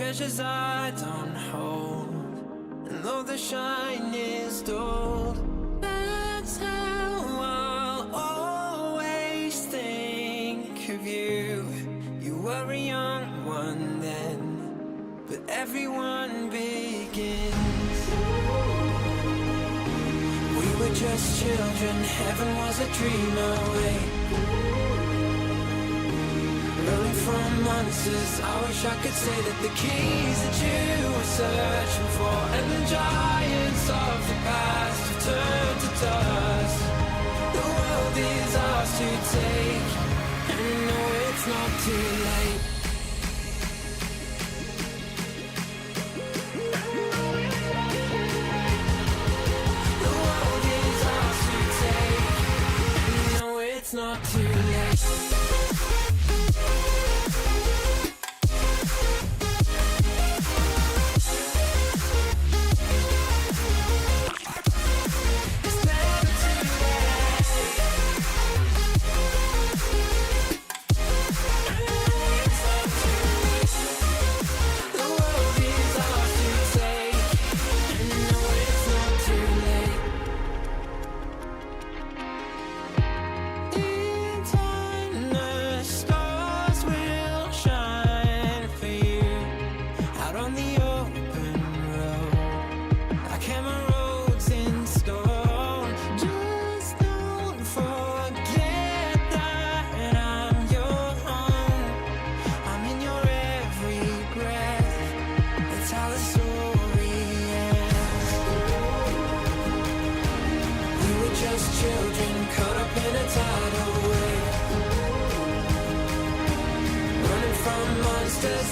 treasures I don't hold, and though the shine is dulled, that's how I'll always think of you. You were a young one then, but everyone begins. We were just children, heaven was a dream away. Running from monsters, I wish I could say that the keys that you were searching for, and the giants of the past have turned to dust. The world is ours to take, and no, it's not too late. The world is ours to take, and no, it's not too late.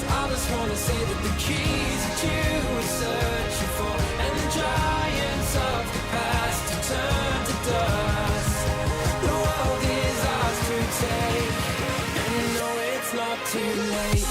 I just wanna say that the keys that you were searching for, and the giants of the past have turned to dust. The world is ours to take, and no, it's not too late.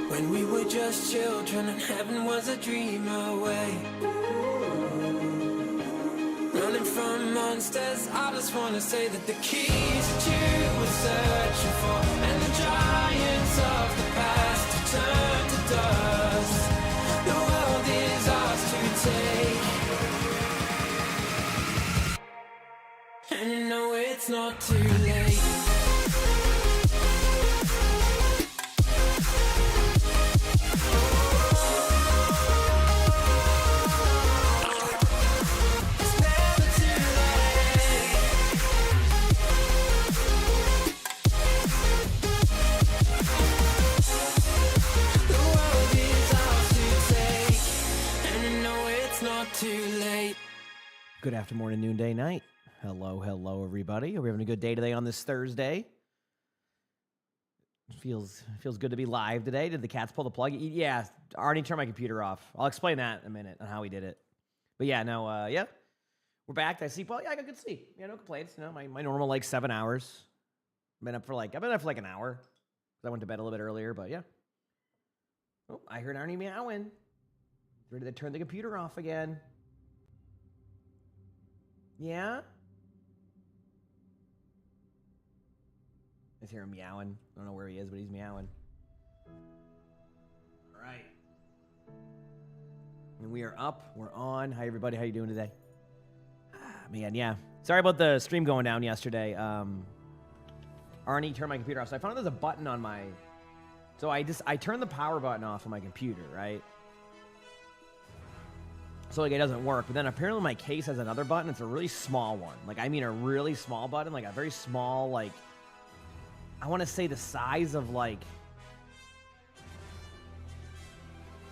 When we were just children and heaven was a dream away. Running from monsters, I just wanna say that the keys that you were searching for, and the giants of the past have turned to dust. The world is ours to take, and no, it's not too late. Good afternoon, noonday, night. Hello, everybody. Are we having a good day today on this Thursday? Feels good to be live today. Did the cats pull the plug? Yeah, I already turned my computer off. I'll explain that in a minute on how we did it. But yeah, no, yeah, we're back. Did I sleep well? Yeah, I got good sleep. Yeah, no complaints. You know, my normal like 7 hours. I've been up for like an hour. I went to bed a little bit earlier, but yeah. Oh, I heard Arnie meowing. Ready to turn the computer off again. Yeah? I just hear him meowing. I don't know where he is, but he's meowing. All right. And we are up. We're on. Hi, everybody. How you doing today? Man, yeah. Sorry about the stream going down yesterday. Arnie turned my computer off. So I found there's a button on my... So I turned the power button off on my computer, right? So like it doesn't work. But then apparently my case has another button. It's a really small one. Like I mean a really small button, like a very small, like I want to say the size of like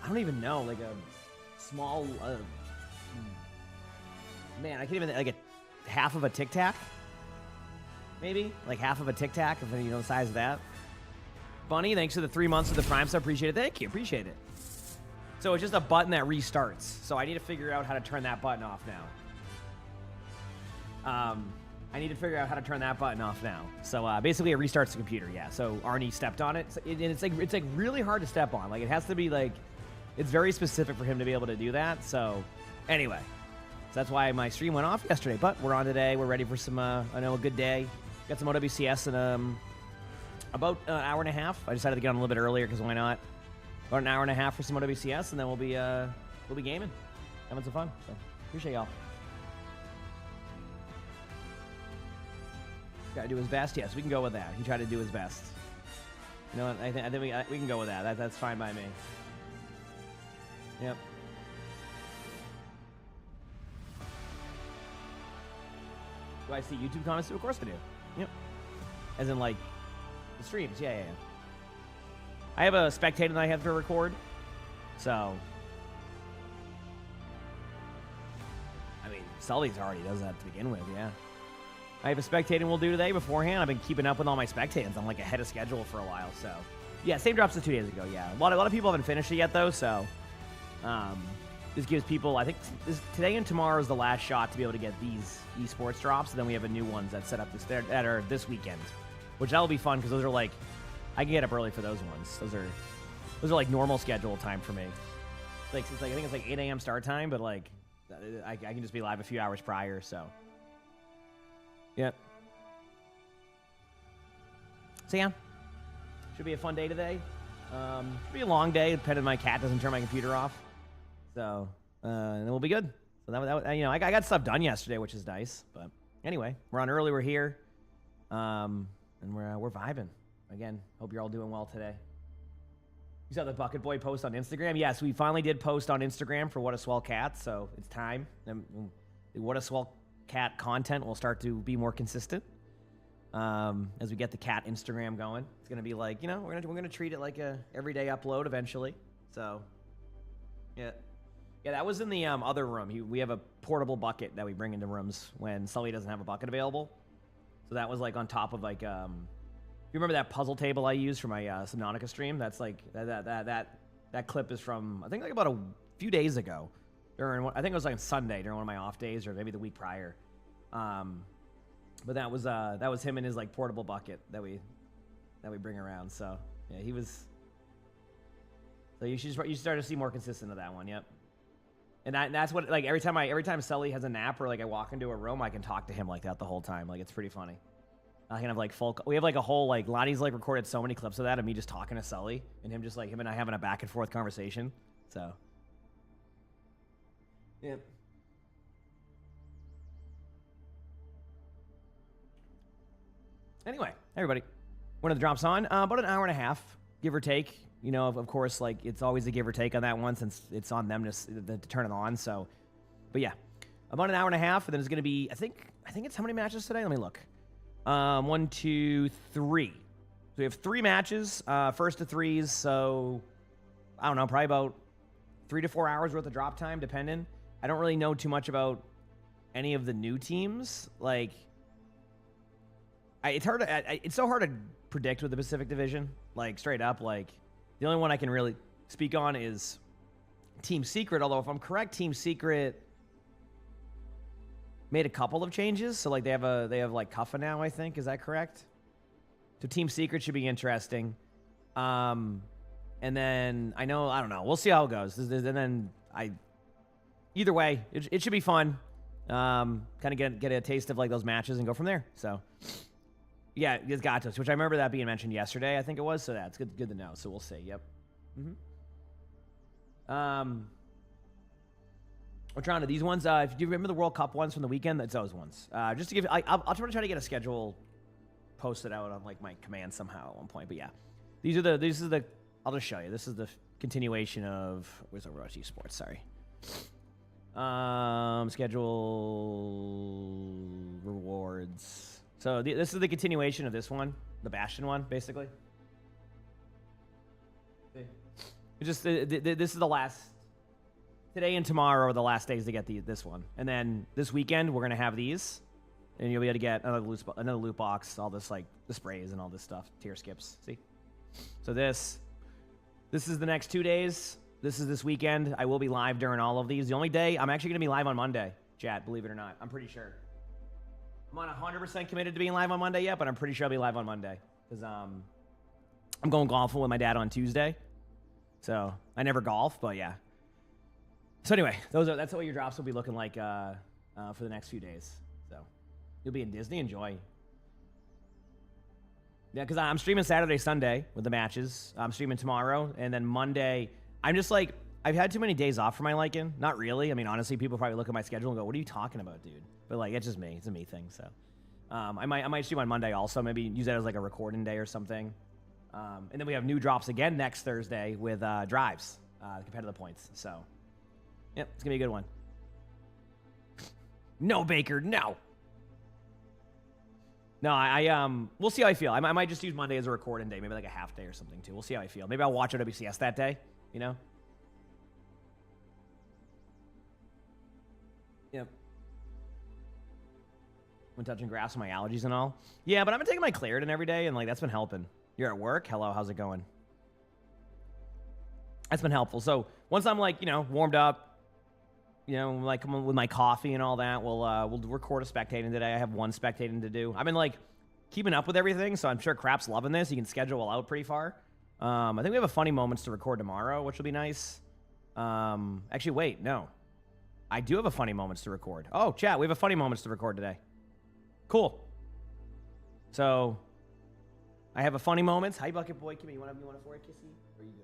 I don't even know, like a small man, I can't even like a half of a Tic Tac. Maybe like half of a Tic Tac, if you know the size of that. Bunny, thanks for the 3 months of the Prime sub. Appreciate it. Thank you. Appreciate it. So it's just a button that restarts. So I need to figure out how to turn that button off now. So basically it restarts the computer. Yeah. So Arnie stepped on it. And it's like really hard to step on. Like it has to be like, it's very specific for him to be able to do that. So anyway, so that's why my stream went off yesterday, but we're on today. We're ready for some, I know, a good day. Got some OWCS in about an hour and a half. I decided to get on a little bit earlier because why not? About an hour and a half for some OWCS, and then we'll be gaming, having some fun. So appreciate y'all. Gotta do his best. Yes, we can go with that. He tried to do his best. You know what? I think we can go with that. That's fine by me. Yep. Do I see YouTube comments too? Of course I do. Yep. As in, like, the streams. Yeah. I have a spectator that I have to record. So. I mean, Sully's already does that to begin with, yeah. I have a spectating we'll do today beforehand. I've been keeping up with all my spectatings. I'm, like, ahead of schedule for a while, so. Yeah, same drops as 2 days ago, yeah. A lot of people haven't finished it yet, though, so. This gives people, I think, today and tomorrow is the last shot to be able to get these esports drops, and then we have a new ones that set up that are this weekend, which that'll be fun because those are like, I can get up early for those ones. Those are like normal schedule time for me. I think it's like 8 a.m. start time, but like I can just be live a few hours prior. So, yep. So yeah, should be a fun day today. Should be a long day, depending my cat doesn't turn my computer off. So, and then we'll be good. So that you know, I got stuff done yesterday, which is nice. But anyway, we're on early. We're here, and we're vibing. Again, hope you're all doing well today. You saw the Bucket Boy post on Instagram? Yes, we finally did post on Instagram for What a Swell Cat, so it's time. And the What a Swell Cat content will start to be more consistent as we get the cat Instagram going. It's gonna be like, you know, we're gonna treat it like a everyday upload eventually. So, yeah. Yeah, that was in the other room. We have a portable bucket that we bring into rooms when Sully doesn't have a bucket available. So that was like on top of like, you remember that puzzle table I used for my Subnautica stream? That's like that clip is from I think like about a few days ago. I think it was like on Sunday during one of my off days or maybe the week prior. But that was him and his like portable bucket that we bring around. So yeah, he was. So you start to see more consistent of that one. Yep. And that's what, like, every time Sully has a nap or, like, I walk into a room, I can talk to him like that the whole time. Like, it's pretty funny. I can have, like, we have, like, a whole, like, Lonnie's, like, recorded so many clips of that of me just talking to Sully and him just, like, him and I having a back and forth conversation. So. Yep. Anyway, everybody. One of the drops on. About an hour and a half, give or take. You know, of course, like, it's always a give or take on that one since it's on them to turn it on. So, but yeah, about an hour and a half, and then it's going to be, I think it's how many matches today? Let me look. 1, 2, 3. So we have 3 matches, first to threes. So, I don't know, probably about 3 to 4 hours worth of drop time, depending. I don't really know too much about any of the new teams. Like, it's so hard to predict with the Pacific Division. Like, straight up, like, the only one I can really speak on is Team Secret, although if I'm correct, Team Secret made a couple of changes. So like they have like Kuffa now, I think. Is that correct? So Team Secret should be interesting. And then I don't know. We'll see how it goes. And then either way, it should be fun. Kind of get a taste of like those matches and go from there. So yeah, it's Gatos, which I remember that being mentioned yesterday, I think it was. So that's good to know. So we'll see. Yep. We're trying to these ones. If you remember the World Cup ones from the weekend, that's those ones. Just to give, I'll try to get a schedule posted out on like my command somehow at one point. But yeah, these are the. I'll just show you. This is the continuation of where's Overwatch Esports. Sorry. Schedule rewards. So this is the continuation of this one, the Bastion one, basically. It's just this is the last. Today and tomorrow are the last days to get this one, and then this weekend we're gonna have these, and you'll be able to get another loot box, all this like the sprays and all this stuff, tier skips. See, so this is the next 2 days. This is this weekend. I will be live during all of these. The only day I'm actually gonna be live on Monday, chat. Believe it or not, I'm pretty sure. I'm not 100% committed to being live on Monday yet, but I'm pretty sure I'll be live on Monday because I'm going golfing with my dad on Tuesday. So I never golf, but yeah. So anyway, that's what your drops will be looking like for the next few days. So you'll be in Disney. Enjoy. Yeah, because I'm streaming Saturday, Sunday with the matches. I'm streaming tomorrow, and then Monday. I'm just like, I've had too many days off for my liking. Not really. I mean, honestly, people probably look at my schedule and go, "What are you talking about, dude?" But like, it's just me. It's a me thing. So I might stream on Monday also. Maybe use that as like a recording day or something. And then we have new drops again next Thursday with drives compared to the points. So. Yep, it's gonna be a good one. No, Baker, no. No, we'll see how I feel. I might just use Monday as a recording day, maybe like a half day or something too. We'll see how I feel. Maybe I'll watch OWCS that day, you know? Yep. When touching grass with my allergies and all. Yeah, but I've been taking my Claritin every day, and like that's been helping. You're at work? Hello, how's it going? That's been helpful. So once I'm like, warmed up, like with my coffee and all that, we'll record a spectating today. I have one spectating to do. I've been like keeping up with everything, so I'm sure Crap's loving this. You can schedule out pretty far. I think we have a funny moments to record tomorrow, which will be nice. Actually, wait, no. I do have a funny moments to record. Oh, chat, we have a funny moments to record today. Cool. So I have a funny moments. Hi, Bucket Boy. Come here. You want a forehead kissy? Or are you good?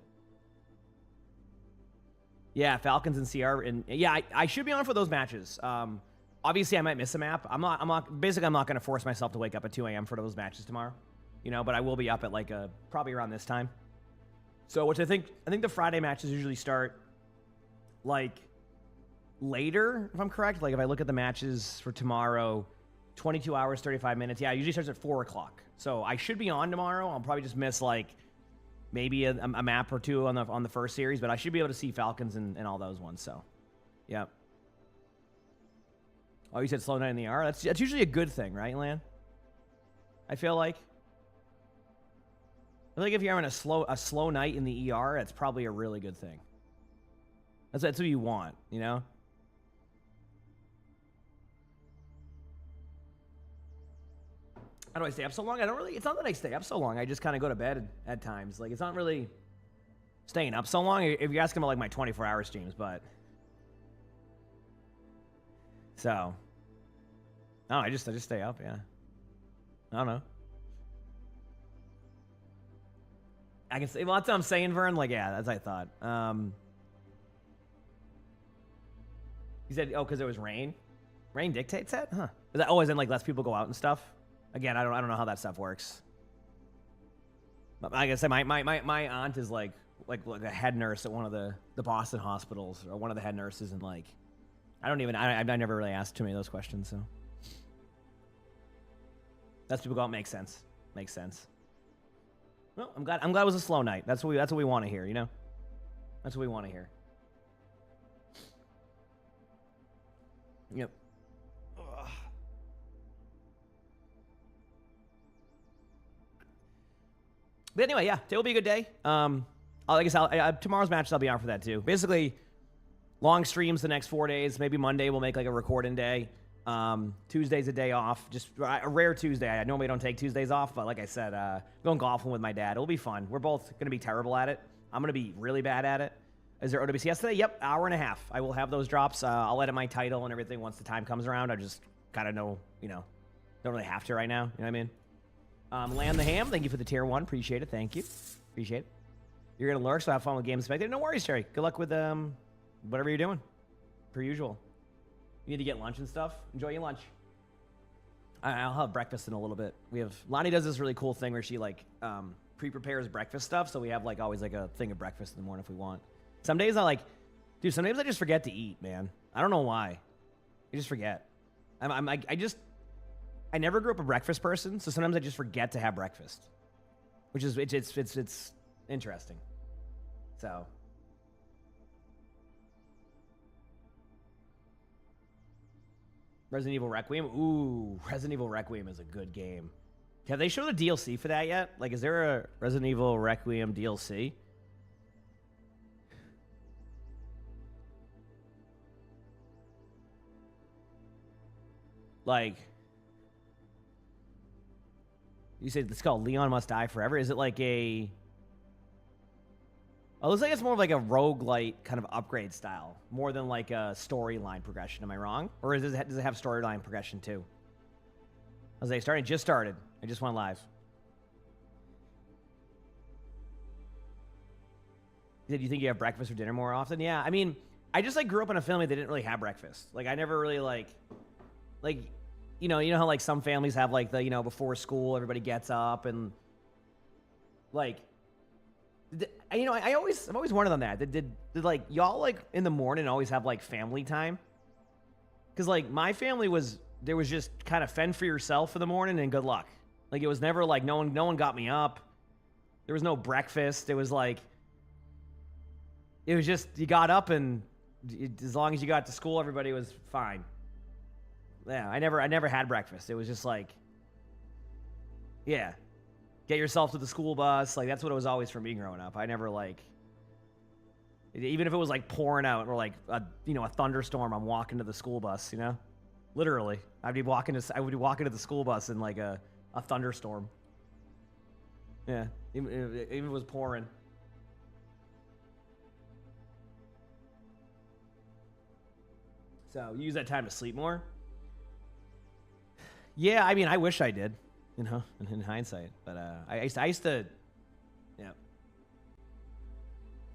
Yeah, Falcons and CR, and yeah, I should be on for those matches. Obviously, I might miss a map. I'm not going to force myself to wake up at 2 a.m. for those matches tomorrow, but I will be up at like probably around this time. So, which I think the Friday matches usually start like later, if I'm correct. Like if I look at the matches for tomorrow, 22 hours, 35 minutes. Yeah, it usually starts at 4 o'clock. So I should be on tomorrow. I'll probably just miss like maybe a map or two on the first series, but I should be able to see Falcons and all those ones. So, yeah. Oh, you said slow night in the ER? That's usually a good thing, right, Lan? I feel like if you're having a slow night in the ER, that's probably a really good thing. That's what you want, How do I stay up so long? It's not that I stay up so long. I just kind of go to bed at times. Like, it's not really staying up so long. If you're asking about, like, my 24-hour streams, but. So. No, I just stay up, yeah. I don't know. I can say, well, that's what I'm saying, Vern. Like, yeah, that's what I thought. He said, oh, because it was rain? Rain dictates that? Huh. Is that always in, like, less people go out and stuff? Again, I don't know how that stuff works. But like I said, my aunt is like a head nurse at one of the Boston hospitals, or one of the head nurses, and like I never really asked too many of those questions. So that's people go out. Makes sense. Well, I'm glad it was a slow night. That's what we want to hear. That's what we want to hear. Yep. But anyway, yeah, today will be a good day. Like I said, tomorrow's matches I'll be on for that too. Basically, long streams the next 4 days. Maybe Monday we'll make like a recording day. Tuesday's a day off, just a rare Tuesday. I normally don't take Tuesdays off, but like I said, going golfing with my dad. It'll be fun. We're both going to be terrible at it. I'm going to be really bad at it. Is there OWCS today? Yep, hour and a half. I will have those drops. I'll edit my title and everything once the time comes around. I just kind of know, don't really have to right now. You know what I mean? Land the Ham, thank you for the tier 1. Appreciate it. Thank you. Appreciate it. You're going to lurk, so have fun with Game Spectator. No worries, Terry. Good luck with whatever you're doing, per usual. You need to get lunch and stuff. Enjoy your lunch. I'll have breakfast in a little bit. Lonnie does this really cool thing where she pre-prepares breakfast stuff, so we have always a thing of breakfast in the morning if we want. Some days sometimes I just forget to eat, man. I don't know why. I just forget. I never grew up a breakfast person, so sometimes I just forget to have breakfast, which is it's interesting. So. Resident Evil Requiem. Ooh, Resident Evil Requiem is a good game. Have they shown the DLC for that yet? Like, is there a Resident Evil Requiem DLC? Like, you said it's called Leon Must Die Forever. Is it like a... Oh, it looks like it's more of like a roguelite kind of upgrade style, more than like a storyline progression. Am I wrong? Or does it have storyline progression too? I was like, just started. I just went live. Did you think you have breakfast or dinner more often? Yeah, I mean, I just like grew up in a family that didn't really have breakfast. Like, I never really like, you know how like some families have like the, before school everybody gets up and like. I'm always wondered on that. Did like y'all like in the morning always have like family time? Because like my family there was just kind of fend for yourself for the morning and good luck. Like it was never like no one got me up. There was no breakfast. It was just you got up and as long as you got to school, everybody was fine. Yeah, I never had breakfast. It was just like, yeah. Get yourself to the school bus. Like, that's what it was always for me growing up. I never, like... Even if it was, like, pouring out or, like, a thunderstorm, I'm walking to the school bus, Literally. I would be walking to the school bus in, like, a thunderstorm. Yeah. Even if it was pouring. So, you use that time to sleep more? Yeah, I mean, I wish I did. In hindsight. But I used to, yeah.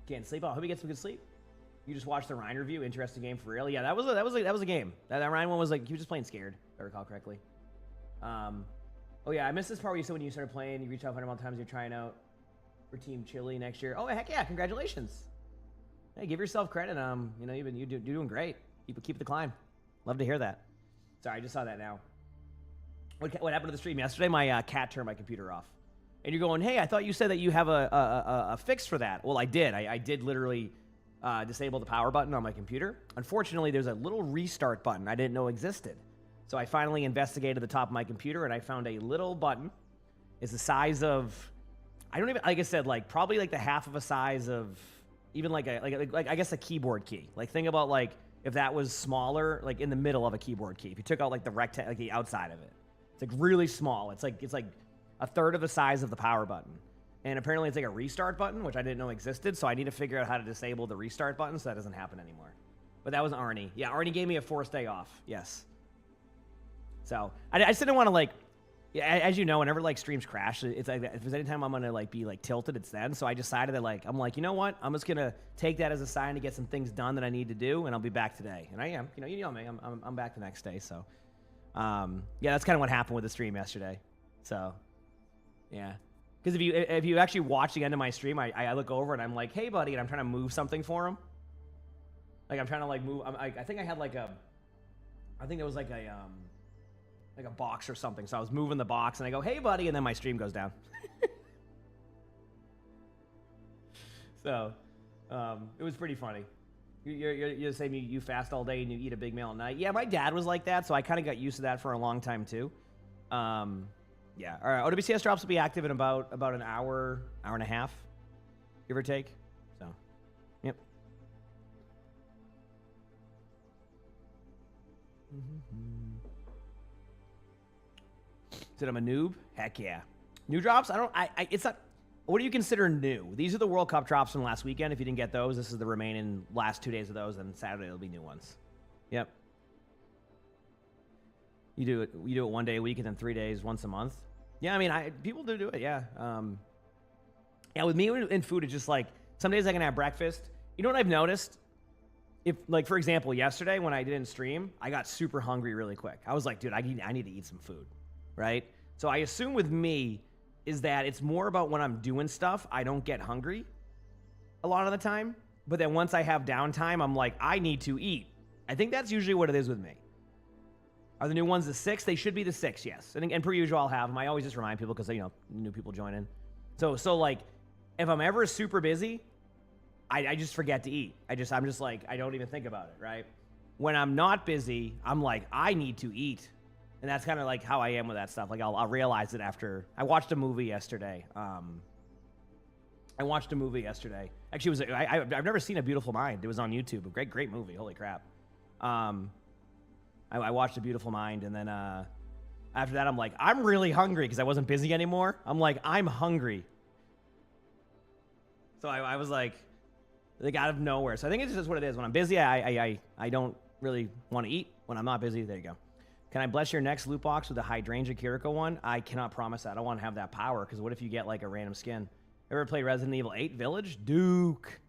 Can't sleep. I hope you get some good sleep. You just watched the Ryan review. Interesting game for real. Yeah, that was a game. That Ryan one was like he was just playing scared, if I recall correctly. Oh yeah, I missed this part where you said when you started playing, you reached out 100 times. You're trying out for Team Chili next year. Oh heck yeah! Congratulations. Hey, give yourself credit. You're doing great. Keep the climb. Love to hear that. Sorry, I just saw that now. What happened to the stream yesterday? My cat turned my computer off. And you're going, hey, I thought you said that you have a fix for that. Well, I did. I did literally disable the power button on my computer. Unfortunately, there's a little restart button I didn't know existed. So I finally investigated the top of my computer, and I found a little button. It's the size of, like I said, like probably like the half of a size of even like I guess a keyboard key. Like think about like if that was smaller, like in the middle of a keyboard key. If you took out like the rectangle, like the outside of it. It's like really small. It's like a third of the size of the power button. And apparently it's like a restart button, which I didn't know existed. So I need to figure out how to disable the restart button so that doesn't happen anymore. But that was Arnie. Yeah, Arnie gave me a forced day off. Yes. So I just didn't want to like, as you know, whenever like streams crash, it's like if there's any time I'm gonna like be like tilted, it's then. So I decided that like I'm like, you know what? I'm just gonna take that as a sign to get some things done that I need to do, and I'll be back today. And I am. You know me. I'm back the next day. So. Yeah, that's kind of what happened with the stream yesterday. So, yeah. Because if you actually watch the end of my stream, I look over and I'm like, hey, buddy, and I'm trying to move something for him. Like, I'm trying to, like, move. I think I had, like, I think it was, like, a box or something. So I was moving the box, and I go, hey, buddy, and then my stream goes down. So, it was pretty funny. You're saying you fast all day and you eat a big meal at night. Yeah, my dad was like that, so I kind of got used to that for a long time too. Yeah. All right. OWCS drops will be active in about an hour and a half, give or take. So, yep. Said I'm a noob. Heck yeah. New drops? It's not. What do you consider new? These are the World Cup drops from last weekend. If you didn't get those, this is the remaining last 2 days of those, and Saturday there'll be new ones. Yep. You do it 1 day a week and then 3 days once a month. Yeah, I mean, people do it. Yeah. Yeah, with me in food, it's just like some days I can have breakfast. You know what I've noticed? If like for example, yesterday when I didn't stream, I got super hungry really quick. I was like, dude, I need to eat some food, right? So I assume with me is that it's more about when I'm doing stuff, I don't get hungry a lot of the time. But then once I have downtime, I'm like, I need to eat. I think that's usually what it is with me. Are the new ones the 6? They should be the 6, yes. And per usual, I'll have them. I always just remind people because, new people join in. So like, if I'm ever super busy, I just forget to eat. I'm just like, I don't even think about it, right? When I'm not busy, I'm like, I need to eat. And that's kind of like how I am with that stuff. Like, I'll realize it after. I watched a movie yesterday. Actually, I've never seen A Beautiful Mind. It was on YouTube. A great movie. Holy crap. I watched A Beautiful Mind, and then after that, I'm like, I'm really hungry because I wasn't busy anymore. I'm like, I'm hungry. So I was like out of nowhere. So I think it's just what it is. When I'm busy, I don't really want to eat. When I'm not busy, there you go. Can I bless your next loot box with a Hydrangea Kiriko one? I cannot promise that. I don't want to have that power, because what if you get like a random skin? Ever played Resident Evil 8 Village? Duke.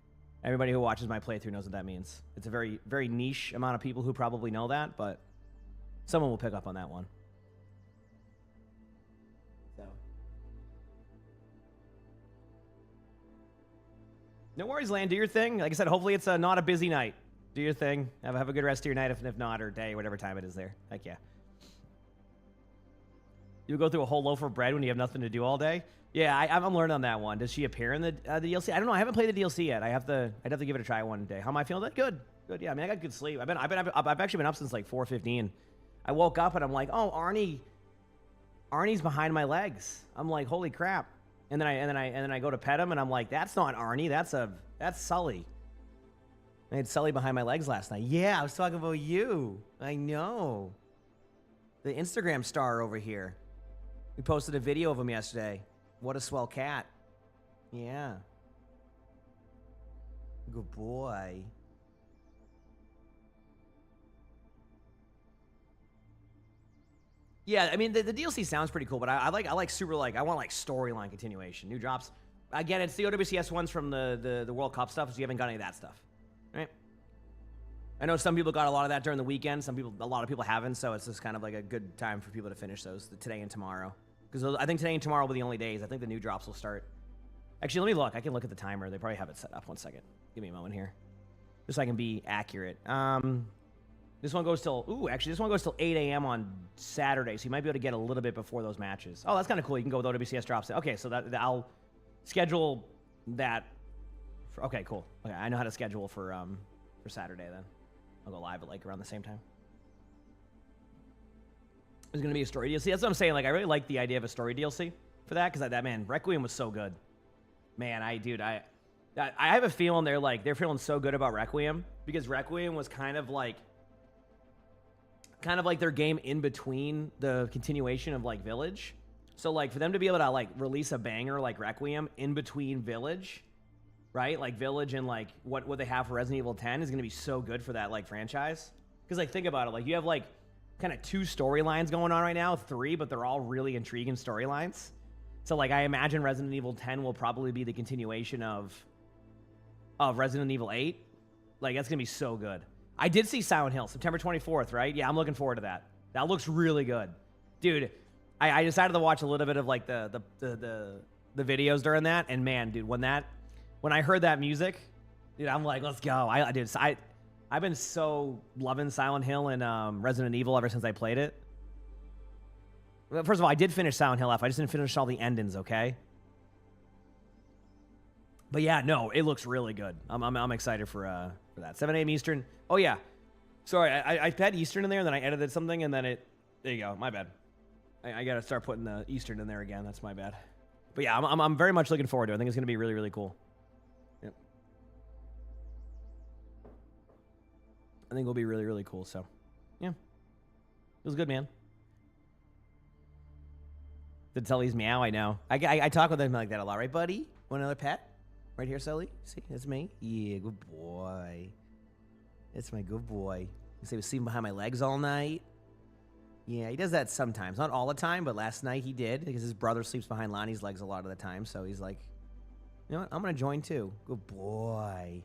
Everybody who watches my playthrough knows what that means. It's a very, very niche amount of people who probably know that, but someone will pick up on that one. So. No worries, Lan. Do your thing. Like I said, hopefully it's not a busy night. Do your thing. Have a good rest of your night, if not, or day, whatever time it is there. Heck yeah. You go through a whole loaf of bread when you have nothing to do all day? Yeah, I'm learning on that one. Does she appear in the DLC? I don't know. I haven't played the DLC yet. I'd have to give it a try one day. How am I feeling? Good. Yeah, I mean, I got good sleep. I've actually been up since like 4:15. I woke up and I'm like, oh, Arnie's behind my legs. I'm like, holy crap. And then I go to pet him and I'm like, that's not Arnie. That's Sully. I had Sully behind my legs last night. Yeah, I was talking about you. I know. The Instagram star over here. We posted a video of him yesterday. What a swell cat. Yeah. Good boy. Yeah, I mean, the DLC sounds pretty cool, but I like super, like, I want, like, storyline continuation. New drops. Again, it's the OWCS ones from the World Cup stuff, so you haven't got any of that stuff. Right? I know some people got a lot of that during the weekend. A lot of people haven't, so it's just kind of like a good time for people to finish those today and tomorrow. Because I think today and tomorrow will be the only days. I think the new drops will start. Actually, let me look. I can look at the timer. They probably have it set up. One second. Give me a moment here. Just so I can be accurate. This one goes till 8 a.m. on Saturday, so you might be able to get a little bit before those matches. Oh, that's kind of cool. You can go with OWCS drops. Okay, so that I'll schedule that. Okay, cool. Okay, I know how to schedule for Saturday then. I'll go live at like around the same time. There's going to be a story DLC. That's what I'm saying. Like, I really like the idea of a story DLC for that, because that, man, Requiem was so good. Man, I have a feeling they're feeling so good about Requiem, because Requiem was kind of like their game in between the continuation of like Village. So like for them to be able to like release a banger like Requiem in between Village, right? Like Village and like what they have for Resident Evil 10 is going to be so good for that like franchise. Because like think about it, like you have like kind of 2 storylines going on right now, 3, but they're all really intriguing storylines. So like I imagine Resident Evil 10 will probably be the continuation of Resident Evil 8. Like that's gonna be so good. I did see Silent Hill, September 24th, right? Yeah, I'm looking forward to that. That looks really good. Dude, I decided to watch a little bit of like the videos during that, and man, dude, when I heard that music, dude, I'm like, let's go. I've been so loving Silent Hill and Resident Evil ever since I played it. First of all, I did finish Silent Hill F. I just didn't finish all the endings, okay? But yeah, no, it looks really good. I'm excited for that. 7 a.m. Eastern. Oh yeah, sorry, I had Eastern in there, and then I edited something, and then there you go. My bad. I gotta start putting the Eastern in there again. That's my bad. But yeah, I'm very much looking forward to it. I think it's gonna be really, really cool. Yep. I think it'll be really, really cool. So, yeah, it was good, man. Did Sully's meow? I know. I talk with him like that a lot, right, buddy? Want another pet? Right here, Sully. See, that's me. Yeah, good boy. That's my good boy. You say he was sleeping behind my legs all night. Yeah, he does that sometimes. Not all the time, but last night he did, because his brother sleeps behind Lonnie's legs a lot of the time. So he's like, you know what? I'm going to join too. Good boy.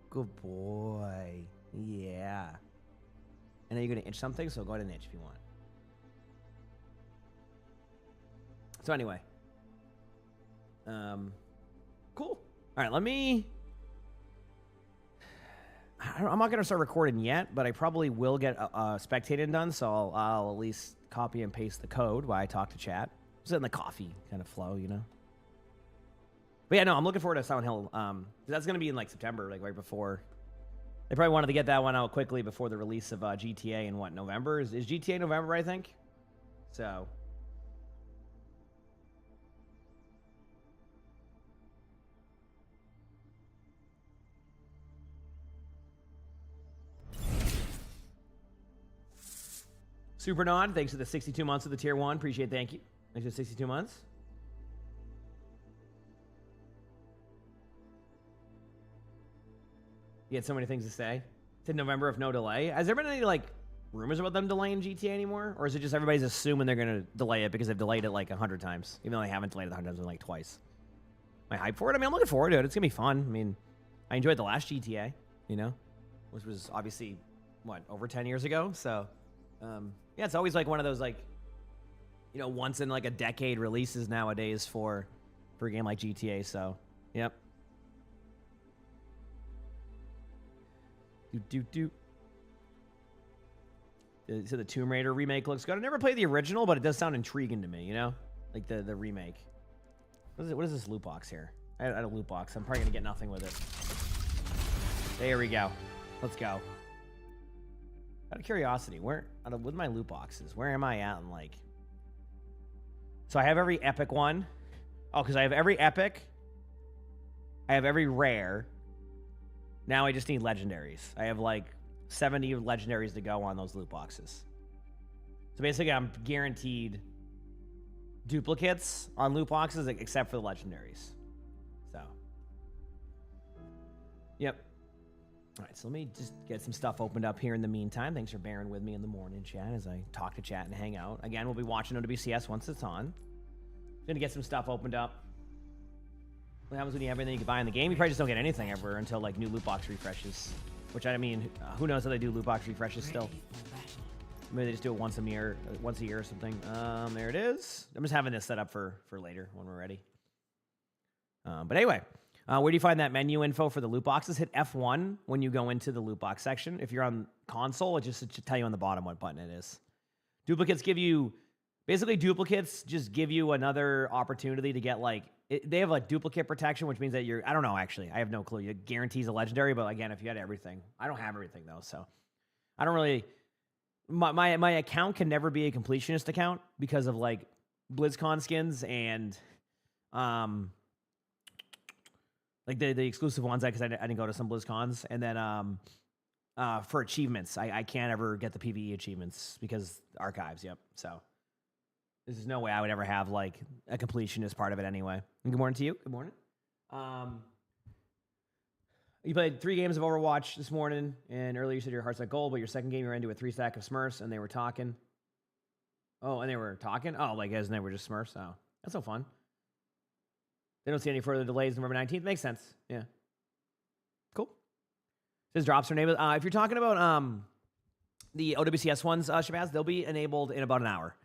Good boy. Yeah. I know you're going to itch something, so go ahead and itch if you want. So anyway. Cool. All right, let me... I'm not gonna start recording yet, but I probably will get spectating done. So I'll at least copy and paste the code while I talk to chat. Just in the coffee kind of flow, you know. But yeah, no, I'm looking forward to Silent Hill. That's gonna be in like September, like right before. They probably wanted to get that one out quickly before the release of GTA in what, November? Is GTA November, I think? So. Super Nod, thanks for the 62 months of the tier 1. Appreciate it, thank you. Thanks for 62 months. You had so many things to say. To November if no delay. Has there been any like rumors about them delaying GTA anymore? Or is it just everybody's assuming they're going to delay it because they've delayed it like 100 times? Even though they haven't delayed it 100 times, like twice. Am I hyped for it? I mean, I'm looking forward to it. It's going to be fun. I mean, I enjoyed the last GTA, you know? Which was obviously, what, over 10 years ago? So, yeah, it's always like one of those like, you know, once in like a decade releases nowadays for a game like GTA. So, yep. So the Tomb Raider remake looks good. I never played the original, but it does sound intriguing to me, you know? Like the remake. What is this loot box here? I had a loot box. I'm probably going to get nothing with it. There we go. Let's go. Out of curiosity, with my loot boxes, where am I at in like... So I have every epic one. Oh, because I have every epic. I have every rare. Now I just need legendaries. I have like 70 legendaries to go on those loot boxes. So basically I'm guaranteed duplicates on loot boxes except for the legendaries. So. Yep. All right, so let me just get some stuff opened up here in the meantime. Thanks for bearing with me in the morning, chat, as I talk to chat and hang out. Again, we'll be watching OWCS once it's on. Gonna get some stuff opened up. What happens when you have everything you can buy in the game? You probably just don't get anything ever until like new loot box refreshes. Which I mean, who knows how they do loot box refreshes still? Maybe they just do it once a year or something. There it is. I'm just having this set up for later when we're ready. But anyway, where do you find that menu info for the loot boxes? Hit F1 when you go into the loot box section. If you're on console, it just should tell you on the bottom what button it is. Duplicates give you, basically duplicates just give you another opportunity to get like, they have like duplicate protection, which means that I don't know actually, I have no clue. It guarantees a legendary, but again, if you had everything, I don't have everything though, so I don't really, my account can never be a completionist account because of like BlizzCon skins and like the exclusive ones, because I didn't go to some BlizzCons, and then for achievements, I can't ever get the PvE achievements because archives, yep, so. There's no way I would ever have like a completionist part of it anyway. And good morning to you. Good morning. You played 3 games of Overwatch this morning, and earlier you said your heart's like gold, but your second game you were into a 3-stack of Smurfs, and they were talking. Oh, and they were talking? Oh, like as they were just Smurfs? Oh, that's so fun. They don't see any further delays November 19th. Makes sense. Yeah. Cool. Says drops are enabled. If you're talking about the OWCS ones, Shabazz, they'll be enabled in about an hour.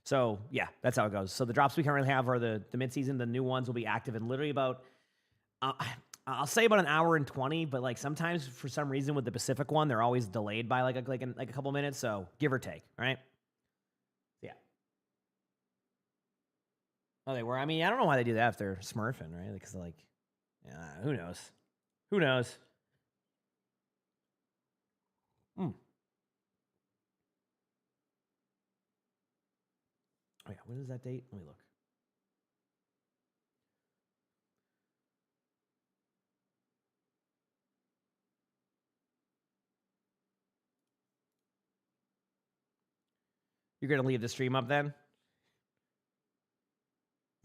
So, yeah, that's how it goes. So the drops we currently have are the mid-season. The new ones will be active in literally about, I'll say about an hour and 20, but like sometimes for some reason with the Pacific one, they're always delayed by like a couple minutes. So give or take, all right? Yeah. Oh, they were? I mean, I don't know why they do that if they're smurfing, right? Because like, yeah, who knows? Who knows? Oh, yeah. When is that date? Let me look. You're going to leave the stream up then?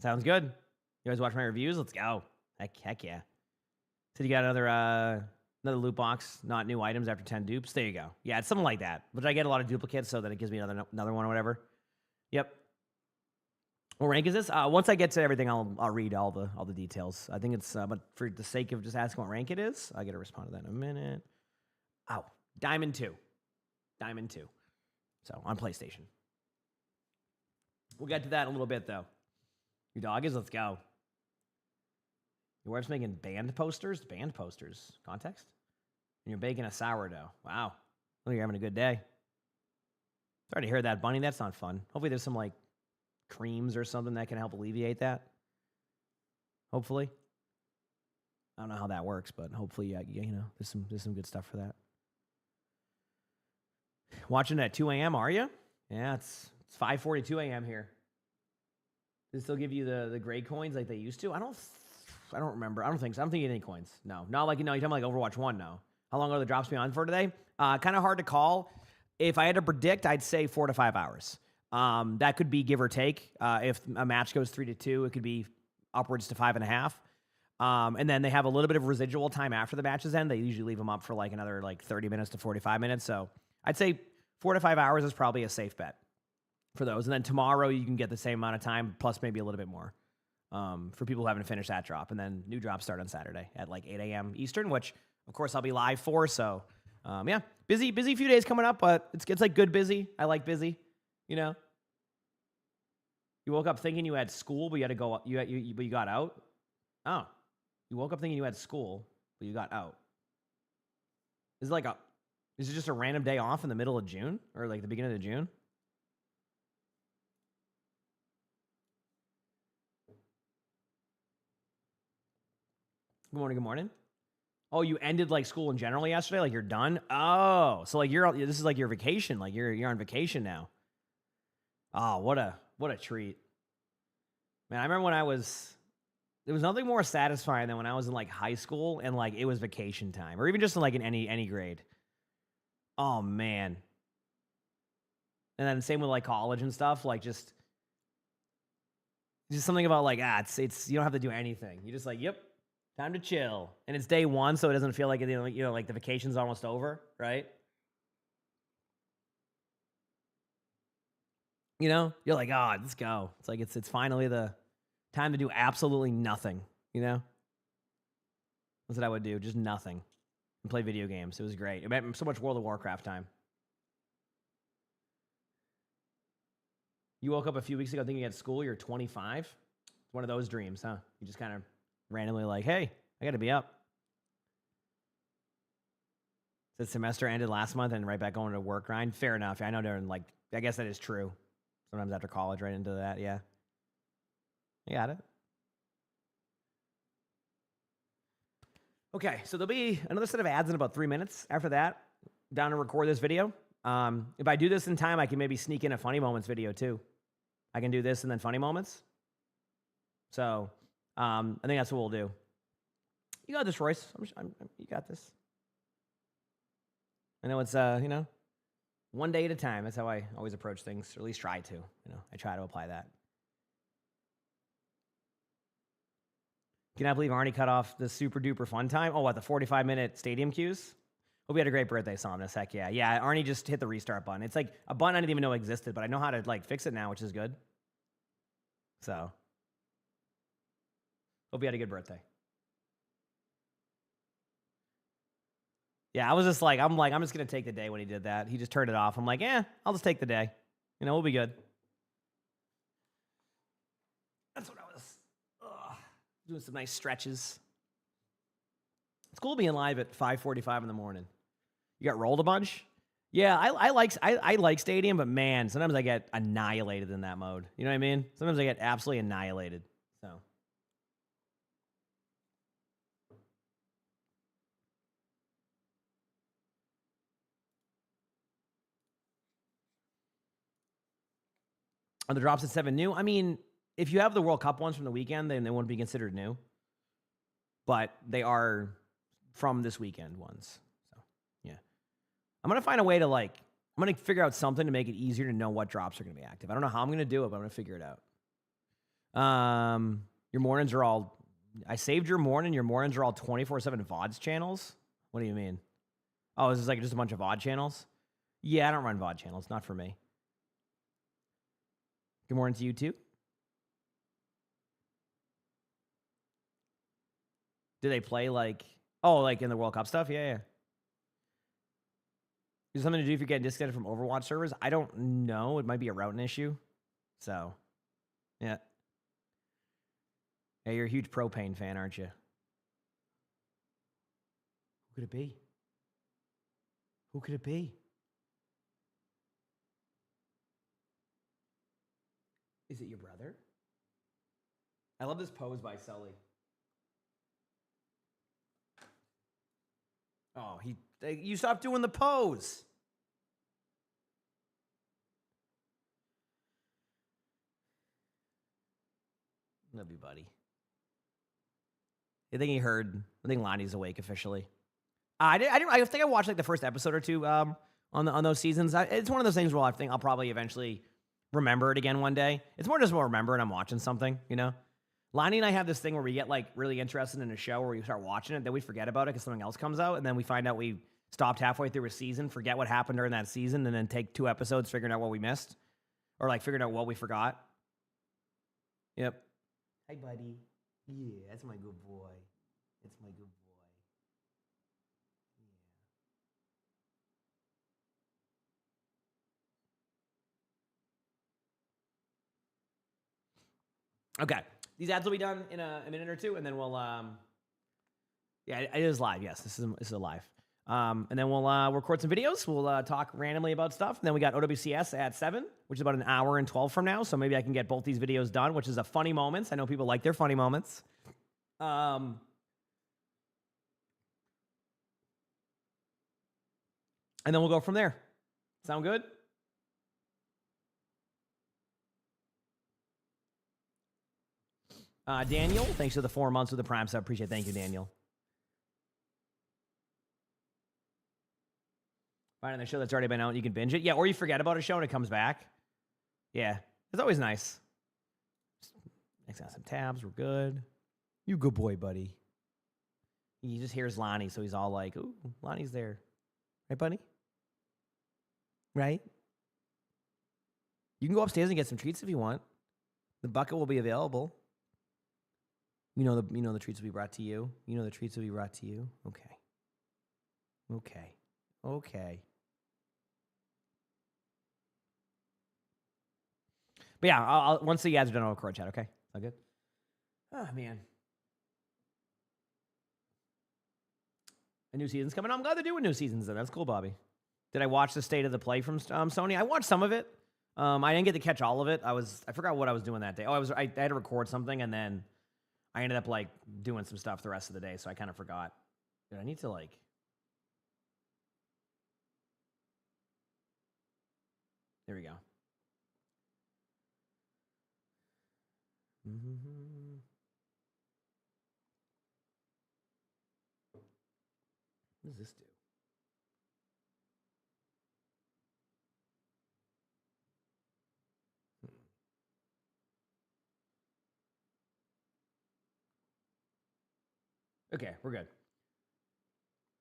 Sounds good. You guys watch my reviews? Let's go. Heck yeah. So you got another loot box, not new items after 10 dupes. There you go. Yeah, it's something like that. But I get a lot of duplicates, so that it gives me another one or whatever. Yep. What rank is this? Once I get to everything, I'll read all the details. I think it's, but for the sake of just asking what rank it is, I got to respond to that in a minute. Oh, Diamond 2. Diamond 2. So, on PlayStation. We'll get to that in a little bit, though. Your dog is? Let's go. Your wife's making band posters? Band posters. Context? And you're baking a sourdough. Wow. Well, you're having a good day. Sorry to hear that, Bunny. That's not fun. Hopefully there's some like creams or something that can help alleviate that. Hopefully. I don't know how that works, but hopefully, there's some good stuff for that. Watching at 2 a.m., are you? Yeah, it's 5:42 a.m. here. Does it still give you the gray coins like they used to? I don't remember. I don't think so. I don't think you get any coins. No. Not like, you're talking about like Overwatch 1 now. How long are the drops been on for today? Kind of hard to call. If I had to predict, I'd say 4 to 5 hours. That could be give or take. If a match goes 3-2, it could be upwards to 5.5. And then they have a little bit of residual time after the matches end. They usually leave them up for like another 30 minutes to 45 minutes. So I'd say 4 to 5 hours is probably a safe bet for those. And then tomorrow you can get the same amount of time, plus maybe a little bit more for people who haven't finished that drop. And then new drops start on Saturday at like 8 a.m. Eastern, which of course I'll be live for. So yeah, busy few days coming up, but it's like good busy. I like busy, You woke up thinking you had school, but you had to go. But you got out. Oh, you woke up thinking you had school, but you got out. Is it just a random day off in the middle of June or like the beginning of June? Good morning. Good morning. Oh, you ended like school in general yesterday? Like you're done? Oh, so like this is like your vacation. Like you're on vacation now. Oh, what a treat. Man, I remember when there was nothing more satisfying than when I was in like high school and like it was vacation time, or even just in like in any grade. Oh man. And then same with like college and stuff, like just something about like it's you don't have to do anything. You just like, yep, time to chill. And it's day one, so it doesn't feel like like the vacation's almost over, right? You're like, oh, let's go. It's like it's finally the time to do absolutely nothing, That's what I would do, just nothing. And play video games. It was great. It meant so much World of Warcraft time. You woke up a few weeks ago thinking you had school, you're 25? It's one of those dreams, huh? You just kind of randomly like, hey, I got to be up. The semester ended last month and right back going to work grind. Fair enough. I know I guess that is true. Sometimes after college, right into that, yeah. You got it. Okay, so there'll be another set of ads in about 3 minutes. After that, down to record this video. If I do this in time, I can maybe sneak in a funny moments video too. I can do this and then funny moments. So I think that's what we'll do. You got this, Royce. You got this. I know it's one day at a time. That's how I always approach things, or at least try to. I try to apply that. Cannot believe Arnie cut off the super duper fun time. Oh, what, the 45-minute stadium queues? Hope you had a great birthday, Somnus. Heck yeah. Yeah, Arnie just hit the restart button. It's like a button I didn't even know existed, but I know how to like fix it now, which is good. So, hope you had a good birthday. Yeah, I was just like, I'm just going to take the day when he did that. He just turned it off. I'm like, I'll just take the day. We'll be good. That's what I was doing, some nice stretches. It's cool being live at 5:45 in the morning. You got rolled a bunch? Yeah, I like Stadium, but man, sometimes I get annihilated in that mode. You know what I mean? Sometimes I get absolutely annihilated. So. Are the drops at 7 new? I mean, if you have the World Cup ones from the weekend, then they wouldn't be considered new. But they are from this weekend ones. So, yeah. I'm going to find a way to I'm going to figure out something to make it easier to know what drops are going to be active. I don't know how I'm going to do it, but I'm going to figure it out. Your mornings are all, I saved your mornings are all 24/7 VODs channels? What do you mean? Oh, is this like just a bunch of VOD channels? Yeah, I don't run VOD channels. Not for me. Good morning to you too. Do they play like in the World Cup stuff? Yeah. Is something to do if you're getting disconnected from Overwatch servers? I don't know. It might be a routing issue. So, yeah. Hey, you're a huge Propane fan, aren't you? Who could it be? Who could it be? Is it your brother? I love this pose by Sully. Oh, you stopped doing the pose. Love you, buddy. I think Lonnie's awake officially. I think I watched like the first episode or two on those seasons. It's one of those things where I think I'll probably eventually remember it again one day. It's more just remembering I'm watching something, you know? Lonnie and I have this thing where we get like really interested in a show where we start watching it, then we forget about it because something else comes out, and then we find out we stopped halfway through a season, forget what happened during that season, and then take 2 episodes figuring out what we missed or like figuring out what we forgot. Yep. Hi, buddy. Yeah, that's my good boy. That's my good boy. Yeah. Okay. These ads will be done in a minute or two, and then we'll yeah, it is live. Yes, this is live. And then we'll record some videos. We'll talk randomly about stuff. And then we got OWCS at 7, which is about an hour and 12 from now. So maybe I can get both these videos done, which is a funny moments. I know people like their funny moments. And then we'll go from there. Sound good? Daniel, thanks for the 4 months with the Prime sub. Appreciate it. Thank you, Daniel. Finding the show that's already been out, you can binge it. Yeah, or you forget about a show and it comes back. Yeah, it's always nice. Next out some tabs. We're good. You good boy, buddy. He just hears Lonnie, so he's all like, ooh, Lonnie's there. Right, buddy? Right? You can go upstairs and get some treats if you want. The bucket will be available. You know the treats will be brought to you. You know the treats will be brought to you. Okay. Okay. Okay. But yeah, I'll once the ads are done, I'll record chat, okay? All good? Oh, man. A new season's coming. I'm glad they're doing new seasons, then. That's cool, Bobby. Did I watch the State of the Play from Sony? I watched some of it. I didn't get to catch all of it. I forgot what I was doing that day. I had to record something, and then I ended up, like, doing some stuff the rest of the day, so I kind of forgot. Dude, I need to, like... There we go. What does this do? Okay, we're good.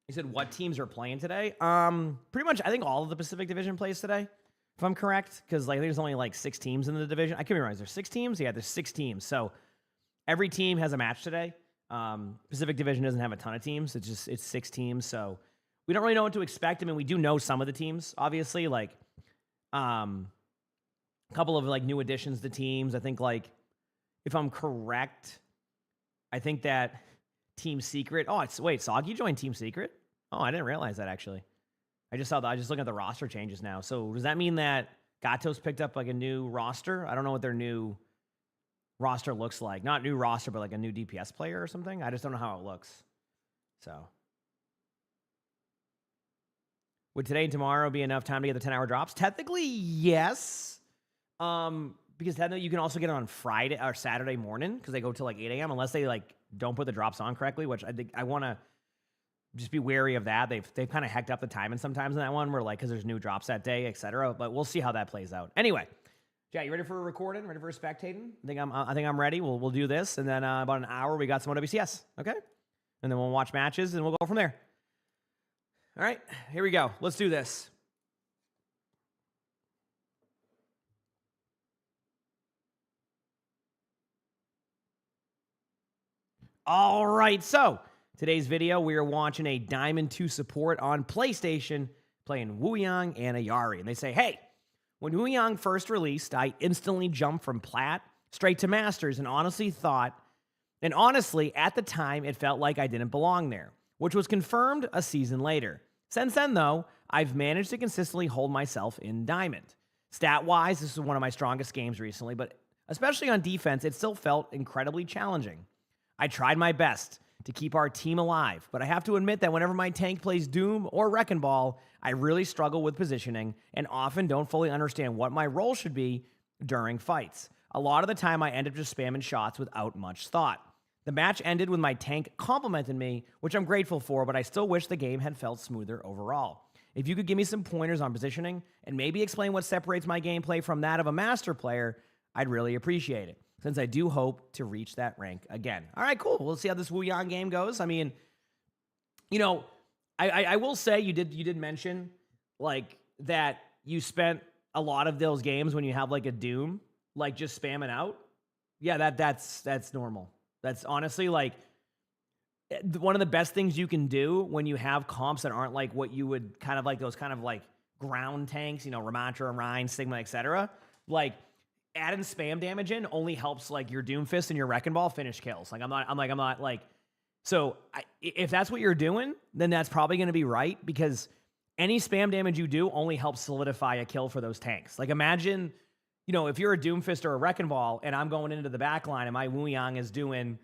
You said what teams are playing today? Pretty much, I think all of the Pacific Division plays today, if I'm correct, because like there's only like 6 teams in the division. I could be wrong. There's 6 teams. Yeah, there's 6 teams. So every team has a match today. Pacific Division doesn't have a ton of teams. It's 6 teams. So we don't really know what to expect. I mean, we do know some of the teams, obviously. Like, a couple of like new additions to teams. I think like, if I'm correct, I think that Team Secret. Oh, wait, Soggy joined Team Secret? Oh, I didn't realize that actually. I just looking at the roster changes now. So does that mean that Gatos picked up like a new roster? I don't know what their new roster looks like. Not new roster, but like a new DPS player or something. I just don't know how it looks. So would today and tomorrow be enough time to get the 10-hour drops? Technically, yes. Because technically you can also get it on Friday or Saturday morning because they go till like 8 a.m. unless they like don't put the drops on correctly, which I think I want to just be wary of that. They've kind of hecked up the timing sometimes in that one where like, because there's new drops that day, etc. But we'll see how that plays out. Anyway, Jay, you ready for a recording? Ready for a spectating? I think I'm ready. We'll do this, and then about an hour we got some WCS, okay? And then we'll watch matches and we'll go from there. All right, here we go. Let's do this. All right, so today's video, we are watching a Diamond 2 support on PlayStation playing Wuyang and Ayari. And they say, hey, when Wuyang first released, I instantly jumped from Plat straight to Masters and honestly, at the time, it felt like I didn't belong there, which was confirmed a season later. Since then, though, I've managed to consistently hold myself in diamond. Stat-wise, this is one of my strongest games recently, but especially on defense, it still felt incredibly challenging. I tried my best to keep our team alive, but I have to admit that whenever my tank plays Doom or Wrecking Ball, I really struggle with positioning and often don't fully understand what my role should be during fights. A lot of the time, I end up just spamming shots without much thought. The match ended with my tank complimenting me, which I'm grateful for, but I still wish the game had felt smoother overall. If you could give me some pointers on positioning and maybe explain what separates my gameplay from that of a master player, I'd really appreciate it, since I do hope to reach that rank again. All right, cool. We'll see how this Wuyang game goes. I mean, you know, I will say you did mention like that you spent a lot of those games when you have like a Doom, like just spamming out. Yeah, that's normal. That's honestly like one of the best things you can do when you have comps that aren't like what you would kind of like those kind of like ground tanks, you know, Ramantra, Rhine, Sigma, etc. Like adding spam damage in only helps like your Doomfist and your Wrecking Ball finish kills. Like I'm not like, so if that's what you're doing, then that's probably going to be right, because any spam damage you do only helps solidify a kill for those tanks. Like imagine, you know, if you're a Doomfist or a Wrecking Ball and I'm going into the back line and my Wuyang is doing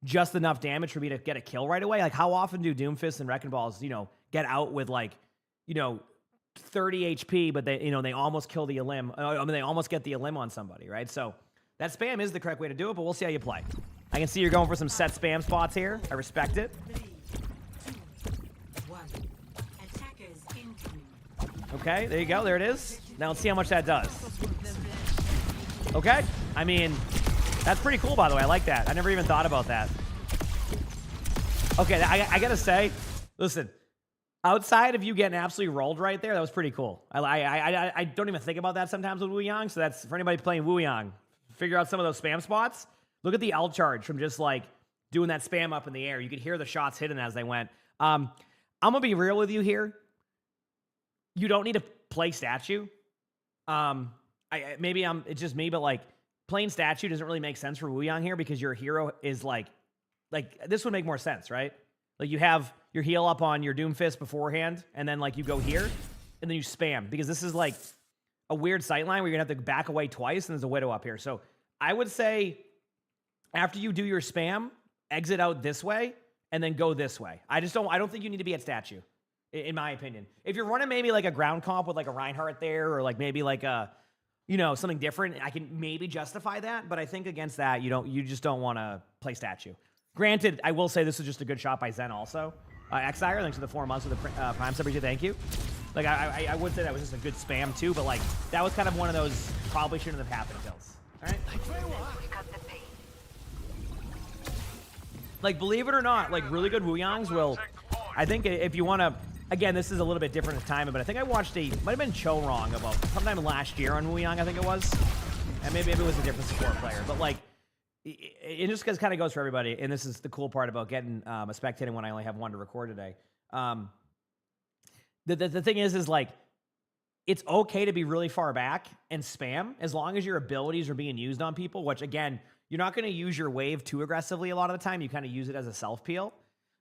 just enough damage for me to get a kill right away. Like how often do Doomfists and Wrecking Balls, you know, get out with like, you know, 30 HP, but they, you know, they almost kill the elim. I mean, they almost get the elim on somebody, right? So that spam is the correct way to do it, but we'll see how you play. I can see you're going for some set spam spots here. I respect it. 3, 2, 1. Attackers incoming. Okay, there you go. There it is. Now let's see how much that does. Okay. I mean, that's pretty cool, by the way. I like that. I never even thought about that. Okay, I gotta say, listen, outside of you getting absolutely rolled right there, that was pretty cool. I don't even think about that sometimes with Wuyang, so that's for anybody playing Wuyang. Figure out some of those spam spots. Look at the L charge from just like doing that spam up in the air. You could hear the shots hitting as they went. I'm gonna be real with you here. You don't need to play statue. It's just me, but like playing statue doesn't really make sense for Wuyang here, because your hero is like this would make more sense, right? Like you have your heal up on your Doomfist beforehand, and then like you go here, and then you spam, because this is like a weird sightline where you're gonna have to back away twice, and there's a widow up here. So I would say after you do your spam, exit out this way, and then go this way. I don't think you need to be at statue, in my opinion. If you're running maybe like a ground comp with like a Reinhardt there, or like maybe like a, you know, something different, I can maybe justify that, but I think against that, you just don't want to play statue. Granted, I will say this is just a good shot by Zen also. Xire, thanks for the 4 months with the Prime sub. Thank you. Like, I would say that was just a good spam too, but like, that was kind of one of those probably shouldn't have happened kills. All right? Like, believe it or not, like, really good Wuyangs will, I think if you want to, again, this is a little bit different of timing, but I think I watched might have been Cho Wrong about sometime last year on Wuyang, I think it was. And maybe it was a different support player, but like, it just kind of goes for everybody, and this is the cool part about getting a spectating when I only have one to record today. The thing is like, it's okay to be really far back and spam as long as your abilities are being used on people, which again, you're not going to use your wave too aggressively a lot of the time. You kind of use it as a self-peel.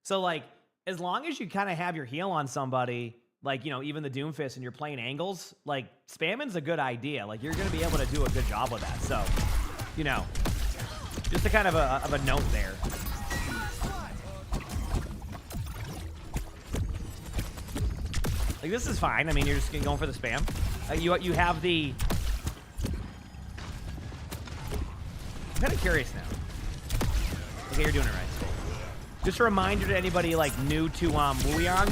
So like, as long as you kind of have your heal on somebody, like, you know, even the Doomfist, and you're playing angles, like spamming's a good idea. Like you're going to be able to do a good job with that. So, you know, just a kind of a note there. Like this is fine. I mean, you're just going for the spam. You have the. I'm kind of curious now. Okay, you're doing it right. Just a reminder to anybody like new to Wuyang.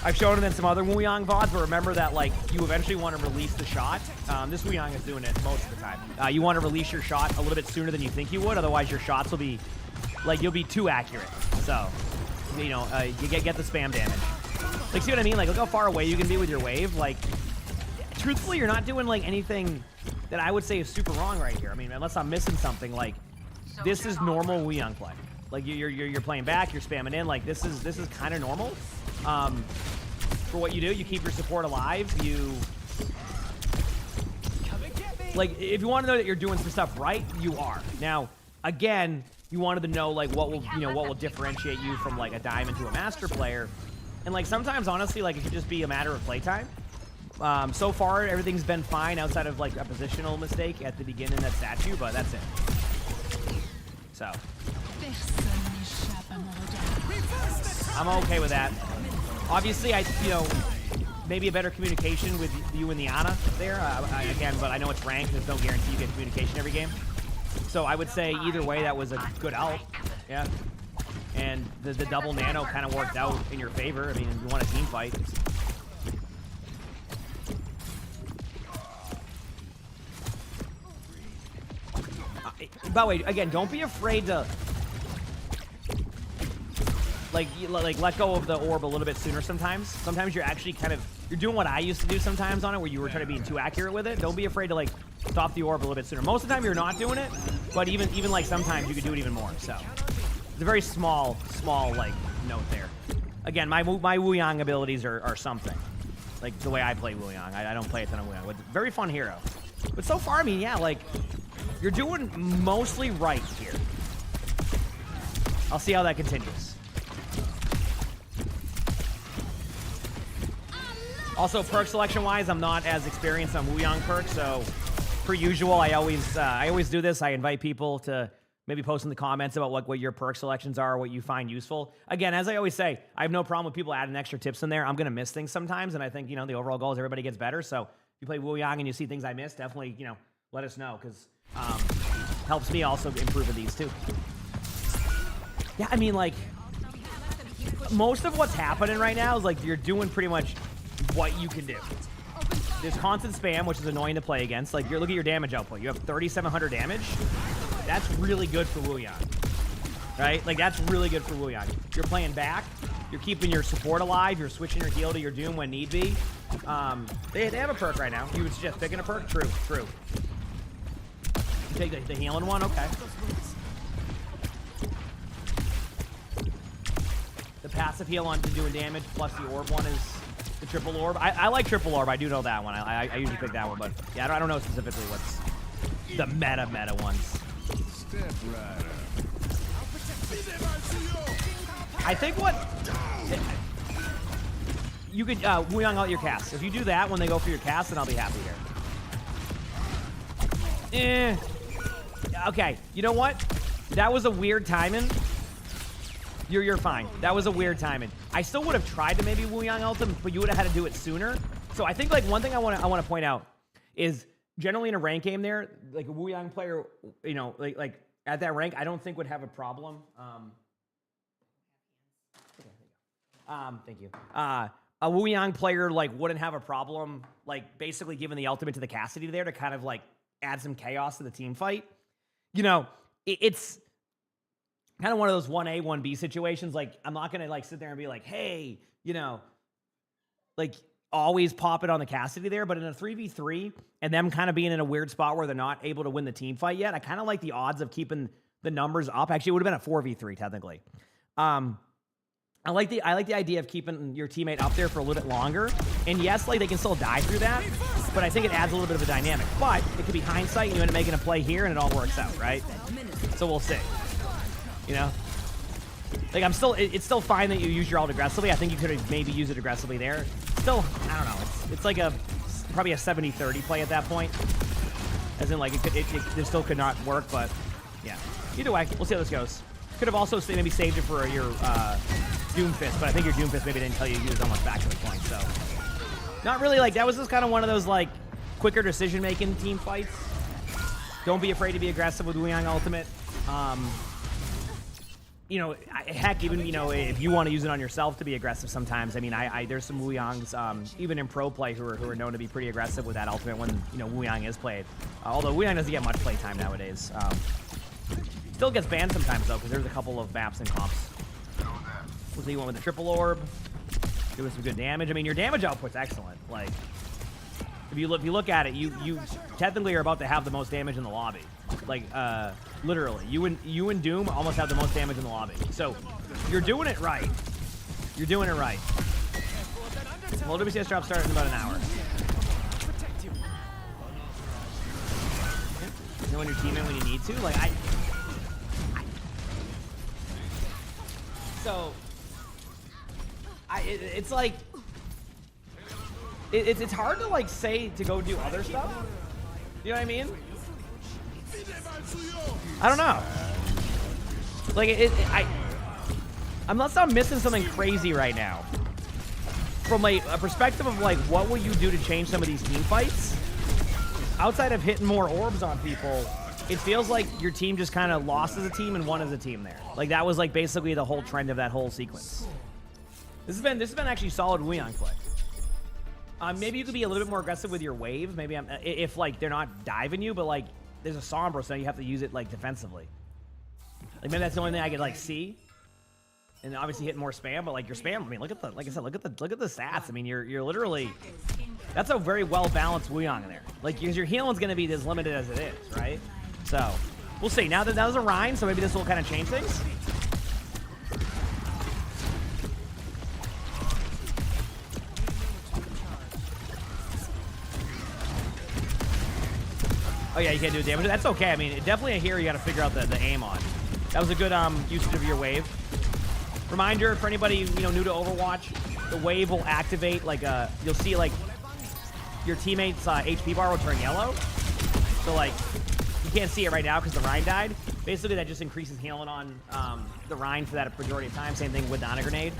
I've shown it in some other Wuyang VODs, but remember that like you eventually want to release the shot. This Wuyang is doing it most of the time. You want to release your shot a little bit sooner than you think you would, otherwise your shots will be like you'll be too accurate. So, you know, you get the spam damage. Like, see what I mean? Like, look how far away you can be with your wave. Like, truthfully, you're not doing like anything that I would say is super wrong right here. I mean, unless I'm missing something, like this is normal Wuyang play. Like you're playing back, you're spamming in. Like this is kind of normal. For what you do, you keep your support alive. You like if you want to know that you're doing some stuff right, you are. Now, again, you wanted to know like what will differentiate you from like a diamond to a master player. And like sometimes, honestly, like it could just be a matter of playtime. So far, everything's been fine outside of like a positional mistake at the beginning of that statue, but that's it. So I'm okay with that. Obviously, maybe a better communication with you and the Ana there. Again, but I know it's ranked. There's no guarantee you get communication every game. So I would say either way, that was a good ult. Yeah. And the double nano kind of worked out in your favor. I mean, you won a team fight. By the way, again, don't be afraid to like let go of the orb a little bit sooner sometimes. Sometimes you're actually you're doing what I used to do sometimes on it, where you were trying to be too accurate with it. Don't be afraid to like stop the orb a little bit sooner. Most of the time you're not doing it, but even like sometimes you could do it even more. So it's a very small like note there. Again, my Wu Yang abilities are something. Like the way I play Wu Yang. I don't play a ton of Wu Yang. But very fun hero. But so far, I mean, yeah, like you're doing mostly right here. I'll see how that continues. Also, perk selection-wise, I'm not as experienced on Wu Yang perks, so per usual, I always do this. I invite people to maybe post in the comments about what your perk selections are, what you find useful. Again, as I always say, I have no problem with people adding extra tips in there. I'm gonna miss things sometimes, and I think the overall goal is everybody gets better. So if you play Wu Yang and you see things I missed, definitely let us know, because helps me also improve with these too. Yeah, I mean, like most of what's happening right now is like you're doing pretty much what you can do. There's constant spam, which is annoying to play against. Like, look at your damage output. You have 3,700 damage. That's really good for Wu Yang, right? Like, that's really good for Wu Yang. You're playing back. You're keeping your support alive. You're switching your heal to your Doom when need be. They have a perk right now. You would suggest picking a perk? True. You take the healing one? Okay. The passive heal on to doing damage plus the orb one is the triple orb. I like triple orb. I do know that one. I usually pick that one, but yeah, I don't know specifically what's the meta ones. I think what you could Wu Yang out your cast. If you do that when they go for your cast, then I'll be happy here. Okay, you know what? That was a weird timing. You're fine. That was a weird timing. I still would have tried to maybe Wu Yang ult him, but you would have had to do it sooner. So I think like one thing I want to point out is generally in a rank game there, like a Wu Yang player, like at that rank, I don't think would have a problem. Thank you. A Wu Yang player like wouldn't have a problem like basically giving the ultimate to the Cassidy there to kind of like add some chaos to the team fight. It's kind of one of those 1A, 1B situations. Like, I'm not going to, like, sit there and be like, hey, like, always pop it on the Cassidy there. But in a 3v3, and them kind of being in a weird spot where they're not able to win the team fight yet, I kind of like the odds of keeping the numbers up. Actually, it would have been a 4v3, technically. I like the idea of keeping your teammate up there for a little bit longer. And yes, like, they can still die through that, but I think it adds a little bit of a dynamic. But it could be hindsight, and you end up making a play here, and it all works out, right? So we'll see. Like it's still fine that you use your ult aggressively. I think you could have maybe used it aggressively there. Still, I don't know. It's like probably a 70-30 play at that point. As in, like it still could not work, but yeah. Either way, we'll see how this goes. Could have also maybe saved it for your Doomfist, but I think your Doomfist maybe didn't tell you use almost back to the point. So not really. Like that was just kind of one of those like quicker decision-making team fights. Don't be afraid to be aggressive with Wu Yang ultimate. Heck, even, if you want to use it on yourself to be aggressive sometimes. I mean, there's some Wu Yangs, even in pro play, who are known to be pretty aggressive with that ultimate when, Wu Yang is played. Although Wu Yang doesn't get much play time nowadays. Still gets banned sometimes, though, because there's a couple of maps and comps. Looks like you went with the triple orb. Doing some good damage. I mean, your damage output's excellent. Like, if you look at it, you technically are about to have the most damage in the lobby. Like, literally, you and Doom almost have the most damage in the lobby. So, you're doing it right. You're doing it right. Well, WCS drop starts in about an hour. Knowing your teammate when you need to, like so It's like it's hard to like say to go do other stuff. You know what I mean? I don't know. Like unless I'm missing something crazy right now. From like a perspective of like what will you do to change some of these team fights? Outside of hitting more orbs on people, it feels like your team just kind of lost as a team and won as a team there. Like that was like basically the whole trend of that whole sequence. This has been actually solid Wuyang play. Maybe you could be a little bit more aggressive with your wave. Maybe if like they're not diving you, but like there's a Sombra, so you have to use it like defensively. Like maybe that's the only thing I could like see. And obviously hitting more spam, but like your spam, I mean, look at the, like I said, look at the stats. I mean, you're literally, that's a very well balanced Wuyang in there. Like because your healing's gonna be as limited as it is, right? So we'll see. Now that was a Rhine, so maybe this will kind of change things. Oh yeah, you can't do damage. That's okay. I mean, definitely a hero you got to figure out the aim on. That was a good usage of your wave. Reminder for anybody new to Overwatch, the wave will activate like you'll see like your teammate's HP bar will turn yellow. So like you can't see it right now because the Rhine died. Basically that just increases healing on the Rhine for that majority of time. Same thing with Donna Grenade.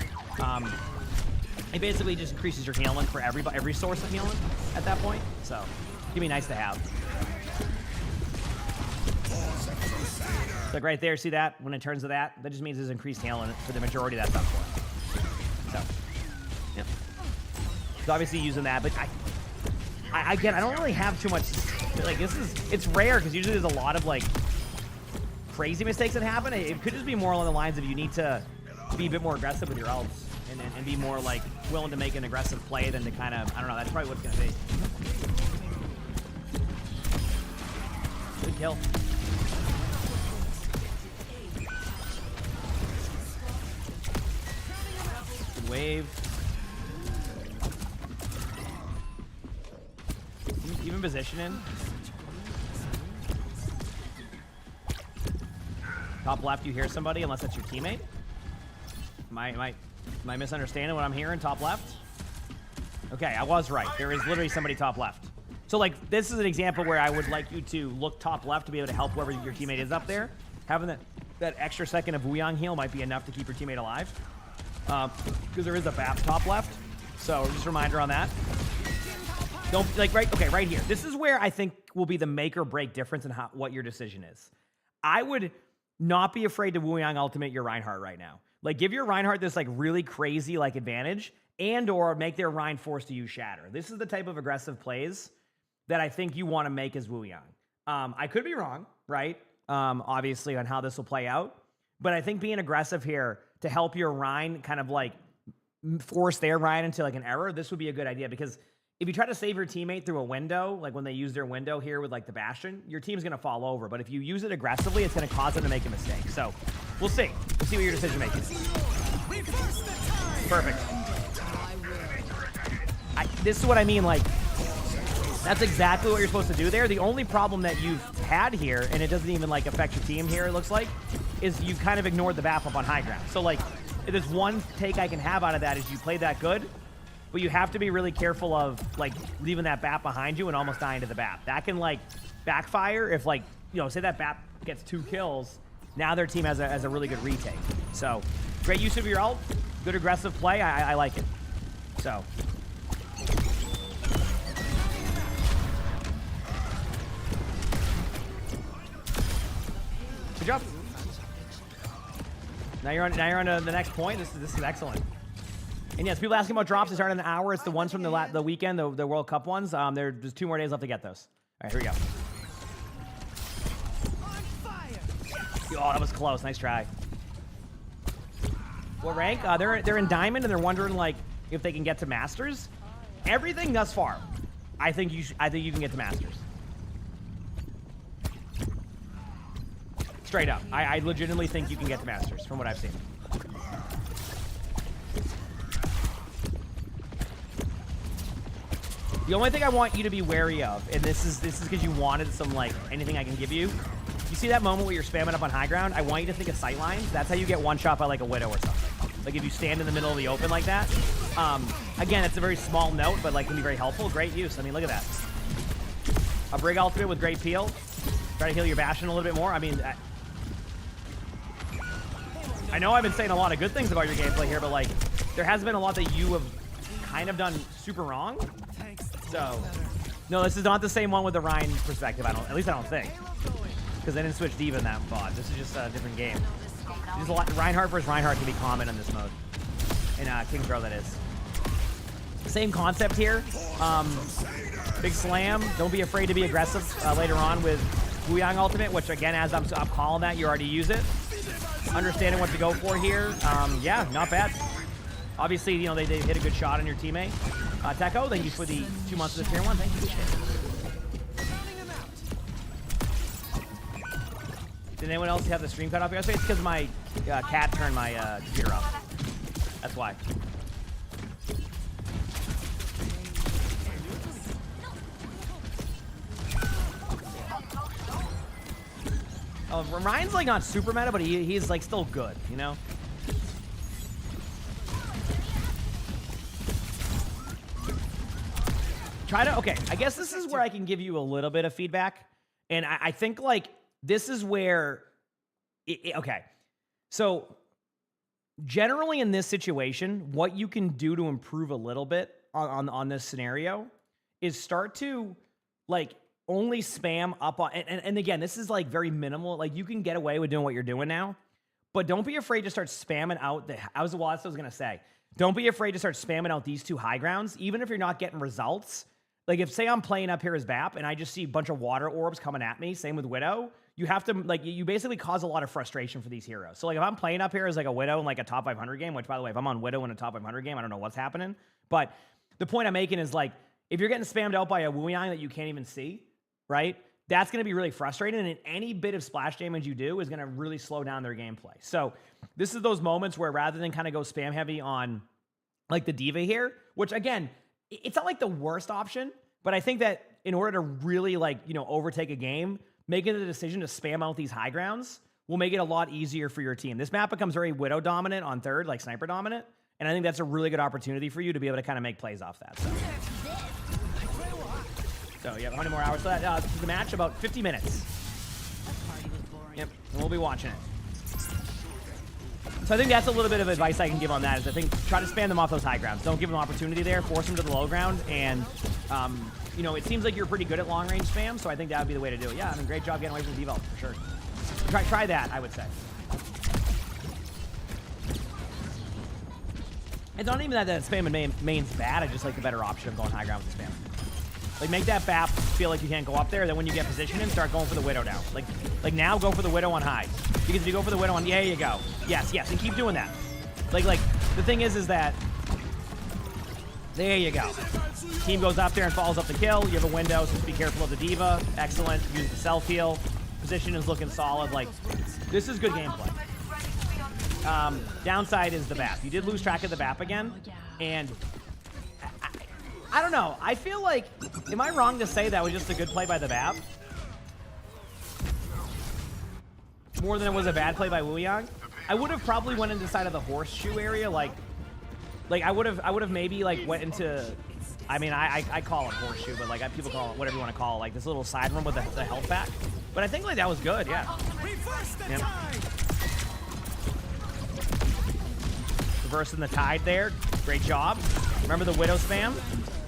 It basically just increases your healing for every source of healing at that point. So it can be nice to have. Like right there, see that? When it turns to that just means there's increased healing for the majority of that stuff for. So, yeah. So obviously using that, but I don't really have too much, like it's rare because usually there's a lot of like crazy mistakes that happen. It could just be more along the lines of you need to be a bit more aggressive with your ults and be more like willing to make an aggressive play than to kind of, I don't know, that's probably what it's going to be. Good kill. Wave. Even positioning. Top left, you hear somebody, unless that's your teammate. Am I misunderstanding what I'm hearing? Top left? Okay, I was right. There is literally somebody top left. So like, this is an example where I would like you to look top left to be able to help whoever your teammate is up there. Having that extra second of Wuyang heal might be enough to keep your teammate alive. Because there is a BAP top left. So just a reminder on that. Don't like right here. This is where I think will be the make or break difference in what your decision is. I would not be afraid to Wuyang ultimate your Reinhardt right now. Like give your Reinhardt this like really crazy like advantage and or make their Rein force to use Shatter. This is the type of aggressive plays that I think you want to make as Wuyang. I could be wrong, right? Obviously on how this will play out. But I think being aggressive here to help your Rhine kind of like force their Rhine into like an error, this would be a good idea because if you try to save your teammate through a window, like when they use their window here with like the Bastion, your team's going to fall over. But if you use it aggressively, it's going to cause them to make a mistake. So we'll see. We'll see what your decision making is. Perfect. This is what I mean. Like, that's exactly what you're supposed to do there. The only problem that you've had here, and it doesn't even like affect your team here, it looks like, is you kind of ignored the BAP up on high ground. So like, if there's one take I can have out of that is you played that good, but you have to be really careful of like leaving that BAP behind you and almost dying to the BAP. That can like backfire if like, say that BAP gets 2 kills, now their team has a really good retake. So great use of your ult, good aggressive play, I like it. So. Good job. Now you're on the next point. This is excellent. And yes, people asking about drops. They start in an hour. It's the ones from the weekend, the World Cup ones. There's 2 more days left to get those. All right, here we go. Oh, that was close. Nice try. What rank? They're in Diamond, and they're wondering like if they can get to Masters. Everything thus far, I think you can get to Masters. Straight up. I legitimately think you can get to Masters from what I've seen. The only thing I want you to be wary of, and this is because you wanted some like anything I can give you. You see that moment where you're spamming up on high ground? I want you to think of sightlines. That's how you get one shot by like a Widow or something. Like if you stand in the middle of the open like that. Again, it's a very small note, but like can be very helpful. Great use. I mean, look at that. A Brig ultimate with great peel. Try to heal your Bastion a little bit more. I mean, I know I've been saying a lot of good things about your gameplay here, but like there has been a lot that you have kind of done super wrong. So, no, this is not the same one with the Ryan perspective. At least I don't think, because they didn't switch D.Va in that VOD. This is just a different game. Reinhardt versus Reinhardt can be common in this mode. In King's Row, that is. Same concept here. Big slam. Don't be afraid to be aggressive later on with Wuyang ultimate, which again, as I'm calling that, you already use it. Understanding what to go for here. Yeah, not bad. Obviously, you know, they hit a good shot on your teammate. Techo, thank you for the 2 months of the tier 1. Thank you. Did anyone else have the stream cut off yesterday? It's because my cat turned my computer off. That's why. Ryan's like not super meta, but he's like still good, you know? Okay, I guess this is where I can give you a little bit of feedback. And I think like this is where, okay. So generally in this situation, what you can do to improve a little bit on this scenario is start to like only spam up on, and again, this is like very minimal. Like you can get away with doing what you're doing now, but don't be afraid to start spamming out that's what I was gonna say. Don't be afraid to start spamming out these two high grounds, even if you're not getting results. Like if say I'm playing up here as BAP and I just see a bunch of water orbs coming at me, same with Widow, you have to like, you basically cause a lot of frustration for these heroes. So like if I'm playing up here as like a Widow in like a top 500 game, which by the way, if I'm on Widow in a top 500 game, I don't know what's happening. But the point I'm making is like, if you're getting spammed out by a Wuyang that you can't even see, right? That's going to be really frustrating. And any bit of splash damage you do is going to really slow down their gameplay. So this is those moments where rather than kind of go spam heavy on like the D.Va here, which again, it's not like the worst option, but I think that in order to really like, you know, overtake a game, making the decision to spam out these high grounds will make it a lot easier for your team. This map becomes very Widow dominant on third, like sniper dominant. And I think that's a really good opportunity for you to be able to kind of make plays off that. So you have 100 more hours. So that the match, about 50 minutes. Yep, and we'll be watching it. So I think that's a little bit of advice I can give on that, is I think try to spam them off those high grounds. Don't give them opportunity there. Force them to the low ground. And, you know, it seems like you're pretty good at long-range spam, so I think that would be the way to do it. Yeah, I mean, great job getting away from the devault, for sure. Try that, I would say. It's not even that spamming main's bad. I just like the better option of going high ground with the spam. Like, make that BAP feel like you can't go up there. Then when you get positioned in, start going for the Widow now. Like now, go for the Widow on high. Because if you go for the Widow on, there you go. Yes, and keep doing that. Like the thing is that, there you go. Team goes up there and follows up the kill. You have a window, so just be careful of the D.Va. Excellent. Use the self-heal. Position is looking solid. Like, this is good gameplay. Downside is the BAP. You did lose track of the BAP again, and I don't know. I feel like, am I wrong to say that was just a good play by the BAP? More than it was a bad play by Wuyang? I would have probably went into the side of the horseshoe area, like I would have maybe like went into, I mean, I call it horseshoe, but like people call it whatever you want to call it, like this little side room with the health pack. But I think like that was good, yeah. Yep. Reversing the tide there. Great job. Remember the Widow spam?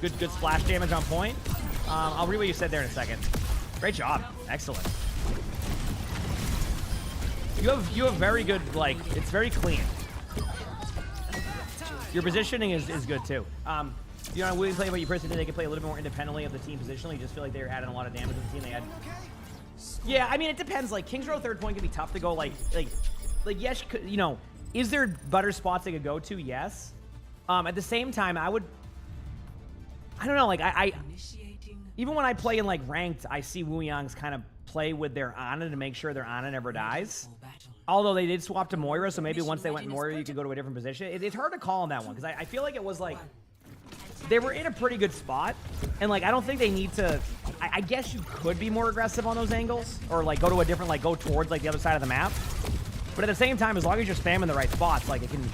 Good splash damage on point. I'll read what you said there in a second. Great job. Excellent. You have very good, like, it's very clean. Your positioning is good too. You know, we play about you personally, they can play a little bit more independently of the team positionally. You just feel like they're adding a lot of damage to the team. They had. Yeah, I mean, it depends. Like, King's Row third point can be tough to go. Like yes, you know, is there better spots they could go to? Yes. At the same time, I don't know. Like, I even when I play in like ranked, I see Wuyang's kind of play with their Ana to make sure their Ana never dies. Although they did swap to Moira, so maybe once they went Moira, you could go to a different position. It's hard to call on that one, because I feel like it was like, they were in a pretty good spot, and like, I don't think they need to, I guess you could be more aggressive on those angles, or like go to a different, like go towards like the other side of the map. But But at the same time, as long as you're spamming the right spots, like it can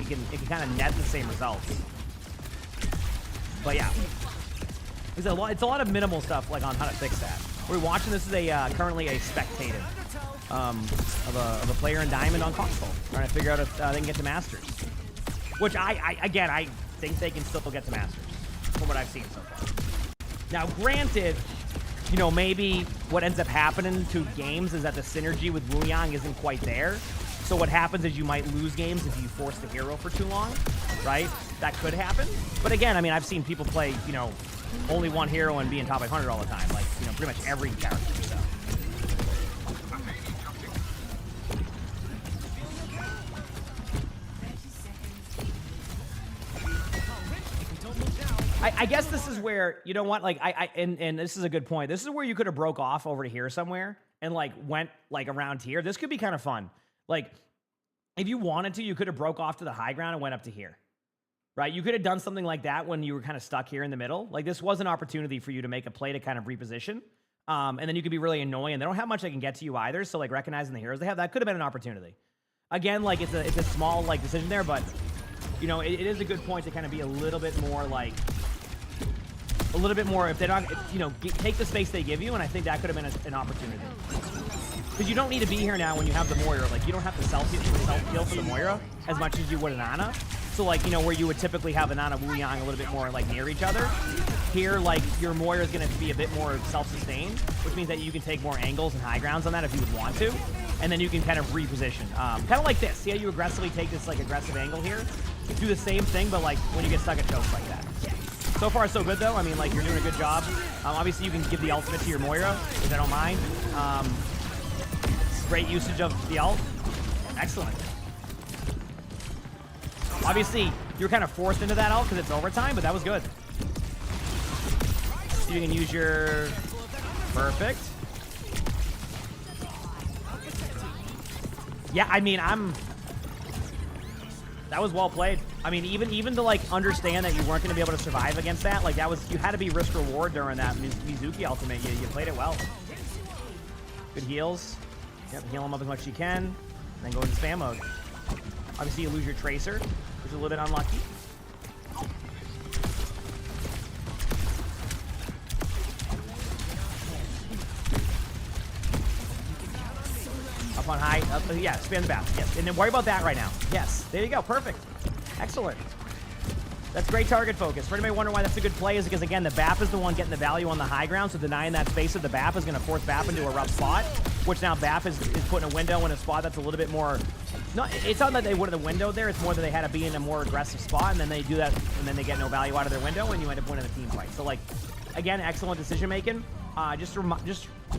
kind of net the same results. But yeah, it's a lot of minimal stuff like on how to fix that. We're watching. This is a currently a spectator of a player in Diamond on console, trying to figure out if they can get to Masters. Which I think they can still get to Masters from what I've seen so far. Now, granted, you know, maybe what ends up happening to games is that the synergy with Wu Yang isn't quite there. So what happens is you might lose games if you force the hero for too long, right? That could happen. But again, I mean, I've seen people play, you know, only one hero and be in top 500 all the time. Like, you know, pretty much every character, so. I guess this is where, you know what, like, and this is a good point. This is where you could have broke off over to here somewhere and, like, went, like, around here. This could be kind of fun. Like, if you wanted to, you could have broke off to the high ground and went up to here, right? You could have done something like that when you were kind of stuck here in the middle. Like, this was an opportunity for you to make a play to kind of reposition. And then you could be really annoying. They don't have much that can get to you either, so, like, recognizing the heroes they have, that could have been an opportunity. Again, like, it's a small, like, decision there, but, you know, it is a good point to kind of be a little bit more, like, a little bit more, if they're not, you know, take the space they give you, and I think that could have been an opportunity. Because you don't need to be here now when you have the Moira. Like, you don't have to self-heal for the Moira as much as you would an Ana. So, like, you know, where you would typically have an Ana Wu Yang a little bit more, like, near each other. Here, like, your Moira is going to be a bit more self-sustained, which means that you can take more angles and high grounds on that if you would want to. And then you can kind of reposition. Kind of like this. See how you aggressively take this, like, aggressive angle here? Do the same thing, but, like, when you get stuck at chokes like that. So far, so good, though. I mean, like, you're doing a good job. Obviously, you can give the ultimate to your Moira, which I don't mind. Great usage of the ult. Excellent. Obviously, you're kind of forced into that ult because it's overtime, but that was good. You can use your... Perfect. Yeah, I mean, that was well played. I mean, even to, like, understand that you weren't going to be able to survive against that, like, that was... You had to be risk-reward during that Mizuki ultimate. You played it well. Good heals. Yep, heal him up as much as you can, and then go into spam mode. Obviously, you lose your Tracer, which is a little bit unlucky. Up on high. Yeah, spam the bath. Yes, and then worry about that right now. Yes, there you go. Perfect. Excellent. That's great target focus. For anybody wondering why that's a good play is because, again, the BAP is the one getting the value on the high ground, so denying that space of the BAP is going to force BAP into a rough spot, which now BAP is putting a window in a spot that's a little bit more... No, it's not that they wanted the window there, it's more that they had to be in a more aggressive spot, and then they do that, and then they get no value out of their window, and you end up winning a team fight. So, like, again, excellent decision-making. Just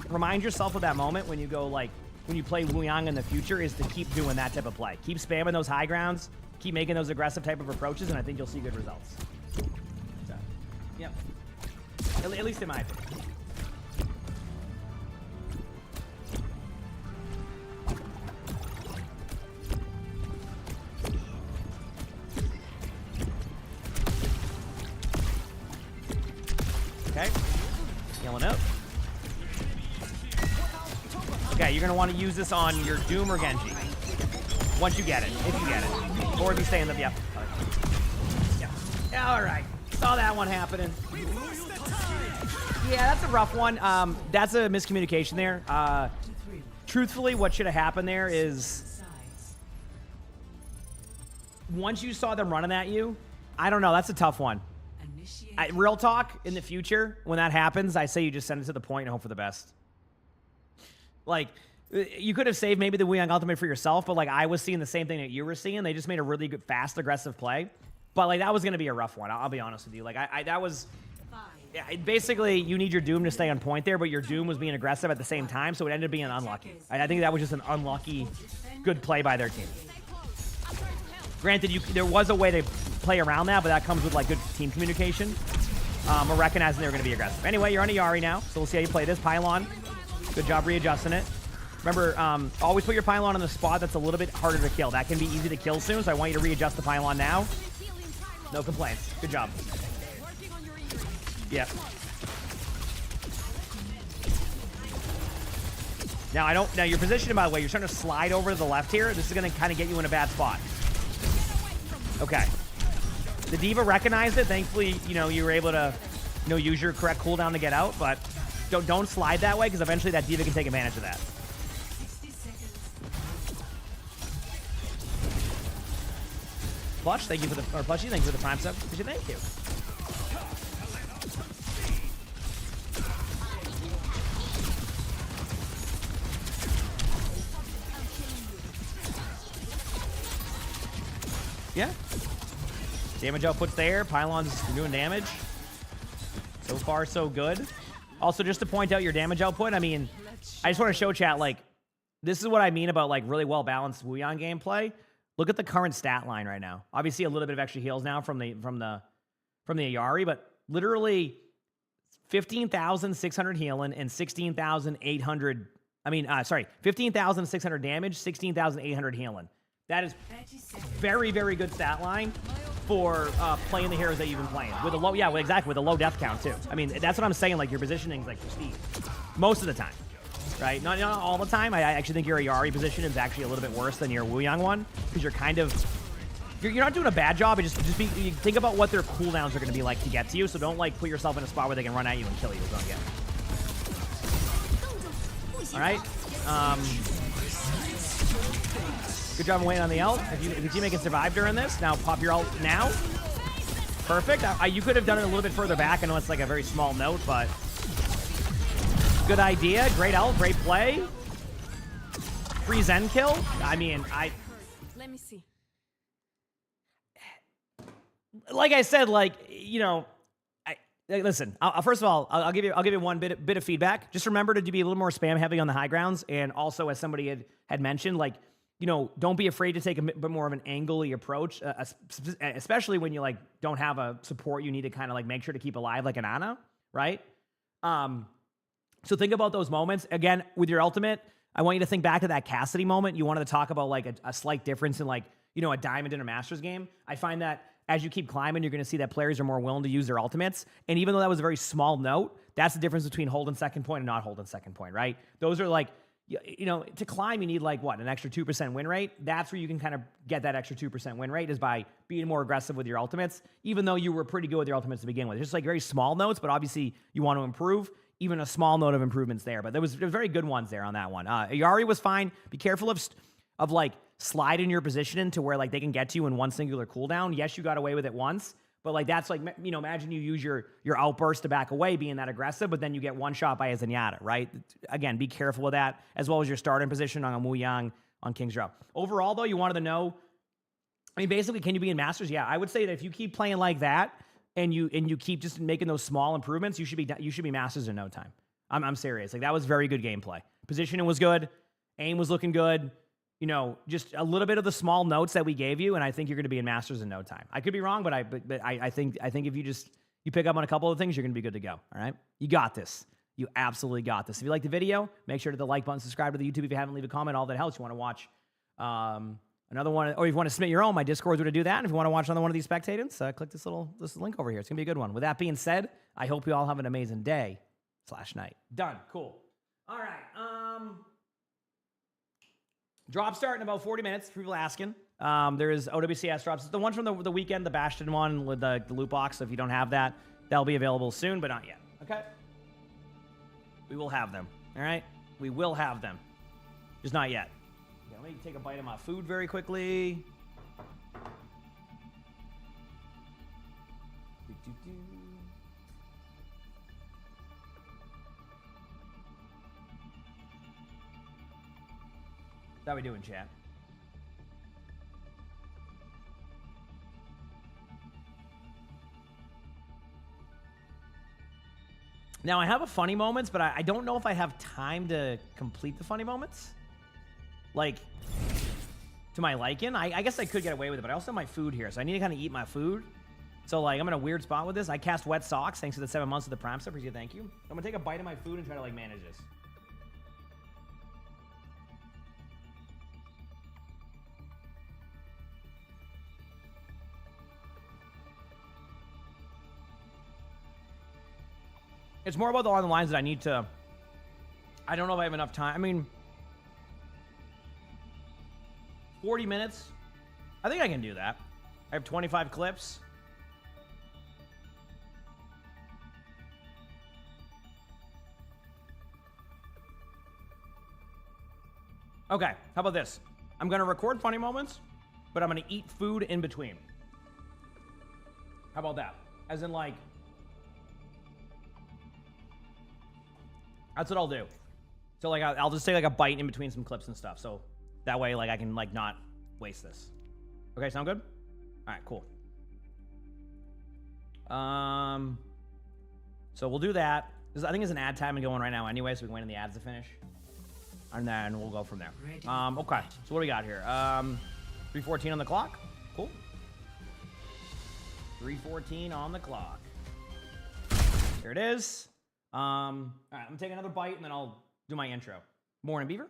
remind yourself of that moment when you go, like, when you play Wu Yang in the future, is to keep doing that type of play. Keep spamming those high grounds, keep making those aggressive type of approaches, and I think you'll see good results. So, yep. At least in my opinion. Okay. Healing up. Okay, you're going to want to use this on your Doom or Genji. Once you get it, if you get it. Or if you stay in the... Yep. Yeah, all right. Saw that one happening. Yeah, that's a rough one. That's a miscommunication there. Truthfully, what should have happened there is... Once you saw them running at you, I don't know. That's a tough one. Real talk, in the future, when that happens, I say you just send it to the point and hope for the best. Like, you could have saved maybe the Wu Yang ultimate for yourself, but, like, I was seeing the same thing that you were seeing. They just made a really good, fast, aggressive play. But, like, that was going to be a rough one. I'll be honest with you. Like, that was... Yeah, basically, you need your Doom to stay on point there, but your Doom was being aggressive at the same time, so it ended up being unlucky. I think that was just an unlucky good play by their team. Granted, there was a way to play around that, but that comes with, like, good team communication. Or recognizing they were going to be aggressive. Anyway, you're on a Yari now, so we'll see how you play this. Pylon. Good job readjusting it. Remember, always put your Pylon in the spot that's a little bit harder to kill. That can be easy to kill soon, so I want you to readjust the Pylon now. No complaints. Good job. Yeah. Now, I don't... Now, your position, by the way, you're starting to slide over to the left here. This is going to kind of get you in a bad spot. Okay. The D.Va recognized it. Thankfully, you know, you were able to, you know, use your correct cooldown to get out, but don't slide that way because eventually that D.Va can take advantage of that. 60 seconds. Plush, thank you for the... Or Plushy, thank you for the prime sub. Thank you. Yeah. Damage output's there. Pylon's doing damage. So far, so good. Also, just to point out your damage output, I mean, I just want to show chat, like, this is what I mean about, like, really well-balanced Wuyang gameplay. Look at the current stat line right now. Obviously, a little bit of extra heals now from the Ayari, but literally 15,600 healing and 16,800... I mean, sorry, 15,600 damage, 16,800 healing. That is very, very good stat line for playing the heroes that you've been playing. With a low, yeah, well, exactly, with a low death count, too. I mean, that's what I'm saying, like, your positioning is, like, prestige. Most of the time, right? Not all the time. I actually think your Ayari position is actually a little bit worse than your Wuyang one, because you're kind of... You're not doing a bad job, just you think about what their cooldowns are going to be like to get to you, so don't, like, put yourself in a spot where they can run at you and kill you. Is what I'm getting. All right. Good job waiting on the ult. If your teammate can survive during this, now pop your ult now. Perfect. You could have done it a little bit further back. I know it's like a very small note, but good idea. Great ult. Great play. Free Zen kill. I mean, Let me see. Like I said, like, you know, listen. First of all, I'll give you one bit of feedback. Just remember to be a little more spam heavy on the high grounds, and also, as somebody had mentioned, like, you know, don't be afraid to take a bit more of an angle-y approach, especially when you, like, don't have a support you need to kind of, like, make sure to keep alive, like an Ana, right? So think about those moments. Again, with your ultimate, I want you to think back to that Cassidy moment. You wanted to talk about, like, a slight difference in, like, you know, a Diamond in a Masters game. I find that as you keep climbing, you're going to see that players are more willing to use their ultimates. And even though that was a very small note, that's the difference between holding second point and not holding second point, right? Those are, like... You know, to climb, you need, like, what, an extra 2% win rate? That's where you can kind of get that extra 2% win rate, is by being more aggressive with your ultimates, even though you were pretty good with your ultimates to begin with. It's just, like, very small notes, but obviously you want to improve. Even a small note of improvement's there. But there was very good ones there on that one. Ayari was fine. Be careful of like, sliding your position to where, like, they can get to you in one singular cooldown. Yes, you got away with it once. But, like, that's, like, you know, imagine you use your outburst to back away being that aggressive, but then you get one shot by a Zenyatta, right? Again, be careful with that, as well as your starting position on a Wuyang on King's Row. Overall, though, you wanted to know, I mean, basically, can you be in Masters? Yeah, I would say that if you keep playing like that and you keep just making those small improvements, you should be Masters in no time. I'm serious. Like, that was very good gameplay. Positioning was good. Aim was looking good. You know, just a little bit of the small notes that we gave you, and I think you're going to be in Masters in no time. I could be wrong, but I think if you pick up on a couple of things, you're going to be good to go. All right, you got this. You absolutely got this. If you like the video, make sure to hit the like button, subscribe to the YouTube if you haven't, leave a comment. All that helps. You want to watch another one, or if you want to submit your own, my Discord's where to do that. And if you want to watch another one of these spectators, click this link over here. It's gonna be a good one. With that being said, I hope you all have an amazing day/night. Done. Cool. All right. Drop start in about 40 minutes. People asking. There is OWCS drops. It's the one from the weekend, the Bastion one with the loot box. So if you don't have that, that'll be available soon, but not yet. Okay. We will have them. All right. We will have them. Just not yet. Okay, let me take a bite of my food very quickly. How we doing, chat? Now, I have a funny moments, but I don't know if I have time to complete the funny moments. Like, to my liking. I guess I could get away with it, but I also have my food here, so I need to kind of eat my food. So, like, I'm in a weird spot with this. I cast Wet Socks thanks to the 7 months of the Prime Sub. Thank you. I'm going to take a bite of my food and try to, like, manage this. It's more about along the lines that I need to... I don't know if I have enough time. I mean, 40 minutes. I think I can do that. I have 25 clips. Okay, how about this? I'm going to record funny moments, but I'm going to eat food in between. How about that? As in, like, that's what I'll do. So, like, I'll just take, like, a bite in between some clips and stuff. So that way, like, I can, like, not waste this. Okay, sound good? All right, cool. So we'll do that. I think there's an ad time going right now anyway, so we can wait on the ads to finish. And then we'll go from there. Okay, so what do we got here? 3:14 on the clock. Cool. 3:14 on the clock. Here it is. All right, I'm gonna take another bite and then I'll do my intro. Morning, Beaver.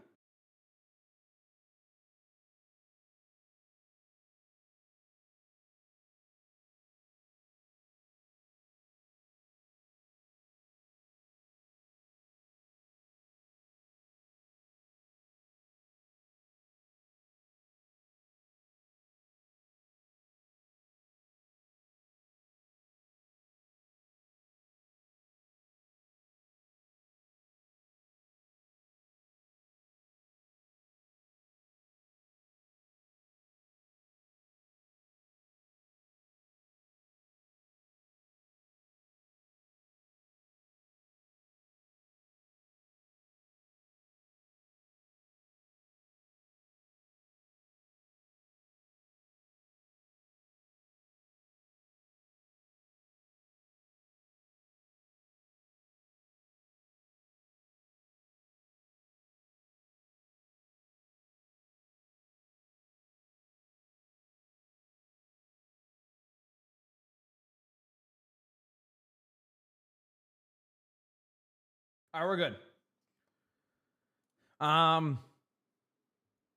All right, we're good.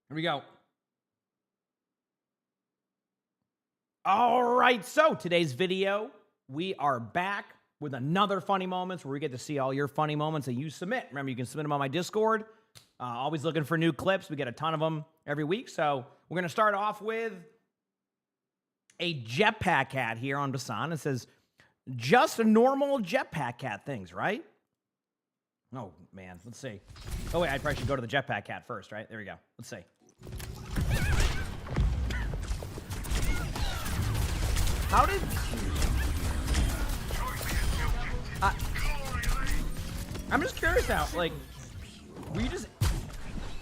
Here we go. All right, so today's video, we are back with another funny moments where we get to see all your funny moments that you submit. Remember, you can submit them on my Discord. Always looking for new clips. We get a ton of them every week. So we're going to start off with a jetpack cat here on Basan. It says, just a normal jetpack cat things, right? Oh, man. Let's see. Oh, wait. I probably should go to the jetpack cat first, right? There we go. Let's see. How did... I'm just curious now. Like, were you just...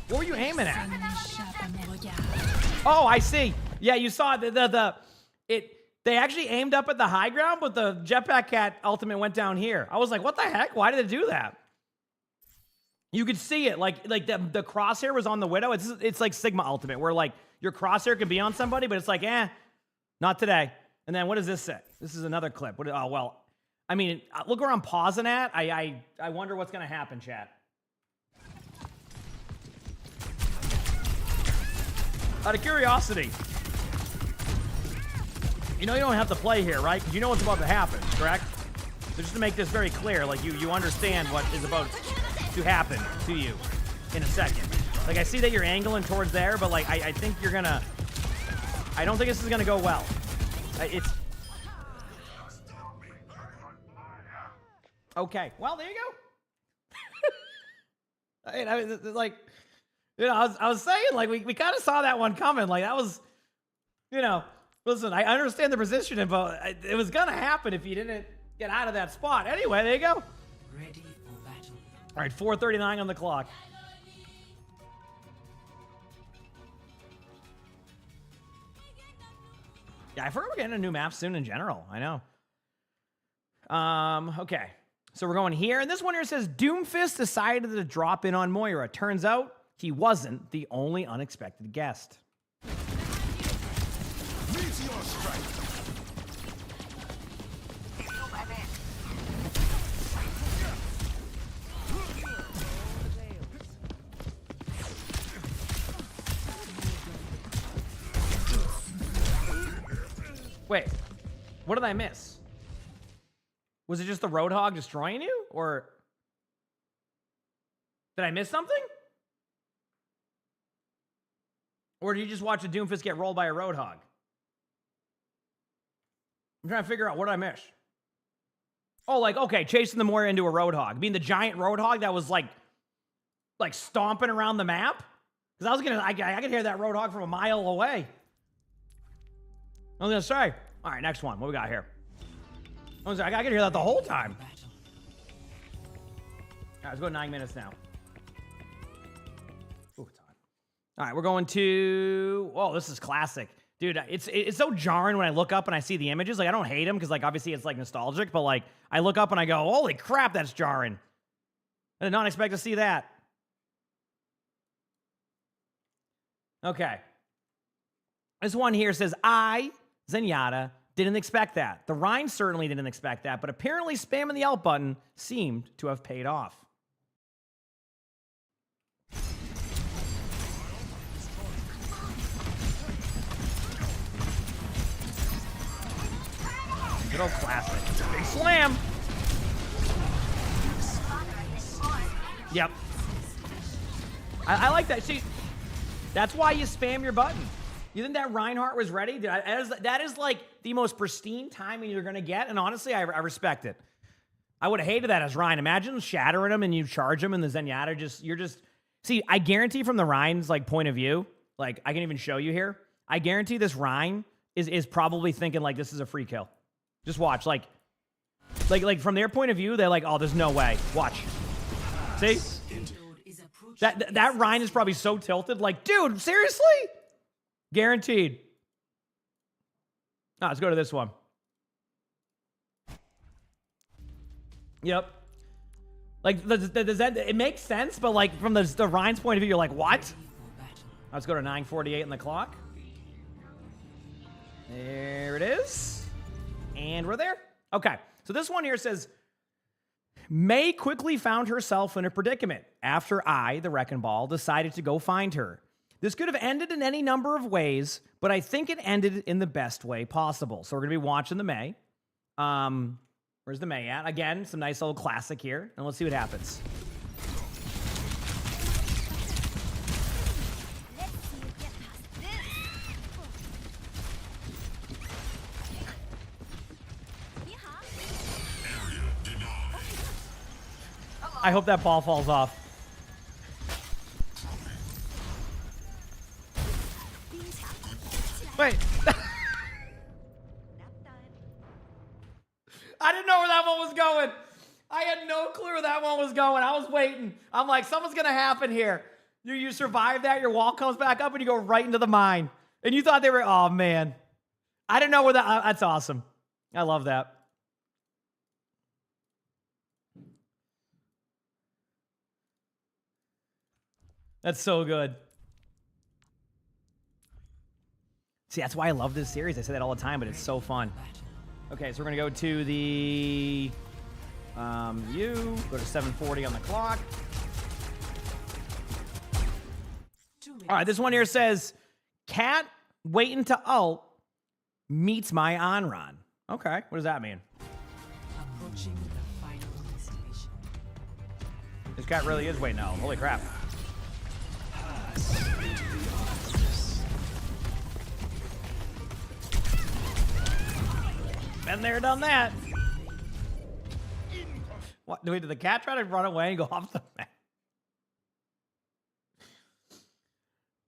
What were you aiming at? Oh, I see. Yeah, you saw they actually aimed up at the high ground, but the jetpack cat ultimate went down here. I was like, what the heck? Why did it do that? You could see it, like the crosshair was on the Widow. It's like Sigma Ultimate, where like your crosshair can be on somebody, but it's like, not today. And then what does this say? This is another clip. Oh, well, I mean, look where I'm pausing at. I wonder what's gonna happen, chat. Out of curiosity, you know you don't have to play here, right? Because you know what's about to happen, correct? So just to make this very clear, like you understand what is about to happen to you in a second. Like, I see that you're angling towards there, but like I think you're gonna... I don't think this is gonna go well. It's... Okay, well, there you go. I mean, like, you know, I was saying, like, we kind of saw that one coming. Like, that was, you know, listen, I understand the position, but it was gonna happen if you didn't get out of that spot. Anyway, there you go. Ready for battle. All right, 4:39 on the clock. Yeah, I forgot we're getting a new map soon in general. I know. Okay. So we're going here, and this one here says, Doomfist decided to drop in on Moira. Turns out he wasn't the only unexpected guest. Meteor strike. Wait, what did I miss? Was it just the Roadhog destroying you? Or did I miss something? Or did you just watch a Doomfist get rolled by a Roadhog? I'm trying to figure out what I missed. Oh, like, okay, chasing the Moira into a Roadhog. I mean, the giant Roadhog that was like stomping around the map? Because I could hear that Roadhog from a mile away. I was gonna say. All right, next one. What we got here? I could hear that the whole time. Battle. All right, let's go 9 minutes now. Ooh, it's on. All right, we're going to... Oh, this is classic. Dude, it's so jarring when I look up and I see the images. Like, I don't hate them because, like, obviously it's, like, nostalgic. But, like, I look up and I go, holy crap, that's jarring. I did not expect to see that. Okay. This one here says, I, Zenyatta, didn't expect that. The Rhine certainly didn't expect that, but apparently spamming the alt button seemed to have paid off. Good old classic. Big slam. Yep. I like that. See, that's why you spam your button. You think that Reinhardt was ready? That is like the most pristine timing you're going to get. And honestly, I respect it. I would have hated that as Ryan. Imagine shattering him and you charge him and the Zenyatta see, I guarantee from the Ryan's like point of view, like I can even show you here. I guarantee this Ryan is probably thinking like this is a free kill. Just watch. Like from their point of view, they're like, oh, there's no way. Watch. See? That Ryan is probably so tilted. Like, dude, seriously? Guaranteed. Let's go to this one. Yep. Like, it makes sense, but like from the Ryan's point of view, you're like, what? Let's go to 9:48 on the clock. There it is. And we're there. Okay. So this one here says, May quickly found herself in a predicament after I, the Wrecking Ball, decided to go find her. This could have ended in any number of ways, but I think it ended in the best way possible. So we're going to be watching the May. Where's the May at? Again, some nice old classic here. And let's see what happens. I hope that ball falls off. Wait. I didn't know where that one was going. I had no clue where that one was going. I was waiting. I'm like, something's going to happen here. You survive that, your wall comes back up, and you go right into the mine. And you thought they were, oh, man. I didn't know where that's awesome. I love that. That's so good. See, that's why I love this series. I say that all the time, but it's so fun. Okay, so we're going to go to the go to 7:40 on the clock. All right, this one here says, Cat waiting to ult meets my Onron. Okay, what does that mean? Approaching the final destination. This cat really is waiting to ult. Holy crap. Been there, done that. What? Did the cat try to run away and go off the map?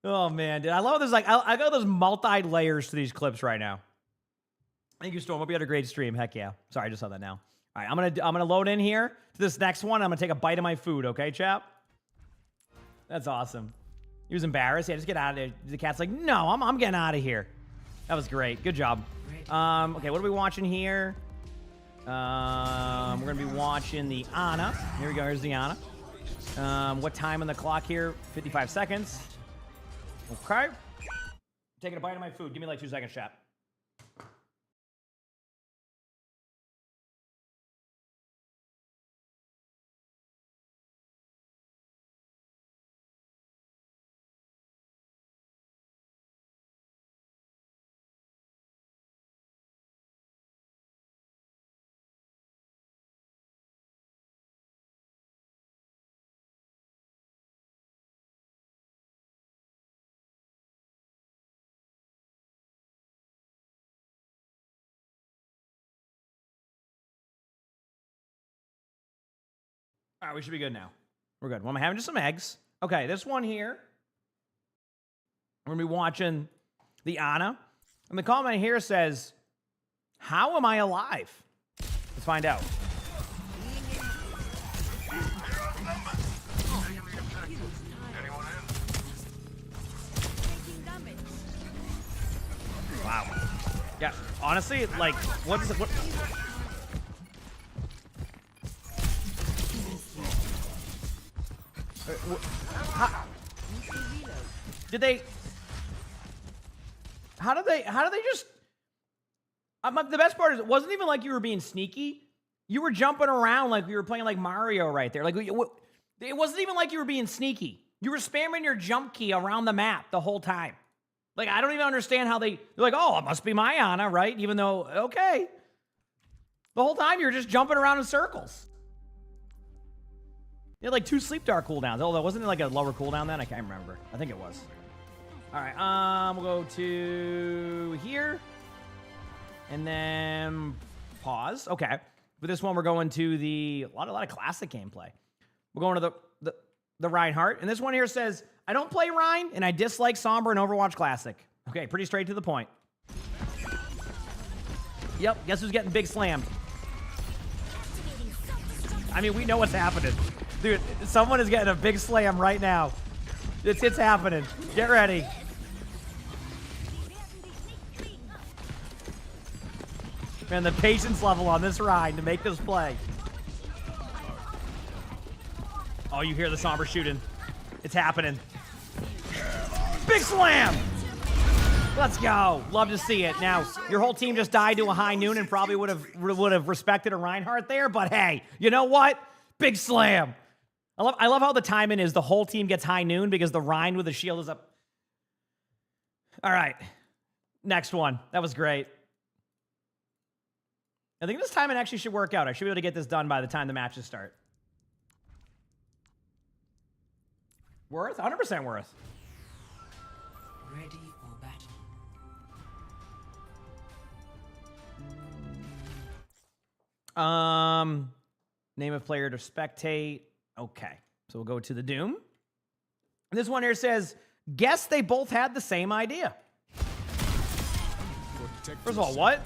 Oh man, dude, I love this. Like, I got those multi-layers to these clips right now. Thank you, Storm. Hope you had a great stream. Heck yeah. Sorry, I just saw that now. All right, I'm gonna load in here to this next one. I'm gonna take a bite of my food. Okay, chap. That's awesome. He was embarrassed. Yeah, just get out of there. The cat's like, no, I'm getting out of here. That was great. Good job. Okay, what are we watching here? We're gonna be watching the Ana. Here we go. Here's the Ana. What time on the clock here? 55 seconds. Okay. Taking a bite of my food. Give me like 2 seconds, chat. All right, we should be good now. We're good. Well, I'm having just some eggs. Okay, this one here. We're going to be watching the Ana. And the comment here says, how am I alive? Let's find out. Wow. Yeah, honestly, like, what is it? What? How, did they? How did they just? The best part is, it wasn't even like you were being sneaky. You were jumping around like you were playing like Mario right there. Like it wasn't even like you were being sneaky. You were spamming your jump key around the map the whole time. Like, I don't even understand how they're like, oh, it must be my Ana, right? Even though, okay. The whole time you're just jumping around in circles. You had like 2 sleep dart cooldowns. Although, wasn't it like a lower cooldown then? I can't remember. I think it was. All right, we'll go to here. And then pause. Okay. With this one, we're going to a lot of classic gameplay. We're going to the Reinhardt. And this one here says, I don't play Rein, and I dislike Sombra and Overwatch Classic. Okay, pretty straight to the point. Yep, guess who's getting big slammed? I mean, we know what's happening. Dude, someone is getting a big slam right now. It's happening. Get ready. Man, the patience level on this Rein to make this play. Oh, you hear the Sombra shooting. It's happening. Big slam! Let's go. Love to see it. Now, your whole team just died to a high noon and probably would have respected a Reinhardt there, but hey, you know what? Big slam. I love how the timing is the whole team gets high noon because the Rein with the shield is up. All right. Next one. That was great. I think this timing actually should work out. I should be able to get this done by the time the matches start. Worth? 100% worth. Ready for battle. Name of player to spectate. Okay. So we'll go to the Doom. And this one here says, guess they both had the same idea. First of all, what?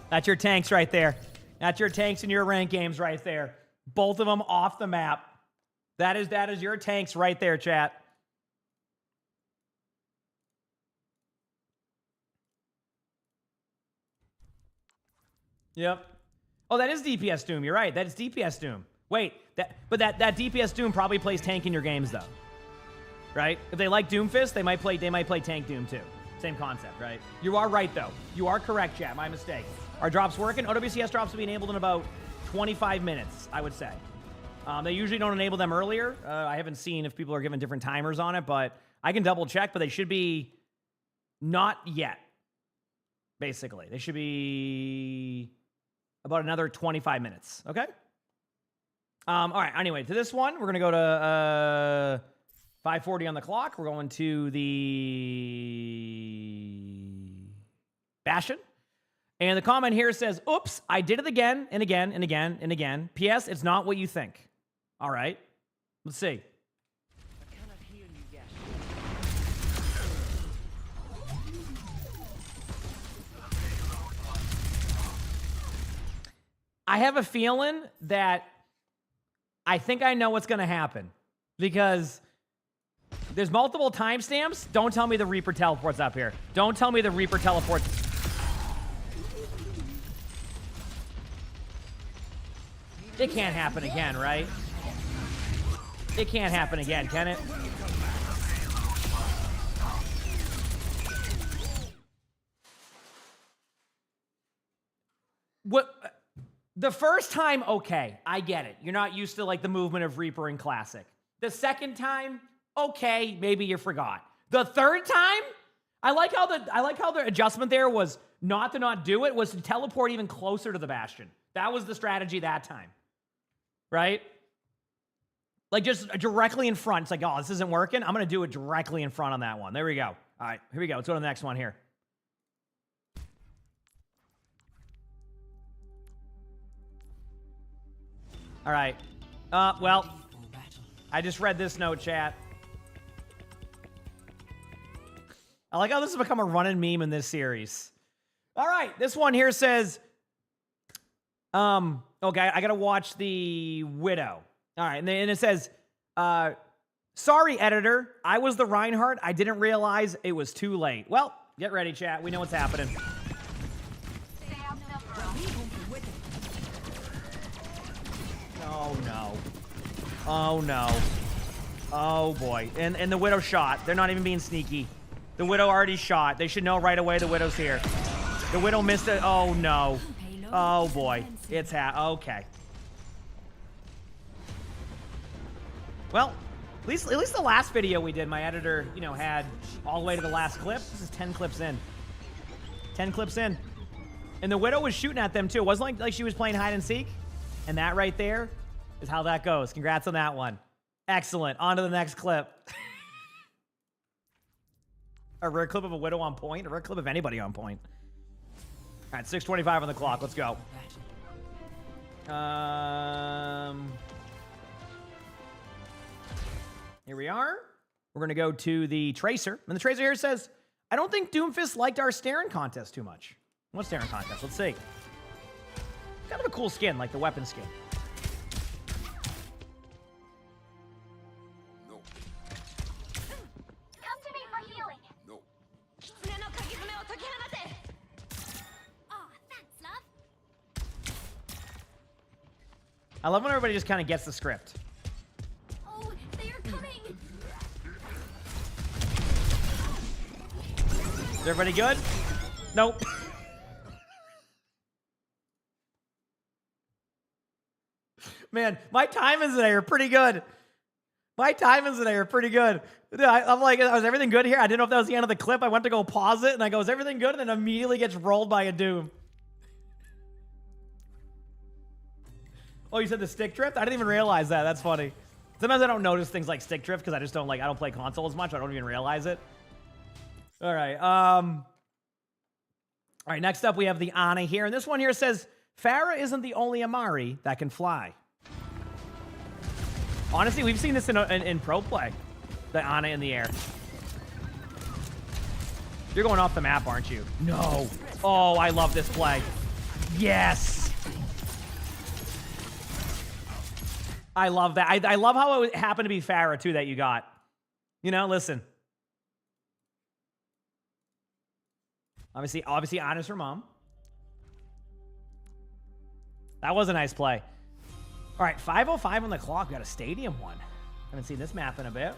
That's your tanks right there. That's your tanks in your rank games right there. Both of them off the map. That is your tanks right there, chat. Yep. Oh, that is DPS Doom. You're right. That is DPS Doom. Wait, that DPS Doom probably plays tank in your games though. Right? If they like Doomfist, they might play tank Doom too. Same concept, right? You are right though. You are correct, chat. My mistake. Our drops working. OWCS drops will be enabled in about 25 minutes, I would say. They usually don't enable them earlier. I haven't seen if people are given different timers on it, but I can double check, but they should be not yet, basically. They should be about another 25 minutes, okay? All right, anyway, to this one, we're going to go to 5:40 on the clock. We're going to the Bastion. And the comment here says, oops, I did it again and again and again and again. P.S. It's not what you think. All right. Let's see. I have a feeling that I think I know what's going to happen because there's multiple timestamps. Don't tell me the Reaper teleports up here. Don't tell me the Reaper teleports. It can't happen again, right? It can't happen again, can it? What? The first time, okay, I get it. You're not used to like the movement of Reaper in Classic. The second time, okay, maybe you forgot. The third time, I like how the adjustment there was not to not do it, was to teleport even closer to the Bastion. That was the strategy that time. Right? Like, just directly in front. It's like, oh, this isn't working. I'm going to do it directly in front on that one. There we go. All right, here we go. Let's go to the next one here. All right. Well, I just read this note, chat. I like how this has become a running meme in this series. All right, this one here says, okay, I got to watch the Widow. All right, and it says, sorry, editor. I was the Reinhardt. I didn't realize it was too late. Well, get ready, chat. We know what's happening. Oh, no. Oh, no. Oh, boy. And the Widow shot. They're not even being sneaky. The Widow already shot. They should know right away the Widow's here. The Widow missed it. Oh, no. Oh, boy. It's okay. Well, at least the last video we did, my editor, you know, had all the way to the last clip. This is 10 clips in. 10 clips in. And the Widow was shooting at them, too. It wasn't like she was playing hide and seek. And that right there is how that goes. Congrats on that one. Excellent. On to the next clip. A rare clip of a Widow on point. A rare clip of anybody on point. All right, 6:25 on the clock. Let's go. Here we are. We're going to go to the Tracer. And the Tracer here says, I don't think Doomfist liked our staring contest too much. What staring contest? Let's see. Kind of a cool skin, like the weapon skin. No. Come to me for healing. No. Oh, thanks, love. I love when everybody just kind of gets the script. Oh, they are coming. Is everybody good? Nope. Man, my timings today are pretty good. My timings today are pretty good. I'm like, was everything good here? I didn't know if that was the end of the clip. I went to go pause it, and I go, is everything good? And then immediately gets rolled by a Doom. Oh, you said the stick drift? I didn't even realize that. That's funny. Sometimes I don't notice things like stick drift because I just don't I don't play console as much. I don't even realize it. All right. All right, next up we have the Ana here. And this one here says, Pharah isn't the only Amari that can fly. Honestly, we've seen this in pro play. The Ana in the air. You're going off the map, aren't you? No. Oh, I love this play. Yes. I love that. I love how it happened to be Pharah, too, that you got. You know, listen. Obviously, Ana's her mom. That was a nice play. All right, 5:05 on the clock. We got a stadium one. Haven't seen this map in a bit.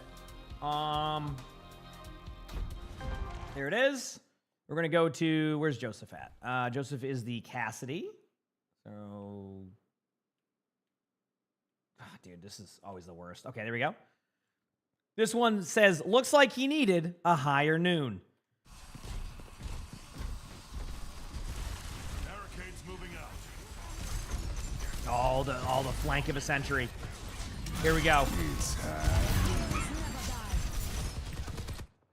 There it is. We're gonna go to, where's Joseph at? Joseph is the Cassidy. So, dude, this is always the worst. Okay, there we go. This one says, looks like he needed a higher noon. All the flank of a century. Here we go.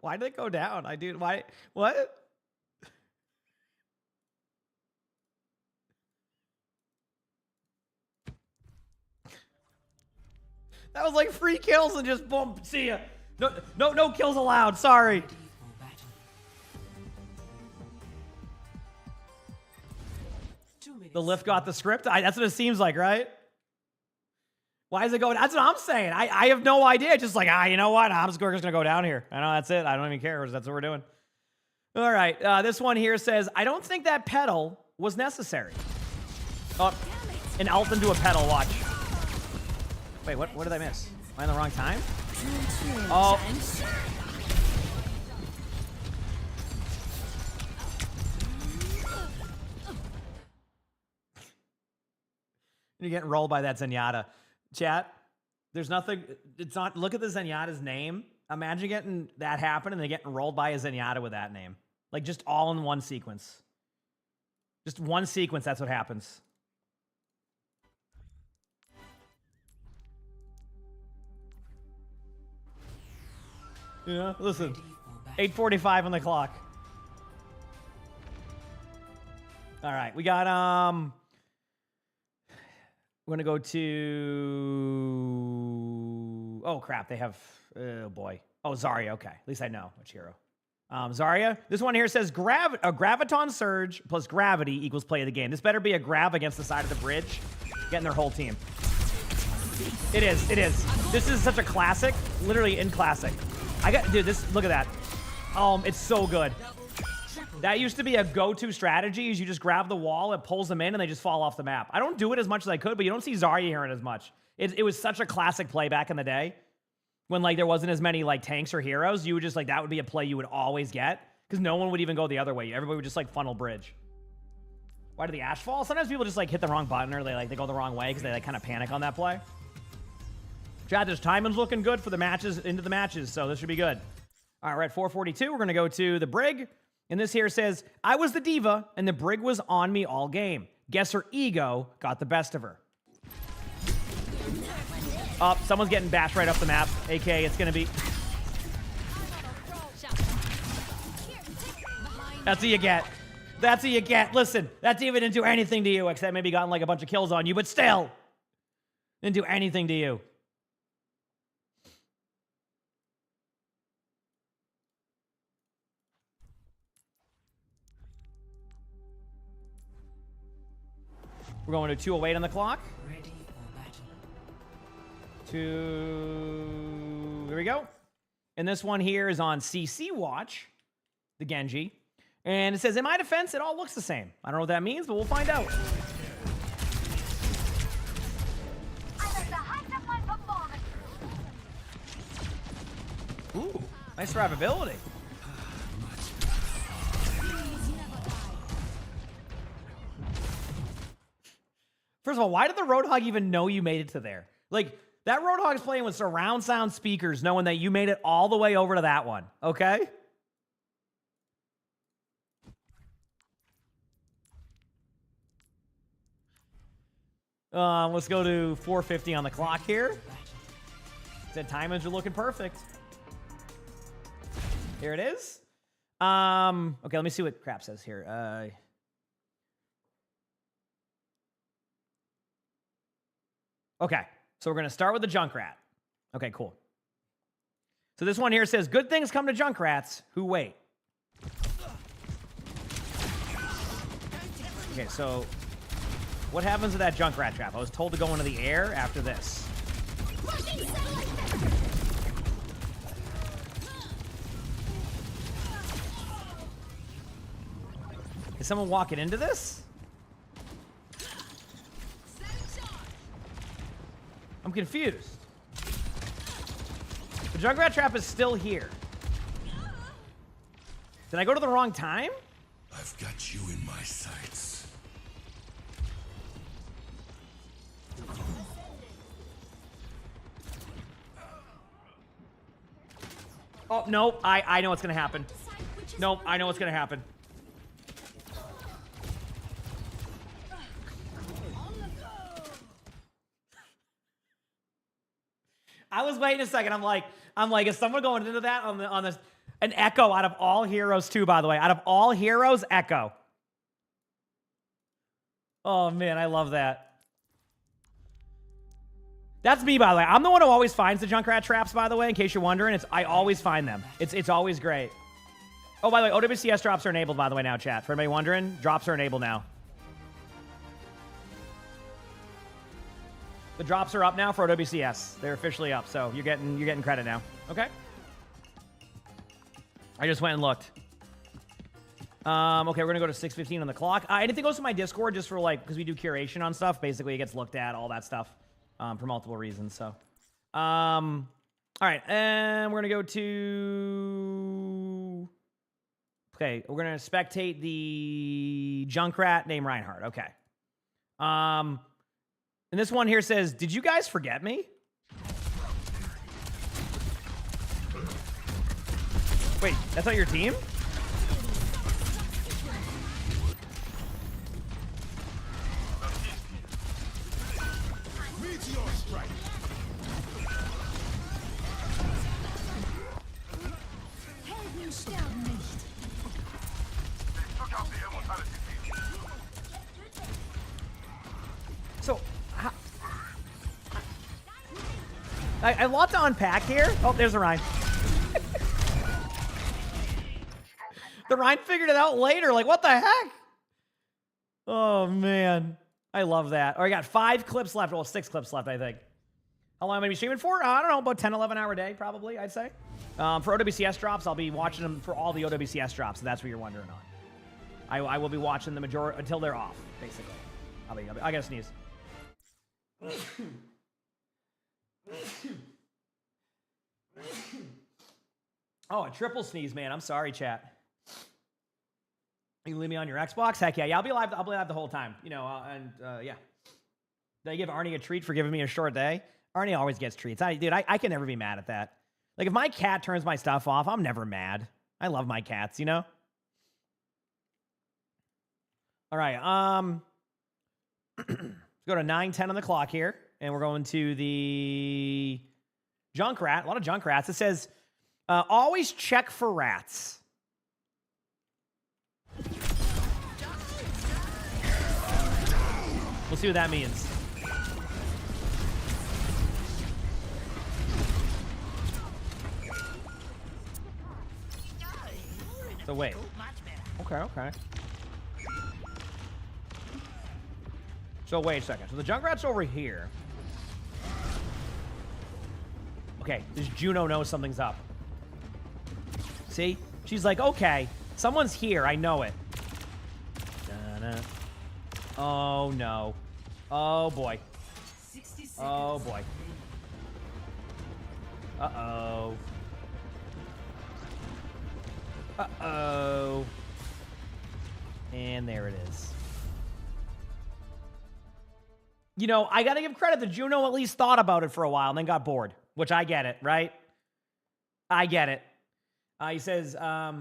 Why did it go down? Why? What? That was like free kills and just boom. See ya. No kills allowed. Sorry. The lift got the script? That's what it seems like, right? Why is it going? That's what I'm saying. I have no idea. It's just like, you know what? I'm just going to go down here. I know that's it. I don't even care. That's what we're doing. All right. This one here says, I don't think that pedal was necessary. Oh, an ult into a pedal. Watch. Wait, what did I miss? Am I in the wrong time? Oh. You're getting rolled by that Zenyatta. Chat, there's nothing, it's not, look at the Zenyatta's name. Imagine getting that happen and then getting rolled by a Zenyatta with that name. Like just all in one sequence. Just one sequence, that's what happens. You know, listen, Ready for battle. 8:45 on the clock. All right, we got we're gonna go to. Oh crap, they have. Oh boy. Oh Zarya. Okay, at least I know which hero. Zarya. This one here says a graviton surge plus gravity equals play of the game. This better be a grav against the side of the bridge, getting their whole team. It is. It is. This is such a classic. Literally in classic. Dude, this. Look at that. It's so good. That used to be a go-to strategy. Is you just grab the wall, it pulls them in, and they just fall off the map. I don't do it as much as I could, but you don't see Zarya here as much. It was such a classic play back in the day. When like there wasn't as many like tanks or heroes, you would just like that would be a play you would always get because no one would even go the other way. Everybody would just like funnel bridge. Why did the Ash fall? Sometimes people just like hit the wrong button or they go the wrong way because they like kind of panic on that play. Chad, this timing's looking good for the matches into the matches, so this should be good. All right, we're at 442. We're gonna go to the Brig, and this here says I was the diva and the Brig was on me all game. Guess her ego got the best of her. Oh, someone's getting bashed right up the map. AK, it's going to be... That's what you get. That's what you get. Listen, that diva didn't do anything to you except maybe gotten like a bunch of kills on you, but still. Didn't do anything to you. We're going to 208 on the clock. Ready for battle. There we go. And this one here is on CC Watch, the Genji. And it says, in my defense, it all looks the same. I don't know what that means, but we'll find out. I'm at the height of my performance. Ooh, nice survivability. First of all, why did the Roadhog even know you made it to there? Like, that Roadhog's playing with surround sound speakers knowing that you made it all the way over to that one, okay? Let's go to 450 on the clock here. Said timings are looking perfect. Here it is. Okay, let me see what crap says here. Okay, so we're going to start with the Junkrat. Okay, cool. So this one here says, good things come to Junkrats who wait. Okay, so what happens to that Junkrat trap? I was told to go into the air after this. Is someone walking into this? I'm confused. The Junkrat trap is still here. Did I go to the wrong time? I've got you in my sights. Oh, no, I know what's gonna happen. Nope, I know what's gonna happen. I was waiting a second. I'm like, is someone going into that on this? An Echo out of all heroes too, by the way. Out of all heroes, Echo. Oh man, I love that. That's me, by the way. I'm the one who always finds the Junkrat traps, by the way, in case you're wondering. I always find them. It's always great. Oh, by the way, OWCS drops are enabled, by the way, now, chat. For anybody wondering, drops are enabled now. The drops are up now for OWCS. They're officially up, so you're getting credit now. Okay. I just went and looked. Okay, we're gonna go to 6:15 on the clock. Anything goes to my Discord just for like because we do curation on stuff. Basically, it gets looked at, all that stuff, for multiple reasons. So, all right, and we're gonna go to. Okay, we're gonna spectate the Junkrat named Reinhardt. Okay. And this one here says, did you guys forget me? Wait, that's not your team? I have a lot to unpack here. Oh, there's the Rhine. The Rhine figured it out later. Like, what the heck? Oh, man. I love that. All right, I got 5 clips left. Well, 6 clips left, I think. How long am I going to be streaming for? I don't know, about 10, 11 hour day, probably, I'd say. For OWCS drops, I'll be watching them for all the OWCS drops, so that's what you're wondering on. I will be watching the majority until they're off, basically. I gotta sneeze. Oh, a triple sneeze, man. I'm sorry, chat. You can leave me on your Xbox? Heck yeah. Yeah, I'll be live the whole time. You know, yeah. Did I give Arnie a treat for giving me a short day? Arnie always gets treats. Dude, I can never be mad at that. Like, if my cat turns my stuff off, I'm never mad. I love my cats, you know? All right, let's go to 9:10 on the clock here, and we're going to the Junkrat. A lot of Junkrats. It says, always check for rats. We'll see what that means. So wait. Okay. So wait a second. So the Junkrat's over here. Okay, this Juno knows something's up. See? She's like, okay, someone's here. I know it. Da-da. Oh, no. Oh, boy. Oh, boy. Uh-oh. Uh-oh. And there it is. You know, I gotta give credit that Juno at least thought about it for a while and then got bored, which I get it, right? I get it. He says, At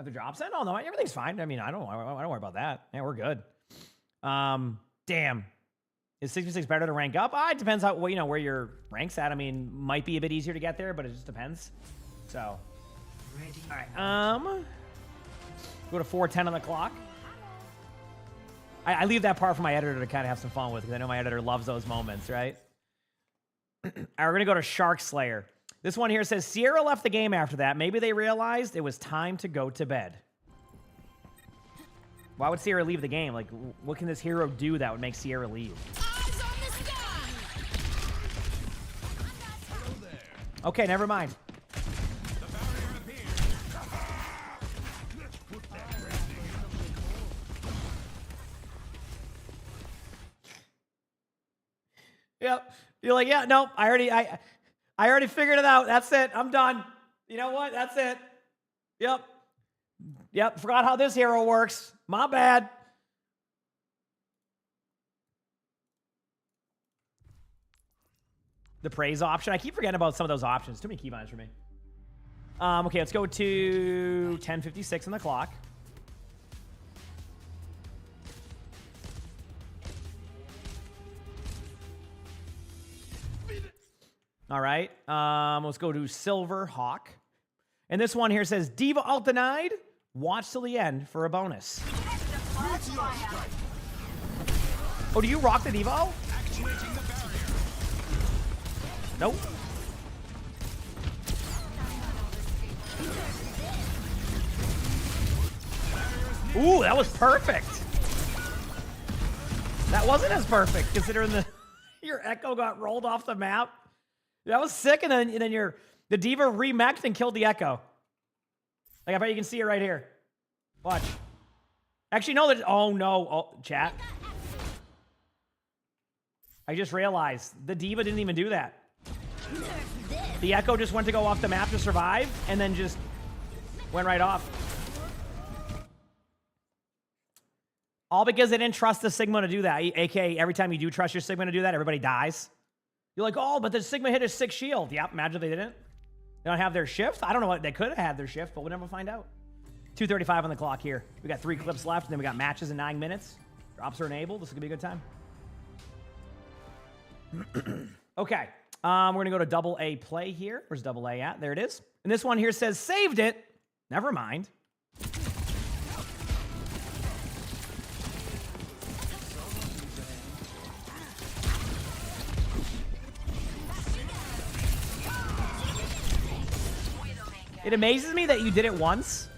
the drop set? Oh, no, everything's fine. I mean, I don't worry about that. Yeah, we're good. Damn. Is 66 better to rank up? It depends how, you know, where your rank's at. I mean, might be a bit easier to get there, but it just depends. So, all right. Go to 4:10 on the clock. I leave that part for my editor to kind of have some fun with, because I know my editor loves those moments, right? All right, we're going to go to Shark Slayer. This one here says, Sierra left the game after that. Maybe they realized it was time to go to bed. Why would Sierra leave the game? Like, what can this hero do that would make Sierra leave? Eyes on the sky! Okay, never mind. Yep. You're like, yeah, no, I already figured it out. That's it. I'm done. You know what? That's it. Yep. Forgot how this hero works. My bad. The praise option. I keep forgetting about some of those options. Too many keybinds for me. Okay, let's go to 10:56 on the clock. All right. Let's go to Silver Hawk. And this one here says, Diva ult denied. Watch till the end for a bonus. Oh, do you rock the Diva ult? Nope. Ooh, that was perfect. That wasn't as perfect, considering your Echo got rolled off the map. That was sick, and then the Diva remexed and killed the Echo. Like, I bet you can see it right here. Watch. Actually, no, oh no. Oh, chat. I just realized the Diva didn't even do that. The Echo just went to go off the map to survive, and then just went right off. All because they didn't trust the Sigma to do that. AKA, every time you do trust your Sigma to do that, everybody dies. You're like, oh, but the Sigma hit his 6 shield. Yep, imagine if they didn't. They don't have their shift. I don't know what they could have had their shift, but we'll never find out. 2:35 on the clock here. We got 3 clips left, and then we got matches in 9 minutes. Drops are enabled. This is gonna be a good time. Okay, we're gonna go to double A play here. Where's double A at? There it is. And this one here says saved it. Never mind. It amazes me that you did it once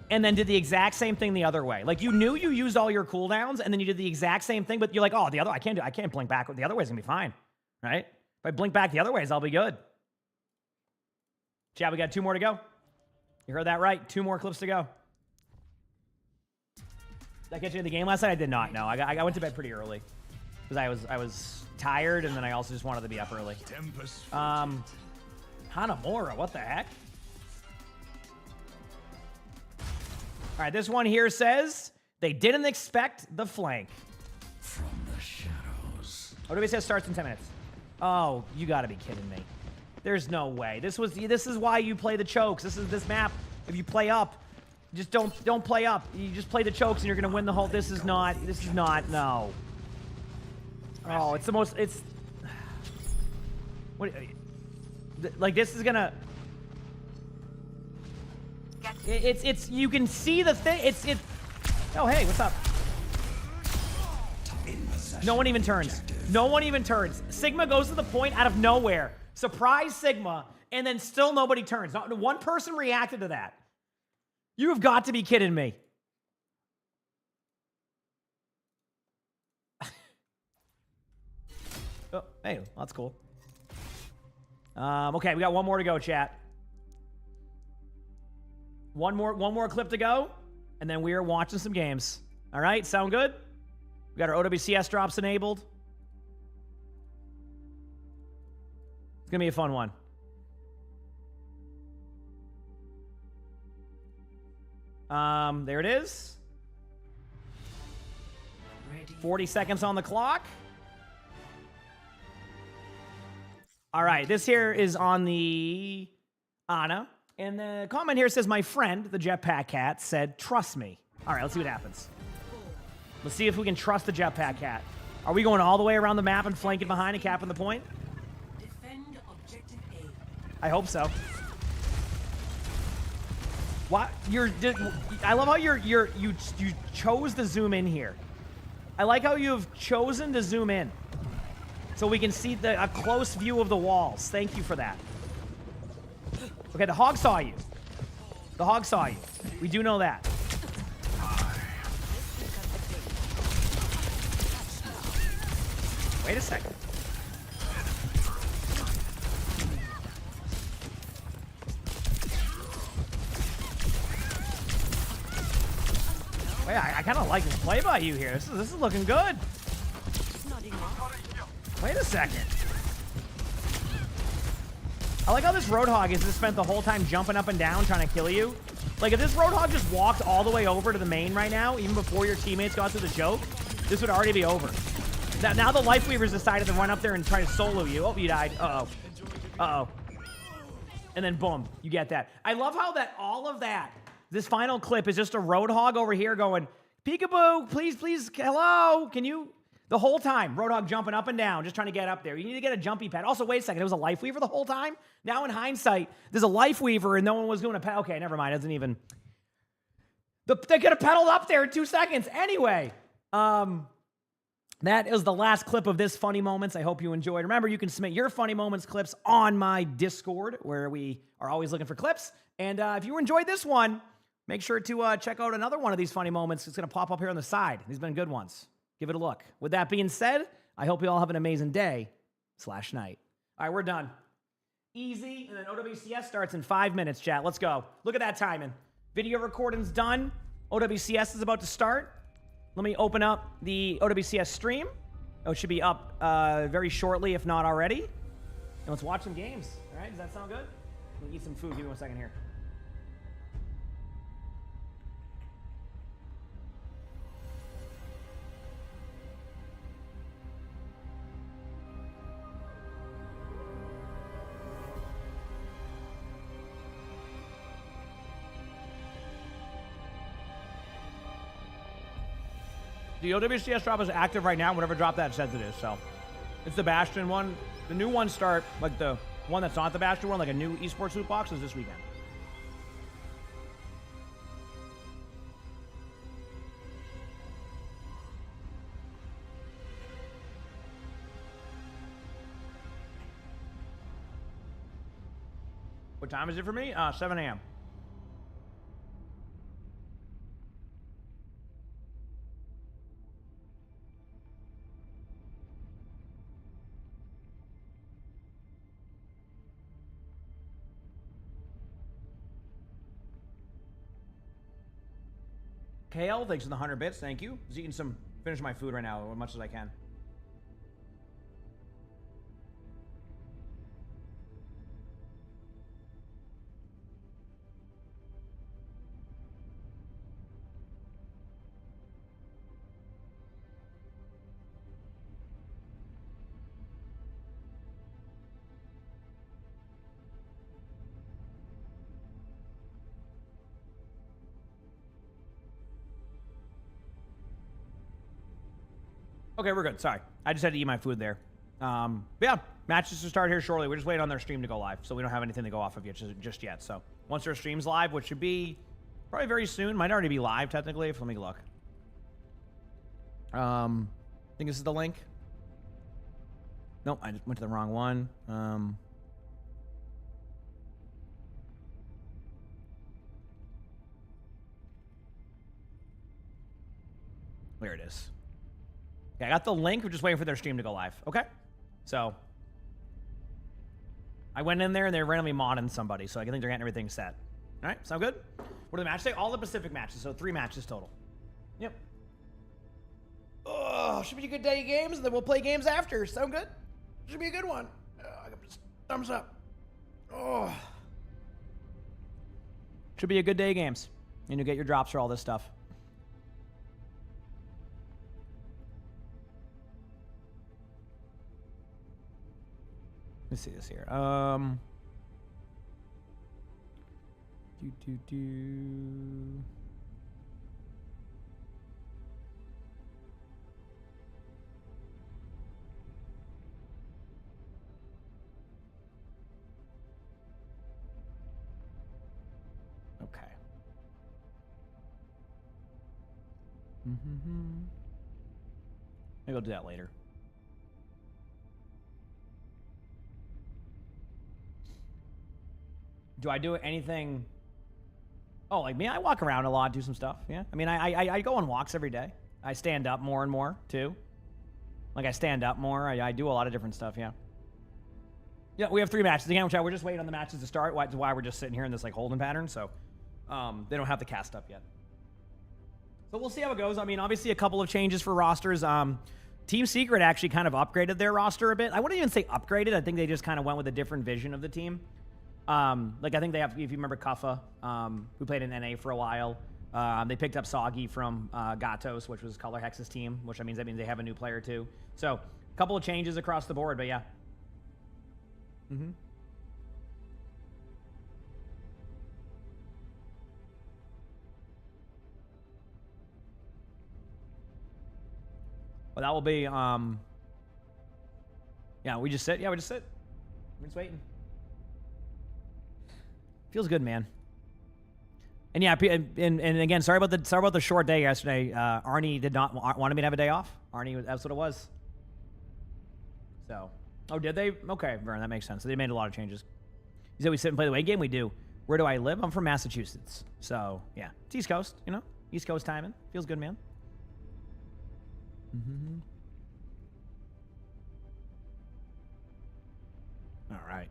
and then did the exact same thing the other way. Like, you knew you used all your cooldowns and then you did the exact same thing, but you're like, oh, I can't blink back. The other way's gonna be fine, right? If I blink back the other ways, I'll be good. Chat, we got 2 more to go. You heard that right. 2 more clips to go. Did I get you in the game last night? I did not. No, I went to bed pretty early because I was tired, and then I also just wanted to be up early. Hanamura, what the heck? All right, this one here says they didn't expect the flank. From the shadows. OWC starts in 10 minutes. Oh, you got to be kidding me. There's no way. This is why you play the chokes. This map. If you play up, just don't play up. You just play the chokes and you're gonna win the whole. This is not. No. Oh, it's the most. It's. What? Like, this is gonna. It's. You can see the thing. It's. Oh, hey, what's up? No one even turns. No one even turns. Sigma goes to the point out of nowhere. Surprise Sigma, and then still nobody turns. Not one person reacted to that. You have got to be kidding me. Oh, hey, that's cool. Okay, we got 1 more to go, chat. One more clip to go, and then we are watching some games. All right, sound good? We got our OWCS drops enabled. It's gonna be a fun one. There it is. 40 seconds on the clock. All right, this here is on the Ana. And the comment here says, my friend, the Jetpack Cat, said, trust me. All right, let's see what happens. Let's see if we can trust the Jetpack Cat. Are we going all the way around the map and flanking behind and capping the point? Defend objective A. I hope so. What I love how you chose to zoom in here. I like how you've chosen to zoom in, so we can see a close view of the walls. Thank you for that. Okay, the hog saw you. The hog saw you. We do know that. Wait a second. Wait, I kind of like this play by you here. This is looking good. Wait a second. I like how this Roadhog has just spent the whole time jumping up and down trying to kill you. Like, if this Roadhog just walked all the way over to the main right now, even before your teammates got to the choke, this would already be over. Now the Life Weavers decided to run up there and try to solo you. Oh, you died. Uh-oh. Uh-oh. And then boom, you get that. I love how that all of that, this final clip is just a Roadhog over here going, peekaboo, please, please, hello, can you? The whole time, Roadhog jumping up and down, just trying to get up there. You need to get a jumpy pad. Also, wait a second, it was a Life Weaver the whole time? Now in hindsight, there's a Life Weaver and no one was doing a pad. Okay, never mind, it doesn't even. They could have pedaled up there in 2 seconds. Anyway, that is the last clip of this Funny Moments. I hope you enjoyed. Remember, you can submit your Funny Moments clips on my Discord, where we are always looking for clips. And if you enjoyed this one, make sure to check out another one of these Funny Moments. It's going to pop up here on the side. These have been good ones. Give it a look. With that being said, I hope you all have an amazing day/night. All right, we're done. Easy, and then OWCS starts in 5 minutes, chat. Let's go. Look at that timing. Video recording's done. OWCS is about to start. Let me open up the OWCS stream. Oh, it should be up very shortly, if not already. And let's watch some games. All right, does that sound good? Let me eat some food. Give me 1 second here. The OWCS drop is active right now. Whatever drop that says it is. So it's the Bastion one. The new ones start, like the one that's not the Bastion one, like a new esports loot box, is this weekend. What time is it for me? 7 a.m. Kale, thanks for the 100 bits. Thank you. Just eating some, finish my food right now as much as I can. Okay, we're good. Sorry. I just had to eat my food there. But yeah, matches to start here shortly. We're just waiting on their stream to go live, so we don't have anything to go off of yet, just yet. So once their stream's live, which should be probably very soon, might already be live technically. Let me look. I think this is the link. Nope, I just went to the wrong one. There it is. Yeah, I got the link. We're just waiting for their stream to go live. Okay? So, I went in there and they're randomly modding somebody, so I think they're getting everything set. All right, sound good? What are the matches say? All the Pacific matches, so 3 matches total. Yep. Oh, should be a good day of games, and then we'll play games after. Sound good? Should be a good one. I got just thumbs up. Oh. Should be a good day of games. And you'll get your drops for all this stuff. Let's see this here. Okay. Maybe I'll do that later. Do I do anything? Oh, like me, I walk around a lot, do some stuff. Yeah, I mean, I go on walks every day. I stand up more and more too. Like I stand up more. I do a lot of different stuff. Yeah. Yeah, we have 3 matches again. Which we're just waiting on the matches to start. Why we're just sitting here in this like holding pattern. So, they don't have the cast up yet. So we'll see how it goes. I mean, obviously a couple of changes for rosters. Team Secret actually kind of upgraded their roster a bit. I wouldn't even say upgraded. I think they just kind of went with a different vision of the team. Like I think they have, if you remember Kuffa, who played in NA for a while, they picked up Soggy from Gatos, which was Color Hex's team, which that means they have a new player too. So a couple of changes across the board, but yeah. Well, that will be, yeah, we just sit. Yeah, we just sit. We're just waiting. Feels good, man. And yeah, and again, sorry about the short day yesterday. Arnie did not wanted me to have a day off. Arnie, that's what it was. So, oh, did they? Okay, Vern, that makes sense. So they made a lot of changes. You said we sit and play the away game. We do. Where do I live? I'm from Massachusetts. So yeah, it's East Coast. You know, East Coast timing. Feels good, man. All right.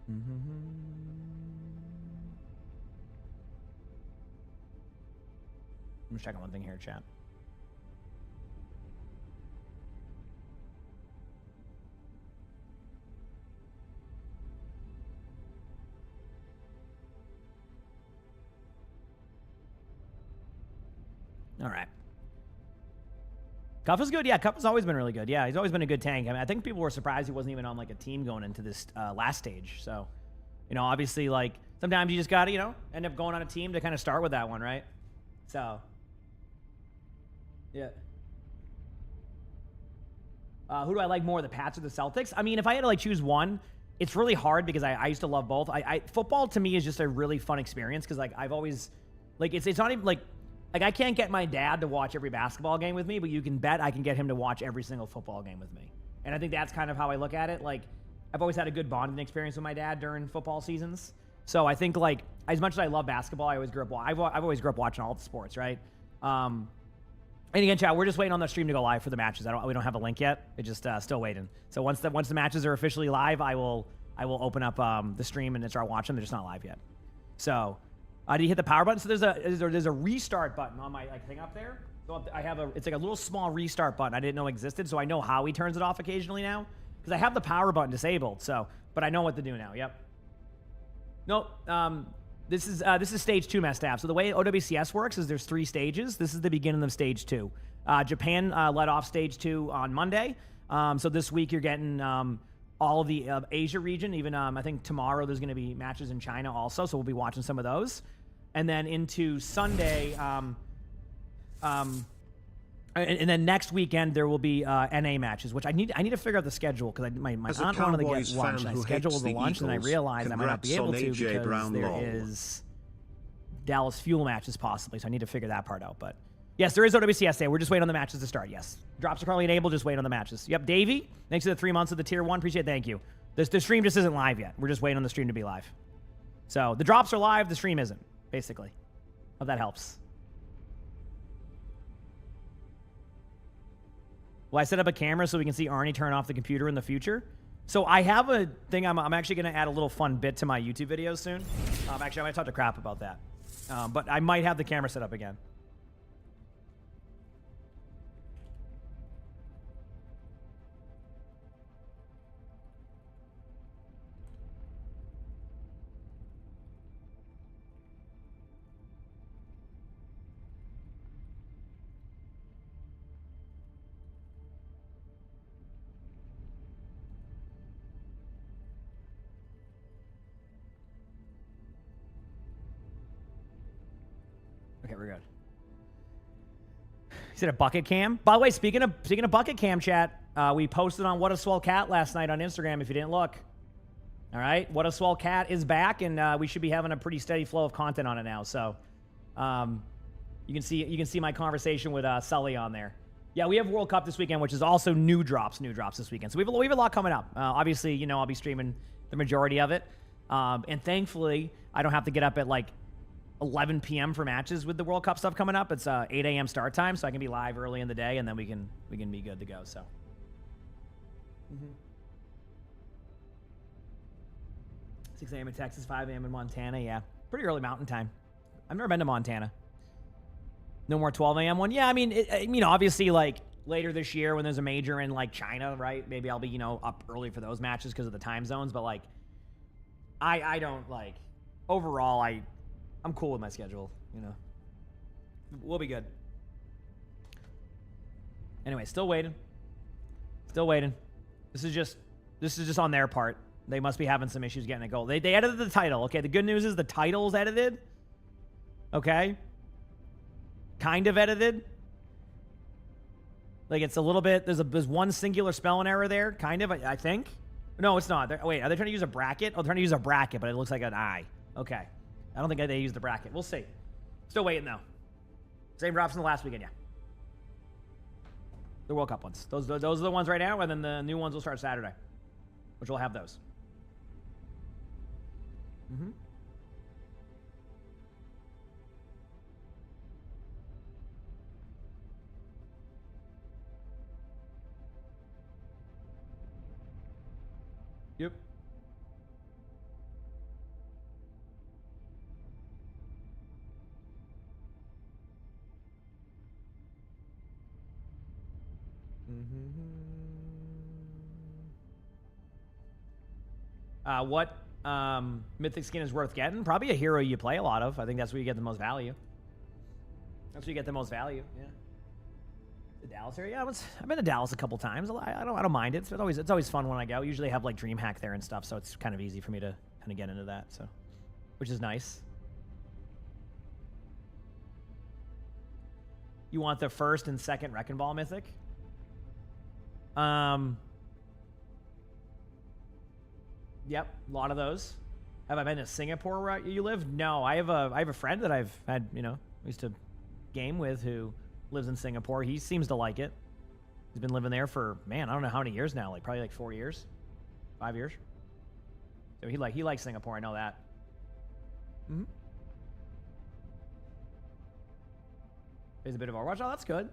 I'm just checking one thing here, chat. All right. Cuff is good. Yeah, Cuff has always been really good. Yeah, he's always been a good tank. I mean, I think people were surprised he wasn't even on like a team going into this last stage. So, you know, obviously, like sometimes you just got to, you know, end up going on a team to kind of start with that one, right? So, yeah. Who do I like more, the Pats or the Celtics? I mean, if I had to like choose one, it's really hard because I used to love both. Football to me is just a really fun experience because like I've always, like it's not even like Like, I can't get my dad to watch every basketball game with me, but you can bet I can get him to watch every single football game with me. And I think that's kind of how I look at it. Like, I've always had a good bonding experience with my dad during football seasons. So I think, like, as much as I love basketball, I always grew up. I've always grew up watching all the sports, right? And again, chat, we're just waiting on the stream to go live for the matches. We don't have a link yet. It's just still waiting. So once the matches are officially live, I will open up the stream and start watching them. They're just not live yet. So, did you hit the power button? So there's a restart button on my thing up there. So I have it's like a little small restart button I didn't know existed. So I know how he turns it off occasionally now because I have the power button disabled. So, but I know what to do now. Yep. Nope. This is stage 2, Mestaff. So the way OWCS works is there's 3 stages. This is the beginning of stage 2. Japan led off stage 2 on Monday. So this week you're getting all of the Asia region. Even I think tomorrow there's going to be matches in China also. So we'll be watching some of those. And then into Sunday, and then next weekend there will be NA matches, which I need to figure out the schedule because my aunt wanted to get lunch. And I scheduled the lunch, and I realized I might not be able to because there is Dallas Fuel matches possibly. So I need to figure that part out. But yes, there is OWCS Day. We're just waiting on the matches to start. Yes, drops are currently enabled. Just wait on the matches. Yep, Davey, thanks for the 3 months of the tier 1. Appreciate it. Thank you. The stream just isn't live yet. We're just waiting on the stream to be live. So the drops are live. The stream isn't. Basically, hope that helps. Will I set up a camera so we can see Arnie turn off the computer in the future? So I have a thing. I'm actually going to add a little fun bit to my YouTube videos soon. Actually, I might talk to Crap about that. But I might have the camera set up again. Okay, we're good. Is it a bucket cam? By the way, speaking of bucket cam, chat, we posted on What a Swell Cat last night on Instagram. If you didn't look, all right, What a Swell Cat is back, and we should be having a pretty steady flow of content on it now. So, you can see my conversation with Sully on there. Yeah, we have World Cup this weekend, which is also new drops this weekend. So we have a lot coming up. Obviously, you know, I'll be streaming the majority of it, and thankfully, I don't have to get up at like 11 p.m. for matches with the World Cup stuff coming up. It's 8 a.m. start time, so I can be live early in the day, and then we can be good to go. So, 6 a.m. in Texas, 5 a.m. in Montana. Yeah, pretty early Mountain Time. I've never been to Montana. No more 12 a.m. one. Yeah, I mean, obviously, like later this year when there's a major in like China, right? Maybe I'll be up early for those matches because of the time zones. But like, I don't like overall. I'm cool with my schedule, We'll be good. Anyway, still waiting. This is just on their part. They must be having some issues getting a goal. They edited the title. Okay, the good news is the title's edited. Okay. Kind of edited. Like it's a little bit, there's one singular spelling error there, kind of, I think. No, it's not. Wait, are they trying to use a bracket? Oh, they're trying to use a bracket, but it looks like an I. Okay. I don't think they used the bracket. We'll see. Still waiting, though. Same drops in the last weekend, yeah. The World Cup ones. Those are the ones right now, and then the new ones will start Saturday, which will have those. Yep. What mythic skin is worth getting? Probably a hero you play a lot of. I think that's where you get the most value. Yeah. The Dallas area. Yeah, I've been to Dallas a couple times. I don't mind it. It's always fun when I go. Usually have like DreamHack there and stuff, so it's kind of easy for me to kind of get into that. So, which is nice. You want the first and second Wrecking Ball mythic? Yep, a lot of those. Have I been to Singapore where you live? No, I have a friend that I've had, we used to game with who lives in Singapore. He seems to like it. He's been living there for, man, I don't know how many years now. Like probably like 4 years, 5 years. So he likes Singapore. I know that. Mm-hmm. Plays a bit of Overwatch. Oh, that's good.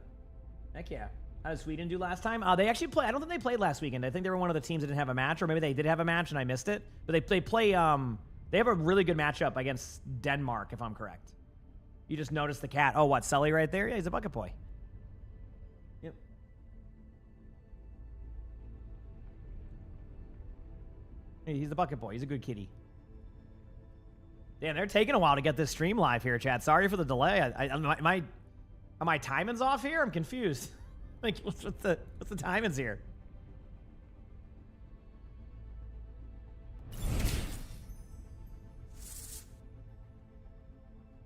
Heck yeah. How did Sweden do last time? They actually play. I don't think they played last weekend. I think they were one of the teams that didn't have a match, or maybe they did have a match and I missed it. But they play. They have a really good matchup against Denmark, if I'm correct. You just noticed the cat. Oh, what? Sully right there? Yeah, he's a bucket boy. Yep. Hey, he's the bucket boy. He's a good kitty. Damn, they're taking a while to get this stream live here, chat. Sorry for the delay. Are my timings off here? I'm confused. Like, what's the timings here?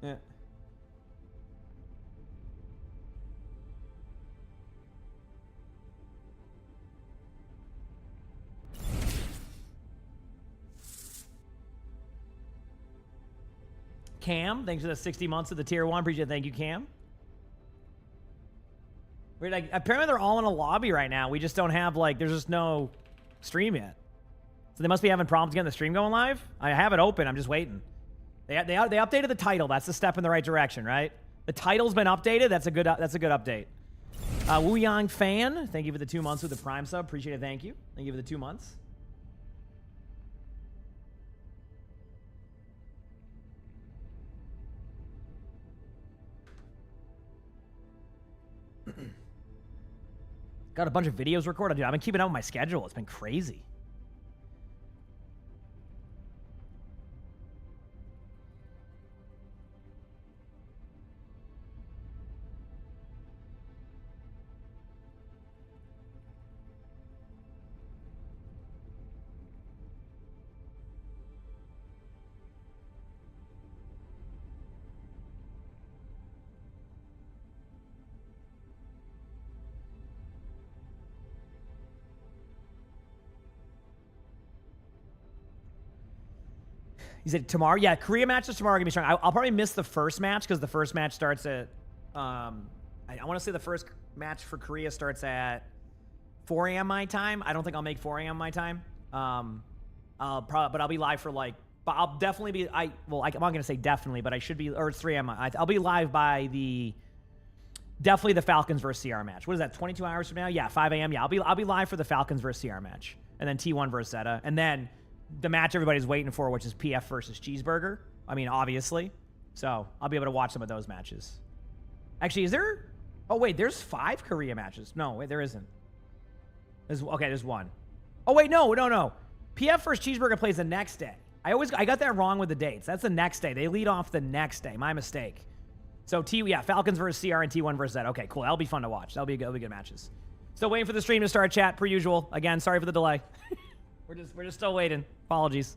Yeah. Cam, thanks for the 60 months of the tier 1. Appreciate it. Thank you, Cam. We're like, apparently they're all in a lobby right now. We just don't have, like, there's just no stream yet. So they must be having problems getting the stream going live. I have it open. I'm just waiting. They updated the title. That's a step in the right direction, right? The title's been updated. That's a good update. Wu Yang Fan, thank you for the 2 months with the Prime sub. Appreciate it. Thank you. Thank you for the 2 months. Got a bunch of videos recorded. Dude, I've been keeping up with my schedule. It's been crazy. He said tomorrow. Yeah, Korea matches tomorrow are gonna be strong. I'll probably miss the first match because the first match starts at. I want to say the first match for Korea starts at 4 a.m. my time. I don't think I'll make 4 a.m. my time. But I'll be live for like. But I'll definitely be. I'm not gonna say definitely, but I should be. Or it's 3 a.m. I'll be live by the. Definitely the Falcons versus CR match. What is that? 22 hours from now? Yeah, 5 a.m. Yeah, I'll be live for the Falcons versus CR match, and then T1 versus Zeta, and then. The match everybody's waiting for, which is PF versus Cheeseburger. I mean, obviously. So, I'll be able to watch some of those matches. Actually, is there... Oh, wait, there's 5 Korea matches. No, wait, there isn't. There's one. Oh, wait, no. PF versus Cheeseburger plays the next day. I got that wrong with the dates. That's the next day. They lead off the next day. My mistake. So, Falcons versus CR and T1 versus Z. Okay, cool. That'll be fun to watch. That'll be good matches. Still waiting for the stream to start, chat, per usual. Again, sorry for the delay. We're just still waiting. Apologies.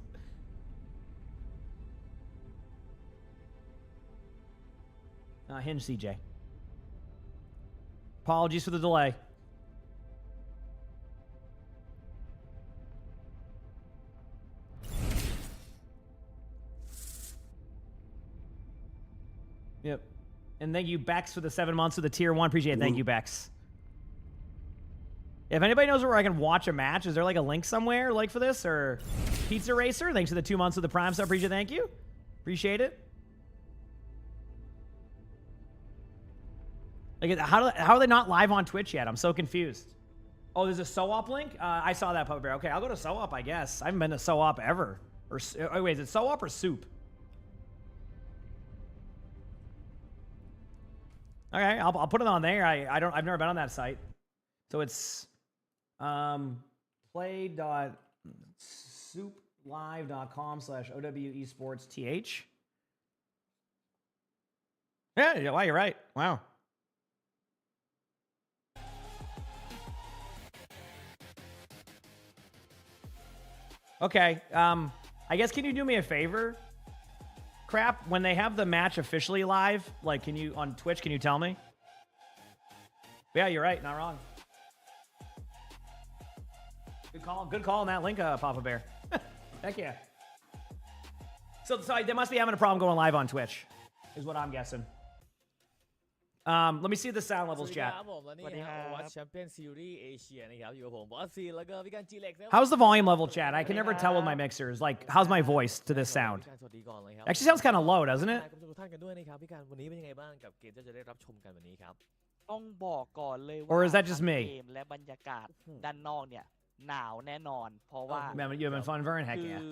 Hinge CJ. Apologies for the delay. Yep. And thank you, Bex, for the 7 months of the tier 1. Appreciate it. Thank you, Bex. If anybody knows where I can watch a match, is there like a link somewhere like for this? Or Pizza Racer, thanks for the 2 months of the Prime sub. Appreciate it. Thank you. Appreciate it. Like, how are they not live on Twitch yet? I'm so confused. Oh, there's a SOOP link? I saw that, Puppet Bear. Okay, I'll go to SOOP, I guess. I haven't been to SOOP ever. Or wait, is it SOOP or Soup? Okay, I'll put it on there. I've never been on that site. So it's play.souplive.com/OWEsportsTH. Yeah, wow, you're right. Wow. Okay, I guess can you do me a favor? Crap, when they have the match officially live, like, can you, on Twitch, can you tell me? Yeah, you're right, not wrong. Good call on that link, Papa Bear. Heck yeah. So they must be having a problem going live on Twitch, is what I'm guessing. Let me see the sound สวั levels สดีค chat. รับผมและนี่ สวัสดี ฮะ ครับ Overwatch Champion Series Asia นะครับอยู่กับผมบอสซีแล้วก็พี่กันจีเล็กนะครับ How's the volume level chat? I can never tell with my mixers. Like, how's my voice to this sound? พี่กันสวัสดีก่อนเลยครับ Actually sounds kind of low, doesn't it? ขอบคุณทุกท่านกันด้วยนะครับพี่กันวันนี้เป็นยังไงบ้างกับเกมที่จะได้รับชมกันวันนี้ครับ ต้องบอกก่อนเลยว่า Or is that just ทั้ง me? เกมและบรรยากาศด้านนอกเนี่ยหนาวแน่นอน เพราะว่า Man, you having fun, Vern? Heck คือ yeah.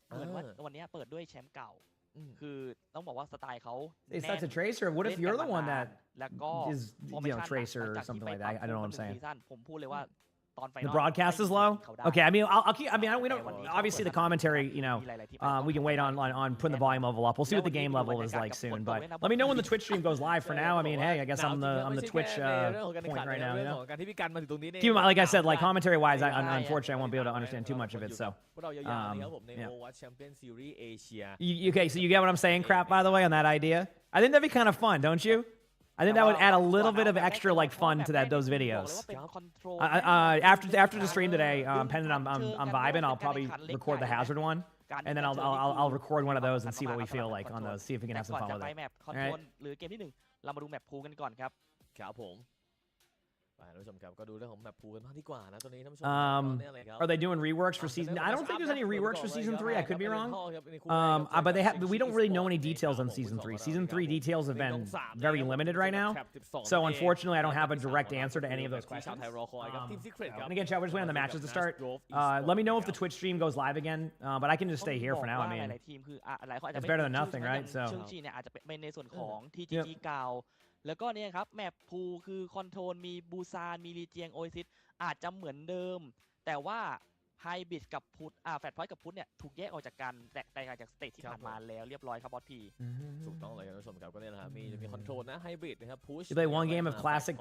เหมือนว่าวันนี้เปิดด้วยแชมป์เก่า อืม คือต้องบอกว่าสไตล์เขา Is that a tracer? What if เล่น you're กั the น one มานาน that แล้วก็ is, tracer or something like that? I don't know what I'm saying. ผมพูดเลยว่าตอนไฟน The อล broadcast is low. Okay, I mean, I'll keep. I mean, we don't. Obviously, the commentary. We can wait on putting the volume level up. We'll see what the game level is like soon. But let me know when the Twitch stream goes live. For now, I mean, hey, I guess I'm the Twitch point right now. You know. การที่พี่กันมาถึงตรงนี้เนี่ย Keep in mind, like I said, like commentary wise, unfortunately, I won't be able to understand too much of it. So, พวกเรายาวๆนะครับผมใน Overwatch Champion Series Asia okay, so you get what I'm saying, crap. By the way, on that idea, I think that'd be kind of fun, don't you? I think that would add a little bit of extra like fun to those videos. After the stream today, pending I'm vibing, I'll probably record the hazard one, and then I'll record one of those and see what we feel like on those. See if we can have some ก่อน fun จะ with ไป it. แมปคอนโทรลหรือเกมที่หนึ่งเรามาดูแมปพูกันก่อนครับ ครับผมไปท่านผู้ชมครับก็ดูเรื่องของแมปพูกันบ้างดีกว่านะตอนนี้ท่านผู้ชม เนี่ยเลยครับ Are they doing reworks for season? I don't think there's any reworks for season 3. I could be wrong. But we don't really know any details on season 3. Season 3 details have been very limited right now. So unfortunately, I don't have a direct answer to any of those questions. And again, chat, we're just waiting on the matches to start. Let me know if the Twitch stream goes live again. But I can just stay here for now. I ห mean, ลายๆทีมคือหลายคนอาจจะ it's ไม่ better than ชื่อ nothing, right? อย่าง So เชิงจีเนี่ยอาจจะเป็นในส่วนของ TGG เก่าแล้วก็เนี่ยครับแมปพูคือคอนโทรลมีบูซานมีรีเจียงโอซิสอาจจะเหมือนเดิม แต่ว่าไฮบิดกับพุทแฟตพอยต์กับพุทเนี่ยถูกแยกออกจากกันแตกต่างจากสเตจที่ผ่านมาแล้วเรียบร้อยครับบอสพี ถูกต้องเลยครับท่านผู้ชมครับก็เนี่ยนะครับมีคอนโทรลนะไฮบริดนะครับพุช you play one game of Classic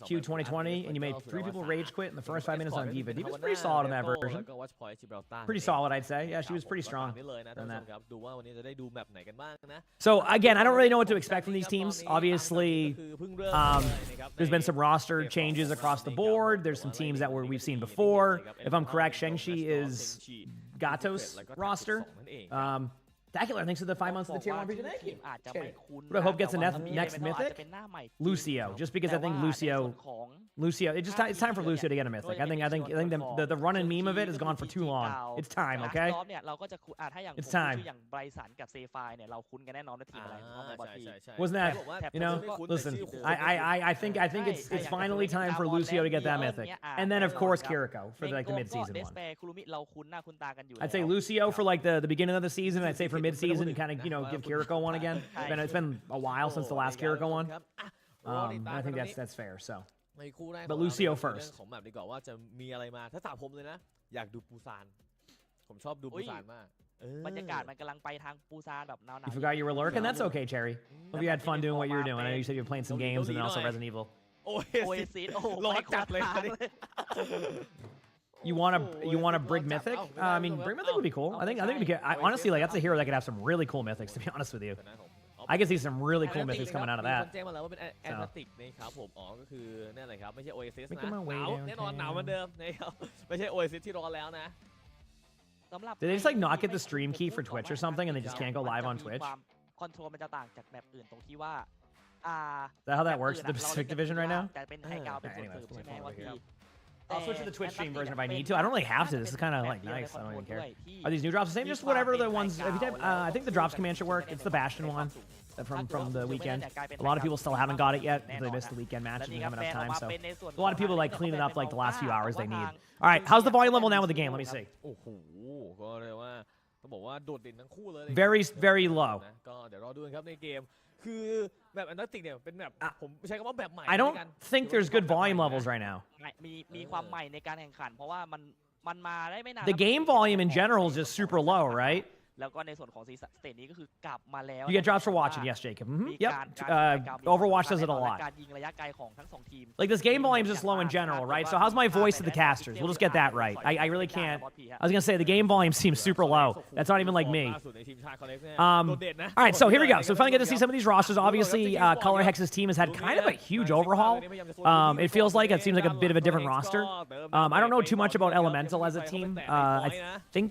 Q 2020 and you made 3 people rage quit in the first 5 minutes on Diva. Diva's pretty solid in that version. Pretty solid, I'd say. Yeah, she was pretty strong. นี่เลยนะท่านผู้ชมครับดูว่าวันนี้จะได้ดูแมปไหนกันบ้างนะ So again, I don't really know what to expect from these teams. Obviously, คือเพิ่งเริ่มเลยนะครับ there's been some roster changes across the board. There's some teams that we've seen before. If I'm correct, Shang-Chi is Gato's roster. Dacular, thanks for the 5 months of the tier 1 region. Thank you. อาจจะไม่คุ้น What do I hope gets the next อาจ mythic? จะเป็นหน้าใหม่ Lucio, just because I think Lucio, it's time for Lucio to get a mythic. I think the run and meme of it has gone for too long. It's time, okay? เนี่ยเราก็จะถ้าอย่าง It's time. อย่างไบรสันกับเซฟายเนี่ยเราคุ้นกันแน่นอนว่าทีมอะไรของบอสพี Wasn't that, you know, listen, I think it's finally time for Lucio to get that mythic. And then, of course, Kiriko for like the mid-season เดส one. เปคุรุมิเราคุ้นหน้าคุ้นตากันอยู่ I'd say Lucio for like the beginning of the season. I'd say for mid-season, kind of, give Kiriko one again. It's been a while since the last Kiriko one. I think that's fair, so. ในคู่แรก But Lucio first ของแมปดีกว่าว่าจะมีอะไรมาถ้าถามผมเลยนะอยากดูปูซานผมชอบดูปูซานมาก บรรยากาศมันกำลังไปทางปูซานแบบหนาว You forgot you were lurking? That's okay, Cherry. Hope you had fun doing what you were doing. I know you said you were playing some games and then also Resident Evil. โอ้ โอเอซิสโอ้โห ร้อน ไป จัดเลย ขวาทางเลย You want to brig mythic? I mean, brig mythic would be cool. I think it'd be good. Honestly, like that's a hero that could have some really cool mythics. To be honest with you, I can see some really cool mythics coming out of มี that. คนแจ้งมาแล้วว่าเป็นแอนตาติกนะครับผมอ๋อก็คือนั่นแหละครับไม่ใช่โอเอซิส Make นะ my ห way นาว downtown. แน่นอนหนาวเหมือนเดิมนะครับไม่ใช่โอเอซิสที่ร้อนแล้วนะ สำหรับ Did they just like not get the stream key for Twitch or something, and they just can't go live on Twitch? คอนโทรลมันจะต่างจากแมปอื่นตรงที่ว่า Is that how that works in the Pacific Division right now? แต่เป็นไฮกราวด์เป็นส่วน Anyways, เสริมใช่ไหม over ว่า here. ที่ I'll switch to the Twitch stream version if I need to. I don't really have to. This is kind of like nice. I don't even care. Are these new drops the same? Just whatever the ones. If you type, I think the drops command should work. It's the Bastion one from the weekend. A lot of people still haven't got it yet. They missed the weekend match and they haven't enough time. So a lot of people like cleaning up like the last few hours they need. All right, how's the volume level now with the game? Let me see. โอ้โหก็เรียกว่าต้องบอกว่าโดดเด่นทั้งคู่เลย Very low. นะก็เดี๋ยวรอดูกันครับในเกมคือแบบแอนตาติกเนี่ยเป็นแบบผมใช้คำว่าแบบใหม่ I don't think there's good volume levels right now. มีความใหม่ในการแข่งขันเพราะว่ามันมาได้ไม่นาน The game volume in general is just super low, right? แล้วก็ในส่วนของสเตจนี้ก็คือกลับมาแล้ว You get drops for watching, yes, Jacob. มี Yep. การ Overwatch does it a และ lot. การยิงระยะไกลของทั้งสองทีม Like this game volume is just low in general, right? So how's my voice to the casters? We'll just get that right. I really can't. I was gonna say the game volume seems super low. That's not even like me. ล่าสุดในทีมชาติเขาเล็กเนี่ย All โดดเด่นนะ right, so here we go. So we finally get to see some of these rosters. Obviously, Color Hex's team has had kind of a huge overhaul. It feels like it seems like a bit of a different roster. I don't know too much about Elemental as a team. I think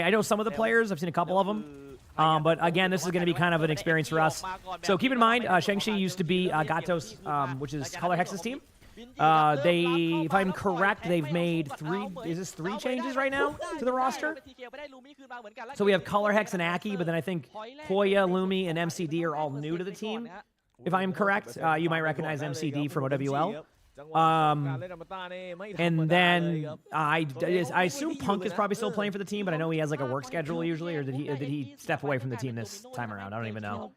I know some of the players. I've seen a couple of them. But again, this is going to be kind of an experience for us. So keep in mind, Shang-Chi used to be Gato's, which is Color Hex's team. If I'm correct, they've made three changes right now to the roster? So we have Color Hex and Aki, but then I think Hoya, Lumi, and MCD are all new to the team. If I'm correct, you might recognize MCD from OWL. And then I assume Punk is probably still playing for the team, but I know he has like a work schedule usually, or did he step away from the team this time around? I don't even know.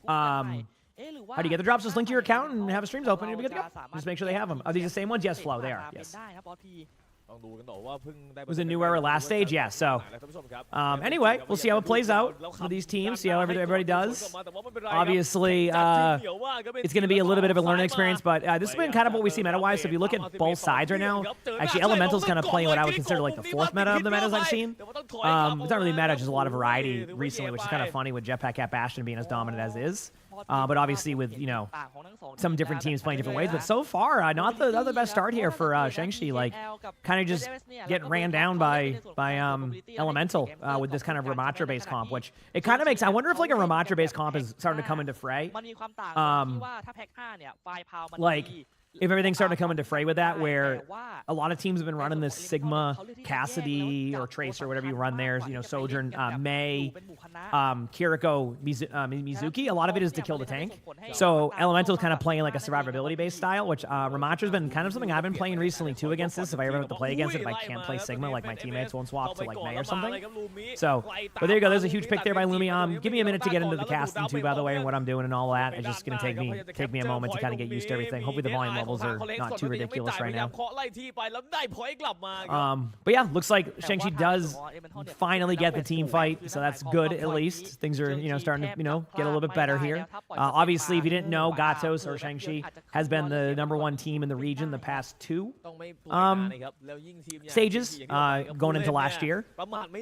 How do you get the drops? Just link to your account and have a streams open. You'll be good to go. Just make sure they have them. Are these the same ones? Yes, Flo, they are. Yes. It was a new era last stage, yeah. So, anyway, we'll see how it plays out with these teams, see how everybody does. Obviously, it's going to be a little bit of a learning experience, but this has been kind of what we see meta-wise. So if you look at both sides right now, actually, Elemental's kind of playing what I would consider like the fourth meta of the metas I've seen. It's not really meta, just a lot of variety recently, which is kind of funny with Jetpack Cat Bastion being as dominant as it is. But obviously with, you know, some different teams playing different ways. But so far, not the best start here for Shang-Chi. Like, kind of just getting ran down by Elemental with this kind of Ramatra-based comp, which it kind of makes... I wonder if, like, a Ramatra-based comp is starting to come into fray. Like... If everything's starting to come into fray with that, where a lot of teams have been running this Sigma, Cassidy, or Trace, or whatever you run there, you know, Sojourn, Mei, Kiriko, Mizuki, a lot of it is to kill the tank. So Elemental's kind of playing like a survivability-based style, which Ramatra's been kind of something I've been playing recently too against this. If I ever have to play against it, if I can't play Sigma, like my teammates won't swap to like Mei or something. So, but there you go. There's a huge pick there by Lumi. Give me a minute to get into the casting too, by the way, and what I'm doing and all that. It's just going to take me a moment to kind of get used to everything. Hopefully the volume levels are not too ridiculous right now. But yeah, looks like Shang-Chi does finally get the team fight, so that's good at least. Things are, you know, starting to, you know, get a little bit better here. Obviously, if you didn't know, Gatos or Shang-Chi has been the #1 team in the region the past 2 stages going into last year.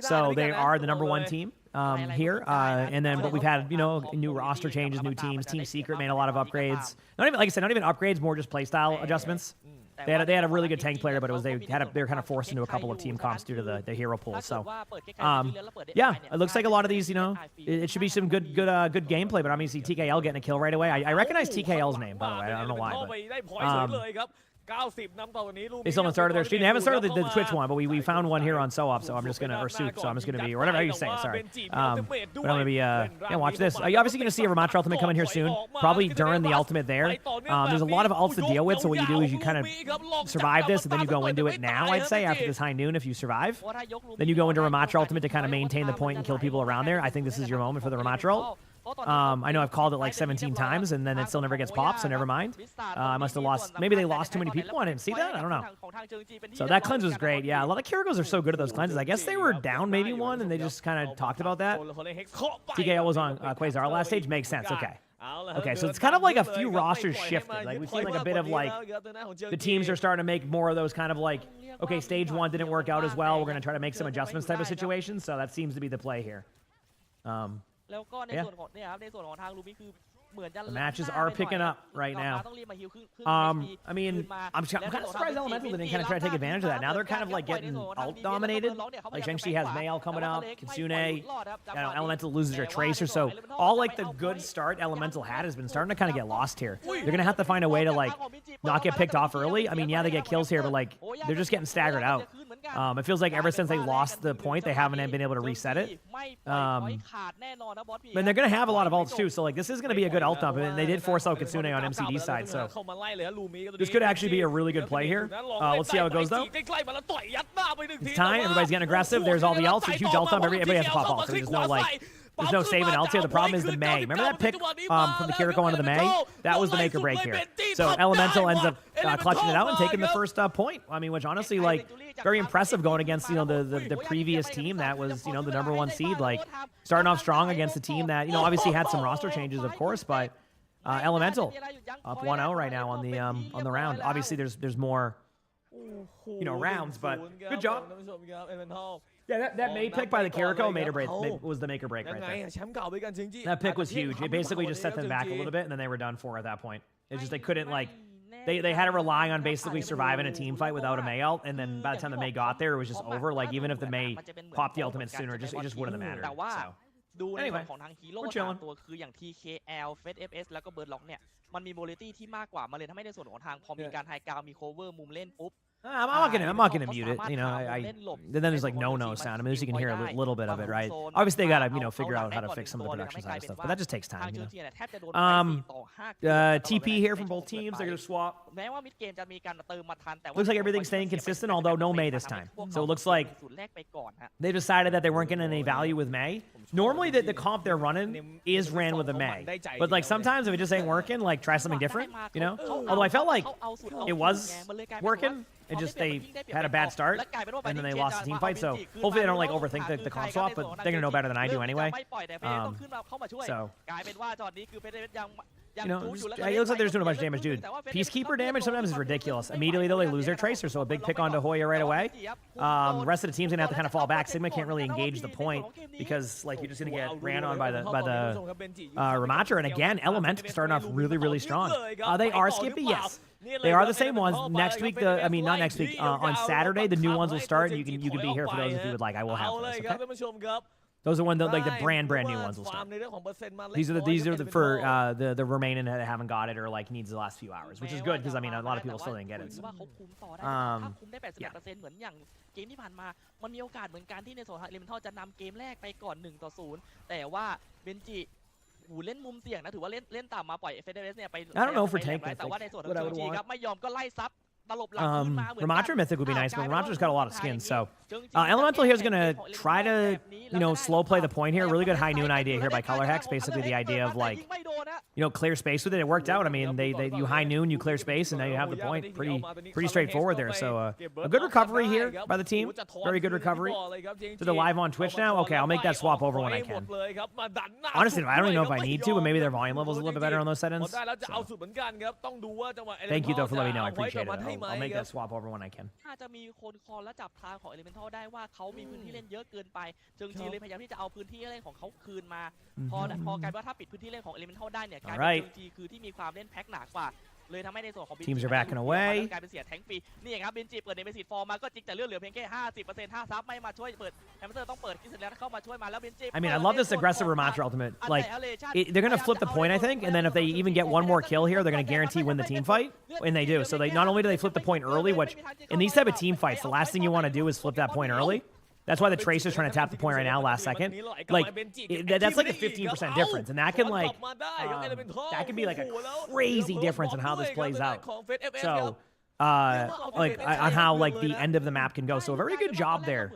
So they are the #1 team here. And then, but we've had, you know, new roster changes, new teams. Team Secret made a lot of upgrades. Not even, like I said, not even upgrades, more just playstyle adjustments. They had a really good tank player, but it was they were kind of forced into a couple of team comps due to the hero pool. So, yeah, it looks like a lot of these, you know, it should be some good gameplay. But obviously TKL getting a kill right away. I recognize TKL's name, by the way. I don't know why, but. They still haven't started their stream. They haven't started the Twitch one, but we found one here on SoOp, so I'm just gonna, or Soup, so I'm just gonna be, or whatever you say, sorry. But I'm gonna be, yeah, watch this. You're obviously gonna see a Ramatra ultimate come in here soon, probably during the ultimate there. There's a lot of ults to deal with, so what you do is you kind of survive this, and then you go into it now, I'd say, after this high noon, if you survive. Then you go into Ramatra ultimate to kind of maintain the point and kill people around there. I think this is your moment for the Ramatra ult. I know I've called it like 17 times, and then it still never gets popped, so never mind. I must have lost... Maybe they lost too many people. I didn't see that. I don't know. So that cleanse was great. Yeah, a lot of Kirigos are so good at those cleanses. I guess they were down maybe one, and they just kind of talked about that. TKO was on Quasar last stage. Makes sense. Okay. Okay, so it's kind of like a few rosters shifted. Like, we've seen like a bit of like... The teams are starting to make more of those kind of like, okay, stage 1 didn't work out as well. We're going to try to make some adjustments type of situations. So that seems to be the play here. Yeah. The matches are picking up right now. I mean, I'm kind of surprised Elemental didn't kind of try to take advantage of that. Now they're kind of like getting alt-dominated. Like Shang-Chi has Mayal coming up, Kitsune, Elemental loses their Tracer. So all like the good start Elemental had has been starting to kind of get lost here. They're going to have to find a way to like not get picked off early. I mean, yeah, they get kills here, but like they're just getting staggered out. It feels like ever since they lost the point, they haven't been able to reset it. And they're going to have a lot of ults too. So like this is going to be a good ult dump, and they did force out Kitsune on MCD side, so this could actually be a really good play here. Let's see how it goes though. It's time. Everybody's getting aggressive. There's all the ults. There's huge ult dump. Everybody has to pop ults. So there's no like, there's no saving ults here. The problem is the Mei. Remember that pick from the Kiriko onto the Mei? That was the make or break here. So Elemental ends up clutching it out and taking the first point. I mean, which honestly, like, very impressive going against, you know, the previous team that was, you know, the #1 seed. Like, starting off strong against a team that, you know, obviously had some roster changes, of course, but Elemental up 1-0 right now on the round. Obviously, there's more, you know, rounds, but good job. Yeah, that Mei pick by the Kiriko was the make or break right there. That pick was huge. It basically just set them back a little bit, and then they were done for at that point. It's just they couldn't, like, they had to rely on basically surviving a team fight without a Mei ult, and then by the time the Mei got there, it was just over. Like, even if the Mei popped the ultimate sooner, it just wouldn't have mattered. So ดูในส่วน Anyway, ของทางฮีโร่ we're สาม chilling. ตัวคืออย่าง TKL FS แล้วก็เบิร์ดล็อกเนี่ยมันมีโมเลตี้ที่มากกว่ามันเลยทำให้ในส่วนของทางพอมีการไฮกราวมีโคเวอร์มุมเล่นปุ๊บ I'm not gonna mute it. You know, then there's like no sound. I mean, at least you can hear a little bit of it, right? Obviously, they gotta figure out how to fix some of the production side of stuff, but that just takes ทาง time. เจ You อ know? เทียเนี่ยแทบจะโดนไป4-5 TP here from both teams. They're gonna swap. แม้ว่ามิดเกมจะมีการเติมมาทันแต่ว่า Looks like everything's staying consistent, although no Mei this time. So it looks like ศูนย์แรกไปก่อนฮะ they decided that they weren't getting any value with Mei. Normally, the comp they're running is ran with a Mei, but like sometimes if it just ain't working, like try something different. You know? Although I felt like it was working. It just they had a bad start and then they lost the team fight. So hopefully they don't like overthink the comp swap, but they're gonna know better than I do anyway. So กลายเป็นว่าจอดนี้คือเพชรยัง you know, it looks like they're just doing a bunch of damage, dude. Peacekeeper damage sometimes is ridiculous. Immediately though they lose their tracer, so a big pick onto Hoya right away. Rest of the team's gonna have to kind of fall back. Sigma can't really engage the point because like you're just gonna get ran on by the Ramatra. And again, Elemental starting off really strong. They are Skippy, yes. They are the same ones. Next week, not next week. On Saturday, the new ones will start. You can be here for those if you would like. I will have those. Okay? Those are like the brand new ones will start. These are the for the remaining that haven't got it or like needs the last few hours, which is good because I mean a lot of people still didn't get it. So. ว่าเขาคุมต่อได้ถ้าคุมได้ 81% เหมือนอย่างเกมที่ผ่านมามันมีโอกาสเหมือนกันที่ในโซนทางเอลิเมนทัลจะนำเกมแรกไปก่อน1-0แต่ว่าเบนจิเล่นมุมเสี่ยงนะถือว่าเล่นตามมาปล่อย FS เนี่ยไป I don't know for tank แต่ว่าในส่วนของ JG ครับไม่ยอมก็ไล่ซับตลบหลังขึ้นมาเหมือนกัน Ramatra Mythic would be nice, but Ramatra's got a lot of skins, so Elemental here is going to try to, slow play the point here. Really good high noon idea here by Color Hex. Basically the idea of like, clear space with it. It worked out. I mean, you high noon, you clear space, and now you have the point. Pretty straightforward there. So a good recovery here by the team. Very good recovery. So they're live on Twitch now. Okay, I'll make that swap over when I can. Honestly, I don't even know if I need to, but maybe their volume level is a little bit better on those settings. So. Thank you though for letting me know. I appreciate it. I'll make that swap over when I can. น่าจะมีคนคอและจับทางของ Elemental ได้ว่าเขามีพื้นที่เล่นเยอะเกินไปเจิงจีเลยพยายามที่จะเอาพื้นที่เล่นของเขาคืนมาพอกลายว่าถ้าปิดพื้นที่เล่นของ Elemental ได้เนี่ยกลายเป็นเจิงจีคือที่มีความเล่นแพ็คหนักกว่าเลยทำให้ในส่วนของ Teams are backing away กลายเป็นเสียแทงฟรีนี่ครับเบนจีเปิดในเบสิตฟอร์มาก็จริงแต่เลือดเหลือเพียงแค่ 50% ถ้าซับไม่มาช่วยเปิดแฮมสเตอร์ต้องเปิดกินเสร็จแล้วเข้ามาช่วยมาแล้วเบนจี I mean, I love this aggressive Ramatra ultimate. Like, they're going to flip the point, I think, and then if they even get one more kill here, they're going to guarantee win the team fight, and they do. So they not only do they flip the point early, which in these type of team fights, the last thing you want to do is flip that point early. That's why the Tracer's trying to tap the point right now, last second. Like, that's like a 15% difference, and that can like, that can be like a crazy difference in how this plays out. So. On how like the end of the map can go. So a very good job there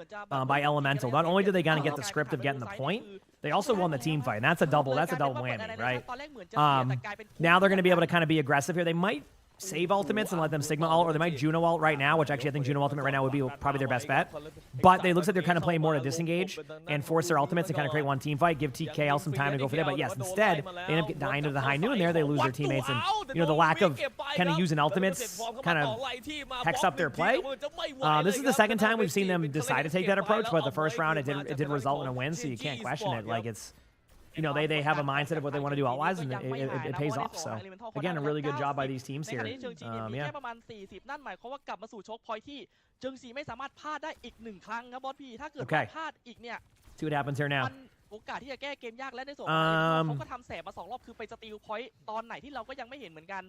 by Elemental. Not only did they kind of get the script of getting the point, they also won the team fight. And that's a double whammy, right? Now they're going to be able to kind of be aggressive here. They might save ultimates and let them Sigma ult, or they might Juno ult right now, which actually I think Juno ultimate right now would be probably their best bet. But it looks like they're kind of playing more to disengage and force their ultimates and kind of create one team fight, give TKL some time to go for that. But yes, instead, they end up dying to the high noon there. They lose their teammates, and the lack of kind of using ultimates kind of hex up their play. This is the second time we've seen them decide to take that approach, but the first round it did result in a win, so you can't question it. Like it's. They have a mindset of what they want to do outwise, and it pays off. So, again, a really good job by these teams here. แค่ประมาณ40นั่นหมายความว่ากลับมาสู่โชคพอยที่เจิงซีไม่สามารถพลาดได้อีก1ครั้งครับบอสพี่ถ้าเกิดพลาดอีกเนี่ย See what happens here now. โอกาสที่จะแก้เกมยากและในส่วนของเขาก็ทำแสบมา2รอบคือไปสตีลพอยต์ตอนไหนที่เราก็ยังไม่เห็นเหมือนกัน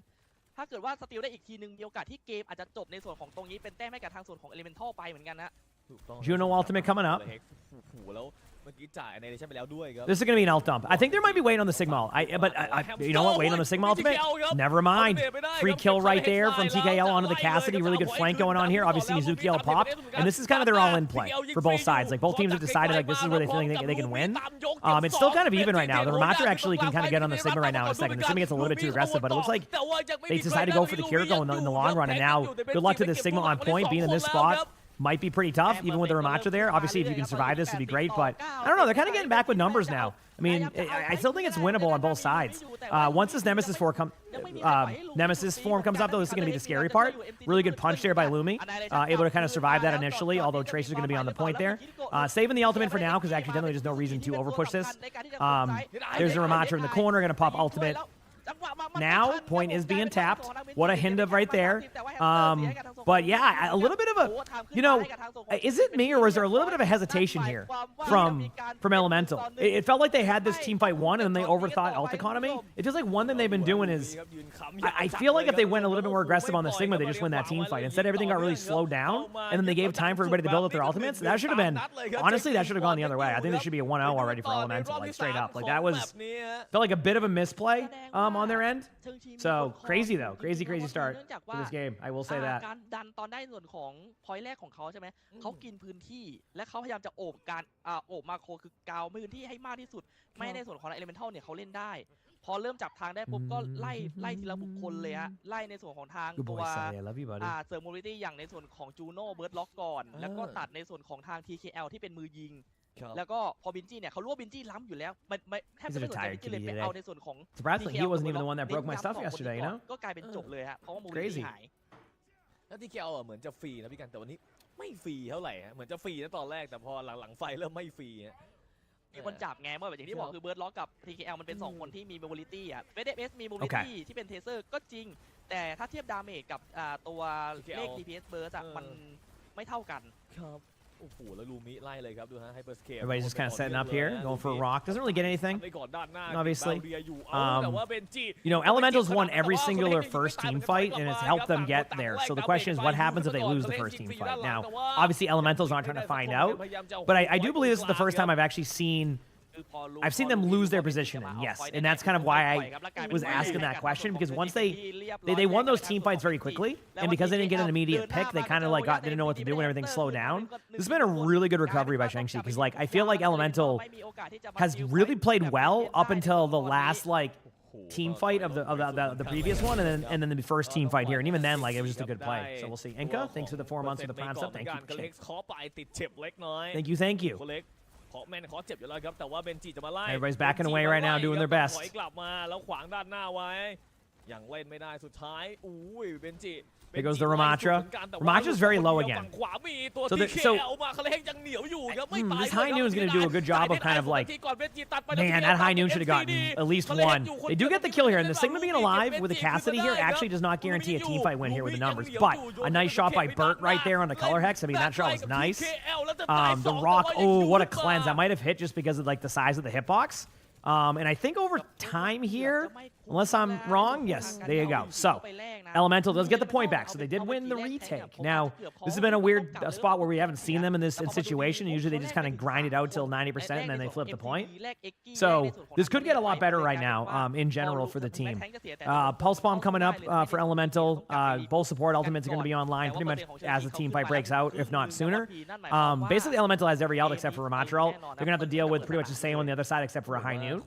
ถ้าเกิดว่าสตีลได้อีกทีนึงมีโอกาสที่เกมอาจจะจบในส่วนของตรงนี้เป็นแต้มให้กับทางส่วนของ Elemental ไปเหมือนกันนะ Juno ultimate coming up. เมื่อกี้จ่ายในเดชั่นไปแล้วด้วยครับ This is going to be an ult dump. I think there might be waiting on the Sigma ult. But you know what? Waiting on the Sigma ultimate? Never mind. Free kill right there from TKL onto the Cassidy. Really good flank going on here. Obviously, Mizuki L popped. And this is kind of their all-in play for both sides. Like, both teams have decided, like, this is where they feel like they can win. It's still kind of even right now. The Ramatra actually can kind of get on the Sigma right now in a second. The Sigma gets a little bit too aggressive, but it looks like they decided to go for the Kiriko in the long run. And now, good luck to the Sigma on point, being in this spot. Might be pretty tough, even with the Ramatra there. Obviously, if you can survive this, it'd be great. But I don't know. They're kind of getting back with numbers now. I mean, I still think it's winnable on both sides. Once this Nemesis form comes up, though, this is going to be the scary part. Really good punch there by Lumi. Able to kind of survive that initially, although Tracer's going to be on the point there. Saving the ultimate for now, because actually, generally, there's no reason to overpush this. There's the Ramatra in the corner, going to pop ultimate. now. Point is being tapped. What a hint of right there. But yeah, a little bit of a, you know, is it me or was there a little bit of a hesitation here from Elemental? It felt like they had this team fight won and then they overthought ult economy. It feels like one thing they've been doing is, I feel like if they went a little bit more aggressive on the Sigma, they just win that team fight. Instead, everything got really slowed down, and then they gave time for everybody to build up their ultimates. That should have been, honestly, that should have gone the other way. I think they should be a 1-0 already for Elemental, like straight up. Like that was, felt like a bit of a misplay on their end. So crazy though, crazy start to this game. I will say that. การดันตอนได้ส่วนของพอยต์แรกของเขาใช่ไหมเขากินพื้นที่และเขาพยายามจะโอบการโอบมาโครคือกาวพื้นที่ให้มากที่สุดไม่ในส่วนของ Elemental เนี่ยเขาเล่นได้พอเริ่มจับทางได้ปุ๊บก็ไล่ทีละบุคคลเลยฮะไล่ในส่วนของทางตัวเสริมมูลิตี้อย่างในส่วนของจูโน่เบิร์ดล็อกก่อนแล้วก็ตัดในส่วนของทาง TKL ที่เป็นมือยิงแล้วก็พอบินจี้เนี่ยเขารู้ว่าบินจี้ล้ำอยู่แล้วไม่แทบจะไม่สนใจบินจี้เลยไปเอาในส่วนของ Surprisingly, he wasn't even the one that broke my stuff yesterday, you know? ก็กลายเป็นจบเลยฮะเพราะว่ามูลิตี้หายแล้ว TKL เหมือนจะฟรีนะพี่กันแต่วันนี้ไม่ฟรีเท่าไหร่ฮะเหมือนจะฟรีนะตอนแรกแต่พอหลังไฟเริ่มไม่ฟรีฮะมีคนจับไงเมื่อแบบอย่างที่บอกคือเบิร์ดล็อกกับ TKL มันเป็น2คนที่มี mobility อ่ะ FSS มี mobility ที่เป็นเทเซอร์ก็จริงแต่ถ้าเทียบดาเมจกับตัวเลข DPS เบิร์ดมันไม่เท่ากันครับโอ้โหแล้วลูมิไล่เลยครับดูฮะ Hyperscale Everybody's just kind of setting up here, going for a rock. Doesn't really get anything, obviously. You know, Elementals won every singular first team fight, and it's helped them get there. So the question is, what happens if they lose the first team fight? Now, obviously, Elementals aren't trying to find out, but I do believe this is the first time I've actually seen them lose their positioning, yes, and that's kind of why I was asking that question, because once they won those team fights very quickly, and because they didn't get an immediate pick, they kind of like didn't know what to do when everything slowed down. This has been a really good recovery by Shang-Chi, because like I feel like Elemental has really played well up until the last like team fight of the previous one, and then the first team fight here, and even then like it was just a good play. So we'll see. Inca, thanks for the 4 months of the prime sub. Thank you. Thank you. Everybody's backing away right now, doing their best. There goes the Ramatra. Ramatra's very low again. So this High Noon's going to do a good job of kind of like, man, that High Noon should have gotten at least one. They do get the kill here, and the Sigma being alive with the Cassidy here actually does not guarantee a team fight win here with the numbers. But a nice shot by Burt right there on the color hex. I mean, that shot was nice. The rock, oh, what a cleanse. That might have hit just because of like the size of the hitbox. And I think over time here, unless I'm wrong, yes, there you go. So, Elemental does get the point back, so they did win the retake. Now, this has been a weird spot where we haven't seen them in this situation. Usually they just kind of grind it out till 90% and then they flip the point. So, this could get a lot better right now in general for the team. Pulse Bomb coming up for Elemental. Both support ultimates are going to be online pretty much as the team fight breaks out, if not sooner. Basically, Elemental has every ult except for Ramatra ult. They're going to have to deal with pretty much the same on the other side except for a High Noon.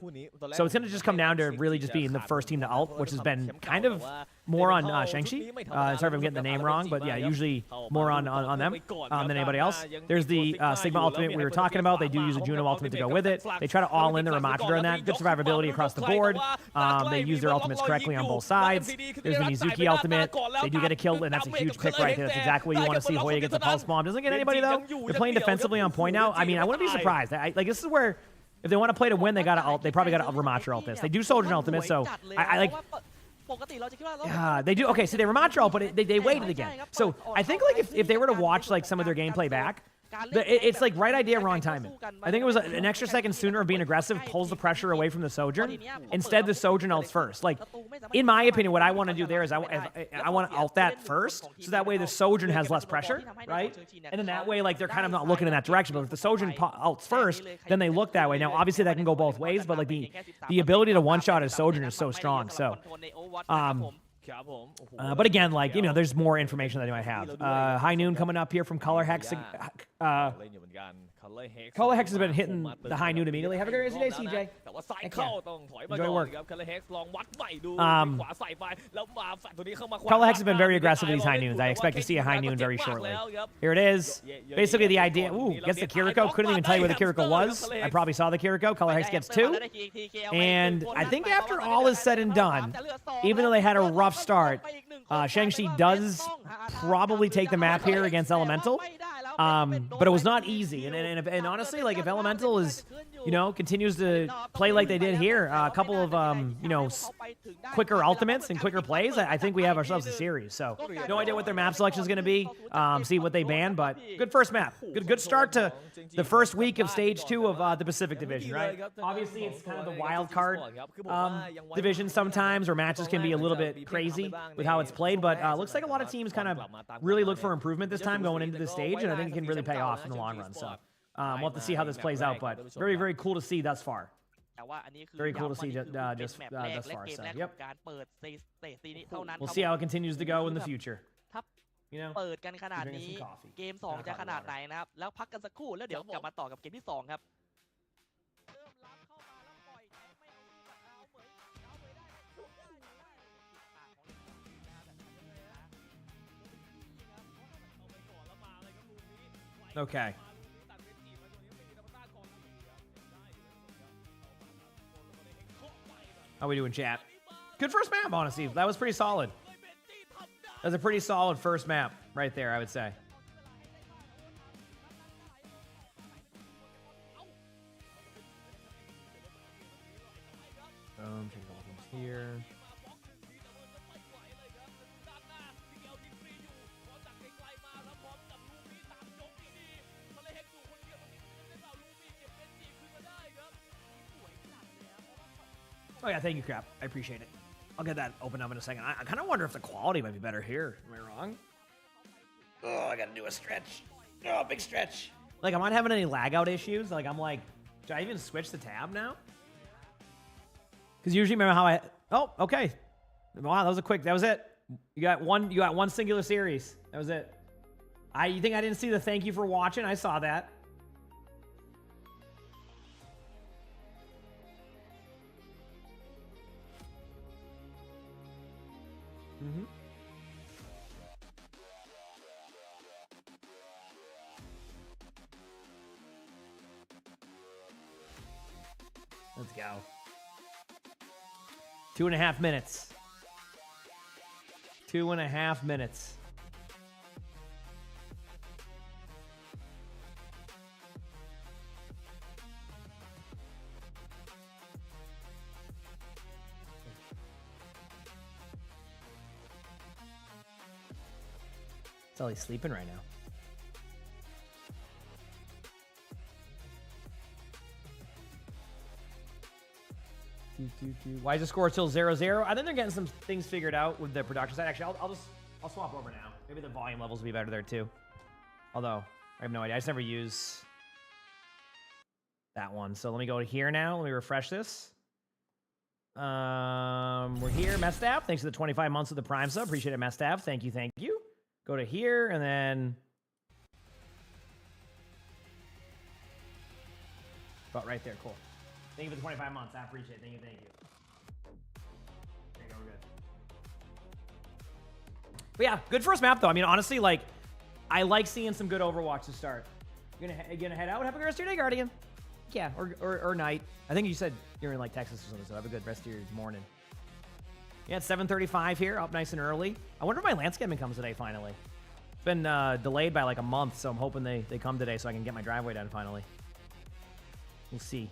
So it's going to just come down to really just being the first team to ult, which has been kind of more on Shang-Chi. Sorry if I'm getting the name wrong, but yeah, usually more on them than anybody else. There's the Sigma ultimate we were talking about. They do use a Juno ultimate to go with it. They try to all in the Ramatra during that. Good survivability across the board. They use their ultimates correctly on both sides. There's the Mizuki ultimate. They do get a kill, and that's a huge pick right there. That's exactly what you want to see. Hoya gets a pulse bomb. Doesn't get anybody, though. They're playing defensively on point now. I mean, I wouldn't be surprised. Like, this is where... If they want to play to win, they got to ult. They probably got to Ramatra ult this. They do Soldier ultimate, so I like. They do. Okay, so they Ramatra ult, but they waited again. So I think like if they were to watch like some of their gameplay back, it's like right idea, wrong timing. I think it was an extra second sooner of being aggressive pulls the pressure away from the Sojourn. Instead, the Sojourn ults first. Like, in my opinion, what I want to do there is I want to ult that first, so that way the Sojourn has less pressure, right? And then that way, like, they're kind of not looking in that direction. But if the Sojourn ults first, then they look that way. Now, obviously, that can go both ways, but like the ability to one-shot a Sojourn is so strong. So, but again, like, you know, there's more information that you might have. High Noon coming up here from Color Hex. Color Hex has been hitting the High Noon immediately. Have a great rest of your day, CJ. Enjoy work. Color Hex has been very aggressive with these High Noons. I expect to see a High Noon very shortly. Here it is. Basically, the idea... Ooh, gets the Kiriko. Couldn't even tell you where the Kiriko was. I probably saw the Kiriko. Color Hex gets 2. And I think after all is said and done, even though they had a rough start, Shang-Chi does probably take the map here against Elemental. But it was not easy, and honestly, like, if Elemental is, you know, continues to play like they did here, a couple of, you know, quicker ultimates and quicker plays, I think we have ourselves a series. So no idea what their map selection is going to be. See what they ban, but good first map. Good start to the first week of stage 2 of the Pacific Division, right? Obviously, it's kind of the wild card division sometimes, where matches can be a little bit crazy with how it's played, but looks like a lot of teams kind of really look for improvement this time going into the stage, and I think it can really pay off in the long run. So we'll have to see how this plays out, but very, very cool to see thus far. Very cool to see just thus far. So, yep. We'll see how it continues to go in the future. You know, เปิดกันขนาดนี้เกม 2 จะขนาดไหนนะครับแล้วพักกันสักครู่แล้วเดี๋ยวกลับมาต่อกับเกมที่ 2 ครับ Okay. How we doing, chat? Good first map, honestly. That was pretty solid. That was a pretty solid first map right there, I would say. Change all things here. Oh yeah, thank you, Crap. I appreciate it. I'll get that opened up in a second. I kind of wonder if the quality might be better here. Am I wrong? Oh, I gotta do a stretch. Oh, big stretch. Like, am I having any lag out issues? Like, I'm like, should I even switch the tab now? Because usually, remember how I... Oh, okay. Wow, that was a quick... That was it. You got one singular series. That was it. You think I didn't see the thank you for watching? I saw that. Mm-hmm. Let's go. 2.5 minutes. 2.5 minutes. He's sleeping right now. Why is the score still 0-0? I think they're getting some things figured out with the production side. Actually, I'll swap over now. Maybe the volume levels will be better there too. Although I have no idea. I just never use that one. So let me go to here now. Let me refresh this. We're here. Mestav, thanks for the 25 months of the Prime sub. Appreciate it, Mestav. Thank you. Thank you. Go to here, and then... About right there, cool. Thank you for the 25 months, I appreciate it. Thank you, thank you. There you go, we're good. But yeah, good first map, though. I mean, honestly, like, I like seeing some good Overwatch to start. You gonna head out? Have a good rest of your day, Guardian. Yeah, or night. I think you said you're in, like, Texas or something, so have a good rest of your morning. Yeah, it's 7:35 here, up nice and early. I wonder if my landscaping comes today, finally. It's been delayed by like a month, so I'm hoping they come today so I can get my driveway done finally. We'll see.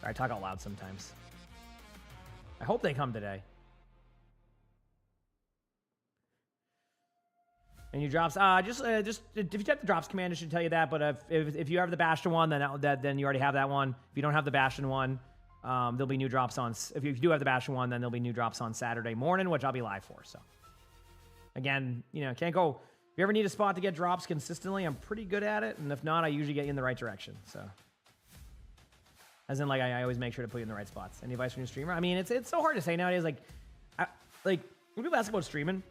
Sorry, I talk out loud sometimes. I hope they come today. And your drops, just if you type the drops command, it should tell you that. But if you have the Bastion one, then you already have that one. If you don't have the Bastion one, there'll be new drops on. If you do have the Bastion one, then there'll be new drops on Saturday morning, which I'll be live for. So, again, you know, can't go. If you ever need a spot to get drops consistently, I'm pretty good at it, and if not, I usually get you in the right direction. So, as in, like, I always make sure to put you in the right spots. Any advice from your streamer? I mean, it's so hard to say nowadays. Like when people ask about streaming,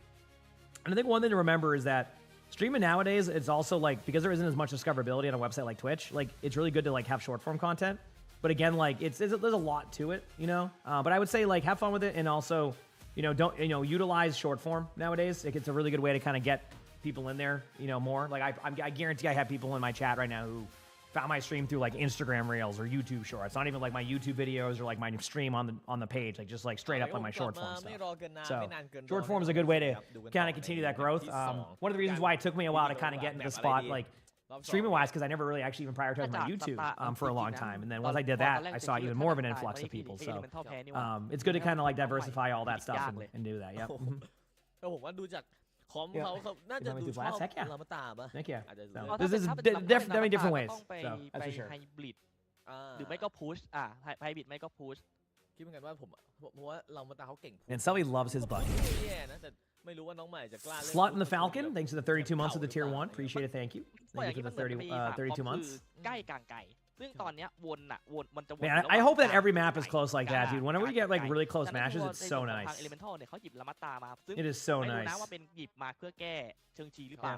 and I think one thing to remember is that streaming nowadays, it's also like, because there isn't as much discoverability on a website like Twitch, like, it's really good to like have short form content. But again, like, there's a lot to it, you know? But I would say, like, have fun with it, and also, you know, don't, you know, utilize short form nowadays. Like, it's a really good way to kind of get people in there, you know, more. Like, I guarantee I have people in my chat right now who found my stream through like Instagram Reels or YouTube Shorts. Not even like my YouTube videos or like my stream on the page, like just like straight up on my short form stuff. So short form is a good way to kind of continue that growth. One of the reasons why it took me a while to kind of get into the spot, like streaming wise because I never really actually even prioritized my YouTube for a long time, and then once I did that, I saw even more of an influx of people. So it's good to kind of like diversify all that stuff and do that. Yeah. ก็ผมว่าดูจากคอมเขาน่าจะดูชอบลามาตาป่ะ Thank you. อาจจะ No. This is definitely different ways. ต้องไป So that's for sure. ไฮบริดหรือไม่ก็พุชไฮบริดไม่ก็พุช คิดเหมือนกันว่าผมเพราะว่าลามาตาเขาเก่ง And Sully loves his bucket. แย่นะแต่ไม่รู้ว่าน้องใหม่จะกล้าเล่น Slut in the Falcon. Thanks for the 32 months of the tier 1. Appreciate it. Thank you. ก็อย่าง Thank นี้ you มัน for เหมือน the มี 32 months. ใกล้กลางไก่ซึ่งตอนเนี้ยวนมันจะวน Man, I hope that every map is close like that, dude. Whenever we get like really close matches, it's so ทาง nice. เอลิเมนทัลเนี่ยเขาหยิบลามาตามาซึ่ง It is so ไม่รู้นะ nice. ว่าเป็นหยิบมาเพื่อแก้เชิงชีหรือเปล่า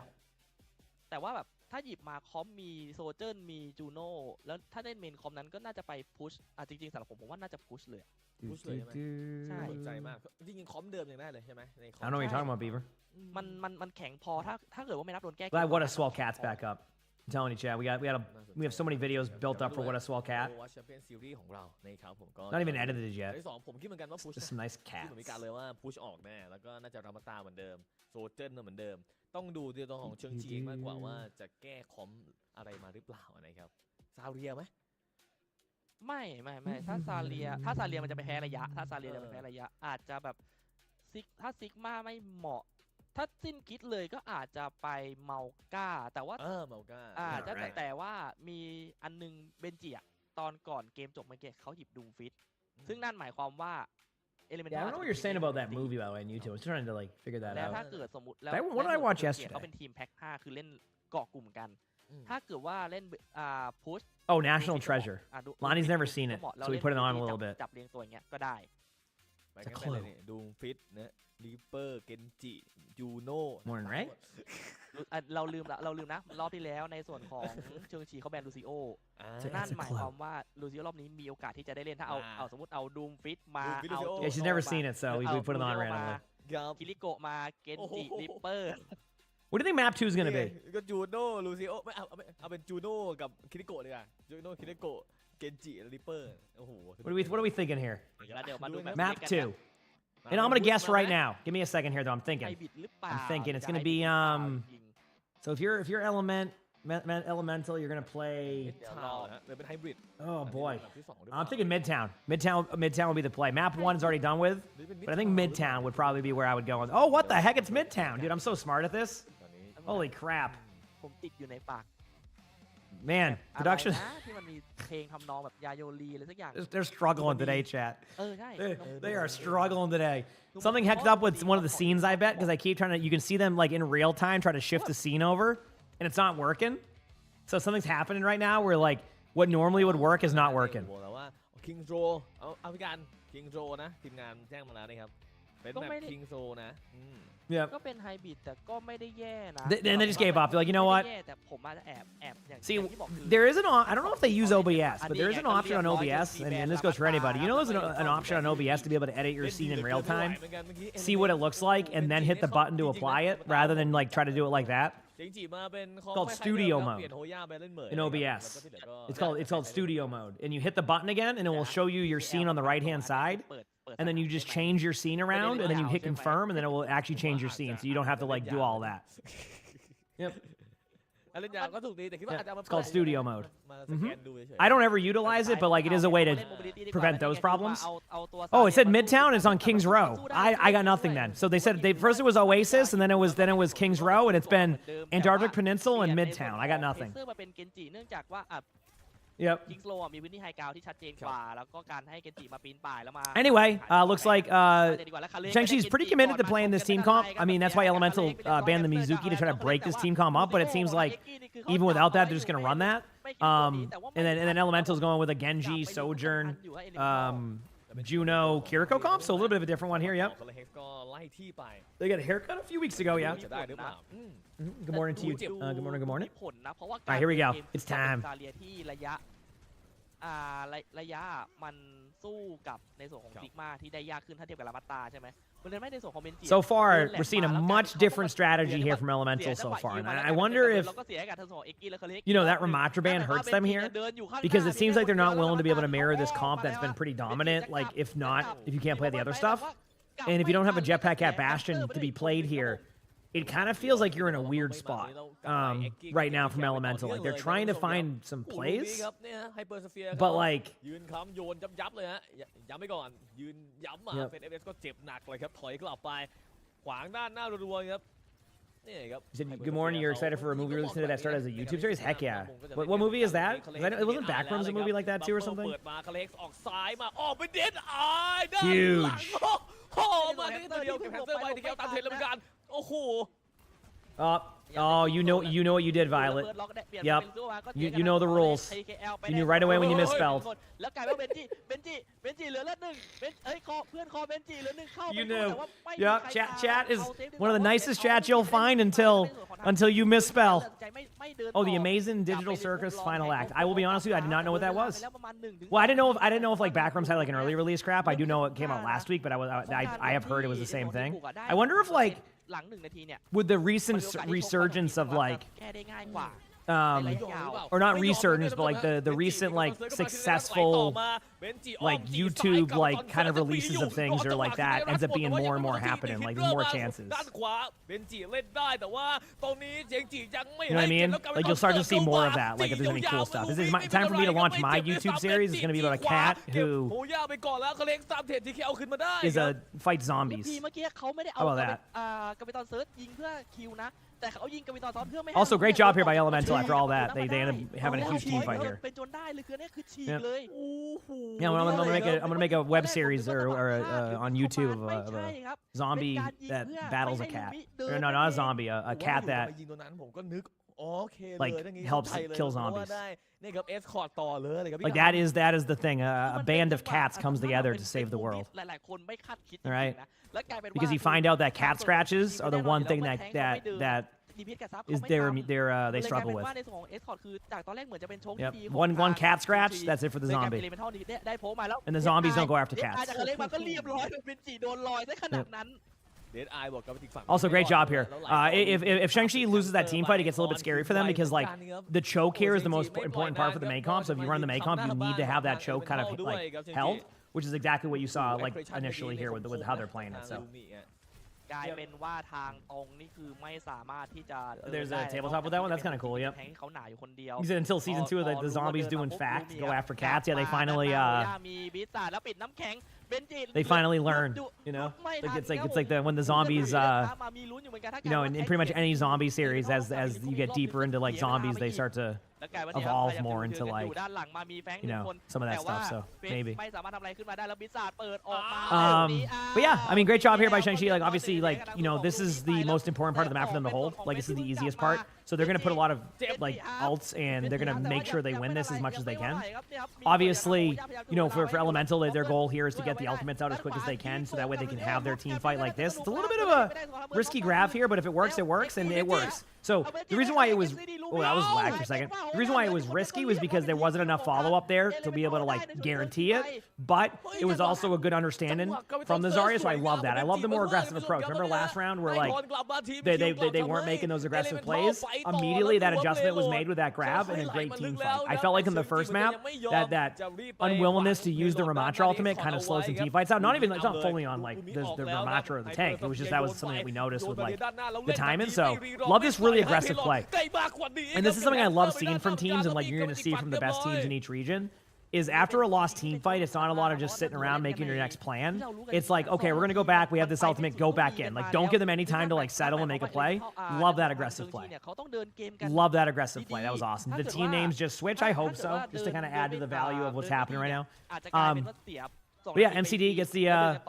แต่ว่าแบบถ้าหยิบมาคอมมีโซเจอร์มีจูโน่แล้วถ้าได้เมนคอมนั้นก็น่าจะไปพุชจริงๆสำหรับผมว่าน่าจะพุชเลย พุชเลยใช่ไหม ใช่ สนใจมากจริงๆคอมเดิมยังได้เลยใช่ไหมในคอ I don't know what you're talking about, Beaver. มันแข็งพอถ้าเกิดว่าไม่นับโดนแก้ Glad What a Swell Cat's back up. I'm telling you, Chad. We have so many videos built up for What a Swell Cat. Overwatch Champion Series ของเรานะครับผมก็ Not even edited it yet. ที่สองผมคิดเหมือนกันว่าพุช Just some nice คิดเหมือนกันเลยว่าพุชออกแน่แล้วก็น่าจะรามาตาเหมือนเดิมโซเจอร์เหมือนเดิมต้องดูในตัวของเชิงชีเองมากกว่าว่าจะแก้คอมอะไรมาหรือเปล่านะครับซาเรียไหม ไม่ถ้าซาเลียมันจะไปแพ้ระยะอาจจะแบบถ้าซิกมาไม่เหมาะถ้าสิ้นคิดเลยก็อาจจะไปเมาก้าแต่ว่าเมาก้า แต่ว่ามีอันนึงเบนจิตอนก่อนเกมจบเมื่อกี้เขาหยิบดูฟิตซึ่งนั่นหมายความว่า Yeah, I don't know what you're saying about that movie, by the way, on YouTube. I was trying to like figure that แล้ว out. ถ้าเกิดสมมติแล้ว What did I watch เขา yesterday? เป็นทีมแพ็ค5คือเล่นเกาะกลุ่มกัน ถ้าเกิดว่าเล่นพุช Oh, National Treasure. Lonnie's never seen it, so we put it on a little bit. จับเรียงตัวอย่างเงี้ยก็ได้ ไปกันไปเลยนี่ดูฟิตนะรีเปอร์เกนจิจูโน่ Morning, right? เราลืมนะรอบที่แล้วในส่วนของเชิงชีเขาแบนลูซิโอนั่นหมายความว่าลูซิโอรอบนี้มีโอกาสที่จะได้เล่นถ้าเอาสมมติเอาดูมฟิตมาเอา Yeah, she's never seen it, so we put it on randomly. คิริโกะมาเกนจิริปเปอร์ What do you think map 2 is going to be? ก็จูโน่ลูซิโอไม่เอาเป็นจูโน่กับคิริโกะดีกว่าจูโน่คิริโกะเกนจิริปเปอร์โอ้โห What are we thinking here? เดี๋ยวมาดู Map 2. And I'm going to guess right now. Give me a second here, though. I'm thinking. I'm thinking it's going to be So if you're elemental, you're gonna play. เป็นไฮบริด Oh boy, I'm thinking Midtown. Midtown would be the play. Map 1 is already done with, but I think Midtown would probably be where I would go. Oh, what the heck? It's Midtown, dude. I'm so smart at this. Holy crap, ผมติดอยู่ในปาก man. Production. ที่มันมีเพลงทำนองแบบยาโยลีอะไรสักอย่าง They're struggling today, chat. ใช่ They are struggling today. Something hecked up with one of the scenes, I bet, because I keep trying to. You can see them like in real time try to shift the scene over, and it's not working. So something's happening right now where like what normally would work is not working. บอกแล้วว่าคิงโจเอาพี่การคิงโจนะทีมงานแจ้งมาแล้วนะครับเป็นแบบคิงโจนะ Yeah. ก็เป็นไฮบริดแต่ก็ไม่ได้แย่นะ Then they just gave up. They're like, you know what? แต่ผมอาจจะแอบอย่าง See, ที่บอกคือ there is I don't know if they use OBS, but there is an option on OBS, and this goes for anybody. You know there's an option on OBS to be able to edit your scene in real time, see what it looks like, and then hit the button to apply it, rather than like try to do it like that. It's called studio mode in OBS. It's called studio mode, and you hit the button again, and it will show you your scene on the right-hand side, and then you just change your scene around, and then you hit confirm, and then it will actually change your scene, so you don't have to like do all that. Yep. It's called studio mode. I don't ever utilize it, but like it is a way to prevent those problems. Oh, it said Midtown. It's on Kings Row. I got nothing then. So they said first it was Oasis, and then it was Kings Row, and it's been Antarctic Peninsula and Midtown. I got nothing. Yep. คิงส์โลมีพื้นที่ไฮกราวที่ชัดเจนกว่าแล้วก็การให้เกนจิมาปีนป่ายแล้วมา Anyway, looks like Shang-Chi's pretty committed to playing this team comp. I mean, that's why Elemental banned the Mizuki to try to break this team comp up, but it seems like even without that, they're just going to run that. And then Elemental's going with a Genji, Sojourn, Juno, Kiriko comp, so a little bit of a different one here, yep. They got a haircut a few weeks ago, yeah. Good morning to you. Good morning. ผลนะเพราะว่า Alright, here we go. It's time. ซาเลียที่ระยะมันสู้กับในส่วนของซิกมาที่ได้ยากขึ้นถ้าเทียบกับลามาตาใช่ไหมมันเลยไม่ในส่วนของเบนจิ So far, we're seeing a much different strategy here from Elemental so far, and I wonder if that Ramatra ban hurts them here, because it seems like they're not willing to be able to mirror this comp that's been pretty dominant. Like, if you can't play the other stuff, and if you don't have a Jetpack at Bastion to be played here, it kind of feels like you're in a weird spot right now from Elemental. Like they're trying to find some plays, but like ยืนค้ำโยนยับเลยฮะย้ำไปก่อนยืนย้ำมาเป็นเอฟเอสก็เจ็บหนักเลยครับถอยกลับไปขวางด้านหน้ารัวๆครับนี่ครับ You said, good morning, you're excited for a movie release today that started as a YouTube series? Heck yeah. What movie is that? It wasn't Backrooms a movie like that too or something? เปิดมาคาเล็กซ์ออกซ้ายมาออกไปเด็ดอาย Huge. โอ้มาได้ตัวเดียวเก็บแพนเซอร์ไปที่แก้วตามเทรนด์แล้วเหมือนกันโอ้โห Oh, you know what you did, Violet. Yep. You know the rules. You knew right away when you misspelled. แล้วกลายเป็นเบนจิเหลือเลือดหนึ่งเพื่อนคอเบนจิเหลือหนึ่งเข้า You knew. Yep. Chat is one of the nicest chats you'll find until you misspell. Oh, the amazing Digital Circus final act. I will be honest with you, I did not know what that was. Well, I didn't know if like Backrooms had like an early release crap. I do know it came out last week, but I have heard it was the same thing. I wonder if like with the recent resurgence of like or not resurgence, but like the recent like successful like YouTube like kind of releases of things or like that ends up being more and more happening, like there's more chances. You know what I mean? Like you'll start to see more of that, like if there's any cool stuff. This is time for me to launch my YouTube series. It's gonna be about a cat who is a fight zombies. How about that? Also, great job here by Elemental after all that. They end up having a huge team fight here. Yeah, I'm gonna make a web series or on YouTube of a zombie that battles a cat. Or, no, not a zombie, a cat that like helps kill zombies. Like that is the thing. A band of cats comes together to save the world. All right, because you find out that cat scratches are the one thing that is they struggle with. Yep. One cat scratch, that's it for the zombie. And the zombies don't go after cats. Also, great job here. If Shang-Chi loses that team fight, it gets a little bit scary for them because like the choke here is the most important part for the main comp. So if you run the main comp, you need to have that choke kind of like held, which is exactly what you saw like initially here with how they're playing it. So. There's a tabletop with that one. That's kind of cool. Yep. He said until season 2 of the zombies do in fact go after cats. Yeah, they finally learn. You know, like it's like when the zombies you know, in pretty much any zombie series, as you get deeper into like zombies, they start to evolve more into like, you know, some of that stuff. So maybe. But yeah, I mean, great job here by Shang-Chi. Like obviously, like, you know, this is the most important part of the map for them to hold. Like this is the easiest part. So they're gonna put a lot of like ults and they're gonna make sure they win this as much as they can. Obviously, you know, for Elemental, their goal here is to get the ultimates out as quick as they can, so that way they can have their team fight like this. It's a little bit of a risky grab here, but if it works, and it works. So the reason why it was, oh, that was lag for a second. The reason why it was risky was because there wasn't enough follow-up there to be able to like guarantee it, but it was also a good understanding from the Zarya, so I love that. I love the more aggressive approach. Remember last round where like they weren't making those aggressive plays? Immediately that adjustment was made with that grab and a great team fight. I felt like in the first map that unwillingness to use the Ramatra ultimate kind of slowed some team fights out. It's not fully on like the Ramatra or the tank. It was just that was something that we noticed with like the timing. So love this really aggressive play. And this is something I love seeing from teams, and like you're going to see from the best teams in each region. Is after a lost team fight, it's not a lot of just sitting around making your next plan. It's like, okay, we're going to go back. We have this ultimate. Go back in. Like, don't give them any time to like settle and make a play. Love that aggressive play. Love that aggressive play. That was awesome. The team names just switch. I hope so, just to kind of add to the value of what's happening right now. But yeah, MCD gets the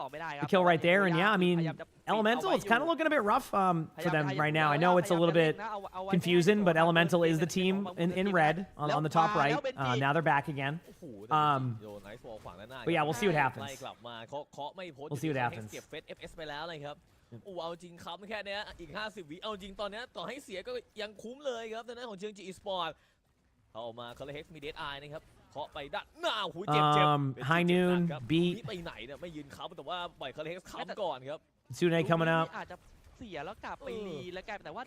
kill right there. And yeah, I mean, Elemental, it's kind of looking a bit rough for them right now. I know it's a little bit confusing, but Elemental is the team in red on the top right. Now they're back again. But yeah, we'll see what happens. We'll see what happens. เอาจริงค้ำแค่นี้อีก50วิเอาจริงตอนนี้ต่อให้เสียก็ยังคุ้มเลยครับทางด้านของเชียงจีอีสปอร์ตเข้ามาคาร์เฮกมีเดดไอนะครับเคาะไปด้านหน้าหูเจ็บ High Noon beat ไปไหนเนี่ยไม่ยืนค้ำแต่ว่าปล่อยคาร์เฮกค้ำก่อนครับ Tsune coming up เสียแล้วกลับไปรีแล้วกลายเป็นแต่ว่า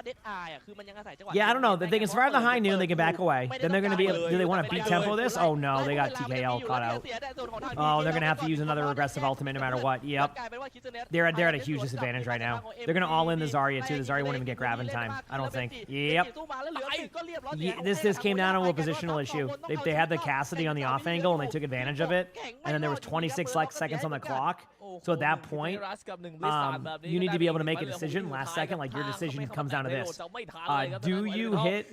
เดดไออ่ะคือมันยังอาศัยจังหวะ Yeah, I don't know. If they can survive the high noon, they can back away.ไม่ได้ Then they're going to be. ต้องการ Do they want to ไม่ beat ได้ tempo เลย this? Oh no, they got TKL caught out. เสียแต่ส่วนของทาง Oh, they're going to have to use another aggressive ultimate no matter what. Yep. กลายเป็นว่าคิดเซเนส They're at a huge disadvantage right now. They're going to all in the Zarya too. The Zarya won't even get grab in time. I don't think. Yep. This came down to a positional issue. They had the Cassidy on the off angle and they took advantage of it. And then there was 26 seconds on the clock. So at that point, you need to be able to make a decision last second. Like your decision comes down to this: do you hit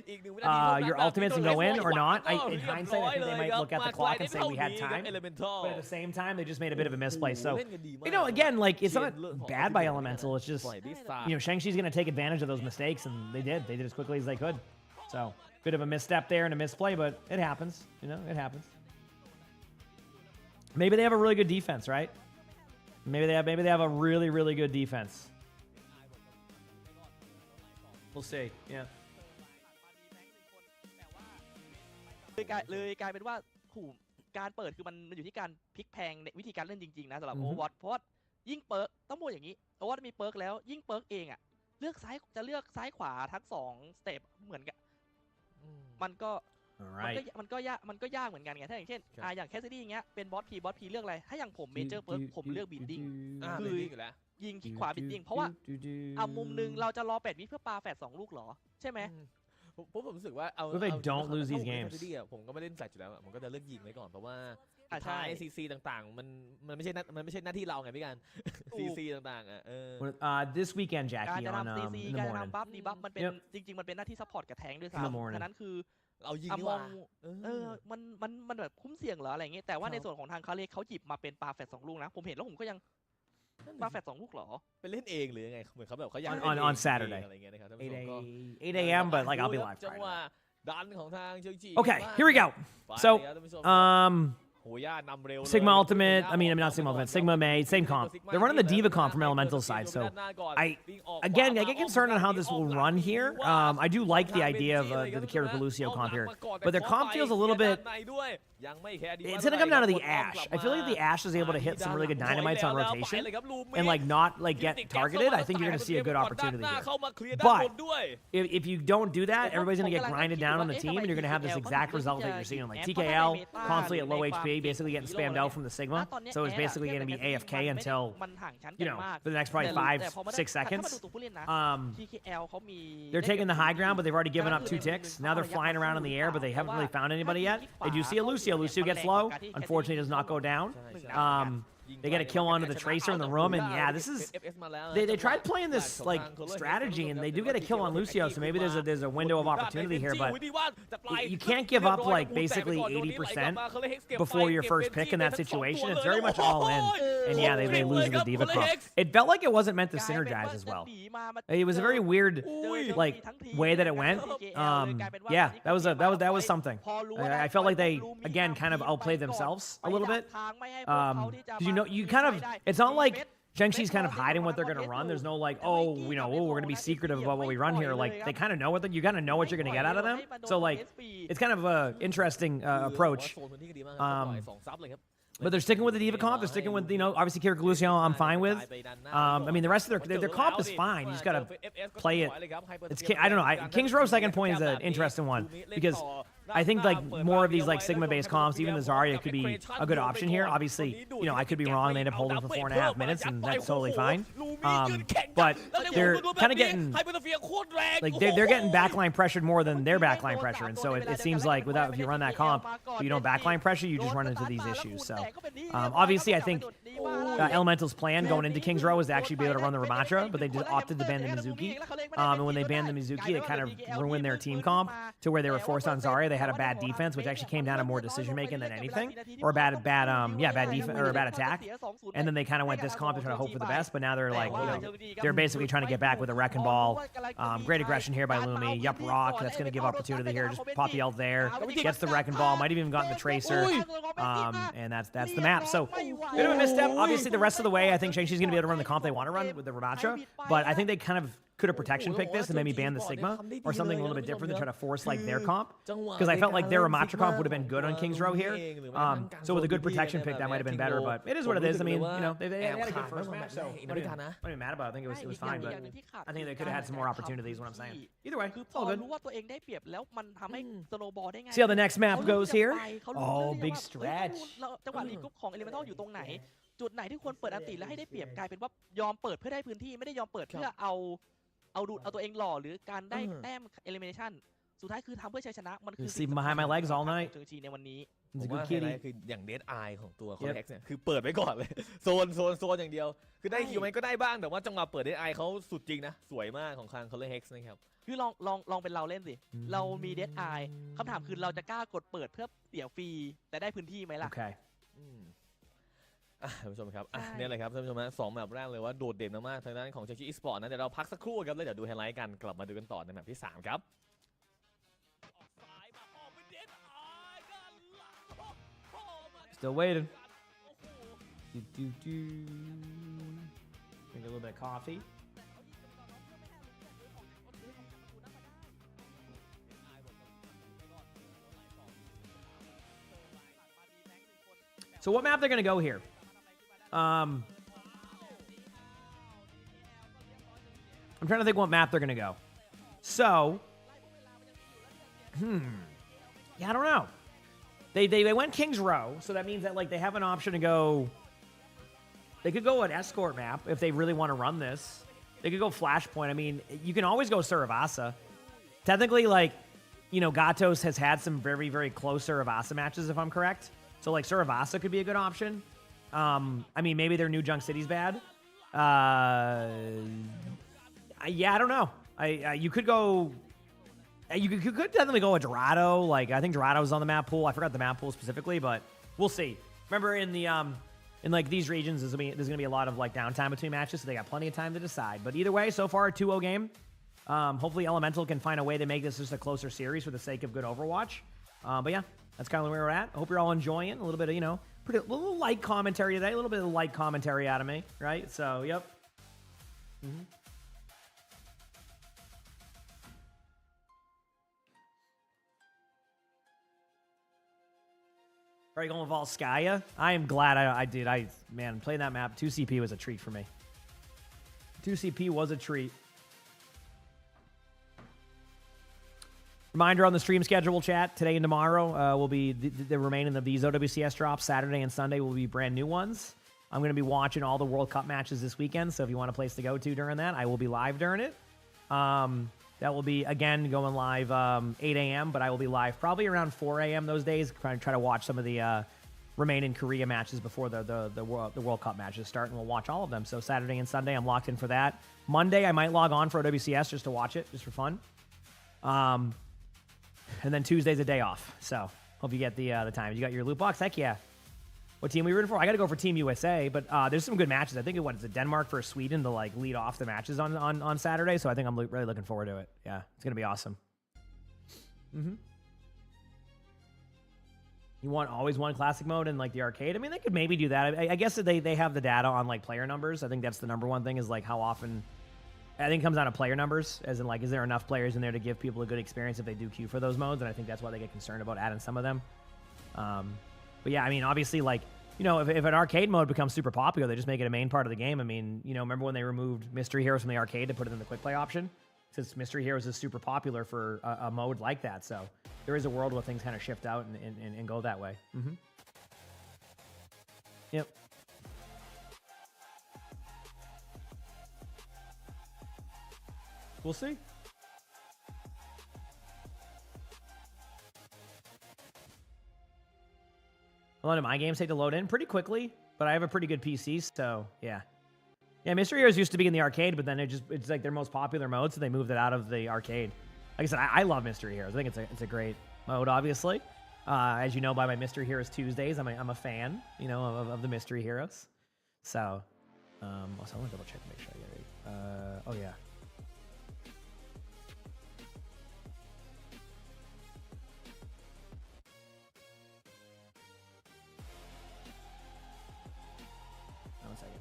your ultimates and go in or not? In hindsight, I think they might look at the clock and say we had time. But at the same time, they just made a bit of a misplay. So again, like it's not bad by Elemental. It's just Shang-Chi's going to take advantage of those mistakes, and they did. They did as quickly as they could. So bit of a misstep there and a misplay, but it happens. It happens. Maybe they have a really good defense, right? Maybe they have a really, really good defense. We'll see. Yeah. เลยกลายเป็นว่าการเปิดคือมันอยู่ที่การพลิกแพงในวิธีการเล่นจริงๆนะสำหรับ Overwatch เพราะว่ายิ่งเปิร์กต้องพูดอย่างนี้ Overwatch มีเปิร์กแล้วยิ่งเปิร์กเองอ่ะเลือกซ้ายขวาทั้ง2สเต็ปเหมือนกันมันก็ยากเหมือนกันไงถ้าอย่างเช่นอย่างแคสซิดี้อย่างเงี้ยเป็นบอสพีเลือกอะไรถ้าอย่างผมเมเจอร์เปิร์กผมเลือกบีดดิ้งคือยิงคลิกขวาบีดดิ้งเพราะว่ามุมนึงเราจะรอ8 วิเพื่อปาแฟด2 ลูกเหรอใช่ไหมผมรู้สึกว่าเอา If they don't lose these games ผมก็ไม่เล่นแฟลชอยู่แล้วผมก็จะเลือกยิงไว้ก่อนเพราะว่าท้ายซีต่างๆมันไม่ใช่หน้าที่เราไงพี่กันซีต่างๆอ่ะthis weekend การ Jackie จะ on ทำซี in the การจะ morning ทำบัฟดีบัฟมันเป็นจริงๆมันเป็นหน้าที่ซัพพอร์ตกับแทงด้วยซ้ำฉะนั้นคือ เอายิงดีกว่ามันแบบคุ้มเสี่ยงเหรออะไรเงี้ยแต่ว่าในส่วนของทางคาเล่เขาหยิบมาเป็นปาแฟด2 ลูกนะผมเห็นแล้วผมก็ยังปาแฟด2 ลูกเหรอไปเล่นเองหรือยังไงเหมือนเขาแบบเขาอยาก on Saturday 8 a.m. but like I'll be live จังหวะดันของทางเชิงจี Okay, here we go. So Sigma Ultimate, I mean not Sigma Ultimate, Sigma May, same comp. They're running the Diva comp from Elemental side, so I get concerned on how this will run here. I do like the idea of the Kiriko Lucio comp here, but their comp feels a little bit. It's gonna come down to the Ashe. I feel like the Ashe is able to hit some really good dynamites on rotation and like not like get targeted. I think you're gonna see a good opportunity here. But if you don't do that, everybody's gonna get grinded down on the team, and you're gonna have this exact result that you're seeing. Like TKL constantly at low HP, basically getting spammed out from the Sigma. So it's basically gonna be AFK until for the next probably 5-6 seconds. They're taking the high ground, but they've already given up 2 ticks. Now they're flying around in the air, but they haven't really found anybody yet. They do see a Lucio. Lucio gets low. Unfortunately, does not go down. They get a kill onto the Tracer in the room, and yeah, this is they tried playing this like strategy, and they do get a kill on Lucio, so maybe there's a window of opportunity here, but you can't give up like basically 80% before your first pick in that situation. It's very much all in, and yeah, they lose the Diva comp. It felt like it wasn't meant to synergize as well. It was a very weird like way that it went. Yeah, that was something. I felt like they again kind of outplayed themselves a little bit. You kind of, it's not like Shang-Chi's kind of hiding what they're going to run. There's no like, we're going to be secretive about what we run here. Like, they kind of know you kind of know what you're going to get out of them. So, like, it's kind of an interesting approach. But they're sticking with the Diva comp. They're sticking with, obviously Kiriko Lucio I'm fine with. I mean, the rest of their comp is fine. You just got to play it. I don't know. King's Row second point is an interesting one because I think like more of these like Sigma-based comps, even the Zarya could be a good option here. Obviously, I could be wrong. They end up holding for 4.5 minutes, and that's totally fine. But they're kind of getting like they're getting backline pressured more than their backline pressure, and so it seems like if you run that comp, if you don't backline pressure, you just run into these issues. So obviously, I think Elemental's plan going into King's Row was to actually be able to run the Ramattra, but they just opted to ban the Mizuki. And when they banned the Mizuki, it kind of ruined their team comp to where they were forced on Zarya. They had a bad defense, which actually came down to more decision making than anything, or a bad defense or a bad attack. And then they kind of went this comp to try to hope for the best, but now they're like, they're basically trying to get back with a wrecking ball. Great aggression here by Lumi. Yup, Rock. That's going to give opportunity here. Just pop the ult there. Gets the wrecking ball. Might have even gotten the Tracer. And that's the map. So bit of a misstep. Obviously, the rest of the way, I think Shang-Chi's going to be able to run the comp they want to run with the Ramattra, but I think they kind of could a protection pick this and maybe ban the Sigma or something a little bit different to try to force like their comp? Because I felt like their Ramatra comp would have been good on Kings Row here. So with a good protection pick, that might have been better. But it is what it is. I mean, you know, they had a good first match, so I'm not even mad about it. I think it was fine, but I think they could have had some more opportunities. What I'm saying. Either way, คือ it's พอ all good. รู้ว่าตัวเองได้เปรียบแล้วมันทำให้สโนว์บอลได้ไง See how the next map เขา goes จะ here. ไปเขารู้ Oh, เรื่อง big ว่า stretch. จังหวะรีกรุ๊ปของ Elemental อยู่ตรงไหน จุดไหนที่ควรเปิดอันติแล้วให้ได้เปรียบกลายเป็นว่ายอมเปิดเพื่อได้พื้นที่ไม่ได้ยอมเปิดเพื่อเอาตัวเองหล่อหรือการได้แต้ม elimination สุดท้ายคือทำเพื่อชัยชนะมันคือ Sleeping behind my legs all night. เชิงชีในวันนี้ ผ He's ม a ว่า good ไฮไล kitty. ท์คืออย่างเดดไอของตัวคอร์เอ็กซ์เนี่ยคือเปิดไว้ก่อนเลย โซนอย่างเดียว คือได้คิวไหมก็ได้บ้างแต่ว่าจังหวะเปิดเดดไอเขาสุดจริงนะ สวยมากของทางคอร์เอ็กซ์นะครับ คือลองเป็นเราเล่นสิ เรามีเด d ไอคำถามคือเราจะกล้ากดเปิดเพื่อเสียฟรีแต่ได้พื้นที่ไหมล่ะ Okay. ท่านผู้ชมครับ ใช่ เนี่ยเลยครับท่านผู้ชมฮะสองแมปแรกเลยว่าโดดเด่นมากๆทางด้านของเชลซีอีสปอร์ตนะเดี๋ยวเราพักสักครู่ครับแล้วเดี๋ยวดูไฮไลท์กันกลับมาดูกันต่อในแมปที่ 3 ครับ Still waiting. Drink a little bit of coffee. So what map they're gonna go here? I'm trying to think what map they're gonna go. So, yeah, I don't know. They went Kings Row, so that means that like they have an option to go. They could go an escort map if they really want to run this. They could go Flashpoint. I mean, you can always go Suravasa. Technically, like, you know, Gatos has had some very, very close Suravasa matches, if I'm correct. So like Suravasa could be a good option. I mean, maybe their new Junk City's bad. Yeah, I don't know. You could go. You could definitely go with Dorado. Like, I think Dorado's on the map pool. I forgot the map pool specifically, but we'll see. Remember, in the in like these regions, there's gonna be a lot of like downtime between matches, so they got plenty of time to decide. But either way, so far a 2-0 game. Hopefully, Elemental can find a way to make this just a closer series for the sake of good Overwatch. But yeah, that's kind of where we're at. I hope you're all enjoying a little bit of, you know, a little light commentary today, a little bit of light commentary out of me, right? So, yep. All right, going with Volskaya. I am glad I did. Man, playing that map, 2CP was a treat for me. 2CP was a treat. Reminder on the stream schedule, chat. Today and tomorrow will be the remaining of these OWCS drops. Saturday and Sunday will be brand new ones. I'm going to be watching all the World Cup matches this weekend, so if you want a place to go to during that, I will be live during it. That will be, again, going live 8 a.m., but I will be live probably around 4 a.m. those days, trying to watch some of the remaining Korea matches before the World Cup matches start, and we'll watch all of them. So Saturday and Sunday, I'm locked in for that. Monday, I might log on for OWCS just to watch it, just for fun. And then Tuesday's a day off, so hope you get the time. You got your loot box? Heck yeah. What team are we rooting for? I got to go for Team USA, but there's some good matches. I think it's Denmark versus Sweden to like lead off the matches on Saturday, so I think I'm really looking forward to it. Yeah, it's gonna be awesome. You always want classic mode in like the arcade? I mean, they could maybe do that. I guess that they have the data on like player numbers. I think that's the number one thing is like how often. I think it comes down to player numbers, as in like, is there enough players in there to give people a good experience if they do queue for those modes? And I think that's why they get concerned about adding some of them. But yeah, I mean, obviously, like, you know, if an arcade mode becomes super popular, they just make it a main part of the game. I mean, you know, remember when they removed Mystery Heroes from the arcade to put it in the quick play option? Since Mystery Heroes is super popular for a mode like that. So there is a world where things kind of shift out and go that way. Yep. We'll see. A lot of my games take to load in pretty quickly, but I have a pretty good PC, so yeah. Yeah, Mystery Heroes used to be in the arcade, but then it's like their most popular mode, so they moved it out of the arcade. Like I said, I love Mystery Heroes. I think it's a great mode, obviously. As you know by my Mystery Heroes Tuesdays, I'm a fan, you know, of the Mystery Heroes. So, also I want to double check to make sure I get it. Oh yeah. One second.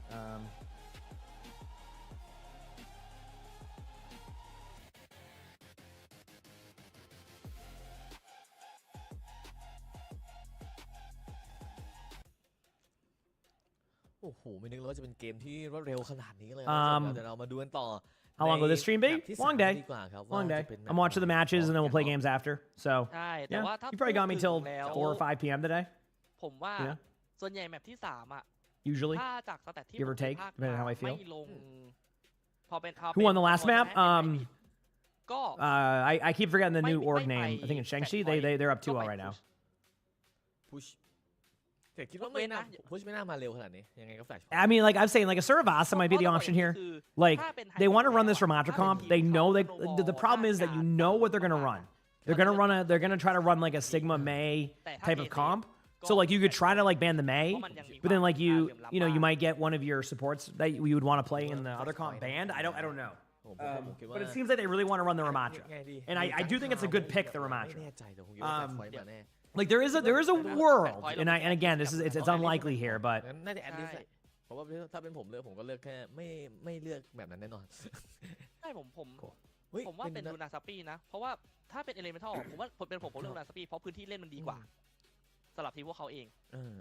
โอ้โหไม่นึกเลยว่าจะเป็นเกมที่รวดเร็วขนาดนี้เลย เดี๋ยวเรามาดูกันต่อ How long will this stream be? ในแมปที่ Long สาม day. ดีกว่าครับ Long ว่า day. จะเป็นแมป I'm watching the matches and then we'll play games after. So ใช่แต่ yeah, ว่าถ้า you probably got me พูด till ถึงแล้ว 4 or 5 p.m. today. ผมว่า Yeah. ส่วนใหญ่แมปที่ 3 อ่ะ Usually. ถ้าจากสแตทที่ Give or ผม take, ภาค depending on how I ไม่ feel. ลงพอเป็น Who won the last map? ก็ I keep forgetting the new Might- org might name. I think it's by Shang-Chi. Fat Boy. They're up 2-0 Might by right now. push แต่คิดว่าไม่น่า Push พุชไม่น่ามาเร็วขนาดนี้ยังไงก็แฟลช I mean, like I'm saying, like a Suravasa might be the option here. Like they want to run this Ramatra comp. They know they. The problem is that you know what they're gonna run. They're gonna try to run like a Sigma May type of comp. So like you could try to like ban the May, but then like you know you might get one of your supports that you would want to play in the other comp banned. I don't know. ผมคิดว่า But it seems like they really want to run the Ramatra, ไงดี and I do think it's a good pick, the ไม่ Ramatra. แน่ใจแต่ผมคิดว่าแฟลชพอยต์มาแน่ Like there is a world, and again this is it's unlikely here, but งั้นน่าจะแอดลิสแหละเพราะว่าถ้าเป็นผมเลือกผมก็เลือกแค่ไม่เลือกแบบนั้นแน่นอน ใช่ผม ฮ้ย ผมว่าเป็นลูนาซาปี้นะ เพราะว่าถ้าเป็นเอเลเมทัลผมว่าผมเลือกลูนาซาปี้เพราะพื้นที่เล่นมันดีกว่าสำหรับทีมพวกเขาเอง เออ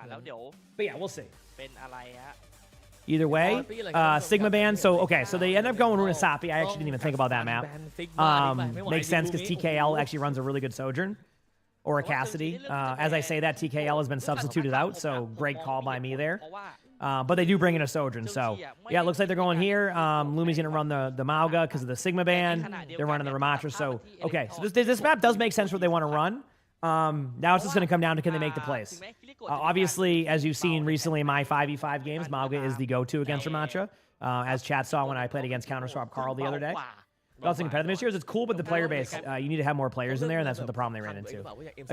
แล้วเดี๋ยว but yeah, we'll see. เป็นอะไรฮะ Either way, Sigma ban. So okay, so they end up going Runasapi. I actually didn't even think about that map. Makes sense because TKL actually runs a really good Sojourn or a Cassidy. As I say that, TKL has been substituted out, so great call by me there. เพราะว่า But they do bring in a Sojourn, so yeah, it looks like they're going here. Lumi's gonna run the Mauga because of the Sigma ban. They're running the Ramatra. So okay, so this map does make sense what they want to run. Now it's just going to come down to can they make the plays. Obviously, as you've seen recently in my 5v5 games, Mauga is the go-to against Ramatra. As chat saw when I played against Counter-Swap Carl the other day. Balancing competitive this year, it's cool, but the player base, you need to have more players in there, and that's what the problem they ran into.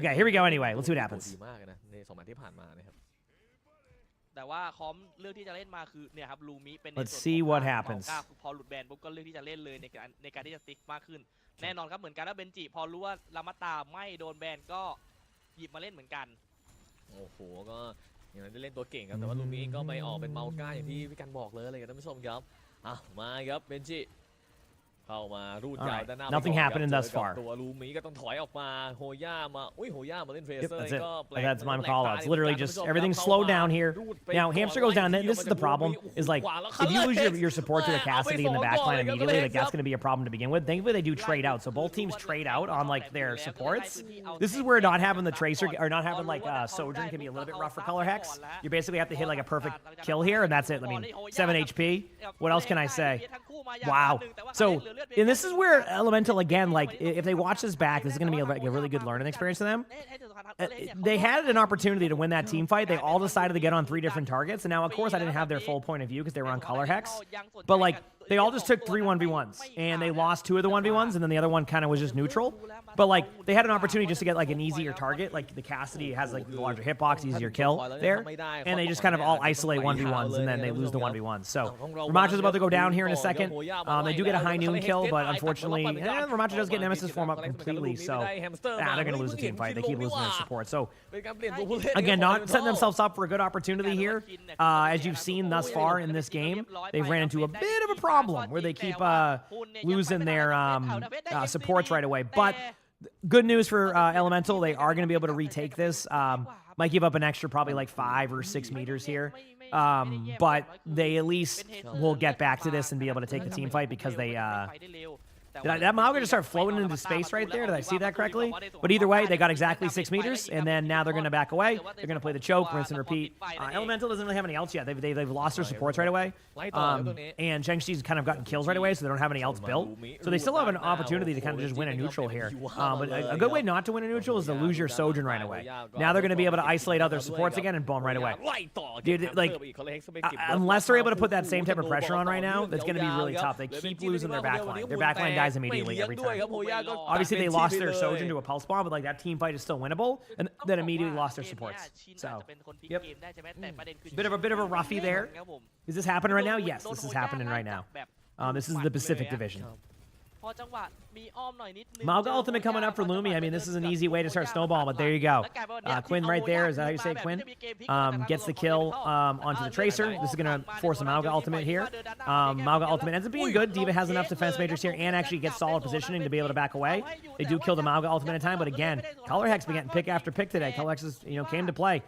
Okay, here we go anyway. Let's see what happens. ดีมากนะใน2 แมตช์ที่ผ่านมานะครับ แต่ว่าคอมเลือกที่จะเล่นมาคือเนี่ยครับลูมิเป็น Let's see what happens. พอหลุดแบนปุ๊บก็เลือกที่จะเล่นเลยในการที่จะสติ๊กมากขึ้น แน่นอนครับเหมือนกันแล้วเบนจิพอรู้ว่าลามาตาไม่โดนแบนก็หยิบมาเล่นเหมือนกัน โอ้โหก็อย่างนั้นได้เล่นตัวเก่งครับแต่ว่าลูมิก็ไปออกเป็นเมาก้าอย่างที่พี่กันบอกเลยครับท่านผู้ชมครับมาครับเบนจิเข้ามารูดยาวด้านหน้า Nothing happening thus far. ตัวลูมิก็ต้องถอยออกมาโฮย่ามาโฮย่ามาเล่นเฟเซอร์ That's it. ก็ That's my call out. It's literally just everything's slowed down here. Now Hamster goes down. This is the problem. Is like if you lose your support to a Cassidy in the backline immediately, like that's going to be a problem to begin with. Thankfully they do trade out, so both teams trade out on like their supports. This is where not having the tracer or not having like Sojourn can be a little bit rough for Color Hex. You basically have to hit like a perfect kill here, and that's it. I mean, 7 HP. What else can I say? Wow. So and this is where Elemental again, like if they watch this back, this is going to be a really good learning experience for them. They had an opportunity to win that team fight. They all decided to get on 3 different targets, and now of course I didn't have their full point of view because they were on Color Hex. But like they all just took 3 1v1s, and they lost 2 of the 1v1s, and then the other one kind of was just neutral. But like they had an opportunity just to get like an easier target. Like the Cassidy has like the larger hitbox, easier kill there, and they just kind of all isolate 1v1s, and then they lose the 1v1s. So Ramatra's about to go down here in a second. They do get a high noon kill, but unfortunately, Ramatra does get Nemesis form up completely. So they're going to lose the team fight. They keep losing their support. So again, not setting themselves up for a good opportunity here. As you've seen thus far in this game, they've ran into a bit of a problem where they keep losing their supports right away. But good news for Elemental, they are going to be able to retake this. Might give up an extra probably like 5 or 6 meters here. But they at least will get back to this and be able to take the team fight because they Did that Mauga just start floating into space right there? Did I see that correctly? But either way, they got exactly 6 meters, and then now they're going to back away. They're going to play the choke, rinse and repeat. Elemental doesn't really have any else yet. They've lost their supports right away. And Zhengxi's kind of gotten kills right away, so they don't have any else built. So they still have an opportunity to kind of just win a neutral here. But a good way not to win a neutral is to lose your Sojourn right away. Now they're going to be able to isolate other supports again and boom right away. Dude, like, unless they're able to put that same type of pressure on right now, that's going to be really tough. They keep losing their backline. Their backline dies immediately every time. Obviously, they lost their Sojourn to a pulse bomb, but like that team fight is still winnable, and then immediately lost their supports. So, yep. Bit of a roughie there. Is this happening right now? Yes, this is happening right now. This is the Pacific Division. Mauga ultimate coming up for Lumi. I mean, this is an easy way to start snowball, but there you go. Quinn right there. Is that how you say it, Quinn? Gets the kill onto the Tracer. This is going to force a Mauga ultimate here. Mauga ultimate ends up being good. D.Va has enough defense majors here and actually gets solid positioning to be able to back away. They do kill the Mauga ultimate in time, but again, Color Hex been getting pick after pick today. Color Hex is, came to play.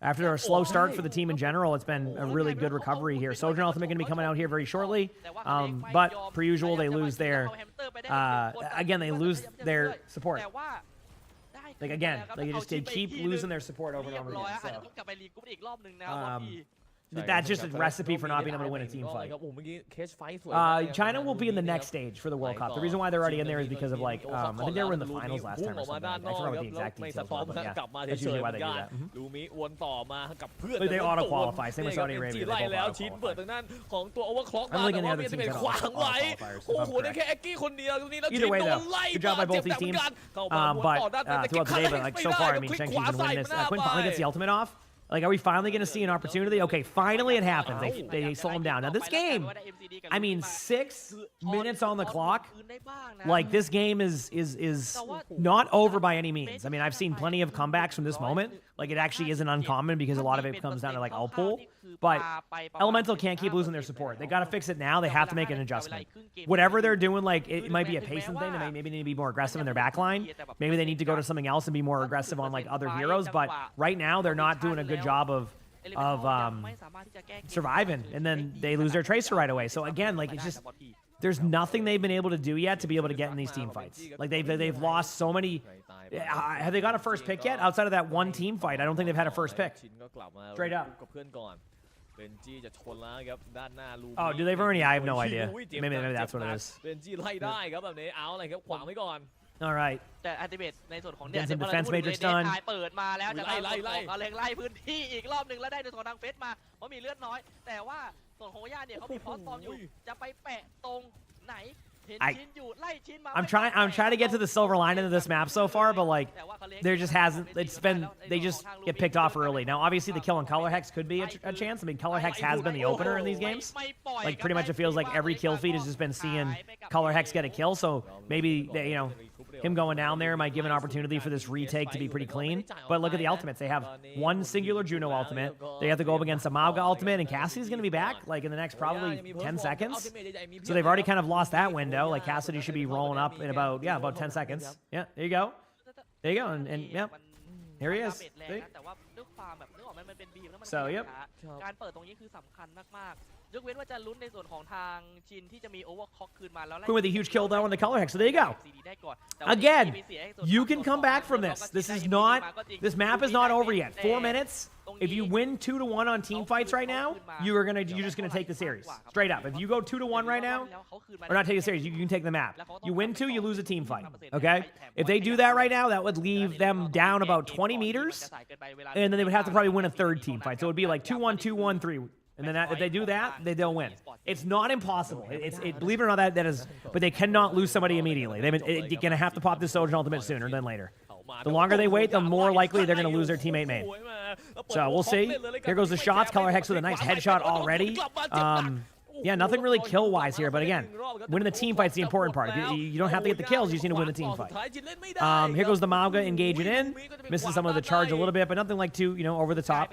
After a slow start for the team in general, it's been a really good recovery here. Sojourn Ultimate going to be coming out here very shortly. But per usual, they lose their again, they lose their support. Like again, like they keep losing their support over and over again. So, that's just a recipe for not being able to win a team fight. China will be in the next stage for the World Cup. The reason why they're already in there is because of like I think they were in the finals last time or something. I forgot what the exact details were, but yeah, that's usually why they do that. ลูมิวนต่อมากับเพื่อน Like they auto qualify. Same with Saudi Arabia. ไล่ They แล้ว both ชิ้น auto เปิด qualify. ทางด้านของตัวโอเวอร์คล็อก I มา don't think แต่ any ว่า other มีจะ teams เป็น have ขวางไว้ auto qualifiers, โอ้ if โห I'm ได้ correct. แค่เอ็กกี้คนเดียวตรงนี้แล้ว Either ชิ้น way, โด though, นไล่ good job by บาดเจ็บ both these แต่เหมือน teams. กันเข้ามาวนต่อด้านแต่ Throughout the day, but like so far, I mean, คลิก Shang-Chi ขวา can ใส่ win มา this. หน้า Quinn ไป finally gets the ultimate off. Like, are we finally going to see an opportunity? Okay, finally it happens. They slow him down. Now, this game, I mean, 6 minutes on the clock. Like, this game is not over by any means. I mean, I've seen plenty of comebacks from this moment. Like, it actually isn't uncommon because a lot of it comes down to, like, outpull. But Elemental can't keep losing their support. They got to fix it now. They have to make an adjustment. Whatever they're doing, like, it might be a pacing thing. They maybe need to be more aggressive in their backline. Maybe they need to go to something else and be more aggressive on, like, other heroes. But right now, they're not doing a good job of surviving, and then they lose their tracer right away. So again, like it's just there's nothing they've been able to do yet to be able to get in these team fights. Like they've lost so many. Have they got a first pick yet? Outside of that one team fight, I don't think they've had a first pick. Straight up. Oh, do they've already? I have no idea. Maybe that's what it is. All right. แต่อัลติเมทในส่วนของ Get some defense matrix done. เปิดมาแล้วจะไล่พื้นที่อีกรอบหนึ่งแล้วได้ในส่วนของทางเฟสมาเพราะมีเลือดน้อยแต่ว่าส่วนของย่าเนี่ยเขามีพอสฟอร์มอยู่จะไปแปะตรงไหนเห็นชิ้นอยู่ไล่ชิ้นมา I'm trying to get to the silver lining of this map so far, but like there just hasn't. It's been they just get picked off early. Now, obviously, the kill on Color Hex could be a chance. I mean, Color Hex has been the opener in these games. Like pretty much, it feels like every kill feed has just been seeing Color Hex get a kill. So maybe they, him going down there might give an opportunity for this retake to be pretty clean. But look at the ultimates. They have one singular Juno ultimate. They have to go up against a Mauga ultimate, and Cassie's going to be back like in the next probably 10 seconds. So they've already kind of lost that window. Like Cassidy should be rolling up in about 10 seconds. Yeah, there you go. There you go. And yep. Here he is. So, yep. การเปิดตรงนี้คือสำคัญมากๆยกเว้นว่าจะลุ้นในส่วนของทางชินที่จะมีโอเวอร์คล็อกคืนมาแล้ว Quinn with a huge kill though on the Color Hex. So there you go. Again, you can come back from this. This map is not over yet. 4 minutes. If you win 2-1 on team fights right now, you're just gonna take the series straight up. If you go 2-1 right now, or not take the series, you can take the map. You win 2, you lose a team fight. Okay? If they do that right now, that would leave them down about 20 meters, and then they would have to probably win a third team fight. So it would be like 2-1, 2-1, 3. And then if they do that, they'll win. It's not impossible. Believe it or not, that is. But they cannot lose somebody immediately. They're gonna have to pop this Sojourn ultimate sooner than later. The longer they wait, the more likely they're gonna lose their teammate main. So we'll see. Here goes the shots. Color Hex with a nice headshot already. Yeah, nothing really kill-wise here, but again, winning the team fight's the important part. You don't have to get the kills, you just need to win the team fight. Here goes the Mauga engaging in. Missing some of the charge a little bit, but nothing like too, over the top.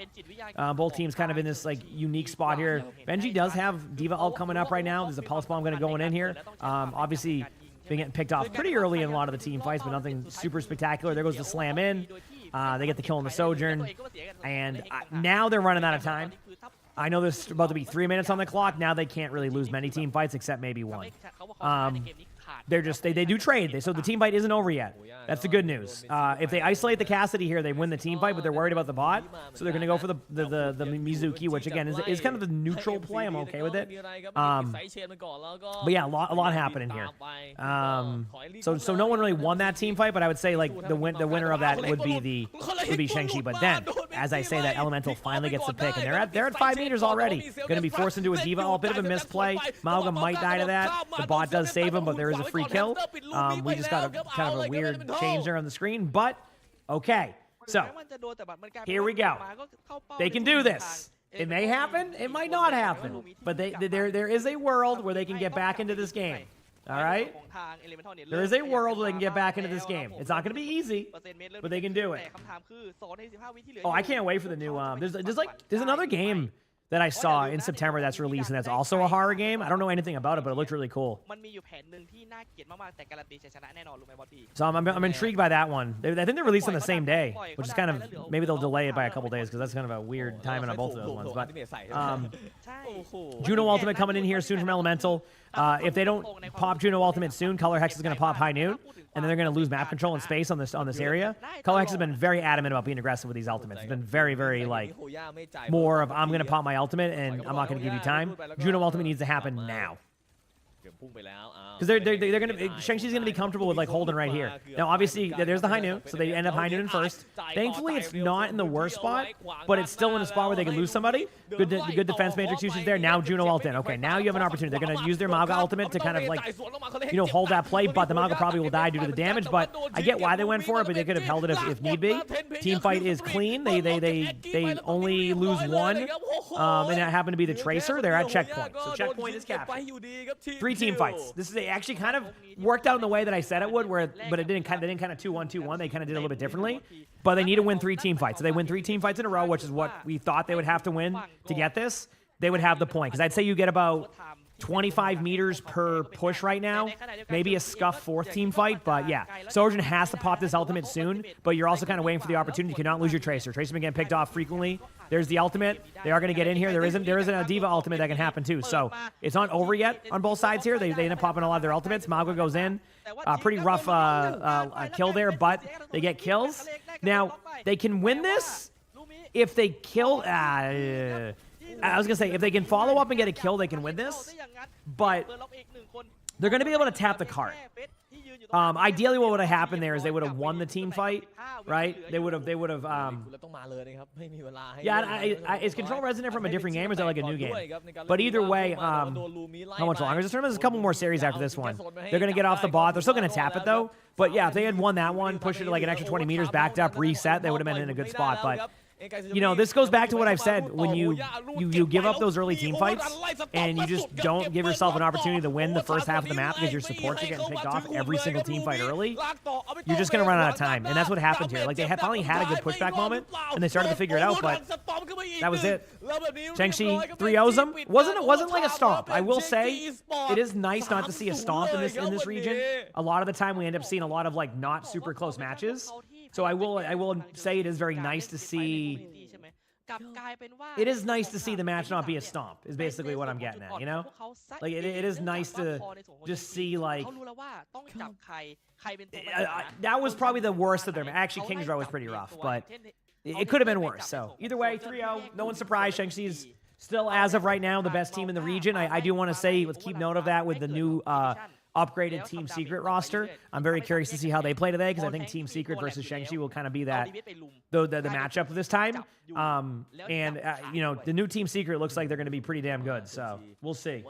Both teams kind of in this like unique spot here. Benji does have D.Va ult coming up right now. There's a pulse bomb going in here. Obviously, been getting picked off pretty early in a lot of the team fights, but nothing super spectacular. There goes the slam in. They get the kill on the Sojourn. And now they're running out of time. I know there's about to be 3 minutes on the clock. Now they can't really lose many team fights except maybe one. They do trade. So the team fight isn't over yet. That's the good news. If they isolate the Cassidy here, they win the team fight, but they're worried about the bot. So they're going to go for the Mizuki, which again is kind of the neutral play. I'm okay with it. But yeah, a lot happening here. So no one really won that team fight, but I would say like the winner of that would be Shang-Chi. But then, as I say, that Elemental finally gets the pick, and they're at 5 meters already. Going to be forced into a D.Va ult. Bit of a misplay. Mauga might die to that. The bot does save him, but there is a free kill. We just got kind of a weird change there on the screen, but okay. So here we go. They can do this. It may happen. It might not happen. But there is a world where they can get back into this game. All right? There is a world where they can get back into this game. It's not going to be easy, but they can do it. Oh, I can't wait for the new. There's another game that I saw in September that's released, and that's also a horror game. I don't know anything about it, but it looked really cool. มันมีอยู่แผนหนึ่งที่น่าเกลียดมากๆแต่การันตีชัยชนะแน่นอนรู้ไหมบอสพี่ So I'm intrigued by that one. I think they're released on the same day, which is kind of maybe they'll delay it by a couple days because that's kind of a weird timing on both of those ones. But ใช่ Juno Ultimate coming in here soon from Elemental. If they don't pop Juno Ultimate soon, Color Hex is going to pop High Noon, and then they're going to lose map control and space on this area. Color Hex has been very adamant about being aggressive with these ultimates. It's been very like more of I'm going to pop my ultimate and I'm not going to give you time. Juno Ultimate needs to happen now. เก็บพุ่งไปแล้วอ้าว Because they're gonna Shang-Chi's gonna be comfortable with like holding right here. Now obviously there's the high noon, so they end up high noon first. Thankfully it's not in the worst spot, but it's still in a spot where they can lose somebody. Good defense matrix usage there. Now Juno ult in. Okay, now you have an opportunity. They're gonna use their Maga ultimate to kind of like hold that play, but the Maga probably will die due to the damage. But I get why they went for it, but they could have held it if need be. Team fight is clean. They only lose one, and that happened to be the Tracer. They're at checkpoint, so checkpoint is captured. 3 team fights. This is actually kind of worked out in the way that I said it would, but they didn't kind of 2-1, 2-1. They kind of did a little bit differently. But they need to win 3 team fights. So they win 3 team fights in a row, which is what we thought they would have to win to get this. They would have the point. Because I'd say you get about 25 meters per push right now. Maybe a scuff 4th team fight, but yeah. Sojourn has to pop this ultimate soon, but you're also kind of waiting for the opportunity. You cannot lose your Tracer. Tracer's been getting picked off frequently. There's the ultimate. They are going to get in here. There isn't a Diva ultimate that can happen too. So it's not over yet on both sides here. They end up popping a lot of their ultimates. Magua goes in. Pretty rough kill there, but they get kills. Now, they can win this if they kill... I was going to say, if they can follow up and get a kill, they can win this. But they're going to be able to tap the cart. Ideally, what would have happened there is they would have won the team fight, right? They would have. Yeah, is Control Resident from a different game or is that like a new game? But either way, how much longer is this tournament? There's a couple more series after this one. They're going to get off the bot. They're still going to tap it though. But yeah, if they had won that one, pushed it to like an extra 20 meters, backed up, reset, they would have been in a good spot. But you know, this goes back to what I've said. When you give up those early team fights and you just don't give yourself an opportunity to win the first half of the map because your supports are getting picked off every single team fight early, you're just going to run out of time. And that's what happened here. Like, they finally had a good pushback moment, and they started to figure it out, but that was it. Shang-Chi 3-0s them. Wasn't like a stomp. I will say, it is nice not to see a stomp in this region. A lot of the time, we end up seeing a lot of, like, not super close matches. So I will say it is very nice to see. It is nice to see the match not be a stomp. Is basically what I'm getting at. You know, like it is nice to just see like. That was probably the worst of their. Actually, King's Row was pretty rough, but it could have been worse. So either way, 3-0. No one's surprised. Shang-Chi's still, as of right now, the best team in the region. I do want to say, let's keep note of that with the new. Upgraded Team Secret roster. I'm very curious to see how they play today because I think Team Secret versus Shang-Chi will kind of be that the matchup this time. You know, the new Team Secret looks like they're going to be pretty damn good. So we'll see.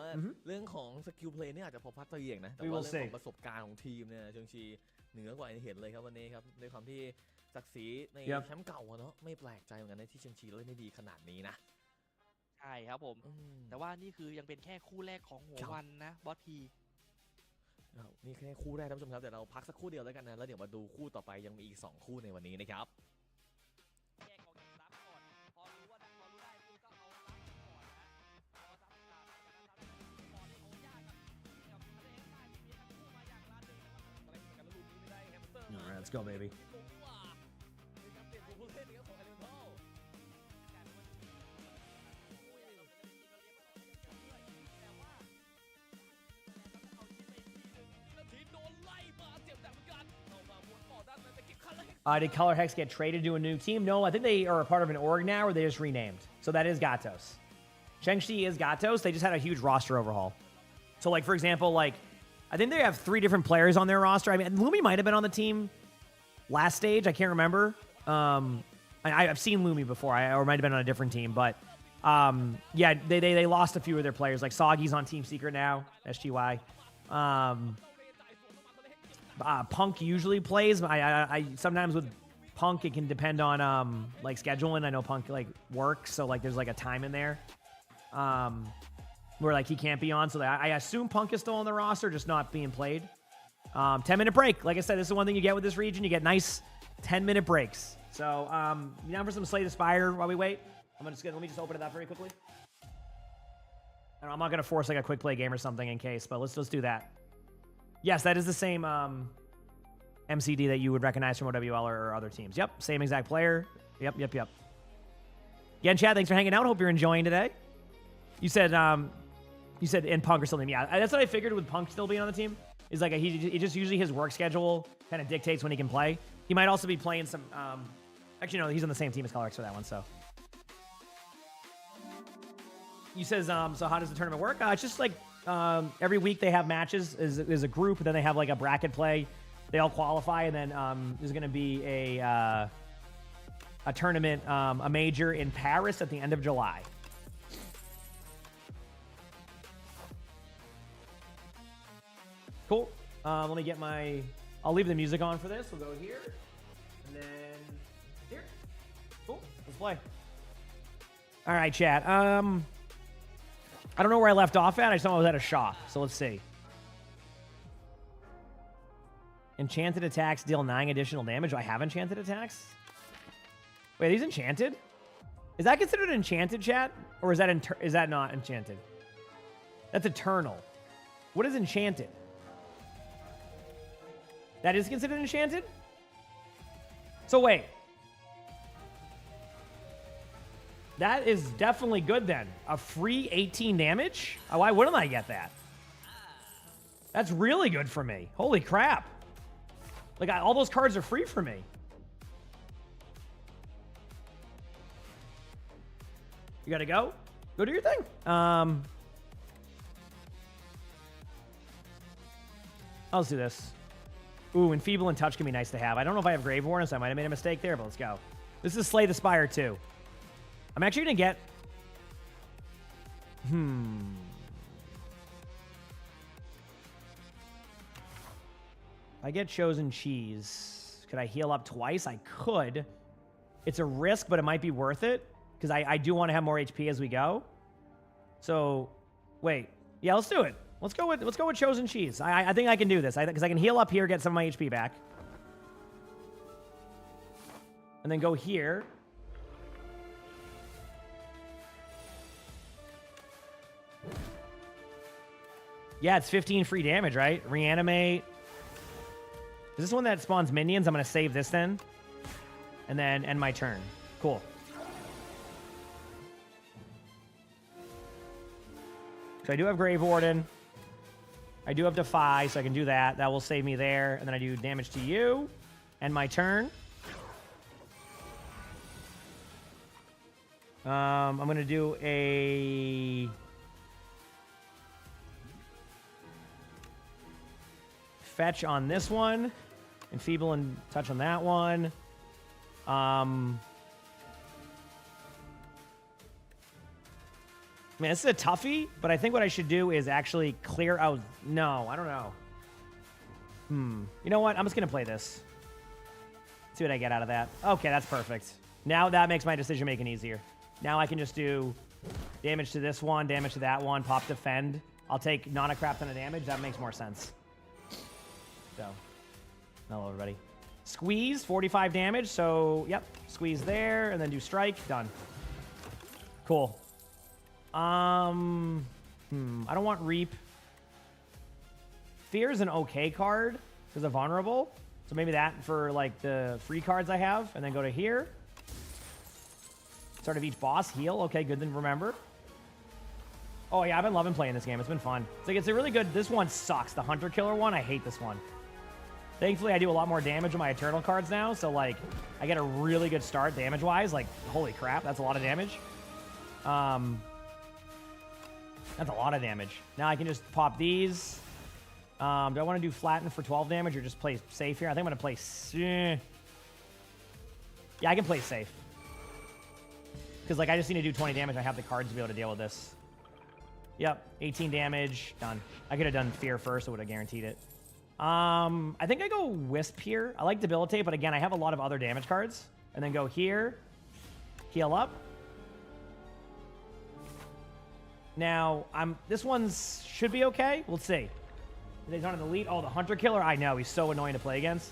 เรื่องของสกิลเพลย์เนี่ยอาจจะพอพักตัวเองนะแต่ว่าเรื่องของประสบการณ์ของทีมเนี่ยเชิงชีเหนือกว่าเห็นเลยครับวันนี้ครับด้วยความที่ศักดิ์ศรีในแชมป์เก่าเนาะไม่แปลกใจเหมือนกันที่เชิงชีเล่นได้ดีขนาดนี้นะ ใช่ครับผมแต่ว่านี่คือยังเป็นแค่คู่แรกของหัววันนะบอสพี นี่แค่คู่แรกท่านผู้ชมครับเดี๋ยวเราพักสักครู่เดียวแล้วกันนะแล้วเดี๋ยวมาดูคู่ต่อไปยังมีอีก2คู่ในวันนี้นะครับ All right, let's go, baby. Did Color Hex get traded to a new team? No, I think they are a part of an org now, or they just renamed. So that is Gatos. Shang-Chi is Gatos. They just had a huge roster overhaul. So, like, for example, like, I think they have 3 different players on their roster. I mean, Lumi might have been on the team last stage. I can't remember. I've seen Lumi before, or might have been on a different team. But, yeah, they lost a few of their players. Like, Soggy's on Team Secret now, SGY. Punk usually plays. I sometimes with Punk it can depend on like scheduling. I know Punk like works, so like there's like a time in there where like he can't be on. So I assume Punk is still on the roster, just not being played. 10-minute break. Like I said, this is one thing you get with this region. You get nice 10-minute breaks. So you down for some Slay the Spire while we wait? Let me just open it up very quickly. And I'm not gonna force like a quick play game or something in case, but let's do that. Yes, that is the same MCD that you would recognize from OWL or other teams. Yep, same exact player. Yep. Again, Chad, thanks for hanging out. Hope you're enjoying today. You said in Punk or something. Yeah, that's what I figured with Punk still being on the team. Is like he just usually his work schedule kind of dictates when he can play. He might also be playing some. Actually, no, he's on the same team as Colorx for that one. So. You says, so how does the tournament work? It's just like every week they have matches as a group. Then they have like a bracket play. They all qualify, and then there's going to be a tournament, a major in Paris at the end of July. Cool. Let me get my... I'll leave the music on for this. We'll go here. And then here. Cool. Let's play. All right, chat. I don't know where I left off at. I just know I was at a shop. So let's see. Enchanted attacks deal 9 additional damage. Do I have enchanted attacks? Wait, are these enchanted? Is that considered enchanted, chat? Or is that not enchanted? That's eternal. What is enchanted? That is considered enchanted? So wait. That is definitely good then. A free 18 damage? Oh, why wouldn't I get that? That's really good for me. Holy crap. Like, all those cards are free for me. You gotta go? Go do your thing. Let's do this. Ooh, Enfeeble and Touch can be nice to have. I don't know if I have Grave Warden, so I might have made a mistake there, but let's go. This is Slay the Spire 2. I'm actually gonna get... I get Chosen Cheese. Could I heal up twice? I could. It's a risk, but it might be worth it. Because I do want to have more HP as we go. So, wait. Yeah, let's do it. Let's go with Chosen Cheese. I think I can do this. Because I can heal up here, get some of my HP back. And then go here. Yeah, it's 15 free damage, right? Reanimate. Is this one that spawns minions? I'm going to save this then. And then end my turn. Cool. So I do have Grave Warden. I do have Defy, so I can do that. That will save me there. And then I do damage to you. End my turn. I'm going to do a... Fetch on this one. Enfeeble and Touch on that one. Man, this is a toughie, but I think what I should do is actually clear out... No, I don't know. You know what? I'm just going to play this. See what I get out of that. Okay, that's perfect. Now that makes my decision-making easier. Now I can just do damage to this one, damage to that one, pop defend. I'll take not a crap ton of damage. That makes more sense. So, hello, everybody. Squeeze, 45 damage. So, yep, squeeze there, and then do strike. Done. Cool. I don't want Reap. Fear is an okay card because of Vulnerable. So maybe that for, like, the free cards I have. And then go to here. Start of each boss. Heal. Okay, good to remember. Oh, yeah, I've been loving playing this game. It's been fun. It's like, it's a really good... This one sucks. The Hunter Killer one, I hate this one. Thankfully, I do a lot more damage with my Eternal cards now, so, like, I get a really good start damage-wise. Like, holy crap, that's a lot of damage. That's a lot of damage. Now I can just pop these. Do I want to do Flatten for 12 damage or just play safe here? I think I'm going to play... Yeah, I can play safe. Because, like, I just need to do 20 damage. I have the cards to be able to deal with this. Yep, 18 damage. Done. I could have done Fear first. I would have guaranteed it. I think I go Wisp here. I like Debilitate, but again, I have a lot of other damage cards. And then go here. Heal up. Now, this one's should be okay. We'll see. He's on an elite. Oh, the Hunter Killer. I know. He's so annoying to play against.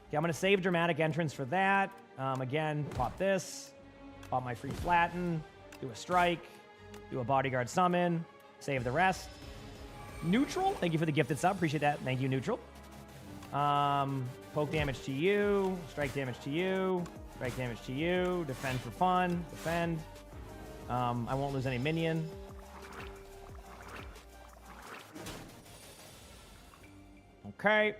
Okay, I'm going to save Dramatic Entrance for that. Again, pop this. Pop my free Flatten. Do a Strike. Do a Bodyguard Summon. Save the rest. Neutral, thank you for the gifted sub. Appreciate that. Thank you, Neutral. Poke damage to you. Strike damage to you. Strike damage to you. Defend for fun. Defend. I won't lose any minion. Okay.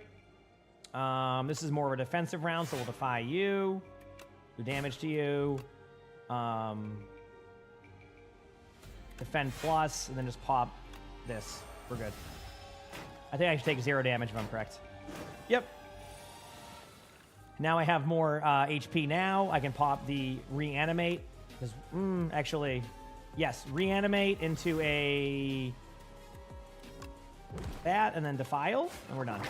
This is more of a defensive round, so we'll defy you. Do damage to you. Defend plus, and then just pop this. We're good. I think I should take 0 damage if I'm correct. Yep. Now I have more HP now. I can pop the reanimate. Actually, yes, reanimate into a... that, and then defile, and we're done.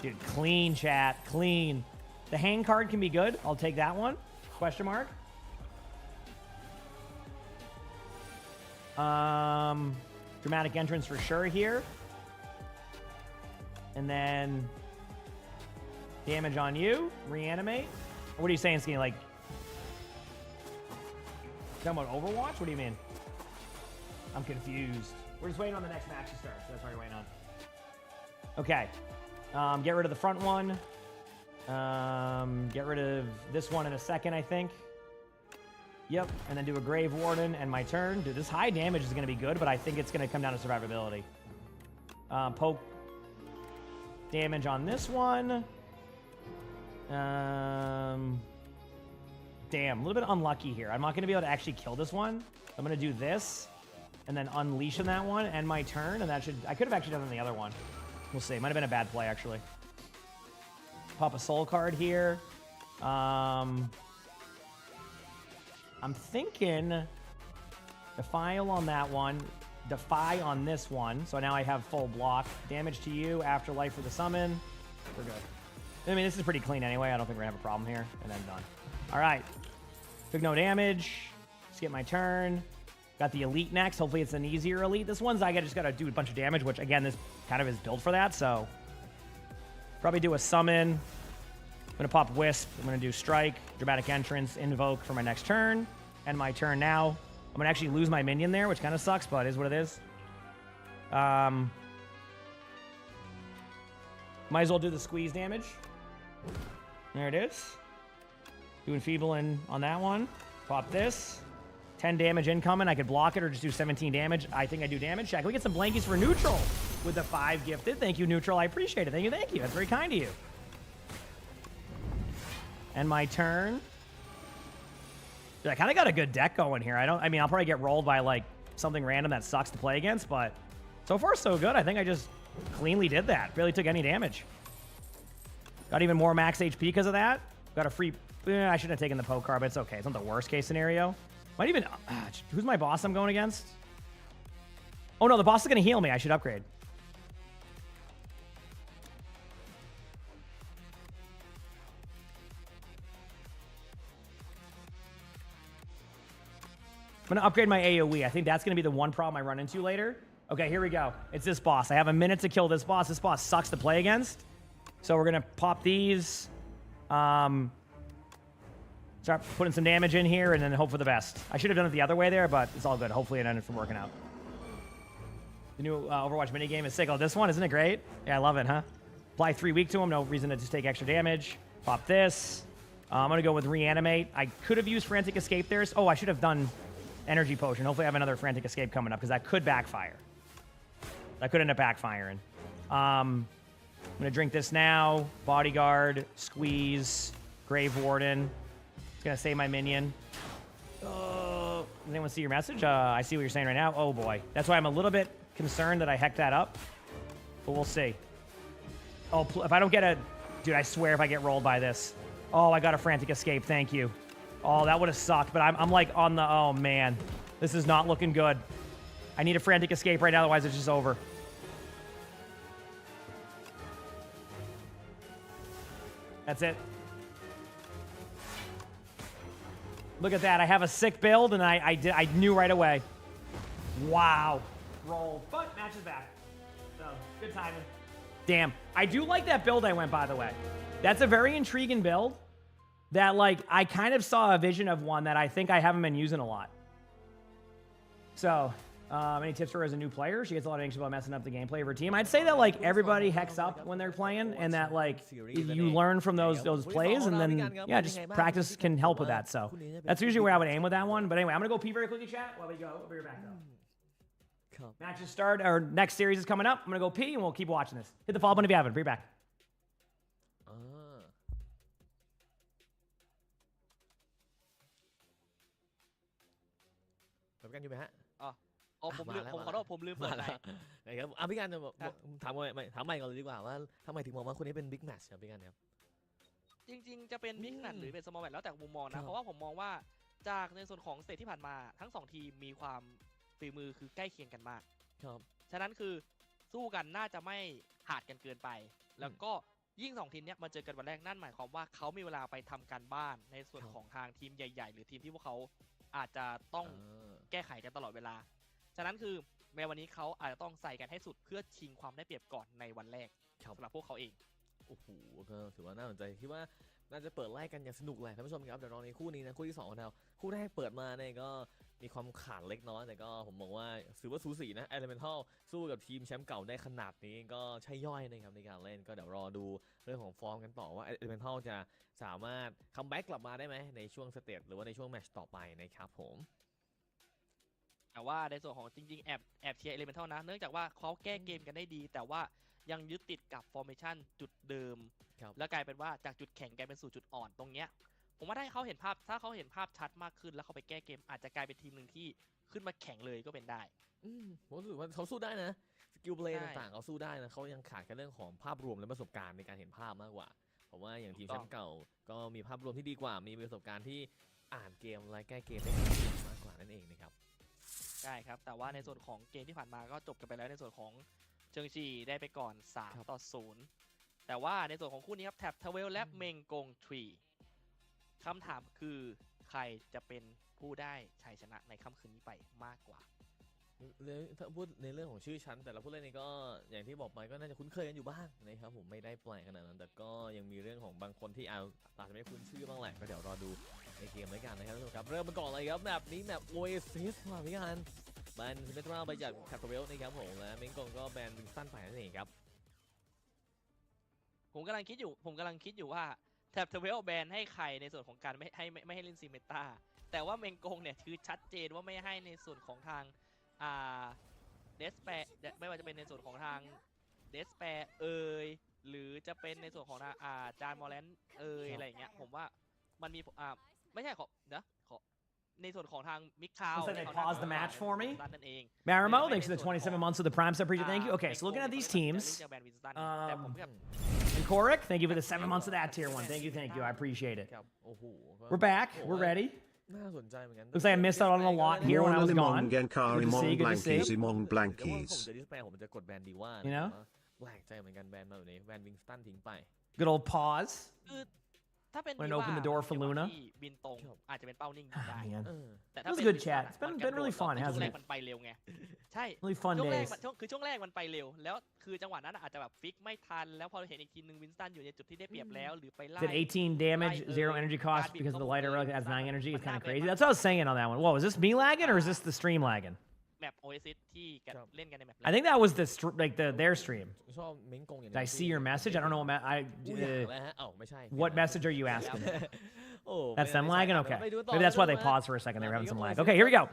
Dude, clean, chat. Clean. The hang card can be good. I'll take that one. Question mark. Dramatic entrance for sure here. And then damage on you. Reanimate. What are you saying, Skinny? Like, talking about Overwatch? What do you mean? I'm confused. We're just waiting on the next match to start. So that's what we're waiting on. Okay. Get rid of the front one. Get rid of this one in a second, I think. Yep, and then do a Grave Warden and my turn. Dude, this high damage is going to be good, but I think it's going to come down to survivability. Poke damage on this one. Damn, a little bit unlucky here. I'm not going to be able to actually kill this one. I'm going to do this and then unleash on that one and my turn, and that should... I could have actually done it on the other one. We'll see. Might have been a bad play, actually. Pop a soul card here. I'm thinking defile on that one, defy on this one. So now I have full block. Damage to you, afterlife for the summon. We're good. I mean, this is pretty clean anyway. I don't think we're going to have a problem here. And then done. All right. Took no damage. Skip my turn. Got the elite next. Hopefully it's an easier elite. This one's I just got to do a bunch of damage, which again, this kind of is built for that. So probably do a summon. I'm going to pop Wisp. I'm going to do Strike, Dramatic Entrance, Invoke for my next turn. And my turn now. I'm going to actually lose my minion there, which kind of sucks, but it is what it is. Might as well do the squeeze damage. There it is. Do Enfeebling on that one. Pop this. 10 damage incoming. I could block it or just do 17 damage. I think I do damage. Can we get some blankies for Neutral with the 5 gifted? Thank you, Neutral. I appreciate it. Thank you, thank you. That's very kind of you. And my turn. Dude, I kind of got a good deck going here. I mean, I'll probably get rolled by like something random that sucks to play against, but so far so good. I think I just cleanly did that. Barely took any damage. Got even more max HP because of that. Got a free... I shouldn't have taken the poke card, but it's okay. It's not the worst case scenario. Might even... who's my boss I'm going against? Oh, no, the boss is going to heal me. I should upgrade. I'm going to upgrade my AoE. I think that's going to be the one problem I run into later. Okay, here we go. It's this boss. I have a minute to kill this boss. This boss sucks to play against. So we're going to pop these. Start putting some damage in here and then hope for the best. I should have done it the other way there, but it's all good. Hopefully it ended from working out. The new Overwatch minigame is sick. Oh, this one, isn't it great? Yeah, I love it, huh? Apply 3 weak to him. No reason to just take extra damage. Pop this. I'm going to go with Reanimate. I could have used Frantic Escape there. Oh, I should have done Energy Potion. Hopefully I have another Frantic Escape coming up because that could backfire. That could end up backfiring. I'm going to drink this now. Bodyguard, Squeeze, Grave Warden. It's going to save my minion. Does anyone see your message? I see what you're saying right now. Oh, boy. That's why I'm a little bit concerned that I hecked that up. But we'll see. Oh, if I don't get a... Dude, I swear if I get rolled by this. Oh, I got a Frantic Escape. Thank you. Oh, that would have sucked. But I'm like on the... Oh, man. This is not looking good. I need a Frantic Escape right now. Otherwise, it's just over. That's it. Look at that. I have a sick build, and I knew right away. Wow. Roll. But match is back. So, good timing. Damn. I do like that build I went, by the way. That's a very intriguing build that, like, I kind of saw a vision of one that I think I haven't been using a lot. So, Any tips for her as a new player? She gets a lot anxious about messing up the gameplay of her team. I'd say that like everybody hex up when they're playing, and that like you learn from those plays, and then yeah, just practice can help with that. So that's usually where I would aim with that one. But anyway, I'm gonna go pee very quickly, chat. While we go, I'll be right back though. Matches start. Our next series is coming up. I'm gonna go pee, and we'll keep watching this. Hit the follow button if you haven't. Be back. แบบกันอยู่ไหมฮะ อ๋อผมลืม มาแล้ว ผมขอโทษผมลืมเปิด มา ไม แล้ว ค์ นะครับพี่กันจะบอก ครับ ถามใหม่ก่อนเลยดีกว่าว่าทำไมถึงมองว่าคนนี้เป็นบิ๊กแมตช์ครับพี่กันครับ จริงๆ จะเป็นบิ๊กแมตช์หรือเป็นสมอลแมตช์แล้วแต่มุมมอง ครั นะ บ เพราะว่าผมมองว่าจากในส่วนของสเตจที่ผ่านมาทั้ง 2 ทีมมีความฝีมือคือใกล้เคียงกันมาก ครับ ฉะนั้นคือสู้กันน่าจะไม่หาดกันเกินไป แล้วก็ยิ่ง 2 ทีมเนี้ยมาเจอกันวันแรกนั่นหมายความว่าเขามีเวลาไปทำการบ้านในส่วนของทางทีมใหญ่ ๆ หรือทีมที่พวกเขาอาจจะต้องแก้ไขกันตลอดเวลา ฉะนั้นคือในวันนี้เขาอาจจะต้องใส่กันให้สุดเพื่อชิงความได้เปรียบก่อนในวันแรกสำหรับพวกเขาเอง โอ้โหก็ถือว่าน่าสนใจคิดว่าน่าจะเปิดไล่กันอย่างสนุกเลยท่านผู้ชมครับเดี๋ยวรอในคู่นี้นะคู่ที่2ของเราคู่แรกเปิดมาเนี่ยก็มีความขาดเล็กน้อยแต่ก็ผมมองว่าถือว่าสูสีนะ Elemental สู้กับทีมแชมป์เก่าได้ขนาดนี้ก็ใช่ย่อยนะครับในการเล่นก็เดี๋ยวรอดูเรื่องของฟอร์มกันต่อว่า Elemental จะสามารถคัมแบ็กกลับมาได้ไหมในช่วงสเตจหรือว่าในช่วงแมตช์ต่อไปนะครับผม แต่ว่าในส่วนของจริงๆแอบเชียร์เอลิเมนทัลนะเนื่องจากว่าเขาแก้เกมกันได้ดี แต่ว่ายังยึดติดกับฟอร์เมชันจุดเดิม ครับ แล้วกลายเป็นว่าจากจุดแข็งกลายเป็นสู่จุดอ่อนตรงเนี้ยผมว่าถ้าเขาเห็นภาพถ้าเขาเห็นภาพชัดมากขึ้นแล้วเขาไปแก้เกมอาจจะกลายเป็นทีมหนึ่งที่ขึ้นมาแข่งเลยก็เป็นได้ ผมรู้สึกว่าเขาสู้ได้นะสกิลเพลย์ ใช่ ต่างๆเขาสู้ได้นะเขายังขาดแค่เรื่องของภาพรวมและประสบการณ์ในการเห็นภาพมากกว่าผมว่าอย่างทีม ถูก แช ต้อง มป์เก่าก็มีภาพรวมที่ดีกว่ามีประสบการณ์ที่อ่านเกมและแก้เกมได้มากกว่านั่นเองนะครับ ใช่ครับแต่ว่าในส่วนของเกมที่ผ่านมาก็จบกันไปแล้วในส่วนของเชิงชีได้ไปก่อน ครับ 3-0 แต่ว่าในส่วนของคู่นี้ครับแท็บทเวลและเมงกงทรีคำถามคือใครจะเป็นผู้ได้ชัยชนะในค่ำคืนนี้ไปมากกว่า เลยถ้าพูดในเรื่องของชื่อชั้นแต่ละผู้เล่นนี่ก็อย่างที่บอกไปก็น่าจะคุ้นเคยกันอยู่บ้างนะครับผมไม่ได้แปลกขนาดนั้นแต่ก็ยังมีเรื่องของบางคนที่อาจจะไม่คุ้นชื่อบ้างแหละก็เดี๋ยวรอดูในเกมแล้วกันนะครับทุกคนครับเริ่มมาก่อนเลยครับแบบนี้แบบ Oasis มาพี่กันแบนซิเมทราไปจากแคทเวลนะครับผมและเมงกงก็แบนวิงตันไปนั่นเองครับ ผมกำลังคิดอยู่ว่าแท็บทเวลแบนให้ใครในส่วนของการไม่ให้เล่นซีเมตาแต่ว่าเมงกงเนี่ยคือชัดเจนว่าไม่ให้ในส่วนของทางเดสแปไม่ว่าจะเป็นในส่วนของทางเดสแปหรือจะเป็นในส่วนของทางจานมอลเลนอะไรอย่างเงี้ยผมว่ามันมีไม่ใช่ขอในส่วนของทางมิกคาว Looks like they paused the match for me. นั่นเอง Marimo, thanks for the 27 months of the Prime sub. Thank you. Okay, so looking at these teams. แต่ผมแบบ And Korik, thank you for the 7 months of that tier 1. Thank you. I appreciate it. ครับโอ้โห We're back. We're ready. น่าสนใจเหมือนกัน Looks like I missed out on a lot here when I was gone. Emongg and Car, Good to see, Emongg good to see. Blankies, Emongg เดี๋ยวว่าผม Blankies. จะดิสแปลผมจะกดแบนดีว่า You know? แปลกใจเหมือนกันแบนมาแบบนี้แบนวิงสตันทิ้งไป Good old pause. คือถ้าเป็น Wanna open the door for Luna? ที่บินตรงอาจจะเป็นเป้านิ่งได้ Man, เออ แต่ถ้า It was เป็น a good วิน chat. ตัน It's been อะ really fun, ช่วง hasn't แร it? กมันไปเร็วไงใช่ Really fun ช่วงแรก days. คือช่วงแรกมันไปเร็วแล้วคือจังหวะนั้นอาจจะแบบฟิกไม่ทันแล้วพอเห็นอีกทีนึงวินสตันอยู่ในจุดที่ได้เปรียบแล้วหรือไปไล่ Did 18 damage, 0 energy cost because of the lighter rug has 9 energy. It's kind of crazy. That's what I was saying on that one. Whoa, is this me lagging or is this the stream lagging? แมป Oasis ที่กัน ครับ เล่นกันในแมป I think that was their stream. ชอบเม้งกงอย่าง Did I see your message? I don't know whatแล้วฮะเอ้าไม่ใช่ what message are you asking? โอ้ That's ไม่ them ไม่ lagging? ใช่ Okay. ไปดูต่อ Maybe that's why they ไปดู paused for a second. They were having some lag. ไป Okay, here we go.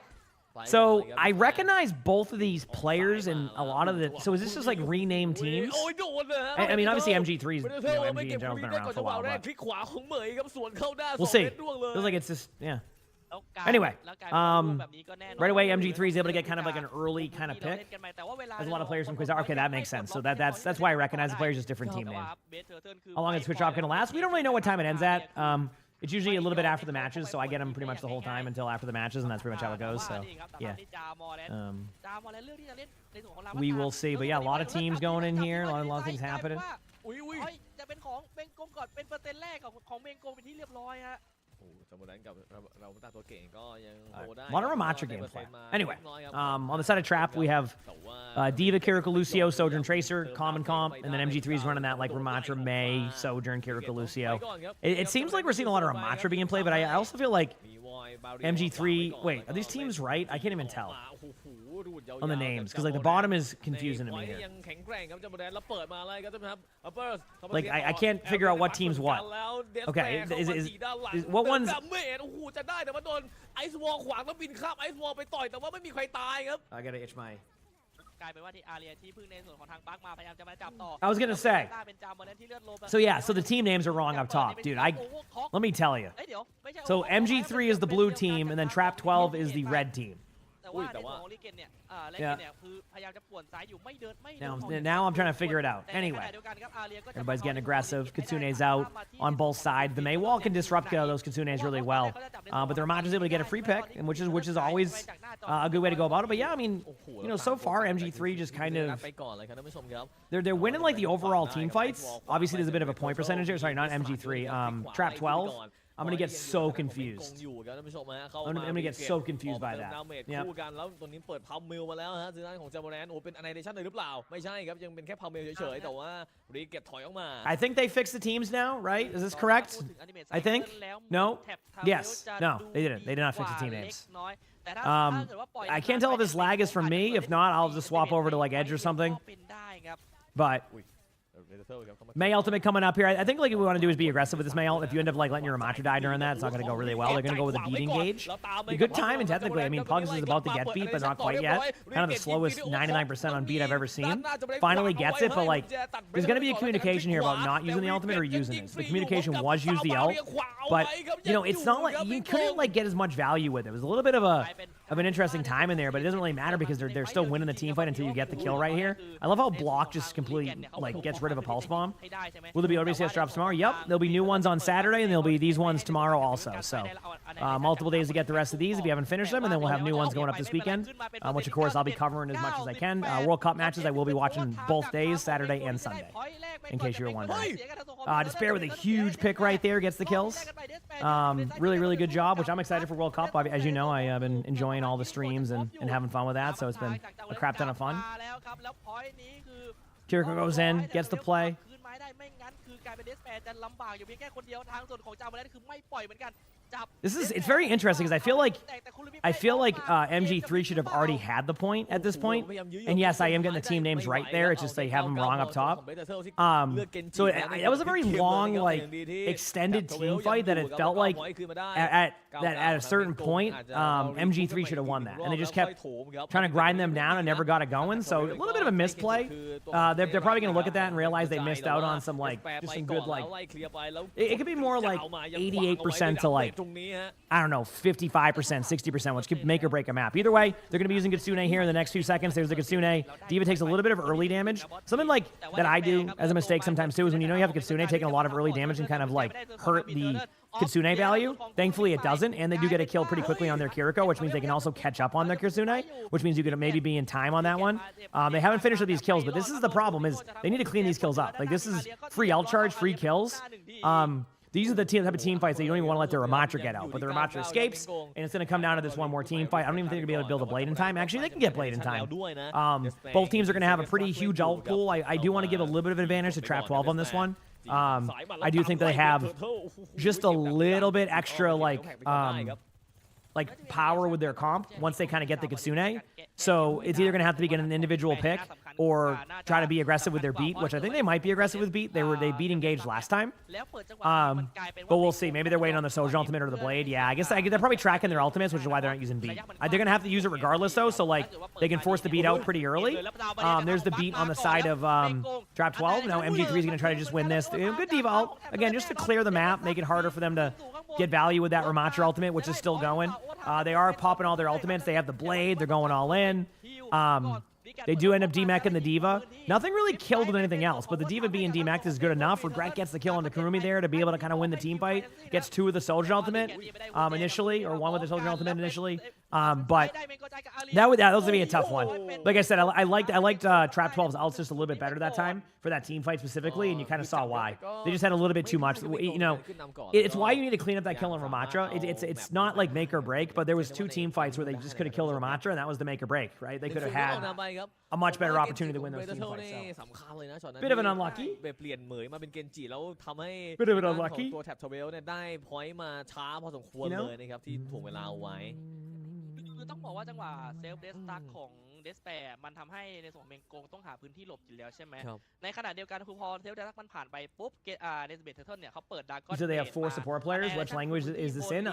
ไป So เลยครับ I recognize both of these players and a lot of the. So is this just like renamed teams? โอ้ยโดนเลยฮะ I mean, obviously MG3's,ไม่ได้ you เท่า know, ไม่ MG เก็ in บ general's วี been ได้ก่อน around for จั a งหวะ while, แรก but คลิกขวาของเหมยครับสวนเข้าหน้า we'll สอง see. เม็ดร่วงเลย Feels like it's just yeah. แล้วกลาย Anyway, แล้วกลายเป็นรูป um, แบบนี้ก็แน่นอน right away MG3 is able to get kind of like an early kind of ที่เรา pick. เล่นกันมาแต่ว่าเวลา There's a lot of players from Quasar. Okay, that makes sense. So that's why I recognize the players as different team แต่ name. ว่าเบสเทอร์เทิร์นคือ How long is Twitch drop going to last? We don't really know what time it ends at. It's usually a little bit after the matches, so I get them pretty much the whole time until after the matches, and that's pretty much how it goes. So, yeah. จามอร์แลนด์ จามอร์แลนด์เลือกที่จะเล่นในส่วนของลา We will see, but yeah, a lot of teams going in here, a lot of things happening. อุ้ย เฮ้ยจะเป็นของเมงกงก่อนเป็นเปอร์เซ็นต์แรกของเมงกงเป็นที่เรียบร้อยฮะ โอ้จังหวะนั้นกับเราตาตัวเก่งก็ยังโหได้ A lot of Ramatra gameplay. Anyway, ครับ on the side of Trap, we have แต่ว่า Diva, Kiriko, Lucio, Sojourn, Tracer, Common Comp, and then MG3 is running that like Ramatra, May, Sojourn, Kiriko, Lucio. It seems like we're seeing a lot of Ramatra being played, but I also feel like MG3. Wait, are these teams right? I can't even tell. โอ้โห รูดยาวๆ on the names because like the จ bottom is ใน confusing to ไว้ me here. ยังแข็งแกร่งครับเจ้าโมแดนแล้วเปิดมาเลยครับท่านผู้ชมครับ Uppers เข้ามา Like, เสีย I ต่อ can't figure out what แอล team's เดน what. แล้ว Death Okay, Bear เข้า is- มา is- จีด้านหลัง what แต่ one's- ดาเมจโอ้โหจะได้แต่ว่าโดนไอซ์วอลขวางแล้วบินข้ามไอซ์วอลไปต่อยแต่ว่าไม่มีใครตายครับ I gotta itch my. กลายเป็นว่าที่อาเรียที่พึ่งในส่วนของทางปาร์คมาพยายามจะมาจับต่อ I was gonna say. เป็นจามวันนั้นที่เลือดลม So yeah, so the team names are wrong up top, dude. Let me tell you. เอ้ยเดี๋ยวไม่ใช่ So MG3 is the blue team, and then Trap 12 is the red team. แต่ว่าในส่วนของลิเกนเนี่ยเลเกนเนี่ยคือพยายามจะป่วนซ้ายอยู่ไม่เดินไม่เดิน Now I'm trying to figure it out. แต่ในข Anyway, ณะเดียวกันครับอาเรียก็จะ everybody's getting aggressive. Kitsune's out on both sides. The Mei wall can disrupt those Kitsunes really well, but the Ramaja's able to get a free pick, and which is always a good way to go about it. But yeah, I mean, so far MG3 just kind of ไปก่อนเลยครับท่านผู้ชมครับ they're winning like the overall team fights. Obviously, there's a bit of a point percentage here. Sorry, not MG3. Trap 12. I'm gonna get so confused. I'm gonna get so confused by that. คู่กันแล้วตัวนี้เปิดพัมมิลมาแล้วฮะทางด้านของเจมโบแรนโอ้เป็นอนาเดชั่นเลยหรือเปล่าไม่ใช่ครับยังเป็นแค่พัมมิลเฉยๆแต่ว่ารีเก็ตถอยออกมา I think they fixed the teams now, right? Is this correct? I think. No. Yes. No. They didn't. They did not fix the team names. I can't tell if this lag is from me. If not, I'll just swap over to like Edge or something. But Mei ultimate coming up here. I think like what we want to do is be aggressive with this Mei ult. If you end up like letting your Ramatra die during that, it's not going to go really well. They're going to go with a beating gauge. A good time, and technically, I mean, Pugs is about to get beat, but not quite yet. Kind of the slowest 99% on beat I've ever seen. Finally gets it, but like, there's going to be a communication here about not using the ultimate or using it. So the communication was use the ult, but you know, it's not like you couldn't like get as much value with it. It was a little bit of an interesting time in there, but it doesn't really matter because they're still winning the team fight until you get the kill right here. I love how Block just completely like gets rid of a pulse bomb. Will there be OBCS drops tomorrow? Yep. There'll be new ones on Saturday, and there'll be these ones tomorrow also. So multiple days to get the rest of these if you haven't finished them, and then we'll have new ones going up this weekend, which of course I'll be covering as much as I can. World Cup matches I will be watching both days, Saturday and Sunday, in case you were wondering. Despair with a huge pick right there gets the kills. Really, really good job, which I'm excited for World Cup. As you know, I have been enjoying all the streams and having fun with that, so it's been a crap ton of fun. Kiriko goes in, gets the play. ไม่งั้นคือกลายเป็นเดสแปร์จะลำบากอยู่เพียงแค่คนเดียวทางส่วนของจามวันนั้นคือไม่ปล่อยเหมือนกัน It's very interesting because I feel like MG3 should have already had the point at this point. And yes, I am getting the team names right there. It's just they have them wrong up top. So that was a very long, like, extended team fight that it felt like at a certain point, MG3 should have won that. And they just kept trying to grind them down and never got it going. So a little bit of a misplay. They're probably going to look at that and realize they missed out on some, like, just some good, like, it could be more like 88% to, like, I don't know, 55%, 60%, which could make or break a map. Either way, they're going to be using Kitsune here in the next few seconds. There's the Kitsune. D.Va takes a little bit of early damage. Something like that I do as a mistake sometimes too is when you know you have a Kitsune taking a lot of early damage and kind of like hurt the Kitsune value. Thankfully, it doesn't, and they do get a kill pretty quickly on their Kiriko, which means they can also catch up on their Kitsune, which means you could maybe be in time on that one. They haven't finished with these kills, but this is the problem, is they need to clean these kills up. Like, this is free ult charge, free kills. These are the type of team fights that you don't even want to let the Ramatra get out. But the Ramatra escapes, and it's going to come down to this one more team fight. I don't even think they're going to be able to build a blade in time. Actually, they can get blade in time. Both teams are going to have a pretty huge ult pool. I do want to give a little bit of advantage to Trap 12 on this one. I do think they have just a little bit extra, like power with their comp once they kind of get the Kitsune. So it's either going to have to be an individual pick or try to be aggressive with their beat, which I think they might be aggressive with beat. They beat engaged last time. But we'll see. Maybe they're waiting on the Soja ultimate or the blade. Yeah, I guess they're probably tracking their ultimates, which is why they're not using beat. They're going to have to use it regardless, though, so like they can force the beat out pretty early. There's the beat on the side of Trap 12. Now MG3 is going to try to just win this. Good D.Va ult. Again, just to clear the map, make it harder for them to get value with that Ramatra ultimate, which is still going. They are popping all their ultimates. They have the blade. They're going all in. They do end up demeching the D.Va. Nothing really killed with anything else, but the D.Va being demeched is good enough. Regret gets the kill on the Kurumi there to be able to kind of win the team fight. Gets 2 with the Soldier ultimate initially, or 1 with the Soldier ultimate initially. But that was going to be a tough one. Like I said, I liked Trap 12's ults just a little bit better that time for that team fight specifically, and you kind of saw why. They just had a little bit too much. You know, it's why you need to clean up that kill on Ramatra. It's not like make or break, but there was 2 team fights where they just could have killed Ramatra, and that was the make or break, right? They could have had a much better opportunity to win those team fights. So. Bit of an unlucky. Bit of an unlucky. ตัวแท็บทเวลเนี่ยได้พอยต์มาช้าพอสมควรเลยนะครับที่ถ่วงเวลาเอาไว้ คือต้องบอกว่าจังหวะเซลฟ์เดสตักของ เดสแปร์มันทำให้ในส่วนของเมงกงต้องหาพื้นที่หลบอยู่แล้วใช่ไหม ครับ ในขณะเดียวกันคือพอเทลเดลักมันผ่านไปปุ๊บเดสเบทเทอร์เนี่ยเขาเปิดดากอน So they have 4 support players. Which language is this in?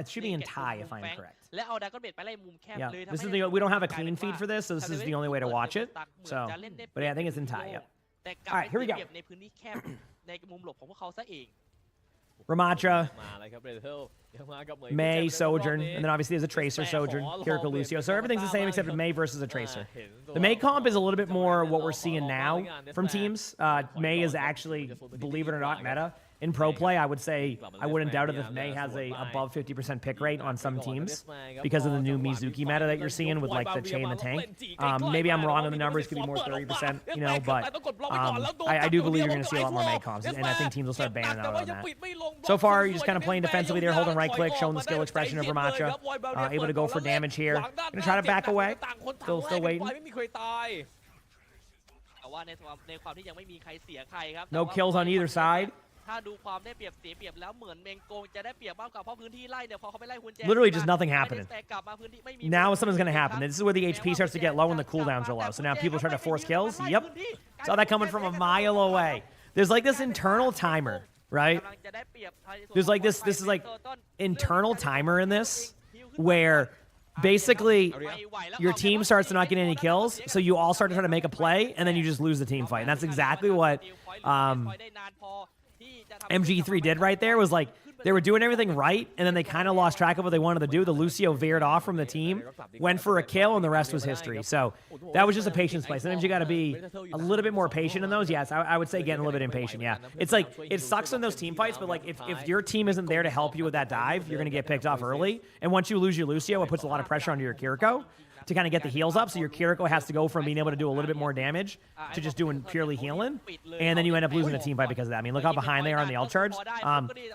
It should be in Thai if I'm correct. และเอาดากอนเบทไปไล่มุมแคบ Yeah, เลย this is the we don't have a clean feed for this, so this is the only way to watch it. So, but yeah, I think it's in Thai. Yep. แต่กลับ Alright, here we ไป go. เปรียบในพื้นที่แคบ ในมุมหลบของพวกเขาซะเอง Ramatra, มาเลยครับเรเทลยังมากับเหมย May, เจ็บ Sojourn, and then obviously there's a Tracer, Sojourn, Kiriko, Lucio. So everything's the same except for May versus a Tracer. The May comp is a little bit more what we're seeing now from teams. May is actually, believe it or not, meta. In pro play, I would say I wouldn't doubt it if May has a above 50% pick rate on some teams because of the new Mizuki meta that you're seeing with like the chain the tank. Maybe I'm wrong on the numbers, could be more 30%, you know, but I do believe you're going to see a lot more May comps, and I think teams will start banning out on that. So far, you're just kind of playing defensively there, holding right click, showing the skill expression of Ramatra, able to go for damage here. Gonna try to back away. Still waiting. แต่ว่าในความที่ยังไม่มีใครเสียใครครับ No kills on either side. ถ้าดูความได้เปรียบเสียเปรียบแล้วเหมือนเมงกงจะได้เปรียบมากกว่าเพราะพื้นที่ไล่เนี่ยพอเขาไปไล่คุณแจ Literally just nothing happening. แต่กลับมาพื้นที่ไม่มี Now something's going to happen. This is where the HP starts to get low and the cooldowns are low. So now people trying to force kills. Yep. Saw that coming from a mile away. There's like this internal timer, right? There's like this is like internal timer in this where basically your team starts to not get any kills, so you all start to try to make a play, and then you just lose the team fight. And that's exactly what MG3 did right there. Was like they were doing everything right, and then they kind of lost track of what they wanted to do. The Lucio veered off from the team, went for a kill, and the rest was history. So that was just a patience play. Sometimes you got to be a little bit more patient in those. Yes, I would say getting a little bit impatient. Yeah, it's like it sucks in those team fights, but like if your team isn't there to help you with that dive, you're gonna get picked off early. And once you lose your Lucio, it puts a lot of pressure onto your Kiriko to kind of get the heals up. So your Kiriko has to go from being able to do a little bit more damage to just doing purely healing. And then you end up losing a team fight because of that. I mean, look how behind they are on the ult charge.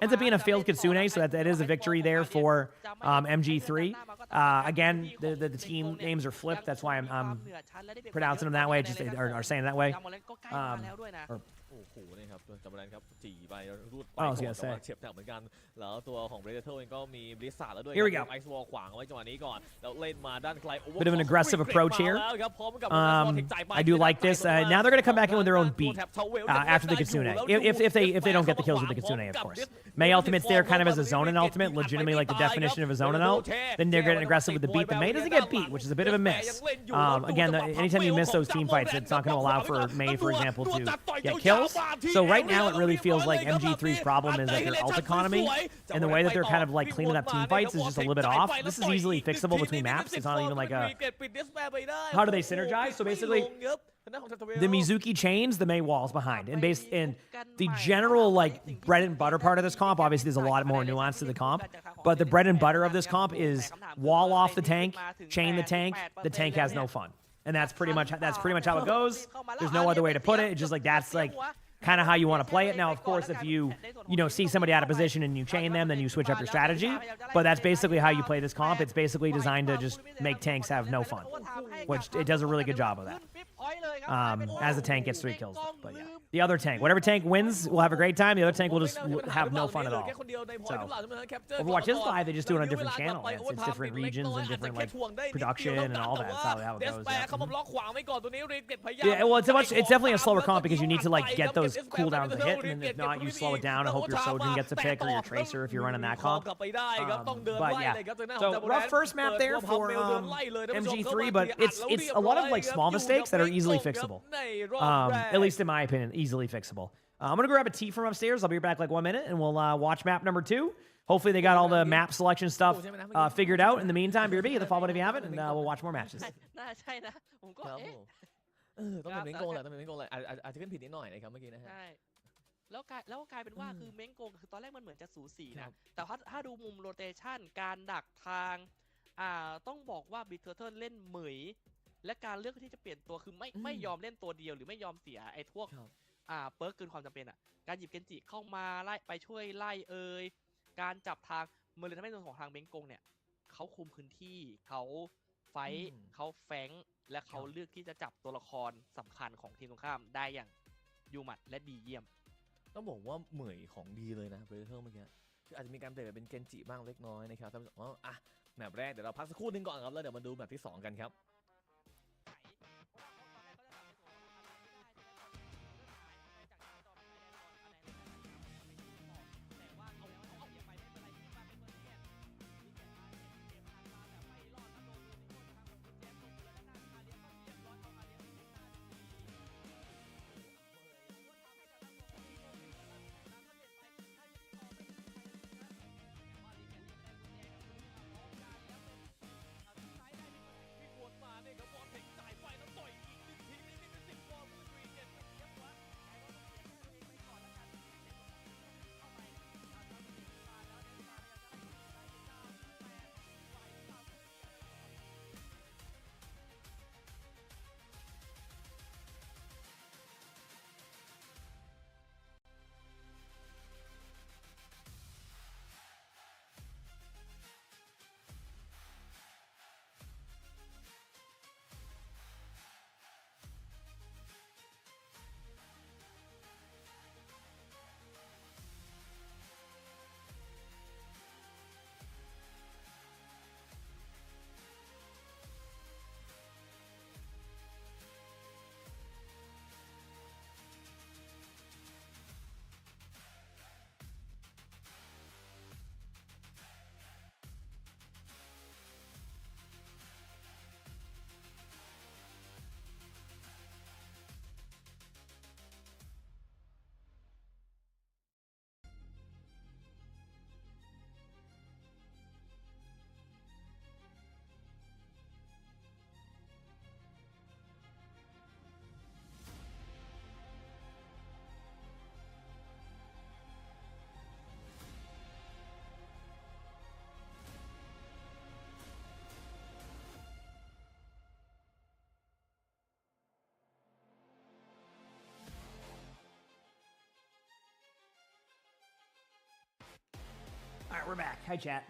Ends up being a failed Kitsune, so that is a victory there for MG3. Again, the team names are flipped. That's why I'm pronouncing them that way, just or saying it that way. Or โอ้โหนี่ครับจำได้ครับจีไปรูดไป I was gonna say เฉียบแถวเหมือนกันแล้วตัวของเรเทลเองก็มีบริษัทแล้วด้วย Here we go ไอซ์วอลขวางเอาไว้จังหวะนี้ก่อนแล้วเล่นมาด้านไกล Bit of an aggressive approach here. มาแล้วครับพร้อมกับ I do like this. Now they're going to come back in with their own beat after the Kitsune. If they don't get the kills with the Kitsune, of course. May ultimate's there kind of as a zoning ultimate, legitimately like the definition of a zoning ult. Then they're getting aggressive with the beat, but May doesn't get beat, which is a bit of a miss. Again, anytime you miss those team fights, it's not going to allow for May, for example, to get kills. So right now it really feels like MG3's problem is that their ult economy and the way that they're kind of like cleaning up team fights is just a little bit off. This is easily fixable between maps. It's not even like a... How do they synergize? So basically, the Mizuki chains the May walls behind, and based in the general like bread and butter part of this comp. Obviously, there's a lot more nuance to the comp, but the bread and butter of this comp is wall off the tank, chain the tank. The tank has no fun, and that's pretty much how it goes. There's no other way to put it. It's just like that's like kind of how you want to play it. Now, of course, if you see somebody out of position and you chain them, then you switch up your strategy. But that's basically how you play this comp. It's basically designed to just make tanks have no fun, which it does a really good job of that. As the tank gets 3 kills. But yeah, the other tank, whatever tank wins, will have a great time. The other tank will just have no fun at all. So Overwatch is live. They just do it on a different channel. It's different regions and different like production and all that. That's how it goes. Yeah, well, it's definitely a slower comp because you need to like get those cooldowns to hit, and then if not, you slow it down and hope your Sojourn gets a pick or your Tracer if you're running that comp. But yeah, so rough first map there for MG3, but it's a lot of like small mistakes that are easily fixable. At least in my opinion, easily fixable. I'm gonna grab a tea from upstairs. I'll be back like 1 minute, and we'll watch map number 2. Hopefully they got all the map selection stuff figured out. In the meantime, BRB, hit the follow button if you haven't, and we'll watch more matches. น่าใช่นะผมก็ ครับ เอ๊ะ ผมต้องเป็นเม้งโกงแหละต้องเป็นเม้งโกงแหละอาจจะขึ้นผิดนิดหน่อยนะครับเมื่อกี้นะฮะ ใช่แล้วก็กลายเป็นว่าคือเม้งกงคือตอนแรกมันเหมือนจะสูสีนะแต่ถ้าดูมุมโรเตชันการดักทางต้องบอกว่าบิทเทอร์เทิลเล่นเหมยและการเลือกที่จะเปลี่ยนตัวคือไม่ยอมเล่นตัวเดียวหรือไม่ยอมเสียไอ้พวกเปิร์กเกินความจำเป็นการหยิบเกนจิเข้ามาไล่ไปช่วยไล่การจับทางมันเลยทำให้ตัวของทางเม้งกงเนี่ยเขาคุมพื้นที่เขาไฟท์เขาแฟงและเขาเลือกที่จะจับตัวละครสำคัญของทีมตรงข้ามได้อย่างยูมัดและดีเยี่ยมต้องบอกว่าเหมยของดีเลยนะเบรเทอร์เมื่อกี้คืออาจจะมีการเปลี่ยนเป็นเกนจิบ้างเล็กน้อยนะครับท่านผู้ชมแมปแรกเดี๋ยวเราพักสักครู่นึงก่อนครับแล้วเดี๋ยวมาดูแมปที่2กันครับ we're back. Hi, chat.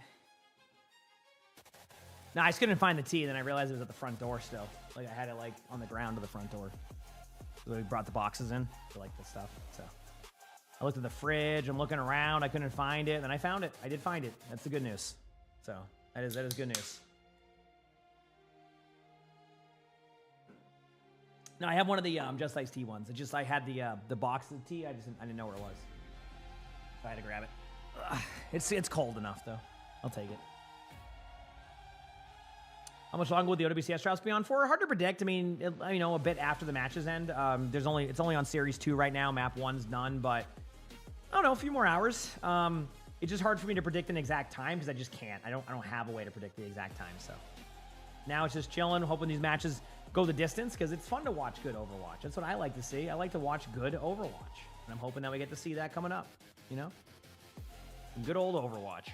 No, I just couldn't find the tea, then I realized it was at the front door still. Like, I had it, like, on the ground of the front door. So we brought the boxes in for, like, this stuff, so. I looked at the fridge, I'm looking around, I couldn't find it, and then I found it. I did find it. That's the good news. So, that is good news. No, I have one of the Just Ice Tea ones. It just, I had the box of tea, I didn't know where it was. So I had to grab it. Ugh, it's cold enough, though. I'll take it. How much longer will the OWCS trials be on for? Hard to predict. I mean, a bit after the matches end. It's only on Series 2 right now. Map 1's done, but I don't know, a few more hours. It's just hard for me to predict an exact time because I just can't. I don't have a way to predict the exact time. So now it's just chilling, hoping these matches go the distance because it's fun to watch good Overwatch. That's what I like to see. I like to watch good Overwatch, and I'm hoping that we get to see that coming up. You know, some good old Overwatch.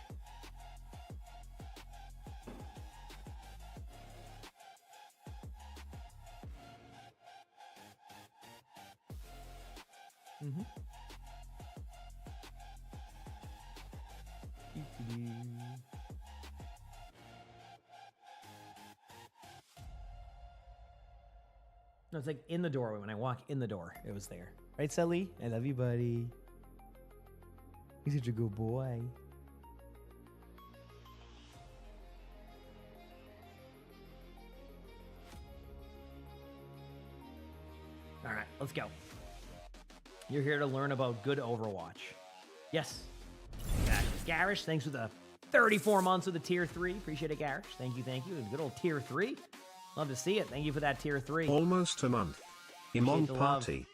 Mm-hmm. No, it's like in the doorway. When I walk in the door, it was there. Right, Sally? I love you, buddy. He's such a good boy. All right, let's go. You're here to learn about good Overwatch. Yes. Garish, thanks for the 34 months with the tier 3. Appreciate it, Garish. Thank you. Good old tier 3. Love to see it. Thank you for that tier 3. Almost a month. Emongg party.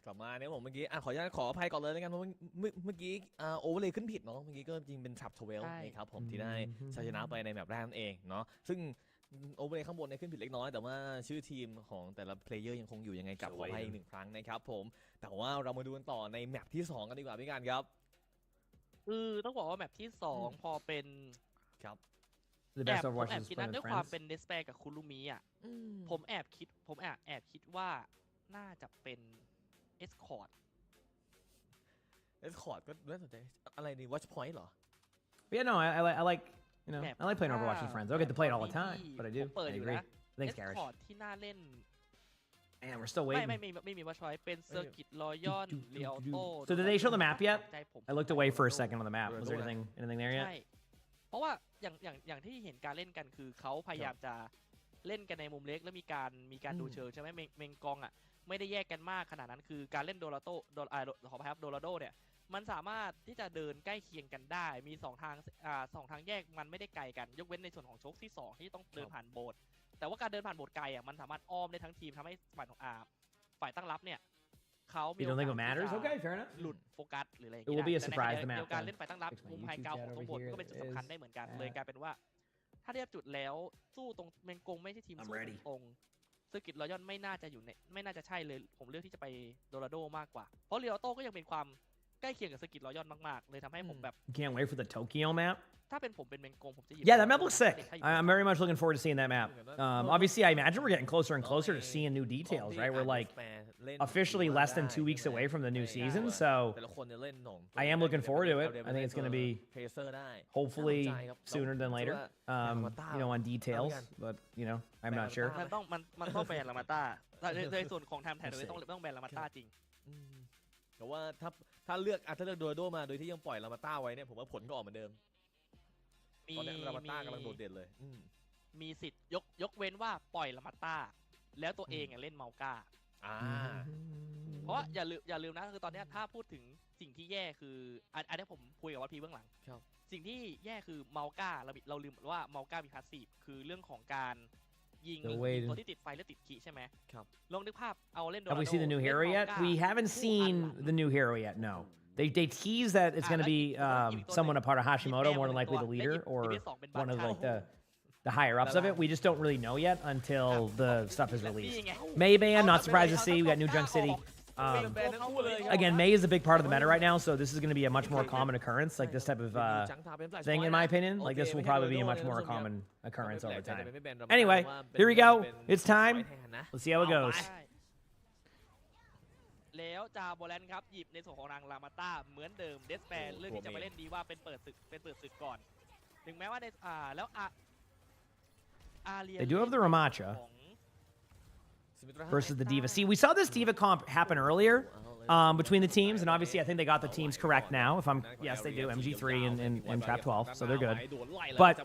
กลับมาเนี่ยผมเมื่อกี้ขออนุญาตขออภัยก่อนเลยแล้วกันเพราะเมื่อกี้โอเวอร์เลยขึ้นผิดเนาะเมื่อกี้ก็จริงเป็นฉับทเวลนะครับผมที่ได้ชัยชนะไปในแมปแรกนั่นเองเนาะซึ่งโอเวอร์เลยข้างบนเนี่ยขึ้นผิดเล็กน้อยแต่ว่าชื่อทีมของแต่ละเพลเยอร์ยังคงอยู่ยังไงกลับขออภัยอีกหนึ่งครั้งนะครับผมแต่ว่าเรามาดูกันต่อในแมปที่2กันดีกว่าพี่การครับต้องบอกว่าแมปที่2พอเป็นครับ The best ผม Overwatch แอบ is คิด playing นะ with ด้วยความ friends. เป็นเดสแปร์กับคุรุมิอ่ะผมแอบคิดว่าน่าจะเป็นเอสคอร์ด Escort ก็น่าสนใจอะไรนี่ Watch Point เหรอ But yeah, no, I like I like playing Overwatch with friends. I don't get to play it all the time, but I do. เปิด I อยู่ agree. นะ Thanks, เอส Garish. คอร์ดที่น่าเล่น Man, we're still ไม่ waiting. มีวัชไว้เป็นเซอร์กิตรอยอนเรียลโต So did they show the map yet? I looked away for a second on the map. Was there anything there yet? ใช่เพราะว่าอย่างที่เห็นการเล่นกันคือเขาพยายามจะเล่นกันในมุมเล็กแล้วมีการดูเชิงใช่ไหมเมงกองอ่ะไม่ได้แยกกันมากขนาดนั้นคือการเล่นโดราโตขอพายครับโดราโดเนี่ยมันสามารถที่จะเดินใกล้เคียงกันได้มี2ทางแยกมันไม่ได้ไกลกันยกเว้นในส่วนของโชคที่2ที่ต้องเดินผ่านโบสถ์แต่ว่าการเดินผ่านโบสถ์ไกลอ่ะมันสามารถอ้อมได้ทั้งทีมทำให้ฝ่ายตั้งรับเนี่ยเขามี You don't think it matters? Okay, fair enough. หลุดโฟกัสหรืออะไรอย่าง It เงี้ will be a ย surprise the เดี map. ยวกันเล่นฝ่ายตั้งรับมุมไฮกราวของตรงโบสถ์ก็เป็นจุดสำคัญได้เหมือนกันเลยกลายเป็นว่าถ้าเทียบจุดแล้วสู้ตรงเมงกงไม่ใช่ทีมสู้ตรงเซอร์กิตรอยอนไม่น่าจะใช่เลยผมเลือกที่จะไปโดราโดมากกว่าเพราะเรียวโตก็ยังเป็นความใกล้เคียงกับเซอร์กิตรอยอนมากๆเลยทำให้ผมแบบ Can't wait for the Tokyo map. ถ้าเป็นผมเป็นเมงกงผมจะหยิบ Yeah, that map looks sick. I'm very much looking forward to seeing that map. Obviously, I imagine we're getting closer and closer to seeing new details, right? We're like officially less than 2 weeks away from the new season, so I am looking forward to it. I think it's going to be hopefully sooner than later, on details, but I'm not sure. มันต้องแบนลามาต้าในส่วนของไทม์แท็กเลยต้องแบนลามาต้าจริง แต่ว่าถ้าเลือกโดโดมาโดยที่ยังปล่อยลามาต้าไว้เนี่ยผมว่าผลก็ออกเหมือนเดิมตอนนี้ลามาต้ากำลังโดดเด่นเลยมีสิทธิ์ยกเว้นว่าปล่อยลามาต้าแล้วตัวเองเล่นเมาก้าเพราะอย่าลืมนะคือตอนนี้ถ้าพูดถึงสิ่งที่แย่คืออันนี้ผมคุยกับวัดพีเบื้องหลังสิ่งที่แย่คือเมาก้าเราลืมว่าเมาก้ามีพาสซีฟคือเรื่องของการยิงตัวที่ติดไฟและติดขีใช่ไหมครับลองนึกภาพเอาเล่น Have we seen the new hero yet? We haven't seen the new hero yet. No. They tease that it's going to be someone a part of Hashimoto, more than likely the leader, or one of like the higher ups of it. We just don't really know yet until the stuff is released. Maybe I'm not surprised to see we got New Junk City. Again, May is a big part of the meta right now, so this is going to be a much more common occurrence, like this type of thing, in my opinion. Like this will probably be a much more common occurrence over time. Anyway, here we go. It's time. Let's see how it goes. แล้วจาโบแลนครับหยิบในส่วนของนางลามาต้าเหมือนเดิมเดสแปนเรื่องที่จะไปเล่นดีว่าเป็นเปิดศึกก่อนถึงแม้ว่าในแล้วอาเรีย They do have the Ramacha ของ versus the Diva. See, we saw this Diva comp happen earlier between the teams, and obviously I think they got the teams correct now. Yes, they do, MG3 and Trap 12, so they're good. But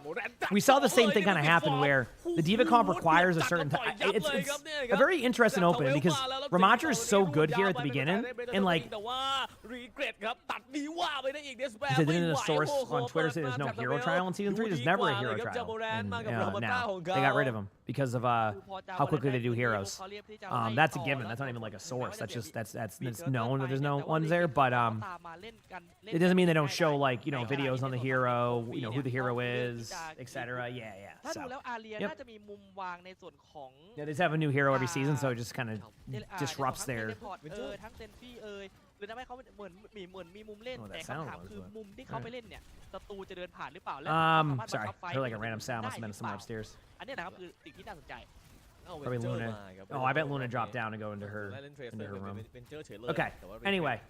we saw the same thing kind of happen where the Diva comp requires a certain time. It's a very interesting opening because Ramacha is so good here at the beginning, and like, they didn't in a source on Twitter say there's no hero trial in Season 3. There's never a hero trial. And, now they got rid of him because of how quickly they do heroes. That's a given. That's not even like a source. That's just that's known that there's no ones there. But it doesn't mean they don't show like videos on the hero, who the hero is, etc. Yeah. ถ้า So ดูแล้วอาเรีย Yep. น่าจะมีมุมวางในส่วนของ yeah, they just have a new hero every season, so it just kind of disrupts ทั้ง their. เทเลพอร์ตทั้งเซนฟี่หรือทำให้เขาเหมือนมีมุมเล่น Oh, that แต่ sound คำถาม was คือ what- มุมที่เขาไปเล่นเนี่ยศัตรูจะเดินผ่านหรือเปล่าและ Sorry, I heard like a random sound. Must have been someone upstairs. อันนี้นะครับคือสิ่งที่น่าสนใจ Probably Luna. Oh, I bet Luna dropped down to go into her room. Okay. Anyway.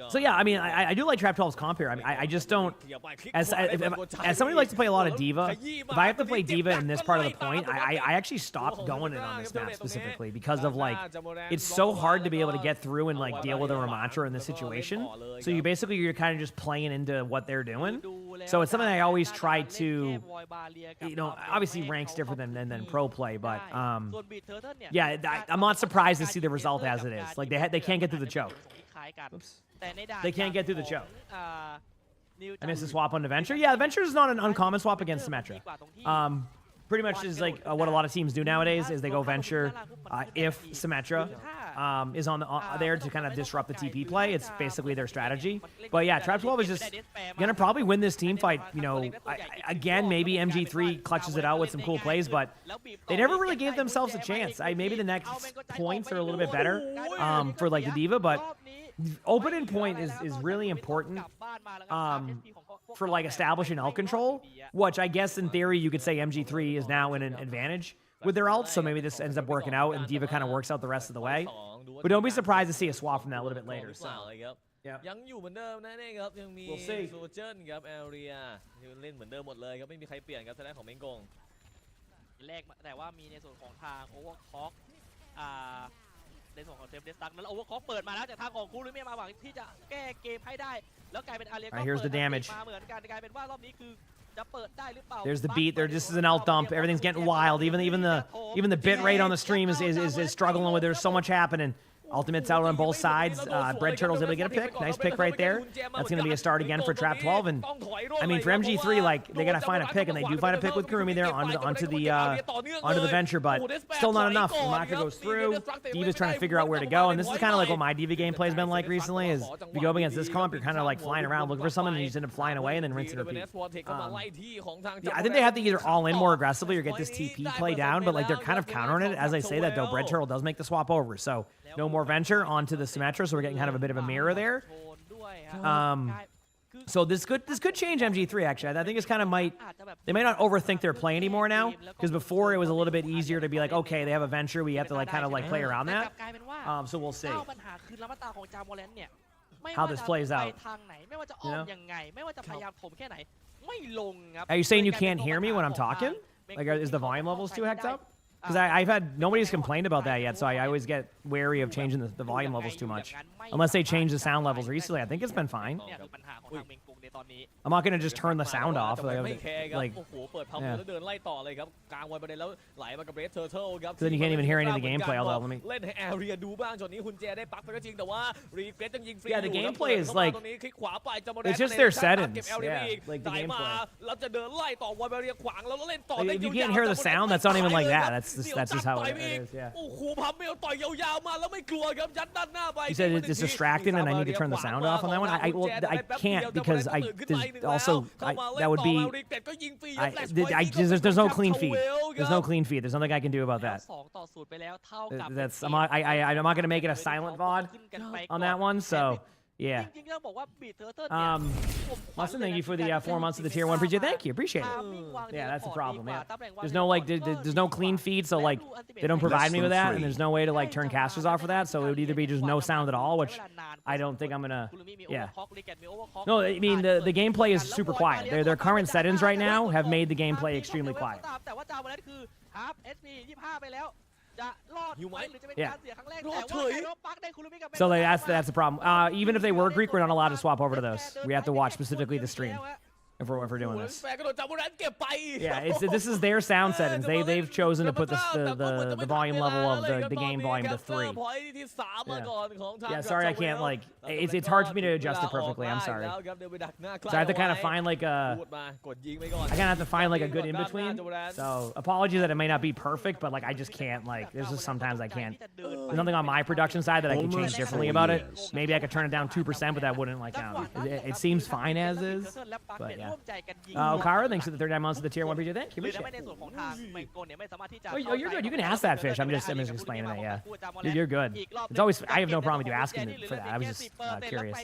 So yeah, I mean, I do like Trap 12's comp here. I mean, I just don't. As somebody who likes to play a lot of Diva, if I have to play Diva in this part of the point, I actually stopped going it on this map specifically because of like, it's so hard to be able to get through and like deal with a Ramacha in this situation. So you're kind of just playing into what they're doing. So it's something I always try to, obviously ranks different than pro play, but yeah, I'm not surprised to see the result as it is. Like they can't get through the choke. Oops. They can't get through the choke. I missed the swap on the Venture. Yeah, the Venture is not an uncommon swap against Symmetra. Pretty much is like what a lot of teams do nowadays is they go Venture if Symmetra is on there to kind of disrupt the TP play. It's basically their strategy. But yeah, Trap 12 is just gonna probably win this team fight. Again, maybe MG3 clutches it out with some cool plays, but they never really gave themselves a chance. Maybe the next points are a little bit better for like the Diva, but opening point is really important for like establishing ult control, which I guess in theory you could say MG3 is now in an advantage with their ult, so maybe this ends up working out and Diva kind of works out the rest of the way. But don't be surprised to see a swap from that a little bit later. So, yeah. ยังอยู่เหมือนเดิมนะเนี่ยครับยังมี We'll see. โซเจอร์ครับแอเรียเล่นเหมือนเดิมหมดเลยครับไม่มีใครเปลี่ยนครับทางด้านของเมงกง แรกแต่ว่ามีในส่วนของทางโอเวอร์คล็อกในส่วนของเซฟเดสตักแล้วโอเวอร์คล็อกเปิดมาแล้วจากทางของคูรุเมียมาหวังที่จะแก้เกมให้ได้แล้วกลายเป็นอาเรียก็ Here's the damage. มาเหมือนกันกลายเป็นว่ารอบนี้คือจะเปิดได้หรือเปล่า There's the beat. There just is an alt dump. Everything's getting wild. Even the bit rate on the stream is struggling with. There's so much happening. Ultimate's out on both sides. Bread Turtle's able to get a pick. Nice pick right there. That's going to be a start again for Trap 12. And I mean, for MG3, like they got to find a pick, and they do find a pick with Kurumi there onto the Venture, but still not enough. Lamaka goes through. Diva's trying to figure out where to go, and this is kind of like what my Diva gameplay's been like recently. Is if you go up against this comp, you're kind of like flying around looking for something, and you just end up flying away and then rinse and repeat. Yeah, I think they have to either all in more aggressively or get this TP play down, but like they're kind of countering it as I say that. Though Bread Turtle does make the swap over, so. No more Venture onto the Symmetra, so we're getting kind of a bit of a mirror there. So this could change MG3 actually. I think it's kind of they might not overthink their play anymore now, because before it was a little bit easier to be like, okay, they have a Venture, we have to like kind of like play around that. So we'll see how this plays out. Are you saying you can't hear me when I'm talking? Like, is the volume levels too hecked up? Because nobody's complained about that yet, so I always get wary of changing the volume levels too much. Unless they change the sound levels recently, I think it's been fine. I'm not going to just turn the sound off. Then you can't even hear any of the gameplay, although let me... Yeah, the gameplay is like... It's just their settings. Yeah, like the gameplay. Like, if you can't hear the sound, that's not even like that. That's just how it is, yeah. You said it's distracting and I need to turn the sound off on that one? I can't because that would be... There's no clean feed. There's no clean feed. There's nothing I can do about that. I'm not going to make it a silent VOD on that one, so Yeah. จริงๆต้องบอกว่าบีทเทอร์เทิลเนี่ย Austin, thank you for the 4 months of the tier 1 appreciate. Thank you, appreciate it. Yeah, that's the problem. Yeah. There's no like, there's no clean feed, so like they don't provide me with that, and there's no way to like turn casters off for that. So it would either be just no sound at all, which I don't think I'm gonna. Yeah. No, I mean the gameplay is super quiet. Their current settings right now have made the gameplay extremely quiet. แต่ว่าจาวันนั้นคือฮาร์ป SP 25 ไปแล้ว จะรอด หิวไหม หรือจะเป็น Yeah. การเสียครั้งแรก รอ แต่ ดเฉ ว่าย ไคโรปักได้คุรุมิกับ So like that's the problem. Even if they were Greek, we're not allowed to swap over to those. We have to watch specifically the stream if we're doing this. แฟนกระโดดจับบุรันเก็บไป Yeah, this is their sound settings. They've chosen to put the volume level of the game volume to 3. Yeah, sorry I can't like it's hard for me to adjust it perfectly. I'm sorry. So I have to kind of find like a I kind of have to find like a good in between. So apologies that it may not be perfect, but like I just can't like there's just sometimes I can't. There's nothing on my production side that I could change differently about it. Maybe I could turn it down 2%, but that wouldn't like count. It seems fine as is, but yeah. Kara, thanks for the 39 months of the tier 1 PJ. Thank you. หรือ Appreciate ใน it. ส่วนของทางเมโกเนี่ยไม่สามารถที่จะ Oh, you're good. You can ask that fish. I'm just explaining it. Yeah, you're good. It's always I have no problem with you asking for that. I was just curious.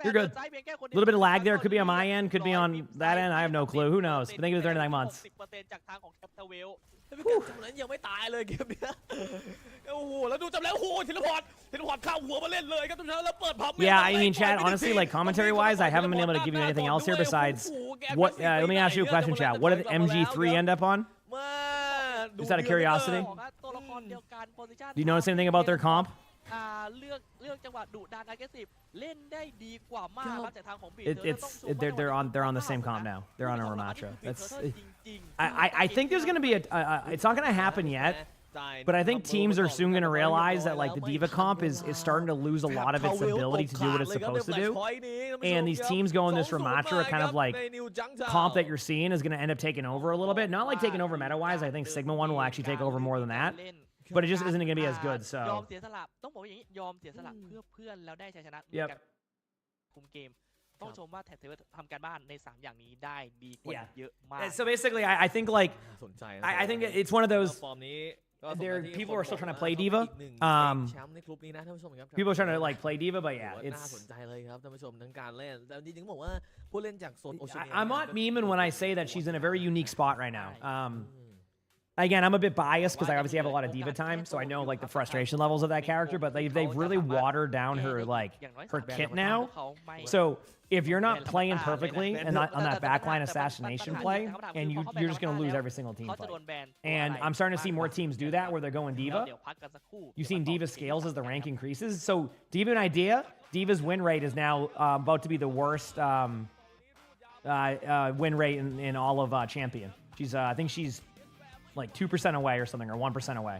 You're good. A little bit of lag there. Could be on my end. Could be on that end. I have no clue. Who knows? But thank you for 39 months. 10%จากทางของแคปเทเวล จำนั้นยังไม่ตายเลยเกมเนี้ยโอ้โหแล้วดูจำแล้วโอ้โหธีรพรเข้าหัวมาเล่นเลยครับทุกท่านแล้วเปิดพับ Yeah, I mean, Chad. Honestly, like commentary wise, I haven't been able to give you anything else here besides what. Let me ask you a question, Chad. What did MG3 end up on? มา Just out of curiosity. ตัวละครเดียวกัน position Do you notice anything about their comp? เลือกจังหวะดุดัน aggressive เล่นได้ดีกว่ามากครับจากทางของบี They're on the same comp now. They're on a Ramatra. That's. I think there's gonna be a. It's not gonna happen yet. But I think teams are soon going to realize that like the Diva comp is starting to lose a lot of its ability to do what it's supposed to do. And these teams going this Ramatra kind of like comp that you're seeing is going to end up taking over a little bit. Not like taking over meta-wise. I think Sigma 1 will actually take over more than that. But it just isn't going to be as good. ยอม So เสียสละต้องบอกอย่างนี้ยอมเสียสละเพื่อเพื่อนแล้วได้ชัยชนะ Yep คุมเกมต้องชมว่าแท็บเทเวลทำการบ้านใน3อย่างนี้ได้ดีกว่า Yeah เยอะมาก so basically, I think like สนใจ I think it's one of those. ฟอร์มนี้ People are still trying to play Diva. แชมป์ในกลุ่มนี้นะท่านผู้ชมครับ People are trying to like play Diva, but yeah, น่าสน it's. ใจเลยครับท่านผู้ชมทั้งการเล่นแต่จริงๆบอกว่าผู้เล่นจากโซนโอเชียเนีย I'm not memeing when I say that she's in a very unique spot right now. Again, I'm a bit biased because I obviously have a lot of Diva time, so I know like the frustration levels of that character. But they've really watered down her kit now. So if you're not playing perfectly and not on that backline assassination play, and you're just gonna lose every single team fight. And I'm starting to see more teams do that where they're going Diva. You've seen Diva scales as the rank increases. So Diva an idea. Diva's win rate is now about to be the worst win rate in all of Champion. She's I think she's like 2% away or something, or 1% away.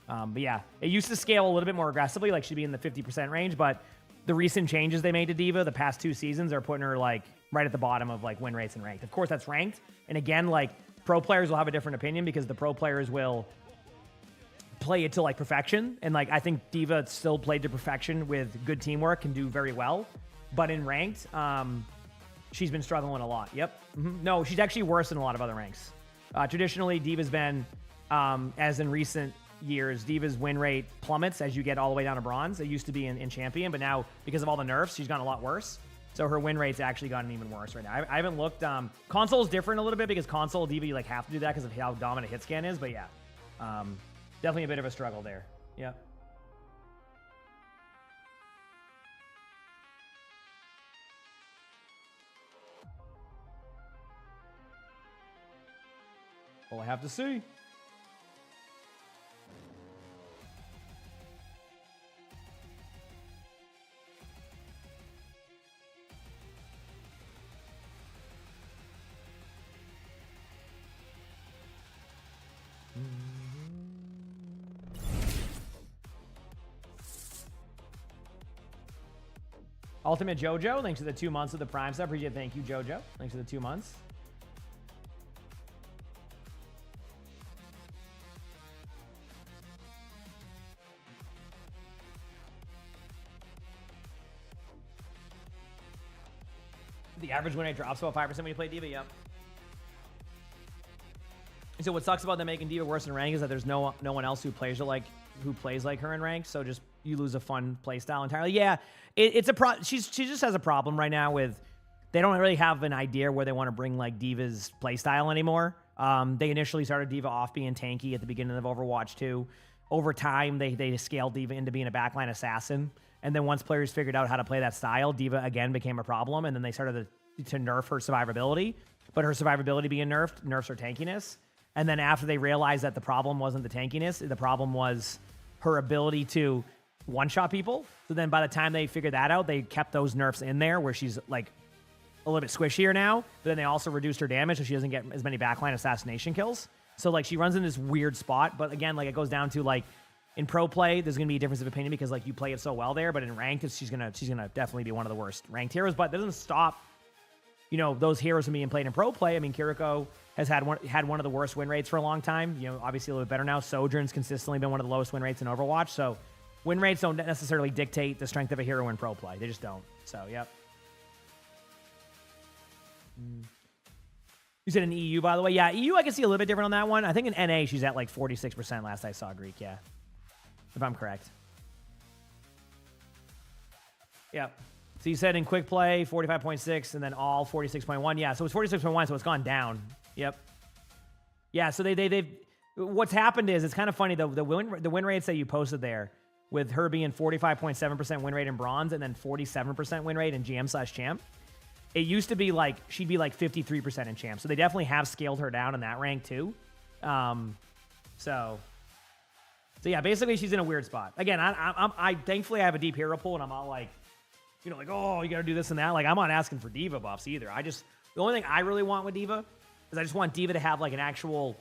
But yeah, it used to scale a little bit more aggressively, like she'd be in the 50% range, but the recent changes they made to Diva the past 2 seasons are putting her like right at the bottom of like win rates and ranked. Of course, that's ranked. And again, like pro players will have a different opinion because the pro players will play it to like perfection. And like, I think Diva still played to perfection with good teamwork, can do very well. But in ranked, she's been struggling a lot. Yep. No, she's actually worse in a lot of other ranks. Traditionally, Diva's been, as in recent years, Diva's win rate plummets as you get all the way down to bronze. It used to be in Champion, but now because of all the nerfs, she's gotten a lot worse. So her win rate's actually gotten even worse right now. I haven't looked. Console's different a little bit because console Diva you like have to do that because of how dominant hit scan is. But yeah, definitely a bit of a struggle there. Yeah. Well, I have to see. Ultimate Jojo, thanks for the 2 months of the Prime sub. Appreciate it. Thank you, Jojo. Thanks for the 2 months. The average win rate drops about 5% when you play Diva, yep. So what sucks about them making Diva worse in rank is that there's no one else who plays her like who plays like her in rank. So just you lose a fun play style entirely. Yeah, she just has a problem right now with they don't really have an idea where they want to bring like D.Va's play style anymore. They initially started D.Va off being tanky at the beginning of Overwatch 2. Over time, they scaled D.Va into being a backline assassin. And then once players figured out how to play that style, D.Va again became a problem. And then they started to nerf her survivability. But her survivability being nerfs her tankiness. And then after they realized that the problem wasn't the tankiness, the problem was her ability to one-shot people. So then by the time they figured that out, they kept those nerfs in there where she's like a little bit squishier now. But then they also reduced her damage so she doesn't get as many backline assassination kills. So like she runs in this weird spot. But again, like it goes down to like in pro play, there's going to be a difference of opinion because like you play it so well there. But in ranked, she's gonna definitely be one of the worst ranked heroes. But that doesn't stop, you know, those heroes from being played in pro play. I mean, Kiriko has had one of the worst win rates for a long time. You know, obviously a little bit better now. Sojourn's consistently been one of the lowest win rates in Overwatch. So win rates don't necessarily dictate the strength of a hero in pro play. They just don't. So, yep. You said in EU, by the way. Yeah, EU I can see a little bit different on that one. I think in NA she's at like 46% last I saw, Greek. Yeah, if I'm correct. Yep. So you said in quick play, 45.6, and then all 46.1. Yeah, so it's 46.1, so it's gone down. Yep. Yeah, so they've what's happened is, it's kind of funny, though, the win rates that you posted there, with her being 45.7% win rate in bronze and then 47% win rate in GM/champ. It used to be like, she'd be like 53% in champ. So they definitely have scaled her down in that rank too. So yeah, basically she's in a weird spot. Again, I thankfully I have a deep hero pool and I'm all like, you know, like, oh, you got to do this and that. Like, I'm not asking for D.Va buffs either. The only thing I really want with D.Va is I just want D.Va to have like an actual,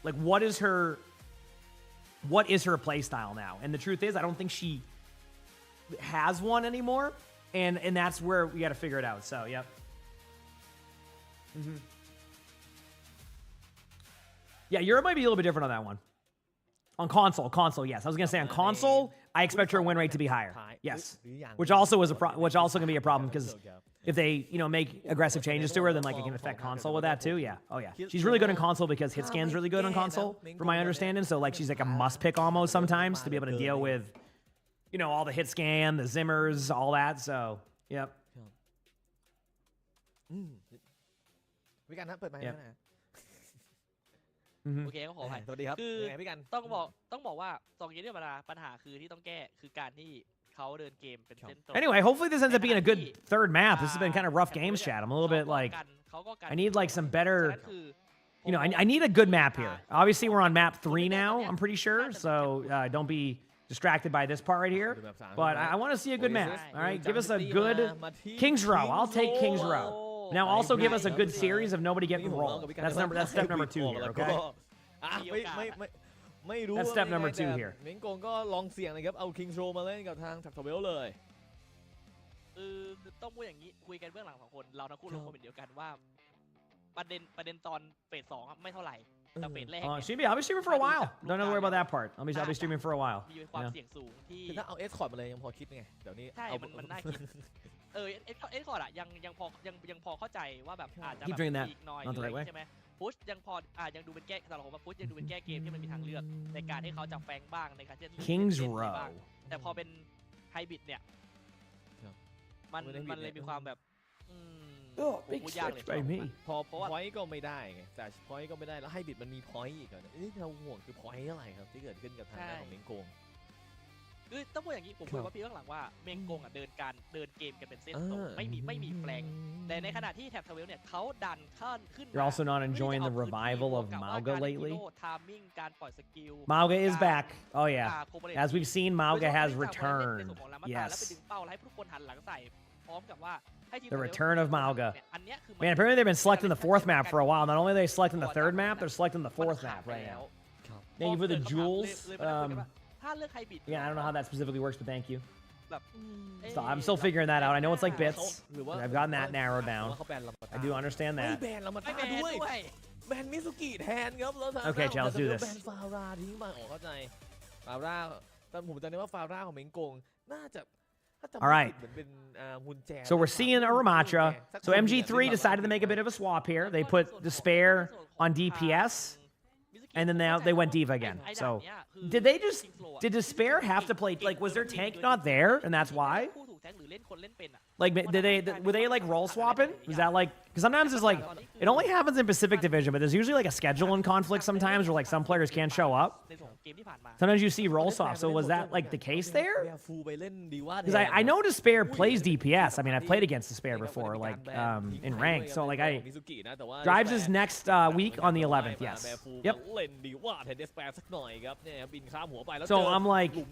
like, what is her play style now? And the truth is, I don't think she has one anymore. And that's where we got to figure it out. So, yep. Mm-hmm. Yeah, Europe might be a little bit different on that one. On console, yes. I was gonna say on console, I expect her win rate to be higher. Yes, which also can be a problem because if they make aggressive changes to her, then like it can affect console with that too. Yeah. Oh yeah. She's really good in console because hit scan's really good on console, from my understanding. So like she's like a must pick almost sometimes to be able to deal with, all the hit scan, the zimmers, all that. So yep. พี่กันนะเปิดไมค์นะ โอเคก็ขออภัย สวัสดีครับ คือ ยังไงพี่กัน ต้องบอกว่า2เกมที่ผ่านมาปัญหาคือที่ต้องแก้คือการที่เขาเดินเกมเป็นเส้นตรง Anyway, hopefully this ends up being a good third map. This has been kind of rough games, chat. I'm a little bit like, I need like some better, I need a good map here. Obviously, we're on map 3 now, I'm pretty sure. So don't be distracted by this part right here. But I want to see a good map. All right, give us a good King's Row. I'll take King's Row. Now also give us a good series of nobody getting rolled. That's step number 2 here, okay? ไม่รู้ That's step number 2 here. เม้งกงก็ลองเสี่ยงนะครับเอา King's Row มาเล่นกับทางทับทเวลเลยต้องพูดอย่างนี้คุยกันเบื้องหลัง2คนเราทั้งคู่รู้ความเป็นเดียวกันว่าประเด็นตอนเฟส2ไม่เท่าไหร่แต่เฟสแรก I'll be streaming for a while. Don't have to worry about that part. I'll be streaming for a while. มีความเสี่ยงสูงที่ ถ้าเอา Escort มาเลยยังพอคิดไงเดี๋ยวนี้ ใช่มันน่าคิดเอ็กคอร์ดอะยังพอเข้าใจว่าแบบอาจจะแบบอีกหน่อยใช่ไหมพุชยังพอยังดูเป็นแก้สำหรับผมว่าพุชยังดูเป็นแก้เกมที่มันมีทางเลือกในการที่เขาจะแฟงบ้างในการที่จะ King's Row แต่พอเป็นไฮบริดเนี่ยมันเลยมีความแบบbig stretch by me เพราะว่า point ก็ไม่ได้ไงแต่ point ก็ไม่ได้แล้วไฮบริดมันมี point อีกนี่เราห่วงคือ point อะไรครับที่เกิดขึ้นกับทางด้านของเม้งกงคือต้องพูดอย่างนี้ผมคุยกับพี่ข้างหลังว่าเมงกงเดินเกมกันเป็นเส้นตรงไม่มีแฟลงแต่ในขณะที่แท็บทเวลเนี่ยเขาดันขึ้น You're also not enjoying the revival of Mauga lately. ทามมิ่งการปล่อยสกิล Mauga is back. Oh yeah. As we've seen, Mauga has returned. Yes. The return of Mauga. Man, apparently they've been selecting the 4th map for a while. Not only are they selecting the 3rd map, they're selecting the 4th map right now. Thank you for the jewels. Yeah, I don't know how that specifically works, but thank you. So I'm still figuring that out. I know it's like bits. I've gotten that narrowed down. I do understand that. Okay, Chad, let's do this. ฟาราทิ้งไปเข้าใจฟาราตอนผมจำได้ว่าฟาราของเม้งกงน่าจะ All right. So we're seeing a Ramatra. So MG3 decided to make a bit of a swap here. They put Despair on DPS. and then now they went diva again. So did they just did Despair have to play like was their tank not there and that's why? Like were they like role swapping? Was that like because sometimes it's like it only happens in Pacific Division, but there's usually like a scheduling conflict sometimes where like some players can't show up. Sometimes you see role swap. So was that like the case there? Because I know Despair plays DPS. I mean I've played against Despair before, like in ranked. So like I drives his next week on the 11th. Yes. Yep. So I'm like I'm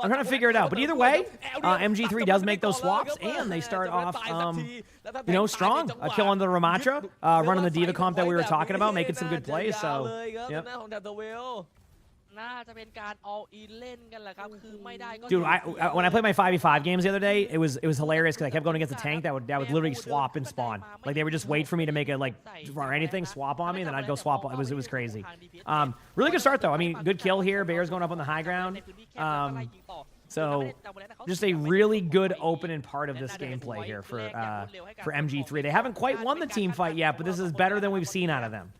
trying to figure it out. But either way, MG3 does make those swaps, and they start off, you know, strong. A kill on the Ramatra, running the diva comp that we were talking about, making some good plays. So, yep. Dude, when I played my 5v5 games the other day, it was hilarious because I kept going against a tank that would literally swap and spawn. Like they would just wait for me to make a like or anything swap on me, and then I'd go swap. It was crazy. Really good start though. I mean, good kill here. Bear's going up on the high ground. So just a really good opening part of this gameplay here for MG3. They haven't quite won the team fight yet, but this is better than we've seen out of them.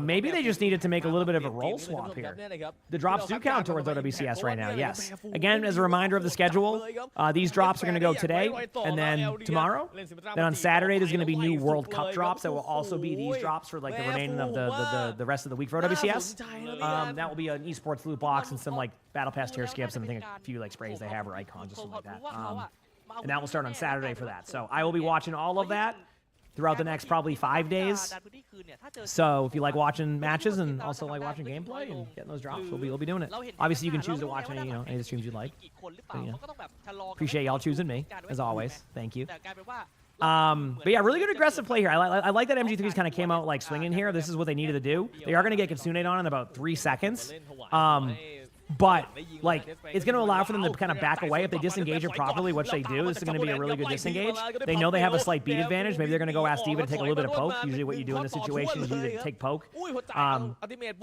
Maybe they just needed to make a little bit of a role swap here. The drops do count towards OWCS right now, yes. Again, as a reminder of the schedule, these drops are going to go today and then tomorrow. Then on Saturday, there's going to be new World Cup drops that will also be these drops for like the remaining of the rest of the week for OWCS. That will be an esports loot box and some like Battle Pass tier skips and I think a few like sprays they have or icons or something like that. And that will start on Saturday for that. So I will be watching all of that throughout the next probably 5 days. So if you like watching matches and also like watching gameplay and getting those drops, we'll be doing it. Obviously, you can choose to watch any of the streams you like. But, appreciate y'all choosing me as always. Thank you. But yeah, really good aggressive play here. I like that MG3's kind of came out like swinging here. This is what they needed to do. They are going to get Kitsune on in about 3 seconds. But, like, it's going to allow for them to kind of back away. If they disengage it properly, which they do, this is going to be a really good disengage. They know they have a slight beat advantage. Maybe they're going to go ask Diva to take a little bit of poke. Usually what you do in this situation is you take poke to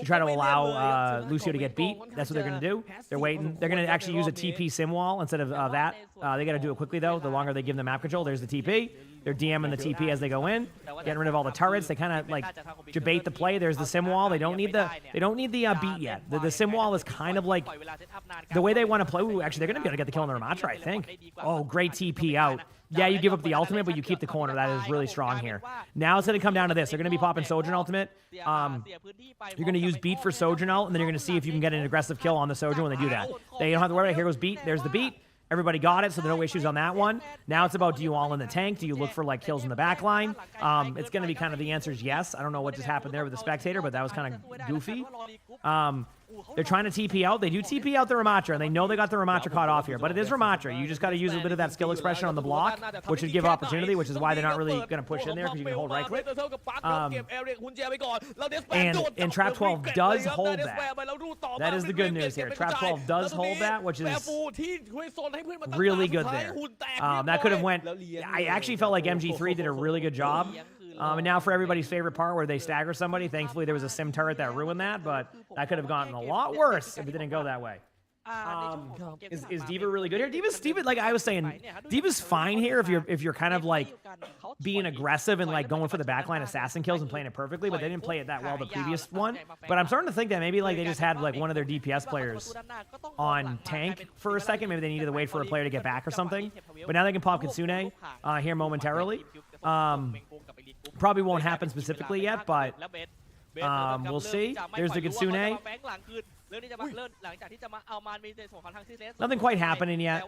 try to allow Lucio to get beat. That's what they're going to do. They're waiting. They're going to actually use a TP sim wall instead of that. They got to do it quickly, though. The longer they give them map control, there's the TP. They're DMing the TP as they go in, getting rid of all the turrets. They kind of like debate the play. There's the sim wall. They don't need the beat yet. The sim wall is kind of like the way they want to play. Ooh, actually, they're going to be able to get the kill on the Ramatra, I think. Oh, great TP out. Yeah, you give up the ultimate, but you keep the corner. That is really strong here. Now it's going to come down to this. They're going to be popping Sojourn ultimate. You're going to use beat for Sojourn ult, and then you're going to see if you can get an aggressive kill on the Sojourn when they do that. They don't have to worry about it. Here goes beat. There's the beat. Everybody got it, so there are no issues on that one. Now it's about, do you all in the tank? Do you look for like kills in the back line? It's going to be kind of the answer is yes. I don't know what just happened there with the spectator, but that was kind of goofy. They're trying to TP out. They do TP out the Ramatra, and they know they got the Ramatra caught off here. But it is Ramatra. You just got to use a bit of that skill expression on the block, which would give opportunity, which is why they're not really going to push in there because you can hold right click. And Trap 12 does hold that. That is the good news here. Trap 12 does hold that, which is really good there. That could have went. I actually felt like MG3 did a really good job. And now for everybody's favorite part where they stagger somebody. Thankfully, there was a sim turret that ruined that, but that could have gotten a lot worse if it didn't go that way. Is Diva really good here? Diva's like I was saying, Diva's fine here if you're kind of like being aggressive and like going for the backline assassin kills and playing it perfectly, but they didn't play it that well the previous one. But I'm starting to think that maybe like they just had like one of their DPS players on tank for a second. Maybe they needed to wait for a player to get back or something. But now they can pop Kitsune here momentarily. Probably won't happen specifically yet, but we'll see. There's the Kitsune. Nothing quite happening yet.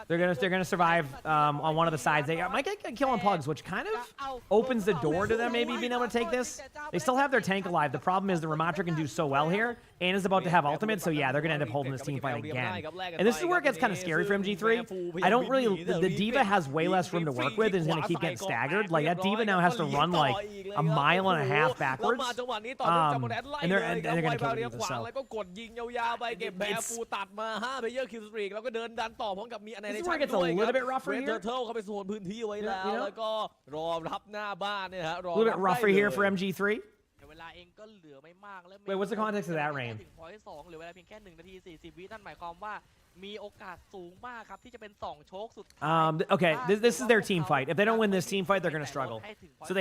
They're gonna survive on one of the sides. They might get a kill on Pugs, which kind of opens the door to them maybe being able to take this. They still have their tank alive. The problem is the Ramatra can do so well here, and is about to have ultimate, so yeah, they're gonna end up holding this team fight again. And this is where it gets kind of scary for MG3. I don't really. The Diva has way less room to work with, and is gonna keep getting staggered. Like that Diva now has to run like a 1.5 miles backwards. And they're gonna kill the Diva. So. This is where it gets a little bit rougher here. A little bit rougher here for MG3. Wait, what's the context of that, Rain? มีโอกาสสูงมากครับที่จะเป็น2โชคสุดท้าย Okay, this is their team fight. If they don't win this team fight, they're going to struggle. So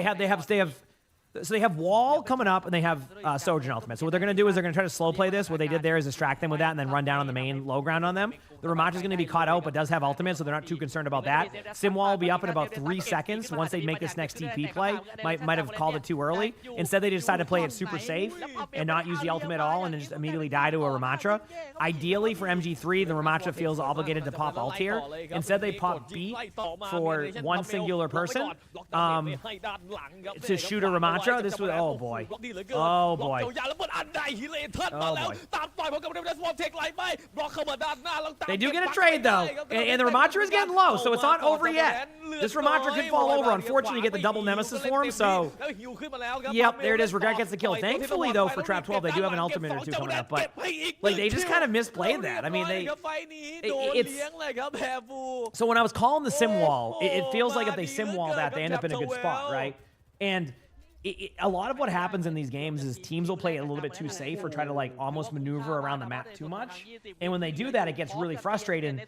they have wall coming up, and they have Sojourn ultimate. So what they're going to do is they're going to try to slow play this. What they did there is distract them with that and then run down on the main low ground on them. The Ramattra is going to be caught out, but does have ultimate, so they're not too concerned about that. Simwall will be up in about 3 seconds once they make this next TP play. Might have called it too early. Instead, they decided to play it super safe and not use the ultimate at all and then just immediately die to a Ramattra. Ideally, for MG3, the Ramattra feels obligated to pop ult here. Instead, they pop beat for one singular person to shoot a Ramattra. This was, oh boy. Oh boy. They do get a trade though, and the Ramattra is getting low, so it's not over yet. This Ramattra could fall over. Unfortunately, you get the double nemesis for him, so yep, there it is. Regret gets the kill. Thankfully though, for Trap 12, they do have an ultimate or two coming up, but like they just kind of misplayed that. I mean, it's so when I was calling the sim wall, it feels like if they sim wall that, they end up in a good spot, right? And a lot of what happens in these games is teams will play it a little bit too safe or try to like almost maneuver around the map too much. And when they do that, it gets really frustrating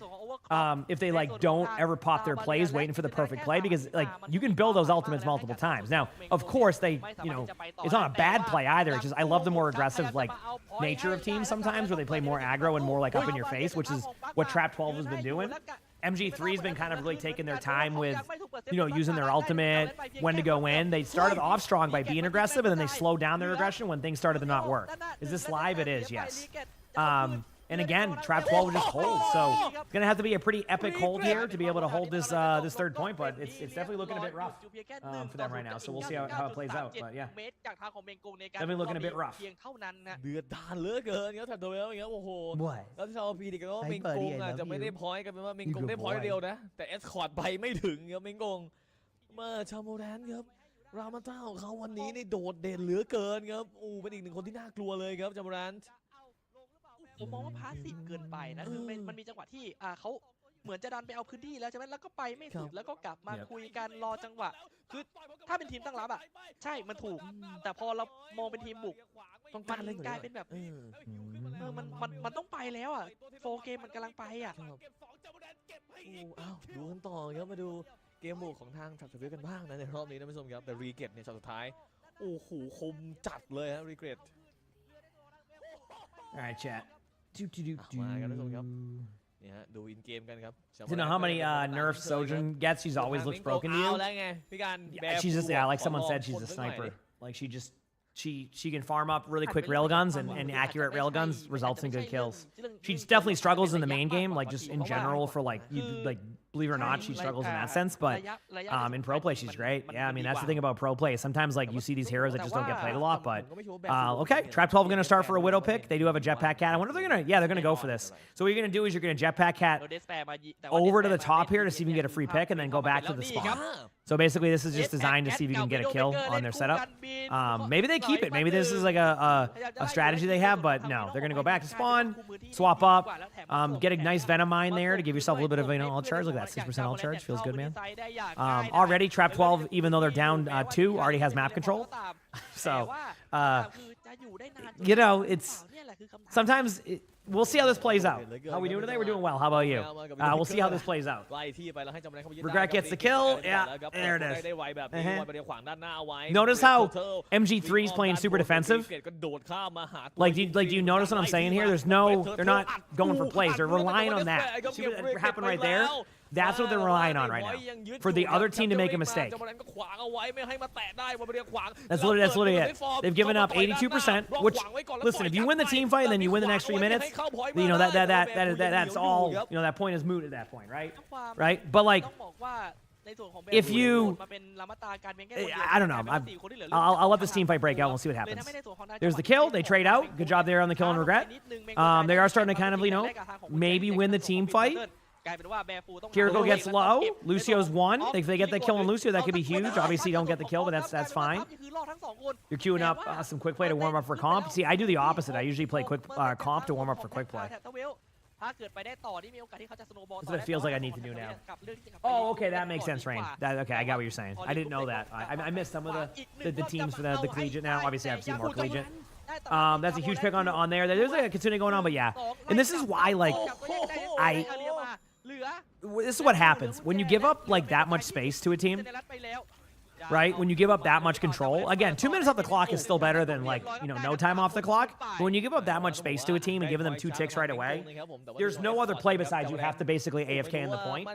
if they like don't ever pop their plays waiting for the perfect play, because like you can build those ultimates multiple times. Now, of course, they, you know, it's not a bad play either. It's just I love the more aggressive like nature of teams sometimes where they play more aggro and more like up in your face, which is what Trap 12 has been doing. MG3's been kind of really taking their time with, you know, using their ultimate, when to go in. They started off strong by being aggressive, and then they slowed down their aggression when things started to not work. Is this live? It is, yes. And again, Trap 12 just holds, so it's going to have to be a pretty epic hold here to be able to hold this this third point, but it's definitely looking a bit rough for them right now, so we'll see how it plays out, but yeah. Definitely looking a bit rough. เดือดดาลเหลือเกินครับถัดตัวแล้วอย่างเงี้ยโอ้โห What? แล้วที่ชาวพีดีกันว่าเมงกงอาจจะไม่ได้พอยต์กันเป็นว่าเมงกงได้พอยต์เดียวนะแต่เอสคอร์ดไปไม่ถึงครับเมงกงมาชาโมแรนครับรามาต้าของเขาวันนี้นี่โดดเด่นเหลือเกินครับเป็นอีกหนึ่งคนที่น่ากลัวเลยครับชาโมแรน ผมมองว่าพาสซีฟเกินไปนะคือมันมีจังหวะที่เขาเหมือนจะดันไปเอาพื้นที่แล้วใช่ไหมแล้วก็ไปไม่สุดแล้วก็กลับมาคุยกันรอจังหวะคือถ้าเป็นทีมตั้งรับอ่ะใช่มันถูกแต่พอเรามองเป็นทีมบุกมันกลายเป็นแบบมันต้องไปแล้วอ่ะโฟเกมมันกำลังไปอ่ะดูกันต่อครับมาดูเกมบุกของทางทัพทวีกันบ้างนะในรอบนี้นะผู้ชมครับแต่รีเกตเนี่ยช็อตสุดท้ายโอ้โหคมจัดเลยฮะรีเกต All right, chat. มากันผู้ชมครับนี่ฮะดูอินเกมกันครับ Do you know how many nerfs Sojourn gets? She's always looks broken to you. เอาแล้วไงพี่การ She's just, yeah, like someone said, she's a sniper. Like she can farm up really quick railguns, and accurate railguns results in good kills. She definitely struggles in the main game, like just in general for like believe it or not, she struggles in that sense. But in pro play, she's great. Yeah, I mean that's the thing about pro play. Sometimes like you see these heroes that just don't get played a lot. But okay, Trap 12 going to start for a Widow pick. They do have a Jetpack Cat. I wonder if they're gonna. Yeah, they're gonna go for this. So what you're gonna do is you're gonna Jetpack Cat over to the top here to see if you can get a free pick, and then go back to the spawn. So basically, this is just designed to see if you can get a kill on their setup. Maybe they keep it. Maybe this is like a strategy they have, but no, they're gonna go back to spawn, swap up, get a nice Venom Mine there to give yourself a little bit of ult charge. Look at that, 6% ult charge, feels good, man. Already Trap 12, even though they're down 2, already has map control. So, you know, it's sometimes. We'll see how this plays out. How are we doing today? We're doing well. How about you? We'll see how this plays out. Regret gets the kill. Yeah, there it is. Notice how MG3 is playing super defensive. Like, do you notice what I'm saying here? They're not going for plays. They're relying on that. See what happened right there? That's what they're relying on right now. For the other team to make a mistake. That's literally it. They've given up 82%, which, listen, if you win the team fight and then you win the next 3 minutes, you know, that's all, you know, that point is moot at that point, right? Right? But, like, if you, I don't know, I'll let this team fight break out and we'll see what happens. There's the kill. They trade out. Good job there on the kill and regret. They are starting to kind of, you know, maybe win the team fight. Kiriko gets low. Lucio's 1. If they get the kill on Lucio, that could be huge. Obviously, you don't get the kill, but that's fine. You're queuing up some quick play to warm up for comp. See, I do the opposite. I usually play quick comp to warm up for quick play. That's what it feels like I need to do now. Oh, okay, that makes sense, Rain. Okay, I got what you're saying. I didn't know that. I missed some of the teams for the collegiate now. Obviously, I've seen more collegiate. That's a huge pick on there. There's like a Kitsune going on, but yeah. And this is why, like, this is what happens. When you give up, like, that much space to a team, right? When you give up that much control, again, 2 minutes off the clock is still better than, like, you know, no time off the clock. But when you give up that much space to a team and giving them 2 ticks right away, there's no other play besides you have to basically AFK in the point.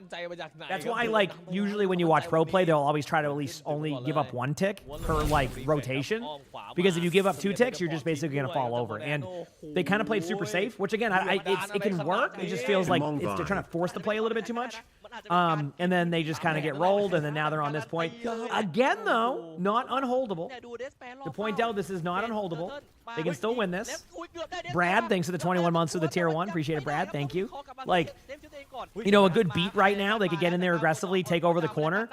That's why, like, usually when you watch pro play, they'll always try to at least only give up 1 tick per, like, rotation. Because if you give up 2 ticks, you're just basically going to fall over. And they kind of played super safe, which, again, it can work. It just feels like they're trying to force the play a little bit too much. And then they just kind of get rolled, and then now they're on this point. Again, though, not unholdable. To point out, this is not unholdable. They can still win this. Brad, thanks for the 21 months of the tier 1. Appreciate it, Brad. Thank you. Like, you know, a good beat right now. They could get in there aggressively, take over the corner.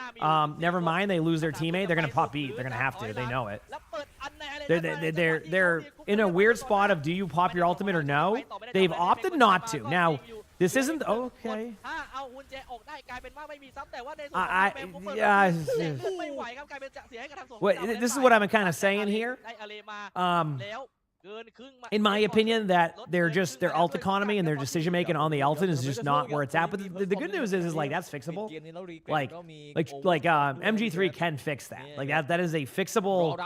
Never mind, they lose their teammate. They're going to pop beat. They're going to have to. They know it. They're in a weird spot of do you pop your ultimate or no? They've opted not to. Now, this isn't okay. This is what I'm kind of saying here. In my opinion, that their ult economy and their decision making on the ultimate is just not where it's at. But the good news is like that's fixable. Like MG3 can fix that. Like that is a fixable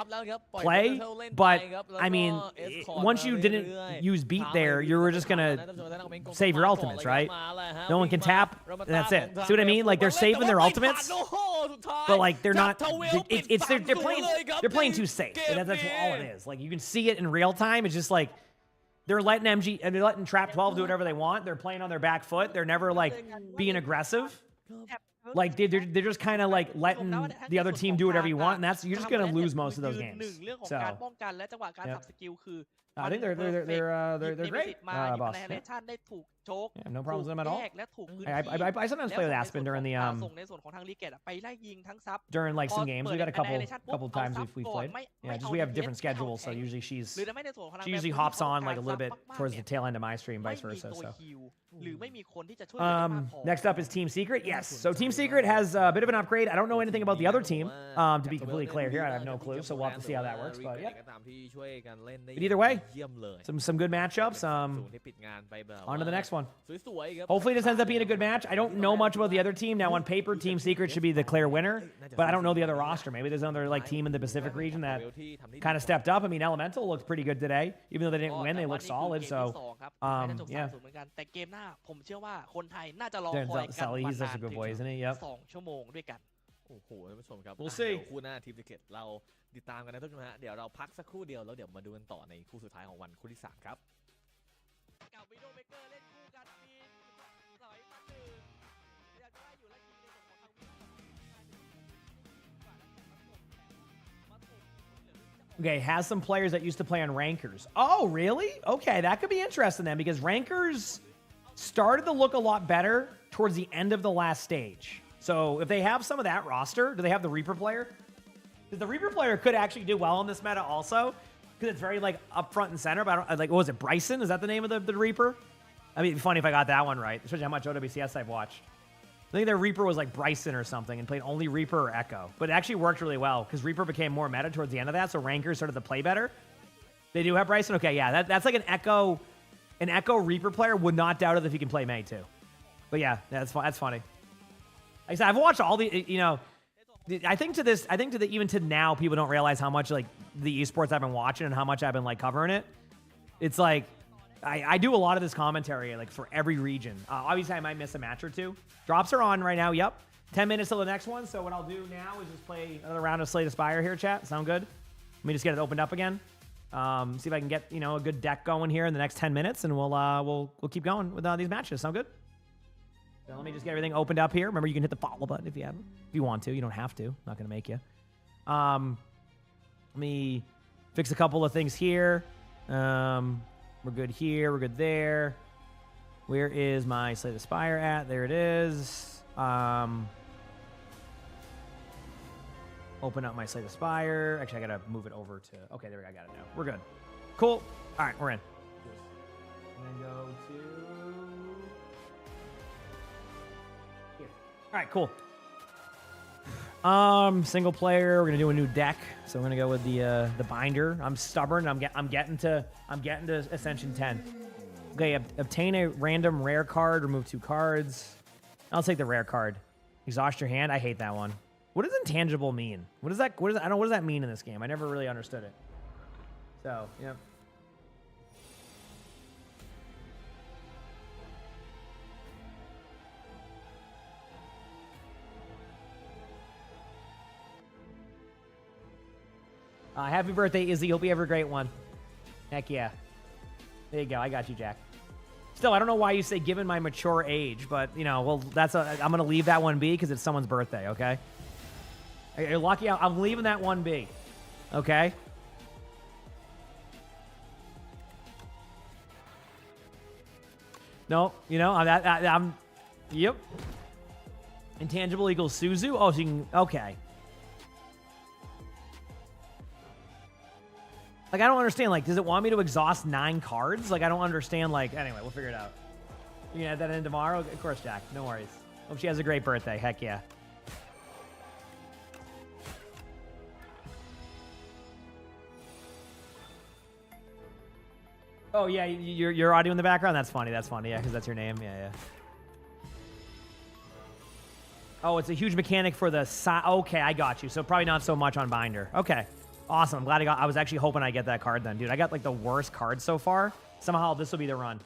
play. But I mean, once you didn't use beat there, you were just gonna save your ultimates, right? No one can tap, and that's it. See what I mean? Like they're saving their ultimates, but like they're not. They're playing too safe. That's all it is. Like you can see it in real time. It's just like they're letting MG and they're letting Trap 12 do whatever they want. They're playing on their back foot. They're never like being aggressive. Like they're just kind of like letting the other team do whatever you want, and that's you're just gonna lose most of those games. So I think they're great, boss. Yeah, no problems with them at all. I sometimes play with Aspen during the during like some games. We got a couple times we've played. Yeah, just we have different schedules, so usually she usually hops on like a little bit towards the tail end of my stream, vice versa. So next up is Team Secret. Yes, so Team Secret has a bit of an upgrade. I don't know anything about the other team. To be completely clear here, I have no clue, so we'll have to see how that works. But yeah, but either way, some good matchups. On to the next one. Hopefully this ends up being a good match. I don't know much about the other team. Now on paper, Team Secret should be the clear winner, but I don't know the other roster. Maybe there's another like team in the Pacific region that kind of stepped up. I mean, Elemental looked pretty good today. Even though they didn't win, they looked solid. So, yeah. Sully, he's such a good boy, isn't he? Yep. We'll see. คู่หน้าทีม Secret เราติดตามกันนะทุกท่านฮะเดี๋ยวเราพักสักครู่เดียวแล้วเดี๋ยวมาดูกันต่อในคู่สุดท้ายของวันคู่ที่ 3 ครับ Okay, has some players that used to play on Rankers. Oh, really? Okay, that could be interesting then, because Rankers started to look a lot better towards the end of the last stage. So if they have some of that roster, do they have the Reaper player? Because the Reaper player could actually do well in this meta also, because it's very like up front and center. But I don't, like, what was it, Bryson? Is that the name of the Reaper? I mean, it'd be funny if I got that one right, especially how much OWCS I've watched. I think their Reaper was like Bryson or something and played only Reaper or Echo. But it actually worked really well because Reaper became more meta towards the end of that, so Rankers started to play better. They do have Bryson? Okay, yeah, that's like an Echo Reaper player. Would not doubt it if he can play Mei too. But yeah, that's funny. Like I said, I've watched all the, you know, I think even to now, people don't realize how much like the esports I've been watching and how much I've been like covering it. It's like, I do a lot of this commentary like for every region. Obviously, I might miss a match or two. Drops are on right now. Yep. 10 minutes till the next one. So what I'll do now is just play another round of Slay the Spire here, chat. Sound good? Let me just get it opened up again. See if I can get, you know, a good deck going here in the next 10 minutes, and we'll keep going with these matches. Sound good? So let me just get everything opened up here. Remember, you can hit the follow button if you want to. You don't have to. Not gonna make you. Let me fix a couple of things here. We're good here. We're good there. Where is my Slay the Spire at? There it is. Open up my Slay the Spire. Actually, I gotta move it over to. Okay, there we go. I got it now. We're good. Cool. All right, we're in. And then go to here. All right, cool. Single player. We're gonna do a new deck, so we're gonna go with the binder. I'm stubborn. I'm getting to Ascension 10. Okay, obtain a random rare card. Remove 2 cards. I'll take the rare card. Exhaust your hand. I hate that one. What does intangible mean? What is that? I don't know. What does that mean in this game? I never really understood it. So, yep. Happy birthday, Izzy. Hope you have a great one. Heck yeah. There you go. I got you, Jack. Still, I don't know why you say given my mature age, but, you know, well, I'm going to leave that one be because it's someone's birthday, okay? You're lucky. I'm leaving that one be, okay? No, you know, I'm yep. Intangible equals Suzu. Oh, so you can, okay. Like, I don't understand. Like, does it want me to exhaust 9 cards? Like, I don't understand. Like, anyway, we'll figure it out. You can add that in tomorrow? Of course, Jack. No worries. Hope she has a great birthday. Heck yeah. Oh, yeah, your audio in the background? That's funny. That's funny. Yeah, because that's your name. Yeah, yeah. Oh, it's a huge mechanic for the side. Okay, I got you. So probably not so much on binder. Okay. Awesome. I'm glad I was actually hoping I get that card then. Dude, I got like the worst card so far. Somehow this will be the run.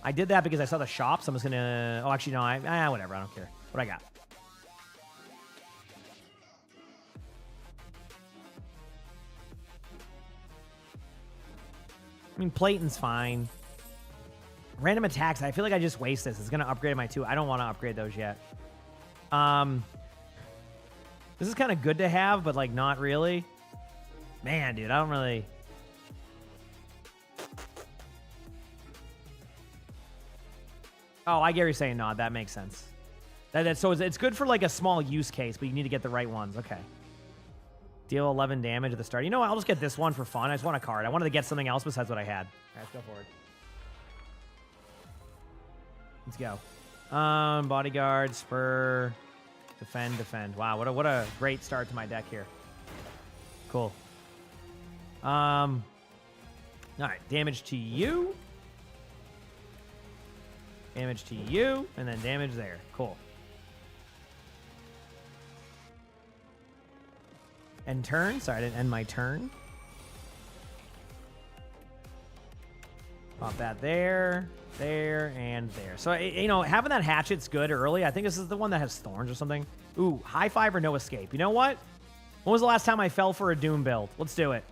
I did that because I saw the shop, so I'm just gonna... Oh, actually, no. Whatever. I don't care. What I got? I mean, Platon's fine. Random attacks. I feel like I just waste this. It's gonna upgrade my 2. I don't want to upgrade those yet. This is kind of good to have, but like not really. Man, dude, I don't really. Oh, I get what you're saying. No, that makes sense. So it's good for like a small use case, but you need to get the right ones. Okay. Deal 11 damage at the start. You know what? I'll just get this one for fun. I just want a card. I wanted to get something else besides what I had. All right, let's go forward. Let's go. Bodyguard, spur, defend. Wow, what a great start to my deck here. Cool. All right, damage to you. Damage to you, and then damage there. Cool. End turn. Sorry, I didn't end my turn. Pop that there, and there. So, you know, having that hatchet's good early. I think this is the one that has thorns or something. Ooh, high 5 or no escape. You know what? When was the last time I fell for a Doom build? Let's do it.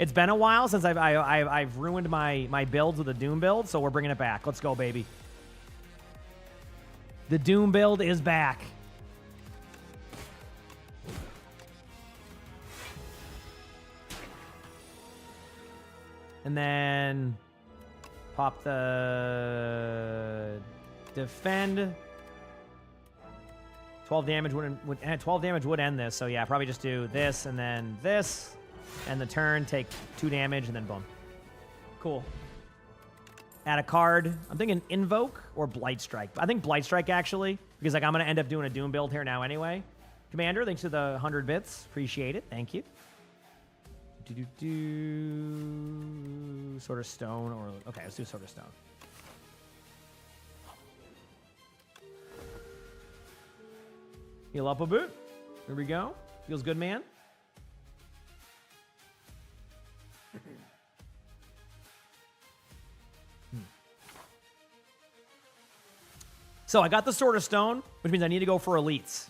It's been a while since I've ruined my builds with a Doom build, so we're bringing it back. Let's go, baby. The Doom build is back. And then pop the defend. 12 damage would end this. So yeah, probably just do this and then this, and the turn take 2 damage and then boom. Cool. Add a card. I'm thinking Invoke or Blight Strike. I think Blight Strike actually, because like I'm gonna end up doing a Doom build here now anyway. Commander, thanks for the 100 bits. Appreciate it. Thank you. Sort of stone or okay, let's do sort of stone. Heal up a bit. Here we go. Feels good, man. So I got the Sword of Stone, which means I need to go for elites.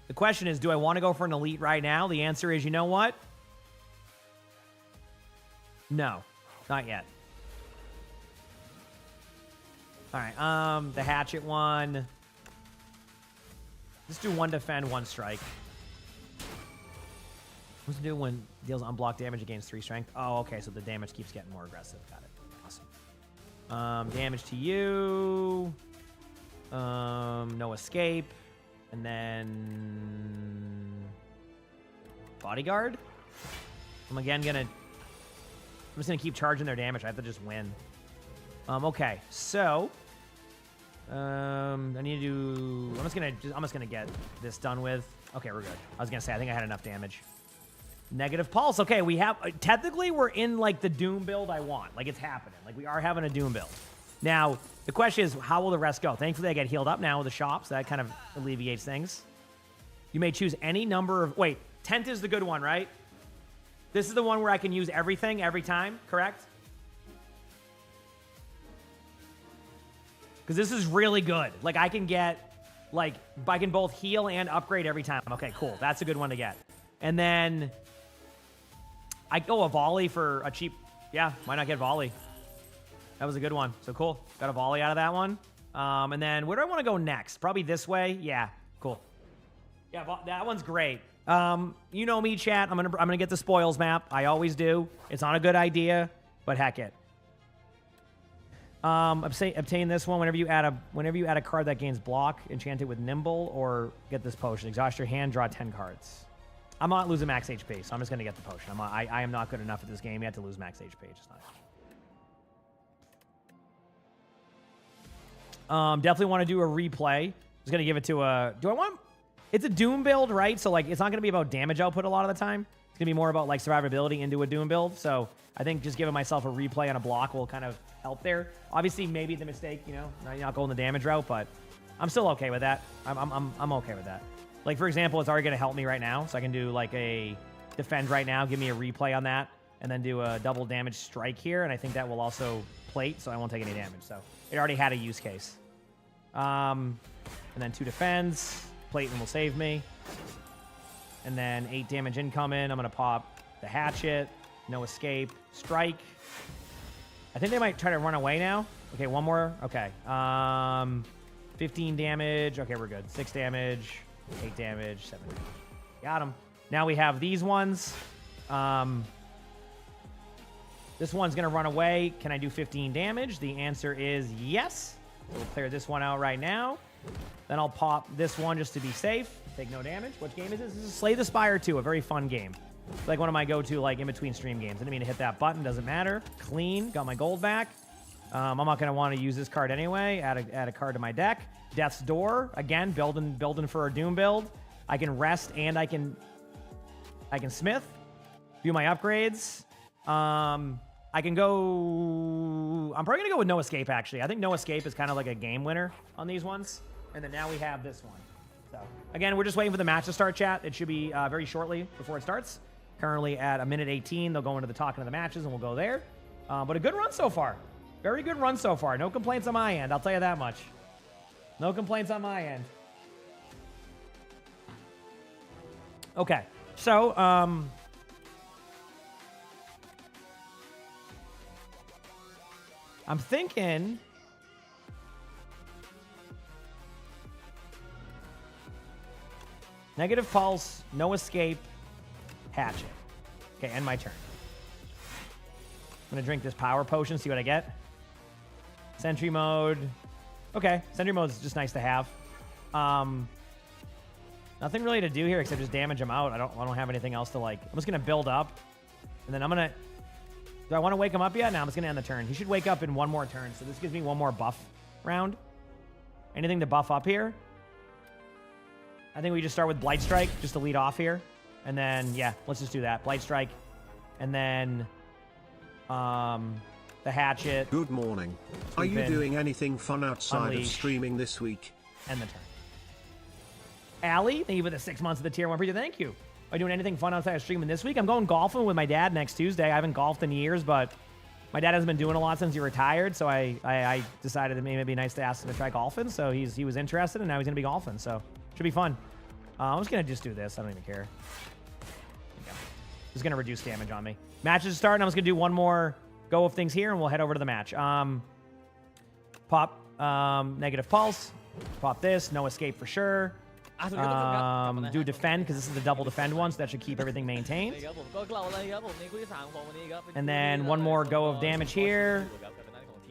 The question is, do I want to go for an elite right now? The answer is, you know what? No, not yet. All right, the hatchet one. Let's do 1 defend, 1 strike. What's it do when deals unblocked damage against 3 strength? Oh, okay, so the damage keeps getting more aggressive. Got it. Awesome. Damage to you. No escape. And then bodyguard. I'm just gonna keep charging their damage. I have to just win. Okay, so I need to do. I'm just gonna get this done with. Okay, we're good. I was gonna say I think I had enough damage. Negative pulse. Okay, we have technically we're in like the Doom build I want. Like it's happening. Like we are having a Doom build. Now the question is, how will the rest go? Thankfully, I get healed up now with the shops. So that kind of alleviates things. You may choose any number of. Wait, tent is the good one, right? This is the one where I can use everything every time. Correct? Because this is really good. Like, I can get, like, I can both heal and upgrade every time. Okay, cool. That's a good one to get. And then, a volley for a cheap, yeah, why not get volley? That was a good one. So, cool. Got a volley out of that one. And then, where do I want to go next? Probably this way. Yeah, cool. Yeah, that one's great. You know me, chat. I'm gonna get the spoils map. I always do. It's not a good idea, but heck it. Obtain this one whenever you add a card that gains block, enchant it with nimble, or get this potion. Exhaust your hand, draw 10 cards. I'm not losing max HP, so I'm just gonna get the potion. I am not good enough at this game yet to lose max HP. It's not. Definitely want to do a replay. Just gonna give it to a. It's a Doom build, right? So like, it's not gonna be about damage output a lot of the time. It's gonna be more about like survivability into a Doom build. So I think just giving myself a replay on a block will kind of help there. Obviously, maybe the mistake, you know, not going the damage route, but I'm still okay with that. I'm okay with that. Like for example, it's already gonna help me right now, so I can do like a defend right now, give me a replay on that, and then do a double damage strike here, and I think that will also plate, so I won't take any damage. So it already had a use case. And then 2 defends, plate and will save me. And then 8 damage incoming. I'm gonna pop the hatchet, no escape, strike. I think they might try to run away now. Okay, one more. Okay. 15 damage. Okay, we're good. 6 damage, 8 damage, 7 damage. Got him. Now we have these ones. This one's gonna run away. Can I do 15 damage? The answer is yes. So we'll clear this one out right now. Then I'll pop this one just to be safe. Take no damage. What game is this? This is Slay the Spire 2, a very fun game. It's like one of my go-to like in-between stream games. I didn't mean to hit that button. Doesn't matter. Clean. Got my gold back. I'm not going to want to use this card anyway. Add a card to my deck. Death's Door. Again, building for a Doom build. I can rest and I can smith. Do my upgrades. I can go. I'm probably going to go with No Escape, actually. I think No Escape is kind of like a game winner on these ones. And then now we have this one. So, again, we're just waiting for the match to start, chat. It should be very shortly before it starts. Currently at 1:18. They'll go into the talking of the matches, and we'll go there. But a good run so far. Very good run so far. No complaints on my end. I'll tell you that much. No complaints on my end. Okay. So, I'm thinking... Negative pulse, no escape, hatchet. Okay, end my turn. I'm gonna drink this power potion, see what I get. Sentry mode. Okay, sentry mode is just nice to have. Nothing really to do here except just damage him out. I don't have anything else to like. I'm just gonna build up, and then I'm gonna. Do I want to wake him up yet? No, I'm just gonna end the turn. He should wake up in one more turn, so this gives me one more buff round. Anything to buff up here? I think we just start with Blight Strike just to lead off here. And then, yeah, let's just do that. Blight Strike. And then the Hatchet. Good morning. Are you doing anything fun outside Unleash. of streaming this week? End the turn. Allie, thank you for the 6 months of the tier 1 preview. Thank you. Are you doing anything fun outside of streaming this week? I'm going golfing with my dad next Tuesday. I haven't golfed in years, but my dad hasn't been doing a lot since he retired, so I decided that maybe it'd be nice to ask him to try golfing. So he was interested, and now he's going to be golfing. So should be fun. I'm just going to just do this. I don't even care. It's going to reduce damage on me. Match is starting. I'm just going to do one more go of things here, and we'll head over to the match. Pop negative pulse. Pop this. No escape for sure. Do defend, because this is the double defend one, so that should keep everything maintained. And then one more go of damage here.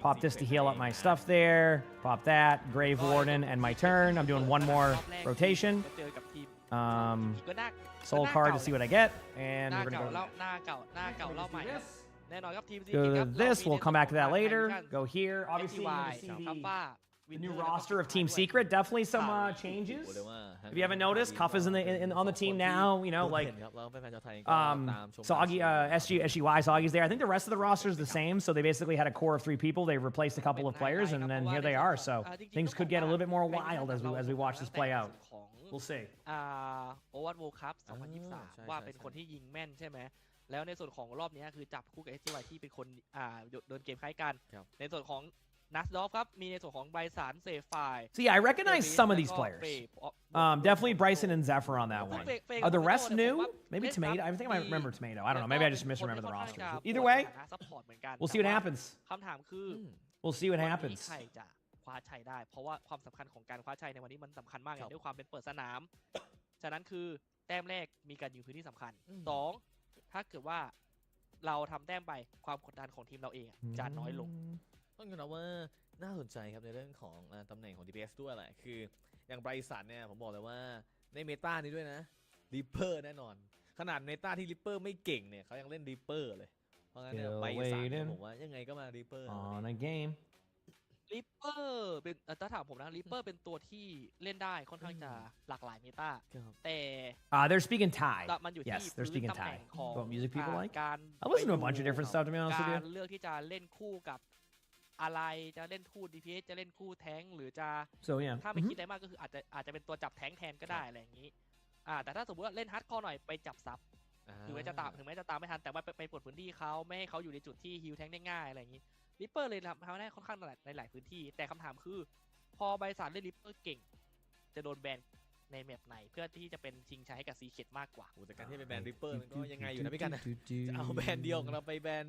Pop this to heal up my stuff there. Pop that. Grave Warden, and my turn. I'm doing one more rotation. Soul card to see what I get. And we're going to go to this. We'll come back to that later. Go here. Obviously, The new roster of Team Secret, definitely some changes. If you haven't noticed, Cuff is on the team now. You know, like Soggy, SGY, Soggy's there. I think the rest of the roster is the same. So they basically had a core of 3 people. They replaced a couple of players, and then here they are. So things could get a little bit more wild as we watch this play out. We'll see. Overwatch Cup 2023 ว่าเป็นคนที่ยิงแม่นใช่ไหมแล้วในส่วนของรอบนี้คือจับคู่กับ SGY ที่เป็นคนโดนเกมคล้ายกันในส่วนของนัสดอฟครับมีในส่วนของไบรสันเซฟไฟ See, I recognize some of these players. Definitely Bryson and Zephyr on that one. Are the rest new? Maybe Tomato. I think I might remember Tomato. I don't know. Maybe I just misremember the roster. Either way, we'll see what happens. คำถามคือ We'll see what happens. ใครจะคว้าชัยได้เพราะว่าความสำคัญของการคว้าชัยในวันนี้มันสำคัญมากด้วยความเป็นเปิดสนามฉะนั้นคือแต้มแรกมีการยิงพื้นที่สำคัญ2ถ้าเกิดว่าเราทำแต้มไปความกดดันของทีมเราเองจะน้อยลงต้องยอมรับว่าน่าสนใจครับในเรื่องของตำแหน่งของ DPS ด้วยแหละคืออย่างไบรสันเนี่ยผมบอกเลยว่าในเมตานี้ด้วยนะริปเปอร์แน่นอนขนาดเมตาที่ริปเปอร์ไม่เก่งเนี่ยเขายังเล่นริปเปอร์เลยเพราะงั้นเนี่ยไบรสันผมว่ายังไงก็มาริปเปอร์ On a game. ริปเปอร์เป็นถ้าถามผมนะริปเปอร์เป็นตัวที่เล่นได้ค่อนข้างจะหลากหลายเมตาแต่ They're speaking Thai. มันอยู่ที่ Yes, they're speaking ตำแหน่ Thai. งของ What music people like? การ I listen to a bunch of different stuff, to be honest with การ you. เลือกที่จะเล่นคู่กับอะไรจะเล่นคู่ DPS จะเล่นคู่แท้งหรือจะ So yeah. ถ้าไม่คิดอะไรมากก็คืออาจจะเป็นตัวจับแท้งแทนก็ได้อะไรอย่างนี้แต่ถ้าสมมติว่าเล่นฮาร์ดคอร์หน่อยไปจับซับถึงแม้จะตามไม่ทันแต่ว่าไปปลดพื้นที่เขาไม่ให้เขาอยู่ในจุดที่ฮิวแท้งได้ง่ายอะไรอย่างนี้ริปเปอร์เลยทำได้ค่อนข้างหลายพื้นที่แต่คำถามคือพอไบรสันเล่นริปเปอร์เก่งจะโดนแบนในแมปไหนเพื่อที่จะเป็นชิงชัยให้กับซีเคทมากกว่าแต่การที่ไปแบนริปเปอร์มันก็ยังไงอยู่นะพี่กันนะจะเอาแบนเดียวของเราไปแบน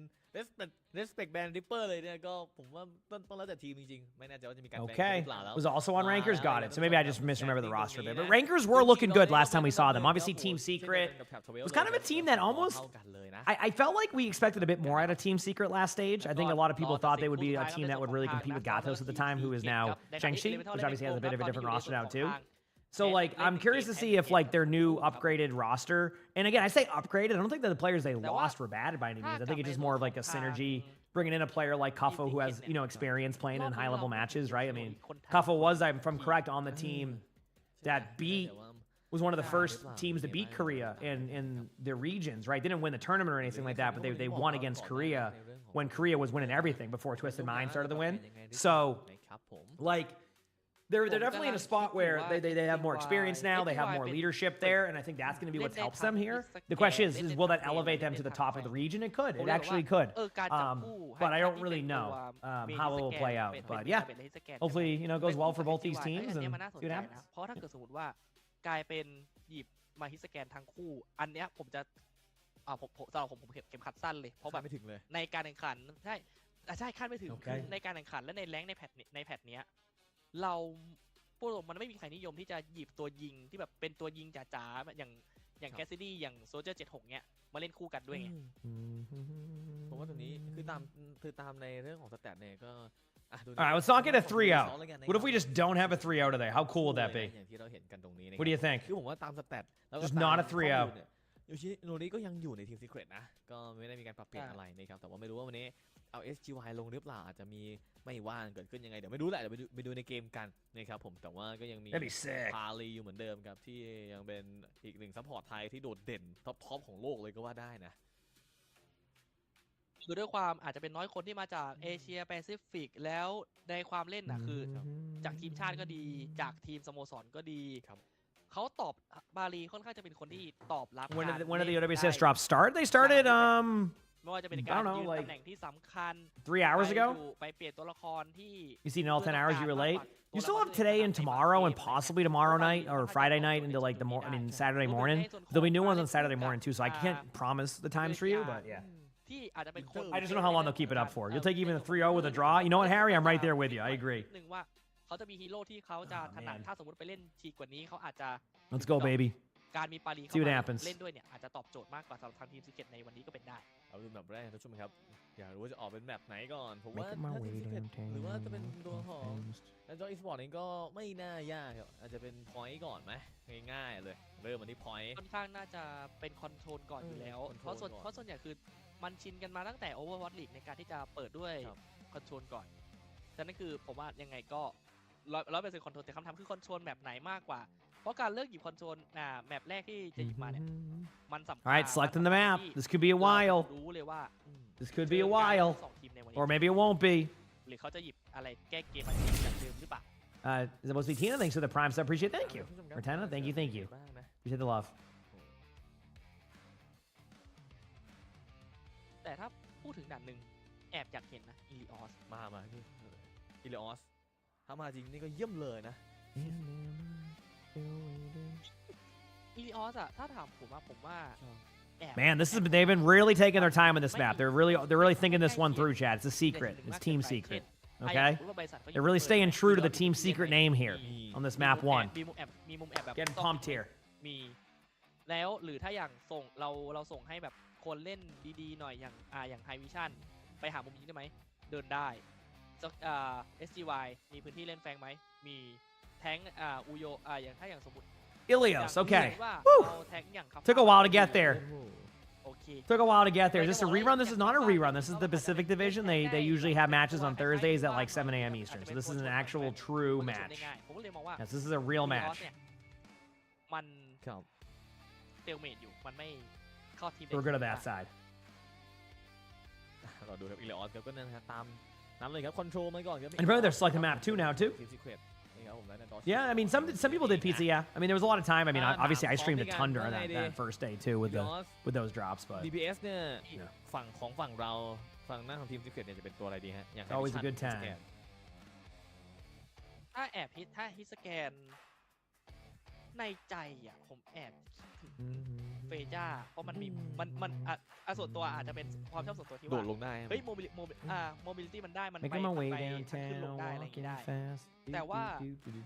respect แบนริปเปอร์เลยเนี่ยก็ผมว่าต้องแล้วแต่ทีมจริงๆไม่แน่ใจว่าจะมีการแบนหรือเปล่าแล้ว Was also on Rankers. Got it. So maybe I just misremember the roster a bit. But Rankers were looking good last time we saw them. Obviously, Team Secret was kind of a team that almost. I felt like we expected a bit more out of Team Secret last stage. I think a lot of people thought they would be a team that would really compete with Gatos at the time, who is now Shang-Chi, which obviously has a bit of a different roster now too. So like, I'm curious to see if like their new upgraded roster, and again, I say upgraded. I don't think that the players they lost were bad by any means. I think it's just more of like a synergy, bringing in a player like Kuffo who has experience playing in high level matches, right? I mean, Kuffo was, if I'm correct, on the team that was one of the first teams to beat Korea in the regions, right? Didn't win the tournament or anything like that, but they won against Korea when Korea was winning everything before Twisted Mind started to win. So like. They're definitely in a spot where they have more experience now, they have more leadership there, and I think that's going to be what helps them here. The question is will that elevate them to the top of the region? It could. It actually could. But I don't really know how it will play out. But yeah, hopefully, it goes well for both these teams and see what happens. เพราะถ้าเกิดสมมติว่ากลายเป็นหยิบมาฮิสแกนทั้งคู่อันเนี้ยผมจะสำหรับผมเข็มขัดสั้นเลยเพราะแบบไม่ถึงเลยในการแข่งขันใช่คาดไม่ถึงในการแข่งขันและในแรงค์ในแพทเนี้ยเราพูดตรงมันไม่มีใครนิยมที่จะหยิบตัวยิงที่แบบเป็นตัวยิงจ๋าๆอย่างแคสซิดี้อย่างโซเจอร์76เนี้ยมาเล่นคู่กันด้วยไงผมว่าตรงนี้คือตามในเรื่องของสแตทเนี่ยก็ Alright, let's not get a 3-0. What if we just don't have a 3-0 today? How cool would that be? What do you think? คือผมว่าตามสแตท Just not a 3-0. ยูชิโนริก็ยังอยู่ในทีมซีเครตนะก็ไม่ได้มีการปรับเปลี่ยนอะไรนะครับแต่ว่าไม่รู้ว่าวันนี้เอา SGY ลงหรือเปล่าอาจจะมีไม่ว่างเกิดขึ้นยังไงเดี๋ยวไม่รู้แหละเดี๋ยวไปดูในเกมกันนะครับผมแต่ว่าก็ยังมีพาลีอยู่เหมือนเดิมครับที่ยังเป็นอีกหนึ่งซัพพอร์ตไทยที่โดดเด่นท็อปของโลกเลยก็ว่าได้นะคือด้วยความอาจจะเป็นน้อยคนที่มาจากเอเชียแปซิฟิกแล้วในความเล่นนะคือจากทีมชาติก็ดีจากทีมสโมสรก็ดีเขาตอบบาลีค่อนข้างจะเป็นคนที่ตอบรับ When did the OWCS drop start? They started ไม่ว่าจะเป็นการยืนตำแหน่งที่สำคัญ 3 hours ago. ไปเปลี่ยนตัวละครที่ You seen all 10 hours you were late. You still have today and tomorrow and possibly tomorrow night or Friday night into like Saturday morning. There'll be new ones on Saturday morning too, so I can't promise the times for you, but yeah. ที่อาจจะเป็นคน I just don't know how long they'll keep it up for. You'll take even a 3-0 with a draw. You know what, Harry? I'm right there with you. I agree. หนึ่งว่าเขาจะมีฮีโร่ที่เขาจะถนัดถ้าสมมติไปเล่นฉีกกว่านี้เขาอาจจะ Let's go, baby. การมีปารีเข้ามาเล่นด้วยเนี่ยอาจจะตอบโจทย์มากกว่าสำหรับทางทีมซีเคทในวันนี้ก็เป็นได้เอาดูแบบแรกท่านผู้ชมครับอยากรู้ว่าจะออกเป็นแบบไหนก่อนผมว่าถ้าทีมซีเคทหรือว่าจะเป็นตัวของแล้วจออีสปอร์ตเองก็ไม่น่ายากครับอาจจะเป็นพอยต์ก่อนไหมง่ายๆเลยเริ่มมาที่พอยต์ค่อนข้างน่าจะเป็นคอนโทรลก่อนอยู่แล้วเพราะส่วนใหญ่คือมันชินกันมาตั้งแต่ Overwatch League ในการที่จะเปิดด้วยคอนโทรลก่อนฉะนั้นคือผมว่ายังไงก็ 100%คอนโทรลแต่คำถามคือคอนโทรลแมปไหนมากกว่า เพราะการเลือกหยิบคอนโทรลแมปแรกที่จะหยิบมาเนี่ยมันสำคัญ All right, selecting the map. ที่ This could be a เรา while. รู้เลยว่า This could be a เจอการ while. ทั้งสองทีมในวันนี้ Or maybe it won't be. หรือเขาจะหยิบอะไรแก้เกมอะไรแบบเดิมหรือเปล่า Is it supposed to be Tina? Thanks for the prime sub. Appreciate it. Thank you. Martana, thank you, thank you. มากนะ Appreciate the love. แต่ถ้าพูดถึงด่านหนึ่งแอบอยากเห็นนะอิลิออส มาพี่อิเลออสถ้ามาจริงนี่ก็เยี่ยมเลยนะ อิลิออสอะถ้าถามผมว่าแอบ Man, they've been really taking their time on this map. They're really thinking this one through, Chad. It's a secret. It's team secret. Okay? They're really staying true to the team secret name here on this map 1. มีมุมแอบแบบ Getting pumped here. มีแล้วหรือถ้าอย่างส่งเราส่งให้แบบคนเล่นดีๆหน่อยอย่างไฮวิชั่นไปหามุมยิงได้ไหมเดินได้SGY มีพื้นที่เล่นแฟงไหมมีแทงอูโยอย่างถ้าอย่างสมมติ Ilios, okay. ว่า Woo! เอาแทงอย่างครับ Took a while to get there. โอเค Took a while to get there. Is this a rerun? This is not a rerun. This is the Pacific Division. They usually have matches on Thursdays at like 7 a.m. Eastern. So this is an actual true match. ผมก็เลยมองว่า Yes, this is a real Ilios match. เนี่ยมัน ครับ เตลเมดอยู่มันไม่เข้าทีม We're good at that side. เราดูครับอิเลออสครับก็นั่นครับตามนั้นเลยครับคอนโทรลมาก่อนครับ And apparently they're selecting map 2 now too. Team Secret นี่ครับผมแล้วนะ Dodge Yeah, I mean some people did pizza. Yeah, I mean there was a lot of time. I mean obviously I streamed a ton during that first day too with those drops, but DPS เนี่ย Yeah. ฝั่งเราฝั่งหน้าของทีม Secret เนี่ยจะเป็นตัวอะไรดีฮะอย่าง Always a good Vision time. Scan ถ้าฮิตสแกนในใจอ่ะผมแอบคิดถึงเฟจ้าเพราะมันมีส่วนตัวอาจจะเป็นความชอบส่วนตัวที่ โด ว่า ดลงได้ไหม เฮ้ยโมบิลิตี้มันได้มัน making my way ขึ้นลง downtown, ได้อะไรอย่าง walking งี้ได้ fast. แต่ว่า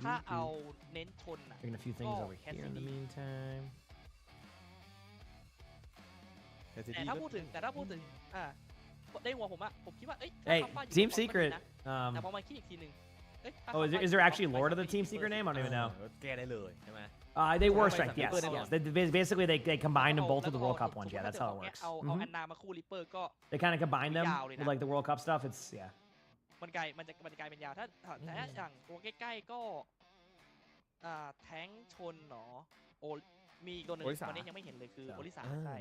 ถ้าเอาเน้นชนอ่ะ Doing a few things Oh, over here in the Cassidy. meantime. แต่ถ้าพูดถึงในหัวผมอะผมคิดว่าเอ้ย Hey, ถ้า Team อยู่ Secret. นะแต่พอมาคิดอีกทีหนึงเอ้ยถ้า Oh, is there actually lore to the Team Secret name? I don't even know. แก้ได้เลยใช่ไหม They were strength, yes. Basically, they combined them both with the World Cup ones. Yeah, that's how it works. เอา Mhm. อันนามาคู่ริปเปอร์ก็ They kind of combined them ยาวเลยนะ with like the World Cup stuff. It's yeah. มันจะกลายเป็นยาวถ้าอย่างตัวใกล้ๆก็แทงชนเนาะมีอีกตัวหนึ่ง โอริสา วันนี้ยังไม่เห็นเลยคือโอริสา อ่า ใช่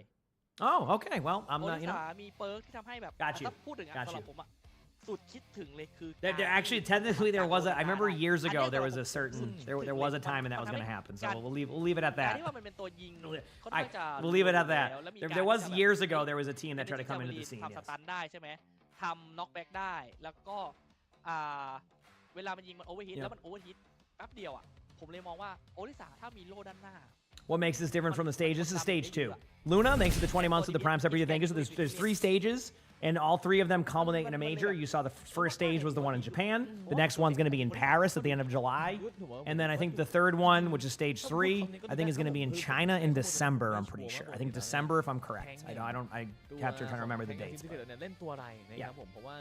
Oh, okay. Well, I'm โอ not. ริ You know, สามีเปิร์กที่ทำให้แบบ Got you. ถ้าพูดถึง Got สำหรับ you. ผมอะสุดคิดถึงเลยคือ there actually technically there was a. I remember years ago there was a certain there was a time when that was going to happen. So we'll leave it at การ that. ที่ว่ามันเป็นตัวยิงค่อน I ข้างจะ we'll leave it at แล้ว that. มี There การ was ที่จะแบบ years ago there was a team that tried to come into the scene. ทำส Yes. ตันได้ใช่ไหมทำน็อกแบ็กได้แล้วก็เวลามันยิงมันโอเวอร์ฮิต Yeah. แล้วมันโอเวอร์ฮิตแป๊บเดียวอ่ะผมเลยมองว่าโอริสาถ้ามีโล่ด้านหน้า What makes this different from the stage? This is stage 2. Luna, thanks for the 20 months with the Prime Separate. Thank you. So there's 3 stages, and all 3 of them culminate in a major. You saw the first stage was the one in Japan. The next one's going to be in Paris at the end of July. And then I think the third one, which is stage 3, I think is going to be in China in December, I'm pretty sure. I think December, if I'm correct. I have to try to remember the dates. ทีม Secret เนี่ยเล่นตัวอะไรนะครับผมเพราะว่า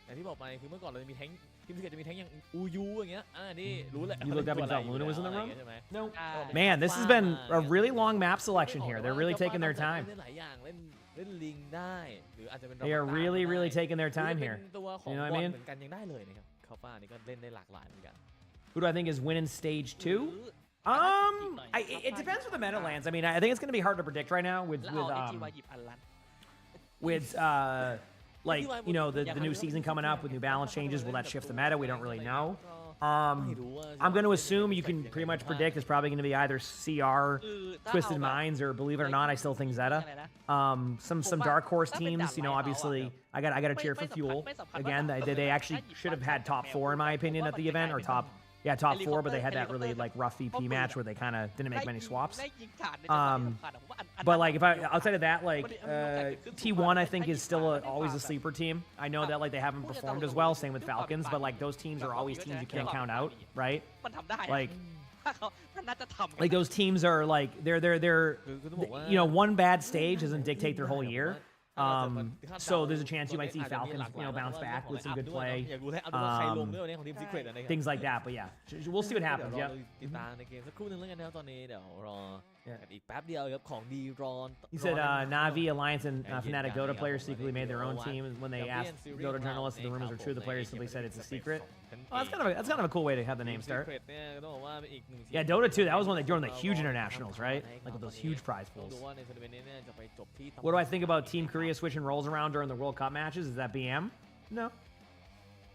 อย่างที่บอกไปคือเมื่อก่อนเราจะมีแท้งทีม Secret จะมีแท้งอย่างอูยูอย่างเงี้ยนี่รู้แหละ You looked up and ตัว thought Luna was in the room? ใช่ไหม No. อ่า Man, this has been a really long map selection here. They're really taking their time. เล่นหลายอย่างเล่นลิงได้หรืออาจจะเป็น They are really taking their หรือ time จะ here. เป็นตัวของ You know บ what อ I ล mean? เหมือนกันยังได้เลยนะครับเขาฟ้านี่ก็เล่นได้หลากหลายเหมือนกัน Who do I think is winning stage 2? It depends where the meta lands. I mean, I think it's going to be hard to predict right now แล้วเอา SGY หยิบอันลัน with like you know the new season coming up with new balance changes. Will that shift the meta? We don't really know. I'm going to assume you can pretty much predict it's probably going to be either CR, คือถ้า Twisted เอาแบบ Minds, or believe it or not, I still think Zeta. อะไรนะ Some dark horse teams. You know, obviously I got to cheer for Fuel again. They actually should have had top 4 in my opinion at the event, or top 4, but they had that really like rough VP match where they kind of didn't make many swaps. ได้ยิงขาดในจังหวะที่สำคัญอะผมว่าอัน But like if outside of that, like T1, I think is still always a sleeper team. I know that like they haven't performed as well. Same with Falcons, but like those teams are always teams you can't count out, right? มันทำได้อะ Like ถ้าเขามันน่าจะทำกัน like those teams are like they're you know one bad stage doesn't dictate their whole year. So there's a chance you might see Falcons bounce back with some good play, อยากรู้ให้เอาดูว่าใครลงด้วยวันนี้ของทีม Secret นะครับ things like that. But yeah, we'll see what happens. เดี๋ยว Yeah. รอติดตามในเกมสักครู่นึงแล้วกันนะครับตอนนี้เดี๋ยวรอกันอีกแป๊บเดียวครับของดีรอน You said Navi, Alliance, and Fnatic Dota players secretly made their own team when they asked Dota journalists if the rumors are true. The players simply said it's a secret. Oh, that's kind of a cool way to have the name start. Secret เนี่ยก็ต้องบอกว่าเป็นอีกหนึ่งทีม Yeah, Dota 2, that was when they during the huge internationals, right? Like with those huge prize ต้อง pools. ดูว่าในทัวร์นาเมนต์นี้เนี่ยจะไปจบที่ตำแหน่ง What do I think about Team Korea switching roles around during the World Cup matches? Is that BM? No.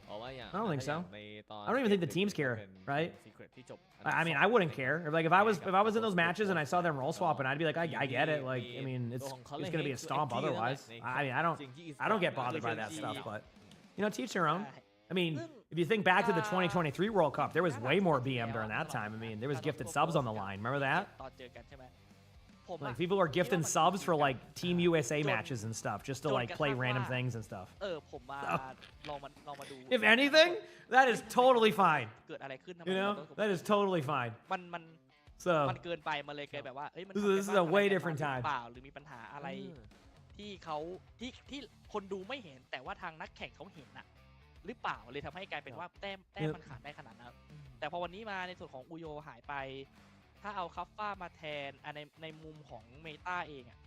เพราะว่าอย่าง I don't think so. ในตอน I don't even think the teams care, เป็น right? Secret ที่จบ I mean, I wouldn't care. Like if I was in those matches and I saw them role swapping, I'd be like, I get it. Like, I mean, it's gonna be a stomp otherwise. I mean, I don't get bothered by that stuff, but you know, teach their own. I mean, if you think back to the 2023 World Cup, there was way more BM during that time. I mean, there was gifted subs on the line. Remember that? ตอนเจอกันใช่ไหมผม Like people are gifting subs for like Team USA matches and stuff, just to like play random things and stuff. ผมมาลองมาดู If anything, that is totally fine. เกิดอะไรขึ้นทำไม You know, that is totally fine. มัน So มันเกินไปมันเลยกลายแบบว่าเอ้ยมัน This is a way different time เปล่าหรือมีปัญหาอะไรที่เขาที่คนดูไม่เห็นแต่ว่าทางนักแข่งเขาเห็นน่ะหรือเปล่าเลยทำให้กลายเป็นว่าแต้มมันขาดได้ขนาดนั้นแต่พอวันนี้มาในส่วนของอุโยหายไปถ้าเอาคัฟฟ้ามาแทนในมุมของเมตาเองอะ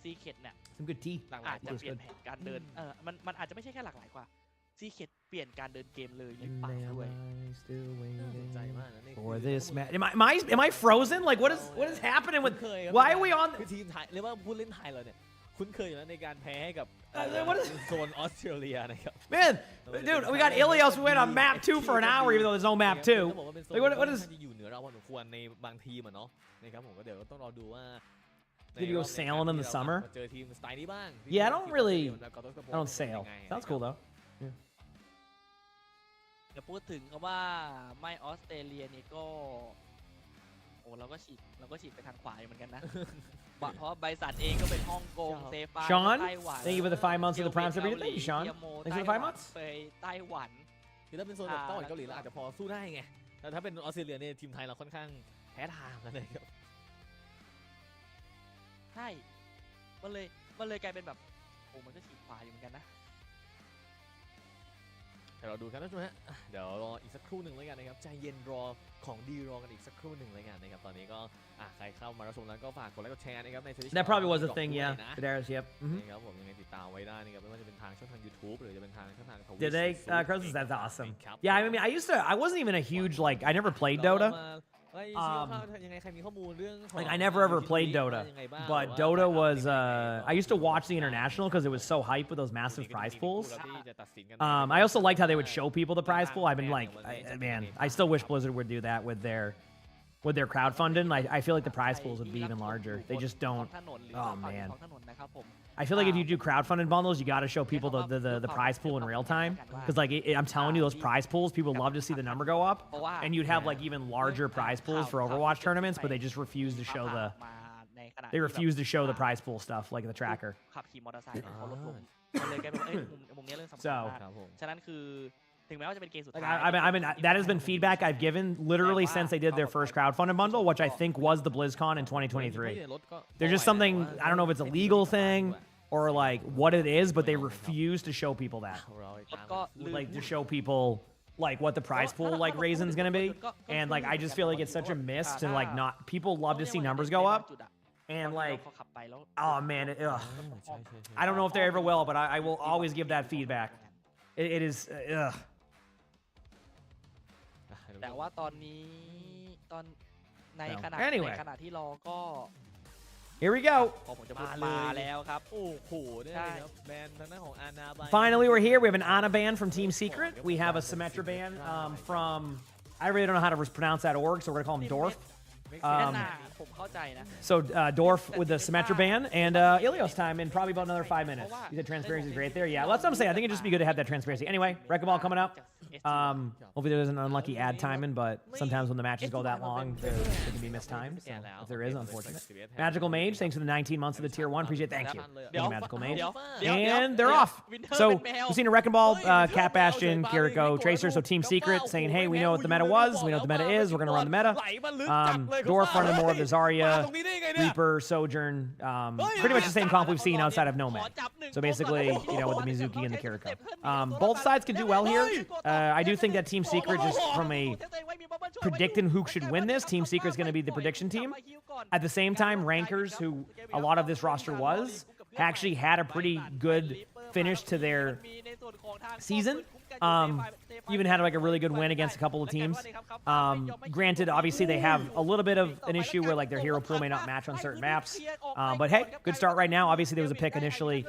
ซีเคทเนี่ย some good tea. อาจจะเปลี่ยนแผนการเดินมันอาจจะไม่ใช่แค่หลากหลายกว่าซีเคทเปลี่ยนการเดินเกมเลยหรือเปล่าด้วย ใจมากนะนี่ For this match, am I frozen? Like what is happening with? เคยครับ Why are we on? คือทีมไทยเรียกว่าผู้เล่นไทยเราเนี่ยคุ้นเคยอยู่แล้วในการแพ้ให้กับ what is- โซนออสเตรเลียนะครับ Man, dude, we got Ilios. We went on map 2 for an hour, even though there's no map 2. ต้องบอกว่าเป็นโซน Like what is? ที่อยู่เหนือเราพอสมควรในบางทีมอะเนาะนะครับผมก็เดี๋ยวต้องรอดูว่า Did you go sailing in the summer? เจอทีมสไตล์นี้บ้าง Yeah, I don't sail. Sounds cool though. จะพูดถึงคำว่าไม่ออสเตรเลียนี่ก็โอ้เราก็ฉีดไปทางขวาอยู่เหมือนกันนะ เพราะบริษัทเองก็เป็นฮ่องกงเซฟา Sean, ไต้หวัน thank you for the 5 months of the Prime Super. Thank you, Sean. เกียโม Thanks for the 5 months. ไปไต้หวัน คือถ้าเป็นโซนแบบไต้หวันเกาหลีเราอาจจะพอสู้ได้ไงแต่ถ้าเป็นออสเตรเลียเนี่ยทีมไทยเราค่อนข้างแพ้ทางกันเลยครับ ใช่มันเลยกลายเป็นแบบโอ้มันก็ฉีดขวาอยู่เหมือนกันนะ เดี๋ยวเราดูกันนะทุกท่านฮะเดี๋ยวรออีกสักครู่หนึ่งแล้วกันนะครับใจเย็นรอของดีรอกันอีกสักครู่หนึ่งแล้วกันนะครับตอนนี้ก็ใครเข้ามารับชมแล้วก็ฝากกดไลค์กดแชร์นะครับใน Twitch That probably was a ดอก thing, ด้วย yeah. นะ Darius, yep. Mhm. นะครับผมยังไงติดตามไว้ได้นะครับไม่ว่าจะเป็นทางช่องทาง YouTube หรือจะเป็นทางช่องทาง Twitch Did they? Crows, that's awesome. Yeah, I mean, I wasn't even a huge like. I never played เรา Dota. มาไล่ ยังไงใครมีข้อมูลเรื่องของ Like I never ever played Dota, ยังไงบ้าง but หรือว่า Dota was. I used to watch the international because it was so hype with those massive prize pools. ที่จะตัดสินกัน I also liked how they would show people the prize pool. I've been like, man, I still wish Blizzard would do that with their crowdfunding. I feel like the prize pools would be even larger. They just don't. Oh man. I feel like if you do crowdfunded bundles, you got to show people the prize pool in real time. Because like I'm telling you, those prize pools, people love to see the number go up, and you'd have like even larger prize pools for Overwatch tournaments, but they just refuse to show the prize pool stuff like the tracker. ขับขี่มอเตอร์ไซค์เขาลดลงมันเลยกลายเป็นว่ามุมนี้เรื่องสำคัญ So มากฉะนั้นคือถึงแม้ว่าจะเป็นเกมสุด like ท้าย I mean that has been feedback I've given literally since they did their first crowdfunded bundle, which I think was the BlizzCon in 2023. There's just something I don't know if it's a legal thing or like what it is, but they refuse to show people that. ก็ลืม Like to show people like what the prize pool like raising's gonna be, and like I just feel like it's such a miss to like not people love to see numbers go up, and like oh man, I don't know if they ever will, but I will always give that feedback. It is ugh. แต่ว่าตอนนี้ในขณะ Anyway ในขณะที่รอก็ Here we go. พอผมจะพูดมาแล้วครับ โอ้โหเนี่ยครับแบนทางด้านของอาณาบาย Finally, we're here. We have an Ana ban from Team Secret. We have a Symmetra ban from I really don't know how to pronounce that org, so we're gonna call him Dorf. ด้านหน้าผมเข้าใจนะ So Dorf with the Symmetra ban and Ilios time in probably about another 5 minutes. You said transparency is great there. Yeah, let's say I think it'd just be good to have that transparency. Anyway, Wrecking Ball coming up. Hopefully there's an unlucky ad timing, but sometimes when the matches go that long, there can be missed times. So if there is, unfortunate. Magical Mage, thanks for the 19 months of the tier 1. Appreciate it. Thank you. Thank you, Magical Mage. And they're off. So we've seen a Wrecking Ball, Cat Bastion, Kiriko, Tracer. So Team Secret saying, hey, we know what the meta was. We know what the meta is. We're going to run the meta. Dorf running more of the Zarya, Reaper, Sojourn. Pretty much the same comp we've seen outside of Nomad. So basically, you know, with the Mizuki and the Kiriko. Both sides can do well here. I do think that Team Secret, just from a predicting who should win this, Team Secret is going to be the prediction team. At the same time, Rankers, who a lot of this roster was, actually had a pretty good finish to their season. even had like a really good win against a couple of teams. Granted, obviously they have a little bit of an issue where like their hero pool may not match on certain maps. But hey, good start right now. Obviously there was a pick initially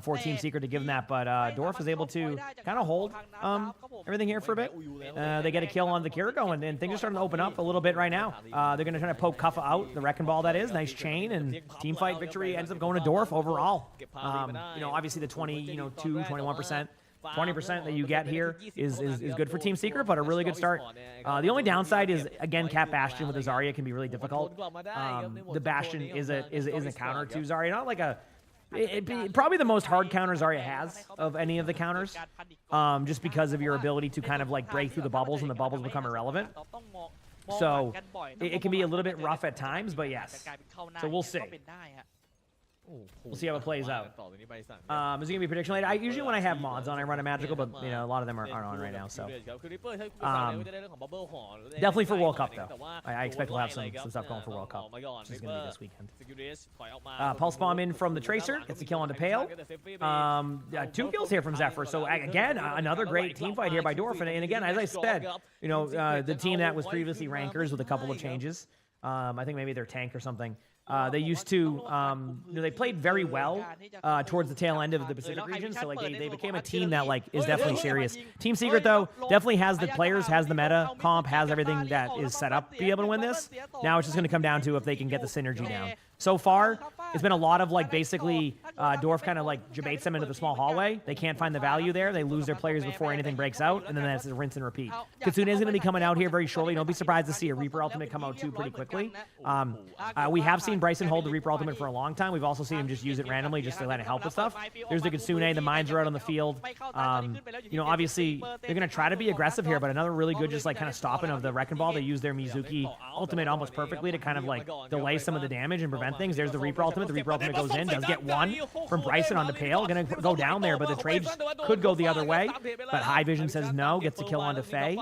for Team Secret to give them that, but Dorf was able to kind of hold everything here for a bit. They get a kill on the Kiriko, and things are starting to open up a little bit right now. They're going to try to poke Kuffa out, the wrecking ball that is. Nice chain, and team fight victory ends up going to Dorf overall. Obviously the 21%. 20% that you get here is good for Team Secret, but a really good start. The only downside is, again, Cat Bastion with a Zarya can be really difficult. The Bastion is a counter to Zarya, not like probably the most hard counter Zarya has of any of the counters, just because of your ability to kind of like break through the bubbles and the bubbles become irrelevant. So it can be a little bit rough at times, but yes. So we'll see. We'll see how it plays out. Is it going to be prediction later? Usually when I have mods on, I run a magical, but a lot of them aren't on right now. So definitely for World Cup, though. I expect we'll have some stuff going for World Cup, which is going to be this weekend. Pulse Bomb in from the Tracer. Gets a kill onto Pale. 2 kills here from Zephyr. So again, another great team fight here by Dorf. And again, as I said, the team that was previously Rankers with a couple of changes. I think maybe they're tank or something. They used to, they played very well towards the tail end of the Pacific region, so like they became a team that like is definitely serious. Team Secret though definitely has the players, has the meta, comp, has everything that is set up to be able to win this. Now it's just going to come down to if they can get the synergy down. So far, it's been a lot of like basically Dorf kind of like debates them into the small hallway. They can't find the value there. They lose their players before anything breaks out, and then that's a rinse and repeat. Kitsune is going to be coming out here very shortly. Don't be surprised to see a Reaper Ultimate come out too pretty quickly. We have seen Bryson hold the Reaper Ultimate for a long time. We've also seen him just use it randomly just to let it help with stuff. There's the Kitsune. The mines are out on the field. Obviously they're going to try to be aggressive here, but another really good just like kind of stopping of the Wrecking Ball. They use their Mizuki Ultimate almost perfectly to kind of like delay some of the damage and prevent things. There's the Reaper Ultimate. The Reaper Ultimate goes in, does get one from Bryson onto Pale. Going to go down there, but the trade could go the other way. But High Vision says no, gets a kill onto Faye.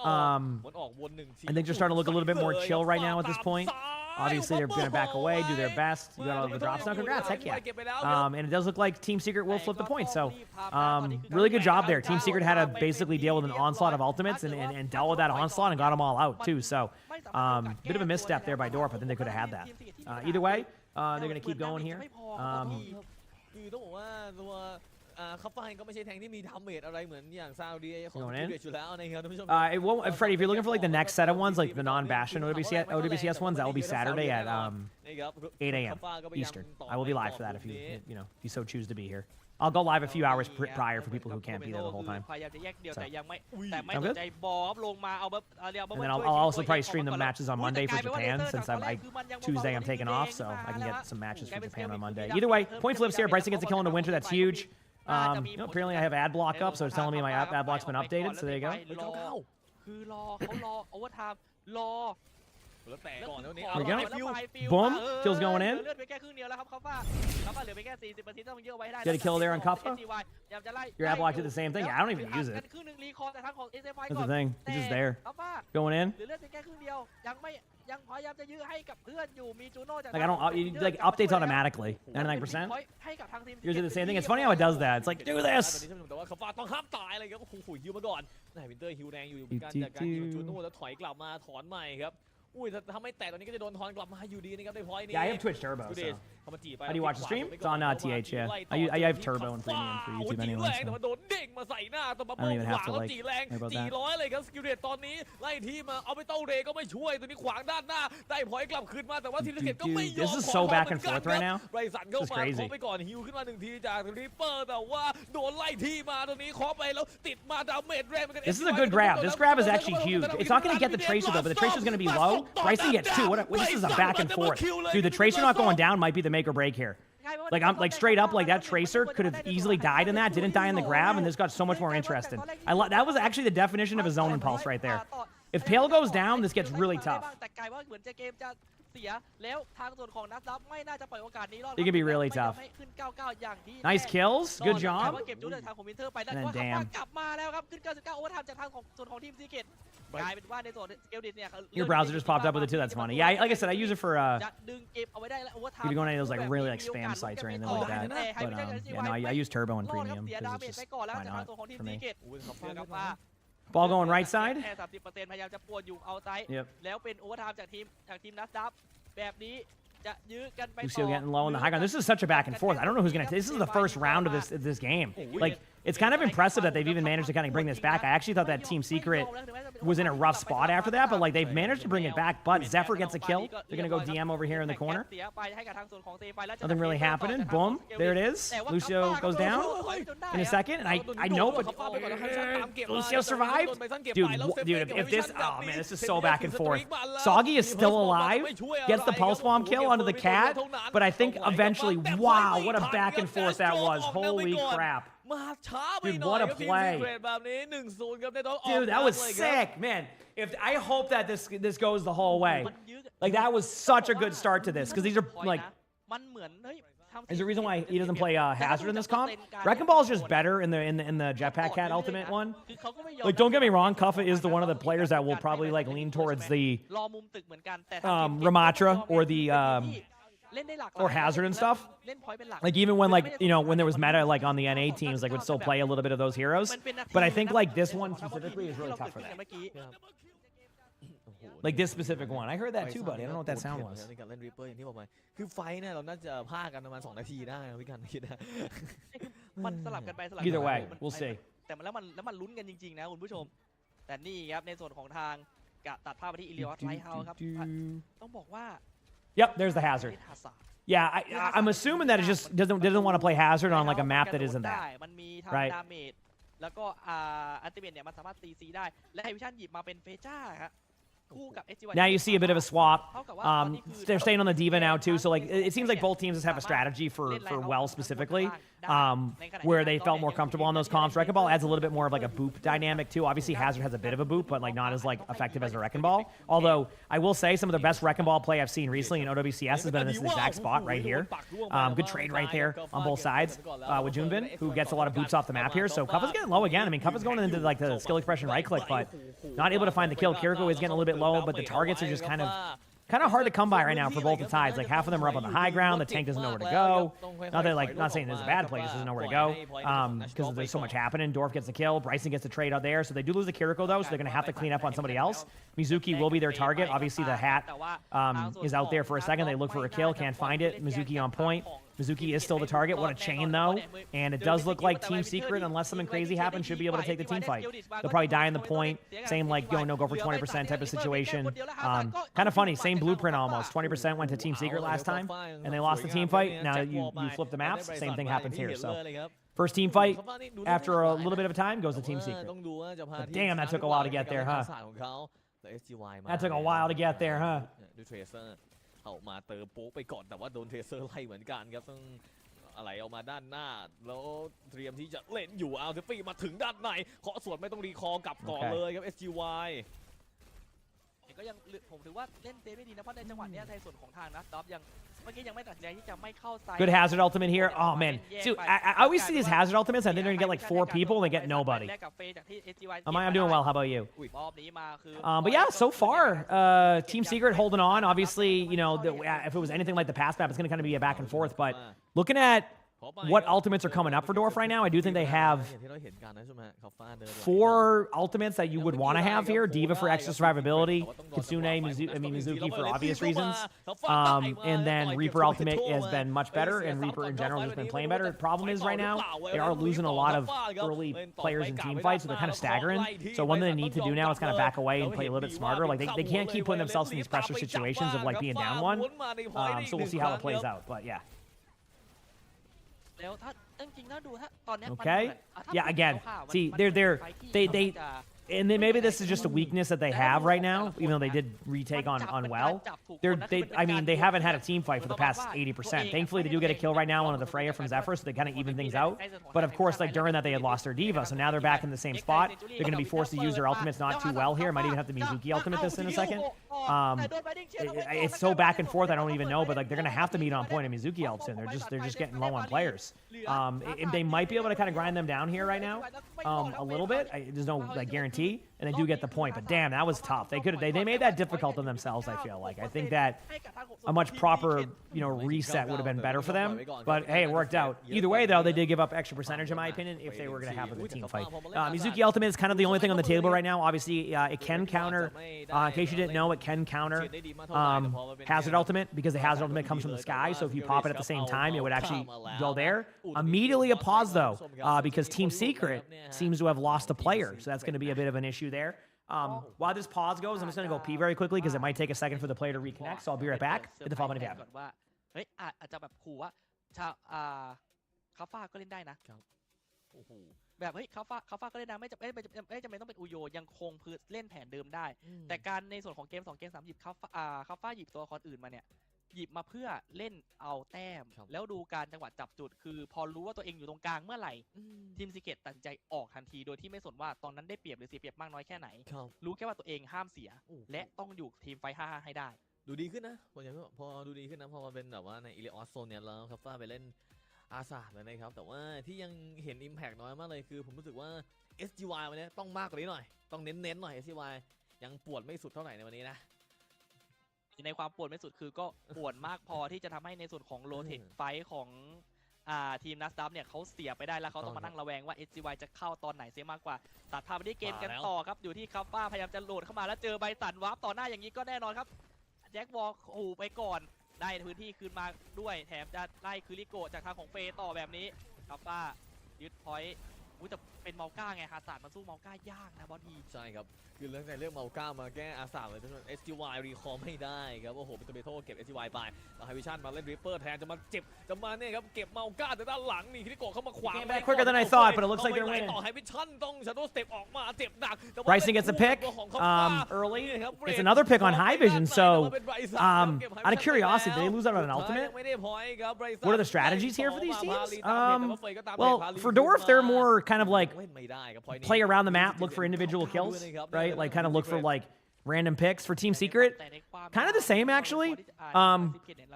And they're just starting to look a little bit more chill right now at this point. Obviously, they're going to back away, do their best. You got all the drops now. Congrats, heck yeah. And it does look like Team Secret will flip the point. So, really good job there. Team Secret had to basically deal with an onslaught of ultimates and dealt with that onslaught and got them all out, too. So, bit of a misstep there by Dorf. I think they could have had that. Either way, they're going to keep going here. It won't, Freddie, if you're looking for like the next set of ones, like the non-Bastion OWCS ones, that will be Saturday at 8 a.m. Eastern. I will be live for that if you so choose to be here. I'll go live a few hours prior for people who can't be there the whole time. So, sound good? And then I'll also probably stream the matches on Monday for Japan, since Tuesday I'm taking off, so I can get some matches for Japan on Monday. Either way, point flips here. Bryson gets a kill in the winter. That's huge. Apparently I have ad block up, so it's telling me my ad block's been updated. So there you go. There we go. Boom. Kill's going in. Get a kill there on Kuffa. Your ad block did the same thing. Yeah, I don't even use it. That's the thing. It's just there. Going in. Like I don't like updates automatically. 99%. Yours do the same thing. It's funny how it does that. It's like do this. Yeah, I have Twitch Turbo. So. How do you watch the stream? It's on TH, yeah. I have Turbo and Premium for YouTube anyway, so I don't even have to like think about that. This is so back and forth right now. This is crazy. This is a good grab. This grab is actually huge. It's not going to get the Tracer though, but the Tracer's going to be low. Bryson gets 2. This is a back and forth. Dude, the Tracer not going down might be the make or break here. Like I'm like straight up, like that Tracer could have easily died in that, didn't die in the grab, and this got so much more interesting. That was actually the definition of a zone impulse right there. If Pale goes down, this gets really tough. It can be really tough. Nice kills, good job. And then damn. กลายเป็นว่าในส่วนสเกลดิสเนี่ย Your browser just popped up with it too. That's funny. Yeah, like I said, I use it for จะดึงเก็บเอาไว้ได้แล้วโอเวอร์ไท if you're going to those like really like spam sites or anything like that. But yeah, no, I use Turbo and Premium เสีย because ดา it's เมจ just ไปก่อนแล้ว why จากทาง not ตัวของทีม for ซี me. เกตเสือกลับมา Ball going right side. แค่30%พยายามจะปวดอยู่เอาไซด์ Yep. แล้วเป็นโอเวอร์ไทม์จากทีมนัสดับแบบนี้จะยื้อกันไปต่อ Lucio getting low in the high ground. This is such a back and forth. I don't know who's going to. This is the first round of this game. Like, it's kind of impressive that they've even managed to kind of bring this back. I actually thought that Team Secret was in a rough spot after that, but like they've managed to bring it back. But Zephyr gets a kill. They're going to go DM over here in the corner. Nothing really happening. Boom. There it is. Lucio goes down in a second. And I know, but Lucio survived. Dude, if this, oh man, this is so back and forth. Soggy is still alive. Gets the pulse bomb kill onto the cat. But I think eventually, wow, what a back and forth that was. Holy crap. มาช้าไป Dude, หน่อย what a ครับทีม play. ซีเกรตแบบนี้ 1-0 ครับได้ต้องออก Dude, that was เลยครับ sick, man. If I hope that this goes the whole way. Like that was such a good start to this because these are like. มันเหมือนเฮ้ย Is the reason why he doesn't play Hazard in this comp? Wrecking Ball is just better in the Jetpack Cat Ultimate one. Like, don't get me wrong, Kuffa is one of the players that will probably like lean towards the รอมุมตึกเหมือนกันแต่ Ramatra or the เล่นได้หลากหลาย or Hazard and stuff. เล่นพอยต์เป็นหลัก Like even when like when there was meta like on the NA teams, like would still play a little bit of those heroes. But I think like this one specifically is really tough for that. เมื่อกี้ Like this specific one. I heard that too, buddy. I don't know what that sound was. ในการเล่นริปเปอร์อย่างที่บอกไปคือไฟท์เนี่ยเราน่าจะพากกันประมาณ2 นาทีได้นะพี่กันคิดนะ มันสลับกันไปสลับกัน Either มา way, we'll see. แต่แล้วมันลุ้นกันจริงๆนะคุณผู้ชม แต่นี่ครับในส่วนของทางกะตัดภาพไปที่อิเลียสไลท์เฮาส์ครับต้องบอกว่า Yep, there's the Hazard. Yeah, I'm assuming that it just doesn't want to play Hazard on like a map that isn't that. มันมีทั้ง Right. ดาเมจแล้วก็อัลติเมทเนี่ยมันสามารถตีซีได้และไฮวิชั่นหยิบมาเป็นเฟจ้าครับคู่กับ SGY Now you see a bit of a swap. They're staying on the Diva now too, so like it seems like both teams just have a strategy for Well specifically, where they felt more comfortable on those comps. Wrecking Ball adds a little bit more of like a boop dynamic too. Obviously Hazard has a bit of a boop, but like not as like effective as a Wrecking Ball. Although I will say some of the best Wrecking Ball play I've seen recently in OWCS has been in this exact spot right here. Good trade right there on both sides with Junbin, who gets a lot of boops off the map here. So Kuffa's getting low again. I mean Kuffa's going into like the skill expression right click, but not able to find the kill. Kiriko is getting a little bit low, but the targets are just kind of hard to come by right now for both the sides. Like half of them are up on the high ground. The tank doesn't know where to go. Not that like not saying this is a bad play, just doesn't know where to go. Because there's so much happening. Dorf gets the kill. Bryson gets the trade out there. So they do lose the Kiriko though, so they're gonna have to clean up on somebody else. Mizuki will be their target. Obviously the hat is out there for a second. They look for a kill, can't find it. Mizuki on point. Mizuki is still the target. What a chain though. And it does look like Team Secret, unless something crazy happens, should be able to take the team fight. They'll probably die in the point. Same like no go for 20% type of situation. Kind of funny. Same blueprint almost. 20% went to Team Secret last time, and they lost the team fight. Now you flip the maps. Same thing happens here. So first team fight after a little bit of a time goes to Team Secret. But damn, that took a while to get there, huh? That took a while to get there, huh? เข้ามาเติมโป๊กไปก่อนแต่ว่าโดนเทเซอร์ไล่เหมือนกันครับต้องอะไรออกมาด้านหน้าแล้วเตรียมที่จะเล่นอยู่เอาเทฟี่มาถึงด้านในเคาะสวนไม่ต้องรีคอร์กลับก่อนเลยครับ SGY ก็ยังผมถือว่าเล่นเซฟได้ดีนะเพราะในจังหวะนี้ในส่วนของทางนัสด็อปยังเมื่อกี้ยังไม่ตัดสินใจที่จะไม่เข้าไซด์ Good Hazard ultimate here. Oh man, dude, I always see these Hazard ultimates and then they're gonna get like 4 people and they get nobody. I'm doing well. How about you? But yeah, so far, Team Secret holding on. Obviously, you know, if it was anything like the past map, it's gonna kind of be a back and forth. But looking at what ultimates are coming up for Dorf right now, I do think they have 4 ultimates that you would want to have here. Diva for extra survivability, Kitsune, Mizuki for obvious reasons, and then Reaper ultimate has been much better, and Reaper in general has been playing better. The problem is right now, they are losing a lot of early players in team fights, so they're kind of staggering. So one thing they need to do now is kind of back away and play a little bit smarter. Like they can't keep putting themselves in these pressure situations of like being down one. So we'll see how it plays out, but yeah. Okay. Yeah. Again, see, they, and then maybe this is just a weakness that they have right now, even though they did retake on Well. They haven't had a team fight for the past 80%. Thankfully, they do get a kill right now on the Freya from Zephyr, so they kind of even things out. But of course, like during that, they had lost their Diva, so now they're back in the same spot. They're going to be forced to use their ultimates not too well here. Might even have to Mizuki ultimate this in a second. It's so back and forth, I don't even know, but like they're going to have to meet on point and Mizuki ult soon. They're just getting low on players. They might be able to kind of grind them down here right now, a little bit. There's no like guarantee, and they do get the point. But damn, that was tough. They made that difficult on themselves, I feel like. I think that a much proper, reset would have been better for them. But hey, it worked out. Either way, though, they did give up extra percentage, in my opinion, if they were going to have a team fight. Mizuki Ultimate is kind of the only thing on the table right now. Obviously, it can counter, in case you didn't know, it can counter Hazard Ultimate, because the Hazard Ultimate comes from the sky. So if you pop it at the same time, it would actually go there. Immediately a pause, though, because Team Secret seems to have lost a player. So that's going to be a bit of an issue there. While this pause goes, I'm just going to go pee very quickly because it might take a second for the player to reconnect. So I'll be right back. Hit the follow button if you haven't. ว่าเฮ้ยอาจจะแบบขู่ว่าชาวคาฟ้าก็เล่นได้นะแบบเฮ้ยคาฟ้าก็เล่นได้ไม่จำเป็นต้องเป็นอุโยยังคงพื้นเล่นแผนเดิมได้แต่การในส่วนของเกม2เกม3หยิบคาฟ้าหยิบตัวละครอื่นมาเนี่ยหยิบมาเพื่อเล่นเอาแต้มแล้วดูการจังหวะจับจุดคือพอรู้ว่าตัวเองอยู่ตรงกลางเมื่อไหร่ทีมซีเกตตัดสินใจออกทันทีโดยที่ไม่สนว่าตอนนั้นได้เปรียบหรือเสียเปรียบมากน้อยแค่ไหนรู้แค่ว่าตัวเองห้ามเสียและต้องอยู่ทีมไฟท์5-5ให้ได้ดูดีขึ้นนะผมอยากพอดูดีขึ้นนะพอมาเป็นแบบว่าในอิเลออสโซนเนี่ยแล้วครับฟ้าไปเล่นอาซาเลยนะครับแต่ว่าที่ยังเห็น Impact น้อยมากเลยคือผมรู้สึกว่า SGY วันนี้ต้องมากกว่านี้หน่อยต้องเน้นๆหน่อย SGY ยังปวดไม่สุดเท่าไหร่ในวันนี้นะในความปวดไม่สุดคือก็ปวดมากพอที่จะทำให้ในส่วนของโรเทคไฟท์ของทีมนัสดับเนี่ยเขาเสียไปได้แล้วเขาต้องมานั่งระแวงว่า SGY จะเข้าตอนไหนเสียมากกว่าตัดภาพไปที่เกมกันต่อครับอยู่ที่คาฟ้าพยายามจะโหลดเข้ามาแล้วเจอไบตันวาร์ปต่อหน้าอย่างนี้ก็แน่นอนครับแจ็ควอลขู่ไปก่อนได้พื้นที่คืนมาด้วยแถมจะไล่คืริโกะจากทางของเฟต่อแบบนี้คาฟ้ายึดพอยต์แต่เป็นเมาก้าไงฮาซาร์ดมันสู้เมาก้ายากนะบอสดีใช่ครับคือเรื่องในเรื่องเมาก้ามาแก้อาสาเลยทุกคน SGY รีคอร์ไม่ได้ครับโอ้โหเป็นตัวเบโต้เก็บ SGY ไปแล้วไฮวิชั่นมาเล่นริปเปอร์แทนจะมาเจ็บจะมาเนี่ยครับเก็บเมาก้าแต่ด้านหลังนี่คิริโกะเข้ามาขวาง quicker than I thought, but it looks like they're winning. ต่อไฮวิชั่นต้องชาโดว์สเต็ปออกมาเจ็บหนัก Bryson gets a pick early. It's another pick on High Vision. So out of curiosity, did they lose out on an ultimate? What are the strategies here for these teams? Well, for Dwarf, they're more kind of like play around the map, look for individual kills, right? Like kind of look for like random picks. For Team Secret, kind of the same actually.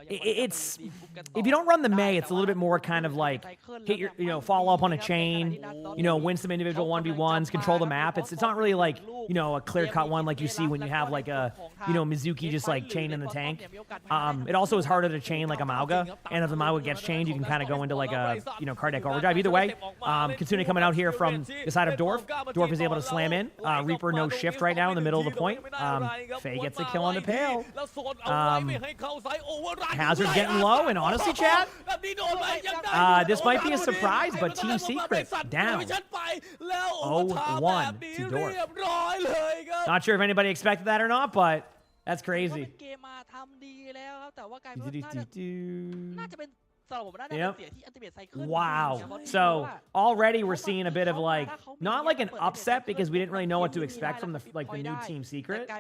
It's if you don't run the Mei, it's a little bit more kind of like hit your follow up on a chain, win some individual 1v1s, control the map. It's not really like a clear cut one like you see when you have like a Mizuki just like chain in the tank. It also is harder to chain like a Mauga, and if the Mauga gets chained, you can kind of go into like a cardiac overdrive. Either way, Kitsune coming out here from the side of Dwarf. Dwarf is able to slam in. Reaper no shift right now in the middle of the point. Faye gets a kill on the pail. Hazard getting low, and honestly, chat, this might be a surprise, but Team Secret down 0-1 to Dwarf. Not sure if anybody expected that or not, but that's crazy. Yep. Wow. So already we're seeing a bit of like, not like an upset because we didn't really know what to expect from the new Team Secret,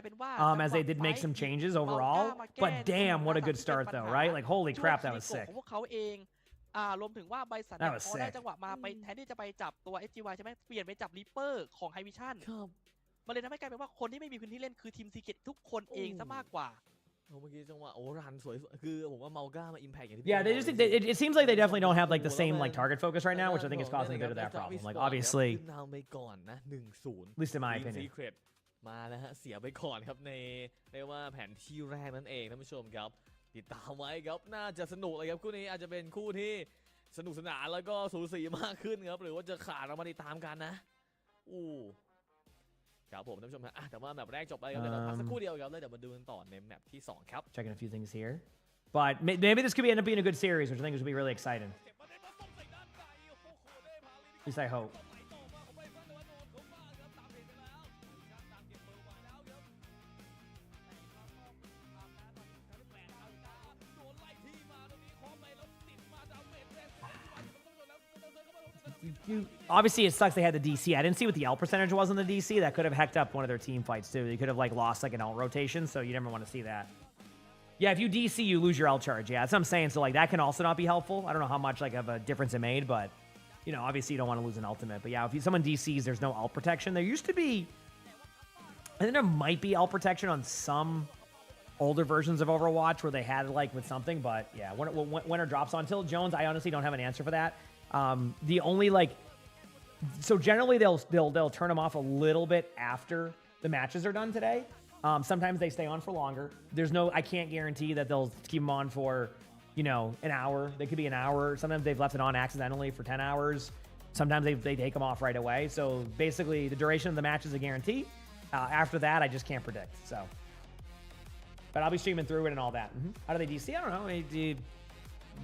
as they did make some changes overall. But damn, what a good start though, right? Like holy crap, that was sick. รวมถึงว่าไบสันพอได้จังหวะมาไปแทนที่จะไปจับตัว SGY ใช่ไหมเปลี่ยนไปจับริปเปอร์ของไฮวิชั่นมันเลยทำให้กลายเป็นว่าคนที่ไม่มีพื้นที่เล่นคือทีมซีเกตทุกคนเองซะมากกว่าเมื่อกี้จังหวะรันสวยคือผมว่าเมาก้ามา impact อย่างที่ Yeah, they just it seems like they definitely don't have like the same like target focus right now, which I think is causing a bit of that problem. Like obviously, นำไปก่อนนะ 1-0 at least in my opinion. Secret มาแล้วฮะเสียไปก่อนครับในเรียกว่าแผนที่แรกนั่นเองท่านผู้ชมครับติดตามไว้ครับน่าจะสนุกเลยครับคู่นี้อาจจะเป็นคู่ที่สนุกสนานแล้วก็สูสีมากขึ้นครับหรือว่าจะขาดเรามาติดตามกันนะครับผมท่านผู้ชมฮะแต่ว่าแมปแรกจบไปครับเดี๋ยวเราพักสักครู่เดียวครับแล้วเดี๋ยวมาดูกันต่อในแมปที่2ครับ Checking a few things here, but maybe this could end up being a good series, which I think is going to be really exciting. At least I hope. Obviously, it sucks they had the DC. I didn't see what the L percentage was on the DC. That could have hecked up one of their team fights, too. They could have, like, lost, like, an L rotation, so you never want to see that. Yeah, if you DC, you lose your L charge. Yeah, that's what I'm saying. So, like, that can also not be helpful. I don't know how much, like, of a difference it made, but, obviously you don't want to lose an ultimate. But, yeah, if someone DCs, there's no L protection. There used to be... I think there might be L protection on some older versions of Overwatch where they had, like, with something, but, yeah, when it drops on Tilt Jones, I honestly don't have an answer for that. The only, like... So generally they'll turn them off a little bit after the matches are done today. Sometimes they stay on for longer. I can't guarantee that they'll keep them on for, you know, an hour. They could be an hour. Sometimes they've left it on accidentally for 10 hours. Sometimes they take them off right away. So basically the duration of the match is a guarantee. After that, I just can't predict. So, but I'll be streaming through it and all that. How do they DC? I don't know. Maybe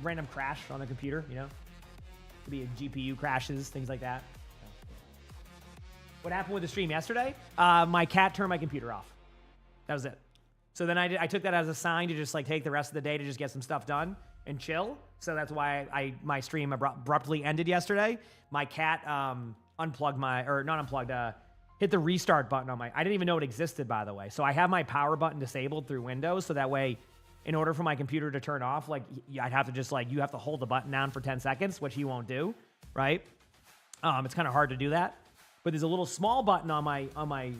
random crash on the computer, you know? Could be GPU crashes, things like that. What happened with the stream yesterday? My cat turned my computer off. That was it. So then I took that as a sign to just like take the rest of the day to just get some stuff done and chill. So that's why my stream abruptly ended yesterday. My cat hit the restart button on I didn't even know it existed, by the way. So I have my power button disabled through Windows, so that way, in order for my computer to turn off, like I'd have to just like, you have to hold the button down for 10 seconds, which he won't do, right? It's kind of hard to do that. But there's a little small button on my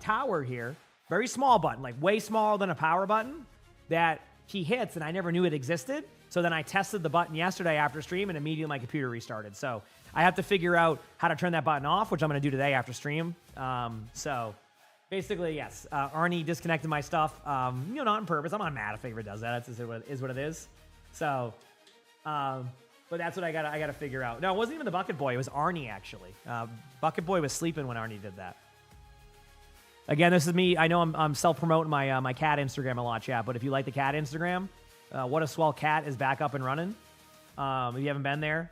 tower here, very small button, like way smaller than a power button, that he hits, and I never knew it existed. So then I tested the button yesterday after stream, and immediately my computer restarted. So I have to figure out how to turn that button off, which I'm going to do today after stream. So basically, yes, Arnie disconnected my stuff. You know, not on purpose. I'm not mad if Favorite does that. That's what it is. So, but that's what I got to figure out. No, it wasn't even the Bucket Boy. It was Arnie, actually. Bucket Boy was sleeping when Arnie did that. Again, this is me. I know I'm self-promoting my cat Instagram a lot, chat. But if you like the cat Instagram, What a Swell Cat is back up and running. If you haven't been there,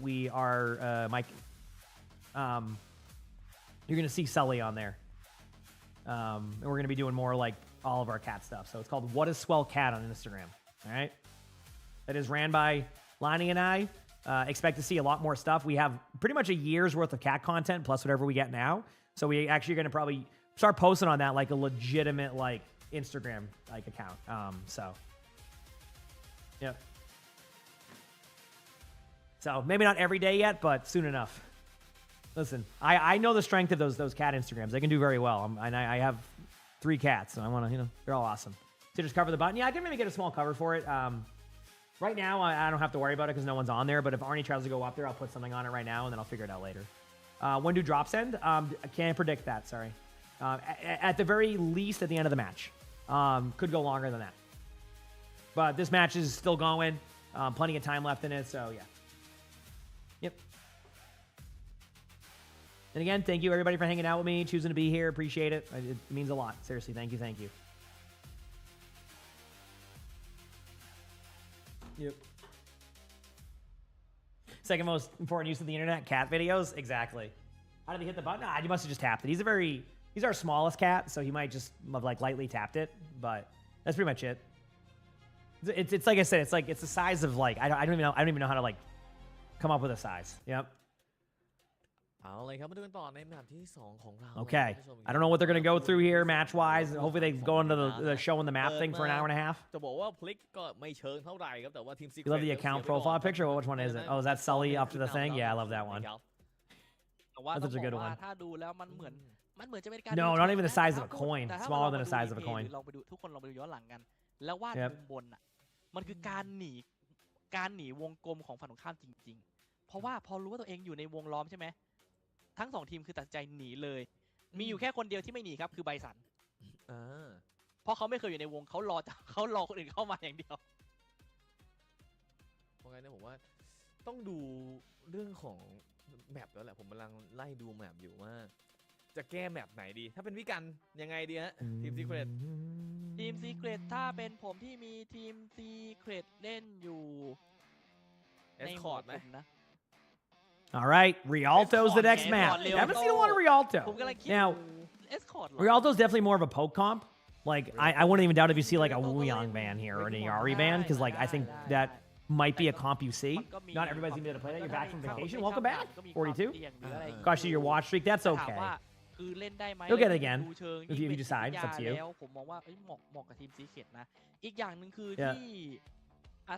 we are you're gonna see Sully on there, and we're gonna be doing more like all of our cat stuff. So it's called What a Swell Cat on Instagram. All right, that is ran by Lonnie and I. Expect to see a lot more stuff. We have pretty much a year's worth of cat content plus whatever we get now. So we actually are gonna probably start posting on that like a legitimate like Instagram like account. So yep. So maybe not every day yet, but soon enough. Listen, I know the strength of those cat Instagrams. They can do very well. And I have 3 cats, so I want to, you know, they're all awesome. So just cover the button. Yeah, I can maybe get a small cover for it. Right now, I don't have to worry about it because no one's on there. But if Arnie tries to go up there, I'll put something on it right now, and then I'll figure it out later. When do drops end? I can't predict that, sorry. At the very least, at the end of the match. Could go longer than that. But this match is still going. Plenty of time left in it, so yeah. Yep. And again, thank you everybody for hanging out with me, choosing to be here. Appreciate it. It means a lot. Seriously, thank you, thank you. Yep. Second most important use of the internet, cat videos. Exactly. How did he hit the button? You must have just tapped it. He's our smallest cat, so he might just have like lightly tapped it, but that's pretty much it. It's like I said, it's the size of like I don't even know how to like come up with a size. Yep. เอาเลยครับมาดูกันต่อในแมตช์ที่2ของเรา Okay. I don't know what they're going to go through here match-wise. Hopefully they go into the show and the map thing for an hour and a half. จะบอกว่าพลิกก็ไม่เชิงเท่าไหร่ครับแต่ว่าทีม You love the account profile picture? Which one is it? Oh, is that Sully up to the thing? Yeah, I love that one. แต่ว่า That's ต้อง such a บ good อกว่า one. ถ้าดูแล้วมันเหมือนจะเป็นการ No, ดู not even the นะ size of a แต่ coin. ถ้า Smaller than เรา the size of a ดู coin. ลองไปดูทุกคนลองไปดูย้อนหลังกัน แล้ววาด Yep. มุมบนอ่ะมันคือการหนีวงกลมของฝั่งตรงข้ามจริงๆ เพราะว่าพอรู้ว่าตัวเองอยู่ในวงล้อมใช่ไหมทั้ง2ทีมคือตัดใจหนีเลยมีอยู่แค่คนเดียวที่ไม่หนีครับคือไบสันเพราะเขาไม่เคยอยู่ในวงเขารอคนอื่นเข้ามาอย่างเดียวเพราะงั้นเนี่ยผมว่าต้องดูเรื่องของแมปแล้วแหละผมกำลังไล่ดูแมปอยู่ว่าจะแก้แมปไหนดีถ้าเป็นวิกันยังไงดีฮะทีมซีเครต ทีมซีเครตถ้าเป็นผมที่มีทีมซีเครตเล่นอยู่ในหมวดผมนะ All right, Rialto's the next map. I haven't seen a lot of Rialto. Now, Rialto's definitely more of a poke comp. Like, I wouldn't even doubt if you see like a Wu Yang ban here or an Iari ban, because like I think that might be a comp you see. Not everybody's gonna be able to play that. You're back from vacation. Welcome back. 42. Gosh, your watch streak. That's okay. You'll get it again if you decide. It's up to you. ผมมองว่าเหมาะกับทีมซีเครตนะอีกอย่างหนึ่งคือ Yeah. ที่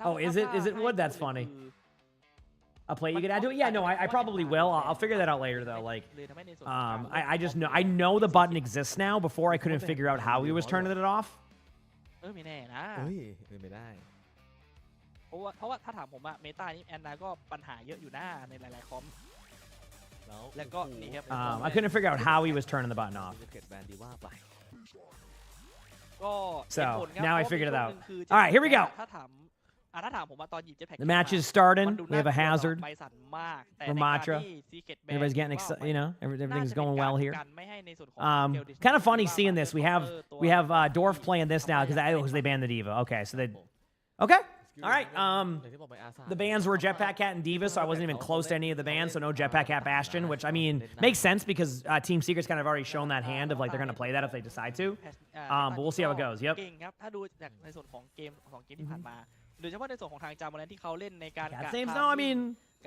Oh, is it wood? That's funny. A play you could add to it? Yeah, no, I probably will. I'll figure that out later though. Like, I just know the button exists now. Before I couldn't figure out how he was turning it off. ไม่แน่นะ เฮ้ยเป็นไม่ได้ เพราะว่าถ้าถามผมอะเมตานี่แอนนาก็ปัญหาเยอะอยู่หน้าในหลายๆคอม แล้วก็นี่ครับ I couldn't figure out how he was turning the button off. เก็บแบนดีว่าไป ก็ So, เหตุผลครับ now I เพราะ figured it มี out. ช่วงหนึ่งคือ All right, here we go. ถ้าถามผมว่าตอนหยิบเจ็ตแพ็ค The match is starting. มันดู We have a น่ากลัว hazard ไปสั่นมากแต่ from ในการ Matra. ที่ Secret Band Everybody's getting ว่า excited. ไป You know, everything's น่าจะเป็น going การ well here. กันไม่ให้ในส่วนของ Skill Kind of Distribution funny seeing this. We have Dorf playing this now because they banned the diva. Okay, so they. Okay. All right. อย่างที่บอกไปอาซา The bans were Jetpack Cat and Diva, so I wasn't even close to any of the bans, so no Jetpack Cat Bastion, which I mean makes sense because Team Secret's kind of already shown that hand of like they're gonna play that if they decide to. But we'll see how it goes. Yep. เก่งครับถ้าดูจากในส่วนของเกมที่ผ่านมาโดยเฉพาะในส่วนของทางจามอลที่เขาเล่นในการ Cat's names? No, I mean,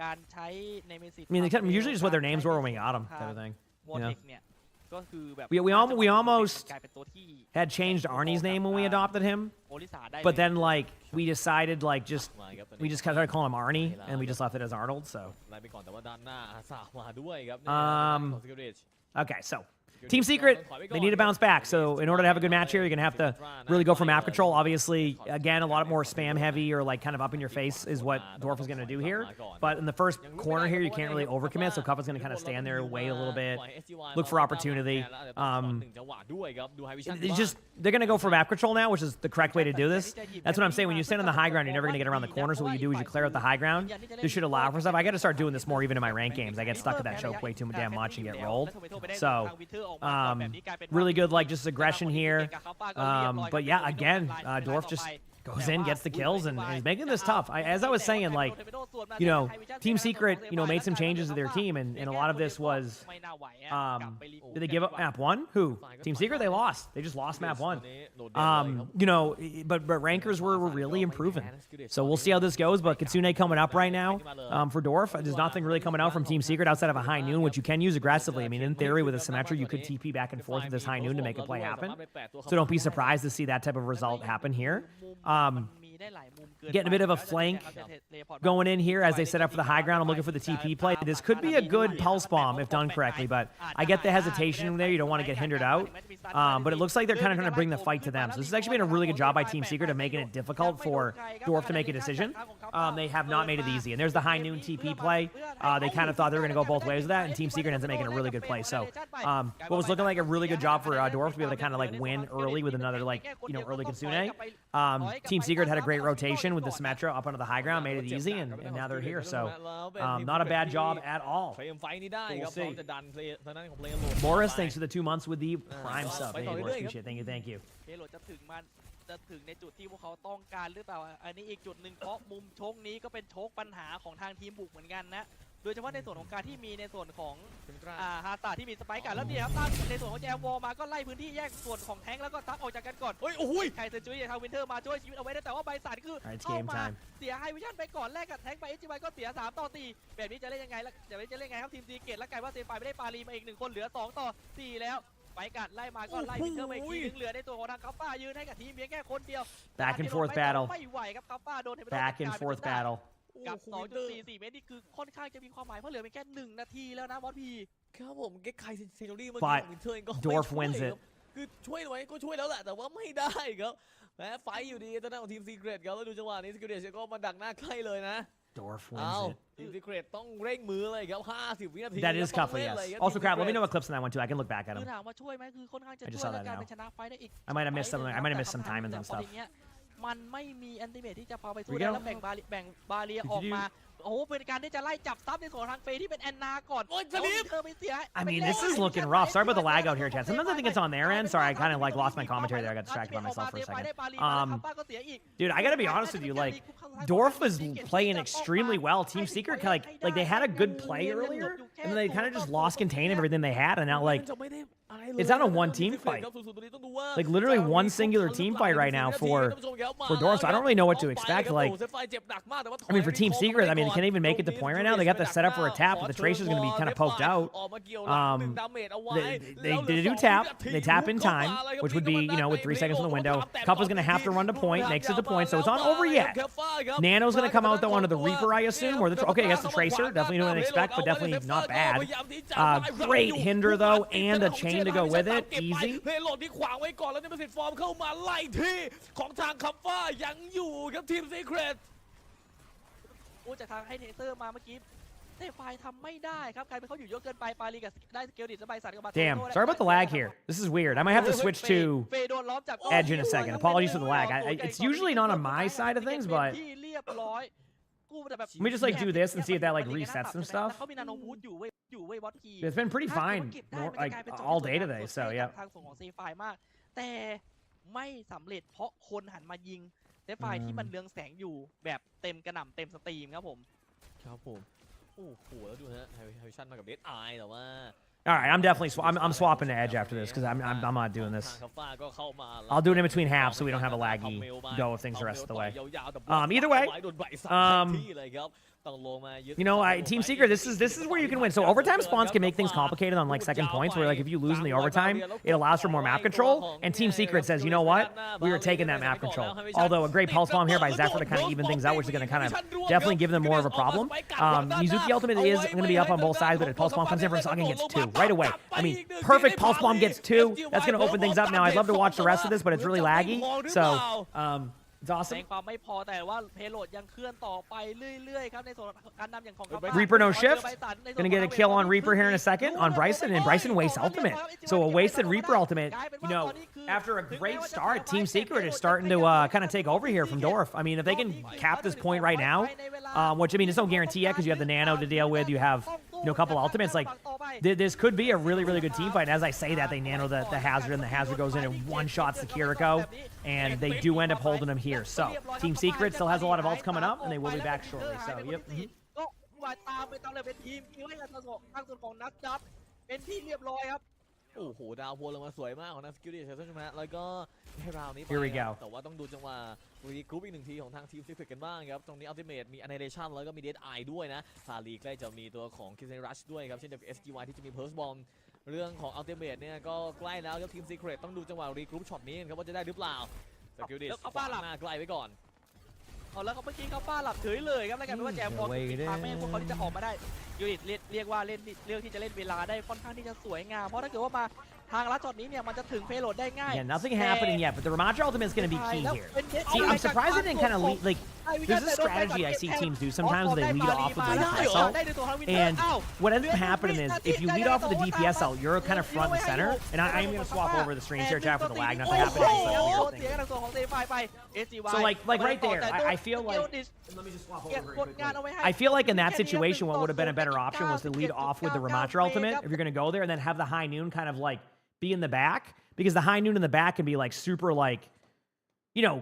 การใช้ในเมสิ I mean, usually just what their names were when we got them, type of thing. วอร์ You เท know? คเนี่ยก็คือแบบ We almost กลายเป็นตัวที่ had changed Arnie's name when we adopted him, โอลิสาได้ but then like we decided like just มาครับ we just started calling him Arnie and we just left it as Arnold. So ไล่ไปก่อนแต่ว่าด้านหน้าอาซามาด้วยครับ ของ Secret okay, so. Team Secret, they need to bounce back. So in order to have a good match here, you're going to have to really go for map control. Obviously, again, a lot more spam heavy or like kind of up in your face is what Dorf is going to do here. But in the first corner here, you can't really overcommit. So Kuppa's going to kind of stand there, wait a little bit, look for opportunity. It's just, they're going to go for map control now, which is the correct way to do this. That's what I'm saying. When you stand on the high ground, you're never going to get around the corner. So what you do is you clear out the high ground. This should allow for stuff. I got to start doing this more even in my ranked games. I get stuck at that choke way too damn much and get rolled. So, really good, like, just aggression here. But yeah, again, Dorf just goes in, gets the kills, and he's making this tough. As I was saying, like, you know, Team Secret, you know, made some changes to their team, and a lot of this was, did they give up map 1? Who? Team Secret? They lost. They just lost map 1. You know, but rankers were really improving. So we'll see how this goes, but Kitsune coming up right now for Dorf. There's nothing really coming out from Team Secret outside of a high noon, which you can use aggressively. I mean, in theory, with a Symmetra, you could TP back and forth with this high noon to make a play happen. So don't be surprised to see that type of result happen here. Getting a bit of a flank going in here as they set up for the high ground. I'm looking for the TP play. This could be a good pulse bomb if done correctly, but I get the hesitation there. You don't want to get hindered out. But it looks like they're kind of trying to bring the fight to them. So this has actually been a really good job by Team Secret of making it difficult for Dorf to make a decision. They have not made it easy. And there's the high noon TP play. They kind of thought they were going to go both ways with that, and Team Secret ends up making a really good play. So what was looking like a really good job for Dorf to be able to kind of like win early with another like, you know, early Kitsune. Team Secret had a great rotation with the Symmetra up onto the high ground, made it easy, and now they're here. So not a bad job at all. We'll see. Morris, thanks for the 2 months with the Prime sub. Thank you, Morris. Appreciate it. Thank you. จะถึงในจุดที่พวกเขาต้องการหรือเปล่าอันนี้อีกจุดหนึ่งเพราะมุมโชคนี้ก็เป็นโชคปัญหาของทางทีมบุกเหมือนกันนะโดยเฉพาะในส่วนของการที่มีในส่วนของฮาตาที่มีสไปค์กันแล้วเนี่ยครับตั้งในส่วนของแจมวอลมาก็ไล่พื้นที่แยกส่วนของแทงแล้วก็ทักออกจากกันก่อนโอ้ยใครเซนจูรี่ทางวินเทอร์มาช่วยชีวิตเอาไว้ได้แต่ว่าไบสันคือเข้ามาเสียไฮวิชั่นไปก่อนแรกกับแทงไปเอชจีไวก็เสีย3-4แบบนี้จะเล่นยังไงแล้วจะเล่นยังไงครับทีมซีเกตแล้วกลายว่าเซฟไฟไม่ได้ปารีมาอีก1คนเหลือ2-4แล้วไปกัดไล่มาก็ไล่วินเทอร์ไปอีกทีนึงเหลือในตัวของทางคัปป้ายืนให้กับทีมเพียงแค่คนเดียว Back and forth battle. ไม่ไหวครับคัปป้าโดน Back and forth battle. กับ 2.44 เมตรนี่คือค่อนข้างจะมีความหมายเพราะเหลือเพียงแค่1 นาทีแล้วนะบอสพี ครับผมเก็กไคเซนจูรี่เมื่อกี้ของวินเทอร์ก็ Dorf wins it. คือช่วยไว้ก็ช่วยแล้วแหละแต่ว่าไม่ได้ครับแพ้ไฟอยู่ดีตอนนั้นของทีมซีเกรตครับแล้วดูจังหวะนี้ซีเกรตก็มาดักหน้าใกล้เลยนะ Dorf wins it. ทีมซีเกรตต้องเร่งมือเลยครับ50 วินาที That is Cuffa, yes. Also, Crab, let me know what clips in that one too. I can look back at คือ them. ถามว่าช่วยไหมคือค่อนข้างจะ I just ช่วย saw และ that การ now. เป็นชนะไฟได้อีก I might have missed something. I might have missed some timings and stuff. มันไม่มีแอนติเมทที่จะพาไปสู้ We ได้ go. แล้วแบ่งบาเรียออกมาโอ้โหเป็นการที่จะไล่จับซับในส่วนทางเฟย์ที่เป็นแอนนาก่อน โอ้ยสลีป เธอไปเสีย I mean, this is looking rough. Sorry about the lag out here, chat. Sometimes I think it's on their end. Sorry, I kind of like lost my commentary there. I got distracted by myself for a second. Dude, I gotta be honest with you. Like, Dorf was playing extremely well. Team Secret, like they had a good play earlier, and then they kind of just lost contain of everything they had, and now like it's not a one-team fight. Like literally one singular team fight right now for Dorf. So I don't really know what to expect. Like, I mean, for Team Secret, I mean, they can't even make it to point right now. They got the setup for a tap, but the Tracer's going to be kind of poked out. They do tap. They tap in time, which would be, you know, with 3 seconds in the window. Cuppa's going to have to run to point, makes it to point, so it's not over yet. Nano's going to come out though onto the Reaper, I assume, or the okay, I guess the Tracer. Definitely don't expect, but definitely not bad. Great hinder though, and a chain to go with it. Easy. เพลย์โหลดที่ขวางไว้ก่อนแล้วนี่เป็นสิทธิ์ฟอร์มเข้ามาไล่ที่ของทางคัมฟ้ายังอยู่ครับทีมซีเครต โอ้จากทางให้เทเซอร์มาเมื่อกี้ เซฟไฟทำไม่ได้ครับกลายเป็นเขาอยู่เยอะเกินไปปาลีกับได้สเกลดิสและไบสันกับมา Damn, sorry about the lag here. This is weird. I might have to switch to เฟย์โดนล้อมจาก Edge in a second. Apologies for the lag. It's usually not on my side of things, but ที่เรียบร้อยกูแต่แบบ let me just like do this and see if that like resets some แล้ว stuff. เขามีนาโนบูทอยู่เว้ยบอสคี It's been pretty fine like all day today, so yeah. ทางส่งของเซฟไฟมาก แต่ไม่สำเร็จเพราะคนหันมายิงเซฟไฟที่มันเรืองแสงอยู่แบบเต็มกระหน่ำเต็มสตรีมครับผม ครับผมโอ้โหแล้วดูฮะไฮวิชั่นมากับเดดไอแต่ว่า All right, I'm definitely I'm swapping to Edge after this because I'm not doing this. ทางคาฟ้าก็เข้ามา I'll do it in between halves so we don't have a laggy go of things the rest of the way. ยาวๆแต่ Either way, โดนใบสั่งที่เลยครับต้องลงมายึด You know, Team Secret, this is where you can win. So overtime spawns can make things complicated on like second points, where like if you lose in the overtime, it allows for more map control. And Team Secret says, you know what, we are taking that map control. Although a great pulse bomb here by Zephyr to kind of even things out, which is going to kind of definitely give them more of a problem. Mizuki ultimate is going to be up on both sides, but if pulse bomb comes in from Song and gets 2 right away. I mean, perfect pulse bomb gets 2. That's going to open things up. Now I'd love to watch the rest of this, but it's really laggy. So it's แส awesome. งความไม่พอแต่ว่าเพโลดยังเคลื่อนต่อไปเรื่อยๆครับในส่วนการนำอย่างของ Reaper no shift. Gonna get a kill on Reaper here in a second on Bryson, and Bryson wastes ultimate. So a wasted Reaper ultimate. You know, after a great start, Team Secret is starting to kind of take over here from Dorf. I mean, if they can cap this point right now, which I mean, it's no guarantee yet because you have the Nano to deal with, you have a couple ultimates. Like this could be a really good team fight. And as I say that, they nano the Hazard, and the Hazard goes in and one-shots the Kiriko, and they do end up holding him here. So Team Secret still has a lot of ults coming up, and they will be back shortly. So yep. ก็วายตามไปตามเลยเป็นทีมคิวให้กับทางส่วนของนักจับเป็นที่เรียบร้อยครับ โอ้โหดาวพลลงมาสวยมากของนักสกิลดิเชอร์ใช่ไหมแล้วก็ให้ราวนี้ไป Here we go. แต่ว่าต้องดูจังหวะรีกรุ๊ปอีกหนึ่งทีของทางทีมซิฟิกกันบ้างครับตรงนี้อัลติเมทมี Annihilation แล้วก็มี Dead Eye ด้วยนะซาลีใกล้จะมีตัวของ Kiss and Rush ด้วยครับเช่นเดียวกับ SGY ที่จะมี Pulse Bomb เรื่องของอัลติเมทเนี่ยก็ใกล้แล้วครับทีมซีเครตต้องดูจังหวะรีกรุ๊ปช็อตนี้ครับว่าจะได้หรือเปล่าสกิลดิสขวางหน้าไกลไว้ก่อน เอาแล้วเขาเมื่อกี้เขาป้าหลับเฉยเลยครับแล้วกันเป็นว่าแจมบอลปิดทางไม่ให้พวกเขาที่จะออกมาได้ยูนิตเรียกว่าเลือกที่จะเล่นเวลาได้ค่อนข้างที่จะสวยงามเพราะถ้าเกิดว่ามาทางลัดช็อตนี้เนี่ยมันจะถึงเพโลดได้ง่าย Yeah, nothing happening yet, but the Ramatra ultimate is going to be key here. See, I'm surprised they didn't kind of lead, like, there's a strategy I see teams do. Sometimes they lead off with the DPS ult, and what ends up happening is if you lead off with the DPS ult, you're kind of front and center, and I am going to swap over the screen share chat for the lag not to happen. So like right there, I feel like, let me just swap over very quickly. I feel like in that situation, what would have been a better option was to lead off with the Ramatra ultimate if you're going to go there, and then have the High Noon kind of like be in the back, because the High Noon in the back can be like super like, you know,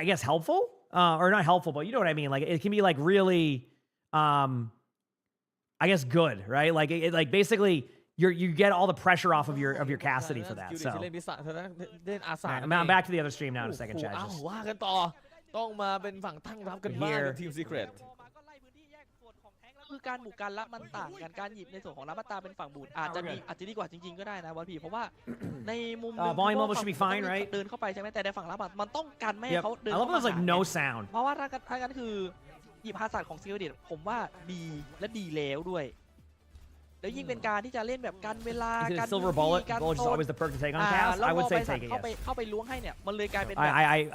I guess helpful, or not helpful, but you know what I mean. Like it can be like really, I guess good, right? Like it like basically you get all the pressure off of your Cassidy for that. So I'm back to the other stream now in a second, chat. ว่ากันต่อต้องมาเป็นฝั่งตั้งรับกันบ้างทีมซีเครต คือการบุกการรับมันต่างกันการหยิบในส่วนของรับมาตาเป็นฝั่งบูดอาจจะดีกว่าจริงๆก็ได้นะบอลพีเพราะว่าในมุม volume level should be fine, right? เดินเข้าไปใช่ไหมแต่ในฝั่งรับมันต้องกันไม่ให้เขาเดิน I love there's like no sound. เพราะว่าถ้างั้นคือหยิบฮาร์ดของซิลเดตผมว่าดีและดีแล้วด้วยแล้วยิ่งเป็นการที่จะเล่นแบบกันเวลาการ Silver Bullet, Bullet is always the perk to take on cast. I would say take it. เข้าไปล้วงให้เนี่ยมันเลยกลายเป็น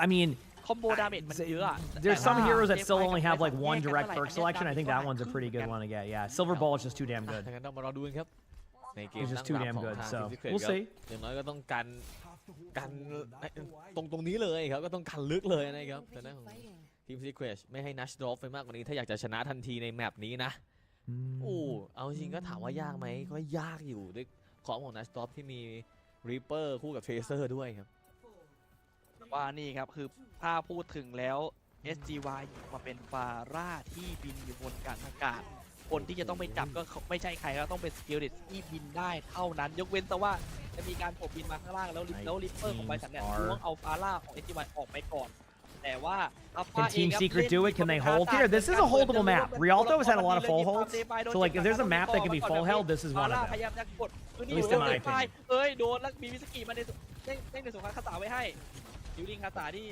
I mean, คอมโบดาเมจมันเยอะ there's some heroes that still only have like one direct perk selection. I think that one's a pretty good one to get. Yeah, Silver Bullet's just too damn good. งั้นต้องมารอดูกันครับในเกม It's just too damn good. So we'll see. อย่างน้อยก็ต้องกันตรงนี้เลยครับก็ต้องกันลึกเลยนะครับแต่นั่นของทีมซีเครตไม่ให้นัชดรอฟไปมากกว่านี้ถ้าอยากจะชนะทันทีในแมปนี้นะโอ้เอาจริงก็ถามว่ายากไหมก็ยากอยู่ด้วยของนัชดรอฟที่มีรีเปอร์คู่กับเทเซอร์ด้วยครับว่านี่ครับคือถ้าพูดถึงแล้ว SGY มาเป็นฟาร่าที่บินอยู่บนอากาศคนที่จะต้องไปจับก็ไม่ใช่ใครก็ต้องเป็นสกิลดิสที่บินได้เท่านั้นยกเว้นแต่ว่าจะมีการโผล่บินมาข้างล่างแล้วลิปเปอร์ของไบสันเนี่ยล้วงเอาฟาร่าของ SGY ออกไปก่อนแต่ว่า Can Team Secret do it? Can they hold here? This is a holdable map. Rialto has had a lot of full holds, so like if there's a map that can be full held, this is one of them. พยายามจะกด At least in my opinion. โดนแล้วมีมิสกี้มาในส่วนของคาถาไว้ให้ยูริงคาถาที่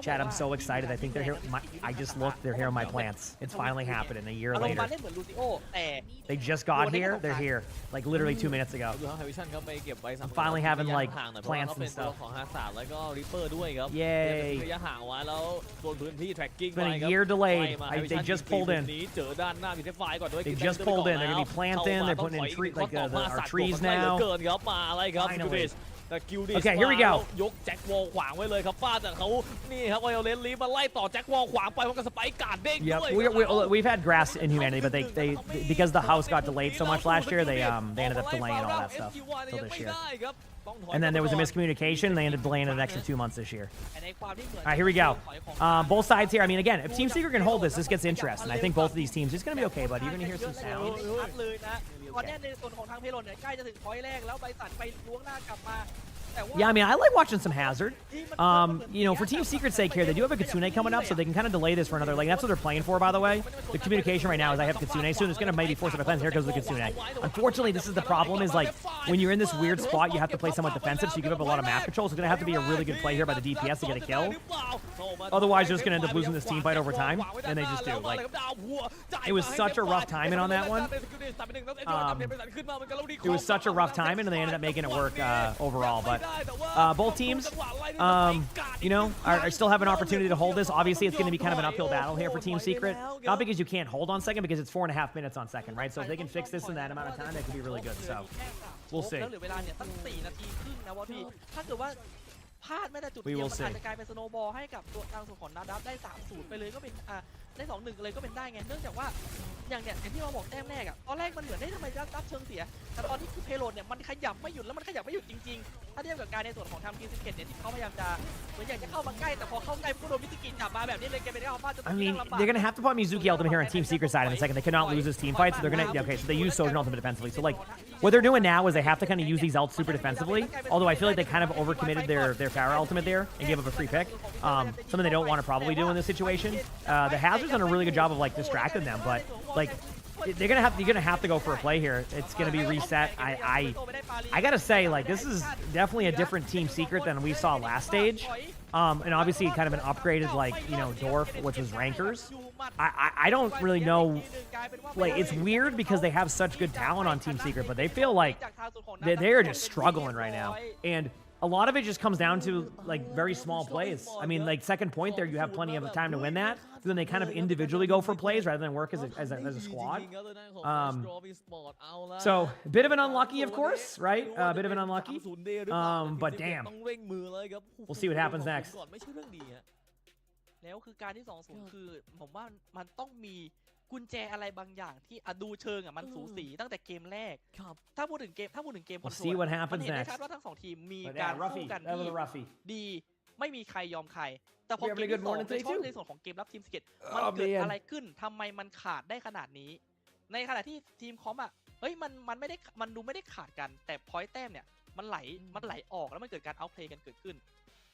Chad, I'm so excited. I think they're here. I just looked. They're here on my plants. It's finally happening a year อารมณ์ later. มาเล่นเหมือนลูซิโอแต่ They just got here. They're here. Like literally 2 minutes ago. ดูครับไฮวิชั่นครับไปเก็บไว้สำหรับ Finally having, like, ระยะห่างหน่อย plants เพราะว่า and เป็นตัว stuff. ของฮาซาร์ดแล้วก็ริปเปอร์ด้วยครับ Yay ระยะห่างไว้แล้วโดนพื้นที่ tracking It's been ไว้ a ครับ year delayed. ไล่มา They Vision just ยิง pulled ปี in. นี้เจอด้านหน้ามีเทฟไฟก่อนด้วย They คือ just เดิน pulled ไป in. ก่อ They're แล้ว gonna be planting. เข้ามา They're putting in ต้องถอย tree อีก like ข้อต่อมา our สัตว์ trees กดไล่เหลือ now. เกินครับมาอะไรครับ Finally แต่กิลดิส Okay, here we go ยกแจ็ควอลขวางไว้เลยครับฟาดจากเขานี่ครับไวโอเลนลีมาไล่ต่อแจ็ควอลขวางไปพร้อมกับสไปค์การ์ดเด้ง Yep, ด้วย we've had grass in humanity, but they because the house got delayed so much last year, they ended up delaying all that stuff till this year. And then there was a miscommunication. They ended up delaying it an extra 2 months this year. แต่ในความที่เหมือน All right, here we go. Both sides here. I mean, again, if Team Secret can hold this, this gets interesting. I think both of these teams, it's going to be okay, but you're going to hear some sound. ชัดเลยนะตอนเนี้ยในส่วนของทางเพโลนเนี่ยใกล้จะถึงพอยต์แรกแล้วไบสันไปล้วงหน้ากลับมาแต่ว่า Yeah, I mean, I like watching some Hazard. You know, for Team Secret's sake here, they do have a Kitsune coming up, so they can kind of delay this for another. Like, that's what they're playing for, by the way. The communication right now is I have Kitsune soon. It's going to maybe force it to play. Here goes the Kitsune. Unfortunately, this is the problem is, like, when you're in this weird spot, you have to play somewhat defensive, so you give up a lot of map control. So it's going to have to be a really good play here by the DPS to get a kill. Otherwise, you're just going to end up losing this team fight over time, and they just do. Like, it was such a rough timing on that one. It was such a rough timing, and they ended up making it work overall. But both teams, you know, are still have an opportunity to hold this. Obviously, it's going to be kind of an uphill battle here for Team Secret. Not because you can't hold on second, because it's 4.5 minutes on second, right? So if they can fix this in that amount of time, that could be really good. So we'll see. แล้วเหลือเวลาเนี่ยตั้ง4 นาทีครึ่งนะวะพี่ถ้าเกิดว่าพลาดไม่ได้จุด We เดียว will มันอาจ see. จะกลายเป็นสโนว์บอลให้กับตัวทางส่วนของนาดับได้ 3-0 ไปเลยก็เป็นได้ 2-1 เลยก็เป็นได้ไงเนื่องจากว่าอย่างที่เราบอกแต้มแรกอะตอนแรกมันเหมือนได้ทำไมรับเชิงเสียแต่ตอนที่คือเพโลนเนี่ยมันขยับไม่หยุดแล้วมันขยับไม่หยุดจริงๆถ้าเทียบกับการในส่วนของทางทีม17เนี่ยที่เขาพยายามจะเหมือนอยากจะเข้ามาใกล้แต่พอเข้าใกล้ก็โดนมิสกิจับมาแบบนี้เลยแกเป็นได้ออกมาจะ I mean, they're going to have to put Mizuki Ultimate here on Team Secret side in a second. They cannot lose this team fight, so they're going to... Okay, so they use Sojourn Ultimate defensively. So, like, what they're doing now is they have to kind of use these ults super defensively, although I feel like they kind of overcommitted their Pharah Ultimate there and gave up a free pick. Something they don't want to probably do in this situation. The Hazard's done a really good job of, like, distracting them, but, like... You're gonna have to go for a play here. It's gonna be reset. I gotta say, like, this is definitely a different Team Secret than we saw last stage. And obviously kind of an upgraded, like, you know, Dwarf, which was rankers. I don't really know, like, it's weird because they have such good talent on Team Secret, but they feel like they are just struggling right now. And a lot of it just comes down to, like, very small plays. I mean, like, second point there, you have plenty of time to win that. So then they kind of individually go for plays rather than work as a squad. So, a bit of an unlucky, of course, right? A bit of an unlucky. But damn. We'll see what happens next. แล้วคือการที่ 2-0 คือผมว่ามันต้องมีกุญแจอะไรบางอย่างที่ดูเชิงมันสูสีตั้งแต่เกมแรกถ้าพูดถึงเกมคอนโทรล We'll see what มัน happens เห็นได้ next. ชัดว่าทั้ง2ทีมมี But การ yeah, สู้ Ruffy. กัน That was ที่ a Ruffy. ดีไม่มีใครยอมใครแต่พอ We เก having ม a good ที่ morning 2โดย today เฉพาะ too? ในส่วนของเกมรับทีมสเก็ตมันเกิดอะไรขึ้นทำไมมันขาดได้ขนาดนี้ในขณะที่ทีมคอมเฮ้ยมันไม่ได้มันดูไม่ได้ขาดกันแต่พอยต์แต้มเนี่ยมันไหลออกแล้วมันเกิดการเอาเพลย์กันเกิดขึ้น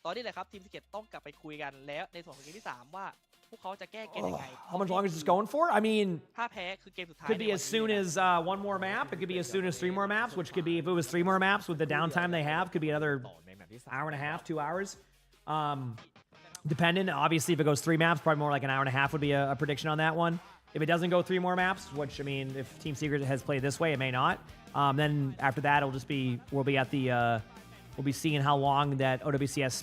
ตอนนี้แหละครับทีมสเก็ตต้องกลับไปคุยกันแล้วในส่วนของเกมที่3ว่าพวกเขาจะแก้เกมยังไง How much longer is this going for? I mean, ถ้าแพ้คือเกมสุดท้าย could be as soon as 1 more map. It could be as soon as 3 more maps, which could be, if it was 3 more maps with the downtime they have, could be another hour and a half, 2 hours. Depending, obviously, if it goes 3 maps, probably more like an hour and a half would be a prediction on that one. If it doesn't go 3 more maps, which, I mean, if Team Secret has played this way, it may not. Then after that, it'll just be, we'll be at the, we'll be seeing how long that OWCS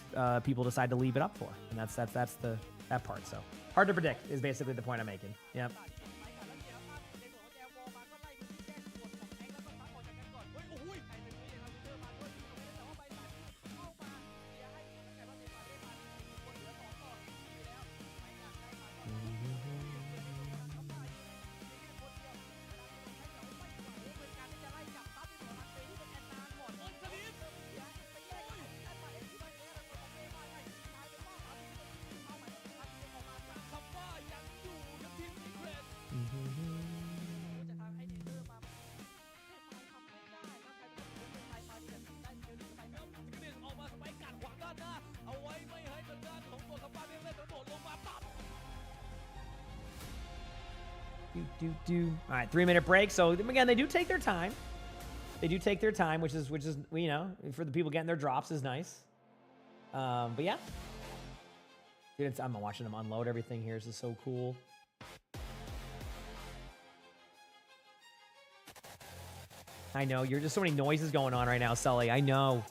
people decide to leave it up for. And that's that part, so. Hard to predict is basically the point I'm making. Yep. All right, 3-minute break. So again, they do take their time. They do take their time, which is you know, for the people getting their drops is nice. But yeah, Dude, I'm watching them unload everything here. This is so cool. I know, you're just so many noises going on right now, Sully. I know.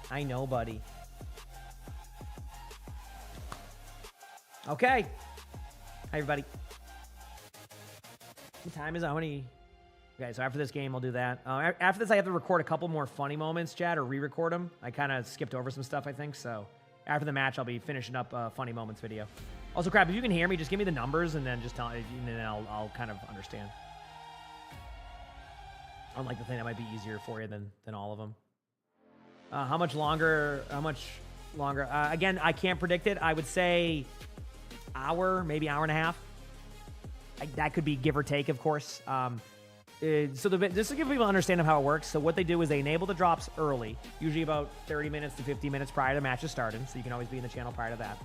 I know, buddy. Okay. Hi, everybody. What time is it? How many? Okay, so after this game, I'll do that. After this, I have to record a couple more funny moments, Chad, or re-record them. I kind of skipped over some stuff, I think, so after the match, I'll be finishing up a funny moments video. Also, Crap, if you can hear me, just give me the numbers, and then just tell, and then I'll kind of understand. Unlike the thing that might be easier for you than all of them. How much longer? Again, I can't predict it. I would say hour, maybe hour and a half. That could be give or take, of course. Just to give people an understanding of how it works. So what they do is they enable the drops early, usually about 30 minutes to 50 minutes prior to the matches starting. So you can always be in the channel prior to that.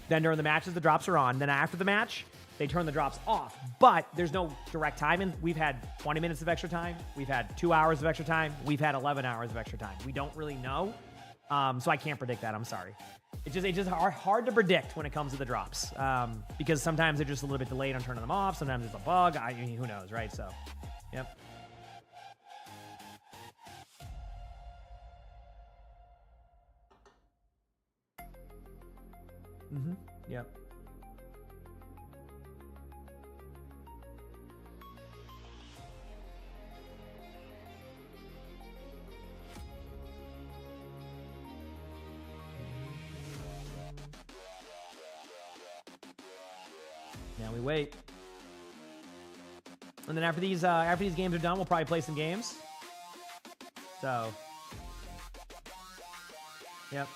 Then during the matches, the drops are on. Then after the match, they turn the drops off. But there's no direct timing. We've had 20 minutes of extra time. We've had 2 hours of extra time. We've had 11 hours of extra time. We don't really know. So I can't predict that. I'm sorry. It's just hard to predict when it comes to the drops. Because sometimes they're just a little bit delayed on turning them off. Sometimes it's a bug. I mean, who knows, right? So, yep. Yep. Now we wait. And then after these games are done, we'll probably play some games. So, yep.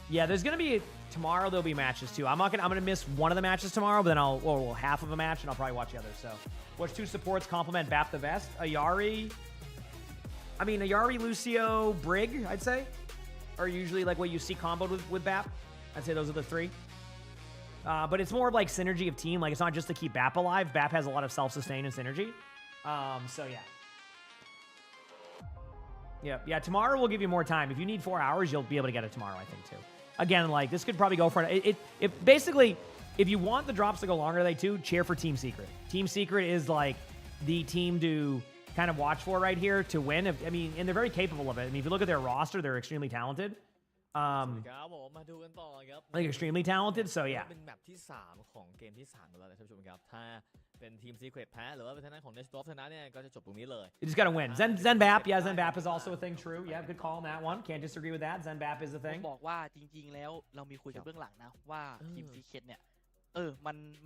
Yeah, there's gonna be tomorrow. There'll be matches too. I'm gonna miss one of the matches tomorrow, but then half of a match, and I'll probably watch the other. So, which two supports complement Bap the best? Ayari, Lucio, Brig, I'd say, are usually like what you see comboed with Bap. I'd say those are the three. But it's more like synergy of team. Like it's not just to keep Bap alive. Bap has a lot of self-sustain and synergy. So yeah. Yeah. Tomorrow we'll give you more time. If you need 4 hours, you'll be able to get it tomorrow, I think too. Again, like this could probably go for it. Basically, if you want the drops to go longer, they too cheer for Team Secret. Team Secret is like the team to kind of watch for right here to win. And they're very capable of it. I mean, if you look at their roster, they're extremely talented. I think extremely talented. So yeah. เป็นแมปที่3ของเกมที่3แล้วนะท่านผู้ชมครับถ้าเป็นทีม Secret แพ้หรือว่าเป็นทางด้านของ Nestorf ชนะเนี่ยก็จะจบตรงนี้เลย You just gotta win. Zenbap, yeah, Zenbap is also a thing. True, yeah, good call on that one. Can't disagree with that. Zenbap is a ผม thing. บอกว่าจริงๆแล้วเรามีคุยกันเบื้องหลังนะว่าทีมซีเคทเนี่ย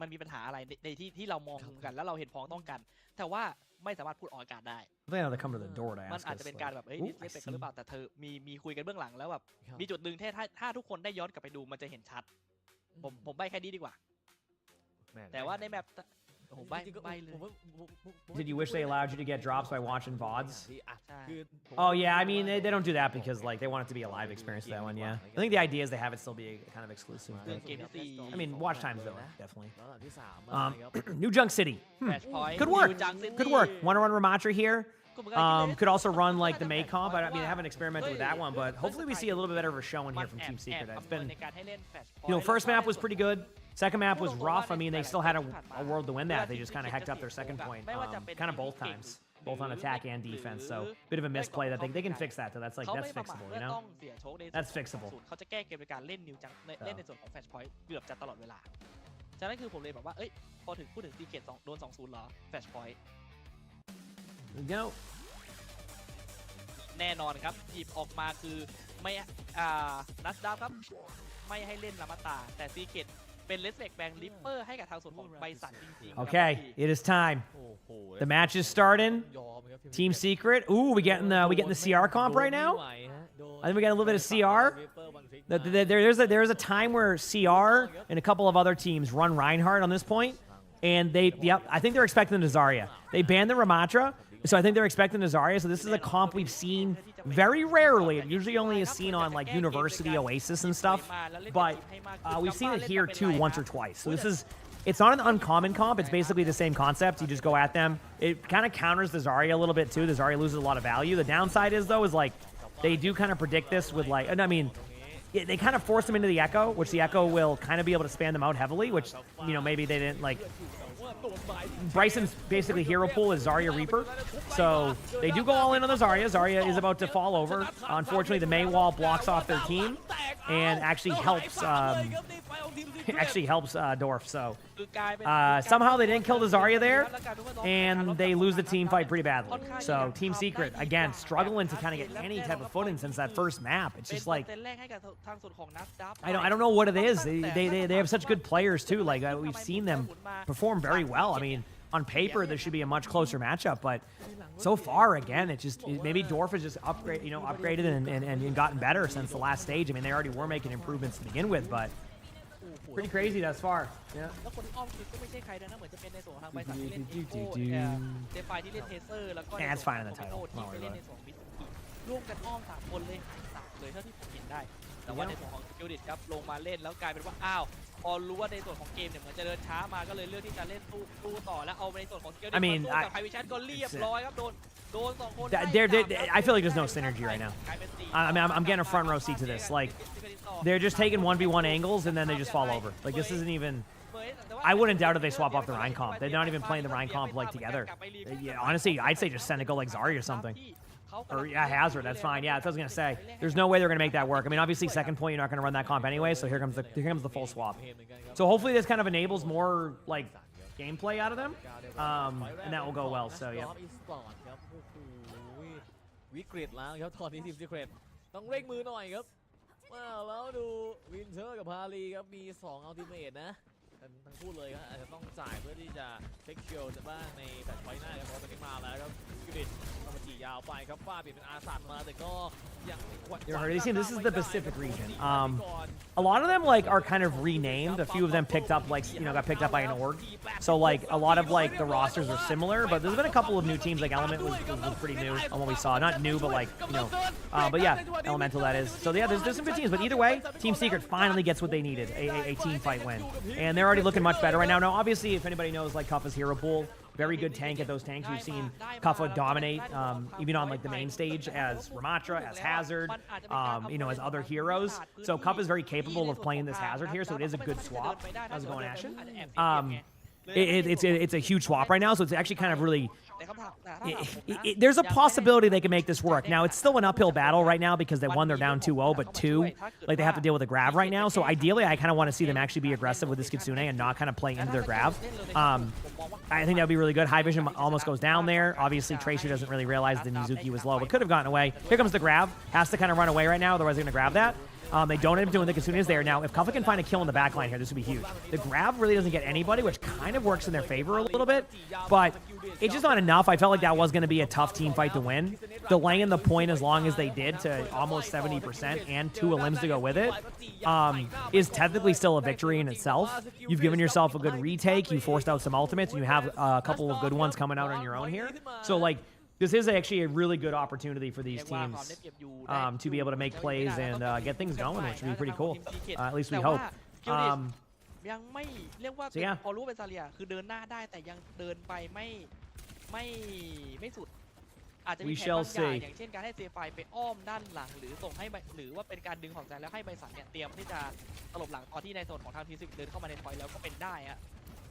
มันมีปัญหาอะไรในที่เรามองกันแล้วเราเห็นพ้องต้องกันแต่ว่าไม่สามารถพูดออกอากาศได้ I think they come to the door to มัน ask อาจ us. จะเป็นการแบบดิสเรสเปคกันหรือเปล่าแต่เธอมีคุยกันเบื้องหลังแล้วแบบมีจุดหนึ่งถ้าทุกคนได้ย้อนกลับไปดูมันจะเห็นชัดผมใบแค่นี้ดีกว่าแต่ว่าในแมปโอ้โหใบเลย Did you wish they allowed you to get drops by watching VODs? ใช่ Oh yeah, I mean they don't do that because like they want it to be a live experience for that one. Yeah, I think the idea is they have it still be kind of exclusive. เรื่องเกมที่สี่ I mean, watch times though, definitely. แล้วอันที่3นะครับ New Junk City. Match point Could work. New Junk City Could work. Want to run Ramatra here? ก็เหมือนกัน Could also run like the May comp. I mean, I haven't experimented with that one, but hopefully we see a little bit better of a show in here from Team Secret. It's been, ในการให้เล่น Match point first map was pretty good. Second map was rough. I mean, they still had a world to win that. They just kind of hecked up their second point, kind of both times, both on attack and defense. So bit of a misplay that they can fix that. Though that's เขา that's ไม่ประมาท fixable, เมื่ you อ know. ต้องเสียโชคในส่วน That's ของ fixable. เขาจะแก้เกมโดยการเล่นนิวจังเล่นในส่วนของ Match point เกือบจะตลอดเวลาฉะนั้นคือผมเลยแบบว่าพอพูดถึงซีเกตโดน 2-0 เหรอ Match point There we go. แน่นอนครับหยิบออกมาคือไม่นัสดาครับไม่ให้เล่นลามาตาแต่ซีเกตเป็นเลสเบกแบงลิปเปอร์ให้กับทางส่วนของไบสันจริงๆ Okay, it is time. โอ้โห The match is starting. ยอมครับ Team Secret. Ooh, we getting the CR comp right now. I think we got a little bit of CR. There's a time where CR and a couple of other teams run Reinhardt on this point, and I think they're expecting the Zarya. They banned the Ramatra, so I think they're expecting the Zarya. So this is a comp we've seen very rarely. It usually only is seen on like University Oasis and stuff, but we've seen it here too once or twice. So this is it's not an uncommon comp. It's basically the same concept. You just go at them. It kind of counters the Zarya a little bit too. The Zarya loses a lot of value. The downside is though, is like they do kind of predict this with like, and I mean, they kind of force them into the Echo, which the Echo will kind of be able to span them out heavily, which, you know, maybe they didn't like. Bryson's basically hero pool is Zarya Reaper, so they do go all in on the Zarya. Zarya is about to fall over. Unfortunately, the Mei wall blocks off their team and actually helps Dorf. So somehow they didn't kill the Zarya there, and they lose the team fight pretty badly. So Team Secret again struggling to kind of get any type of footing since that first map. It's just like I don't know what it is. They have such good players too. Like we've seen them perform very well. I mean, on paper this should be a much closer matchup, but so far again maybe Dorf has just upgraded and gotten better since the last stage. I mean, they already were making improvements to begin with, but pretty crazy thus far. Yeah. แล้วคนที่อ้อมคือก็ไม่ใช่ใครนะเหมือนจะเป็นในส่วนของทางไบสันที่เล่นเอโก้เดฟายที่เล่นเทเซอร์แล้วก็ในส่วนของโนที่ไปเล่นในส่วนของมิสกิร่วมกันอ้อม3คนเลยหายสับเลยเท่าที่ผมเห็นได้แต่ว่าในส่วนของคิวดิตครับลงมาเล่นแล้วกลายเป็นว่าอ้าวพอรู้ว่าในส่วนของเกมเนี่ยเหมือนจะเดินช้ามาก็เลยเลือกที่จะเล่นตู้ต่อแล้วเอาในส่วนของคิวดิตมาสู้กับไฮวิชันก็เรียบร้อยครับโดน2 คน I feel like there's no synergy right now. I mean, I'm getting a front row seat to this. Like, they're just taking 1v1 angles and then they just fall over. Like, this isn't even. I wouldn't doubt if they swap off the Rhine comp. They're not even playing the Rhine comp like together. Yeah, honestly, I'd say just send it go like Zarya or something. Or yeah, Hazard. That's fine. Yeah, that's what I was gonna say. There's no way they're gonna make that work. I mean, obviously, second point, you're not gonna run that comp anyway. So here comes the full swap. So hopefully, this kind of enables more like gameplay out of them, and that will go well. So yeah. วิกฤตแล้วครับตอนนี้ทีมซีเครตต้องเร่งมือหน่อยครับว้าวแล้วดูวินเชอร์กับพาลีครับมี2อัลติเมทนะทั้งคู่เลยครับอาจจะต้องจ่ายเพื่อที่จะเช็คเคิลจะบ้างในแบตไฟหน้าครับเพราะตอนนี้มาแล้วครับคิวดิตต้องมาจียาวไปครับฟ้าเปลี่ยนเป็นอาสันมาแต่ก็ยัง This is the Pacific region. A lot of them like are kind of renamed. A few of them picked up like got picked up by an org. So like a lot of like the rosters are similar, but there's been a couple of new teams. Like Element was pretty new on what we saw. Not new, but like but yeah, Elemental that is. So yeah, there's some good teams. But either way, Team Secret finally gets what they needed, a team fight win, and they're already looking much better right now. Now obviously, if anybody knows like Kuffa's hero pool. Very good tank at those tanks. We've seen Kuffa dominate, even on like the main stage as Ramatra, as Hazard, as other heroes. So Kuffa's very capable of playing this Hazard here, so it is a good swap. How's it going, Ashen? It's a huge swap right now, so it's actually kind of really. There's a possibility they can make this work. Now, it's still an uphill battle right now because they won, they're down 2-0, but 2, like they have to deal with a Grav right now. So ideally, I kind of want to see them actually be aggressive with this Kitsune and not kind of playing into their Grav. I think that would be really good. High Vision almost goes down there. Obviously, Tracer doesn't really realize that Mizuki was low, but could have gotten away. Here comes the Grav. Has to kind of run away right now, otherwise they're going to grab that. They don't end up doing the Kitsune is there. Now, if Kuffa can find a kill in the backline here, this would be huge. The Grav really doesn't get anybody, which kind of works in their favor a little bit, but it's just not enough. I felt like that was going to be a tough team fight to win. Delaying the point as long as they did to almost 70% and 2 elims to go with it is technically still a victory in itself. You've given yourself a good retake. You forced out some ultimates, and you have a couple of good ones coming out on your own here. So, like, this is actually a really good opportunity for these teams to be able to make plays and get things going, which would be pretty cool. At least we hope. ยังไม่เรียกว่าพอรู้เป็นซาเลียคือเดินหน้าได้แต่ยังเดินไปไม่สุดอาจจะมีแผนบางอย่างอย่างเช่นการให้เซฟไฟไปอ้อมด้านหลังหรือส่งให้หรือว่าเป็นการดึงของแซนแล้วให้ไบสันเนี่ยเตรียมที่จะตลบหลังตอนที่ในโซนของทางทีซิกเดินเข้ามาในทอยแล้วก็เป็นได้ฮะ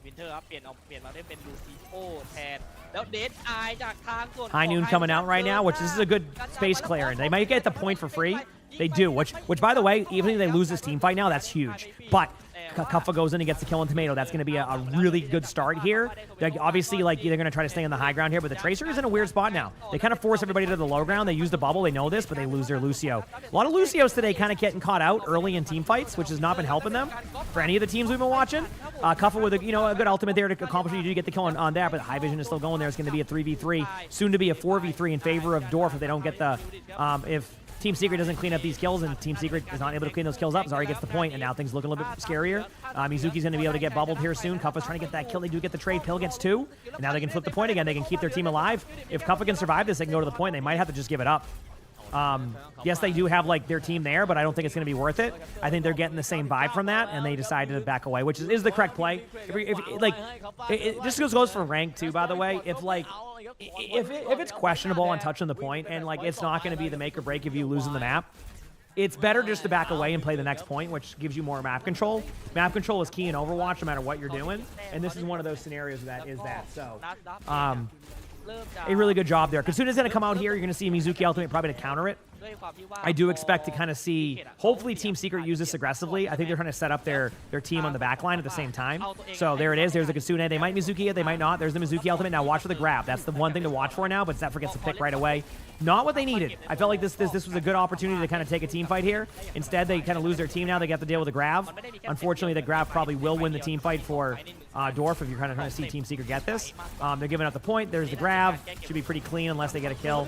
วินเทอร์ครับเปลี่ยนมาได้เป็นลูซิโอแทนแล้วเดดไอจากทางส่วน High Noon coming out right now, which this is a good space clear, and they might get the point for free. They do, which by the way, even if they lose this team fight now, that's huge. But Kuffa goes in and gets the kill on Tomato. That's going to be a really good start here. Obviously, like they're going to try to stay on the high ground here, but the Tracer is in a weird spot now. They kind of force everybody to the low ground. They use the bubble. They know this, but they lose their Lucio. A lot of Lucios today kind of getting caught out early in team fights, which has not been helping them for any of the teams we've been watching. Kuffa with a good ultimate there to accomplish it. You do get the kill on that, but High Vision is still going there. It's going to be a 3v3, soon to be a 4v3 in favor of Dorf if they don't get the if Team Secret doesn't clean up these kills, and Team Secret is not able to clean those kills up. Zarya gets the point, and now things look a little bit scarier. Mizuki's going to be able to get bubbled here soon. Kuffa's trying to get that kill. They do get the trade. Pill gets 2, and now they can flip the point again. They can keep their team alive. If Kuffa can survive this, they can go to the point. They might have to just give it up. Yes, they do have like their team there, but I don't think it's going to be worth it. I think they're getting the same vibe from that, and they decided to back away, which is the correct play. This goes for rank too, by the way. If it's questionable on touching the point, and like it's not going to be the make or break if you lose in the map, it's better just to back away and play the next point, which gives you more map control. Map control is key in Overwatch no matter what you're doing, and this is one of those scenarios that is that. So, a really good job there. Kitsune's going to come out here. You're going to see a Mizuki ultimate probably to counter it. I do expect to kind of see, hopefully Team Secret use this aggressively. I think they're trying to set up their team on the back line at the same time. So there it is. There's the Kitsune. They might Mizuki it. They might not. There's the Mizuki ultimate. Now watch for the grab. That's the one thing to watch for now, but Zephyr gets the pick right away. Not what they needed. I felt like this was a good opportunity to kind of take a team fight here. Instead, they kind of lose their team now. They get to deal with the grab. Unfortunately, the grab probably will win the team fight for Dorf if you're kind of trying to see Team Secret get this. They're giving up the point. There's the grab. Should be pretty clean unless they get a kill.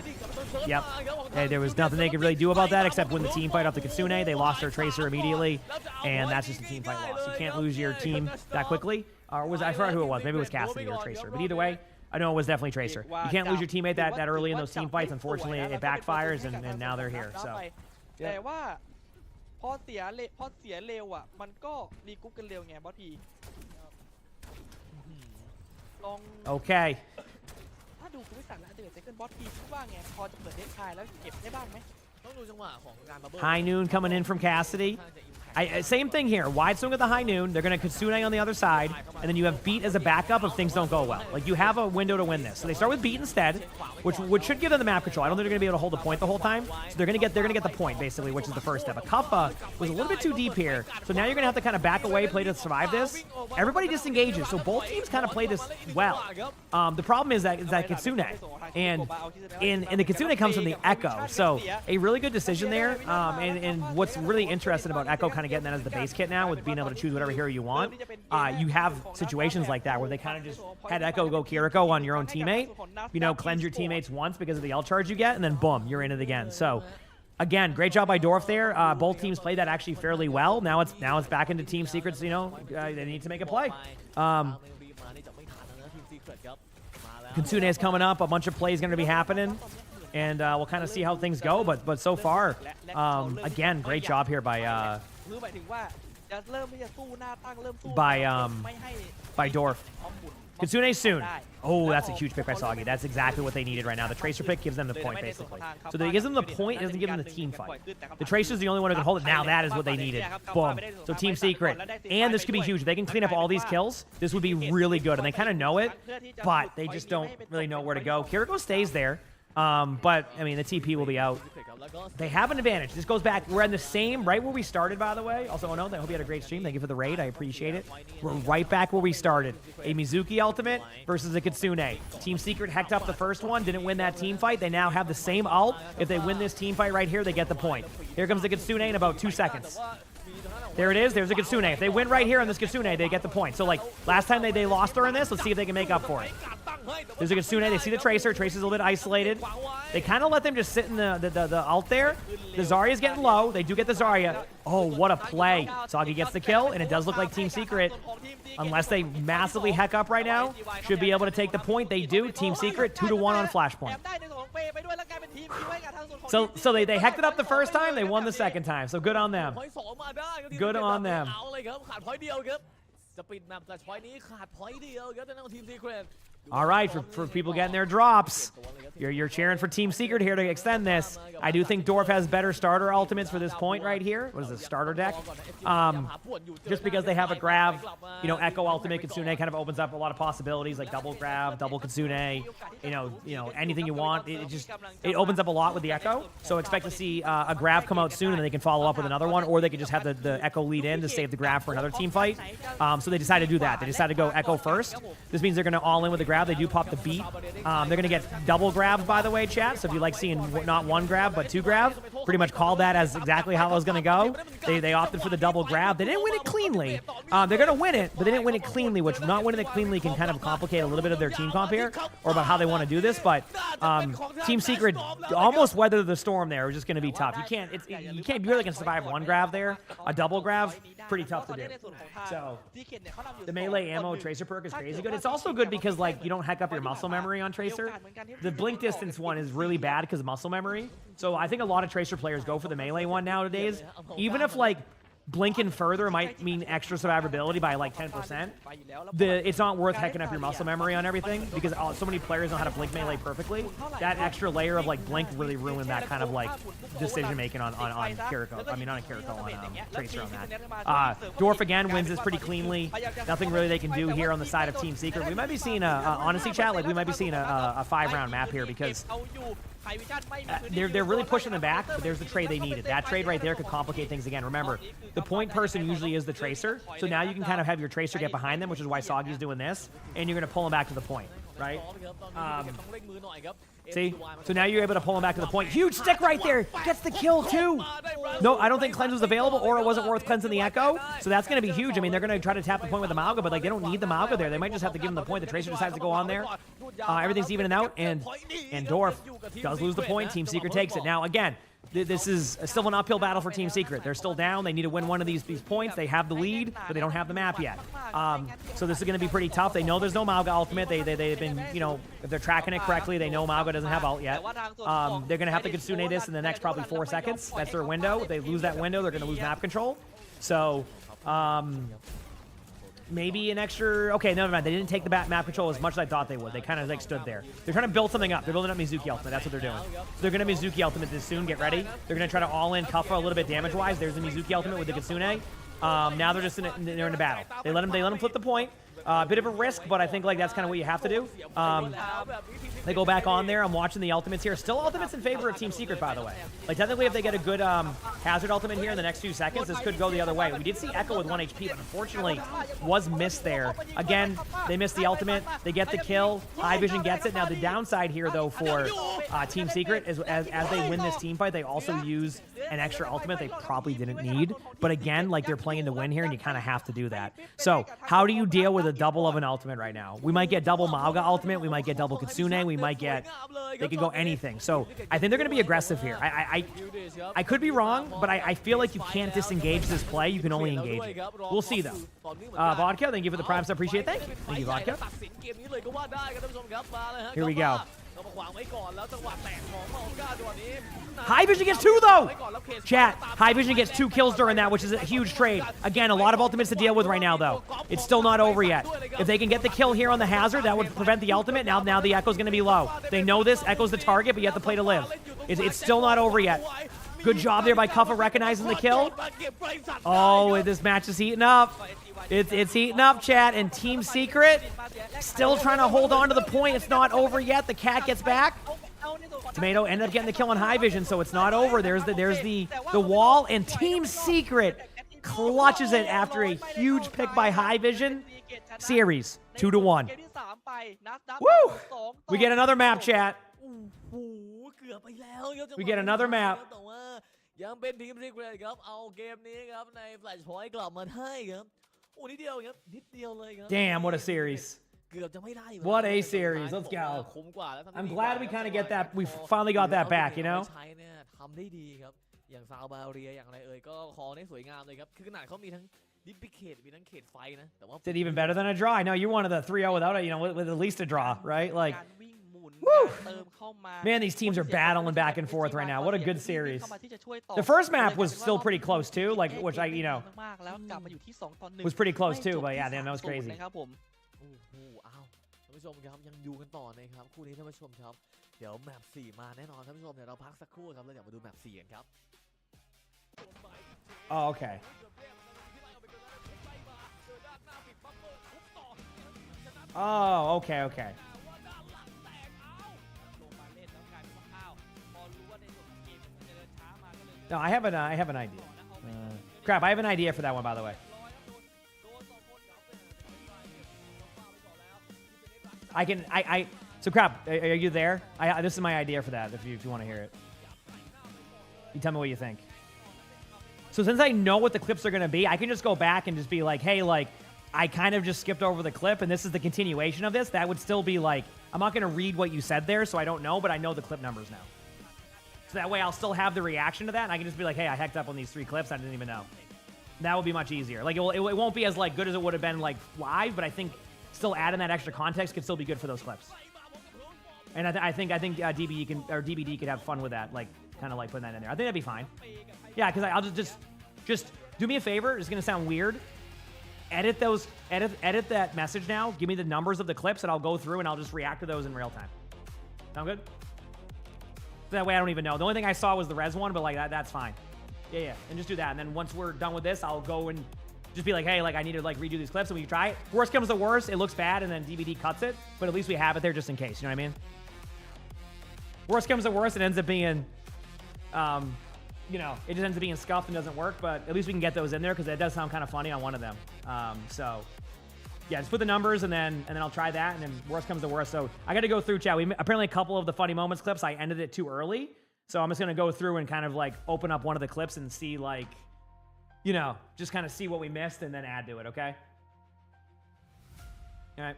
Yep. Hey, there was nothing they could really do about that except win the team fight off the Kitsune. They lost their Tracer immediately, and that's just a team fight loss. You can't lose your team that quickly. Or I forgot who it was. Maybe it was Cassidy or Tracer. But either way, I know it was definitely Tracer. You can't lose your teammate that early in those team fights. Unfortunately, it backfires, and now they're here. So. แต่ว่าพอเสียเร็วอ่ะมันก็รีกรุ๊ปกันเร็วไงบอสพีลอง Okay. ถ้าดูคุณวิสันและเดชเซคันด์บอสพีคิดว่าไงพอจะเปิดเดทไทแล้วเก็บได้บ้างไหม High noon coming in from Cassidy. Same thing here. Wide swing at the high noon. They're going to Kitsune on the other side. And then you have Beat as a backup if things don't go well. Like, you have a window to win this. So they start with Beat instead, which should give them the map control. I don't think they're going to be able to hold the point the whole time. So they're going to get the point, basically, which is the first step. But Kappa was a little bit too deep here. So now you're going to have to kind of back away, play to survive this. Everybody disengages. So both teams kind of play this well. The problem is that Kitsune. And the Kitsune comes from the Echo. So a really good decision there. And what's really interesting about Echo kind of getting that as the base kit now, with being able to choose whatever hero you want, you have situations like that where they kind of just had Echo go Kiriko on your own teammate, cleanse your teammates once because of the L charge you get, and then boom, you're in it again. So again, great job by Dorf there. Both teams played that actually fairly well. Now it's back into Team Secrets. They need to make a play. Kitsune is coming up. A bunch of plays going to be happening, and we'll kind of see how things go. But so far, again, great job here by Dorf. Kitsune soon. Oh, that's a huge pick by Soggy. That's exactly what they needed right now. The Tracer pick gives them the point, basically. So it gives them the point, it doesn't give them the team fight. The Tracer's the only one who can hold it. Now that is what they needed. Boom. So Team Secret. And this could be huge. If they can clean up all these kills, this would be really good. And they kind of know it, but they just don't really know where to go. Kiriko stays there. But, I mean, the TP will be out. They have an advantage. This goes back. We're in the same, right where we started, by the way. Also, I hope you had a great stream. Thank you for the raid. I appreciate it. We're right back where we started. A Mizuki ultimate versus a Kitsune. Team Secret hecked up the first one. Didn't win that team fight. They now have the same ult. If they win this team fight right here, they get the point. Here comes the Kitsune in about 2 seconds. There it is. There's a Kitsune. If they win right here on this Kitsune, they get the point. So, like, last time they lost her in this, let's see if they can make up for it. There's a Kitsune. They see the Tracer. Tracer's a little bit isolated. They kind of let them just sit in the ult there. The Zarya's getting low. They do get the Zarya. Oh, what a play. Soggy gets the kill, and it does look like Team Secret, unless they massively heck up right now, should be able to take the point. They do. Team Secret, 2-1 on Flashpoint. So they hecked it up the first time. They won the second time. So good on them. Good on them. All right, for people getting their drops, you're cheering for Team Secret here to extend this. I do think Dorf has better starter ultimates for this point right here. What is this, starter deck? Just because they have a grab, Echo ultimate Kitsune kind of opens up a lot of possibilities, like double grab, double Kitsune, anything you want. It opens up a lot with the Echo. So expect to see a grab come out soon, and then they can follow up with another one, or they could just have the Echo lead in to save the grab for another team fight. So they decided to do that. They decided to go Echo first. This means they're going to all in with the grab. They do pop the beat. They're going to get double grabs, by the way, chat. So if you like seeing not one grab, but 2 grabs, pretty much called that as exactly how it was going to go. They opted for the double grab. They didn't win it cleanly. They're going to win it, but they didn't win it cleanly, which not winning it cleanly can kind of complicate a little bit of their team comp here, or about how they want to do this. But Team Secret almost weathered the storm there. It was just going to be tough. You really can survive one grab there. A double grab, pretty tough to do. So the melee ammo tracer perk is crazy good. It's also good because like you don't hack up your muscle memory on tracer. The blink distance one is really bad because of muscle memory. So I think a lot of tracer players go for the melee one nowadays, even if like blinking further might mean extra survivability by like 10%. It's not worth hacking up your muscle memory on everything because so many players know how to blink melee perfectly. That extra layer of like blink really ruined that kind of like decision making on Kiriko. I mean, not on Kiriko, on Tracer on that. Dwarf again wins this pretty cleanly. Nothing really they can do here on the side of Team Secret. We might be seeing honestly, chat, like we might be seeing a 5-round map here because they're really pushing them back, but there's the trade they needed. That trade right there could complicate things again. Remember, the point person usually is the tracer, so now you can kind of have your tracer get behind them, which is why Soggy's doing this, and you're going to pull them back to the point, right? See? So now you're able to pull him back to the point. Huge stick right there. Gets the kill, too. No, I don't think Cleanse was available, or it wasn't worth cleansing the Echo. So that's going to be huge. I mean, they're going to try to tap the point with the Mauga, but like they don't need the Mauga there. They might just have to give him the point. The Tracer decides to go on there. Everything's evening out, and Dwarf does lose the point. Team Secret takes it. Now, again, this is still an uphill battle for Team Secret. They're still down. They need to win one of these points. They have the lead, but they don't have the map yet. So this is going to be pretty tough. They know there's no Mauga ultimate. They've been, you know, if they're tracking it correctly, they know Mauga doesn't have ult yet. They're going to have to Kitsune this in the next probably 4 seconds. That's their window. If they lose that window, they're going to lose map control. So maybe an extra... Okay, never mind. They didn't take the map control as much as I thought they would. They kind of like stood there. They're trying to build something up. They're building up Mizuki ultimate. That's what they're doing. So they're going to Mizuki ultimate this soon. Get ready. They're going to try to all-in Kuffa a little bit damage-wise. There's the Mizuki ultimate with the Kitsune. Now they're just they're in a battle. They let him flip the point. A bit of a risk, but I think like that's kind of what you have to do. They go back on there. I'm watching the ultimates here. Still ultimates in favor of Team Secret, by the way. Like technically, if they get a good hazard ultimate here in the next few seconds, this could go the other way. We did see Echo with 1 HP, but unfortunately was missed there. Again, they missed the ultimate. They get the kill. High Vision gets it. Now the downside here, though, for Team Secret is as they win this team fight, they also use an extra ultimate they probably didn't need. But again, like they're playing to win here, and you kind of have to do that. So how do you deal with a double of an ultimate right now? We might get double Mauga ultimate. We might get double Kitsune. We might get... They could go anything. So I think they're going to be aggressive here. I could be wrong, but I feel like you can't disengage this play. You can only engage it. We'll see, though. Vodka, thank you for the prime sub. Appreciate it. Thank you. Thank you, Vodka. Here we go. High Vision gets 2, though! Chat, High Vision gets 2 kills during that, which is a huge trade. Again, a lot of ultimates to deal with right now, though. It's still not over yet. If they can get the kill here on the hazard, that would prevent the ultimate. Now the Echo's going to be low. They know this. Echo's the target, but you have to play to live. It's still not over yet. Good job there by Kuffa recognizing the kill. Oh, this match is heating up. It's heating up, chat. And Team Secret still trying to hold on to the point. It's not over yet. The cat gets back. Tomato ended up getting the kill on High Vision, so it's not over. There's the wall, and Team Secret clutches it after a huge pick by High Vision. Series 2-1. Woo! We get another map, chat. We get another map. ยังเป็นทีมซิกเรตครับเอาเกมนี้ครับในแฟลชพอยต์กลับมาให้ครับโอ้นิดเดียวครับนิดเดียวเลยครับ Damn, what a series. เกือบจะไม่ได้ What a series. Let's go. คุ้มกว่าแล้ว I'm glad we kind of get that. We finally got that back, you know? ใช้เนี่ยทำได้ดีครับอย่างซาวบาเรียอย่างไรเอ่ยก็คอได้สวยงามเลยครับคือขนาดเขามีทั้งดิปปิเคทมีทั้งเขตไฟนะแต่ว่า Did even better than a draw. I know you're one of the 3-0 without it, you know, with at least a draw, right? Like, woo! Man, these teams are battling back and forth right now. What a good series. The first map was still pretty close too, like which I, you know, was pretty close too. But yeah, damn, that was crazy. โอ้โหอ้าวท่านผู้ชมครับยังอยู่กันต่อนะครับคู่นี้ท่านผู้ชมครับเดี๋ยวแมป4มาแน่นอนท่านผู้ชมเดี๋ยวเราพักสักครู่ครับแล้วเดี๋ยวมาดูแมป4กันครับ Oh, okay. Oh, okay. No, I have an idea. Crap, I have an idea for that one, by the way. So crap, are you there? This is my idea for that, if you want to hear it. You tell me what you think. So since I know what the clips are going to be, I can just go back and just be like, hey, like, I kind of just skipped over the clip, and this is the continuation of this. That would still be like, I'm not going to read what you said there, so I don't know, but I know the clip numbers now. So that way I'll still have the reaction to that, and I can just be like, hey, I hecked up on these 3 clips. I didn't even know. That will be much easier. Like, it won't be as, like, good as it would have been, like, live, but I think still adding that extra context could still be good for those clips. And I think DBD could have fun with that, like, kind of like putting that in there. I think that'd be fine. Yeah, because I'll just do me a favor. It's gonna sound weird. Edit that message now. Give me the numbers of the clips, and I'll go through and I'll just react to those in real time. Sound good? That way I don't even know. The only thing I saw was the res one, but like that's fine. Yeah. And just do that. And then once we're done with this, I'll go and just be like, hey, like I need to like redo these clips and we can try it. Worst comes to worst, it looks bad and then DVD cuts it, but at least we have it there just in case. You know what I mean? Worst comes to worst, it ends up being, you know, it just ends up being scuffed and doesn't work, but at least we can get those in there because that does sound kind of funny on one of them. So yeah, just put the numbers and then I'll try that, and then worst comes to worst. So I got to go through, chat. Apparently a couple of the funny moments clips, I ended it too early. So I'm just going to go through and kind of like open up one of the clips and see like, you know, just kind of see what we missed and then add to it, okay? All right.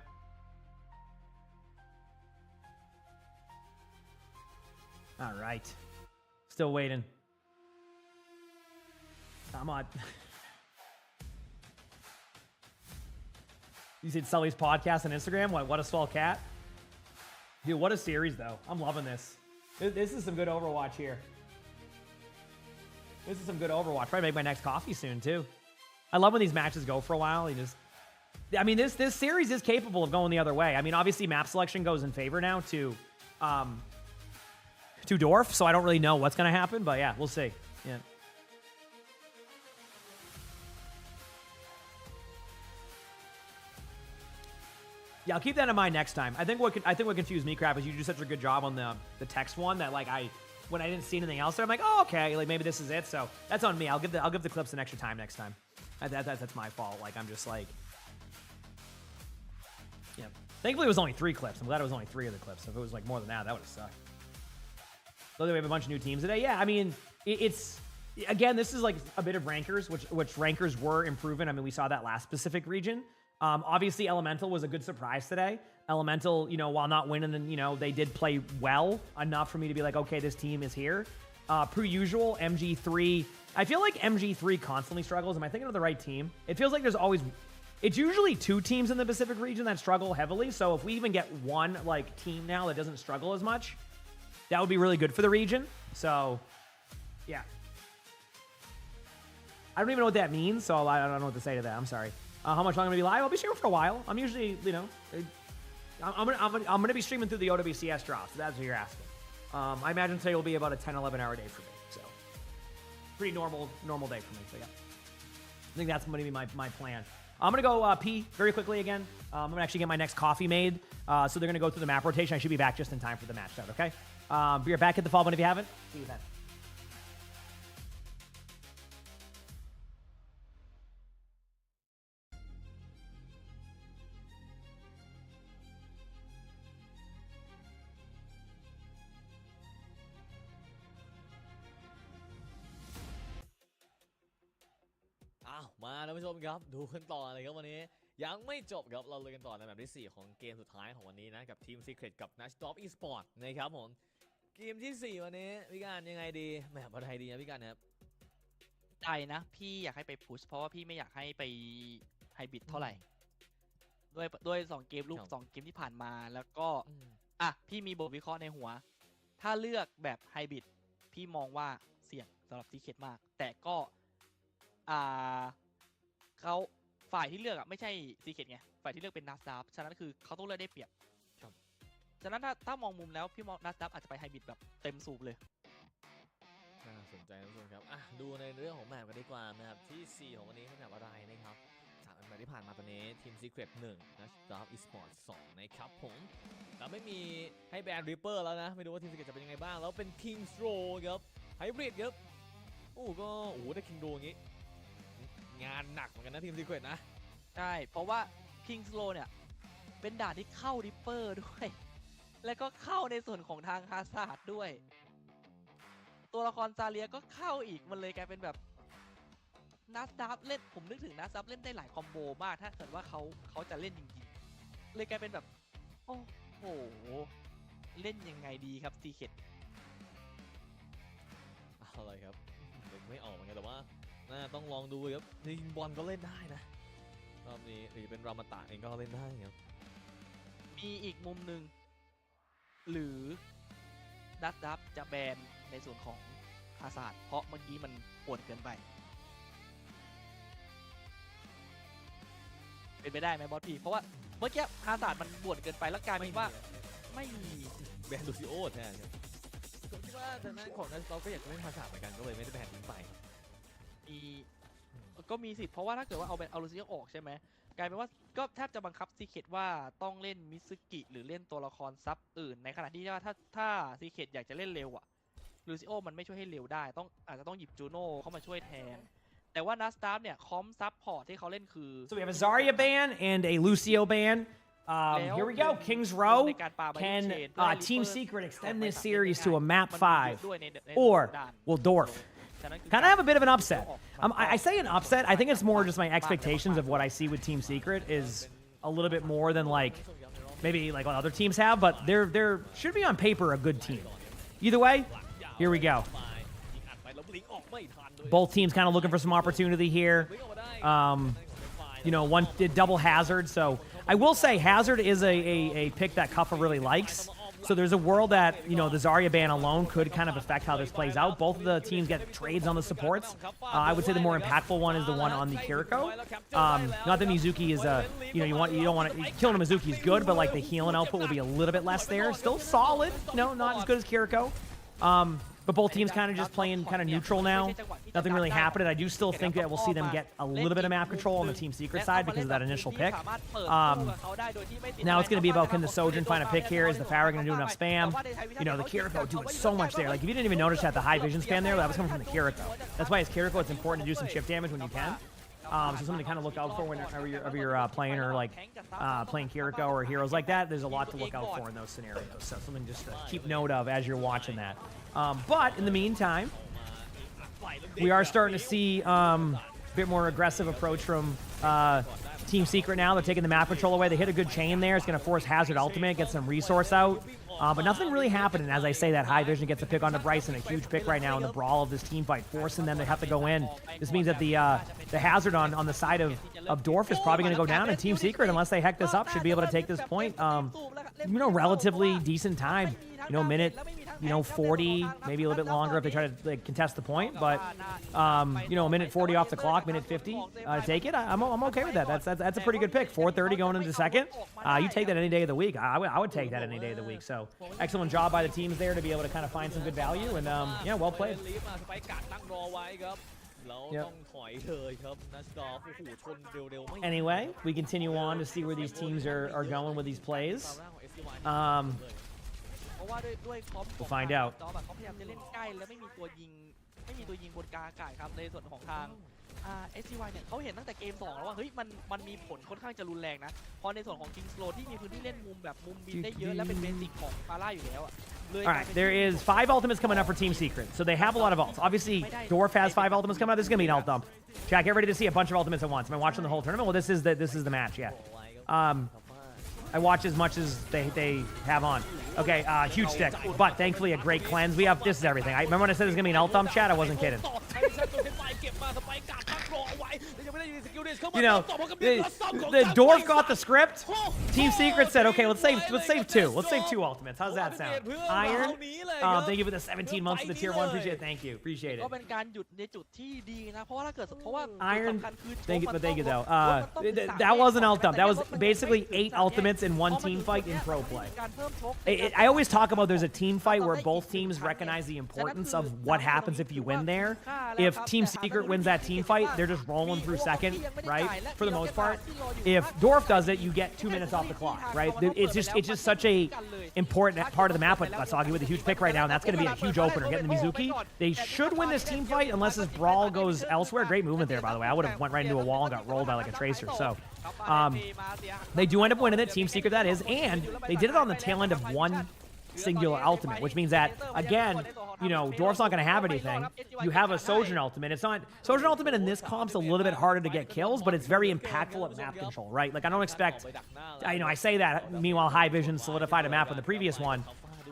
All right. Still waiting. Come on. You said Sully's podcast on Instagram? What a swell cat. Dude, what a series, though. I'm loving this. This is some good Overwatch here. This is some good Overwatch. Probably make my next coffee soon, too. I love when these matches go for a while. I mean, this series is capable of going the other way. I mean, obviously, map selection goes in favor now to Dwarf, so I don't really know what's going to happen, but yeah, we'll see. Yeah. Yeah, I'll keep that in mind next time. I think what confused me, Crap, is you do such a good job on the text one that like when I didn't see anything else, I'm like, oh, okay, like maybe this is it. So that's on me. I'll give the clips an extra time next time. That's my fault. Like I'm just like, yeah. Thankfully, it was only 3 clips. I'm glad it was only 3 of the clips. If it was like more than that, that would have sucked. So we have a bunch of new teams today. Yeah, I mean, it's again, this is like a bit of rankers, which rankers were improving. I mean, we saw that last Pacific region. Obviously, Elemental was a good surprise today. Elemental, you know, while not winning, and you know, they did play well enough for me to be like, okay, this team is here. Per usual, MG3. I feel like MG3 constantly struggles. Am I thinking of the right team? It feels like it's usually 2 teams in the Pacific region that struggle heavily. So if we even get one like team now that doesn't struggle as much, that would be really good for the region. So, yeah. I don't even know what that means, so I don't know what to say to that. I'm sorry. How much longer I'm going to be live? I'll be streaming for a while. I'm usually, you know, I'm going to be streaming through the OWCS draw, so that's what you're asking. I imagine today will be about a 10, 11 hour day for me, so pretty normal day for me, so yeah. I think that's going to be my plan. I'm going to go pee very quickly again. I'm going to actually get my next coffee made, so they're going to go through the map rotation. I should be back just in time for the match start, okay? Be right back. Hit the follow button if you haven't. See you then.มาท่านผู้ชมครับดูกันต่อเลยครับวันนี้ยังไม่จบครับเราเลยกันต่อในแบบที่4ของเกมสุดท้ายของวันนี้นะกับทีม Secret กับ Nashdorf Esport นะครับผมเกมที่4วันนี้พี่การยังไงดีแหมอะไรดีนะพี่การครับใจนะพี่อยากให้ไปพุชเพราะว่าพี่ไม่อยากให้ไปไฮบริดเท่าไหร่ด้วย2เกมลูก2เกมที่ผ่านมาแล้วก็พี่มีบทวิเคราะห์ในหัวถ้าเลือกแบบไฮบริดพี่มองว่าเสี่ยงสำหรับ Secret มากแต่ก็เขาฝ่ายที่เลือกไม่ใช่ซีเคทไงฝ่ายที่เลือกเป็นนัสดับฉะนั้นคือเขาต้องเลือกได้เปรียบฉะนั้นถ้ามองมุมแล้วพี่มองนัสดับอาจจะไปไฮบริดแบบเต็มสูบเลยน่าสนใจนะทุกคนครับดูในเรื่องของแมปกันดีกว่านะครับที่4ของวันนี้เป็นแมปอะไรนะครับจากแมปที่ผ่านมาตอนนี้ทีม Secret 1 Nashdorf Esport 2นะครับผมเราไม่มีให้แบนริปเปอร์แล้วนะไม่รู้ว่าทีม Secret จะเป็นยังไงบ้างแล้วเป็น King's Row ครับไฮบริดครับได้ King Row อย่างงี้งานหนักเหมือนกันนะทีม Secret นะใช่เพราะว่า King's Row เนี่ยเป็นด่านที่เข้าริปเปอร์ด้วยแล้วก็เข้าในส่วนของทางฮาซาร์ดด้วยตัวละครซาเลียก็เข้าอีกมันเลยกลายเป็นแบบนัสดับเล่นผมนึกถึงนัสดับเล่นได้หลายคอมโบมากถ้าเกิดว่าเขาจะเล่นจริงๆเลยกลายเป็นแบบโอ้โหเล่นยังไงดีครับ Secret อะไรครับนึกไม่ออกเหมือนกันแต่ว่า ต้องลองดูครับจริงๆบอลก็เล่นได้นะรอบนี้หรือเป็นรามาตะเองก็เล่นได้ครับ มีอีกมุมหนึ่งหรือดับจะแบนในส่วนของอาซาดเพราะเมื่อกี้มันปวดเกินไป เป็นไปได้ไหมบอสพี่เพราะว่าเมื่อกี้อาซาดมันปวดเกินไปแล้วกลายเป็นว่าไม่มี แบนลูซิโอแทนครับผมคิดว่าทางด้านของนัสตอก็อยากจะเล่นภาษาเหมือนกันก็เลยไม่ได้แบนทิ้งไป มีก็มีสิทธิ์เพราะว่าถ้าเกิดว่าเอาลูซิโอออกใช่ไหมกลายเป็นว่าก็แทบจะบังคับซีเคทว่าต้องเล่นมิซึกิหรือเล่นตัวละครซับอื่นในขณะที่ว่าถ้าซีเคทอยากจะเล่นเร็วอะลูซิโอมันไม่ช่วยให้เร็วได้อาจจะต้องหยิบจูโน่เข้ามาช่วยแทนแต่ว่านัสตาร์เนี่ยคอมซับพอร์ตที่เขาเล่นคือ So we have a Zarya ban and a Lucio ban. Here we go. Kings Row. Can Team Secret extend this series to a map 5? Or will Dorf kind of have a bit of an upset? I say an upset. I think it's more just my expectations of what I see with Team Secret is a little bit more than like maybe like what other teams have, but they're should be on paper a good team. Either way, here we go. Both teams kind of looking for some opportunity here. You know, one did double Hazard, so I will say Hazard is a pick that Kuffa really likes. So there's a world that, you know, the Zarya ban alone could kind of affect how this plays out. Both of the teams get trades on the supports. I would say the more impactful one is the one on the Kiriko. Not that Mizuki is a, you know, you don't want to, killing a Mizuki is good, but like the healing output will be a little bit less there. Still solid, you know, not as good as Kiriko. But both teams kind of just playing kind of neutral now. Nothing really happened. I do still think that we'll see them get a little bit of map control on the Team Secret side because of that initial pick. Now it's going to be about can the Sojourn find a pick here? Is the Pharah going to do enough spam? You know, the Kiriko doing so much there. Like, if you didn't even notice that the high vision spam there, that was coming from the Kiriko. That's why as Kiriko, it's important to do some chip damage when you can. So something to kind of look out for whenever you're playing or like playing Kiriko or heroes like that. There's a lot to look out for in those scenarios. So something just to keep note of as you're watching that. But in the meantime, we are starting to see a bit more aggressive approach from Team Secret now. They're taking the map control away. They hit a good chain there. It's going to force Hazard Ultimate, get some resource out. But nothing really happening. As I say, that high vision gets a pick onto Bryson, a huge pick right now in the brawl of this team fight, forcing them to have to go in. This means that the Hazard on the side of Dorf is probably going to go down, and Team Secret, unless they heck this up, should be able to take this point. You know, relatively decent time. You know, minute, you know, 40, maybe a little bit longer if they try to like, contest the point. But, you know, a minute 40 off the clock, minute 50, take it. I'm okay with that. That's a pretty good pick. 4:30 going into the second. You take that any day of the week. I would take that any day of the week. So excellent job by the teams there to be able to kind of find some good value. And, yeah, well played. Yep. Anyway, we continue on to see where these teams are going with these plays. We'll find out. เขาพยายามจะเล่นใกล้แล้วไม่มีตัวยิงบนกลางอากาศครับในส่วนของทางSCY เนี่ยเขาเห็นตั้งแต่เกม2แล้วว่าเฮ้ยมันมีผลค่อนข้างจะรุนแรงนะเพราะในส่วนของ Kings Row ที่มีพื้นที่เล่นมุมแบบมุมบินได้เยอะและเป็นเบสิกของฟาร่าอยู่แล้วอ่ะ All right, there is 5 ultimates coming up for Team Secret, so they have a lot of ults. Obviously, Dorf has 5 ultimates coming up. This is gonna be an ult dump. Jack, get ready to see a bunch of ultimates at once. Am I watching the whole tournament? Well, this is the match. Yeah. I watch as much as they have on. Okay, huge stick, but thankfully a great cleanse. This is everything. I remember when I said there's gonna be an ult dump, chat. I wasn't kidding. You know, the Dorf got the script. Team Secret said, okay, let's save 2. Let's save 2 ultimates. How's that sound? Iron, thank you for the 17 months of the tier 1. Appreciate it. Thank you. Appreciate it. Iron, thank you though. That wasn't ult dump. That was basically 8 ultimates in one team fight in pro play. I always talk about there's a team fight where both teams recognize the importance of what happens if you win there. If Team Secret wins that team fight, they're just rolling through second, right? For the most part. If Dorf does it, you get 2 minutes off the clock, right? It's just such a important part of the map. But Asagi with a huge pick right now, and that's going to be a huge opener. Getting the Mizuki, they should win this team fight unless this brawl goes elsewhere. Great movement there, by the way. I would have went right into a wall and got rolled by like a tracer. So they do end up winning it. Team Secret that is, and they did it on the tail end of one singular ultimate, which means that, again, you know, Dorf's not going to have anything. You have a Sojourn ultimate. It's not... Sojourn ultimate in this comp's a little bit harder to get kills, but it's very impactful at map control, right? Like, I don't expect... You know, I say that, meanwhile, High Vision solidified a map in the previous one,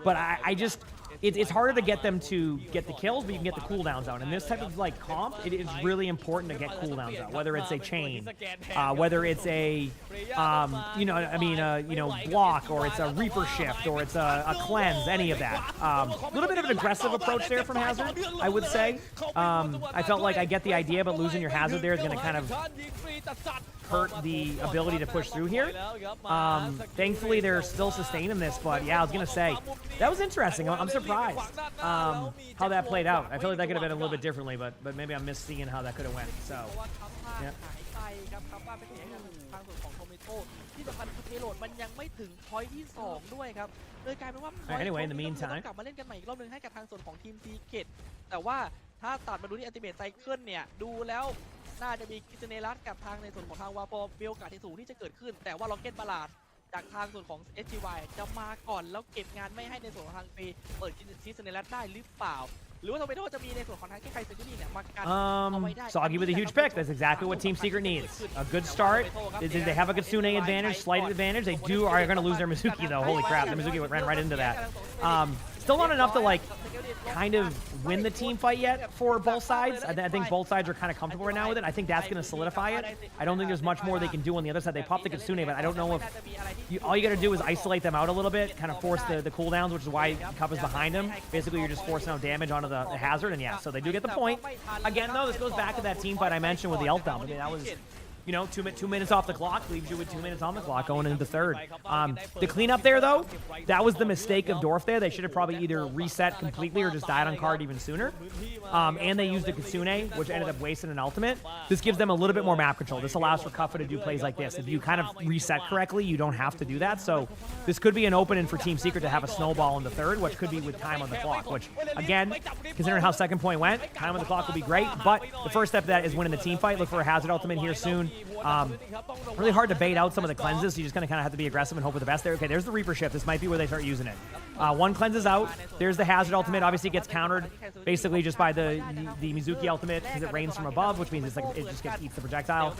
but I just... it's harder to get them to get the kills, but you can get the cooldowns out. In this type of like comp, it is really important to get cooldowns out. Whether it's a chain, whether it's a block, or it's a Reaper shift, or it's a cleanse, any of that. A little bit of an aggressive approach there from Hazard, I would say. I felt like I get the idea, but losing your Hazard there is going to kind of hurt the ability to push through here. Thankfully, they're still sustaining this, but yeah, I was going to say, that was interesting. I'm surprised how that played out. I feel like that could have been a little bit differently, but maybe I'm misseeing how that could have went. So, yeah. ที่สำคัญคือเพโลดมันยังไม่ถึงพอยที่2ด้วยครับเลยกลายเป็นว่า Anyway, in the meantime กลับมาเล่นกันใหม่อีกรอบนึงให้กับทางส่วนของทีมซีเกตแต่ว่าถ้าตัดมาดูที่อัลติเมทไซเคิลเนี่ยดูแล้วน่าจะมีคิสเนรัสกับทางในส่วนของทางวาฟอร์มีโอกาสที่สูงที่จะเกิดขึ้นแต่ว่าล็อกเก็ตบาลาดจากทางส่วนของ SGY จะมาก่อนแล้วเก็บงานไม่ให้ในส่วนของทางเเปิดคิสเนรัสได้หรือเปล่า Soggy with a huge pick. That's exactly what Team Secret needs. A good start. They have a Kitsune advantage, slight advantage. They are going to lose their Mizuki, though. Holy crap, the Mizuki ran right into that. Still not enough to, like, kind of win the team fight yet for both sides. I think both sides are kind of comfortable right now with it. I think that's going to solidify it. I don't think there's much more they can do on the other side. They popped the Kitsune, but I don't know if... all you got to do is isolate them out a little bit, kind of force the cooldowns, which is why Cup is behind them. Basically, you're just forcing out damage onto the Hazard, and yeah, so they do get the point. Again, though, this goes back to that team fight I mentioned with the ult dump. I mean, that was... 2 minutes off the clock leaves you with 2 minutes on the clock going into the third. The cleanup there, though, that was the mistake of Dorf there. They should have probably either reset completely or just died on card even sooner. And they used the Kitsune, which ended up wasting an ultimate. This gives them a little bit more map control. This allows for Kuffa to do plays like this. If you kind of reset correctly, you don't have to do that. So this could be an opening for Team Secret to have a snowball in the third, which could be with time on the clock, which, again, considering how second point went, time on the clock will be great. But the first step of that is winning the team fight. Look for a Hazard ultimate here soon. Really hard to bait out some of the cleanses, so you're just going to kind of have to be aggressive and hope for the best there. Okay, there's the Reaper shift. This might be where they start using it. One cleanse is out. There's the Hazard ultimate. Obviously, it gets countered basically just by the Mizuki ultimate because it rains from above, which means it's like it just eats the projectile.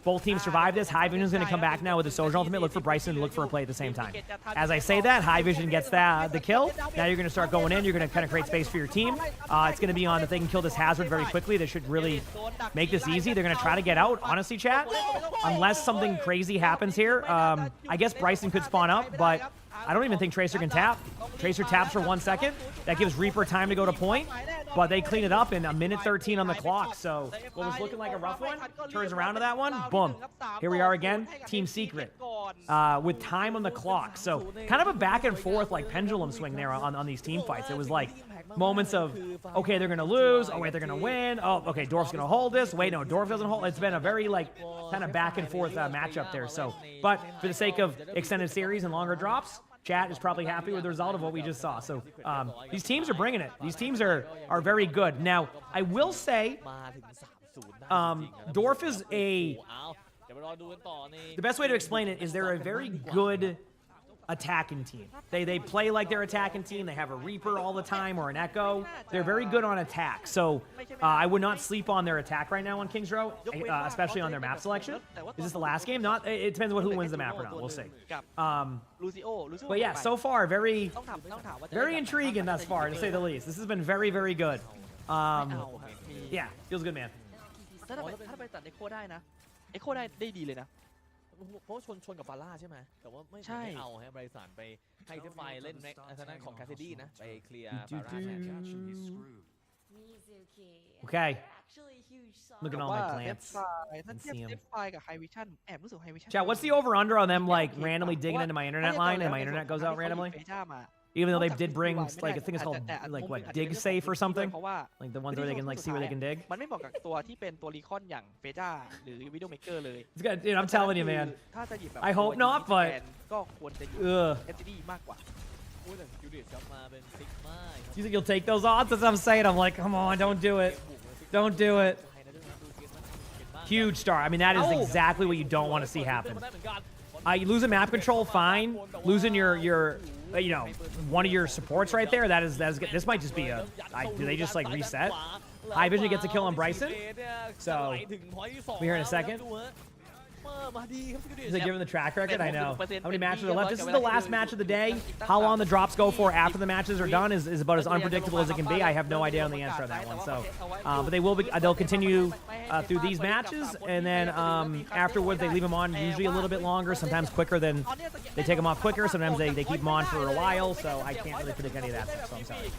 Both teams survive this. High Vision is going to come back now with the Sojourn ultimate. Look for Bryson to look for a play at the same time. As I say that, High Vision gets the kill. Now you're going to start going in. You're going to kind of create space for your team. It's going to be on if they can kill this Hazard very quickly. They should really make this easy. They're going to try to get out. Honestly, chat, unless something crazy happens here, I guess Bryson could spawn up, but I don't even think Tracer can tap. Tracer taps for 1 second. That gives Reaper time to go to point, but they clean it up in a minute 13 on the clock. So what was looking like a rough one turns around to that one. Boom. Here we are again. Team Secret with time on the clock. So kind of a back and forth like pendulum swing there on these team fights. It was like moments of, okay, they're going to lose. Oh, wait, they're going to win. Oh, okay, Dorf's going to hold this. Wait, no, Dorf doesn't hold. It's been a very like kind of back and forth matchup there. So, but for the sake of extended series and longer drops, chat is probably happy with the result of what we just saw. So these teams are bringing it. These teams are very good. Now, I will say Dorf is the best way to explain it is they're a very good attacking team. They play like they're attacking team. They have a Reaper all the time or an Echo. They're very good on attack. So I would not sleep on their attack right now on Kings Row, especially on their map selection. Is this the last game? Not. It depends on who wins the map or not. We'll see. But yeah, so far very intriguing thus far, to say the least. This has been very, very good. Yeah, feels good, man. เพราะชนกับฟาร่าใช่ไหมแต่ว่าไม่เอาฮะไบรสันไปให้เซฟไฟเล่นแม็กทางด้านของคาเซดี้นะไปเคลียร์ฟาร่าแทน Okay. Look at all my plants. Chat, what's the over-under on them, like, randomly digging into my internet line and my internet goes out randomly? Even though they did bring, like, I think it's called, like, what, dig safe or something? Like, the ones where they can, like, see where they can dig? It's good, dude, I'm telling you, man. I hope not, but... Ugh. You think you'll take those odds? That's what I'm saying. I'm like, come on, don't do it. Don't do it. Huge start. I mean, that is exactly what you don't want to see happen. You lose a map control, fine. Losing your one of your supports right there, that is good. This might just be a... do they just, like, reset? High Vision gets a kill on Bryson. So, we're here in a second. มาดีครับ Is it given the track record? I know. 60% How many matches are เป็น left? This is 100 the last match of the day. How long the drops go for after the matches are done is about as unpredictable as it can be. I have no idea on the answer on that one. So, but they'll continue through these matches, and then afterwards they leave them on usually a little bit longer, sometimes quicker than they take them off quicker. Sometimes they keep them on for a while. So I can't really predict any of that stuff. So I'm sorry.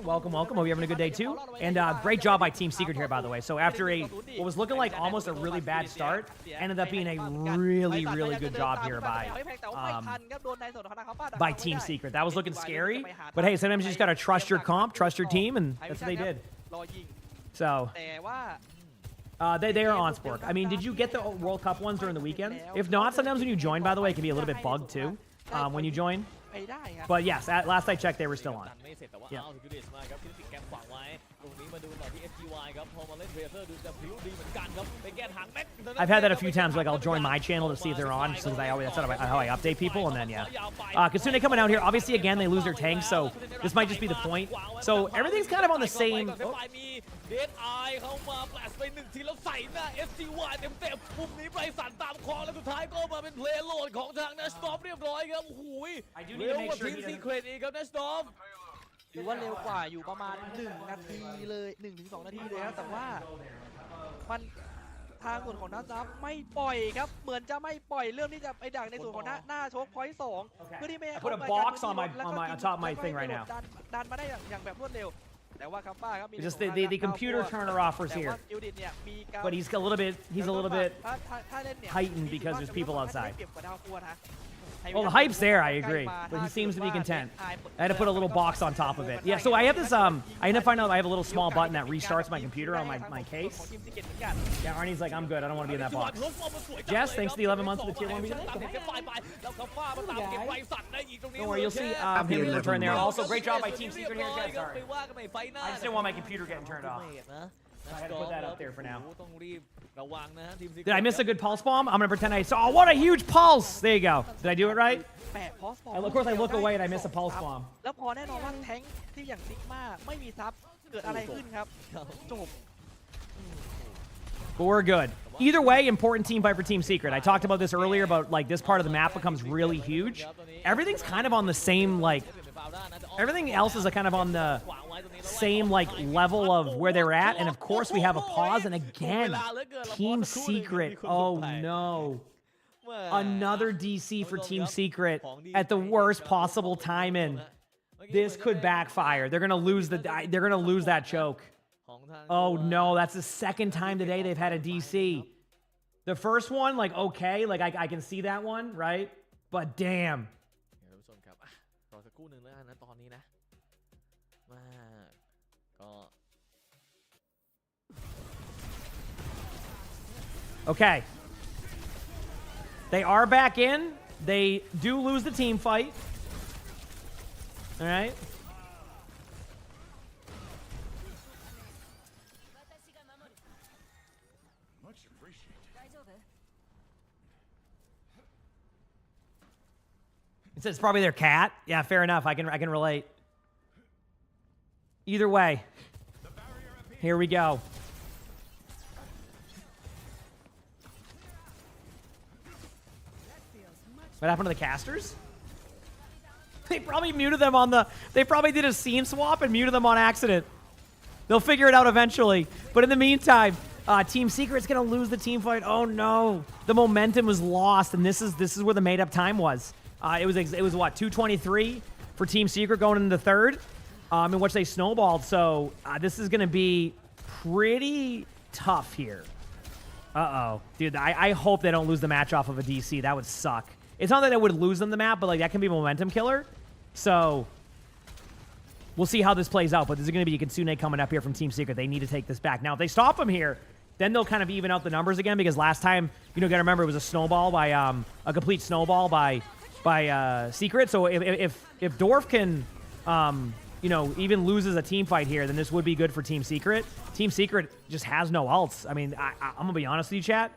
Welcome. Hope you're having a good day too. And great job by Team Secret here, by the way. So after what was looking like almost a really bad start, ended up being a really good job here by Team Secret. That was looking scary, but hey, sometimes you just gotta trust your comp, trust your team, and that's what they did. So they are on Spork. I mean, did you get the World Cup ones during the weekend? If not, sometimes when you join, by the way, it can be a little bit bugged too when you join. But yes, last I checked, they were still on. Yeah. I've had that a few times. Like I'll join my channel to see if they're on, just because that's how I update people, and then yeah. Kasune coming out here. Obviously, again, they lose their tank, so this might just be the point. So everything's kind of on the same. เดดไอเข้ามาแฟลชไป1ทีแล้วใส่หน้า STY เต็มๆมุมนี้ไบรสันตามคลองแล้วสุดท้ายก็มาเป็นเพลย์โหลดของทางนัชดอฟเรียบร้อยครับโอ้โหเร็วกว่าทีมซีเครตอีกครับนัชดอฟ ถือว่าเร็วกว่าอยู่ประมาณ1 นาทีเลย1 ถึง 2 นาทีเลยครับแต่ว่ามันทางส่วนของนัชดับไม่ปล่อยครับเหมือนจะไม่ปล่อยเรื่องที่จะไปดักในส่วนของหน้าโชคพอยต์2เพื่อที่ไม่ให้ I put a box on top of my thing right now. ดันมาได้อย่างแบบรวดเร็วแต่ว่าคัมบ้าครับมี Just the computer turner offers here. But he's a little bit heightened because there's people outside. Well, the hype's there, I agree, but he seems to be content. I had to put a little box on top of it. Yeah, so I have this, I ended up finding out I have a little small button that restarts my computer on my case. Yeah, Arnie's like, I'm good, I don't want to be in that box. Jess, thanks to the 11 months of the tier 1 video. Don't worry, you'll see him return there. Also, great job by Team Secret here, Jess. Sorry. I just didn't want my computer getting turned off. I had to put that up there for now. Did I miss a good pulse bomb? I'm going to pretend I saw. Oh, what a huge pulse! There you go. Did I do it right? Of course, I look away and I miss a pulse bomb. แล้วพอแน่นอนว่าแทงค์ที่อย่างซิกมาไม่มีซับเกิดอะไรขึ้นครับจบ But we're good. Either way, important team fight for Team Secret. I talked about this earlier about like this part of the map becomes really huge. Everything's kind of on the same like. Everything else is kind of on the same like level of where they're at, and of course we have a pause. And again, Team Secret. Oh no, another DC for Team Secret at the worst possible timing. This could backfire. They're gonna lose that choke. Oh no, that's the second time today they've had a DC. The first one, like okay, like I can see that one, right? But damn. รอสักครู่หนึ่งแล้วกันนะตอนนี้นะมาก็ Okay. They are back in. They do lose the team fight. All right. It says it's probably their cat. Yeah, fair enough. I can relate. Either way, here we go. What happened to the casters? They probably muted them on the... They probably did a scene swap and muted them on accident. They'll figure it out eventually. But in the meantime, Team Secret's going to lose the team fight. Oh, no. The momentum was lost, and this is where the made-up time was. It was what, 2:23 for Team Secret going into the third, in which they snowballed. So this is going to be pretty tough here. Uh-oh. Dude, I hope they don't lose the match off of a DC. That would suck. It's not that I would lose them the map, but like that can be a momentum killer. So we'll see how this plays out. But there's going to be a Kitsune coming up here from Team Secret. They need to take this back. Now, if they stop them here, then they'll kind of even out the numbers again, because last time, you know, got to remember it was a snowball by a complete snowball by Secret. So if Dorf can, you know, even loses a team fight here, then this would be good for Team Secret. Team Secret just has no ults. I mean, I'm gonna be honest with you, chat.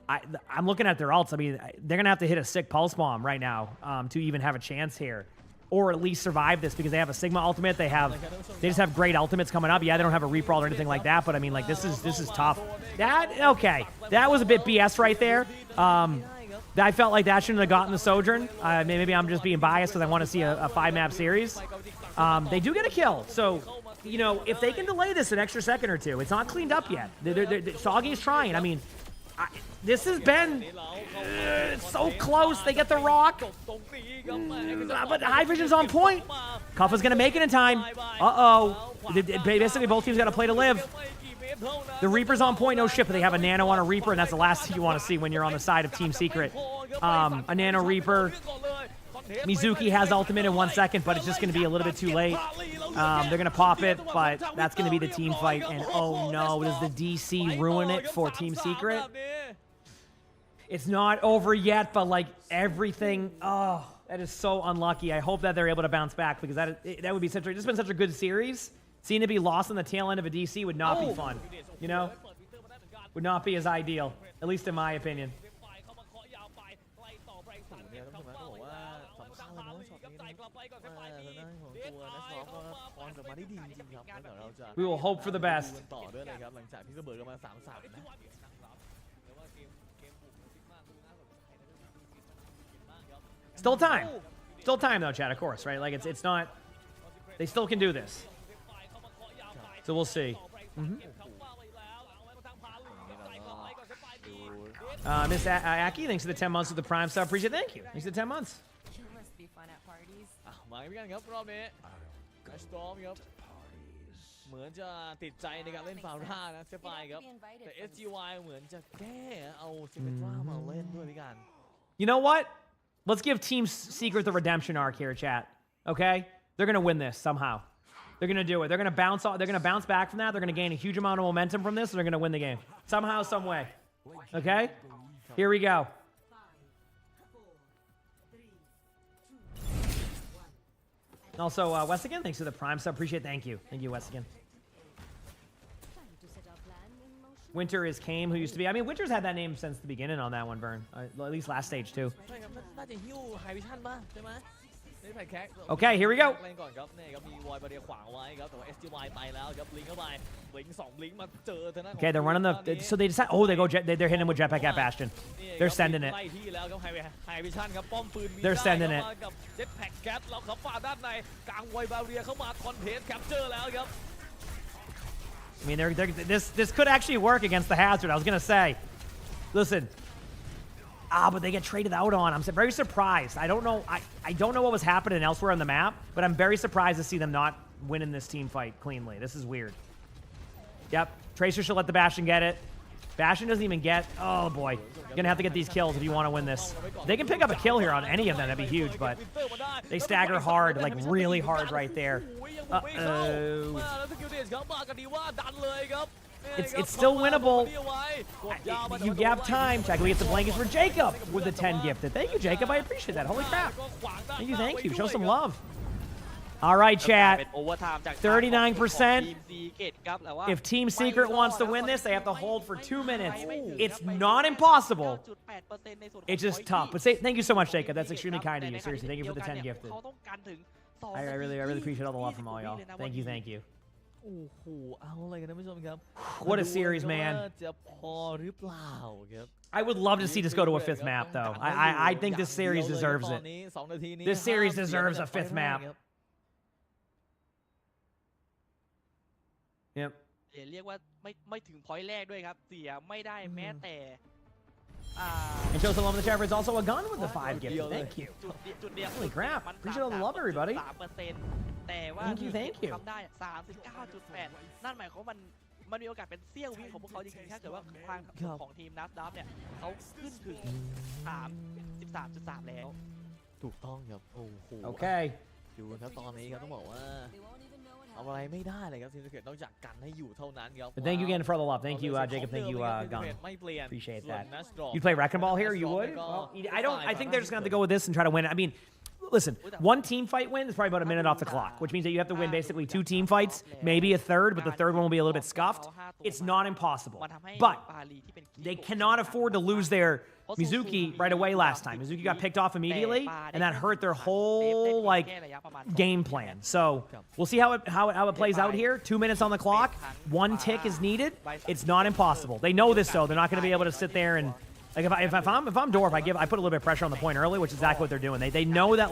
I'm looking at their ults. I mean, they're gonna have to hit a sick pulse bomb right now to even have a chance here. or at least survive this because they have a Sigma ultimate. They just have great ultimates coming up. Yeah, they don't have a Reaper or anything like that, but I mean, like, this is tough. That was a bit BS right there. I felt like that shouldn't have gotten the Sojourn. Maybe I'm just being biased because I want to see a 5-map series. They do get a kill, so, you know, if they can delay this an extra second or two, it's not cleaned up yet. Soggy is trying. I mean, this has been so close. They get the rock. But High Vision's on point. Kuffa's going to make it in time. Uh-oh. Basically, both teams got to play to live. The Reaper's on point, no shit, but they have a Nano on a Reaper, and that's the last thing you want to see when you're on the side of Team Secret. A Nano Reaper. Mizuki has ultimate in 1 second, but it's just going to be a little bit too late. They're going to pop it, but that's going to be the team fight. And oh no, does the DC ruin it for Team Secret? It's not over yet, but like everything, oh, that is so unlucky. I hope that they're able to bounce back because that would be it's been such a good series. Seeing it be lost on the tail end of a DC would not be fun, you know? Would not be as ideal, at least in my opinion. We will hope for the best. Still time. Still time though, chat, of course, right? Like it's not, they still can do this. So we'll see. Miss Aki, thanks for the 10 months of the Prime sub. Appreciate it. Thank you. Thanks for the 10 months. You must be fun at parties. มากันครับรอบนี้สตอร์มครับเหมือนจะติดใจในการเล่นฟาวท่านะเซฟายครับแต่ SGY เหมือนจะแก้เอาเซเปตรามาเล่นด้วยพี่กัน You know what? Let's give Team Secret the redemption arc here, chat. Okay? They're going to win this somehow. They're going to do it. They're going to bounce off. They're going to bounce back from that. They're going to gain a huge amount of momentum from this, and they're going to win the game. Somehow, some way. Okay? Here we go. Also, Westigan, thanks for the Prime sub. Appreciate it. Thank you. Thank you, Westigan. Winter is Kame, who used to be. I mean, Winter's had that name since the beginning on that one, Vern. At least last stage, too. Okay, here we go. Okay, they're running the. So they decide. Oh, they go. They're hitting him with jetpack at Bastion. They're sending it. They're sending it. I mean, this could actually work against the Hazard. I was gonna say, listen. But they get traded out on. I'm very surprised. I don't know. I don't know what was happening elsewhere on the map, but I'm very surprised to see them not winning this team fight cleanly. This is weird. Yep. Tracer should let the Bastion get it. Bastion doesn't even get. Oh boy, you're gonna have to get these kills if you want to win this. They can pick up a kill here on any of them. That'd be huge, but they stagger hard, like really hard right there. It's still winnable. You have time. Check. We get the blankets for Jacob with the 10 gifted. Thank you, Jacob. I appreciate that. Holy crap. Thank you. Thank you. Show some love. All right, chat. 39%. If Team Secret wants to win this, they have to hold for 2 minutes. It's not impossible. It's just tough. But thank you so much, Jacob. That's extremely kind of you. Seriously, thank you for the 10 gifted. I really appreciate all the love from all y'all. Thank you. Thank you. What a series, man. I would love to see this go to a 5th map, though. I think this series deserves it. This series deserves a 5th map. Yep. เรียกว่าไม่ถึง point แรกด้วยครับเสียไม่ได้แม้แต่ And show some love in the chat. It's also a gun with the 5 gifted. Thank you. Holy crap. Appreciate all the love, everybody. แต่ว่า Thank you. ทำได้ 39.8 นั่นหมายความว่ามันมีโอกาสเป็นเสี้ยววิของพวกเขาจริงๆถ้าเกิดว่าทางของทีมนัสดับเนี่ยเขาขึ้นถึง 13.3 แล้ว ถูกต้องครับโอ้โห Okay. ดูครับตอนนี้ครับต้องบอกว่าเอาอะไรไม่ได้เลยครับทีมสเกตต้องจากกันให้อยู่เท่านั้นครับ But thank you again for all the love. Thank you, Jacob. Thank you, Gun. ไม่เปลี่ยน Appreciate ส่วน that. Nastro You play Wrecking Ball here? You would? Well, I think they're just going to have to go with this and try to win it. I mean, listen, one team fight win is probably about a minute off the clock, which means that you have to win basically 2 team fights, maybe a third, but the third one will be a little bit scuffed. It's not impossible. But they cannot afford to lose their Mizuki right away last time. Mizuki got picked off immediately, and that hurt their whole game plan. So we'll see how it plays out here. 2 minutes on the clock, 1 tick is needed. It's not impossible. They know this though. They're not going to be able to sit there and if I'm Dorf, I put a little bit of pressure on the point early, which is exactly what they're doing. They know that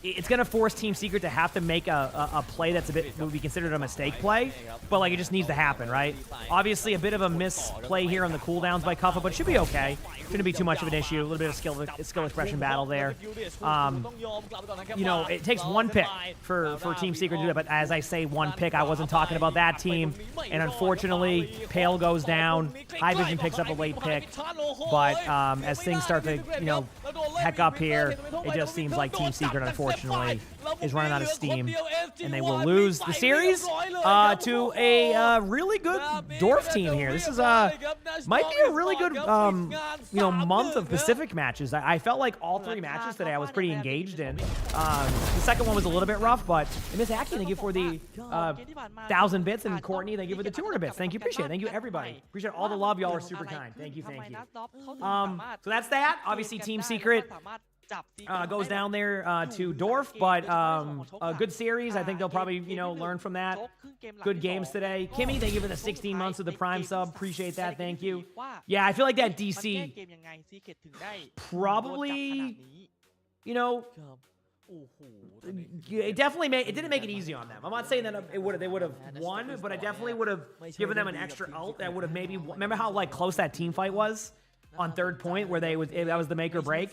it's going to force Team Secret to have to make a play that's a bit would be considered a mistake play, but it just needs to happen, right? Obviously, a bit of a misplay here on the cooldowns by Kuffa, but it should be okay. Shouldn't be too much of an issue. A little bit of skill expression battle there. It takes 1 pick for Team Secret to do that, but as I say 1 pick, I wasn't talking about that team, and unfortunately, Pale goes down. High Vision picks up a late pick, but as things start to, heck up here, it just seems like Team Secret, unfortunately, is running out of steam, and they will lose the series to a really good Dorf team here. This is might be a really good month of Pacific matches. I felt like all 3 matches today I was pretty engaged in. The second one was a little bit rough, but Miss Aki, thank you for the 1,000 bits, and Courtney, thank you for the 200 bits. Thank you, appreciate it. Thank you, everybody. Appreciate all the love. Y'all are super kind. Thank you. So that's that. Obviously, Team Secret goes down there to Dorf, but a good series. I think they'll probably, learn from that. Good games today. Kimmy, thank you for the 16 months of the Prime sub. Appreciate that. Thank you. Yeah, I feel like that DC probably, it didn't make it easy on them. I'm not saying that they would have won, but I definitely would have given them an extra ult that would have maybe, remember how close that team fight was on third point where that was the make or break.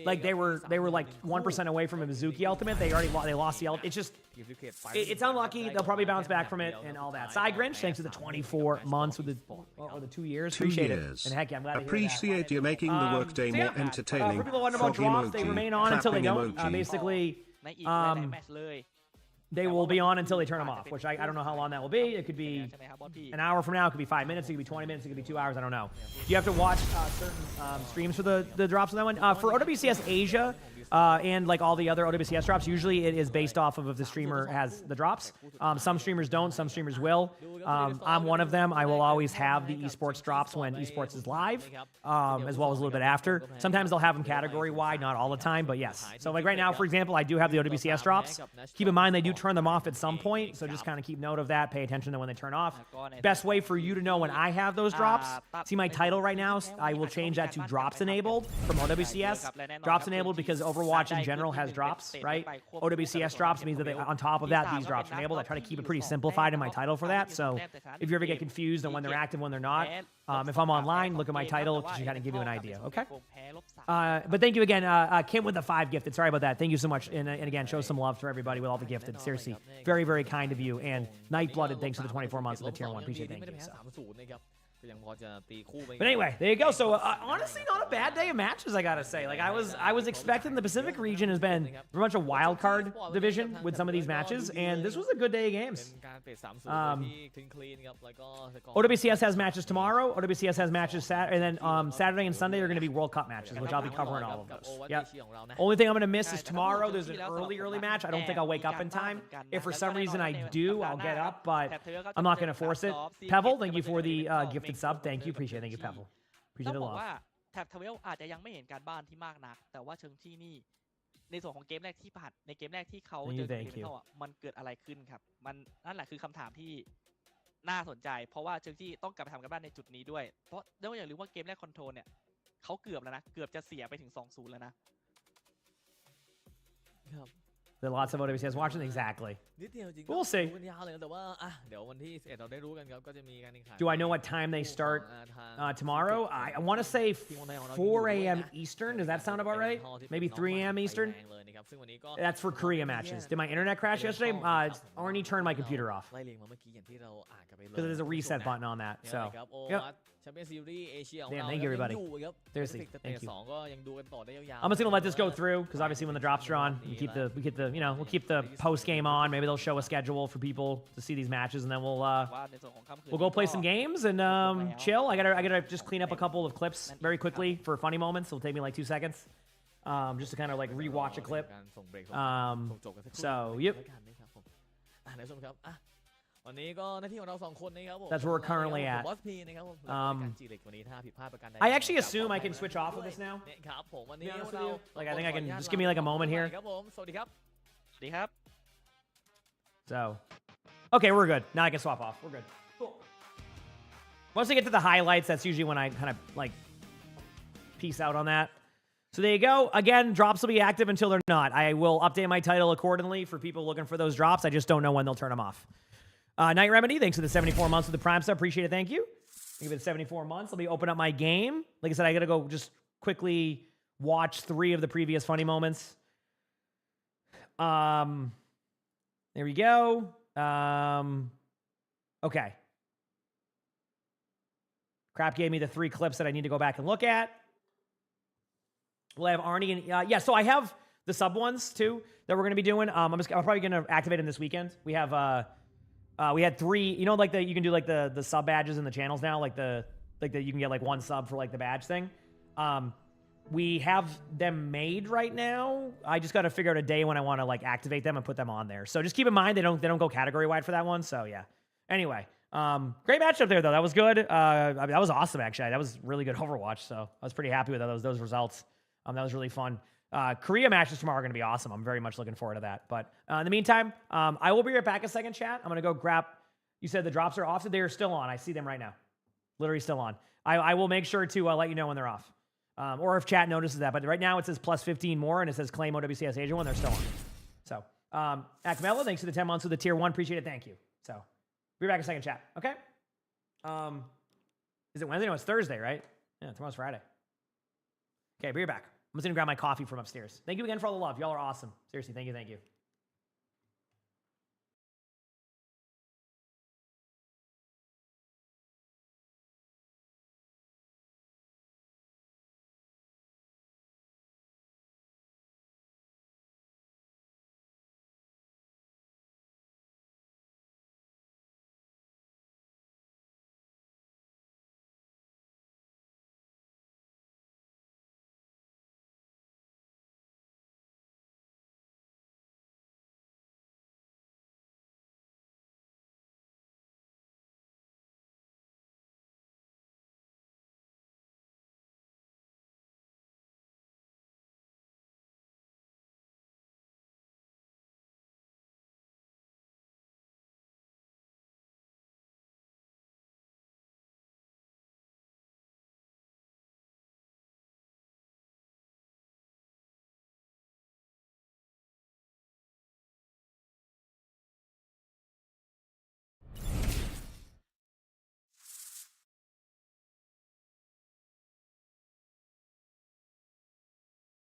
They were 1% away from a Mizuki ultimate. They lost the ult. It's just it's unlucky. They'll probably bounce back from it and all that. Side Grinch, thanks to the 24 months or the 2 years. Appreciate it. And heck yeah, I'm glad to hear that. Appreciate you making the workday more entertaining. For people wondering about drops, they remain on until they don't. Basically, they will be on until they turn them off, which I don't know how long that will be. It could be an hour from now. It could be 5 minutes. It could be 20 minutes. It could be 2 hours. I don't know. You have to watch certain streams for the drops on that one. For OWCS Asia and all the other OWCS drops, usually it is based off of if the streamer has the drops. Some streamers don't. Some streamers will. I'm one of them. I will always have the esports drops when esports is live, as well as a little bit after. Sometimes they'll have them category-wide, not all the time, but yes. So right now, for example, I do have the OWCS drops. Keep in mind, they do turn them off at some point, so just kind of keep note of that. Pay attention to when they turn off. Best way for you to know when I have those drops, see my title right now, I will change that to drops enabled from OWCS. Drops enabled because Overwatch in general has drops, right? OWCS drops means that on top of that, these drops are enabled. I try to keep it pretty simplified in my title for that, so if you ever get confused on when they're active, when they're not, if I'm online, look at my title to kind of give you an idea, okay? But thank you again, Kim with the 5 gifted. Sorry about that. Thank you so much. And again, show some love to everybody with all the gifted. Seriously, very, very kind of you. And Night-Blooded, thanks for the 24 months of the tier 1. Appreciate it. Thank you. So. But anyway, there you go. So honestly, not a bad day of matches, I gotta say. I was expecting the Pacific region has been very much a wild card division with some of these matches, and this was a good day of games. OWCS has matches tomorrow. OWCS has matches Saturday, and then Saturday and Sunday are going to be World Cup matches, which I'll be covering all of those. Yep. Only thing I'm going to miss is tomorrow. There's an early match. I don't think I'll wake up in time. If for some reason I do, I'll get up, but I'm not going to force it. Pebble, thank you for the gifted sub. Thank you. Appreciate it. Thank you, Pebble. Appreciate the love. แท็บทเวลอาจจะยังไม่เห็นการบ้านที่มากนักแต่ว่าเชิงที่นี่ในส่วนของเกมแรกที่ผ่านในเกมแรกที่เขาเจอทีมเขามันเกิดอะไรขึ้นครับมันนั่นแหละคือคำถามที่น่าสนใจเพราะว่าเชิงที่ต้องกลับไปทำการบ้านในจุดนี้ด้วยเพราะต้องอย่าลืมว่าเกมแรกคอนโทรลเนี่ยเขาเกือบแล้วนะเกือบจะเสียไปถึง 2-0 แล้วนะ There are lots of OWCS watching, exactly. We'll see. Do I know what time they start tomorrow? I want to say 4 a.m. Eastern. Does that sound about right? Maybe 3 a.m. Eastern? That's for Korea matches. Did my internet crash yesterday? Arnie turned my computer off. Because there's a reset button on that. So, yep. Damn, thank you, everybody. Seriously, thank you. I'm just gonna let this go through because obviously when the drops are on, we'll keep the post game on. Maybe they'll show a schedule for people to see these matches, and then we'll go play some games and chill. I gotta just clean up a couple of clips very quickly for funny moments. It'll take me like 2 seconds. just to kind of like rewatch a clip. การส่งเบรก ส่งจบกันสักครู่ So, หนึ่ง yep. แล้วกันนะครับผมในส่วนครับวันนี้ก็หน้าที่ของเรา2คนนะครับผม That's where we're currently at. บอสพีนะครับผมการจีเล็กวันนี้ถ้าผิดพลาดประการใด I actually assume I can switch off of this now. ครับผมวันนี้ To be honest with เรา you. Like, I think I can just give me like a moment here. ครับผมสวัสดีครับ สวัสดีครับ So, okay, we're good. Now I can swap off. We're good. Cool. Once I get to the highlights, that's usually when I kind of like peace out on that. So there you go. Again, drops will be active until they're not. I will update my title accordingly for people looking for those drops. I just don't know when they'll turn them off. Night Remedy, thanks for the 74 months of the Prime sub. Appreciate it. Thank you. Give it 74 months. Let me open up my game. Like I said, I got to go just quickly watch 3 of the previous funny moments. There we go. Okay. Crap gave me the 3 clips that I need to go back and look at. We'll have Arnie and yeah. So I have the sub ones too that we're gonna be doing. I'm probably gonna activate them this weekend. We have we had 3. You know, like you can do like the sub badges in the channels now. Like you can get like 1 sub for like the badge thing. We have them made right now. I just got to figure out a day when I want to like activate them and put them on there. So just keep in mind they don't go category wide for that one. So yeah. Anyway, great matchup there though. That was good. That was awesome actually. That was really good Overwatch. So I was pretty happy with those results. That was really fun. Korea matches tomorrow are going to be awesome. I'm very much looking forward to that. But in the meantime, I will be right back a second, chat. I'm going to go grab. You said the drops are off. They are still on. I see them right now. Literally still on. I will make sure to let you know when they're off. Or if chat notices that. But right now it says plus 15 more and it says claim OWCS Asia 1. They're still on. So, Akmela, thanks for the 10 months with the tier 1. Appreciate it. Thank you. So, be back a second, chat. Okay? Is it Wednesday? No, it's Thursday, right? Yeah, tomorrow's Friday. Okay, be right back. I'm just going to grab my coffee from upstairs. Thank you again for all the love. Y'all are awesome. Seriously, thank you, thank you.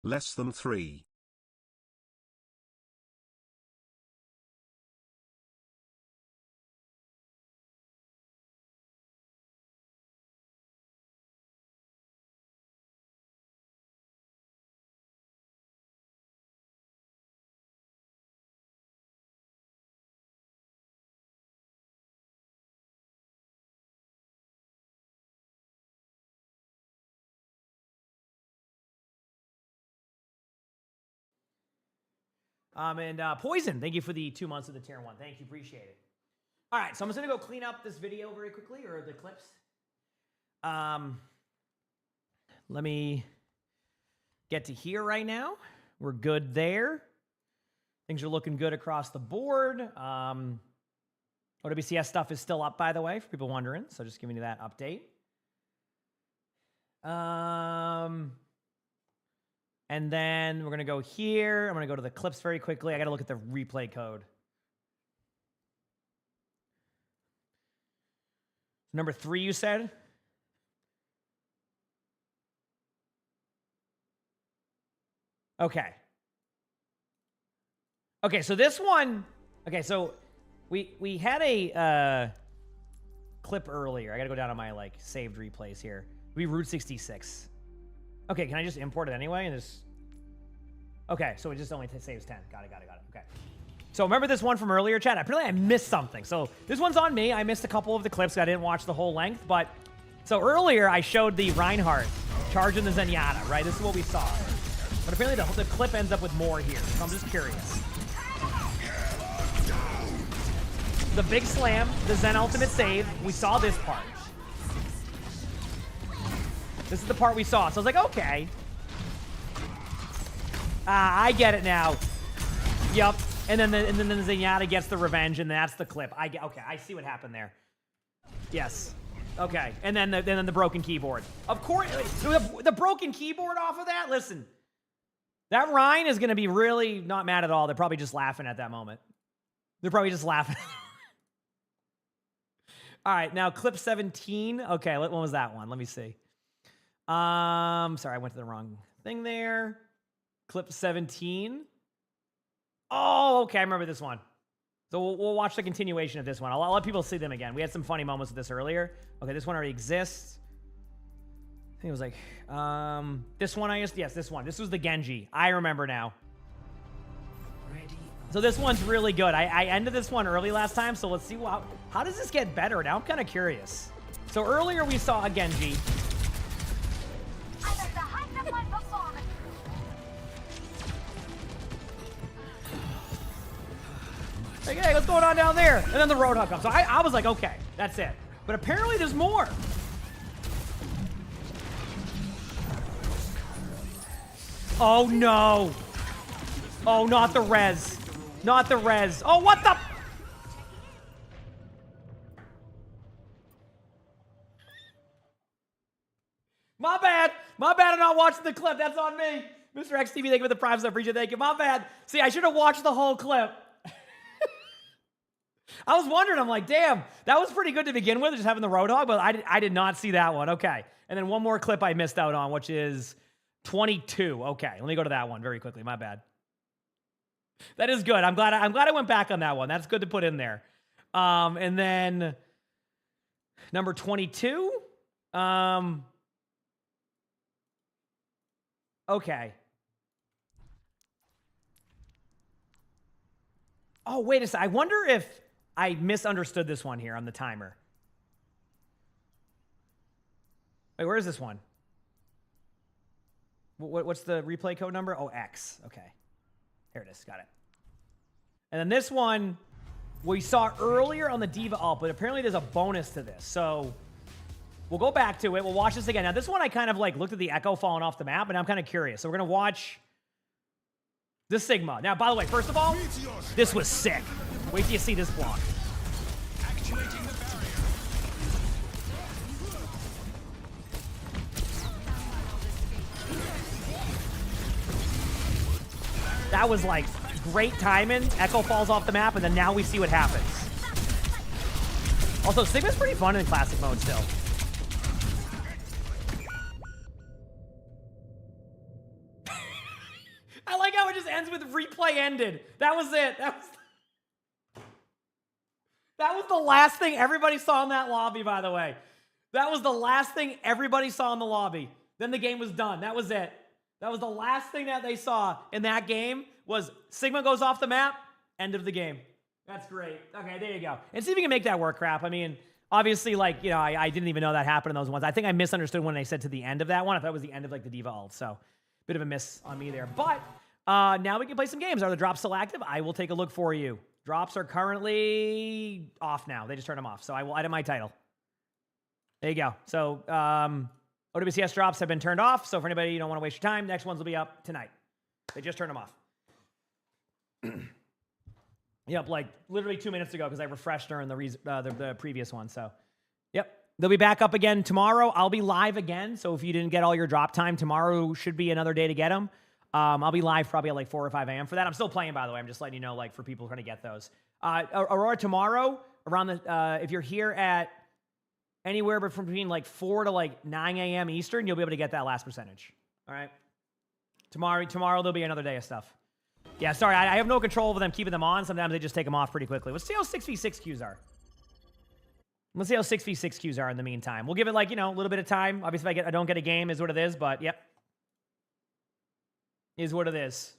Less than 3. And Poison, thank you for the 2 months of the tier 1. Thank you, appreciate it. All right, so I'm just gonna go clean up this video very quickly, or the clips. Let me get to here right now. We're good there. Things are looking good across the board. OWCS stuff is still up, by the way, for people wondering. So just giving you that update. And then we're going to go here. I'm going to go to the clips very quickly. I got to look at the replay code. Number 3, you said? Okay. Okay, so this one... Okay, so we had a clip earlier. I got to go down to my, like, saved replays here. We Route 66. Okay, can I just import it anyway? And just... Okay, so it just only saves 10. Got it. Okay. So remember this one from earlier, chat? Apparently I missed something. So this one's on me. I missed a couple of the clips. I didn't watch the whole length. But so earlier I showed the Reinhardt charging the Zenyatta, right? This is what we saw. But apparently the clip ends up with more here, so I'm just curious. The big slam, the Zen ultimate save, we saw this part. This is the part we saw, so I was like, okay. I get it now. Yup. And then the Zenyatta gets the revenge, and that's the clip. Okay, I see what happened there. Yes. Okay, and then the broken keyboard. Of course, the broken keyboard off of that. Listen, that Rhine is going to be really not mad at all. They're probably just laughing at that moment. They're probably just laughing. All right, now clip 17. Okay, when was that one? Let me see. Sorry, I went to the wrong thing there. Clip 17. Oh, okay, I remember this one. So we'll watch the continuation of this one. I'll let people see them again. We had some funny moments with this earlier. Okay, this one already exists. I think it was like, this one yes, this one. This was the Genji. I remember now. So this one's really good. I ended this one early last time, so let's see how does this get better? Now I'm kind of curious. So earlier we saw a Genji. I'm at the height of my performance. Like, hey, what's going on down there? And then the Roadhog comes. So I was like, okay, that's it. But apparently there's more. Oh, no. Oh, not the res. Not the res. Oh, what the? My bad. My bad. I'm not watching the clip. That's on me. Mr. XTV, thank you for the prime sub. Appreciate it. Thank you. My bad. See, I should have watched the whole clip. I was wondering, I'm like, damn, that was pretty good to begin with, just having the Roadhog, but I did not see that one. Okay. And then one more clip I missed out on, which is 22. Okay. Let me go to that one very quickly. My bad. That is good. I'm glad I went back on that one. That's good to put in there. And then number 22. Okay. Oh, wait a second. I wonder if I misunderstood this one here on the timer. Wait, where is this one? What's the replay code number? Oh, X. Okay. Here it is. Got it. And then this one we saw earlier on the Diva ult, but apparently there's a bonus to this. So we'll go back to it. We'll watch this again. Now, this one I kind of like looked at the echo falling off the map, and I'm kind of curious. So we're going to watch the Sigma. Now, by the way, first of all, this was sick. Wait till you see this block. That was like great timing. Echo falls off the map, and then now we see what happens. Also, Sigma's pretty fun in classic mode still. I like how it just ends with replay ended. That was it. That was the last thing everybody saw in that lobby, by the way. That was the last thing everybody saw in the lobby. Then the game was done. That was it. That was the last thing that they saw in that game was Sigma goes off the map, end of the game. That's great. Okay, there you go. And see if you can make that work, crap. I mean, obviously, like, you know, I didn't even know that happened in those ones. I think I misunderstood when they said to the end of that one. I thought it was the end of, like, the Diva ult. So, bit of a miss on me there. But now we can play some games. Are the drops still active? I will take a look for you. Drops are currently off now. They just turned them off. So I will edit my title. There you go. So, OWCS drops have been turned off. So for anybody you don't want to waste your time, next ones will be up tonight. They just turned them off. Yep, like literally 2 minutes ago because I refreshed during the previous one. So, yep, they'll be back up again tomorrow. I'll be live again. So if you didn't get all your drop time, tomorrow should be another day to get them. I'll be live probably at like 4 or 5 a.m. for that. I'm still playing, by the way. I'm just letting you know, like, for people trying to get those. Aurora, tomorrow, around the, if you're here at anywhere between like 4 to like 9 a.m. Eastern, you'll be able to get that last percentage. All right? Tomorrow there'll be another day of stuff. Yeah, sorry, I have no control over them keeping them on. Sometimes they just take them off pretty quickly. Let's see how 6v6 queues are. Let's see how 6v6 queues are in the meantime. We'll give it, like, you know, a little bit of time. Obviously, if I don't get a game, is what it is, but yep. Is what it is.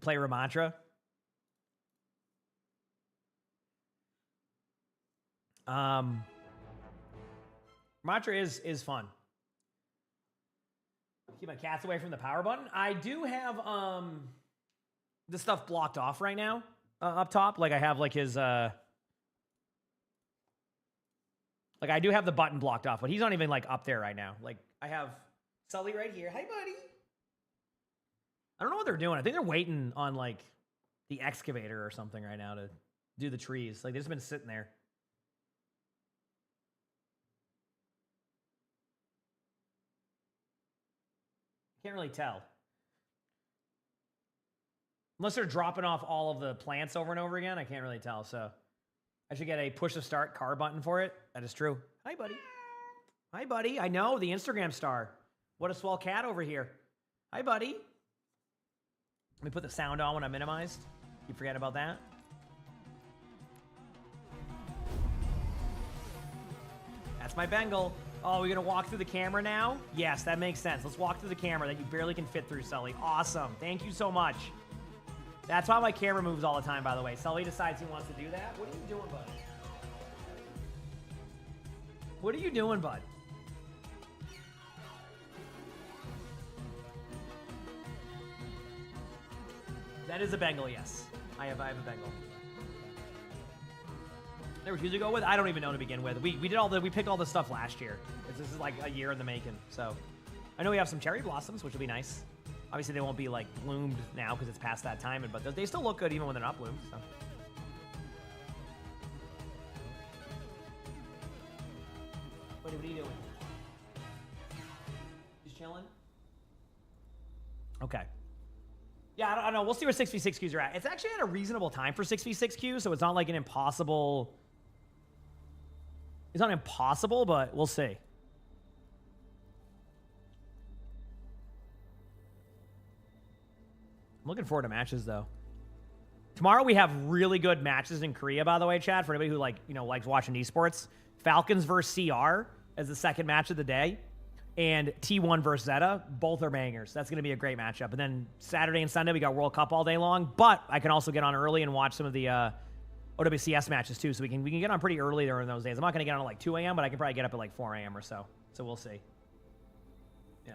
Play Ramantra. Mantra is fun. Keep my cats away from the power button. I do have this stuff blocked off right now up top. Like I have like his like I do have the button blocked off, but he's not even like up there right now. Like I have Sully right here. Hi, buddy. I don't know what they're doing. I think they're waiting on like the excavator or something right now to do the trees. Like they've just been sitting there. Can't really tell. Unless they're dropping off all of the plants over and over again, I can't really tell. So I should get a push to start car button for it. That is true. Hi, buddy. Hi, buddy. I know, the Instagram star. What a swell cat over here. Hi, buddy. Let me put the sound on when I'm minimized. You forget about that. That's my Bengal. Oh, we're going to walk through the camera now? Yes, that makes sense. Let's walk through the camera that you barely can fit through, Sully. Awesome. Thank you so much. That's why my camera moves all the time, by the way. Sully decides he wants to do that. What are you doing, bud? What are you doing, bud? That is a Bengal, yes. I have a Bengal. They refuse to go with? I don't even know to begin with. We picked all this stuff last year. This is like a year in the making. So I know we have some cherry blossoms, which will be nice. Obviously they won't be like bloomed now because it's past that time, but they still look good even when they're not bloomed. So. What are you doing? Just chilling? Okay. Yeah, I don't know. We'll see where 6v6 queues are at. It's actually at a reasonable time for 6v6 queues, so it's not like an impossible... It's not impossible, but we'll see. I'm looking forward to matches, though. Tomorrow we have really good matches in Korea, by the way, Chad, for anybody who likes watching esports. Falcons versus CR as the second match of the day. And T1 versus Zeta, both are bangers. That's going to be a great matchup. And then Saturday and Sunday, we got World Cup all day long. But I can also get on early and watch some of the OWCS matches, too. So we can get on pretty early during those days. I'm not going to get on at like 2 a.m., but I can probably get up at like 4 a.m. or so. So we'll see. Yeah.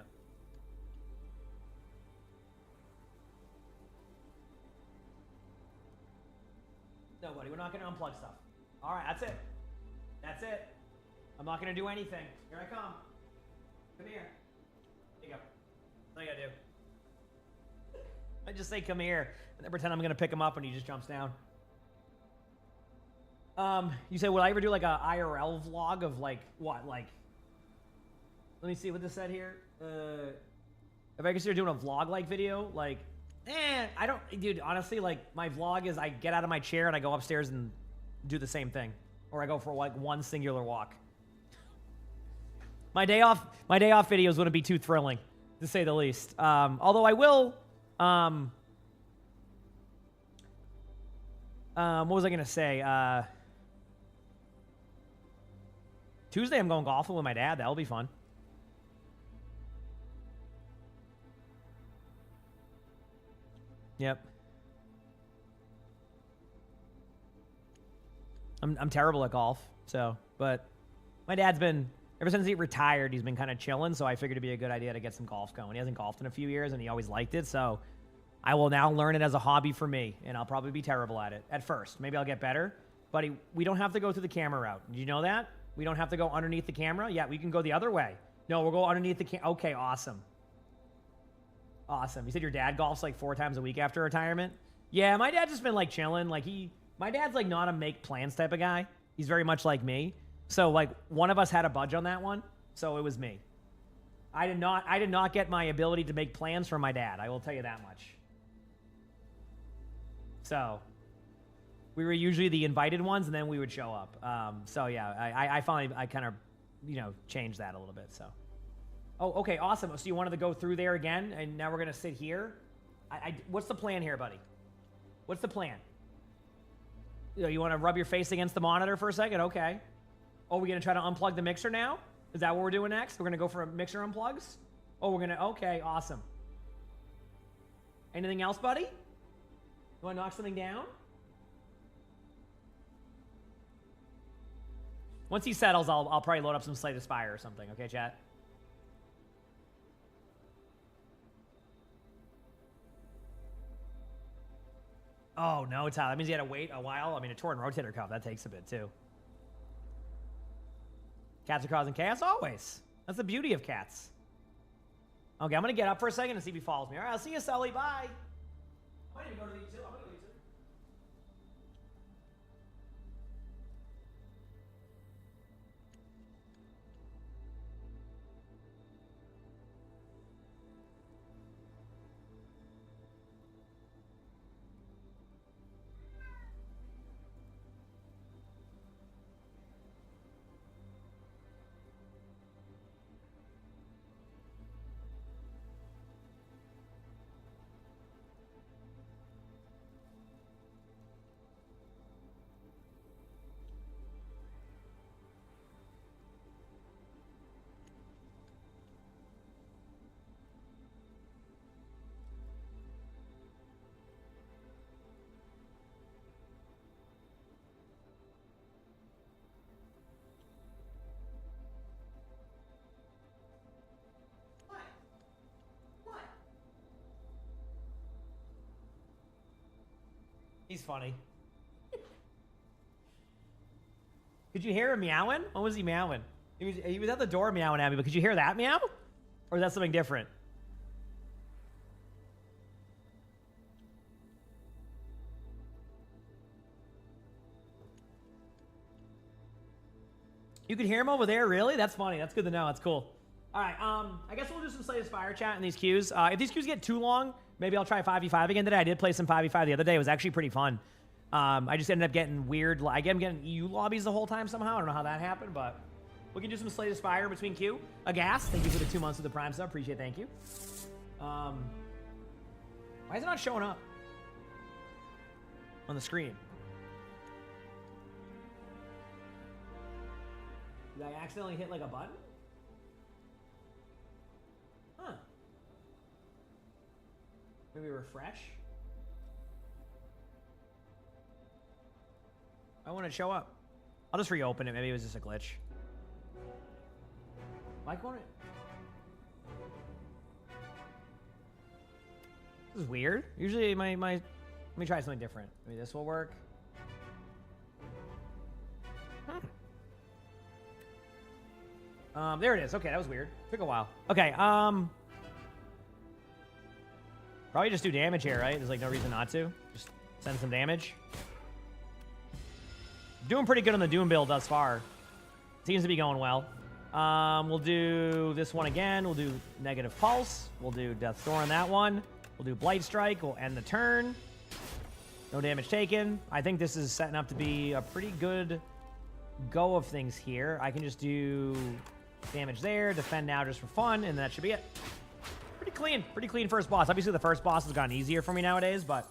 No, buddy, we're not going to unplug stuff. All right, that's it. That's it. I'm not going to do anything. Here I come. Come here. There you go. That's all you gotta do. I just say come here, and then pretend I'm gonna pick him up, and he just jumps down. You say, will I ever do like a IRL vlog of like what? Like, let me see what this said here. If I consider doing a vlog-like video, like, I don't, dude. Honestly, like my vlog is I get out of my chair and I go upstairs and do the same thing, or I go for like one singular walk. My day off videos wouldn't be too thrilling, to say the least. Although I will, what was I gonna say? Tuesday I'm going golfing with my dad. That'll be fun. Yep. I'm terrible at golf, so, but my dad's been, ever since he retired, he's been kind of chilling, so I figured it'd be a good idea to get some golf going. He hasn't golfed in a few years, and he always liked it, so I will now learn it as a hobby for me, and I'll probably be terrible at it at first. Maybe I'll get better, but we don't have to go through the camera route. Did you know that? We don't have to go underneath the camera? Yeah, we can go the other way. No, we'll go underneath the camera. Okay, awesome. Awesome. You said your dad golfs like 4 times a week after retirement? Yeah, my dad's just been like chilling. Like my dad's like not a make plans type of guy. He's very much like me. So like one of us had a budge on that one, so it was me. I did not get my ability to make plans from my dad. I will tell you that much. So we were usually the invited ones, and then we would show up. So yeah, I finally kind of changed that a little bit. So oh, okay, awesome. So you wanted to go through there again, and now we're gonna sit here. What's the plan here, buddy? What's the plan? You want to rub your face against the monitor for a second? Okay. Oh, we're going to try to unplug the mixer now? Is that what we're doing next? We're going to go for a mixer unplugs? Oh, we're going to... Okay, awesome. Anything else, buddy? You want to knock something down? Once he settles, I'll probably load up some Slay the Spire or something. Okay, chat? Oh, no, Tyler. That means you had to wait a while. I mean, a Torrent Rotator Cuff, that takes a bit, too. Cats are causing chaos always. That's the beauty of cats. Okay, I'm going to get up for a second and see if he follows me. All right, I'll see you, Sully. Bye. I might even go to the too. I'm going to go to the too. He's funny. Could you hear him meowing? What was he meowing? He was at the door meowing at me, but could you hear that meow? Or is that something different? You could hear him over there, really? That's funny. That's good to know. That's cool. All right, I guess we'll do some Slay the Spire chat in these queues. If these queues get too long, maybe I'll try 5v5 again today. I did play some 5v5 the other day. It was actually pretty fun. I just ended up getting weird. I'm getting EU lobbies the whole time somehow. I don't know how that happened, but we can do some Slay the Spire between queue. Aghast, thank you for the 2 months of the Prime sub. Appreciate it. Thank you. Why is it not showing up on the screen? Did I accidentally hit like a button? Huh. Maybe refresh? I want to show up. I'll just reopen it. Maybe it was just a glitch. Why can't it? This is weird. Usually let me try something different. Maybe this will work. There it is. Okay, that was weird. Took a while. Okay, probably just do damage here, right? There's like no reason not to. Just send some damage. Doing pretty good on the Doom build thus far. Seems to be going well. We'll do this one again. We'll do Negative Pulse. We'll do Death Door on that one. We'll do Blight Strike. We'll end the turn. No damage taken. I think this is setting up to be a pretty good go of things here. I can just do damage there, defend now just for fun, and that should be it. Pretty clean first boss. Obviously, the first boss has gotten easier for me nowadays, but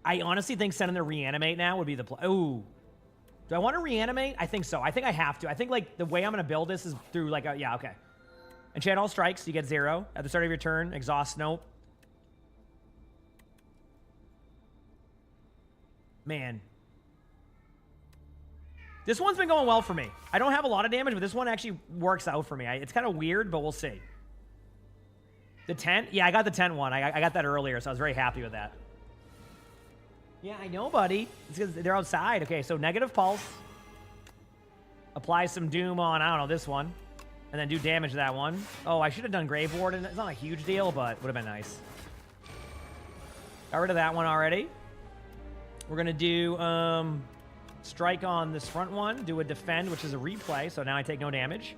I honestly think sending the reanimate now would be the play. Ooh. Do I want to reanimate? I think so. I think I have to. I think, like, the way I'm going to build this is through, like, a... Yeah, okay. Enchant all strikes. You get 0. At the start of your turn, exhaust Nope. Man. This one's been going well for me. I don't have a lot of damage, but this one actually works out for me. It's kind of weird, but we'll see. The tent? Yeah, I got the tent one. I got that earlier, so I was very happy with that. Yeah, I know, buddy. It's because they're outside. Okay, so Negative Pulse. Apply some Doom on, I don't know, this one. And then do damage to that one. Oh, I should have done Grave Warden. It's not a huge deal, but would have been nice. Got rid of that one already. We're going to do Strike on this front one. Do a Defend, which is a replay, so now I take no damage.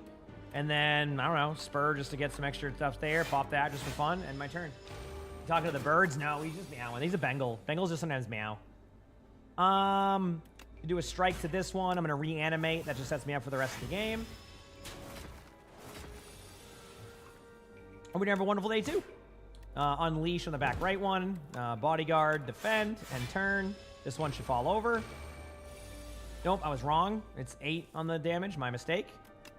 And then, I don't know, Spur just to get some extra stuff there. Pop that just for fun. End my turn. Talking to the birds? No, he's just meowing. He's a Bengal. Bengals just sometimes meow. Do a strike to this one. I'm going to reanimate. That just sets me up for the rest of the game. Hope we have a wonderful day, too. Unleash on the back right one. Bodyguard, defend, and turn. This one should fall over. Nope, I was wrong. It's 8 on the damage. My mistake.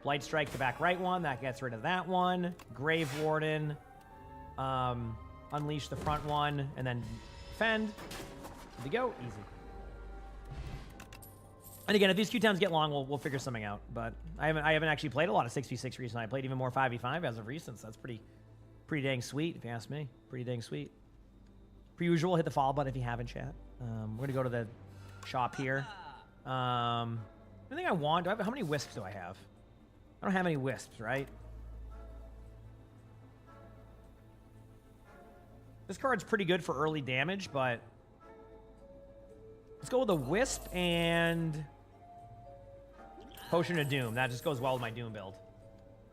Blight Strike the back right one. That gets rid of that one. Grave Warden. Unleash the front one. And then defend. Here we go. Easy. And again, if these queue times get long, we'll figure something out. But I haven't actually played a lot of 6v6 recently. I played even more 5v5 as of recent. So that's pretty dang sweet, if you ask me. Pretty dang sweet. Per usual, hit the follow button if you haven't, chat. We're gonna go to the shop here. Anything I want? How many wisps do I have? I don't have any wisps, right? This card's pretty good for early damage, but let's go with a wisp and Potion of Doom. That just goes well with my Doom build.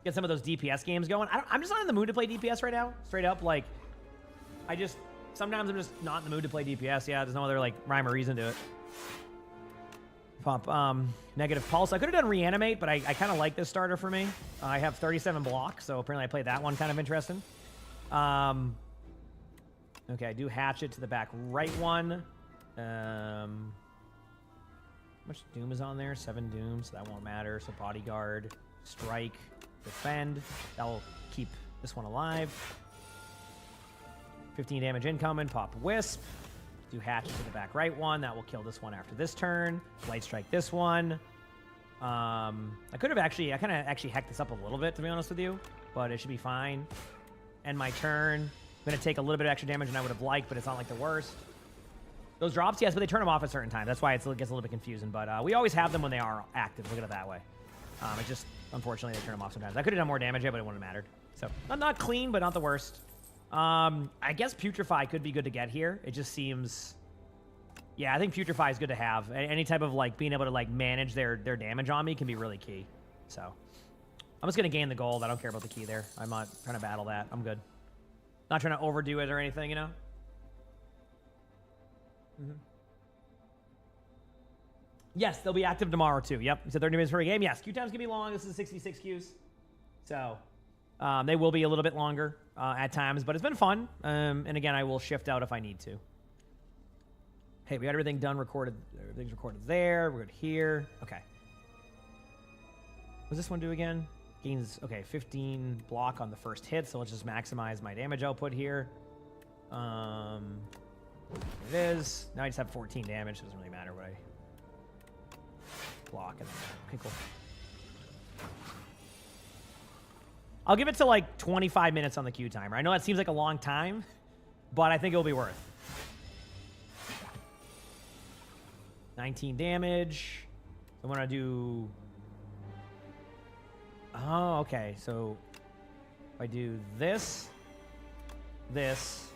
Get some of those DPS games going. I'm just not in the mood to play DPS right now. Straight up, like, sometimes I'm just not in the mood to play DPS. Yeah, there's no other, like, rhyme or reason to it. Pump, negative pulse. I could have done reanimate, but I kind of like this starter for me. I have 37 blocks, so apparently I played that one kind of interesting. Okay, I do hatchet to the back right one. How much Doom is on there? 7 Doom, so that won't matter. So Bodyguard, Strike, Defend. That will keep this one alive. 15 damage incoming. Pop Wisp. Do hatchet to the back right one. That will kill this one after this turn. Light Strike this one. I kind of actually hecked this up a little bit, to be honest with you, but it should be fine. End my turn. I'm going to take a little bit of extra damage than I would have liked, but it's not like the worst. Those drops, yes, but they turn them off at certain times. That's why it gets a little bit confusing, but we always have them when they are active. Look at it that way. It's just, unfortunately, they turn them off sometimes. I could have done more damage, but it wouldn't have mattered. So, not clean, but not the worst. I guess Putrefy could be good to get here. It just seems... Yeah, I think Putrefy is good to have. Any type of, like, being able to, like, manage their damage on me can be really key. So, I'm just going to gain the gold. I don't care about the key there. I'm not trying to battle that. I'm good. Not trying to overdo it or anything, you know? Mm-hmm. Yes, they'll be active tomorrow, too. Yep. It's 30 minutes per game. Yes, queue times can be long. This is 66 queues. So, they will be a little bit longer at times, but it's been fun. And again, I will shift out if I need to. Hey, we got everything done, recorded. Everything's recorded there. We're good here. Okay. What does this one do again? Gains, okay, 15 block on the first hit, so let's just maximize my damage output here. Here it is. Now I just have 14 damage. Doesn't really matter what I block. And then, okay, cool. I'll give it to like 25 minutes on the queue timer. I know that seems like a long time, but I think it'll be worth. 19 damage. I'm gonna do... Oh, okay. So if I do this, this,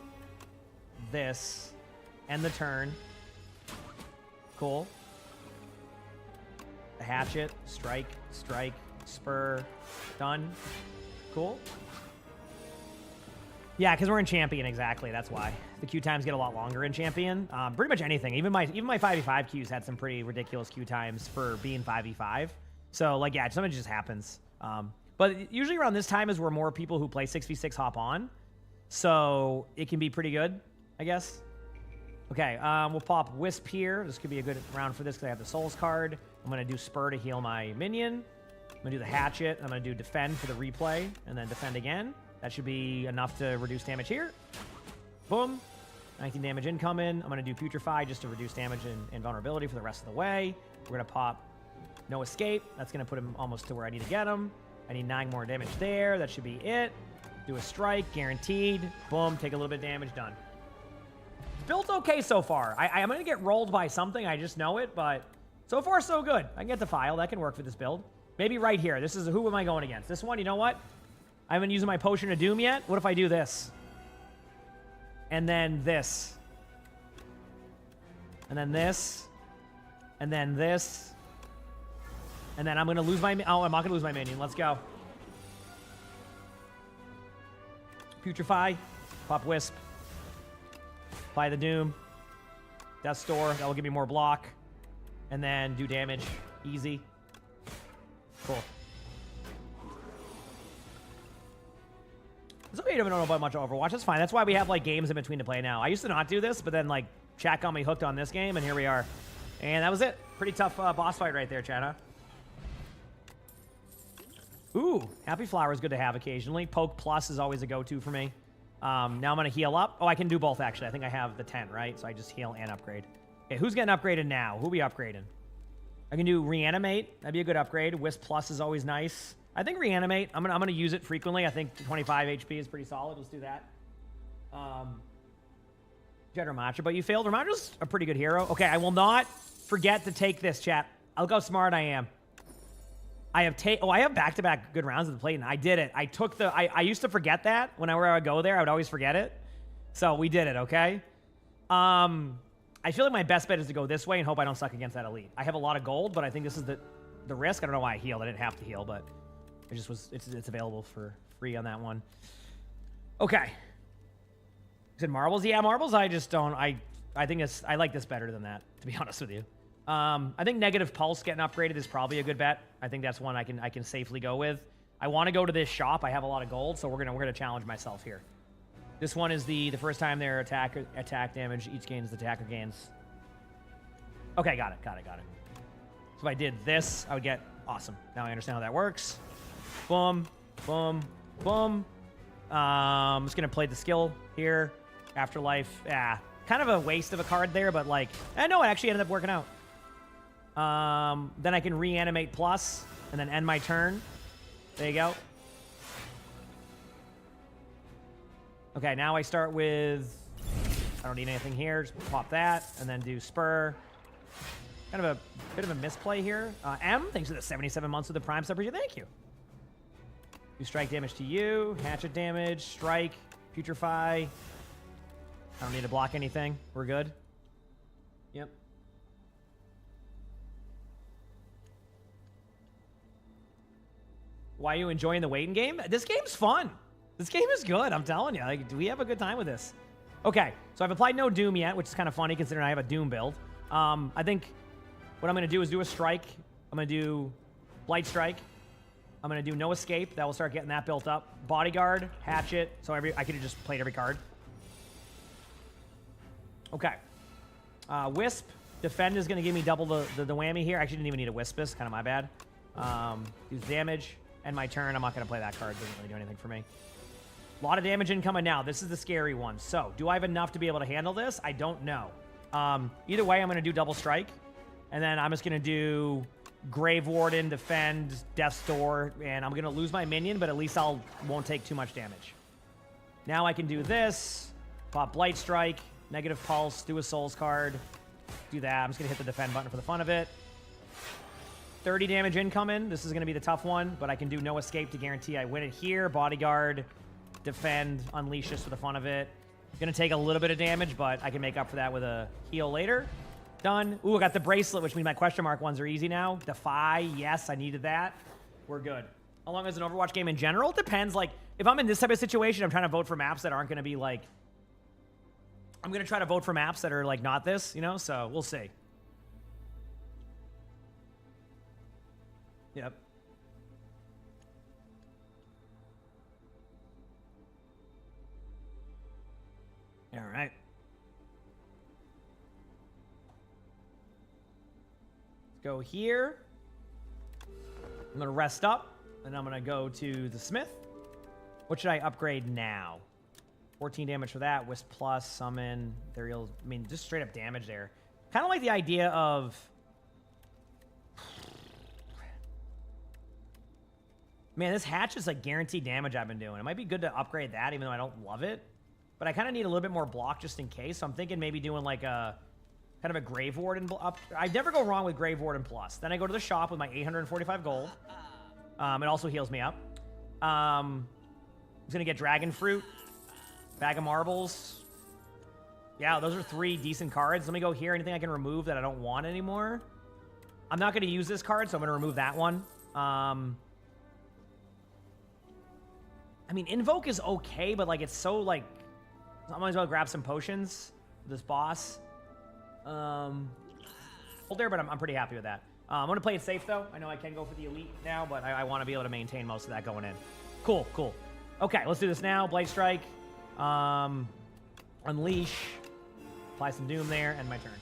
end the turn. Cool. The hatchet, strike, spur, done. Cool. Yeah, because we're in champion, exactly. That's why the queue times get a lot longer in champion. Pretty much anything. Even my 5v5 queues had some pretty ridiculous queue times for being 5v5. So like, yeah, something just happens. But usually around this time is where more people who play 6v6 hop on. So it can be pretty good, I guess. Okay, we'll pop Wisp here. This could be a good round for this because I have the Souls card. I'm going to do Spur to heal my minion. I'm going to do the Hatchet. I'm going to do Defend for the replay, and then Defend again. That should be enough to reduce damage here. Boom. 19 damage incoming. I'm going to do Putrefy just to reduce damage and vulnerability for the rest of the way. We're going to pop No Escape. That's going to put him almost to where I need to get him. I need 9 more damage there. That should be it. Do a strike, guaranteed. Boom, take a little bit of damage, done. Build's okay so far. I'm going to get rolled by something. I just know it, but so far so good. I can get the file. That can work for this build. Maybe right here. This is, who am I going against? This one, you know what? I haven't used my Potion of Doom yet. What if I do this? And then this. And then this. And then this. And then I'm going to lose my... Oh, I'm not going to lose my minion. Let's go. Putrefy. Pop Wisp. Apply the Doom. Death Store. That will give me more block. And then do damage. Easy. Cool. It's okay, you don't know about much Overwatch. That's fine. That's why we have, like, games in between to play now. I used to not do this, but then, like, chat got me hooked on this game, and here we are. And that was it. Pretty tough boss fight right there, chat, huh? Ooh, Happy Flower is good to have occasionally. Poke Plus is always a go-to for me. Now I'm going to heal up. Oh, I can do both, actually. I think I have the 10, right? So I just heal and upgrade. Okay, who's getting upgraded now? Who are we upgrading? I can do reanimate. That'd be a good upgrade. Wisp plus is always nice. I think reanimate. I'm gonna use it frequently. I think 25 HP is pretty solid. Let's do that. Jed Ramacha, but you failed. Ramacha's a pretty good hero. Okay, I will not forget to take this, chat. Look how smart I am. I have back-to-back good rounds of the plate, and I did it. I took the... I used to forget that. Whenever I would go there, I would always forget it. So we did it, okay? I feel like my best bet is to go this way and hope I don't suck against that elite. I have a lot of gold, but I think this is the risk. I don't know why I healed. I didn't have to heal, but it just was... It's available for free on that one. Okay. You said marbles? Yeah, marbles I just don't... I think I like this better than that, to be honest with you. I think negative pulse getting upgraded is probably a good bet. I think that's one I can safely go with. I want to go to this shop. I have a lot of gold, so we're gonna challenge myself here. This one is the first time their attack damage each gains the attacker gains. Okay, got it. So if I did this, I would get awesome. Now I understand how that works. Boom, boom, boom. I'm just gonna play the skill here. Afterlife. Yeah, kind of a waste of a card there, but like, no, it actually ended up working out. Then I can reanimate plus and then end my turn. There you go. Okay, now I start with... I don't need anything here. Just pop that and then do spur. Kind of a bit of a misplay here. M, thanks for the 77 months with the Prime sub. Thank you. Do strike damage to you. Hatchet damage. Strike. Putrefy. I don't need to block anything. We're good. Yep. Why are you enjoying the waiting game? This game's fun. This game is good. I'm telling you. Like, we have a good time with this. Okay, so I've applied no Doom yet, which is kind of funny considering I have a Doom build. I think what I'm going to do is do a strike. I'm going to do Blight Strike. I'm going to do no escape. That will start getting that built up. Bodyguard, Hatchet. So I could have just played every card. Okay. Wisp. Defend is going to give me double the whammy here. I actually didn't even need a Wisp. It's kind of my bad. Use damage. End my turn. I'm not going to play that card. Doesn't really do anything for me. A lot of damage incoming now. This is the scary one. So, do I have enough to be able to handle this? I don't know. Either way, I'm going to do double strike. And then I'm just going to do Grave Warden, Defend, Death's Door. And I'm going to lose my minion, but at least won't take too much damage. Now I can do this. Pop Blight Strike. Negative Pulse. Do a Souls card. Do that. I'm just going to hit the Defend button for the fun of it. 30 damage incoming. This is going to be the tough one, but I can do no escape to guarantee I win it here. Bodyguard, Defend, Unleash just for the fun of it. Going to take a little bit of damage, but I can make up for that with a heal later. Done. Ooh, I got the bracelet, which means my question mark ones are easy now. Defy, yes, I needed that. We're good. How long is an Overwatch game in general? Depends. Like, if I'm in this type of situation, I'm trying to vote for maps that aren't going to be like... I'm going to try to vote for maps that are like not this, you know? So, we'll see. Yep. All right. Let's go here. I'm going to rest up, and I'm going to go to the Smith. What should I upgrade now? 14 damage for that. Wisp plus, summon, ethereal. I mean, just straight up damage there. Kind of like the idea of... Man, this hatch is like guaranteed damage I've been doing. It might be good to upgrade that, even though I don't love it. But I kind of need a little bit more block just in case. So I'm thinking maybe doing like a kind of a Grave Warden up. I never go wrong with Grave Warden plus. Then I go to the shop with my 845 gold. It also heals me up. I'm gonna get Dragon Fruit, Bag of Marbles. Yeah, those are 3 decent cards. Let me go here. Anything I can remove that I don't want anymore? I'm not gonna use this card, so I'm gonna remove that one. I mean, Invoke is okay, but, like, it's so, like... I might as well grab some potions for this boss. Hold there, but I'm pretty happy with that. I'm going to play it safe, though. I know I can go for the Elite now, but I want to be able to maintain most of that going in. Cool, cool. Okay, let's do this now. Blade Strike. Unleash. Apply some Doom there, and my turn.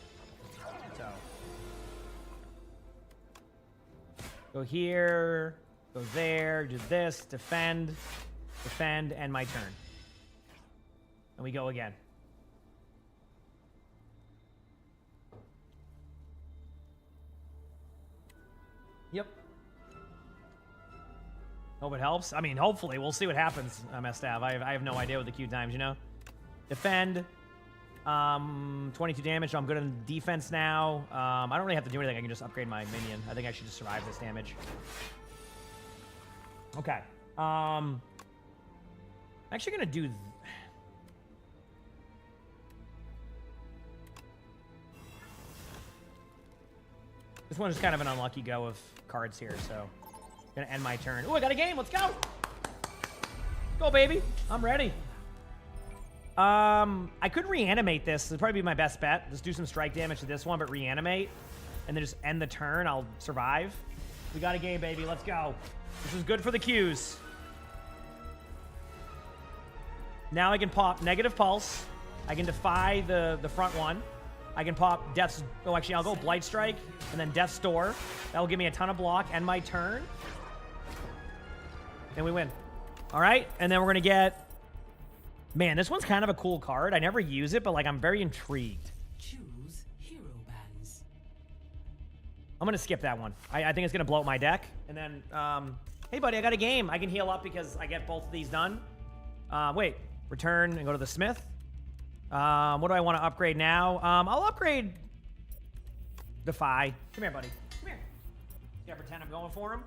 So. Go here. Go there. Do this. Defend. Defend, and my turn. And we go again. Yep. Hope it helps. I mean, hopefully. We'll see what happens, Mestav. I have no idea with the Q times, you know? Defend. 22 damage, so I'm good on defense now. I don't really have to do anything. I can just upgrade my minion. I think I should just survive this damage. Okay. I'm actually going to do... This one is kind of an unlucky go of cards here, so... Gonna end my turn. Ooh, I got a game. Let's go. Go, baby. I'm ready. I could reanimate this. It'd probably be my best bet. Just do some strike damage to this one, but reanimate. And then just end the turn. I'll survive. We got a game, baby. Let's go. This is good for the Qs. Now I can pop Negative Pulse. I can defy the front one. I can pop Death's... Oh, actually, I'll go Blight Strike and then Death's Door. That will give me a ton of block and my turn. And we win. All right, and then we're going to get... Man, this one's kind of a cool card. I never use it, but, like, I'm very intrigued. Choose hero bands. I'm going to skip that one. I think it's going to blow up my deck. And then, hey, buddy, I got a game. I can heal up because I get both of these done. Wait. Return and go to the Smith. What do I want to upgrade now? I'll upgrade Defy. Come here, buddy. Come here. Yeah, pretend I'm going for him.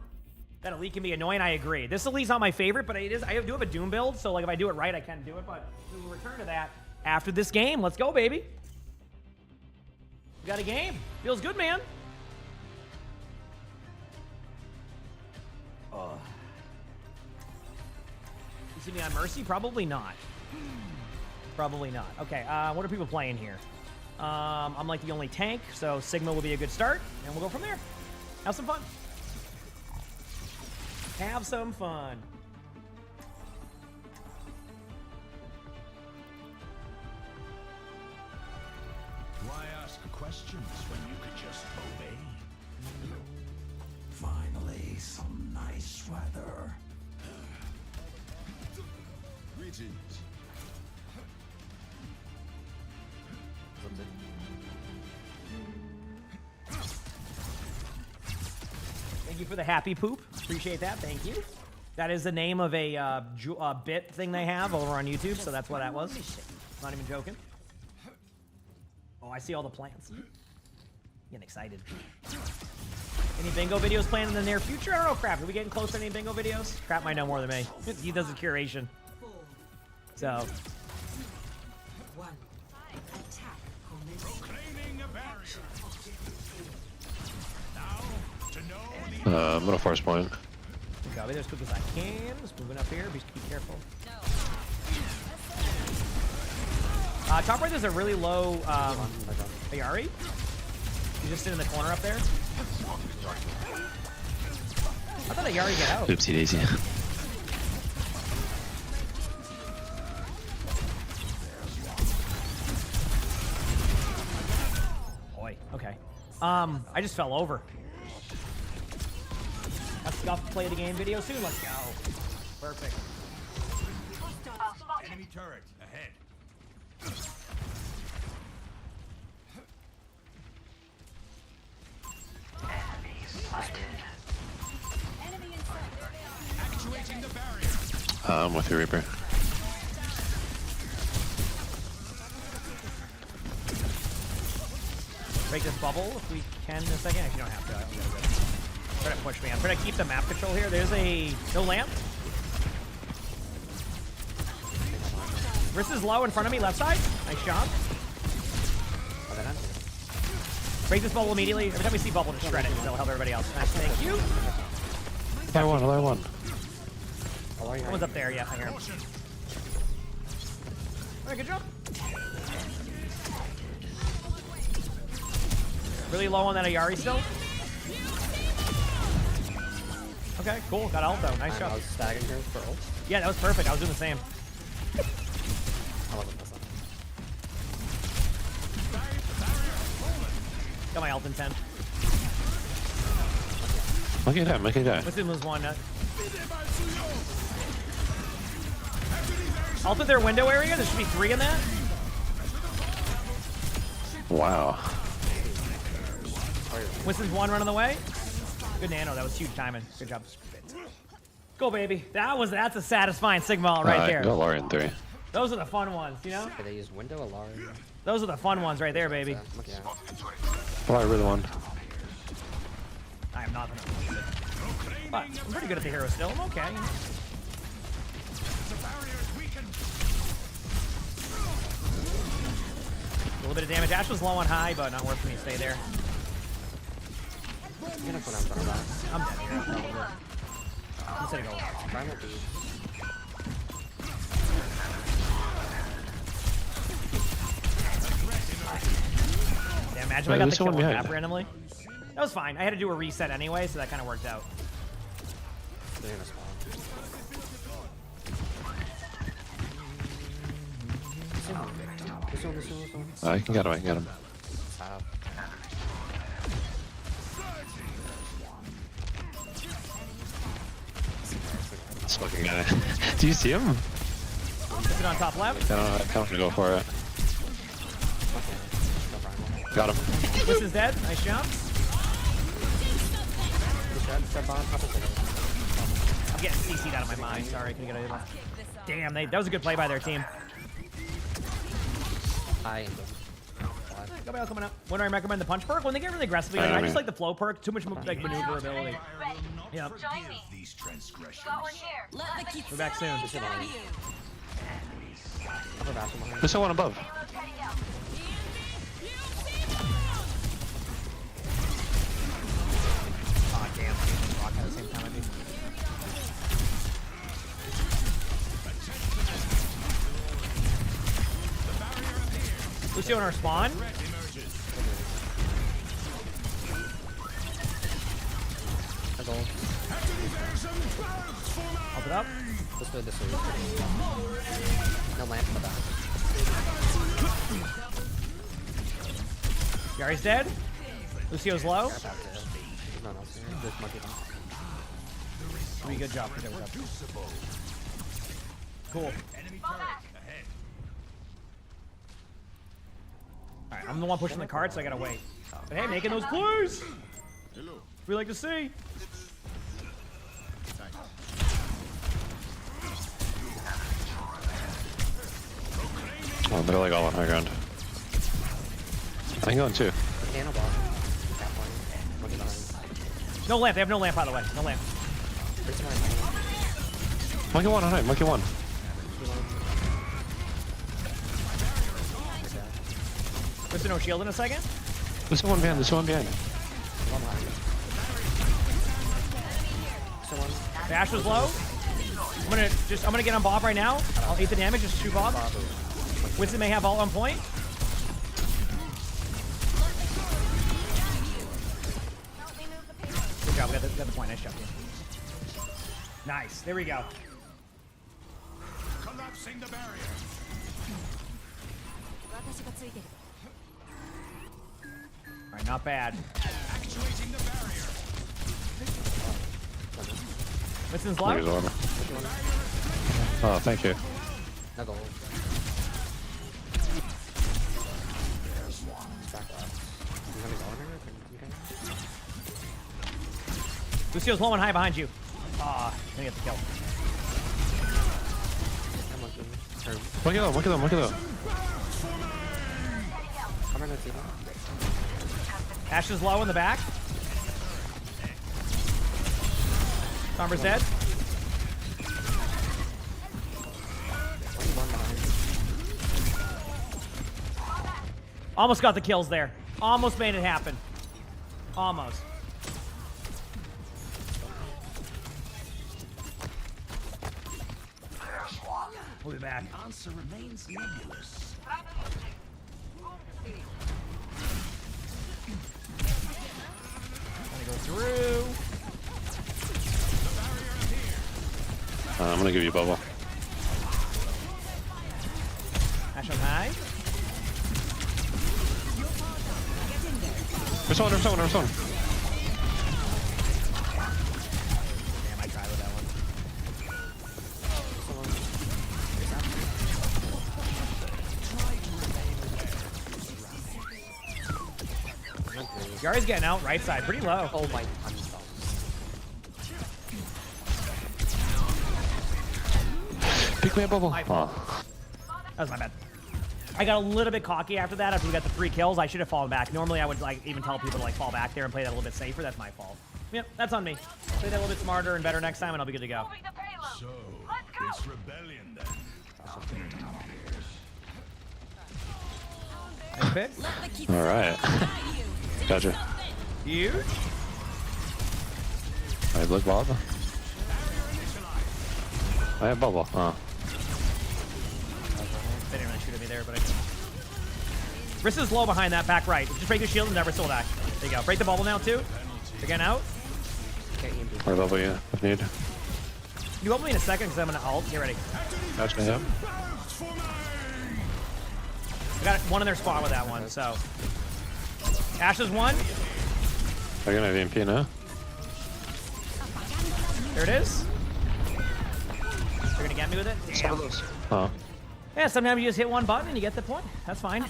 That elite can be annoying. I agree. This elite's not my favorite, but it is. I do have a Doom build, so like if I do it right, I can do it. But we will return to that after this game. Let's go, baby. We got a game. Feels good, man. Oh. You see me on Mercy? Probably not. Probably not. Okay, what are people playing here? I'm like the only tank, so Sigma will be a good start, and we'll go from there. Have some fun. Have some fun. Why ask questions when you could just obey? Finally, some nice weather. Greetings. Thank you for the happy poop. Appreciate that. Thank you. That is the name of a bit thing they have over on YouTube, so that's what that was. Not even joking. Oh, I see all the plants. Getting excited. Any bingo videos planned in the near future? I don't know, Crap. Are we getting close to any bingo videos? Crap might know more than me. He does the curation. 4, So, 1. Attack commencing. Proclaiming a barrier. Now, to know the I'm gonna force point. copy there as quick as I can. Just moving up here. Be careful. Top right, there's a really low Ayari. He's just sitting in the corner up there. I thought Ayari got out. Oopsie daisy. Boy, okay. I just fell over. A scuffed play the game video soon. Let's go. Perfect. enemy turret ahead. Actuating the barrier. I'm with you, Reaper. Break this bubble if we can in a second. Actually, you don't have to. Try to push me. I'm trying to keep the map control here. There's a no lamp. Wrist is low in front of me, left side. Nice job. Break this bubble immediately. Every time we see bubble, just shred it. That'll help everybody else. Nice. Thank you. I won. Someone's up there. Yeah, I hear him. All right, good job. Really low on that Ayari still. Okay, cool. Got ult though. Nice job. I was staggering here for ult. Yeah, that was perfect. I was doing the same. I wasn't missing. Got my ult in 10. Make it die. Let's do lose one. Ult at their window area. There should be 3 in that. Wow. Winston's 1 running the way. Good nano. That was huge timing. Good job. Go, baby. That's a satisfying Sigma ult right there. Go Larian 3. Those are the fun ones, you know? Okay, they use window, Alarm. Those are the fun ones right there, baby. Looking at. Oh, I really won. I am not gonna push it. But I'm pretty good at the hero still. I'm okay. You know? A little bit of damage. Ash was low on high, but not worth for me to stay there. I'm gonna put on front of that. I'm dead here, probably. Instead of go. Primal beat. Yeah, imagine Wait, I got the there's kill on someone behind. map randomly. That was fine. I had to do a reset anyway, so that kind of worked out. They're gonna spawn. This one. I can get him, I can get him. Top. This fucking guy. Do you see him? Is it on top left? I don't want to go for it. Got him. This is dead. Nice jump. I'm getting CC'd out of my mind. Sorry, couldn't get out of it. Damn, that was a good play by their team. Nobody else coming up. When do I recommend the punch perk? When they get really aggressively, I just like the flow perk. Too much like maneuverability. Yeah. Join me. These transgressions. Got one here. We're back soon. There's someone above. Payload's heading out. Oh damn! Rock at the same time. I think. Lucio in our spawn. Up it up. This way. No lamp in the back. Gary's dead. Lucio's low. There's no one else here. There's monkey down. Pretty good job. Good job. Cool. Alright, I'm the one pushing the cart, so I gotta wait. But hey, making those plays! We like to see. Oh, they're like all on high ground. I can go on 2. Cannonball. Tap one. Monkey behind. No lamp. They have no lamp, by the way. No lamp. There's one. Monkey 1 on high, monkey 1. There's no shield in a second. There's one behind, there's one behind. The Ash was low. I'm gonna get on Bob right now. I'll eat the damage, just shoot Bob. Winston may have all on point. Good job, we got the point. Nice job, team. Nice, there we go. Collapsing the barrier. Alright, not bad. Actuating the barrier. Winston's Here's low. armor. Oh, thank you. No gold. Lucio's low and high behind you. Ah, gonna get the kill. Monkey low, monkey low, monkey low. Ash is low in the back. Somber's dead. Almost got the kills there. Almost made it happen. Almost. We'll be back. The answer remains nebulous. Gonna go through. I'm gonna give you a bubble. Ash on high. There's one. Damn, I tried with that one. Yari's getting out right side, pretty low. Oh my, I'm pick me a bubble. My fault. Oh. That was my bad. I got a little bit cocky after that. After we got the 3 kills, I should have fallen back. Normally, I would like even tell people to like fall back there and play that a little bit safer. That's my fault. Yep, that's on me. Play that a little bit smarter and better next time, and I'll be good to go. Moving the payload. So, Let's go. it's rebellion then. Nice pick. All right. Gotcha. Huge. I look Bob. I have bubble. Oh. They didn't really shoot at me there, but I did. Wrist is low behind that back right. Just break the shield and never still die. There you go. Break the bubble now too. Again out. Or bubble, yeah, if need. You help me in a second because I'm gonna ult. Get ready. Gotcha, yeah. I got one in their spot with that one. So Ash is one. I got an EMP now. There it is. They're gonna get me with it. Damn. Oh. Yeah, sometimes you just hit one button and you get the point. That's fine.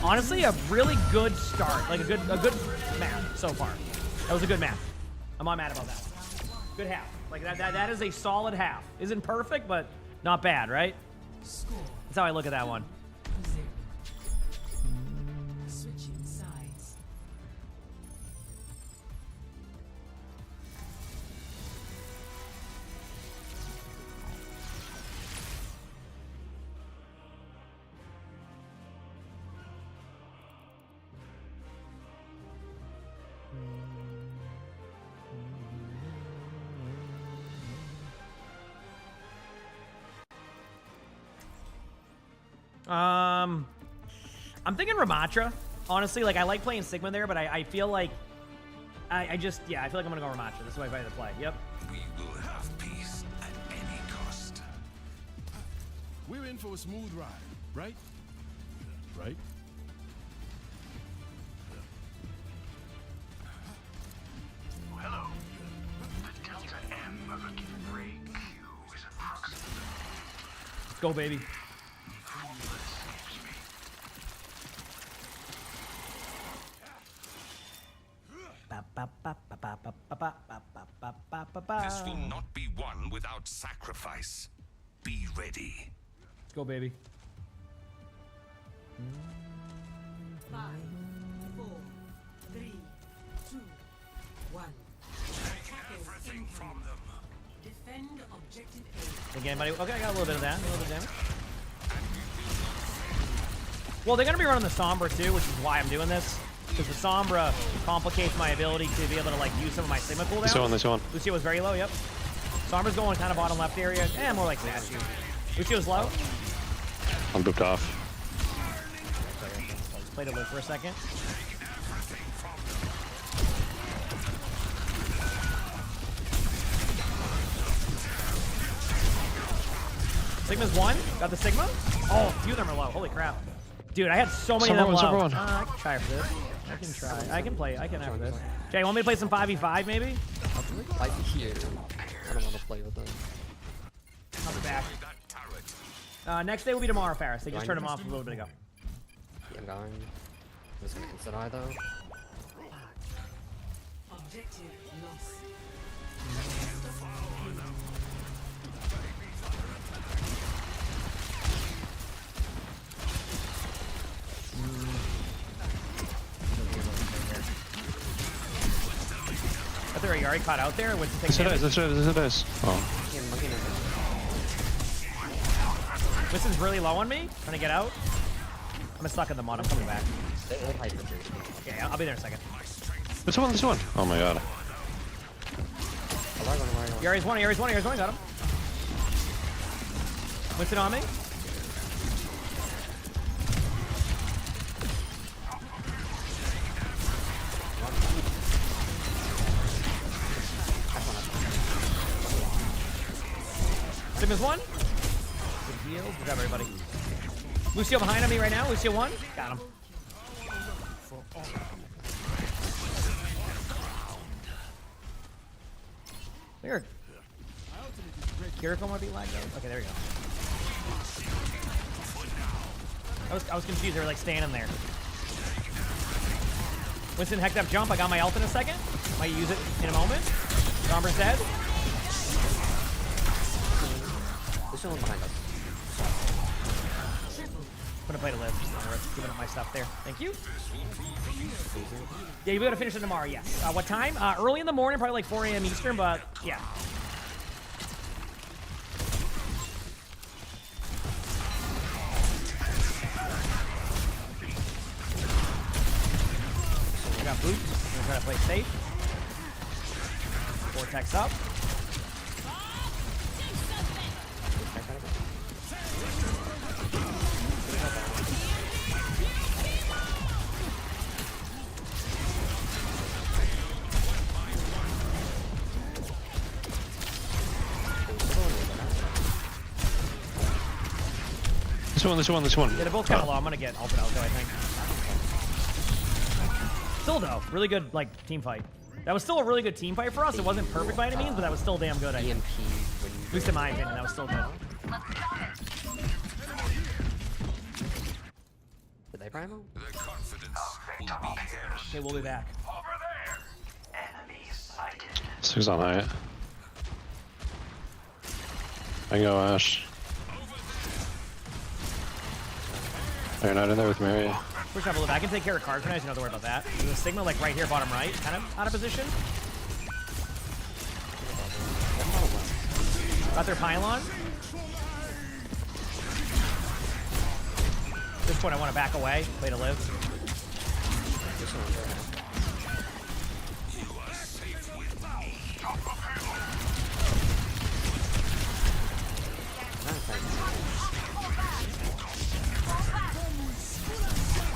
Honestly, a really good start. Like a good map so far. That was a good map. I'm not mad about that one. Good half. Like that is a solid half. Isn't perfect, but not bad, right? Score That's how I look at that one. 0. Switching sides. I'm thinking Ramatra. Honestly, like I like playing Sigma there, but I feel like I just I feel like I'm gonna go Ramatra. This is my way to play. Yep. We will have peace at any cost. We're in for a smooth ride, right? Right? Hello. The Delta M of a given ray Q is approximately. Let's go, baby. This will not be won without sacrifice. Be ready. Let's go, baby. 5, 4, 3, 2, 1. Take everything from them. Defend objective A. Again, buddy. Okay, I got a little bit of that. A little bit of damage. Well, they're gonna be running the Sombra too, which is why I'm doing this. Because the Sombra complicates my ability to be able to like use some of my Sigma cooldowns. This one. Lucio was very low, yep. Sombra's going kind of bottom left area. More like statue. Lucio's low. I'm booped off. I'll just play to live for a second. Sigma's one. Got the Sigma. Oh, a few of them are low. Holy crap. Dude, I had so many of them low. I can try for this. I can try. I can play. I can after this. Jay, want me to play some 5v5 maybe? Fight here. I don't want to play with them. I'll be back. Next day will be tomorrow, Ferris. They just turned him off a little bit ago. Yeah, I'm dying. I'm just gonna instant eye though. Objective lost. I thought you already caught out there. What's the This thing? it is. Oh. Winston's really low on me. Trying to get out. I'm stuck in the mod. I'm coming back. Okay, I'll be there in a second. This one. Oh my god. Yari's one. Got him. Winston on me. Sigma's one. Good heals. Good job, everybody. Lucio behind on me right now. Lucio one. Got him. There. Kiriko might be lagged out. Okay, there we go. I was confused. They were like standing there. Winston hecked up jump. I got my ult in a second. Might use it in a moment. Sombra's dead. There's someone behind us. I'm gonna play to live. It's not worth giving up my stuff there. Thank you. Yeah, you'll be able to finish it tomorrow, yes. What time? Early in the morning, probably like 4 a.m. Eastern, but yeah. I got boots. I'm gonna try to play safe. Vortex up. This one. Yeah, they're both kind of low. I'm gonna get ultimate out though, I think. Still though, really good like team fight. That was still a really good team fight for us. It wasn't perfect by any means, but that was still damn good. I think. EMP when you At least in my opinion, that was still good. did they primo? The confidence will be theirs. Okay, we'll be back. Six on height. I can go Ash. Oh, you're not in there with Mary. Push up a little bit. I can take care of cards for now, so you don't have to worry about that. There's a Sigma like right here, bottom right, kind of out of position. Got their pylon. At this point, I want to back away, play to live. You are safe with me.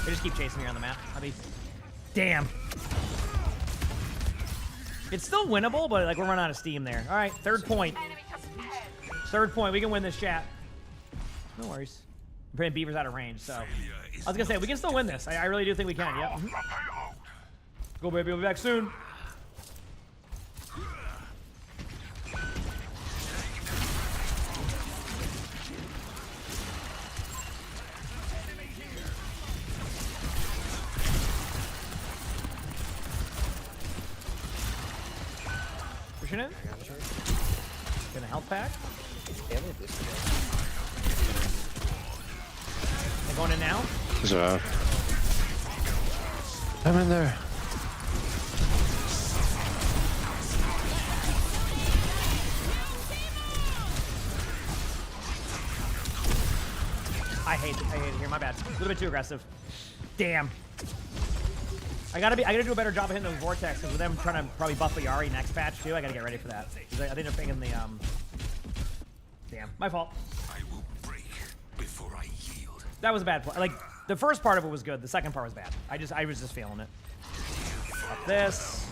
They just keep chasing me around the map. I'll be... Damn. It's still winnable, but like we're running out of steam there. All right, third point. Third point. We can win this chat. No worries. I'm putting Beavers out of range, so... I was gonna say, we can still win this. I really do think we can, yep. Go, baby. We'll be back soon. Pushing it. Gonna health pack. Yeah, they this together. They're going in now. So, I'm in there. I hate it here. My bad. A little bit too aggressive. Damn. I gotta do a better job of hitting those vortex because with them trying to probably buff Yari next patch too. I gotta get ready for that. I think they're picking the Damn, my fault. I will break before I yield. That was a bad play. Like the first part of it was good. The second part was bad. I was just feeling it. Up this.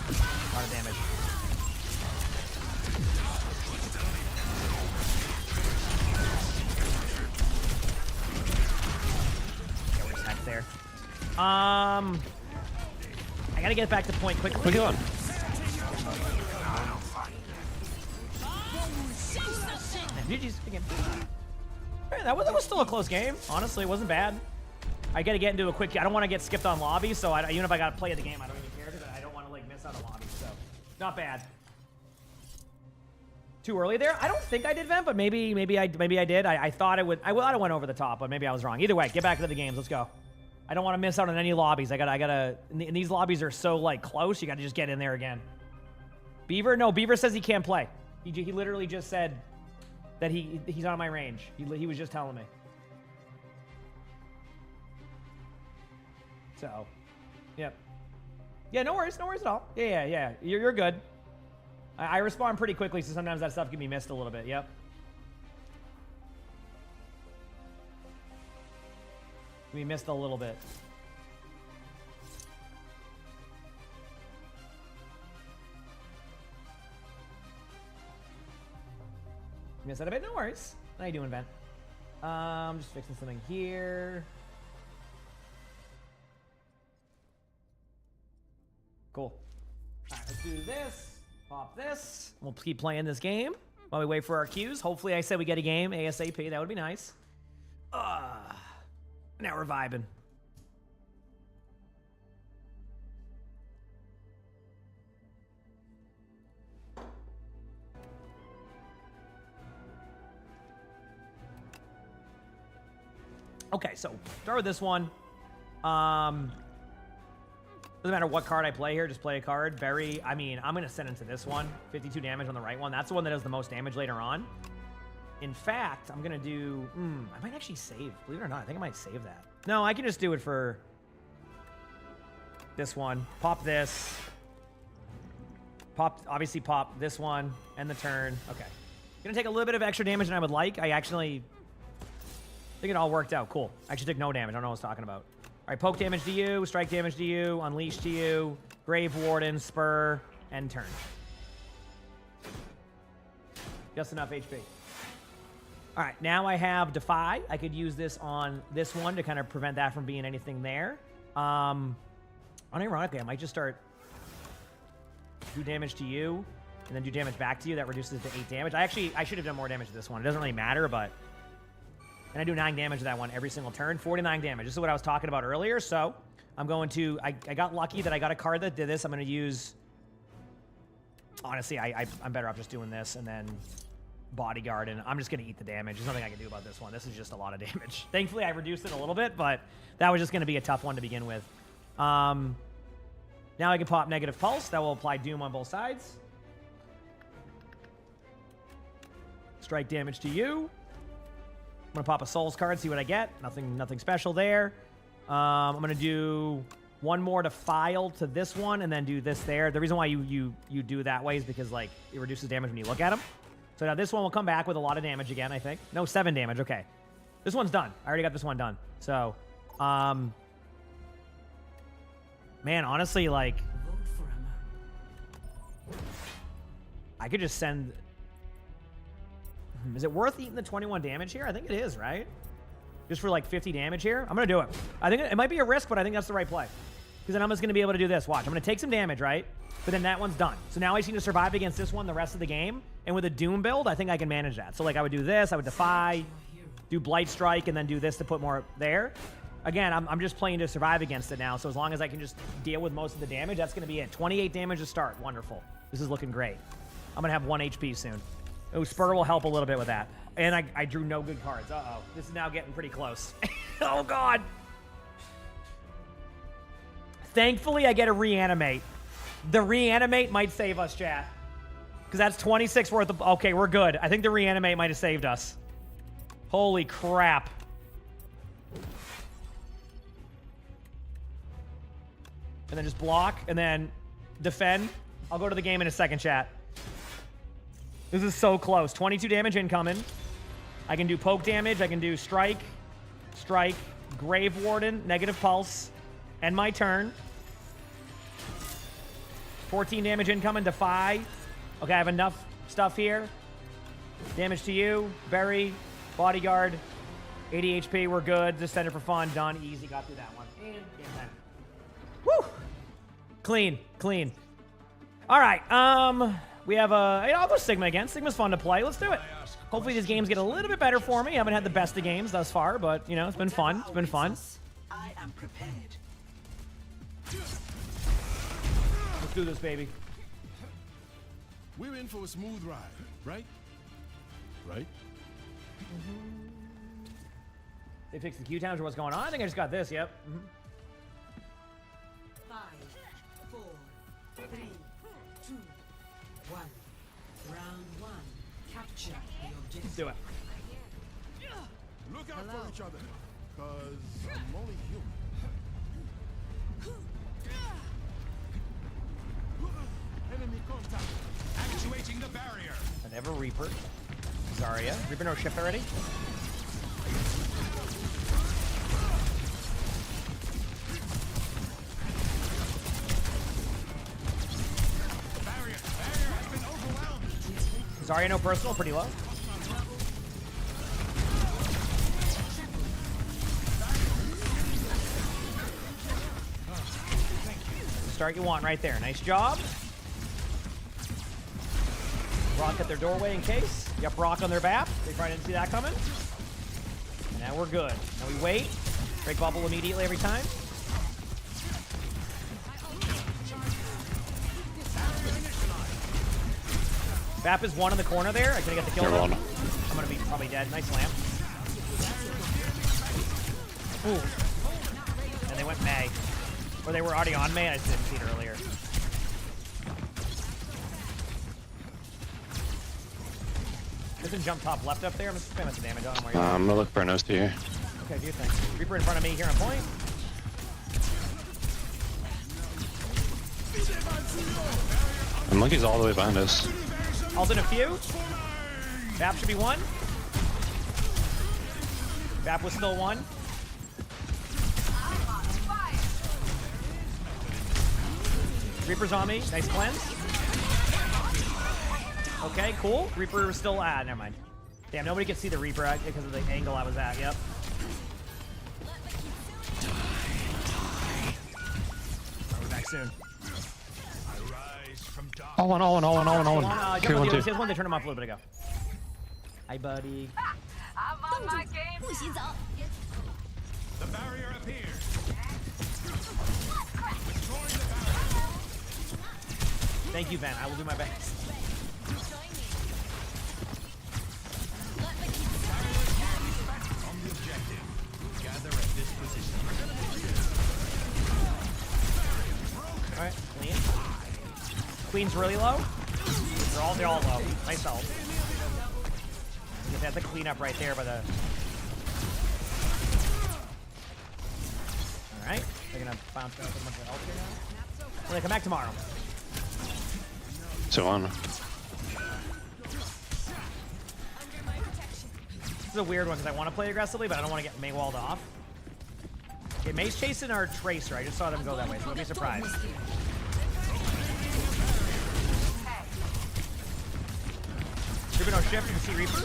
A lot of damage. Yeah, we're just hacked there. I gotta get back to point quickly. What are you doing? GG's again. That was still a close game. Honestly, it wasn't bad. I gotta get into a quick. I don't want to get skipped on lobby, so even if I gotta play the game, I don't even care because I don't want to like miss out on lobby. So, not bad. Too early there. I don't think I did vent, but maybe I did. I thought it would. I went over the top, but maybe I was wrong. Either way, get back into the games. Let's go. I don't want to miss out on any lobbies. I gotta. And these lobbies are so like close. You gotta just get in there again. Beaver? No, Beaver says he can't play. He literally just said that he's on my range. He was just telling me. So, yep. Yeah, no worries at all. Yeah. You're good. I respond pretty quickly, so sometimes that stuff can be missed a little bit. Yep. We missed a little bit. Missed that a bit. No worries. How you doing, Ben? Just fixing something here. Cool. All right, let's do this. Pop this. We'll keep playing this game while we wait for our cues. Hopefully, I said we get a game ASAP. That would be nice. Now we're vibing. Okay, so start with this one. Doesn't matter what card I play here, just play a card. I mean, I'm going to send into this one. 52 damage on the right one. That's the one that does the most damage later on. In fact, I'm going to do... I might actually save. Believe it or not, I think I might save that. No, I can just do it for this one. Pop this. Obviously pop this one. End the turn. Okay. Going to take a little bit of extra damage than I would like. I think it all worked out. Cool. I actually took no damage. I don't know what I was talking about. All right, poke damage to you, strike damage to you, unleash to you, Grave Warden, spur, end turn. Just enough HP. All right, now I have Defy. I could use this on this one to kind of prevent that from being anything there. Unironically, I might just start do damage to you and then do damage back to you. That reduces to 8 damage. I should have done more damage to this one. It doesn't really matter, but... And I do 9 damage to that one every single turn. 49 damage. This is what I was talking about earlier. So I'm going to... I got lucky that I got a card that did this. I'm going to use... Honestly, I'm better off just doing this and then Bodyguard. And I'm just going to eat the damage. There's nothing I can do about this one. This is just a lot of damage. Thankfully, I reduced it a little bit, but that was just going to be a tough one to begin with. Now I can pop Negative Pulse. That will apply Doom on both sides. Strike damage to you. I'm gonna pop a Souls card, see what I get. Nothing special there. I'm gonna do one more to file to this one, and then do this there. The reason why you do that way is because like it reduces damage when you look at them. So now this one will come back with a lot of damage again. I think 7 damage. Okay, this one's done. I already got this one done. So, man, honestly, like I could just send. Is it worth eating the 21 damage here? I think it is, right? Just for like 50 damage here? I'm going to do it. I think it might be a risk, but I think that's the right play. Because then I'm just going to be able to do this. Watch. I'm going to take some damage, right? But then that one's done. So now I just need to survive against this one the rest of the game. And with a Doom build, I think I can manage that. So like I would do this. I would Defy, do Blight Strike, and then do this to put more there. Again, I'm just playing to survive against it now. So as long as I can just deal with most of the damage, that's going to be it. 28 damage to start. Wonderful. This is looking great. I'm going to have 1 HP soon. Oh, Spur will help a little bit with that. And I drew no good cards. Uh-oh. This is now getting pretty close. Oh, God. Thankfully, I get a Reanimate. The Reanimate might save us, chat. Because that's 26 worth of... Okay, we're good. I think the Reanimate might have saved us. Holy crap. And then just block, and then defend. I'll go to the game in a second, chat. This is so close. 22 damage incoming. I can do poke damage. I can do strike, Grave Warden, Negative Pulse, end my turn. 14 damage incoming, Defy. Okay, I have enough stuff here. Damage to you, Bury, Bodyguard, 80 HP, we're good. Just send it for fun, done, easy, got through that one. And game time. Woo! Clean. All right, we have I'll go Sigma again. Sigma's fun to play. Let's do it. Hopefully these games get a little bit better for me. I haven't had the best of games thus far, but, you know, it's been fun. It's been fun. I am prepared. Let's do this, baby. We're in for a smooth ride, right? Right? They fixed the Q times or what's going on? I think I just got this, yep. 5, 4, 3, 2, 1. Round 1. Capture the objective. Let's do it. Look out for each other, cause I'm only human. Enemy contact. Actuating the barrier. I never Reaper. Zarya. Reaper no shift already? Barrier has been overwhelmed. Zarya no personal, pretty low. Start you want right there. Nice job. Rock at their doorway in case. Yep, rock on their BAP. They probably didn't see that coming. And now we're good. Now we wait. Break bubble immediately every time. BAP is one in the corner there. I can get the kill. I'm gonna be probably dead. Nice slam. Ooh. And they went May. Or they were already on May, I just didn't see it earlier. Doesn't jump top left up there. I'm just spamming some damage on him. Where I'm gonna look for an OC here. okay, do your thing. Reaper in front of me here on point. And Monkey's all the way behind us. Ult in a few. Vap should be one. Vap was still one. Reaper's on me. Nice cleanse. Okay, cool. Reaper was still... never mind. Damn, nobody could see the Reaper because of the angle I was at. Yep. We're back soon. All one. Jump on the others. He has one. They turned him off a little bit ago. Hi, buddy. I'm on my game. The barrier appears. Thank you, Ben. I will do my best. On the objective. Gather at this position. All right, clean. Queen's really low. They're all low. Nice ult. Just had the clean up right there by the. All right, they're gonna bounce back with a bunch of ult here now. Well, they come back tomorrow. So on. This is a weird one because I want to play aggressively, but I don't want to get Mei walled off. Okay, Mei's chasing our Tracer. I just saw them go that way, so don't be surprised. Reaper no shift, you can see Reaper.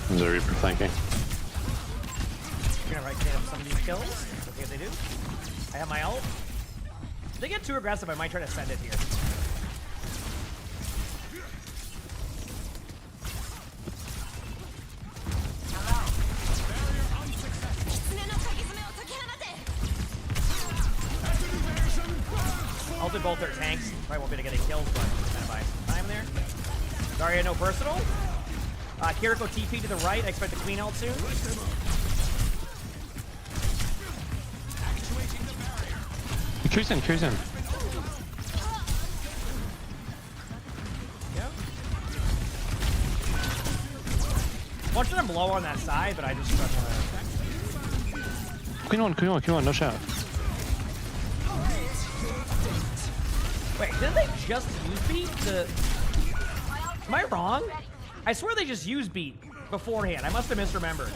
There's a Reaper flanking. We're gonna right clean up some of these kills. Okay, if they do. I have my ult. If they get too aggressive, I might try to send it here. Ulted both their tanks. Probably won't be able to get any kills, but kind of buy some time there. Zarya, no personal. Kiriko TP to the right. I expect the Queen ult soon. Cruising. Yeah. Bunch of them low on that side, but I just don't want Queen one, no shot. Wait, didn't they just use beat? Am I wrong? I swear they just used beat beforehand. I must have misremembered.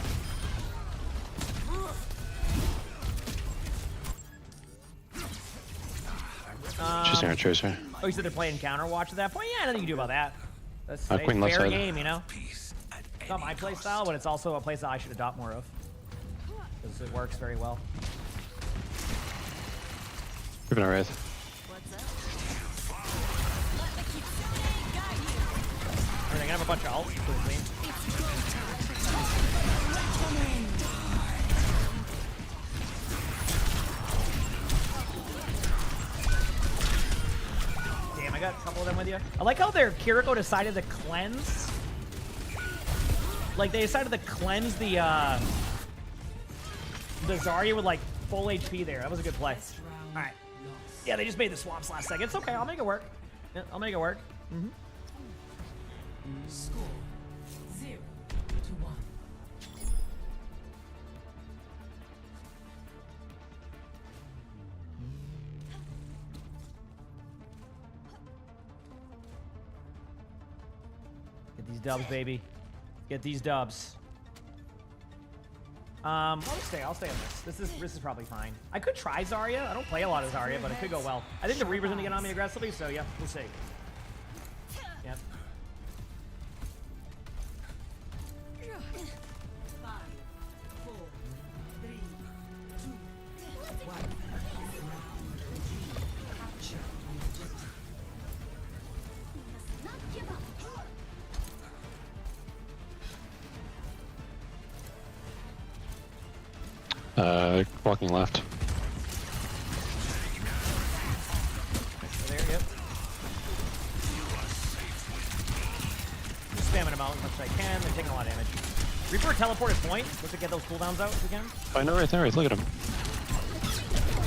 Chasing our Tracer. Oh, you said they're playing counter watch at that point? Yeah, nothing you can do about that. That's Queen left fair side. game, you know? It's not my play style, but it's also a play style I should adopt more of. Because it works very well. Ripping our Wraith. They're gonna have a bunch of ults. Pretty clean. Damn, I got a couple of them with you. I like how their Kiriko decided to cleanse. Like, they decided to cleanse the Zarya with, like, full HP there. That was a good play. Alright. Yeah, they just made the swaps last second. It's okay, I'll make it work. Yeah, I'll make it work. Mm-hmm. Score 0-1. Get these dubs, baby. Get these dubs. I'll stay on this. This is probably fine. I could try Zarya. I don't play a lot of Zarya, but it could go well. I think the Reaper's gonna get on me aggressively, so yeah, we'll see. Yep. 5, 4, 3, 2, 1. Capture the objective. Not give up. Walking left. There, yep. them out as much as I can. They're taking a lot of damage. Reaper teleported point. Let's get those cooldowns out if we can. I know right there. Look at him.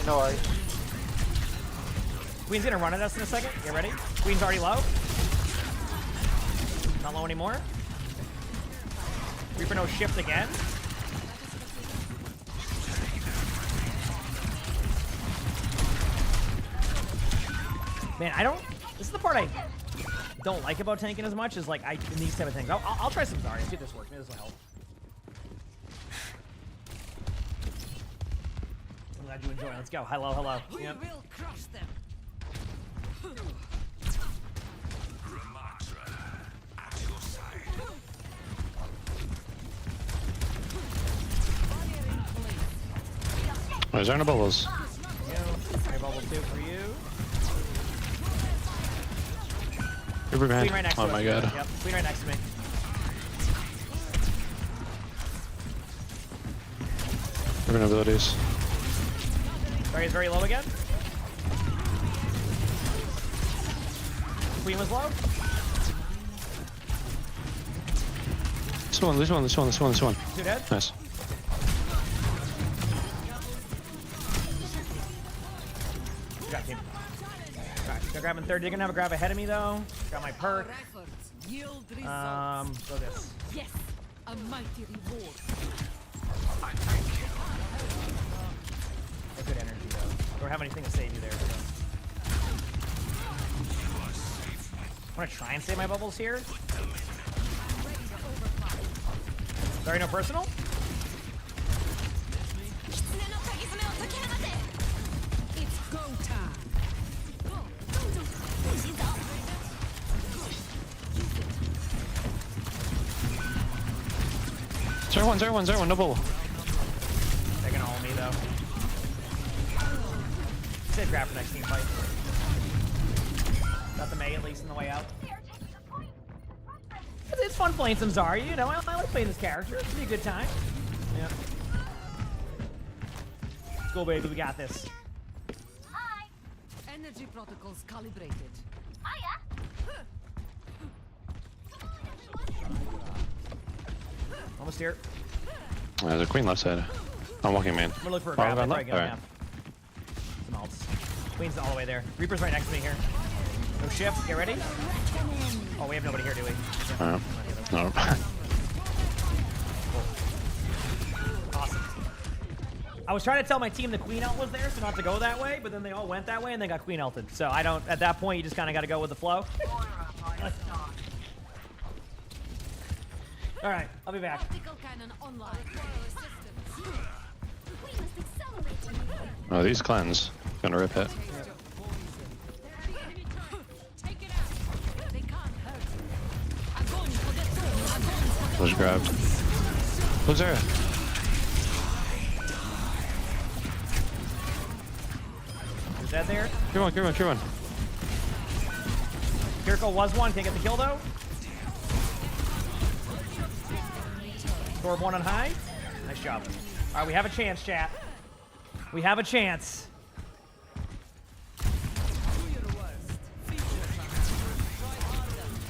No, I. Queen's gonna run at us in a second. Get ready. Queen's already low. Not low anymore. Reaper no shift again. Man, I don't. This is the part I don't like about tanking as much. Is like in these type of things. I'll try some Zarya. See if this works. Maybe this will help. I'm glad you enjoy. Let's go. Hello, hello. We Yep. will crush them. Where's there no bubbles? Fire bubble 2 for you. Reaper behind. Queen right next to Oh us. my god. Yep. Queen right next to me. Reaper abilities. Sorry, he's very low again. Queen was low. This one, this one, this one, this one, this one. 2 dead. Nice. Good job, team. Alright, go grabbing third. You're gonna have a grab ahead of me though. Got my perk. Our efforts yield results. Go this. Yes, a mighty reward. That's good energy though. Don't have anything to save you there. So. I want to try and save my bubbles here. Sorry, no personal. It's go time. Zero one, no bubble. They're gonna hold me though. Safe grab for next team fight. Got the May at least on the way out. It's fun playing some Zarya, you know. I like playing this character. It's gonna be a good time. Yeah. Let's go, baby. We got this. Hi. Energy protocols calibrated. Hiya. Almost here. There's a queen left side. I'm walking main. I'm gonna look for a Oh, grab. I'm Probably not? gonna Alright. have some ults. Queen's all the way there. Reaper's right next to me here. No shift. Get ready. Oh, we have nobody here, do we? Yeah. No. Awesome. I was trying to tell my team the queen ult was there, so not to go that way, but then they all went that way and they got queen ulted. So I don't. At that point, you just kind of got to go with the flow. All right, I'll be back. Optical cannon online. We must accelerate. Oh, these clans. Gonna rip it. Take it out. They can't hurt. Agony for the throne. Agony for the Was grabbed. Who's there? Is that there? Come on, come on, come on. Kirko was one. Can't get the kill though. Storm one on high. Nice job. All right, we have a chance, chat. We have a chance.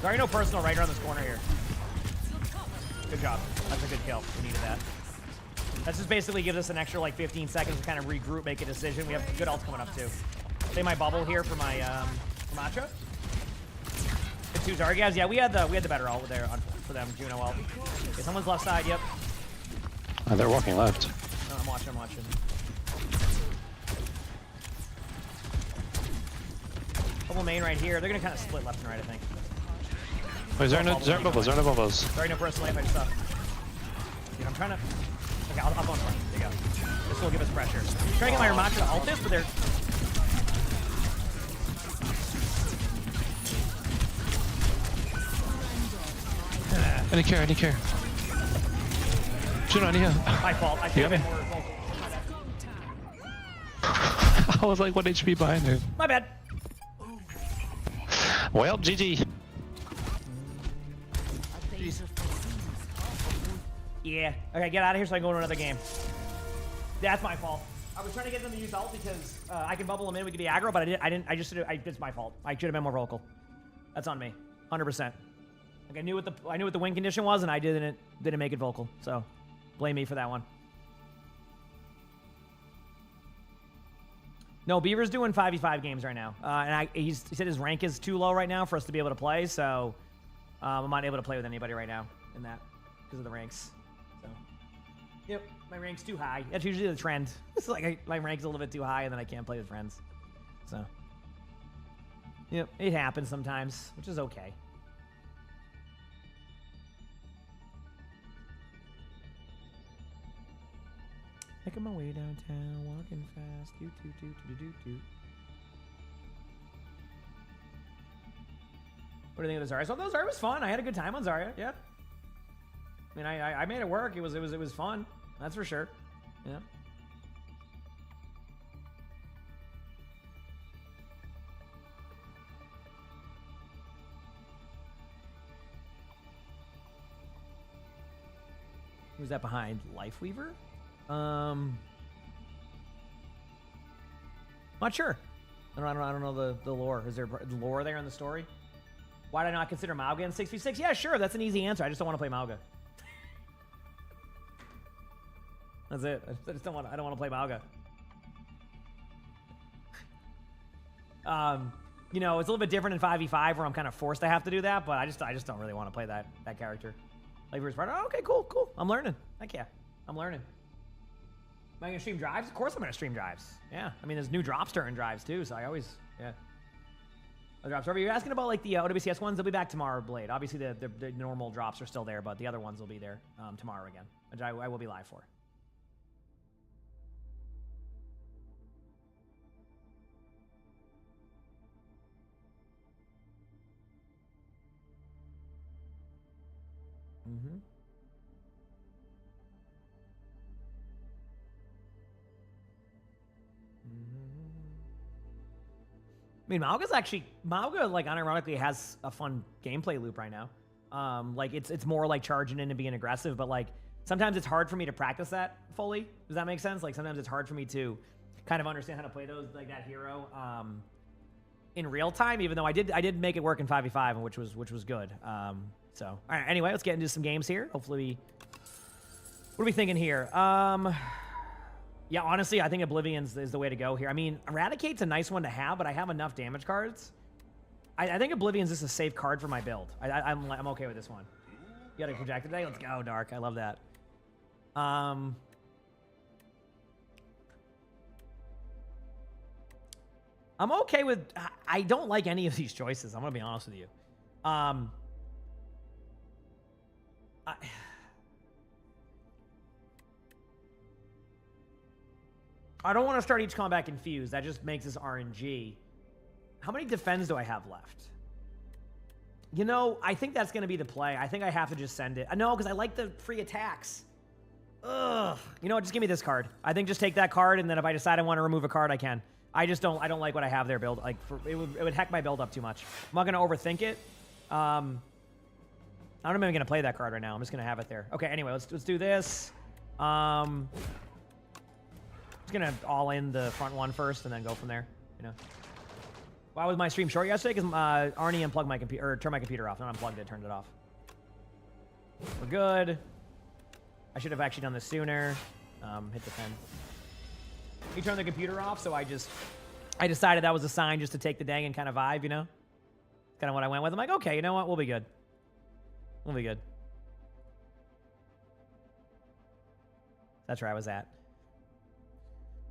Sorry, no personal right around this corner here. Good job. That's a good kill. We needed that. That just basically gives us an extra like 15 seconds to kind of regroup, make a decision. We have good ults coming up too. Say my bubble here for my for Matcha. The two Zargas. Yeah, we had the better ult there for them. Juno ult. Okay, someone's left side. Yep. Oh, they're walking left. No, I'm watching. I'm watching. Double main right here. They're gonna kind of split left and right, I think. Wait, is there no bubbles? There are no bubbles. Sorry, no personal life. I just dude, I'm trying to. Okay, I'll go in front. There you go. This will give us pressure. I'm trying to get my Ramattra to ult this, but they're. I didn't care, I didn't care. Juno, I need help. My fault. I should You have been got more vocal. I was like 1 HP behind her. My bad. Well, GG. Yeah. Okay, get out of here so I can go to another game. That's my fault. I was trying to get them to use ult because I can bubble them in. We could be aggro, but I didn't. It's my fault. I should have been more vocal. That's on me. 100%. Like I knew what the win condition was, and I didn't make it vocal. So blame me for that one. No, Beaver's doing 5v5 games right now, and he said his rank is too low right now for us to be able to play. So I'm not able to play with anybody right now in that because of the ranks. So yep, my rank's too high. That's usually the trend. It's like my rank's a little bit too high, and then I can't play with friends. So yep, it happens sometimes, which is okay. Making my way downtown, walking fast. Do. What do you think of the Zarya? So the Zarya was fun. I had a good time on Zarya. Yeah. I mean, I made it work. It was fun. That's for sure. Yeah. Who's that behind? Lifeweaver? Not sure. I don't know the lore. Is there lore there in the story? Why did I not consider Mauga in 6v6? Yeah, sure. That's an easy answer. I just don't want to play Mauga. That's it. I don't want to play Mauga. You know, it's a little bit different in 5v5 where I'm kind of forced to have to do that, but I just don't really want to play that character. Like first part. Oh, okay, cool. I'm learning. Heck yeah, I'm learning. Am I gonna stream drives? Of course I'm gonna stream drives. Yeah, I mean there's new drops during drives too, so I always The drops. Are you asking about like the OWCS ones? They'll be back tomorrow, Blade. Obviously the normal drops are still there, but the other ones will be there tomorrow again, which I will be live for. Mm-hmm. I mean, Mauga, like, unironically has a fun gameplay loop right now. Like, it's more like charging in and being aggressive, but, like, sometimes it's hard for me to practice that fully. Does that make sense? Like, sometimes it's hard for me to kind of understand how to play those, like, that hero in real time, even though I did make it work in 5v5, which was good. So, all right, anyway, let's get into some games here. Hopefully, what are we thinking here? Yeah, honestly, I think Oblivion's is the way to go here. I mean, Eradicate's a nice one to have, but I have enough damage cards. I think Oblivion's just a safe card for my build. I'm okay with this one. You got a projector today? Let's go, Dark. I love that. I'm okay with... I don't like any of these choices. I'm going to be honest with you. I don't want to start each combat confused. That just makes this RNG. How many defends do I have left? You know, I think that's going to be the play. I think I have to just send it. No, because I like the free attacks. Ugh. You know what? Just give me this card. I think just take that card, and then if I decide I want to remove a card, I can. I don't like what I have there build. Like, it would heck my build up too much. I'm not going to overthink it. I'm not even going to play that card right now. I'm just going to have it there. Okay, anyway, let's do this. Just gonna all in the front one first and then go from there, you know. Why was my stream short yesterday? Because Arnie unplugged my computer, or turned my computer off. Not unplugged it, turned it off. We're good. I should have actually done this sooner. Hit the pen. He turned the computer off, so I decided that was a sign just to take the day and kind of vibe, you know. Kind of what I went with. I'm like, okay, you know what? We'll be good. We'll be good. That's where I was at.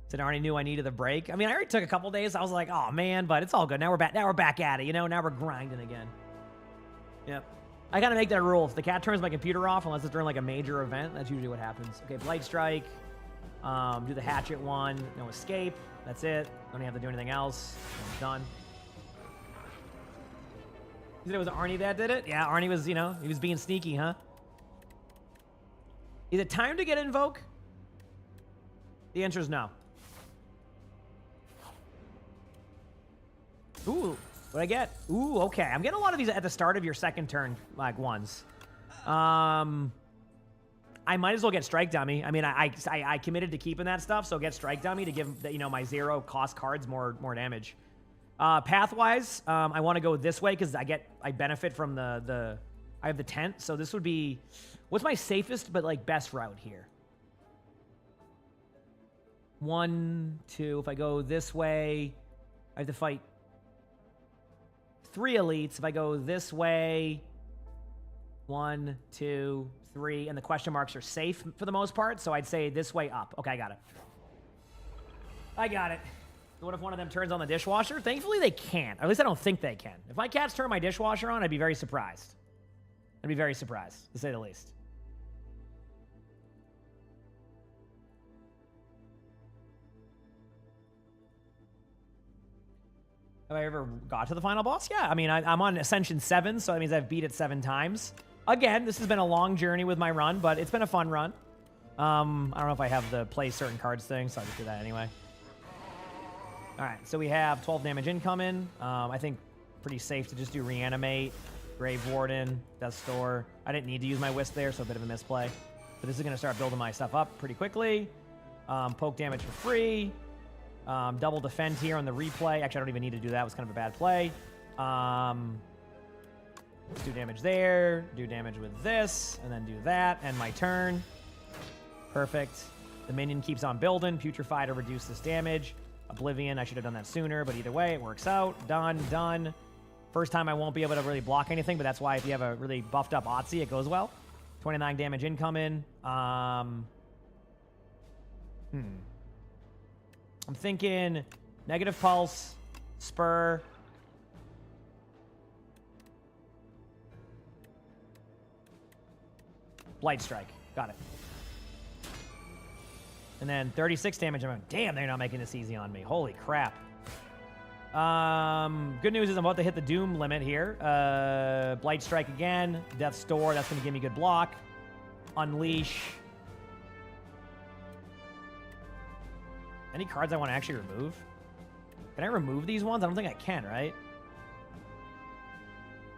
Said Arnie knew I needed a break. I mean, I already took a couple days. I was like, oh man, but it's all good. Now we're back at it, you know. Now we're grinding again. Yep. I gotta make that rule. If the cat turns my computer off, unless it's during like a major event, that's usually what happens. Okay, Blight Strike. Do the hatchet one. No escape. That's it. Don't even have to do anything else. I'm done. You said it was Arnie that did it? Yeah, Arnie was, you know, he was being sneaky, huh? Is it time to get Invoke? The answer is no. Ooh, what'd I get? Ooh, okay. I'm getting a lot of these at the start of your second turn, like, ones. I might as well get Strike Dummy. I mean, I committed to keeping that stuff, so get Strike Dummy to give, you know, my 0 cost cards more damage. Pathwise, I want to go this way because I benefit from the I have the tent, so this would be... What's my safest but, like, best route here? 1, 2. If I go this way, I have to fight 3 elites. If I go this way, 1, 2, 3. And the question marks are safe for the most part, so I'd say this way up. Okay, I got it. I got it. What if one of them turns on the dishwasher? Thankfully, they can't. Or at least I don't think they can. If my cats turn my dishwasher on, I'd be very surprised. I'd be very surprised, to say the least. Have I ever got to the final boss? Yeah, I mean, I'm on Ascension 7, so that means I've beat it 7 times. Again, this has been a long journey with my run, but it's been a fun run. I don't know if I have the play certain cards thing, so I'll just do that anyway. All right, so we have 12 damage incoming. I think pretty safe to just do Reanimate, Grave Warden, Death Store. I didn't need to use my Wisp there, so a bit of a misplay. But this is going to start building my stuff up pretty quickly. Poke damage for free. Double defend here on the replay. Actually, I don't even need to do that. It was kind of a bad play. Let's do damage there. Do damage with this. And then do that. End my turn. Perfect. The minion keeps on building. Putrefy to reduce this damage. Oblivion, I should have done that sooner, but either way, it works out. Done, done. First time I won't be able to really block anything, but that's why if you have a really buffed up Otzi, it goes well. 29 damage incoming. I'm thinking negative pulse, spur. Blight strike. Got it. And then 36 damage. I'm like, damn, they're not making this easy on me. Holy crap. Good news is I'm about to hit the Doom limit here. Blight strike again. Death Store. That's going to give me good block. Unleash. Any cards I want to actually remove? Can I remove these ones? I don't think I can, right?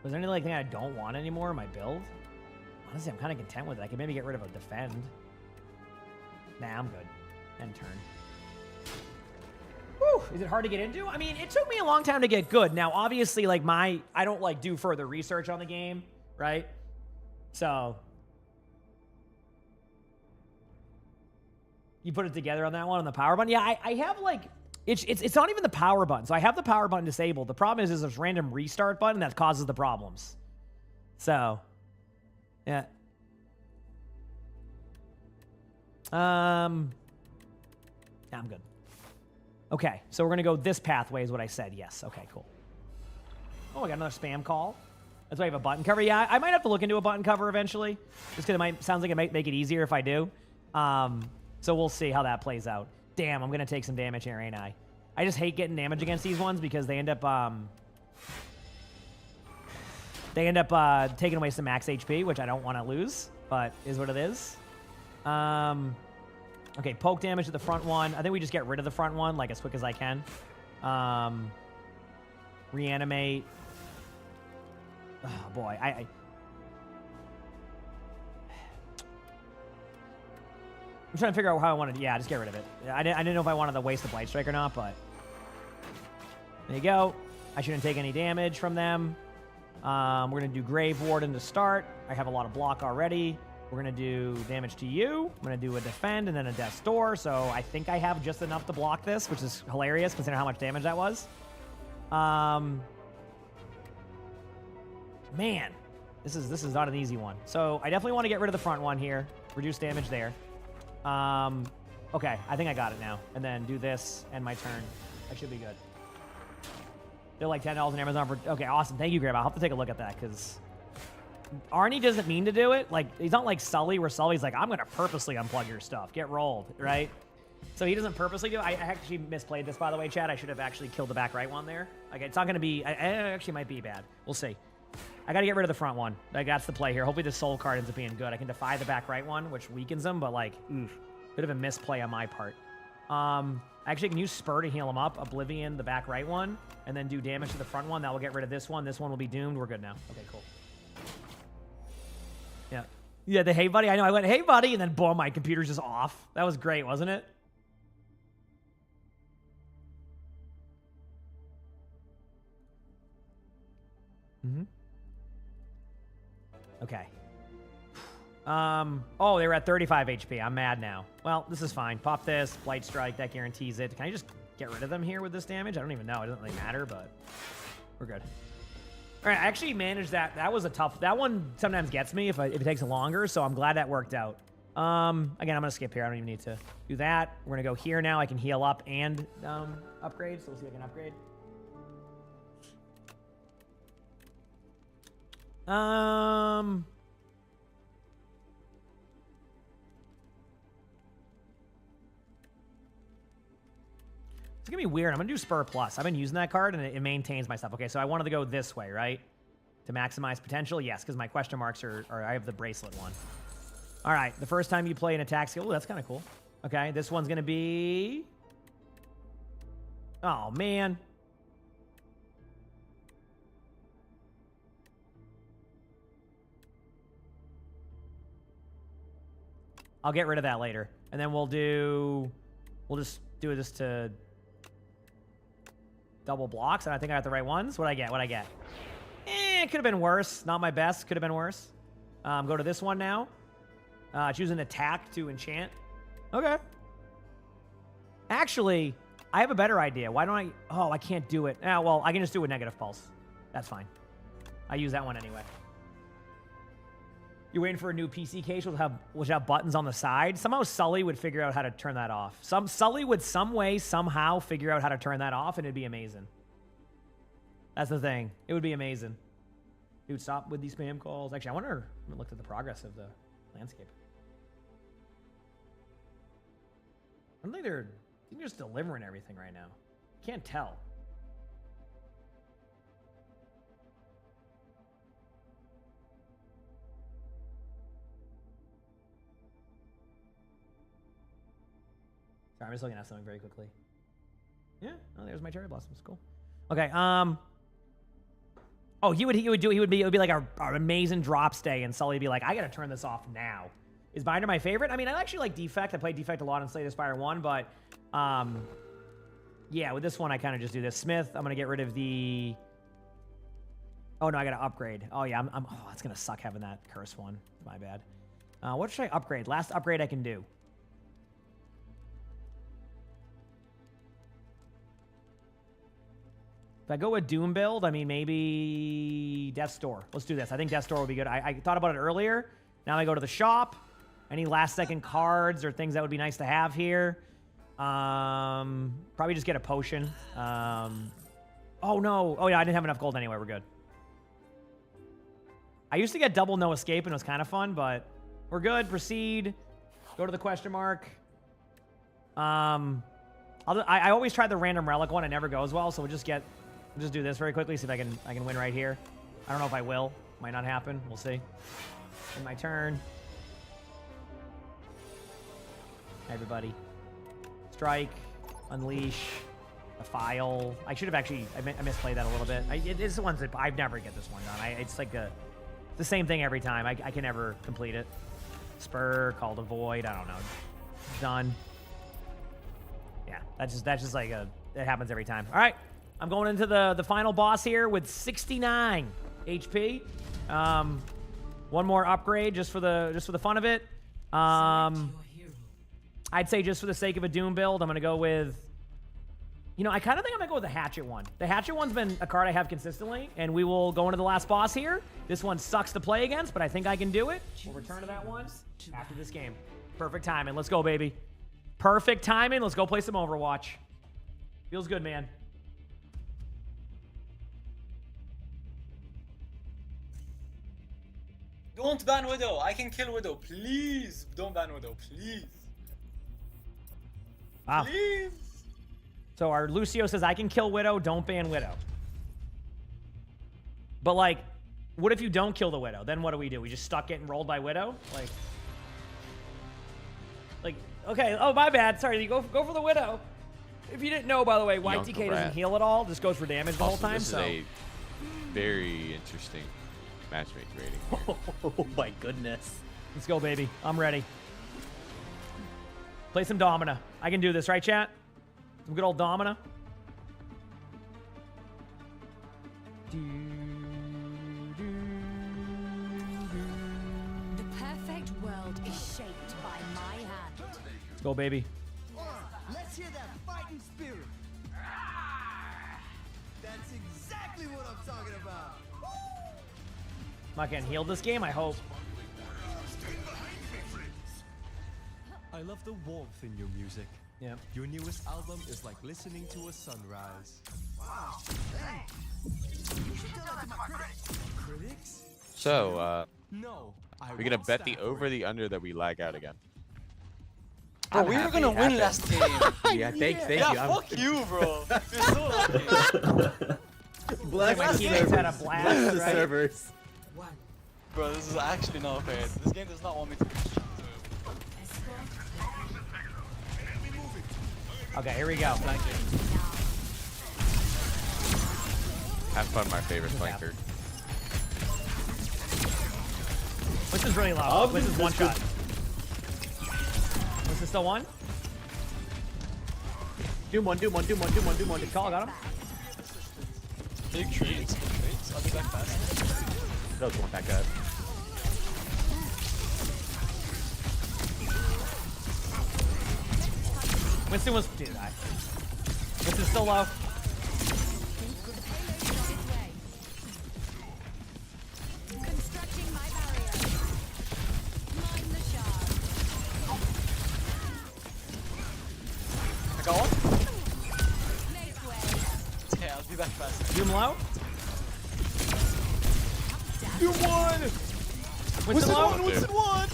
Was there anything I don't want anymore in my build? Honestly, I'm kind of content with it. I can maybe get rid of a defend. Nah, I'm good. End turn. Whew, is it hard to get into? I mean, it took me a long time to get good. Now, obviously, like I don't like do further research on the game, right? So you put it together on that one on the power button. Yeah, I have like it's not even the power button. So I have the power button disabled. The problem is this random restart button that causes the problems. So yeah. Yeah, I'm good. Okay, so we're gonna go this pathway is what I said. Yes. Okay, cool. Oh, I got another spam call. That's why I have a button cover. Yeah, I might have to look into a button cover eventually, just because sounds like it might make it easier if I do. So we'll see how that plays out. Damn, I'm gonna take some damage here, ain't I? I just hate getting damage against these ones because they end up taking away some max HP, which I don't want to lose, but is what it is. Okay, poke damage to the front one. I think we just get rid of the front one, like, as quick as I can. Reanimate. Oh, boy. I'm trying to figure out how I wanted to... Yeah, just get rid of it. I didn't know if I wanted to waste the Blight Strike or not, but... There you go. I shouldn't take any damage from them. We're going to do Grave Warden to start. I have a lot of block already. We're going to do damage to you. I'm going to do a defend and then a Death Store. So I think I have just enough to block this, which is hilarious considering how much damage that was. Man, this is not an easy one. So I definitely want to get rid of the front one here. Reduce damage there. Okay, I think I got it now. And then do this and my turn. I should be good. They're like $10 on Amazon for... Okay, awesome. Thank you, Graham. I'll have to take a look at that because... Arnie doesn't mean to do it. Like, he's not like Sully, where Sully's like, I'm going to purposely unplug your stuff. Get rolled, right? So he doesn't purposely do it. I actually misplayed this, by the way, Chad. I should have actually killed the back right one there. Like, it's not going to be... It actually might be bad. We'll see. I got to get rid of the front one. Like, that's the play here. Hopefully the soul card ends up being good. I can defy the back right one, which weakens him, but, like, bit of a misplay on my part. I actually can use Spur to heal him up. Oblivion, the back right one, and then do damage to the front one. That will get rid of this one. This one will be doomed. We're good now. Okay, cool. Yeah. Yeah, the hey buddy. I know. I went, hey buddy, and then boom, my computer's just off. That was great, wasn't it? Okay. Oh, they were at 35 HP. I'm mad now. Well, this is fine. Pop this. Blight Strike. That guarantees it. Can I just get rid of them here with this damage? I don't even know. It doesn't really matter, but we're good. All right, I actually managed that. That was a tough... That one sometimes gets me if it takes longer, so I'm glad that worked out. Again, I'm going to skip here. I don't even need to do that. We're going to go here now. I can heal up and upgrade, so we'll see if I can upgrade. It's going to be weird. I'm going to do Spur Plus. I've been using that card, and it maintains my stuff. Okay, so I wanted to go this way, right? To maximize potential? Yes, because my question marks are I have the bracelet one. All right, the first time you play an attack skill. Ooh, that's kind of cool. Okay, this one's going to be... Oh, man. I'll get rid of that later. And then we'll just do this to double blocks. And I think I got the right ones. What'd I get? It could have been worse. Not my best. Could have been worse. Go to this one now. Choose an attack to enchant. Okay. Actually, I have a better idea. Why don't I... Oh, I can't do it. Well, I can just do a negative pulse. That's fine. I use that one anyway. You're waiting for a new PC case which have buttons on the side. Somehow Sully would figure out how to turn that off. Sully would some way, somehow figure out how to turn that off, and it'd be amazing. That's the thing. It would be amazing. Dude, stop with these spam calls. Actually, I wonder... I'm gonna look at the progress of the landscape. I don't think they're just delivering everything right now. Can't tell. Sorry, I'm just looking at something very quickly. Yeah, oh, there's my cherry blossoms. Cool. Okay. Oh, it would be like an amazing drop stay, and Sully would be like, I gotta turn this off now. Is Binder my favorite? I mean, I actually like Defect. I played Defect a lot in Slay the Spire 1, but yeah, with this one, I kind of just do this. Smith, I'm gonna get rid of the... Oh, no, I gotta upgrade. Oh, yeah, oh, that's gonna suck having that curse one. My bad. What should I upgrade? Last upgrade I can do. If I go with Doom build, I mean, maybe Death's Door. Let's do this. I think Death's Door would be good. I thought about it earlier. Now I go to the shop. Any last-second cards or things that would be nice to have here. Probably just get a potion. Oh, no. Oh, yeah, I didn't have enough gold anyway. We're good. I used to get double no escape, and it was kind of fun, but we're good. Proceed. Go to the question mark. I always try the random relic one. It never goes well, so we'll just do this very quickly, see if I can win right here. I don't know if I will. Might not happen. We'll see. In my turn. Everybody. Strike. Unleash. A file. I should have actually... I misplayed that a little bit. It's the ones that... I've never get this one done. It's like the same thing every time. I can never complete it. Spur. Call to Void. I don't know. Done. Yeah. That's just like it happens every time. All right. I'm going into the final boss here with 69 HP. One more upgrade just for the fun of it. I'd say just for the sake of a Doom build, I'm going to go with... You know, I kind of think I'm going to go with the Hatchet one. The Hatchet one's been a card I have consistently, and we will go into the last boss here. This one sucks to play against, but I think I can do it. We'll return to that one after this game. Perfect timing. Let's go, baby. Perfect timing. Let's go play some Overwatch. Feels good, man. Don't ban Widow. I can kill Widow. Please. Don't ban Widow. Please. Wow. Please. So our Lucio says, I can kill Widow. Don't ban Widow. But, like, what if you don't kill the Widow? Then what do? We just stuck getting rolled by Widow? Like, okay. Oh, my bad. Sorry. You go for the Widow. If you didn't know, by the way, YTK doesn't heal at all. Just goes for damage the whole time. This is a very interesting matchmaking rating. Oh my goodness. Let's go, baby. I'm ready. Play some Domina. I can do this, right, chat? Some good old Domina. world is shaped by my hand. Let's go, baby. Let's hear that fighting spirit. That's exactly what I'm talking about. Am I getting healed this game? I hope. I love the warmth in your music. Yeah. Your newest album is like listening to a sunrise. Wow. Hey. You should tell that to my critics. Critics? So, No. we're gonna bet the over, the under that we lag out again. Bro, we were gonna win last game. Yeah, thank you. Yeah, fuck you, bro. You're so lucky. Bless My the teammates had a servers. blast, Bless the right? servers. Bro, this is actually not fair. This game does not want me to. Okay, here we go. Have fun, my favorite flanker. This is really low. This is one shot. This is still one. Doom one. Good call, got him. Big treats. I'll be back fast. Those weren't that good. Winston was. Dude, Winston's still low. Constructing my barrier. Mine the shard. I got one. Make way. Okay, I'll be back fast. Doom low. Doom one. Winston low. Winston won.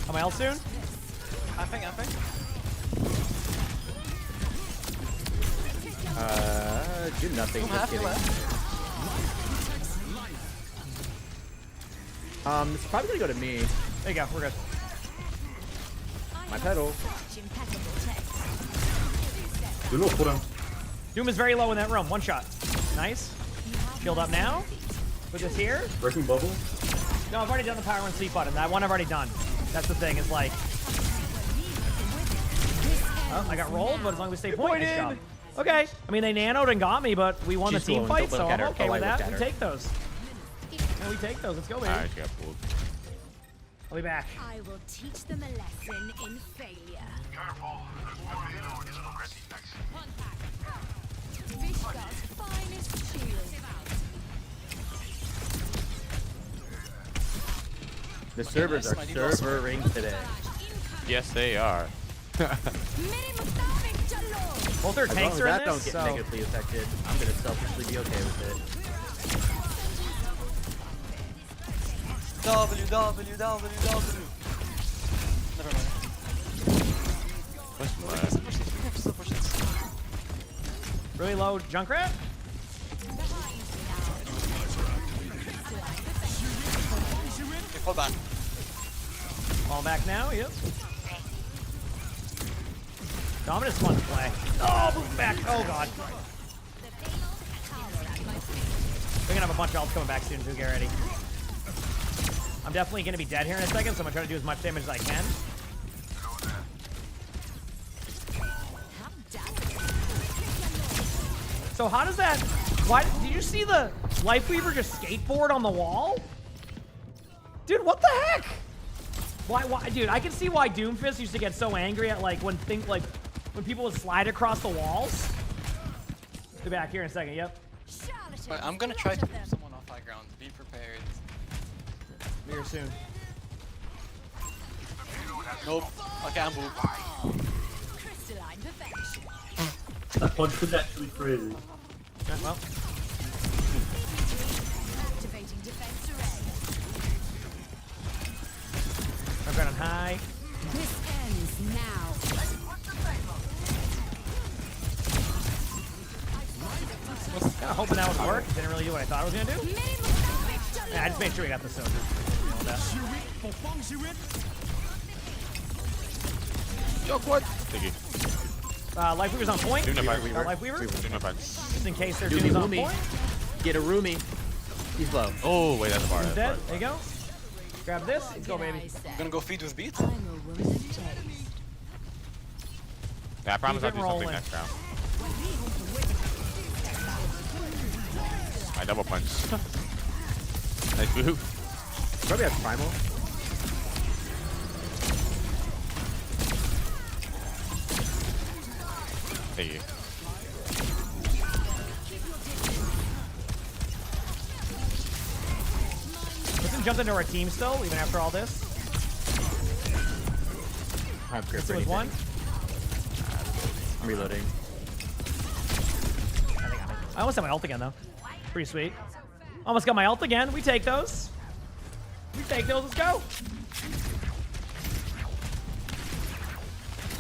Am I out soon? I think. Do nothing. Just kidding. It's probably gonna go to me. There you go. We're good. My pedal. Doom is very low in that room. One shot. Nice. Shield up now. Put this here. Breaking bubble. No, I've already done the power and sleep button. That one I've already done. That's the thing. It's like, oh, I got rolled, but as long as we stay point, nice job. Okay. I mean, they nanoed and got me, but we won She's the team slowing. fight, Don't so look at I'm her. okay Oh, with I looked that. at We her. take those. Yeah, we take those. Let's go, baby. Alright, she got pulled. I'll be back. I will teach them a lesson in failure. Vishka's finest shield. The servers are servering today. Yes, they are. Both their As long tanks as are in that this, don't get so negatively affected, I'm gonna selfishly be okay with it. W. Never mind. Push it. really low Junkrat. Okay, fall back. Fall back now, yep. Dominus fun to play. Oh, move back. Oh, God. We're going to have a bunch of ults coming back soon, too. Get ready. I'm definitely going to be dead here in a second, so I'm going to try to do as much damage as I can. So how does that... Why did you see the Lifeweaver just skateboard on the wall? Dude, what the heck? Why, dude, I can see why Doomfist used to get so angry at, like, when people would slide across the walls. Be back here in a second, yep. Right, I'm gonna try to move someone off high ground. Be prepared. Be here soon. Nope. Okay, I'm moved. Crystalline perfection. That punch was actually crazy. Well. Activating defense array. I've got on high. This ends now. Kind of hoping that would work. Didn't really do what I thought it was gonna do. Yeah, I just made sure we got the soldier. Yo, quad. Thank you. Lifeweaver's on point. Doom no fight. Lifeweaver. Doom no fight. Just in case their Doom Doom's on roomie. point. Get a roomie. He's low. Oh, wait, that's a bar. He's That's dead. a bar. There you go. Grab this. Let's go, baby. I'm gonna go feed with beat. I'm a woman of taste. Yeah, I promise I'll Keep do it something rolling. next round. I double punch. Nice move. Probably has primal. Thank you. Listen, jumped into our team still, even after all this. I'm good for This was one. I'm reloading. I almost have my ult again, though. Pretty sweet. Almost got my ult again. We take those. We take those. Let's go.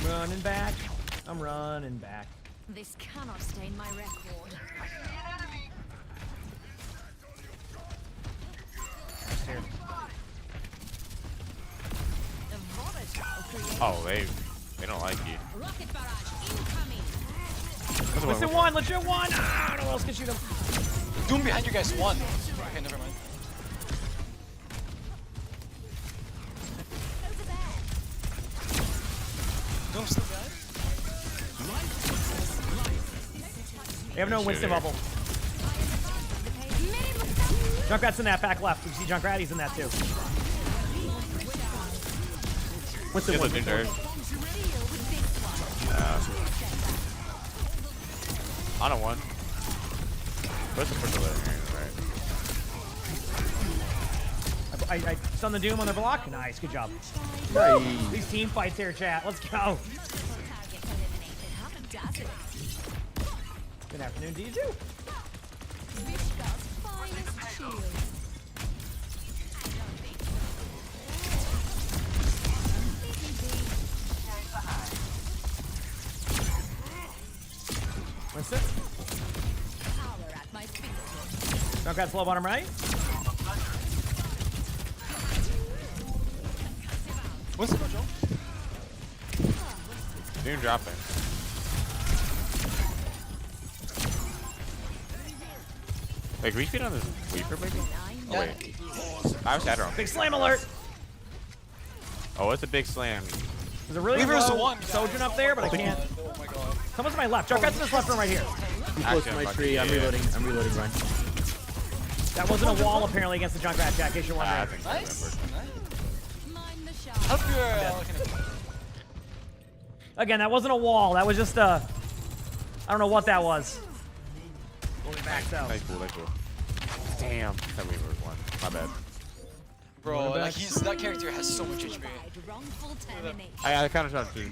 Running back. I'm running back. This cannot stain my record. Here. The volatile creation. Oh, they don't like you. Rocket barrage incoming. Listen, one. Legit one. Ah, no one else can shoot him. Doom behind you guys, one. Okay, never mind. Over there. Doom still behind? They have no Winston Shit. bubble. Junkrat's in that back left. You see Junkrat? He's in that too. Winston one. On a one. Where's the first alert? Right. I stun the Doom on their block. Nice, good job. Nice. These team fights here, chat. Let's go. Target eliminated. How fantastic. Good afternoon, Diju. Vishka's finest shield. Winston. Power at my fingertips. Junkrat's low bottom right. What's the jump? Doom dropping. Wait, can we speed on this Weaver maybe? Oh wait. I was Shadow. Big slam alert. Oh, it's a big slam. There's a really Weaver's the low one. Sojourn up there, but I can't. Oh my god. Someone's to my left. Junkrat's in this left room right here. Too close to my tree. I'm reloading. I'm reloading. Run. That wasn't a wall apparently against the Junkrat, Jack. In case you're wondering. I think Nice. Mind the shot. Help your Again, that wasn't a wall. That was just a. I don't know what that was. Going back out. Nice cool, nice cool. Damn. That Weaver was one. My bad. Bro, like that character has so much HP. Wrongful termination. I kind of shot too.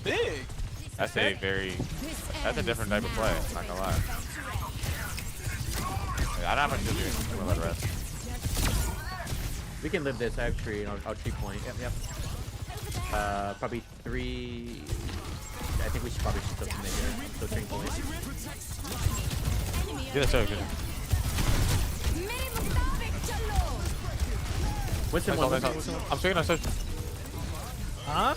Big. That's a very. That's a different type of play. Not gonna lie. I don't have much to do. I'm gonna let it rest. We can live this. I have tree. And I'll tree point. Yep. Probably 3. I think we should probably still submit here. So tree point. Do that so good. Winston one. I'm swinging on social. Huh?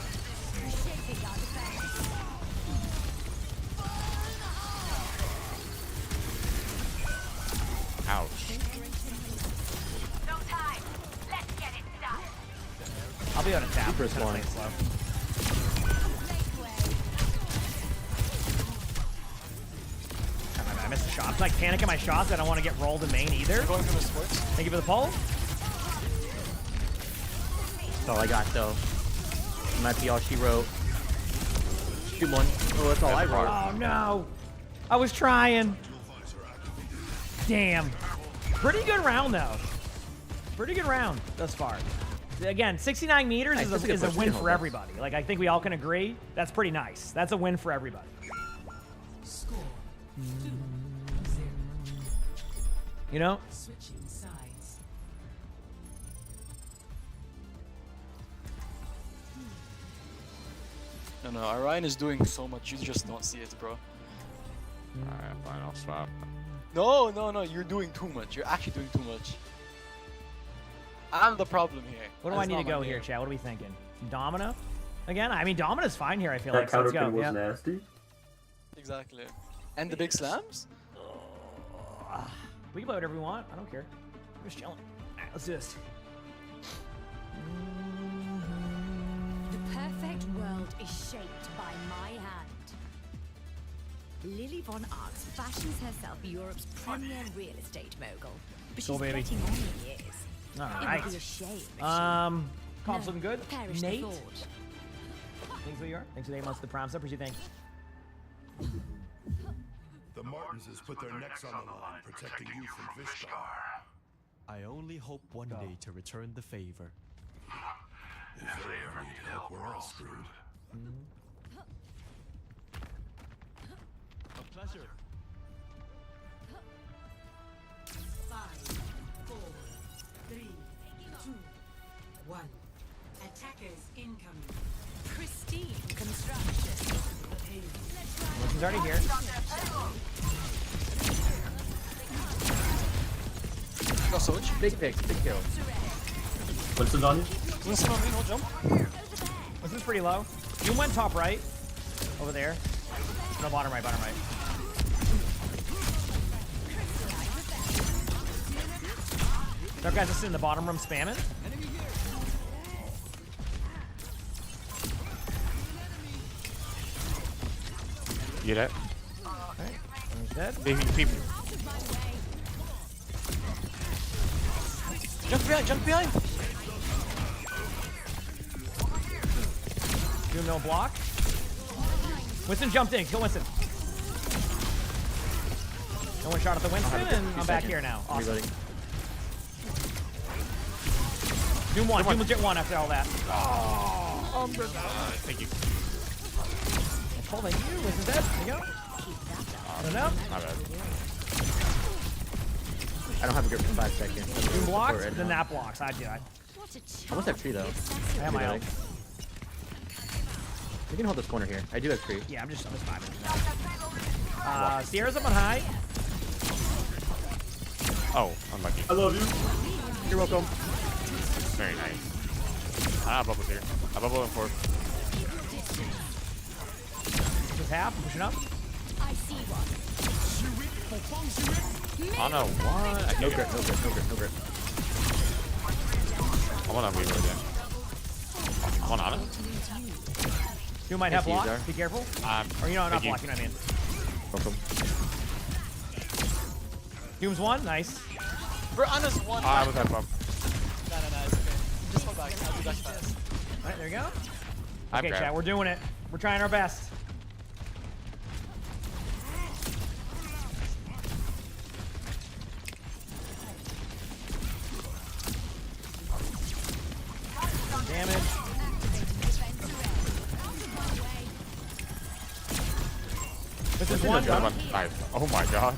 Ouch. No time. Let's get it done. I'll be on a tap. Super Kinda slow. playing slow. I missed the shots. Like panicking my shots. I don't want to get rolled in main either. Going for the sports. Thank you for the poll. That's all I got though. Might be all she wrote. Shoot one. Oh, that's all I wrote. Oh no. I was trying. Damn. Pretty good round though. Pretty good round thus far. Again, 69 meters Nice, that's a good is a push. We win can for hold that. everybody. Like I think we all can agree. That's pretty nice. That's a win for everybody. You know? No, Orion is doing so much, you just don't see it, bro. Alright, fine, I'll swap. No, you're doing too much. You're actually doing too much. I'm the problem here. What do I need to go here, Chad? What are we thinking? Domino? Again? I mean, Domina's fine here, I feel like. So let's go. Yeah. nasty. Exactly. And the big slams? We can play whatever we want. I don't care. I'm just chilling. Alright, let's do this. The perfect world is shaped by my hand. Lily Von Arx fashions herself Europe's premier real estate mogul, but Go, she's baby. getting on in years. All It right. would be a shame if she Comp's looking good. perish the Nate. thought. Thanks for your. Thanks for the 8 months of the prime sub. What you think? The Martinses put their necks on the line protecting you from Vishtar. I only hope one day to return the favor. If they ever need help, we're all screwed. A pleasure. 5, 4, 3, 2, 1. Attackers incoming. Pristine construction. Wilson's already here. Go Soch. Big pick, big kill. Winston's on you. Winston on me, no jump. Wilson's pretty low. You went top right. Over there. No, bottom right, bottom right. There guys just in the bottom room spamming. You get it? Okay. He's dead. Jump behind, jump behind. Do no block. Winston jumped in. Kill Winston. No one shot at the Winston, and I'm back here now. Awesome. Doom one. Doom legit one after all that. Oh, thank you. Hold on, you. Winston's dead. There you go. I don't know. My bad. I don't have a grip for 5 seconds. Doom blocks, then that blocks. I do. I almost have tree though. I have my own. We can hold this corner here. I do have tree. Yeah, I'm just 5 minutes now. Sierra's up on high. Oh, unlucky. I love you. You're welcome. Very nice. Ah, Bubble's here. I bubble in 4. Just half. I'm pushing up. I see one. Oh no, what? No grip, no grip, no grip, no grip. I want to Weaver again. I want Ana. You might have block. Be careful. Or you know, not block. You know what I mean. Welcome. Doom's one. Nice. Bro, Ana's one. I was that bump. No, it's okay. Just hold back. I'll do that fast. All right, there you go. I've Okay, grabbed. chat. We're doing it. We're trying our best. Damage. This is one. Nice. Oh my god.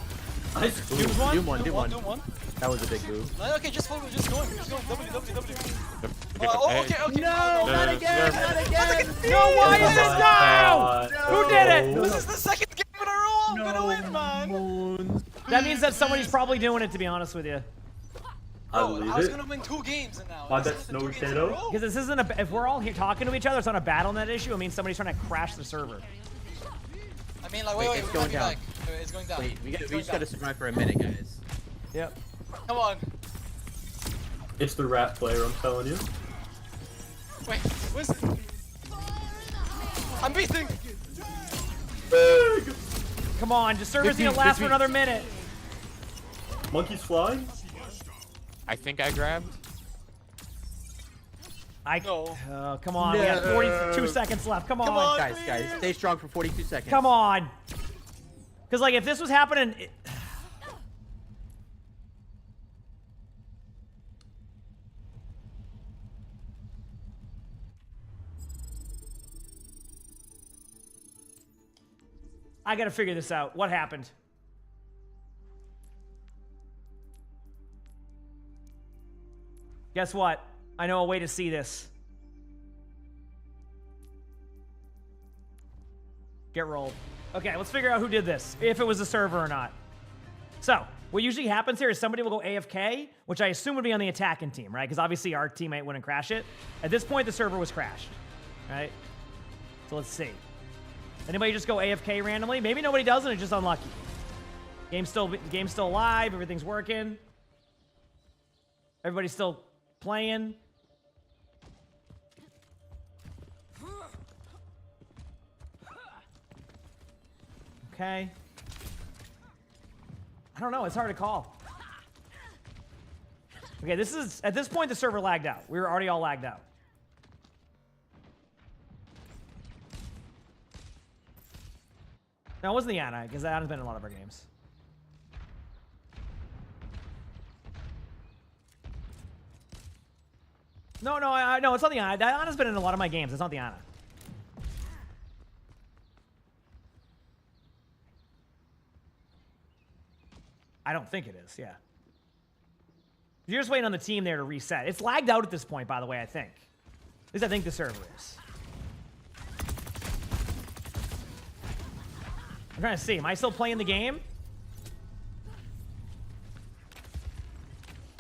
Nice. Doom's one. Doom one, Doom one. Doom one. That was a big move. No, okay, just follow, just going. W. Okay. No, not again, Nerf. not again. No, why is this no? Who did it? This is the second game in a row. I'm gonna win, man. That means that somebody's probably doing it, to be honest with you. Bro, I was gonna win 2 games now. That's no Nintendo. Because this isn't a. If we're all here talking to each other, it's not a BattleNet issue. It means somebody's trying to crash the server. I mean, like, wait, it's we going might be down. like, it's going down. Wait, we just gotta survive for a minute, guys. Yep. Come on. It's the rat player, I'm telling you. Wait, where's it? I'm beating. Come on, the server's gonna last for another minute. Monkey's flying? I think I grabbed. No. Come on, we got 42 seconds left. Come on. Guys, stay strong for 42 seconds. Come on. Because, like, if this was happening... I gotta figure this out. What happened? Guess what? I know a way to see this. Get rolled. Okay, let's figure out who did this, if it was a server or not. So, what usually happens here is somebody will go AFK, which I assume would be on the attacking team, right? Because obviously our teammate wouldn't crash it. At this point, the server was crashed, right? So let's see. Anybody just go AFK randomly? Maybe nobody does and it's just unlucky. Game's still alive, everything's working. Everybody's still playing. Okay. I don't know. It's hard to call. Okay, this is... At this point, the server lagged out. We were already all lagged out. No, it wasn't the Ana, because that has been in a lot of our games. No, no, it's not the Ana. The Ana's been in a lot of my games. It's not the Ana. I don't think it is, yeah. You're just waiting on the team there to reset. It's lagged out at this point, by the way, I think. At least I think the server is. I'm trying to see. Am I still playing the game?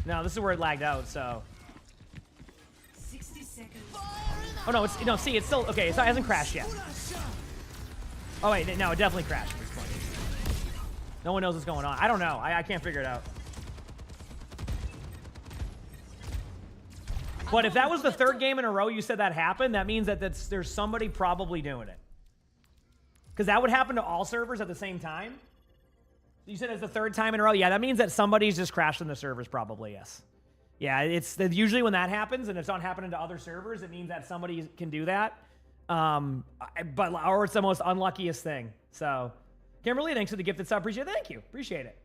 No, this is where it lagged out, so... 60 seconds. Oh, no, it's... No, see, it's still... Okay, it hasn't crashed yet. Oh, wait, no, it definitely crashed at this point. No one knows what's going on. I don't know. I can't figure it out. But if that was the third game in a row you said that happened, that means that there's somebody probably doing it. Because that would happen to all servers at the same time. You said it's the third time in a row. Yeah, that means that somebody's just crashing the servers probably, yes. Yeah, it's usually when that happens and it's not happening to other servers, it means that somebody can do that. Or it's the most unluckiest thing. So, Kimberly, thanks for the gifted sub. Appreciate it. Thank you. Appreciate it.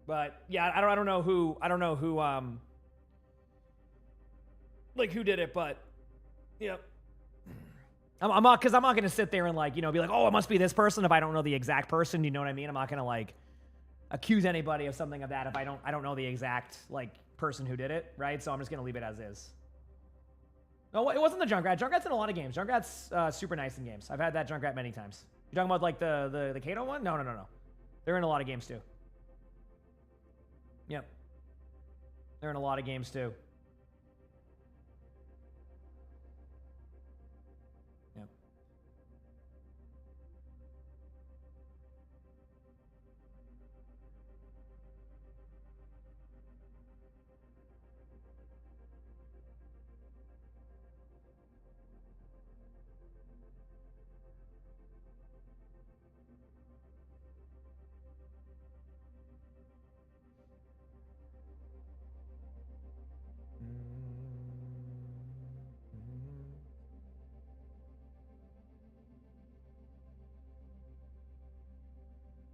But yeah, I don't know who like who did it, but yeah. I'm not going to sit there and like, be like, oh, it must be this person if I don't know the exact person. You know what I mean? I'm not going to like accuse anybody of something of that if I don't know the exact like person who did it, right? So I'm just going to leave it as is. No, it wasn't the Junkrat. Junkrat's in a lot of games. Junkrat's super nice in games. I've had that Junkrat many times. You talking about like the Kato one? No. They're in a lot of games too. Yep. They're in a lot of games too. Yep.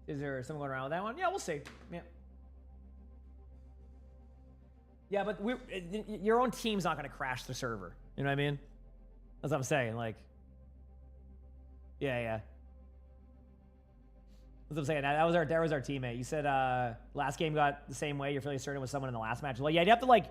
Is there someone going around with that one? Yeah, we'll see. Yeah. Yeah, but your own team's not going to crash the server. You know what I mean? That's what I'm saying. Like, yeah. That's what I'm saying. That was our teammate. You said last game got the same way. You're fairly certain with someone in the last match. Well, yeah, you have to like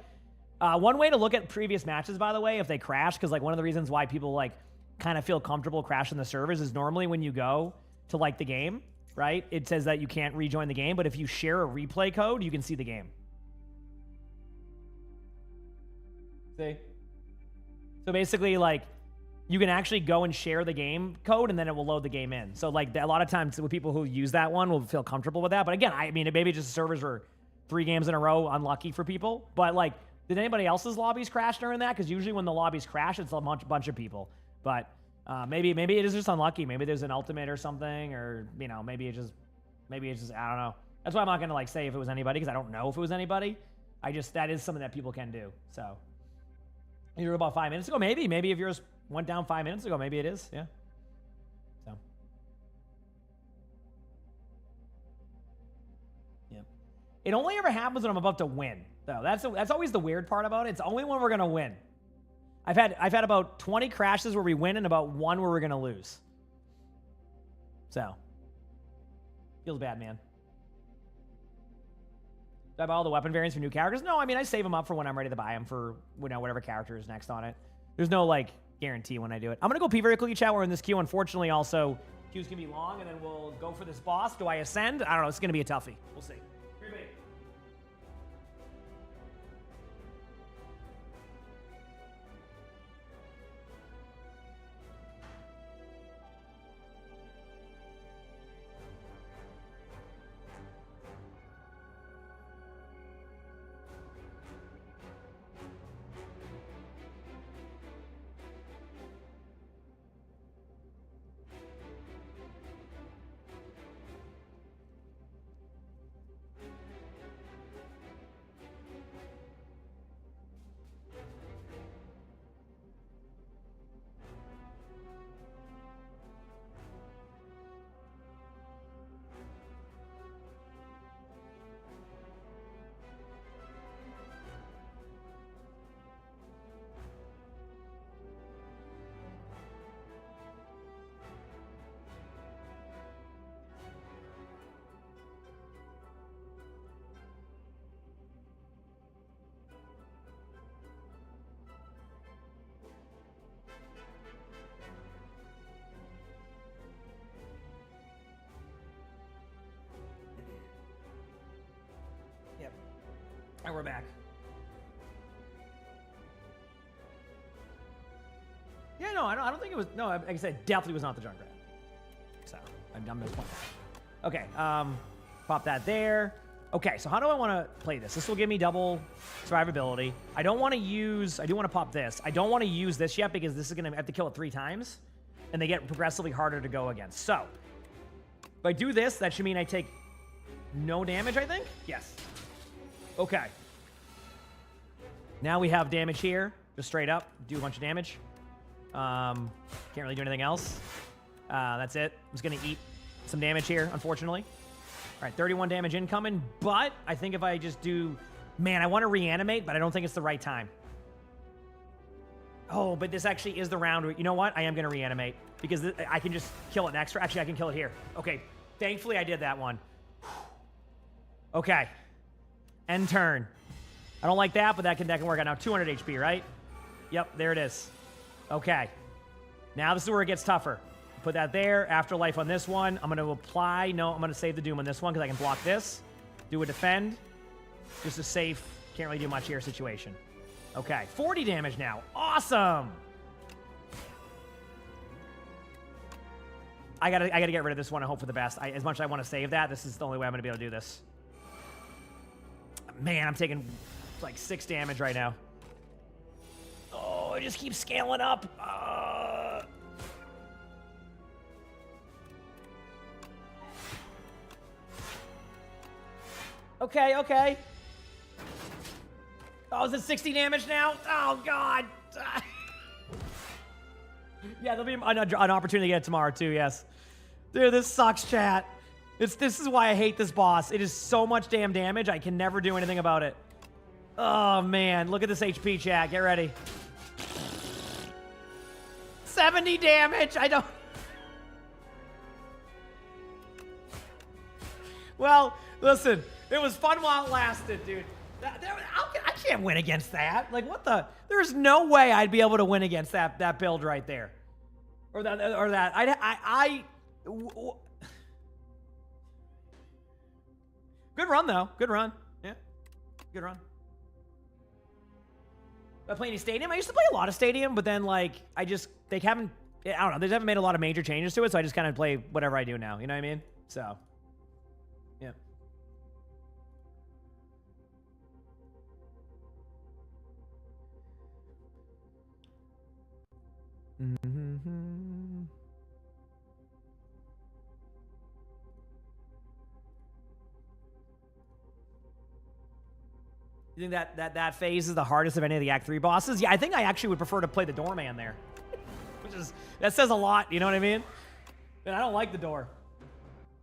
one way to look at previous matches, by the way, if they crash, because like one of the reasons why people like kind of feel comfortable crashing the servers is normally when you go to like the game, right? It says that you can't rejoin the game, but if you share a replay code, you can see the game. See? So basically, like, you can actually go and share the game code, and then it will load the game in. So, like, a lot of times with people who use that one will feel comfortable with that. But again, I mean, maybe just the servers were 3 games in a row unlucky for people. But, like, did anybody else's lobbies crash during that? Because usually when the lobbies crash, it's a bunch of people. But maybe it is just unlucky. Maybe there's an ultimate or something, or, you know, maybe it's just, I don't know. That's why I'm not going to, like, say if it was anybody, because I don't know if it was anybody. That is something that people can do. So, you were about 5 minutes ago, maybe if yours went down 5 minutes ago, maybe it is, yeah. So, yeah. It only ever happens when I'm about to win, though. That's always the weird part about it. It's only when we're gonna win. I've had about 20 crashes where we win and about 1 where we're gonna lose. So, feels bad, man. Do I buy all the weapon variants for new characters? No, I mean, I save them up for when I'm ready to buy them for, you know, whatever character is next on it. There's no, like, guarantee when I do it. I'm going to go pee very quickly, chat. We're in this queue. Unfortunately, also, queue's going to be long, and then we'll go for this boss. Do I ascend? I don't know. It's going to be a toughie. We'll see. we're back. Yeah, no, I don't think it was. No, like I said, definitely was not the Junkrat. So I'm gonna point that. Okay, pop that there. Okay, so how do I want to play this? This will give me double survivability. I don't want to use. I do want to pop this. I don't want to use this yet because this is gonna have to kill it 3 times, and they get progressively harder to go against. So if I do this, that should mean I take no damage. I think. Yes. Okay. Now we have damage here, just straight up, do a bunch of damage. Can't really do anything else. That's it. I'm just gonna eat some damage here, unfortunately. All right, 31 damage incoming, but I think if I just do... Man, I want to reanimate, but I don't think it's the right time. Oh, but this actually is the round where... You know what? I am gonna reanimate, because I can just kill it next. Actually, I can kill it here. Okay, thankfully I did that one. Okay. End turn. I don't like that, but that can work out. Now 200 HP, right? Yep, there it is. Okay. Now this is where it gets tougher. Put that there. Afterlife on this one. I'm going to apply. No, I'm going to save the Doom on this one because I can block this. Do a defend. Just a safe, can't really do much here situation. Okay. 40 damage now. Awesome. I gotta get rid of this one and hope for the best. As much as I want to save that, this is the only way I'm going to be able to do this. Man, I'm taking like 6 damage right now. Oh, it just keeps scaling up. Okay, okay. Oh, is it 60 damage now? Oh, God. Yeah, there'll be an opportunity to get it tomorrow, too, yes. Dude, this sucks, chat. This is why I hate this boss. It is so much damn damage, I can never do anything about it. Oh, man. Look at this HP, chat. Get ready. 70 damage. I don't... Well, listen. It was fun while it lasted, dude. I can't win against that. Like, what the... There's no way I'd be able to win against that build right there. Or that. Good run, though. Good run. Yeah. Good run. I play any Stadium? I used to play a lot of Stadium, but then, like, they haven't, I don't know, they haven't made a lot of major changes to it, so I just kind of play whatever I do now, you know what I mean? So, yeah. Mm-hmm. You think that phase is the hardest of any of the Act 3 bosses? Yeah, I think I actually would prefer to play the Doorman there. That says a lot, you know what I mean? And I don't like the door.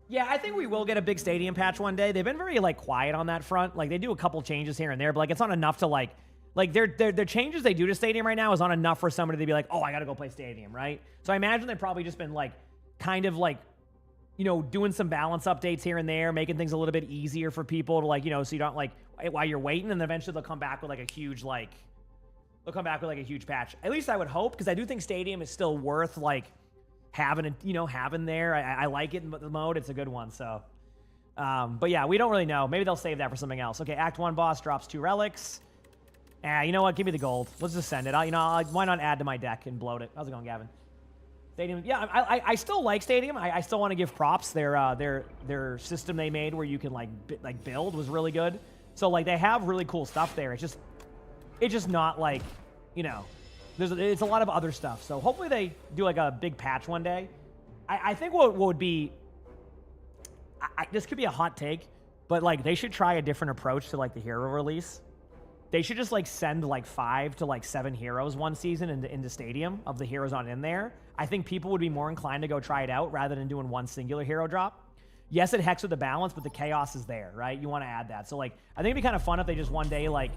Yeah, I think we will get a big Stadium patch one day. They've been very, like, quiet on that front. Like, they do a couple changes here and there, but, like, it's not enough to, like their changes they do to Stadium right now is not enough for somebody to be like, oh, I gotta go play Stadium, right? So I imagine they've probably just been, like, kind of, like, you know, doing some balance updates here and there, making things a little bit easier for people to, like, you know, so you don't, like, while you're waiting, and then eventually they'll come back with, like, a huge, like, a huge patch. At least I would hope, because I do think Stadium is still worth, like, having there. I like it in the mode. It's a good one, so. But yeah, we don't really know. Maybe they'll save that for something else. Okay, Act 1 boss drops 2 relics. You know what? Give me the gold. Let's just send it. Why not add to my deck and bloat it? How's it going, Gavin? Stadium. Yeah, I still like Stadium. I still want to give props. Their system they made where you can like build was really good. So like they have really cool stuff there. It's just not like, you know, it's a lot of other stuff. So hopefully they do like a big patch one day. I think what would be, this could be a hot take, but like they should try a different approach to like the hero release. They should just like send like 5 to like 7 heroes one season into Stadium of the heroes on in there. I think people would be more inclined to go try it out rather than doing one singular hero drop. Yes, it hacks with the balance, but the chaos is there, right? You want to add that. So like, I think it'd be kind of fun if they just one day like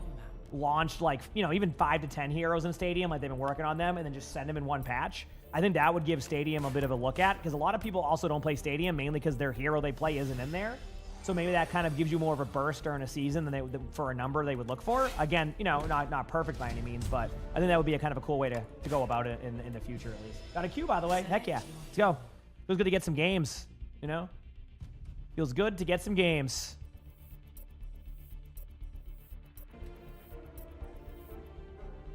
launched like, you know, even 5 to 10 heroes in Stadium, like they've been working on them, and then just send them in one patch. I think that would give Stadium a bit of a look at, because a lot of people also don't play Stadium mainly because their hero they play isn't in there. So maybe that kind of gives you more of a burst during a season than for a number they would look for. Again, you know, not perfect by any means, but I think that would be a kind of a cool way to go about it in the future at least. Got a Q, by the way. Heck yeah. Let's go. Feels good to get some games, you know? Feels good to get some games.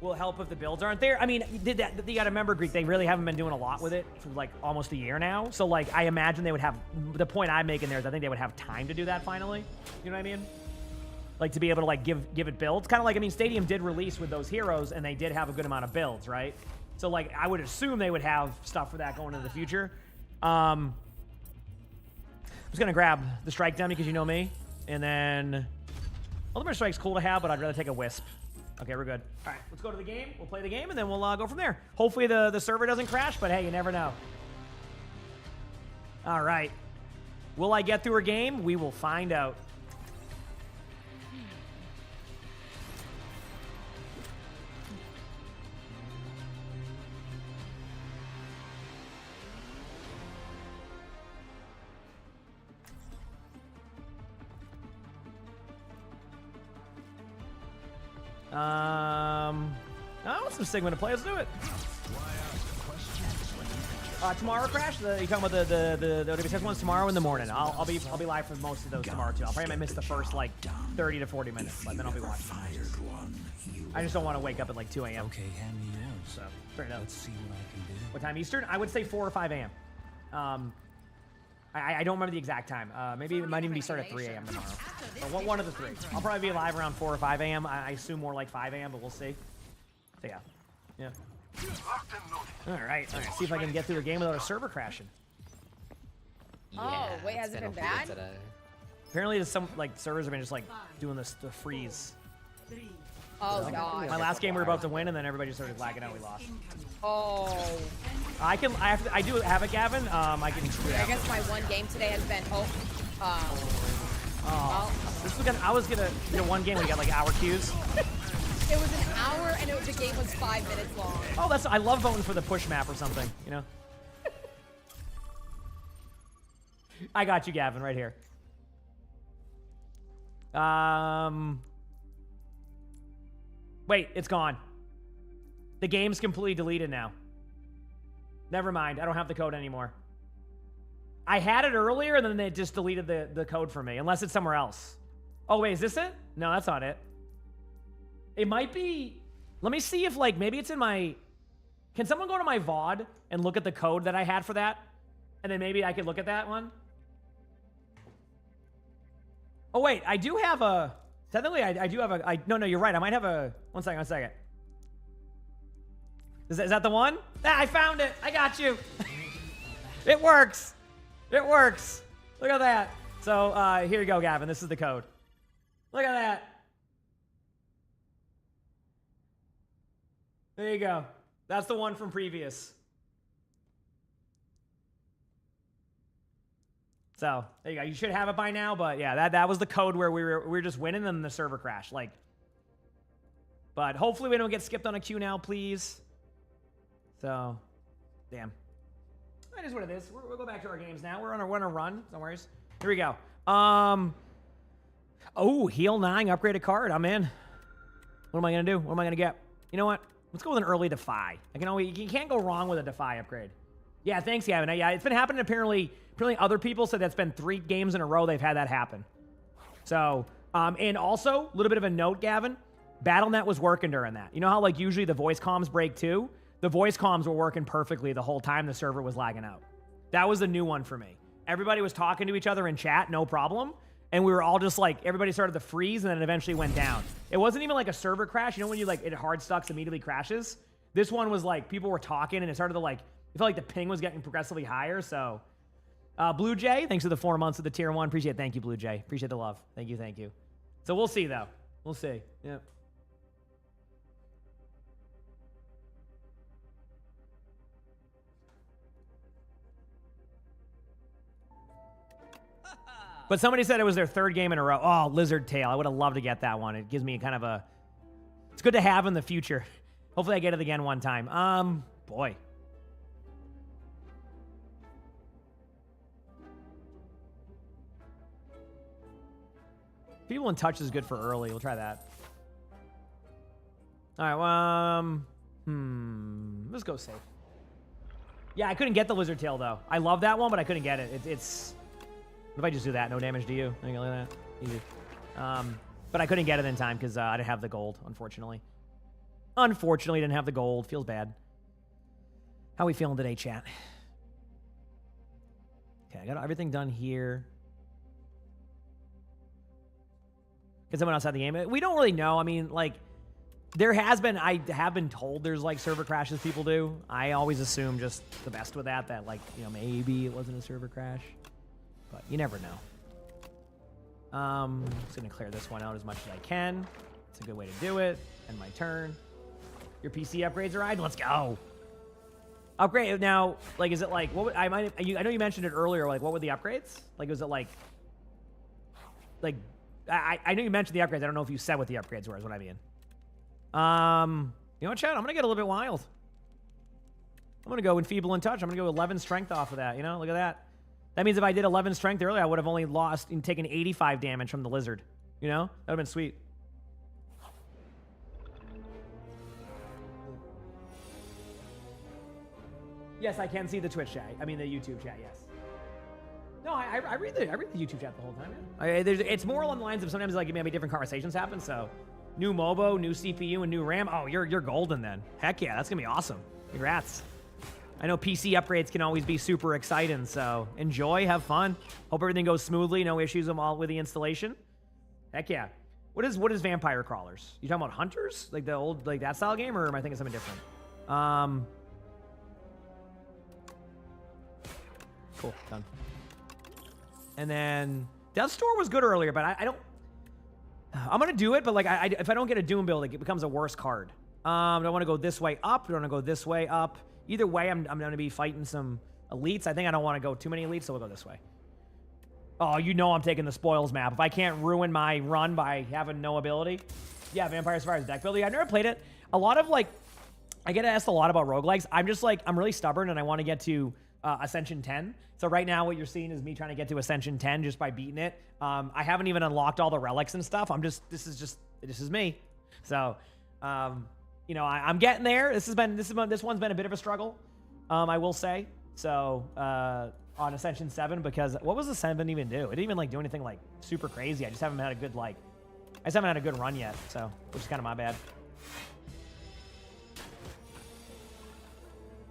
will help if the builds aren't there. I mean, you gotta remember, Greek, they really haven't been doing a lot with it for like almost a year now. So like, I imagine they would have, the point I'm making there is I think they would have time to do that finally. You know what I mean? Like to be able to like give it builds. Kind of like, I mean, Stadium did release with those heroes and they did have a good amount of builds, right? So like, I would assume they would have stuff for that going into the future. I'm just gonna grab the strike dummy because you know me. And then, Ultimate Strike's cool to have, but I'd rather take a Wisp. Okay, we're good. All right, let's go to the game. We'll play the game, and then we'll go from there. Hopefully the server doesn't crash, but hey, you never know. All right. Will I get through a game? We will find out. I want some Sigma to play. Let's do it. Tomorrow crash. You talking about the OWSS ones tomorrow in the morning? I'll be live for most of those tomorrow too. I'll probably might miss the first like 30 to 40 minutes, but then I'll be watching. I just don't want to wake up at like 2 a.m. Okay, hand me one. So straight up. Let's see what I can do. What time Eastern? I would say 4 or 5 a.m. I don't remember the exact time. Maybe it might even be start at 3 a.m. tomorrow. But one of the three. I'll probably be live around 4 or 5 a.m. I assume more like 5 a.m., but we'll see. So yeah. All right. See if I can get through the game without a server crashing. Oh, wait, has it been bad? Today. Apparently, there's some like servers have been just like doing the freeze. Oh god. My last game we were about to win, and then everybody just started lagging out. We lost. Oh. I do have it, Gavin. I can. I guess my one game today has been This was I was gonna one game where you got like hour queues. It was an hour, and the game was 5 minutes long. Oh, I love voting for the push map or something. You know. I got you, Gavin, right here. Wait, it's gone. The game's completely deleted now. Never mind. I don't have the code anymore. I had it earlier, and then they just deleted the code for me, unless it's somewhere else. Oh, wait, is this it? No, that's not it. It might be... Let me see if, like, maybe it's in my... Can someone go to my VOD and look at the code that I had for that? And then maybe I could look at that one? Oh, wait, I do have a... Technically, I do have a... No, you're right. I might have a... One second. Is that the one? Ah, I found it. I got you. It works. It works. Look at that. So, here you go, Gavin. This is the code. Look at that. There you go. That's the one from previous. So, there you go. You should have it by now, but yeah, that was the code where we were just winning and the server crashed. Like, but hopefully we don't get skipped on a queue now, please. So, damn. That is what it is. We'll go back to our games now. We're on a run. No worries. Here we go. Oh, heal 9, upgraded card. I'm in. What am I going to do? What am I going to get? You know what? Let's go with an early Defy. You can't go wrong with a Defy upgrade. Yeah, thanks, Gavin. Yeah, it's been happening apparently other people said that's been 3 games in a row they've had that happen. So, and also, a little bit of a note, Gavin. Battle.net was working during that. You know how, like, usually the voice comms break too? The voice comms were working perfectly the whole time the server was lagging out. That was the new one for me. Everybody was talking to each other in chat, no problem. And we were all just like, everybody started to freeze and then it eventually went down. It wasn't even like a server crash. You know when you like, it hard stucks immediately crashes? This one was like, people were talking and it started to like, it felt like the ping was getting progressively higher. So, Blue Jay, thanks for the 4 months of the tier 1. Appreciate it. Thank you, Blue Jay. Appreciate the love. Thank you. So we'll see though. We'll see. Yeah. But somebody said it was their 3rd game in a row. Oh, Lizard Tail. I would have loved to get that one. It gives me kind of a... It's good to have in the future. Hopefully I get it again one time. Boy. People in Touch is good for early. We'll try that. All right, let's go safe. Yeah, I couldn't get the Lizard Tail, though. I love that one, but I couldn't get it. It's... What if I just do that? No damage to you. Look at that. Easy. But I couldn't get it in time because I didn't have the gold, unfortunately. Unfortunately, didn't have the gold. Feels bad. How we feeling today, chat? Okay, I got everything done here. Get someone outside the game. We don't really know. I mean, like, there has been, I have been told there's like server crashes people do. I always assume just the best with that, like, you know, maybe it wasn't a server crash, but you never know. I'm just gonna clear this one out as much as I can. It's a good way to do it. End my turn. Your PC upgrades arrived. Let's go. Upgrade now. Like, is it like what? I know you mentioned it earlier. Like, what were the upgrades? Like, was it like I know you mentioned the upgrades. I don't know if you said what the upgrades were. Is what I mean. You know what, Chad? I'm gonna get a little bit wild. I'm gonna go Enfeeble and Touch. I'm gonna go 11 strength off of that. You know, look at that. That means if I did 11 strength earlier, I would have only lost and taken 85 damage from the lizard. You know, that would have been sweet. Yes, I can see the Twitch chat. I mean the YouTube chat. Yes. No, I read the YouTube chat the whole time. Man. It's more along the lines of sometimes like maybe different conversations happen. So, new MOBO, new CPU, and new RAM. Oh, you're golden then. Heck yeah, that's gonna be awesome. Congrats. I know PC upgrades can always be super exciting. So enjoy, have fun. Hope everything goes smoothly. No issues with the installation. Heck yeah. What is Vampire Crawlers? You talking about Hunters? Like the old that style game, or am I thinking something different? Cool, done. And then Death's Door was good earlier, but I don't. I'm gonna do it, but like if I don't get a Doom build, it becomes a worse card. Do I want to go this way up? Do I want to go this way up? Either way, I'm gonna be fighting some elites. I think I don't want to go too many elites, so we'll go this way. Oh, you know I'm taking the spoils map. If I can't ruin my run by having no ability, yeah, Vampire Survivors deck builder. Yeah, I've never played it. A lot of I get asked a lot about roguelikes. I'm just I'm really stubborn, and I want to get to Ascension 10. So right now what you're seeing is me trying to get to Ascension 10 just by beating it. I haven't even unlocked all the relics and stuff. This is me. So, you know, I'm getting there. This one's been a bit of a struggle, I will say. So, on Ascension 7, because what was the 7 even do? It didn't even do anything super crazy. I just haven't had a good run yet. So, which is kind of my bad.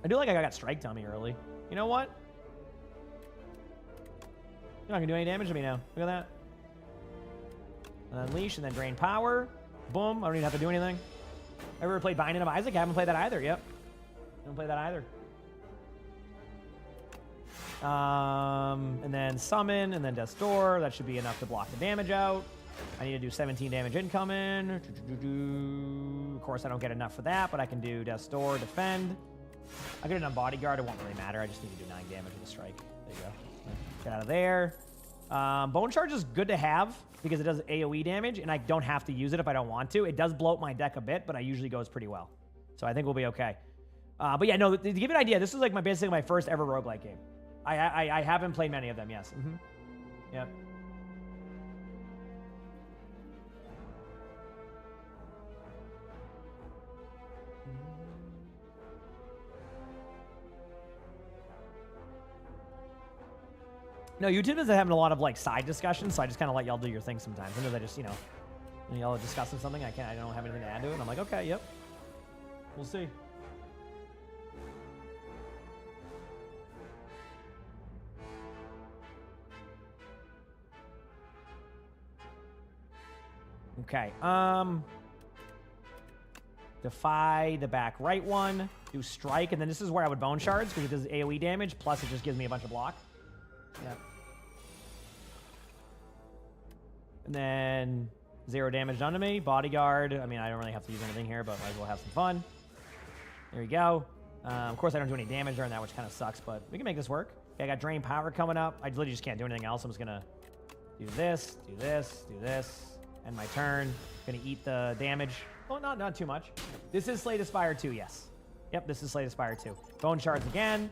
I do I got striked on me early. You know what? You're not gonna do any damage to me now. Look at that. And Unleash and then Drain Power. Boom. I don't even have to do anything. Ever played Binding of Isaac? I haven't played that either. Yep. Haven't played that either. And then Summon and then Death's Door. That should be enough to block the damage out. I need to do 17 damage incoming. Of course, I don't get enough for that, but I can do Death's Door, Defend. I could have done Bodyguard. It won't really matter. I just need to do 9 damage with a strike. There you go. Get out of there. Bone Charge is good to have because it does AoE damage, and I don't have to use it if I don't want to. It does bloat my deck a bit, but I usually goes pretty well. So I think we'll be okay. But yeah, no, to give you an idea, this is basically my first ever roguelike game. I haven't played many of them, yes. Yep. No, YouTube isn't having a lot of side discussions, so I just kind of let y'all do your thing sometimes. Sometimes I just, you know, when y'all are discussing something, I don't have anything to add to it. And I'm like, okay, yep. We'll see. Okay. Defy the back right one. Do Strike, and then this is where I would Bone Shards because it does AoE damage, plus it just gives me a bunch of block. Yeah. And then 0 damage done to me. Bodyguard. I mean, I don't really have to use anything here, but might as well have some fun. There we go. Of course, I don't do any damage during that, which kind of sucks, but we can make this work. Okay, I got Drain Power coming up. I literally just can't do anything else. I'm just going to do this, do this, do this. End my turn. Going to eat the damage. Oh, not too much. This is Slay the Spire 2, yes. Yep, this is Slay the Spire 2. Bone Shards again.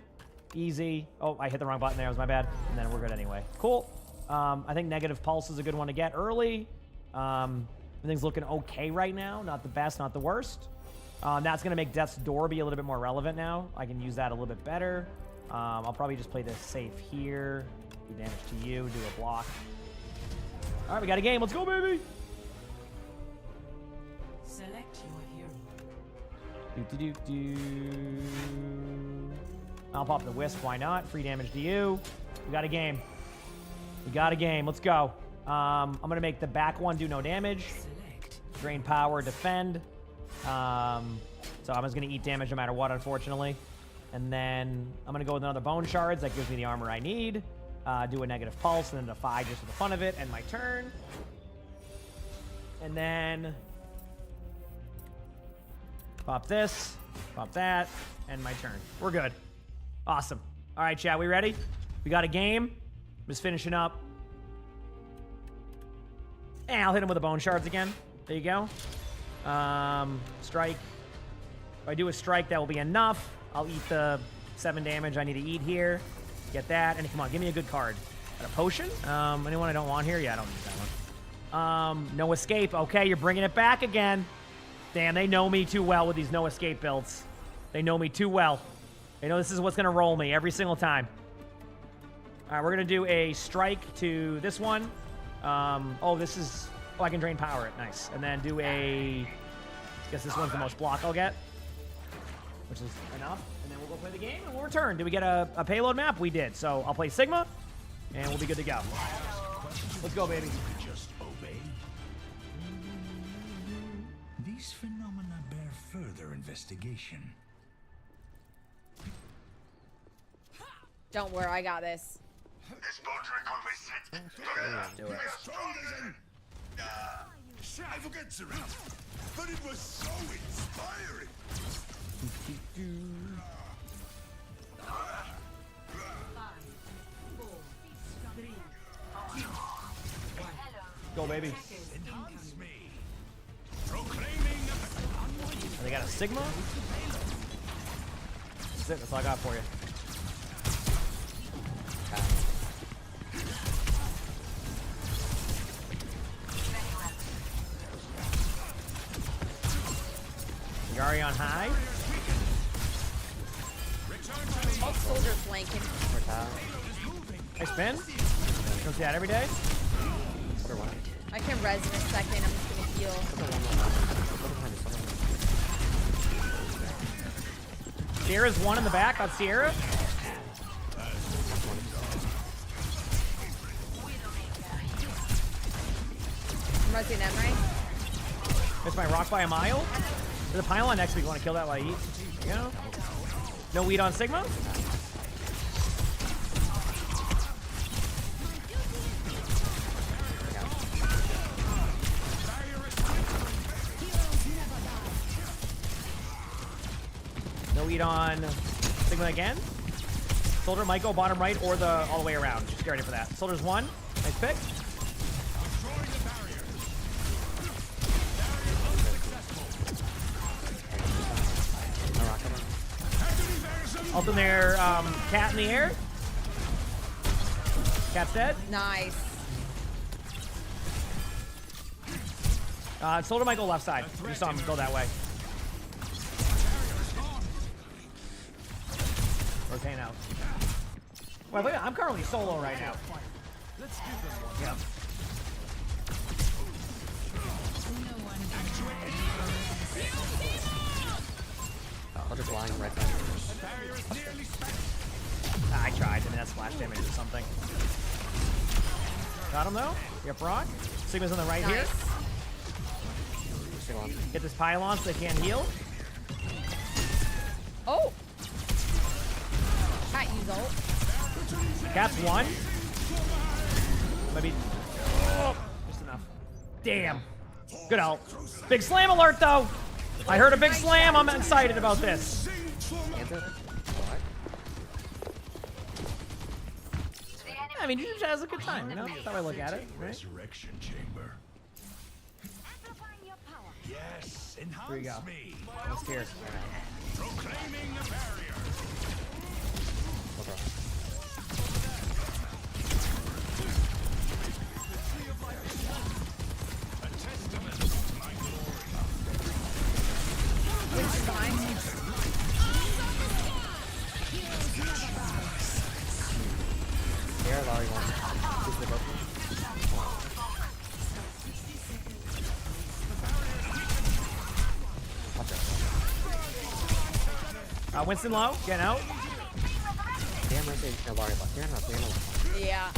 Easy. Oh, I hit the wrong button there. It was my bad. And then we're good anyway. Cool. I think Negative Pulse is a good one to get early. Everything's looking okay right now. Not the best, not the worst. That's going to make Death's Door be a little bit more relevant now. I can use that a little bit better. I'll probably just play this safe here. Do damage to you. Do a block. All right, we got a game. Let's go, baby. Select your hero. I'll pop the wisp. Why not? Free damage to you. We got a game. We got a game. Let's go. I'm gonna make the back one do no damage. Drain power, defend. So I'm just gonna eat damage no matter what, unfortunately. And then I'm gonna go with another bone shards. That gives me the armor I need. Do a negative pulse and then defy just for the fun of it. End my turn. And then pop this, pop that, end my turn. We're good. Awesome. All right, chat, we ready? We got a game. Just finishing up. And I'll hit him with the bone shards again. There you go. Strike. If I do a strike, that will be enough. I'll eat the 7 damage I need to eat here. Get that. And come on, give me a good card. Got a potion? Anyone I don't want here? Yeah, I don't need that one. No escape. Okay, you're bringing it back again. Damn, they know me too well with these no escape builds. They know me too well. They know this is what's going to roll me every single time. All right, we're going to do a strike to this one. This is... Oh, I can drain power it. Nice. And then do a... I guess this one's the most block I'll get. Which is enough. And then we'll go play the game and we'll return. Did we get a payload map? We did. So I'll play Sigma and we'll be good to go. Let's go, baby. Just obey. These phenomena bear further investigation. Don't worry, I got this. Do it. I forget to but it was so inspiring. Go, baby. They got a Sigma? That's it. That's all I got for you. Yari on high. All soldier flanking. Nice spin. Don't see that every day. I can res in a second. I'm just gonna heal. Sierra's one in the back on Sierra. I'm resing them, right? Missed my rock by a mile. There's a pylon next week. Want to kill that while I eat? You know? No weed on Sigma? No weed on Sigma again. Soldier might go bottom right or all the way around. Just get ready for that. Soldier's one. Nice pick. Ult in there, cat in the air. Cat's dead. Nice. Soldier might go left side. You saw him go that way. Rotate out. Well, look, I'm currently solo right now. Let's give them one. Yeah. I'll just lying right there. I tried. I mean, that's splash damage or something. Got him though. Yep, Brock. Sigma's on the right here. Get this pylon so they can't heal. Oh! Can't use ult. Cat's one. Maybe. Oh, just enough. Damn. Good ult. Big slam alert though. I heard a big slam. I'm excited about this. I mean, you just has a good time, you know? That's how I look at it, right? Resurrection chamber. Yes, Here we go. enhance me. Let's hear. Proclaiming a barrier. A testament to my glory. Which is behind me. Here, Larry one. Who's the button? Watch out. Winston low, getting out. Damn, I say Nalari left. Damn, not Nalari left. Yeah.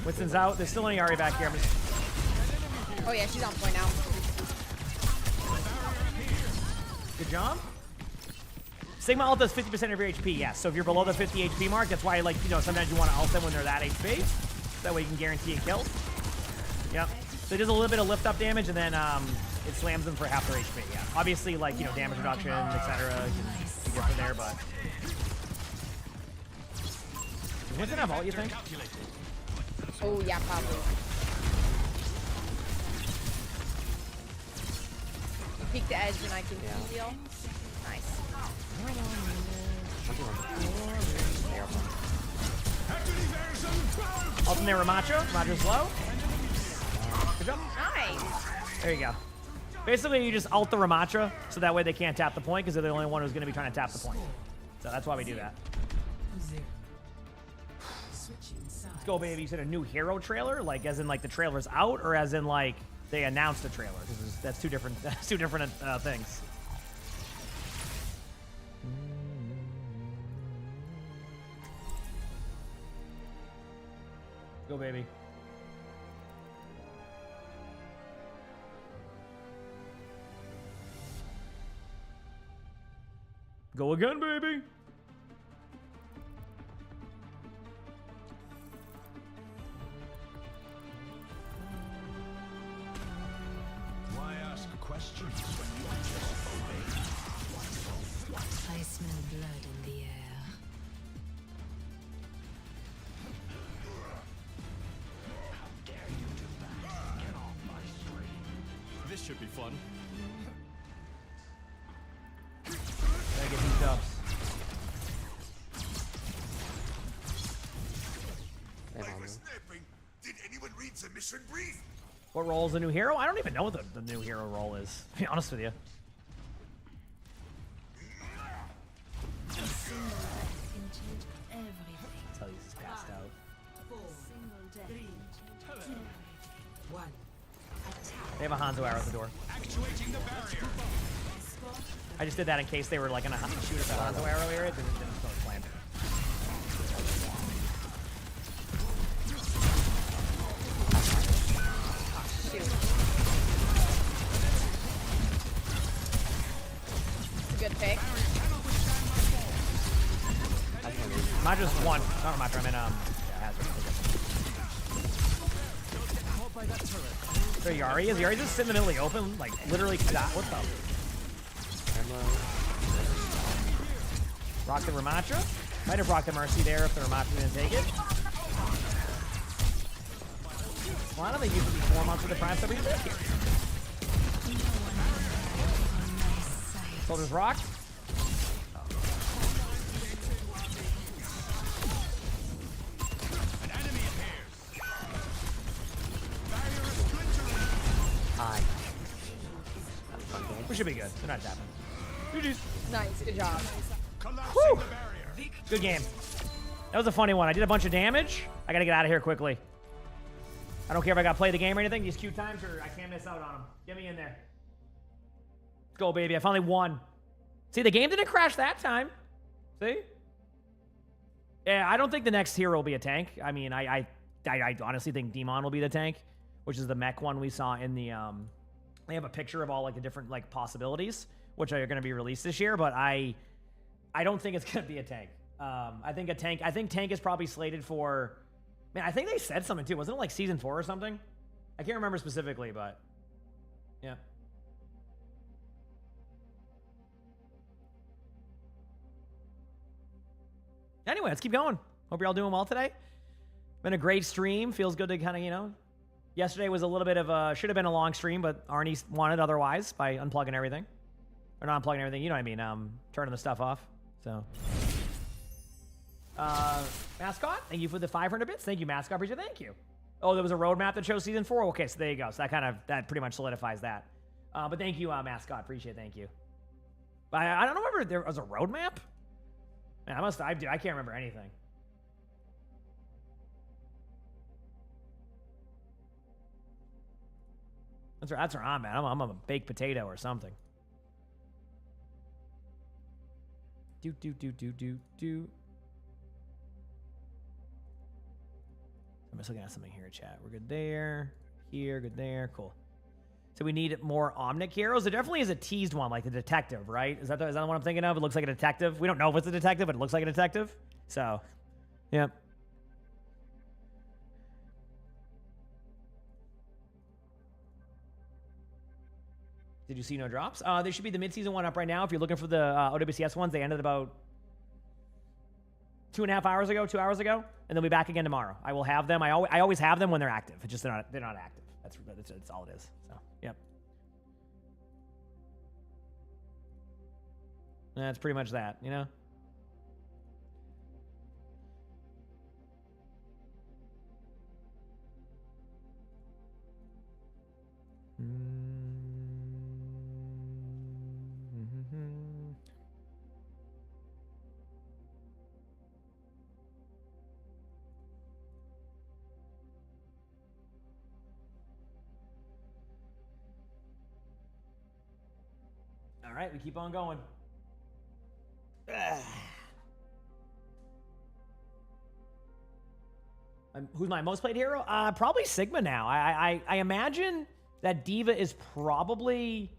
Winston's out. There's still an Yari back here. Oh yeah, she's on point now. Good job. Sigma ult does 50% of your HP, yes. So if you're below the 50 HP mark, that's why, like, you know, sometimes you want to ult them when they're that HP. That way you can guarantee a kill. Yep. So it does a little bit of lift up damage, and then it slams them for half their HP. Yeah. Obviously, like, you know, damage reduction, etc. You can get from there, but. Does Winston have ult, you think? Oh yeah, probably. Peek the edge and I can heal. Nice. Ult in there, Ramacho. Ramacho's low. Good job. Nice. There you go. Basically, you just ult the Ramatra, so that way they can't tap the point, because they're the only one who's going to be trying to tap the point. So that's why we do that. Let's go, baby. You said a new hero trailer? Like, as in, like, the trailer's out, or as in, like, they announced a trailer? Because that's two different, things. Go, baby. Go again, baby. Why ask questions when you can just obey? I smell blood in the air. How dare you do that? Get off my screen. This should be fun. Gotta get these ups. Did anyone read the mission brief? What role is the new hero? I don't even know what the new hero role is, to be honest with you. A single death can change everything. That's how he's passed out. 4, single death can change everything. 1. Attack. They have a Hanzo arrow at the door. Actuating the barrier. I just did that in case they were like gonna shoot at that Hanzo arrow area. It didn't start playing. It's a good pick. Not just one. Not Ramatra, I mean, Hazard. So Yari is Yari just sitting in the middle of the open, like literally. What the? Rock the Ramatra. Might have rocked the Mercy there if the Ramatra didn't take it. Well, I don't think you should be 4 months with the Prime, so we take it. Soldier's rocked. We should be good. They're not tapping. GG's. Nice. Good job. Whew. Good game. That was a funny one. I did a bunch of damage. I gotta get out of here quickly. I don't care if I gotta play the game or anything. These queue times, or I can't miss out on them. Get me in there. Let's go, baby. I finally won. See, the game didn't crash that time. See? Yeah, I don't think the next hero will be a tank. I mean, I honestly think Demon will be the tank, which is the mech one we saw in the they have a picture of all like the different like possibilities, which are going to be released this year, but I don't think it's going to be a tank. I think tank is probably slated for, man, I think they said something too. Wasn't it like season 4 or something? I can't remember specifically, but yeah. Anyway, let's keep going. Hope you're all doing well today. Been a great stream. Feels good to kind of, you know, yesterday was a little bit of a, should have been a long stream, but Arnie wanted otherwise by unplugging everything. Or not unplugging everything, you know what I mean, turning the stuff off. So. Mascot, thank you for the 500 bits. Thank you, Mascot. Appreciate it. Thank you. Oh, there was a roadmap that shows season 4? Okay, so there you go. So that pretty much solidifies that. But thank you, Mascot. Appreciate it. Thank you. But I don't remember if there was a roadmap. Man, I can't remember anything. That's where I'm at. I'm a baked potato or something. I'm just looking at something here, chat. We're good there. Here, good there. Cool. So we need more Omnic heroes. There definitely is a teased one, like the detective, right? Is that the one I'm thinking of? It looks like a detective. We don't know if it's a detective, but it looks like a detective. So, yep. Did you see no drops? There should be the mid-season one up right now. If you're looking for the OWCS ones, they ended about 2.5 hours ago, 2 hours ago, and they'll be back again tomorrow. I will have them. I always have them when they're active. It's just they're not active. That's all it is. So, yep. That's pretty much that, you know? All right, we keep on going. Who's my most played hero? Probably Sigma now. I imagine that Diva is probably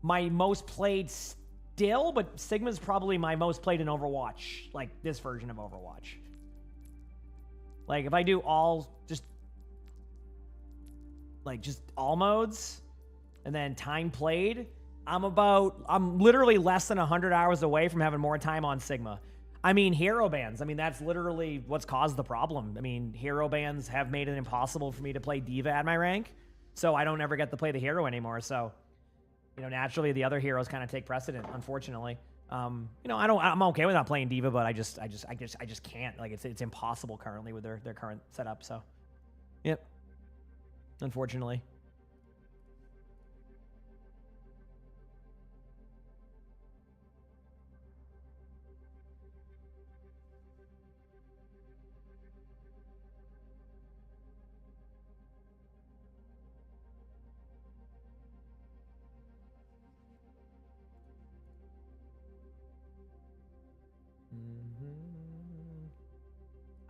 my most played still, but Sigma's probably my most played in Overwatch, like this version of Overwatch. Like if I do just all modes and then time played, I'm literally less than 100 hours away from having more time on Sigma. I mean, hero bans. I mean, that's literally what's caused the problem. I mean, hero bans have made it impossible for me to play Diva at my rank, so I don't ever get to play the hero anymore. So, you know, naturally the other heroes kind of take precedent, unfortunately. You know, I'm okay with not playing Diva, but I just can't. Like, it's impossible currently with their current setup. So, yep. Unfortunately.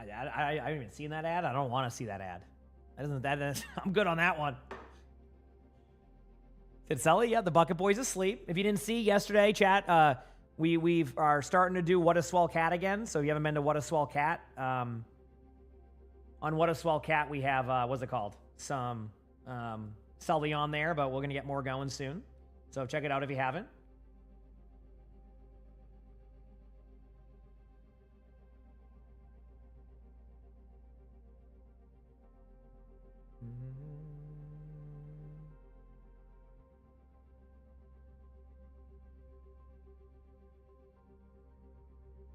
I haven't even seen that ad. I don't want to see that ad. I'm good on that one. Did Sully? Yeah, the Bucket Boy's asleep. If you didn't see yesterday, chat, we are starting to do What a Swell Cat again. So if you haven't been to What a Swell Cat, on What a Swell Cat we have what's it called? Some Sully on there, but we're gonna get more going soon. So check it out if you haven't.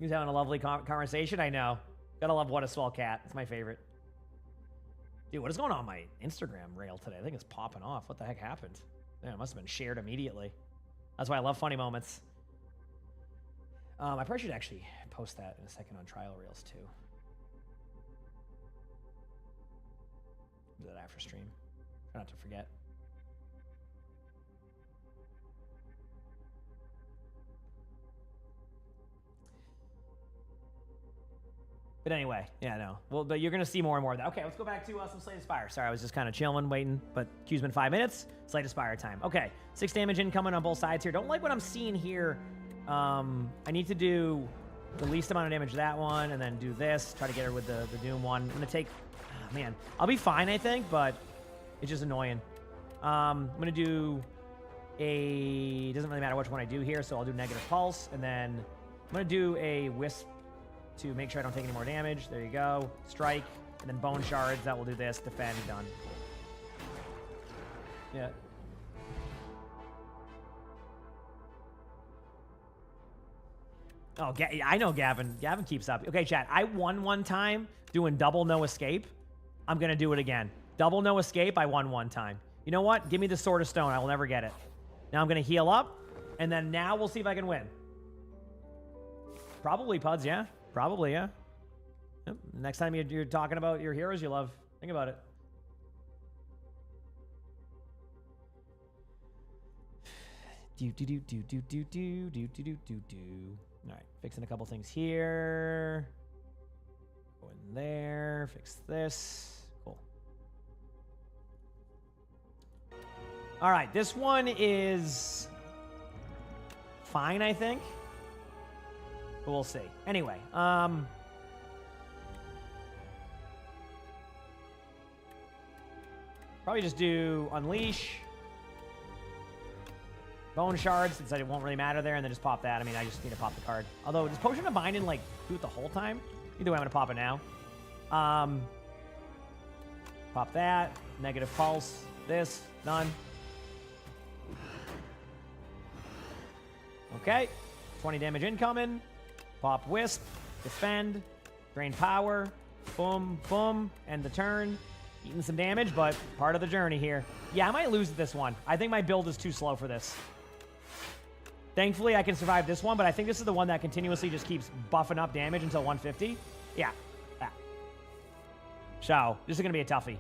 He's having a lovely conversation. I know. Gotta love What a Swell Cat. It's my favorite. Dude, what is going on my Instagram rail today? I think it's popping off. What the heck happened? Man, it must have been shared immediately. That's why I love funny moments. I probably should actually post that in a second on trial reels too. Do that after stream. Try not to forget. But anyway, yeah, no. Well, but you're going to see more and more of that. Okay, let's go back to some Slay the Spire. Sorry, I was just kind of chilling, waiting, but Q's been 5 minutes. Slay the Spire time. Okay, 6 damage incoming on both sides here. Don't like what I'm seeing here. I need to do the least amount of damage to that one, and then do this. Try to get her with the Doom one. I'm going to take... Oh, man, I'll be fine, I think, but it's just annoying. I'm going to do a... It doesn't really matter which one I do here, so I'll do Negative Pulse, and then I'm going to do a Wisp to make sure I don't take any more damage. There you go. Strike, and then Bone Shards. That will do this. Defend. Done. Yeah. Oh, I know Gavin. Gavin keeps up. Okay, chat. I won one time doing double no escape. I'm going to do it again. Double no escape. I won one time. You know what? Give me the Sword of Stone. I will never get it. Now I'm going to heal up, and then now we'll see if I can win. Probably, Puds, yeah. Probably, yeah. Yep. Next time you're talking about your heroes you love, think about it. All right, fixing a couple things here. Go in there, fix this. Cool. All right, this one is fine, I think. But we'll see. Anyway, probably just do Unleash. Bone Shards, since it won't really matter there, and then just pop that. I mean, I just need to pop the card. Although, does Potion of Binding, like, do it the whole time? Either way, I'm going to pop it now. Pop that. Negative Pulse. This. None. Okay. 20 damage incoming. Pop Wisp. Defend. Drain Power. Boom, boom. End the turn. Eating some damage, but part of the journey here. Yeah, I might lose this one. I think my build is too slow for this. Thankfully, I can survive this one, but I think this is the one that continuously just keeps buffing up damage until 150. Yeah. So, this is going to be a toughie.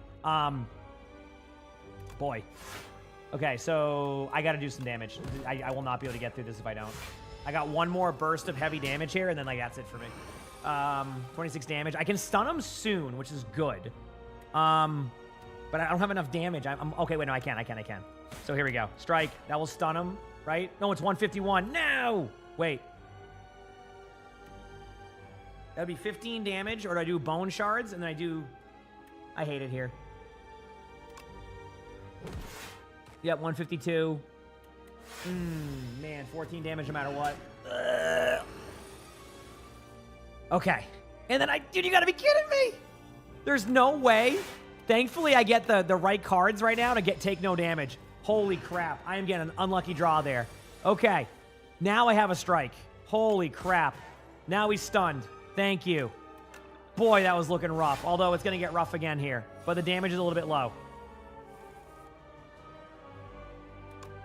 Boy. Okay, so I got to do some damage. I will not be able to get through this if I don't. I got one more burst of heavy damage here, and then, like, that's it for me. 26 damage. I can stun him soon, which is good. But I don't have enough damage. I'm okay, wait, no, I can. So here we go. Strike. That will stun him, right? No, it's 151. No! Wait. That would be 15 damage, or do I do Bone Shards, and then I do... I hate it here. Yep, 152. Man, 14 damage no matter what. Okay. And then dude, you gotta be kidding me! There's no way. Thankfully, I get the right cards right now to take no damage. Holy crap. I am getting an unlucky draw there. Okay. Now I have a strike. Holy crap. Now he's stunned. Thank you. Boy, that was looking rough. Although it's going to get rough again here. But the damage is a little bit low.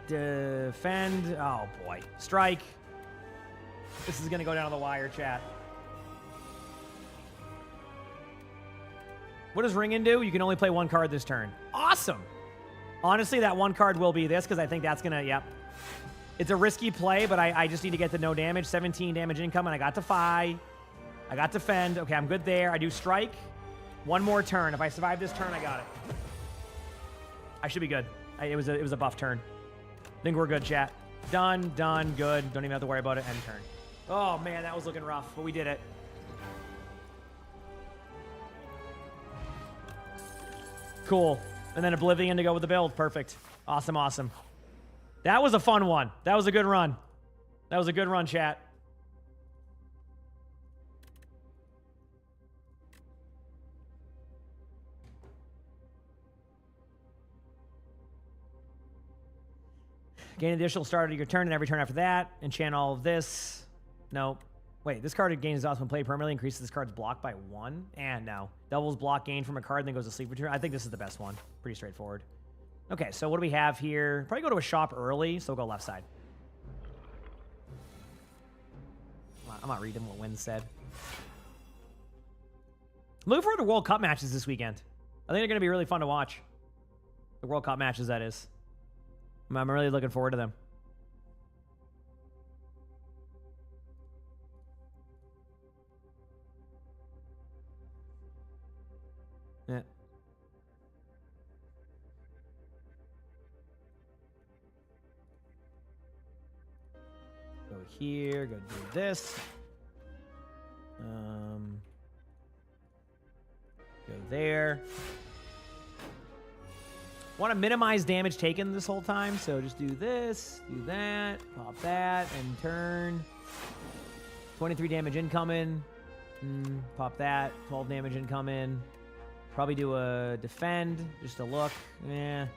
Defend. Oh, boy. Strike. This is going to go down to the wire, chat. What does Ringen do? You can only play one card this turn. Awesome. Honestly, that one card will be this because I think that's going to, yep. It's a risky play, but I just need to get to no damage. 17 damage income, and I got to 5. I got defend. Okay, I'm good there. I do strike. One more turn. If I survive this turn, I got it. I should be good. It was a buff turn. I think we're good, chat. Done, good. Don't even have to worry about it. End turn. Oh, man, that was looking rough, but we did it. Cool. And then Oblivion to go with the build. Perfect. Awesome, awesome. That was a fun one. That was a good run. That was a good run, chat. Gain additional start of your turn and every turn after that. Enchant all of this. Nope. Wait, this card gains exhaust when played permanently. Increases this card's block by 1. And no. Doubles block gain from a card and then goes to sleep for turn. I think this is the best one. Pretty straightforward. Okay, so what do we have here? Probably go to a shop early, so we'll go left side. I'm not reading what Win said. I'm looking forward to World Cup matches this weekend. I think they're going to be really fun to watch. The World Cup matches, that is. I'm really looking forward to them. Yeah. Go here, go do this. Go there. Want to minimize damage taken this whole time, so just do this, do that, pop that, and turn. 23 damage incoming. Pop that, 12 damage incoming. Probably do a defend, just a look. Yeah.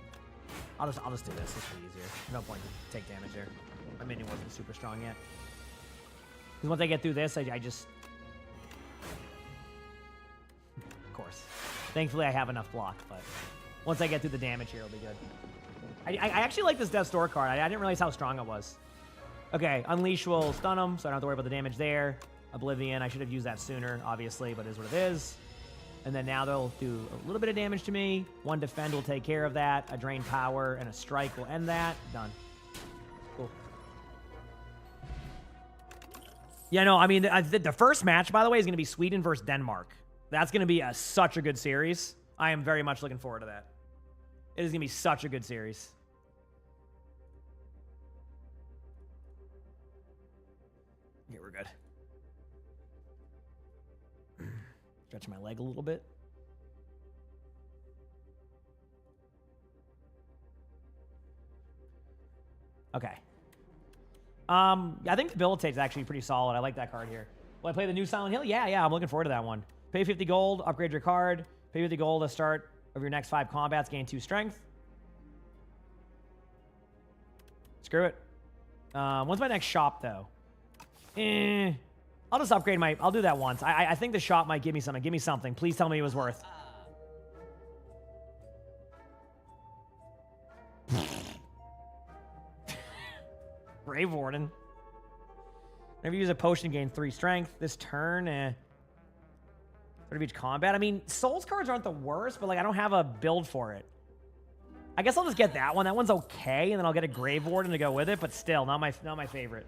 I'll just do this. This is easier. No point to take damage there. My minion wasn't super strong yet. Because once I get through this, I just... Of course. Thankfully, I have enough block, but... Once I get through the damage here, it'll be good. I actually like this Death's Door card. I didn't realize how strong it was. Okay, Unleash will stun him, so I don't have to worry about the damage there. Oblivion, I should have used that sooner, obviously, but it is what it is. And then now they'll do a little bit of damage to me. One defend will take care of that. A drain power and a strike will end that. Done. Cool. Yeah, no, I mean, the first match, by the way, is going to be Sweden versus Denmark. That's going to be such a good series. I am very much looking forward to that. It is going to be such a good series. Yeah, we're good. Stretch my leg a little bit. Okay. I think Debilitate is actually pretty solid. I like that card here. Will I play the new Silent Hill? Yeah, I'm looking forward to that one. Pay 50 gold, upgrade your card. Pay 50 gold at start of your next 5 combats, gain 2 strength. Screw it. When's my next shop, though? I'll just upgrade my... I'll do that once. I think the shop might give me something. Give me something. Please tell me it was worth. Brave Warden. Whenever you use a potion, gain 3 strength. This turn, Start of each combat. I mean, Souls cards aren't the worst, but like I don't have a build for it. I guess I'll just get that one. That one's okay, and then I'll get a Grave Warden to go with it, but still, not my favorite.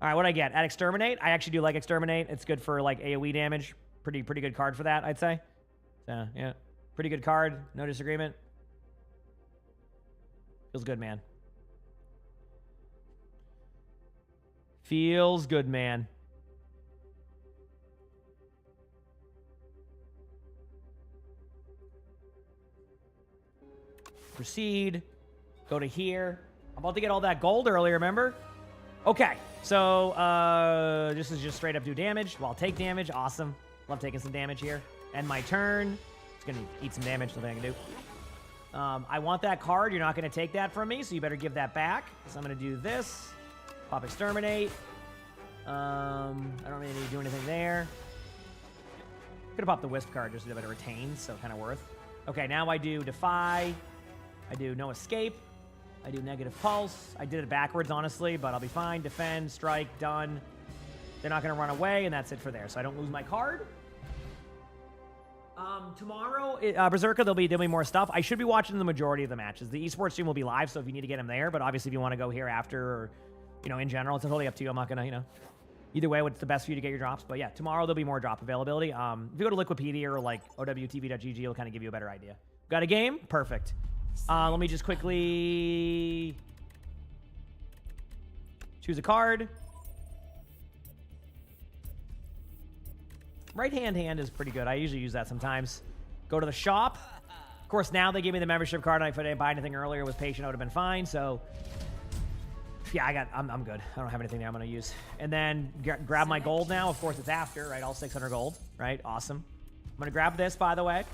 All right, what do I get? At Exterminate, I actually do like Exterminate. It's good for like AoE damage. Pretty good card for that, I'd say. So yeah, pretty good card. No disagreement. Feels good, man. Feels good, man. Proceed. Go to here. I'm about to get all that gold earlier, remember? Okay, so this is just straight up do damage. Well, I'll take damage. Awesome. Love taking some damage here. End my turn. It's going to eat some damage. Nothing I can do. I want that card. You're not going to take that from me, so you better give that back. So I'm going to do this. Pop Exterminate. I don't really need to do anything there. Could have popped the Wisp card just to have it retained, so kind of worth. Okay, now I do Defy. I do No Escape. I do Negative Pulse. I did it backwards, honestly, but I'll be fine. Defend, Strike, done. They're not going to run away, and that's it for there. So I don't lose my card. Tomorrow, Berserker, there'll be more stuff. I should be watching the majority of the matches. The esports stream will be live, so if you need to get them there, but obviously if you want to go here after or, in general, it's totally up to you. I'm not going to, either way, what's the best for you to get your drops. But yeah, tomorrow there'll be more drop availability. If you go to Liquipedia or like owtv.gg, it'll kind of give you a better idea. Got a game? Perfect. Let me just quickly choose a card. Right hand is pretty good. I usually use that sometimes. Go to the shop. Of course, now they give me the membership card, and if I didn't buy anything earlier, was patient, I would have been fine. So, yeah, I'm good. I don't have anything there I'm going to use. And then grab my gold now. Of course, it's after, right? All 600 gold, right? Awesome. I'm going to grab this, by the way.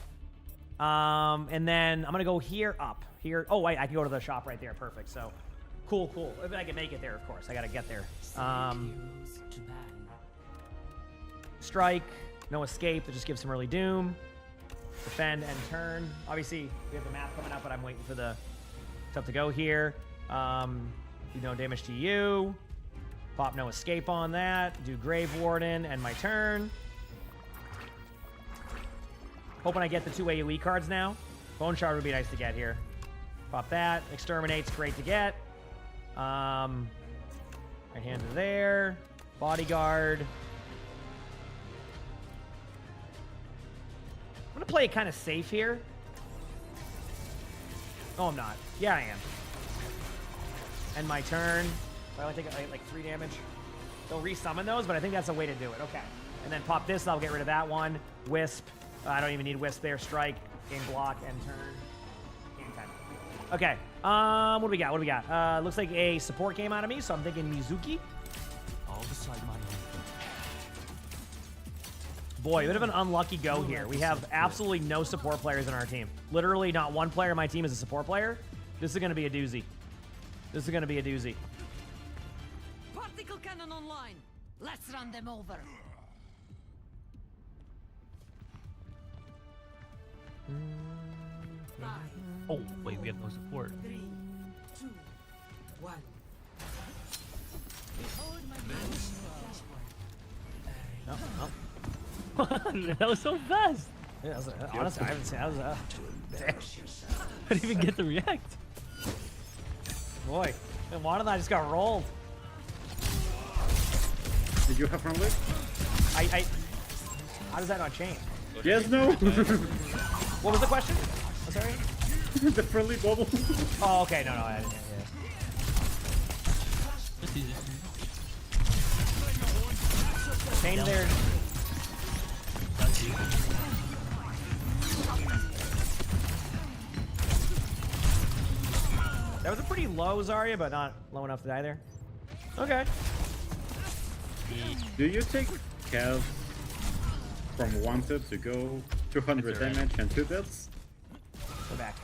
And then I'm going to go here, up. Here. Oh, wait, I can go to the shop right there. Perfect. So, cool. If I can make it there, of course. I got to get there. Strike. No Escape. That just gives some early doom. Defend and turn. Obviously, we have the map coming up, but I'm waiting for the stuff to go here. Do no damage to you. Pop No Escape on that. Do Grave Warden and my turn. Hoping I get the 2 AoE cards now. Bone Shard would be nice to get here. Pop that. Exterminate's great to get. Right hand to there. Bodyguard. I'm going to play it kind of safe here. Oh, I'm not. Yeah, I am. End my turn. I only take like 3 damage. They'll resummon those, but I think that's a way to do it. Okay. And then pop this. I'll get rid of that one. Wisp. I don't even need Wisp there. Strike. Game block. End turn. Game time. Okay. What do we got? Looks like a support game out of me, so I'm thinking Mizuki. All beside my own. Boy, a bit of an unlucky go here. We have absolutely no support players in our team. Literally not one player on my team is a support player. This is going to be a doozy. Particle cannon online. Let's run them over. Oh, wait, we have no support. 3, 2, 1. Behold my Oh. That was so fast. Yeah, honestly, I haven't seen that. I didn't even get to react. Boy, and Juan and I just got rolled. Did you have friendly? How does that not change? Yes, no. What was the question? I'm sorry. The friendly bubble. Oh, okay. No, I didn't. Yeah. Change there. That was a pretty low Zarya, but not low enough to die there. Okay. Do you take Cav from 1 tip to go 200 damage and 2 deaths? Go back.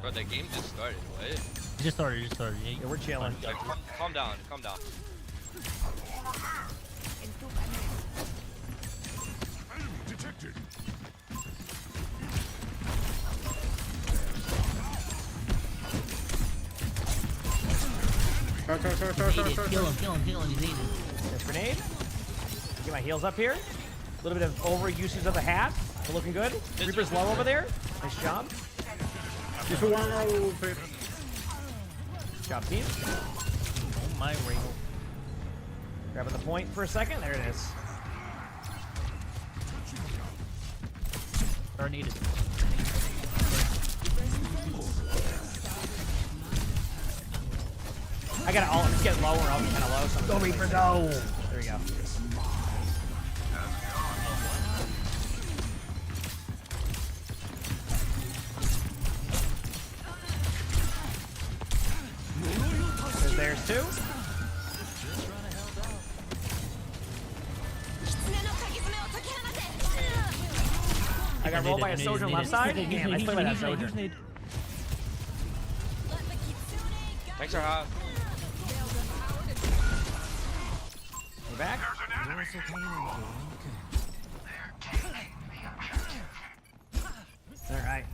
Bro, the game just started. What? It just started. Yeah, we're chilling. Calm down. Calm down. Detected. Kill him. There's grenade. Get my heals up here. A little bit of overusage of the hat. We're looking good. Reaper's low over there. Nice job. Just one roll. Good job, team. Oh my ring. Grabbing the point for a second. There it is. Are needed. I gotta all just get lower. I'll be kind of low. So go Reaper, go. There we go. There's two. I got rolled by a soldier on the left side. Damn, I played by that soldier. Thanks, our hot. We're back. All right.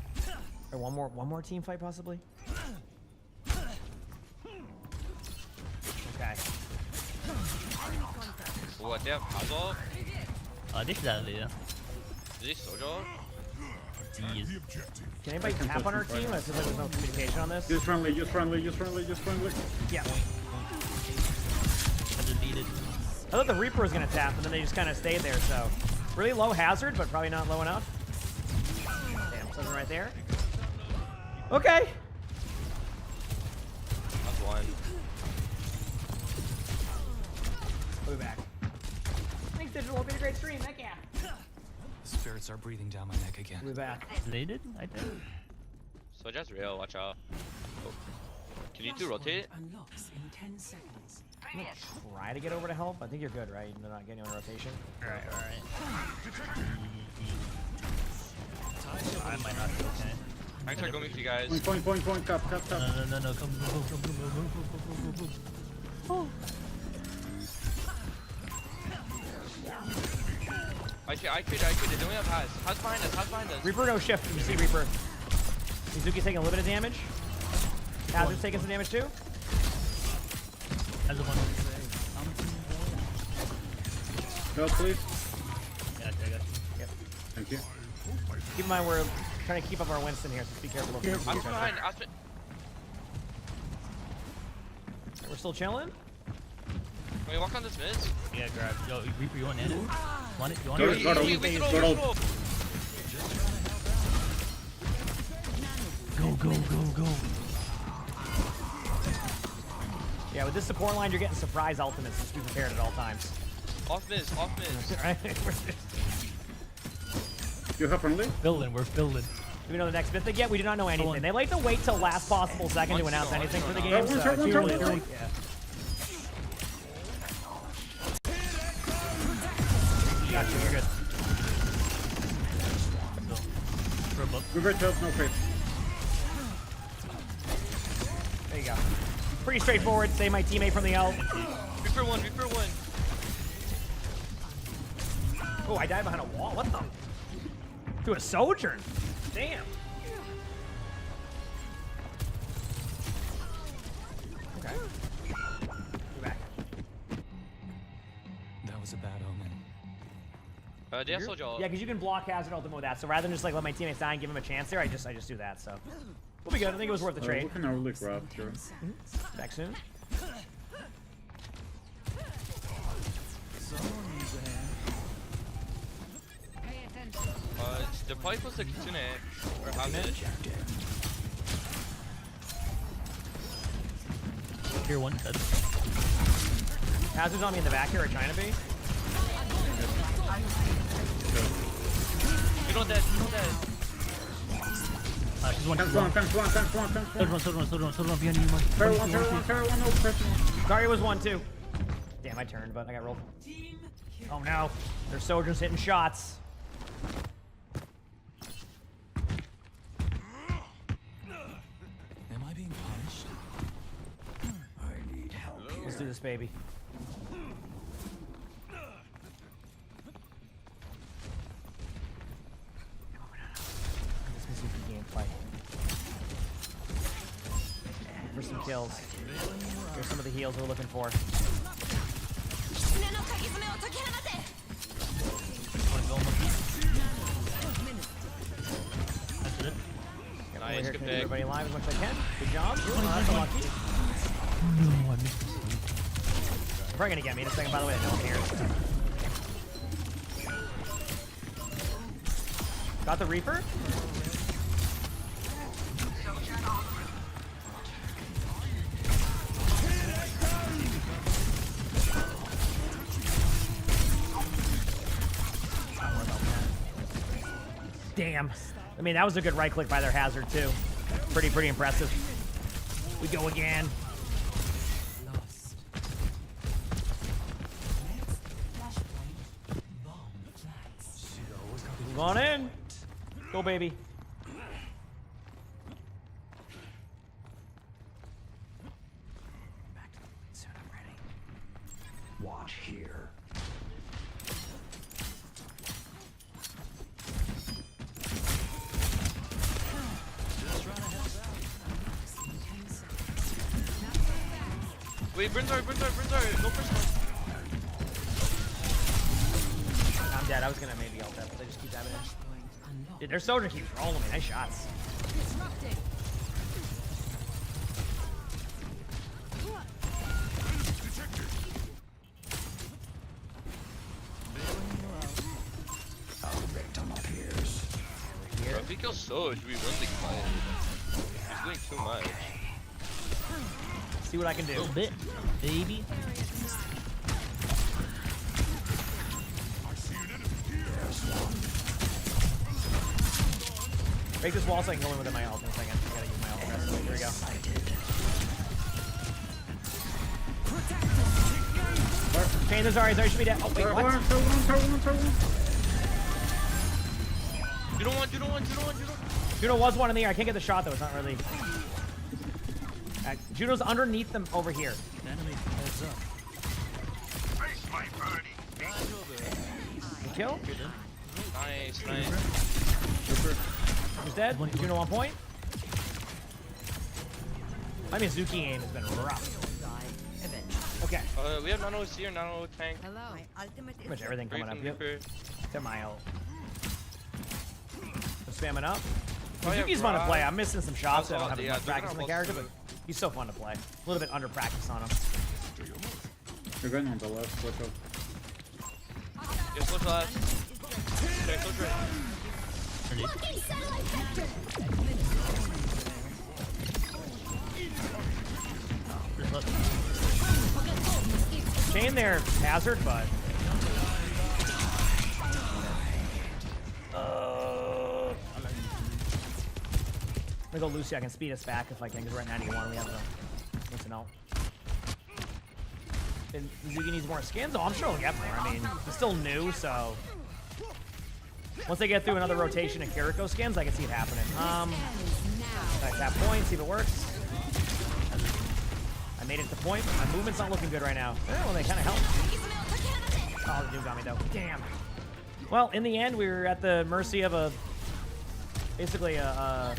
One more team fight possibly. Okay. What, they have Hazard? This is out there. Is this Sojo? Jeez. Can anybody tap on our team? It seems like there's no communication on this. Use friendly. Yeah. I thought the Reaper was gonna tap, and then they just kind of stayed there. So, really low hazard, but probably not low enough. Damn, something right there. Okay. That's one. We'll be back. Thanks, Digital. It's been a great stream. Heck yeah. Spirits are breathing down my neck again. We'll be back. They did? I think. So just real, watch out. Oh. Can you do rotate? Unlocks in 10 seconds. I'm gonna try to get over to help. I think you're good, right? You're not getting on rotation. Alright. I might not be okay. I can try going with you guys. Point, cap. Oh. No, come. I could. They don't have Haz. Haz behind us. Reaper, no shift. You see Reaper. Mizuki's taking a little bit of damage. Hazard's taking some damage too. Has a one. Help, please. Yeah, I got you. Yep. Thank you. Keep in mind we're trying to keep up our Winston here, so be careful. I'm behind. We're still chilling. Can we walk on this mid? Yeah, grab. Yo, Reaper, you want it? Want it? You want Go, it? go, go. Go. Yeah, with this support line, you're getting surprise ultimates. Just be prepared at all times. Off miss. Right? You have friendly? We're filling. Do we know the next bit thing yet? We do not know anything. They like to wait till last possible second to announce anything for the game. One shot. Yeah. Gotcha, you're good. River tells no crit. There you go. Pretty straightforward. Save my teammate from the ult. Reaper one. Oh, I died behind a wall. What the? To a sojourn. Damn. Okay. Go back. That was a bad omen. They have Soldier. Yeah, because you can block hazard ultimate with that. So rather than just like let my teammates die and give him a chance there, I just do that. So we'll be good. I think it was worth the trade. We can early grab, sure. Back soon. They're probably close to Kitsune or Hazard. Here, one dead. Hazard's on me in the back here, or trying to be. You know that. She's one. Comes one, comes one, comes one, comes one. Third one behind you, Mark. Fair one, no, person. Zarya was 1-2. Damn, I turned, but I got rolled. Oh no, their soldiers hitting shots. Am I being punished? I need help. Let's do this, baby. This Mizuki gameplay. For some kills. Here's some of the heals we're looking for. Nice, good Keep pick. everybody alive as much as I can. Good job. Ooh, that's unlucky. No, I missed this. They're probably gonna get me in a second, by the way. No one here. Got the Reaper? Damn. I mean, that was a good right click by their Hazard, too. Pretty impressive. We go again. Move on in. Go, baby. Soon I'm ready. Watch here. Wait, Brinzar, no person. I'm dead. I was gonna maybe ult that, but they just keep dabbing in. Dude, their soldier keeps rolling me. Nice shots. Victim appears. Bro, if he kills Soj, we win the fight. He's doing too much. See what I can do. A bit, baby. Break this wall so I can go in with my ult in a second. I gotta use my ult rest. Here we go. Chain the Zarya should be dead. Oh, wait, what? Juno was one in the air. I can't get the shot, though. It's not really... Juno's underneath them over here. Good kill? Nice. He's dead. Juno on point. My Mizuki aim has been rough. Okay. We have nano here, nano tank. Pretty much everything coming up. Yep. To my ult. I'm spamming up. Oh, yeah, Mizuki's fun to play. I'm missing some shots. I don't have Yeah, much practice on the character, but he's so fun to play. A little bit under practice on him. You're going on the left, watch out. Yes, look left. Okay, look right. Chain there, Hazard, but... I'm gonna go Lucy. I can speed us back if I can, because we're at 91. We have the... Need to know. And Mizuki needs more skins? Oh, I'm sure he'll get more. I mean, he's still new, so... Once they get through another rotation of Kiriko skins, I can see it happening. Nice, tap point, see if it works. I made it to point, but my movement's not looking good right now. Well, they kind of helped. Oh, the dude got me, though. Damn. Well, in the end, we were at the mercy of a... Basically, a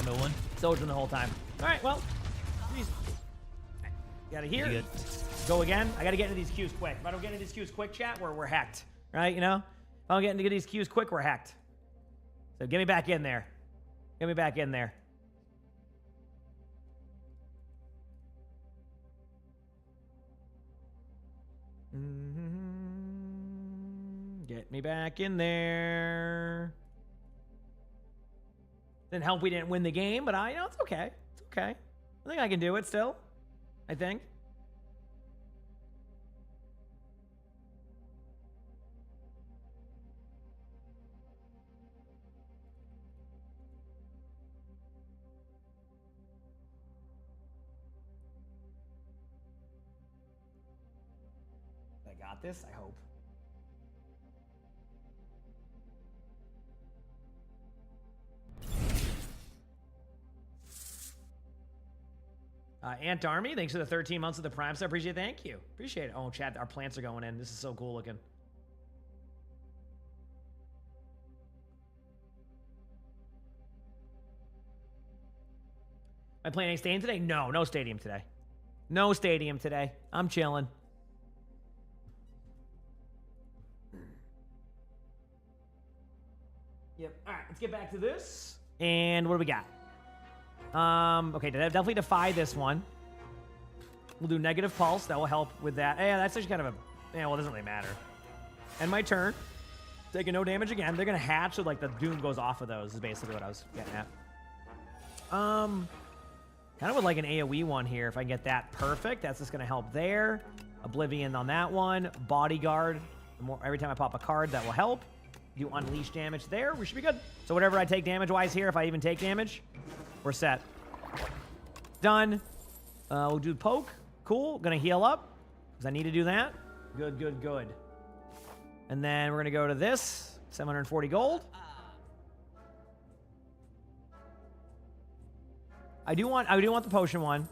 no one. Soldier the whole time. All right, well... Got it here. Go again. I got to get into these queues quick. If I don't get into these queues quick, chat, we're hacked. Right, you know? If I don't get into these queues quick, we're hacked. So get me back in there. Get me back in there. Get Get me back in there. Didn't help we didn't win the game, but you know, it's okay. It's okay. I think I can do it still. I think. I got this, I hope. Ant Army, thanks for the 13 months of the Prime sub. Appreciate it. Thank you. Appreciate it. Oh, chat, our plants are going in. This is so cool looking. Am I playing any stadium today? No, no stadium today. No stadium today. I'm chilling. Yep. All right, let's get back to this. And what do we got? Okay, definitely defy this one. We'll do negative pulse. That will help with that. Yeah, that's actually kind of a... Yeah, well, it doesn't really matter. End my turn. Taking no damage again. They're going to hatch so, like, the doom goes off of those is basically what I was getting at. Kind of would like an AoE one here if I can get that perfect. That's just going to help there. Oblivion on that one. Bodyguard. Every time I pop a card, that will help. Do unleash damage there. We should be good. So whatever I take damage-wise here, if I even take damage, we're set. Done. We'll do poke. Cool. Gonna heal up because I need to do that. Good, good, good. And then we're gonna go to this. 740 gold. I do want the potion one.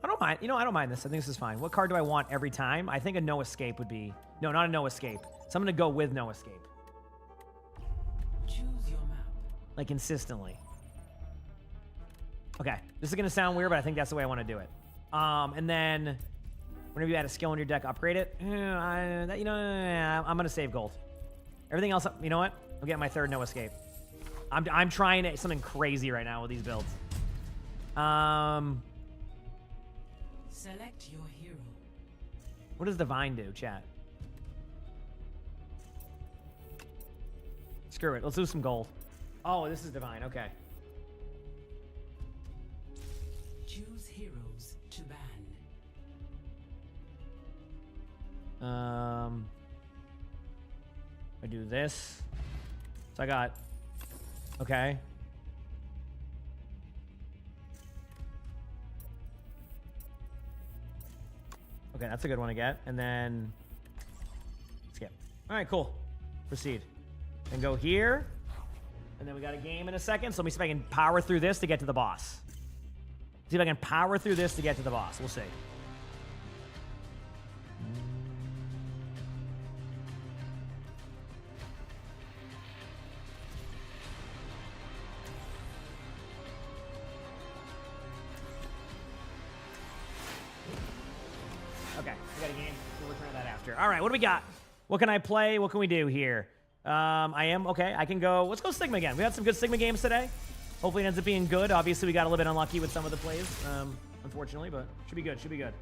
I don't mind. You know, I don't mind this. I think this is fine. What card do I want every time? I think a no escape would be... No, not a no escape. So I'm going to go with no escape. Choose your map. Like, consistently. Okay. This is going to sound weird, but I think that's the way I want to do it. And then, whenever you add a skill in your deck, upgrade it. I'm going to save gold. Everything else, you know what? I'll get my third no escape. I'm trying something crazy right now with these builds. Select your hero. What does Divine do, chat? Screw it. Let's lose some gold. Oh, this is Divine. Okay. Choose heroes to ban. I do this. So I got... Okay. Okay, that's a good one to get. And then... Skip. All right, cool. Proceed. And go here. And then we got a game in a second. So let me see if I can power through this to get to the boss. See if I can power through this to get to the boss. We'll see. Okay, we got a game. We'll return to that after. All right, what do we got? What can I play? What can we do here? I can go. Let's go Sigma again. We had some good Sigma games today. Hopefully it ends up being good. Obviously, we got a little bit unlucky with some of the plays, unfortunately, but should be good. Should be good.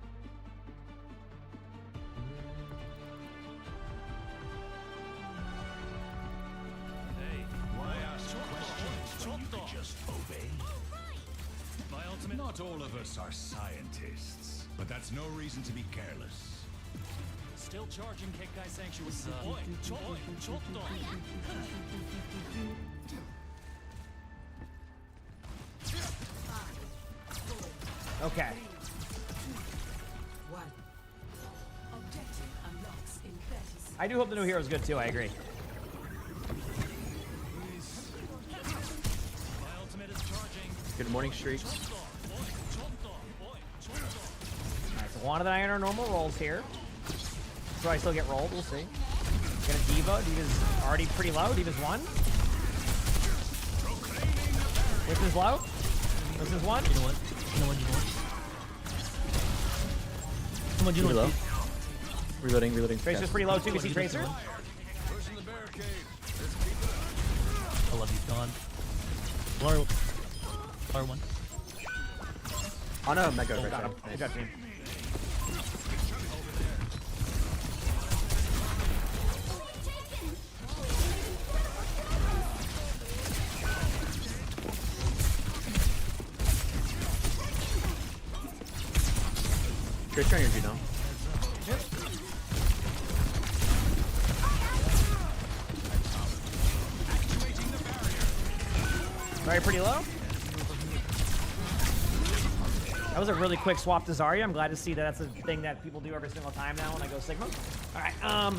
Hey, I ask questions when you could just obey. My ultimate. Not all of us are scientists, but that's no reason to be careless. Still charging Kekkai Sanctuary. Okay. I do hope the new hero is good too. I agree. Good morning, Streaks. Alright, so one of the iron our normal rolls here. So I still get rolled. We'll see. Got a Diva. Diva's already pretty low. Diva's 1. This is low. This is 1. You know what? Come on, low. Reloading. Tracer's pretty low too. We see Tracer. I love you, Dawn. Fire one. On a mega. Got him. Good job, team. Trace on your Juno. Very pretty low. That was a really quick swap to Zarya. I'm glad to see that that's a thing that people do every single time now when I go Sigma. All right, I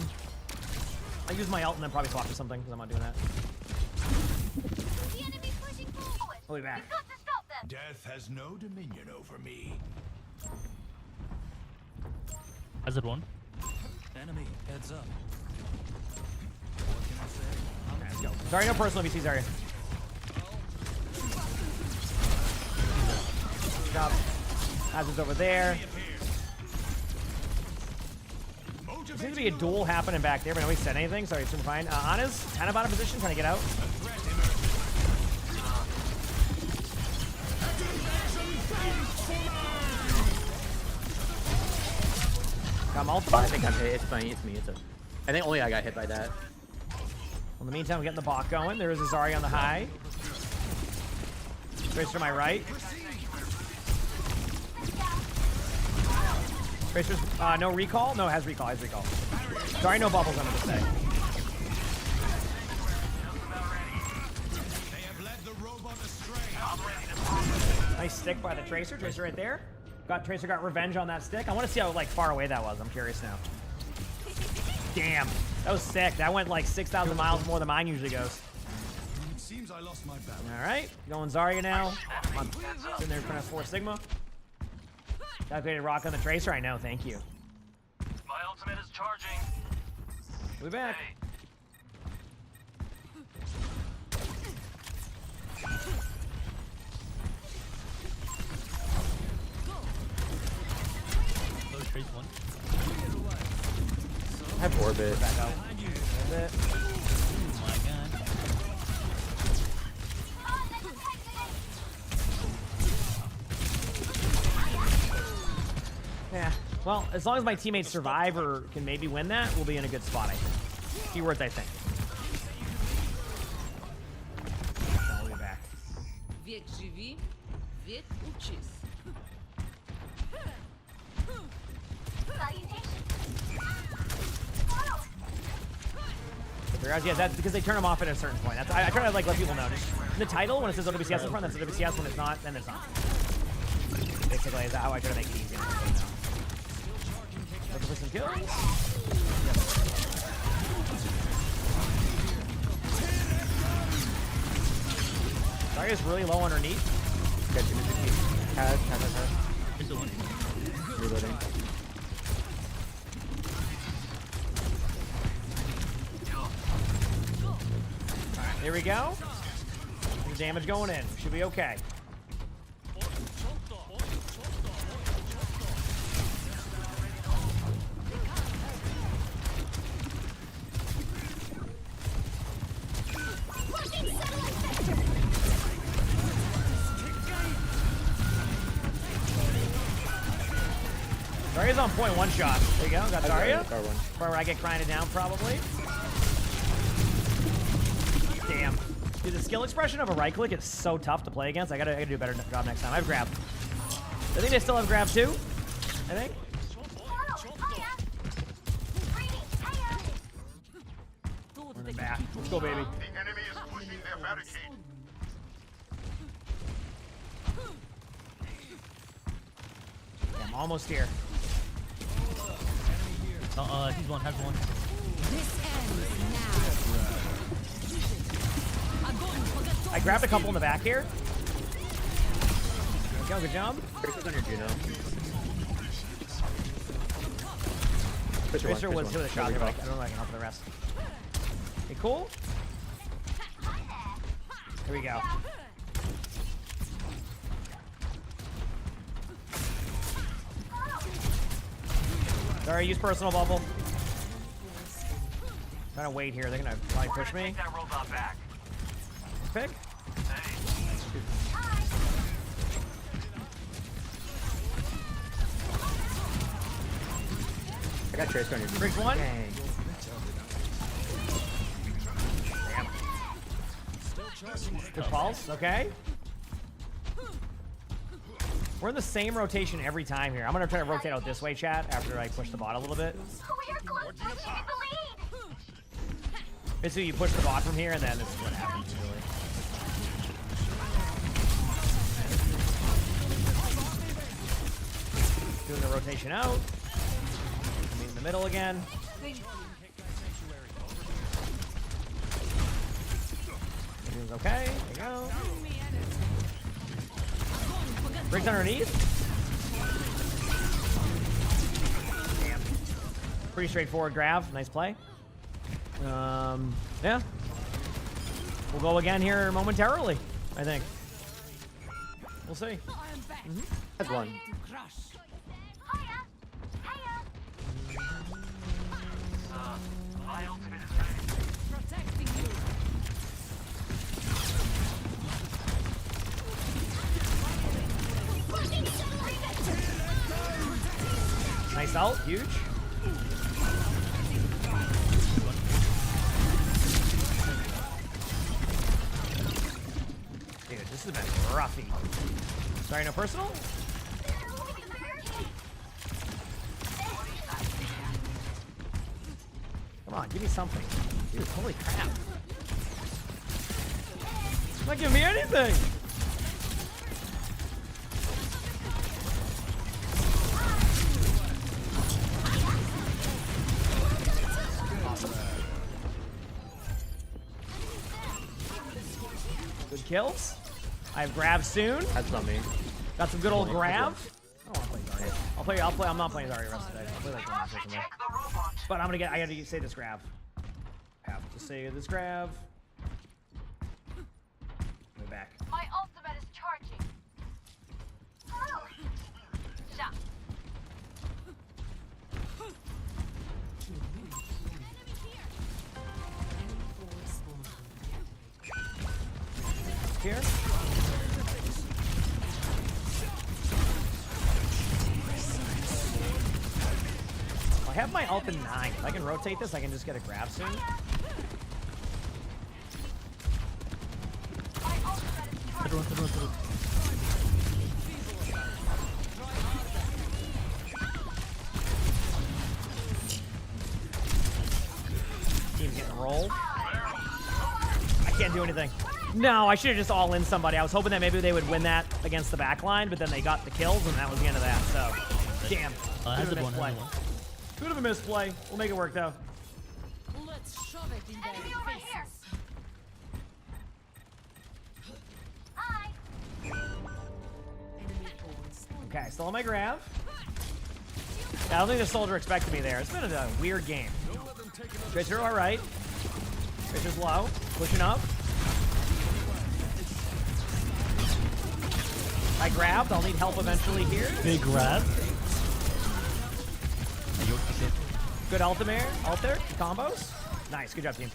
use my ult and then probably swap to something because I'm not doing that. The enemy's pushing forward. I'll be back. We've got to stop them. Death has no dominion over me. Has it won? Enemy, heads up. Okay, let's go. Zarya, no personal if you see Zarya. Good job. Hazard's over there. There seems to be a duel happening back there, but nobody said anything, so I assume fine. Anna's kind of out of position, trying to get out. Got multiple. I think I'm hit. It's fine. It's me. I think only I got hit by that. In the meantime, we're getting the bot going. There is a Zarya on the high. Tracer to my right. Tracer's no recall? No, has recall. Sorry, no bubbles under the stay. Nice stick by the Tracer. Tracer right there. Tracer got revenge on that stick. I want to see how like far away that was. I'm curious now. Damn, that was sick. That went like 6,000 miles more than mine usually goes. It seems I lost my balance. All right, going Zarya now. Come on, sitting there in front of 4 Sigma. Calculated rock on the Tracer. I know. Thank you. My ultimate is charging. We're back. I have orbit. Back out. That's it. Oh my god. Yeah. Well, as long as my teammates survive or can maybe win that, we'll be in a good spot, I think. Keywords, I think. I'll be back. Yeah, that's because they turn them off at a certain point. That's, I try to like let people know. Just in the title, when it says OWCS in front, that's OWCS. When it's not, then it's not. Basically, is how I try to make it easy. Looking for some kills. Yep. Zarya's really low underneath. Has. Reloading. Here we go. The damage going in. Should be okay. Zarya's on point, one shot. There you go. Got Zarya. Where I get grinded down, probably. Damn. Dude, the skill expression of a right click is so tough to play against. I gotta do a better job next time. I have grab. I think they still have grab too. I think. Running back. Let's go, baby. The enemy is pushing their barricade. I'm almost here. He's one, has one. I grabbed a couple in the back here. There we go, good job. Tracer's on your Juno. Tracer was with a shot here, but I don't know if I can help the rest. Okay, cool. Here we go. Sorry, use personal bubble. Trying to wait here. They're gonna probably push me. Take that robot back. Pick. I got Tracer on you. Briggs one. Dang. Good pulse. Okay. We're in the same rotation every time here. I'm gonna try to rotate out this way, chat, after I push the bot a little bit. We are close to achieving the lead. Basically, you push the bot from here, and then this is what happens usually. Doing the rotation out. Coming in the middle again. Everything's okay. There you go. Briggs underneath. Damn. Pretty straightforward grab. Nice play. Yeah. We'll go again here momentarily, I think. We'll see. That's one. Protecting you. Nice ult. Huge. Dude, this has been roughy. Sorry, no personal? Come on, give me something. Dude, holy crap. It's not giving me anything! Awesome. Good kills. I have grab soon. That's not me. Got some good old grab. I don't want to play Zarya. I'll play. I'm not playing Zarya the rest of the day. I'll play like one or something. But I gotta say this grab. Have to say this grab. Go back. My ultimate is charging. Oh. Shot. Here. I have my ult in 9. If I can rotate this, I can just get a grab soon. Team's getting rolled. I can't do anything. No, I should have just all in somebody. I was hoping that maybe they would win that against the back line, but then they got the kills, and that was the end of that. So, damn. Has a Misplay. one. Bit of a misplay. We'll make it work, though. Let's shove it in their faces. Hi. Okay, still on my grab. Yeah, I don't think the soldier expected me there. It's been a weird game. Tracer all right. Tracer's low. Pushing up. I grabbed. I'll need help eventually here. Big grab. Good ultimate. Ult there. Combos. Nice. Good job, team.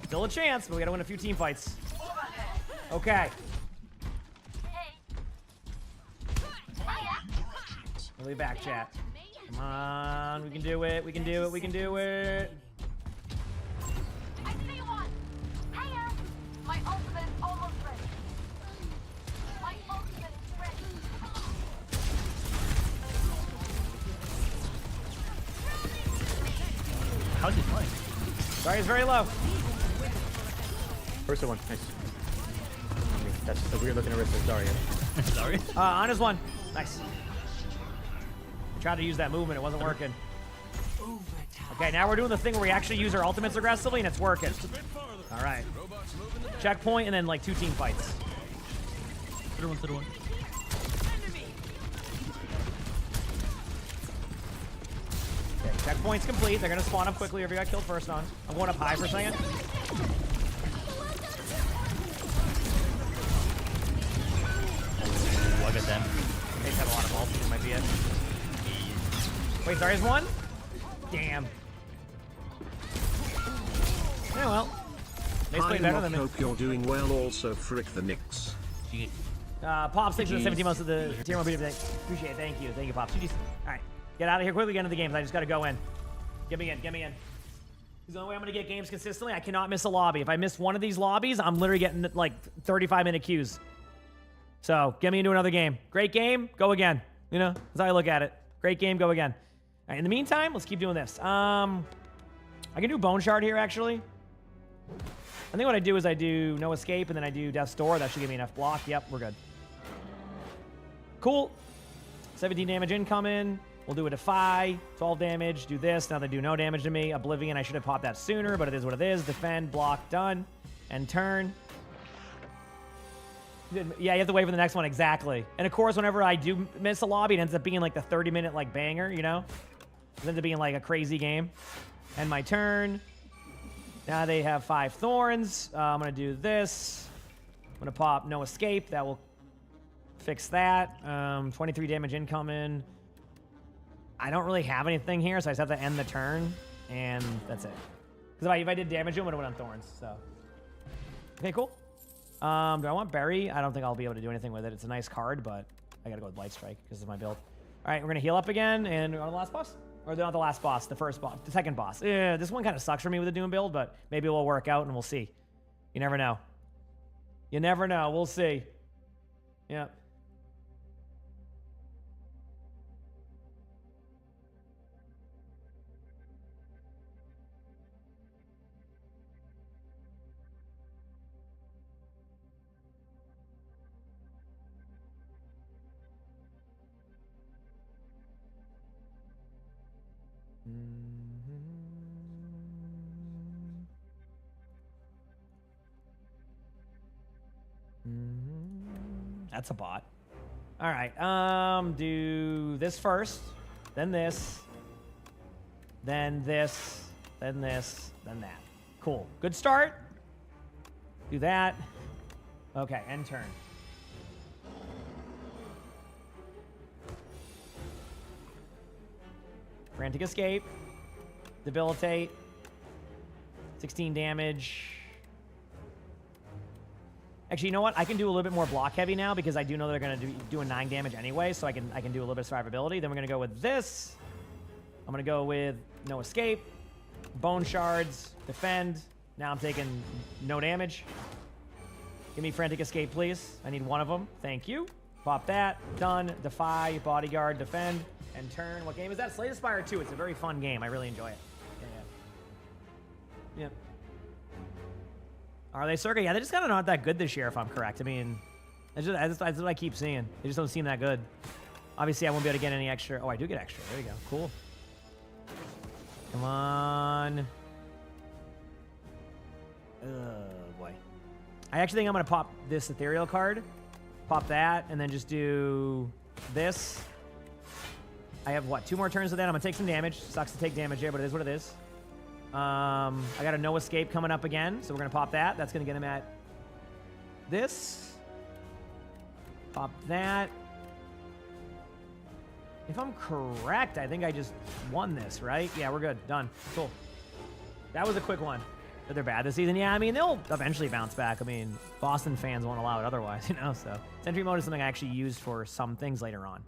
Still a chance, but we gotta win a few team fights. Okay. We'll be back, chat. Come on. We can do it. We can do it. We can do it. I see one. Hiya. My ultimate is almost ready. My ultimate is ready. How's he playing? Sorry, it's very low. First one. Nice. That's just a weird looking wrist. Sorry. Sorry. On his one. Nice. Tried to use that movement. It wasn't working. Okay, now we're doing the thing where we actually use our ultimates aggressively, and it's working. All right. Checkpoint, and then like 2 team fights. Third one. Okay, checkpoint's complete. They're gonna spawn up quickly if you got killed first on. I'm going up high for a second. Look at them. They have a lot of ults. It might be it. Wait, Zarya's one? Damn. Yeah, well. They played better than me. Hope you're doing well. Also, frick the Knicks. Pops, thanks for the 17 months of the tier 1 beat. Appreciate it. Thank you. Thank you, Pops. GG's. All right. Get out of here quickly. Get into the games. I just got to go in. Get me in. Get me in. It's the only way I'm going to get games consistently. I cannot miss a lobby. If I miss one of these lobbies, I'm literally getting like 35-minute queues. So get me into another game. Great game, go again. You know, that's how I look at it. Great game, go again. All right, in the meantime, let's keep doing this. I can do Bone Shard here, actually. I think what I do is I do No Escape, and then I do Death's Door. That should give me enough block. Yep, we're good. Cool. 17 damage incoming. We'll do a Defy. 12 damage. Do this. Now they do no damage to me. Oblivion, I should have popped that sooner, but it is what it is. Defend, block, done. End turn. Yeah, you have to wait for the next one, exactly. And of course, whenever I do miss a lobby, it ends up being like the 30-minute like banger, you know? It ends up being like a crazy game. End my turn. Now they have 5 thorns. I'm gonna do this. I'm gonna pop No Escape. That will fix that. 23 damage incoming. I don't really have anything here, so I just have to end the turn, and that's it. Because if I did damage, it would have went on thorns. So, okay, cool. Do I want Berry? I don't think I'll be able to do anything with it. It's a nice card, but I gotta go with Blight Strike because it's my build. All right, we're gonna heal up again, and we're on the last boss. Or not the last boss, the first boss, the second boss. Yeah, this one kind of sucks for me with the Doom build, but maybe it will work out, and we'll see. You never know. You never know. We'll see. Yep. That's a bot. All right. Do this first, then this, then this, then this, then that. Cool. Good start. Do that. Okay, end turn. Frantic Escape. Debilitate. 16 damage. Actually, you know what? I can do a little bit more block heavy now because I do know they're going to do a 9 damage anyway, so I can do a little bit of survivability. Then we're going to go with this. I'm going to go with No Escape, Bone Shards, Defend. Now I'm taking no damage. Give me Frantic Escape, please. I need one of them. Thank you. Pop that. Done. Defy, Bodyguard, Defend, and turn. What game is that? Slay the Spire 2. It's a very fun game. I really enjoy it. Yeah. Yep. Are they, Circa? Yeah, they're just kind of not that good this year, if I'm correct. I mean, that's what I keep seeing. They just don't seem that good. Obviously, I won't be able to get any extra. Oh, I do get extra. There you go. Cool. Come on. Oh, boy. I actually think I'm going to pop this Ethereal card. Pop that, and then just do this. I have, what, 2 more turns of that. I'm going to take some damage. Sucks to take damage here, but it is what it is. I got a No Escape coming up again, so we're going to pop that. That's going to get him at this. Pop that. If I'm correct, I think I just won this, right? Yeah, we're good. Done. Cool. That was a quick one. But they're bad this season. Yeah, I mean, they'll eventually bounce back. I mean, Boston fans won't allow it otherwise, you know? So Sentry Mode is something I actually used for some things later on.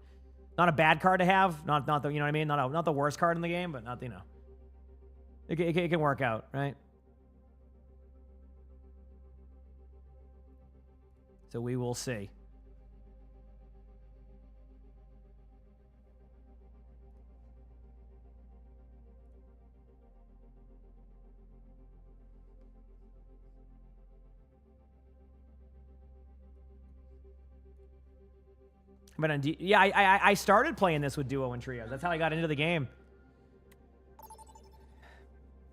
Not a bad card to have. Not the, you know what I mean? Not the worst card in the game, but not, you know. It can work out, right? So we will see. But yeah, I started playing this with duo and trios. That's how I got into the game.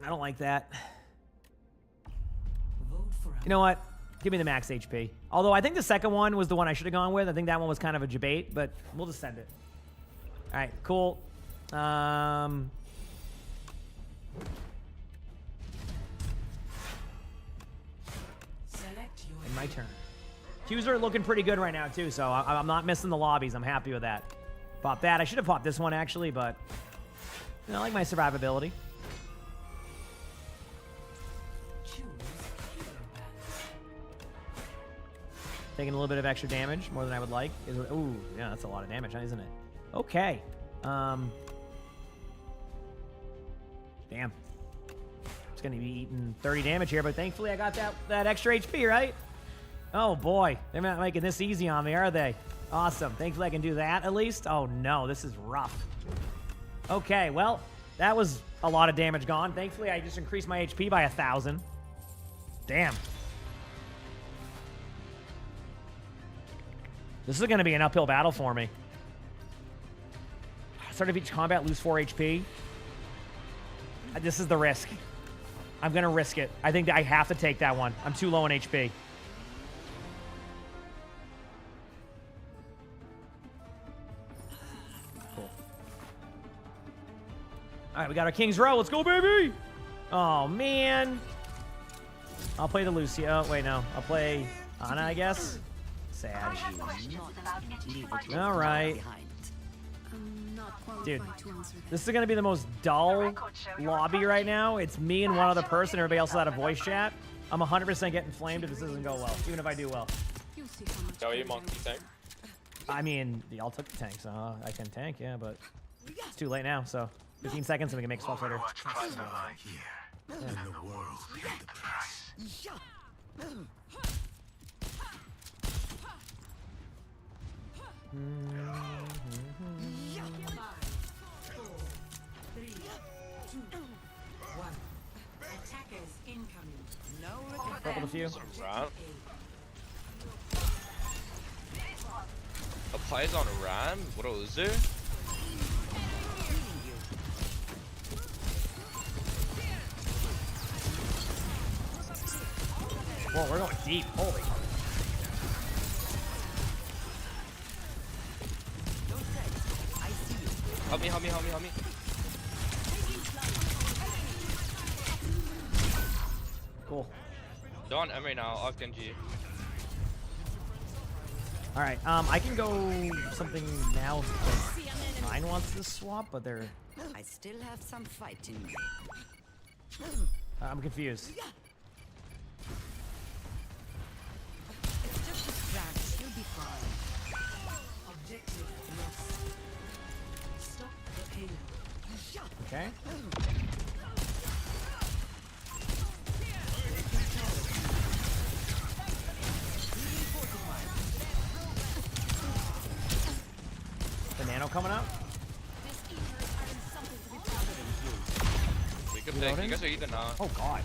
I don't like that. You know what? Give me the max HP. Although I think the second one was the one I should have gone with. I think that one was kind of a debate, but we'll just send it. All right, cool. And my turn. Qs are looking pretty good right now, too, so I'm not missing the lobbies. I'm happy with that. Pop that. I should have popped this one, actually, but you know, I like my survivability. Taking a little bit of extra damage, more than I would like. Ooh, yeah, that's a lot of damage, isn't it? Okay. Damn. It's gonna be eating 30 damage here, but thankfully I got that extra HP, right? Oh boy, they're not making this easy on me, are they? Awesome. Thankfully I can do that at least. Oh no, this is rough. Okay, well, that was a lot of damage gone. Thankfully I just increased my HP by 1,000. Damn. This is gonna be an uphill battle for me. Start of each combat, lose 4 HP. This is the risk. I'm gonna risk it. I think I have to take that one. I'm too low on HP. Cool. All right, we got our King's Row. Let's go, baby! Oh, man. I'll play the Lucio. Oh, wait, no. I'll play Ana, I guess. Sad. All right. Dude, this is going to be the most dull lobby right now. It's me and one other person. Everybody else is out of voice chat. I'm 100% getting flamed if this doesn't go well, even if I do well. How are you, Monk? You tank? I mean, y'all took the tank, so I can tank, yeah, but it's too late now, so 15 seconds and we can make swaps later. Purple a few. Applies on a ram? What is it? Whoa, we're going deep. Holy. Help me, help me, help me, help me. Cool. They're on M right now, off Genji. All right, I can go something now. Mine wants to swap, but they're... I still have some fight in me. I'm confused. It's just a scratch. You'll be fine. Objective lost. Stop the payload. Okay. The nano coming up. We could take, you guys are either now. Oh god.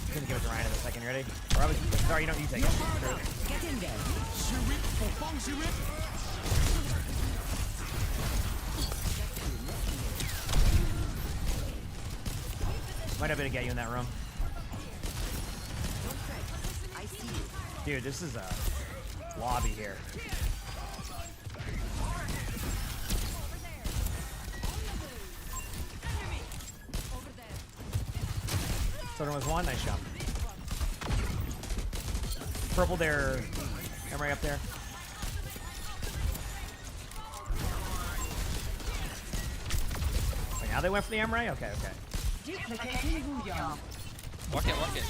I'm gonna give it to Ryan in a second. You ready? Or I was, sorry, you take it. Sure. Get in there. Might have been to get you in that room. I see you. Dude, this is a lobby here. Southern was one, nice shot. Purple there, Emery up there. Wait, now they went for the Emery? Okay, okay. Walk it, walk it.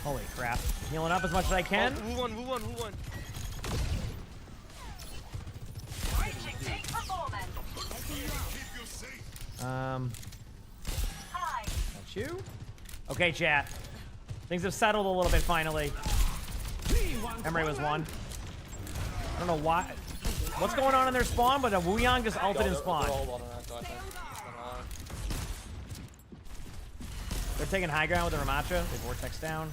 Holy crap. Healing up as much as I can. Oh, who won, who won, who won? That's you? Okay, chat. Things have settled a little bit finally. Emery was one. I don't know why. What's going on in their spawn, but Wu Yang just ulted in spawn. They're taking high ground with the Ramacha. They vortex down.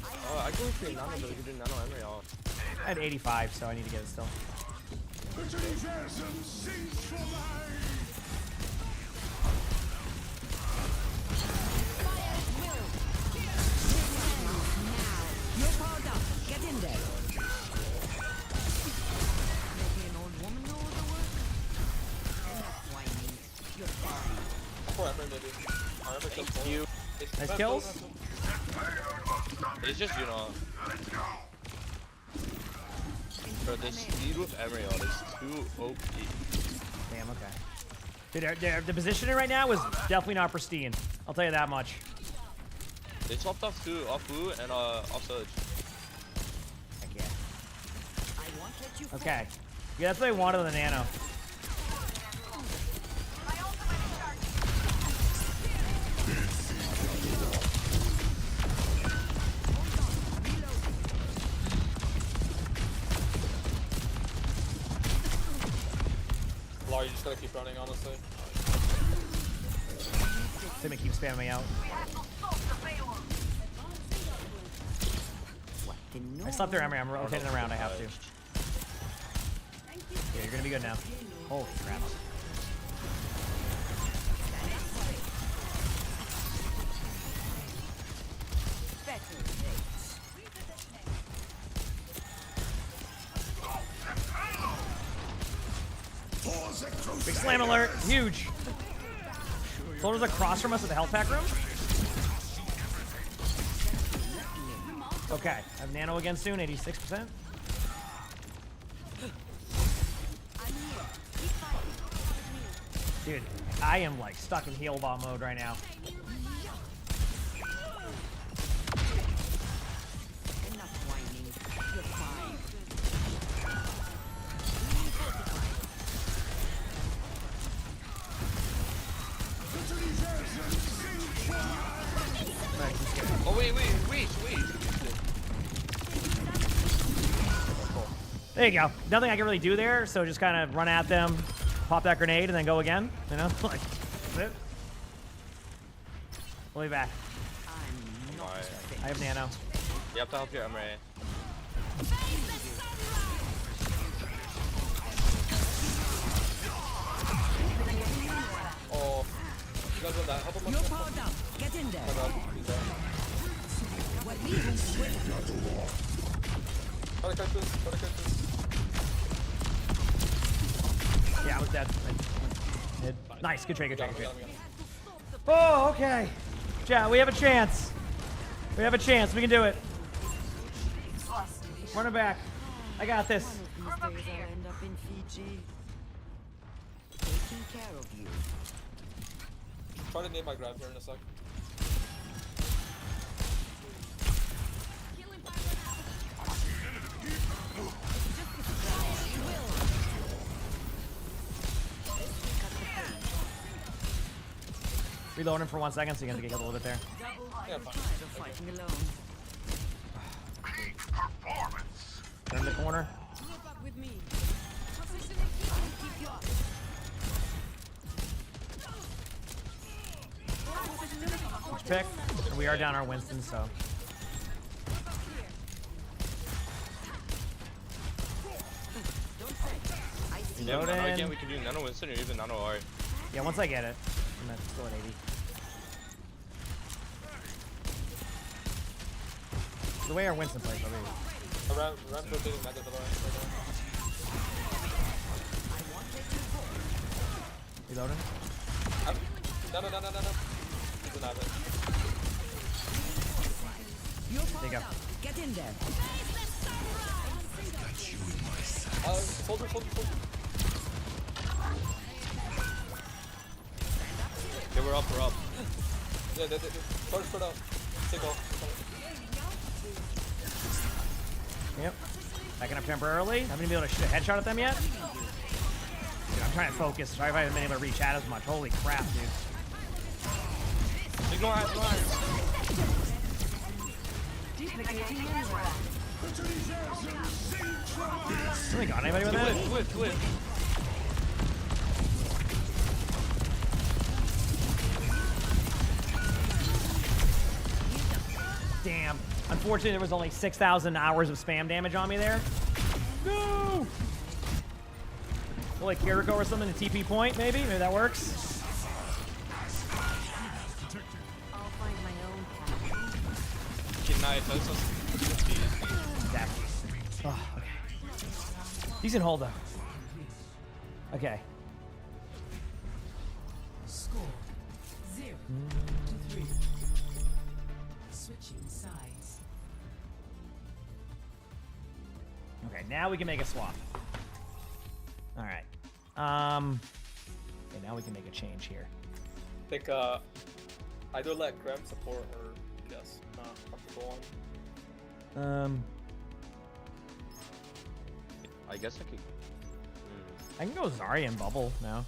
Oh, I go for nano, but you did nano Emery all. I had 85, so I need to get it still. You're powered up. Get in there. Maybe an old woman know the work? Enough whining. You're fine. Poor Emery, maybe. Thank you. Nice kills. It's just, you know. Bro, the speed with Emery on is too OP. Damn, okay. Dude, the positioning right now is definitely not pristine. I'll tell you that much. They swapped off two, off Wu and off Surge. Heck yeah. Okay. Yeah, that's what I wanted on the Nano. Lar, you just gotta keep running, honestly. Timmy keeps spamming me out. I slept there, Emery. I'm rotating around. I have to. Yeah, you're gonna be good now. Holy crap. Big slam alert. Huge. Soldier's across from us at the health pack room. Okay, I have Nano again soon, 86%. Dude, I am like stuck in heal ball mode right now. Oh, wait. There you go. Nothing I can really do there, so just kind of run at them, pop that grenade, and then go again. You know, like that's it. We'll be back. I have Nano. You have to help your Emre. Oh, you guys want that? Help him. You're powered down. Get in there. Gotta catch this. Yeah, I was dead. Nice, good trade. Oh, okay. Yeah, we have a chance. We can do it. Run it back. I got this. End up in Fiji. Taking care of you. Try to name my grab here in a sec. Reload him for 1 second so you can get a little bit there. Yeah, fine. Fighting alone. Turn the corner. With me. Which pick? And we are down our Winston, so. Nano again, we can do Nano Winston or even Nano R. Yeah, once I get it. I'm at still at 80. The way our Winston plays, I mean. Ramp rotating back at the line. Reloading. No. He's an avid. There you go. Get in there. Hold. Okay, we're up. Yeah, first out. Take off. Yep. Backing up temporarily. Haven't even been able to shoot a headshot at them yet. Dude, I'm trying to focus. Sorry if I haven't been able to reach out as much. Holy crap, dude. Ignore. Really got anybody with that? Do it. Damn. Unfortunately, there was only 6,000 hours of spam damage on me there. No! Well, like Kiriko or something, a TP point, maybe? Maybe that works. I'll find my own path. Exactly. Oh, okay. Decent hold, though. Okay. Score 0-3. Switching sides. Okay, now we can make a swap. All right. Okay, now we can make a change here. I think Either let Graham support or yes. Go on. I guess I could. I can go Zarya and Bubble now.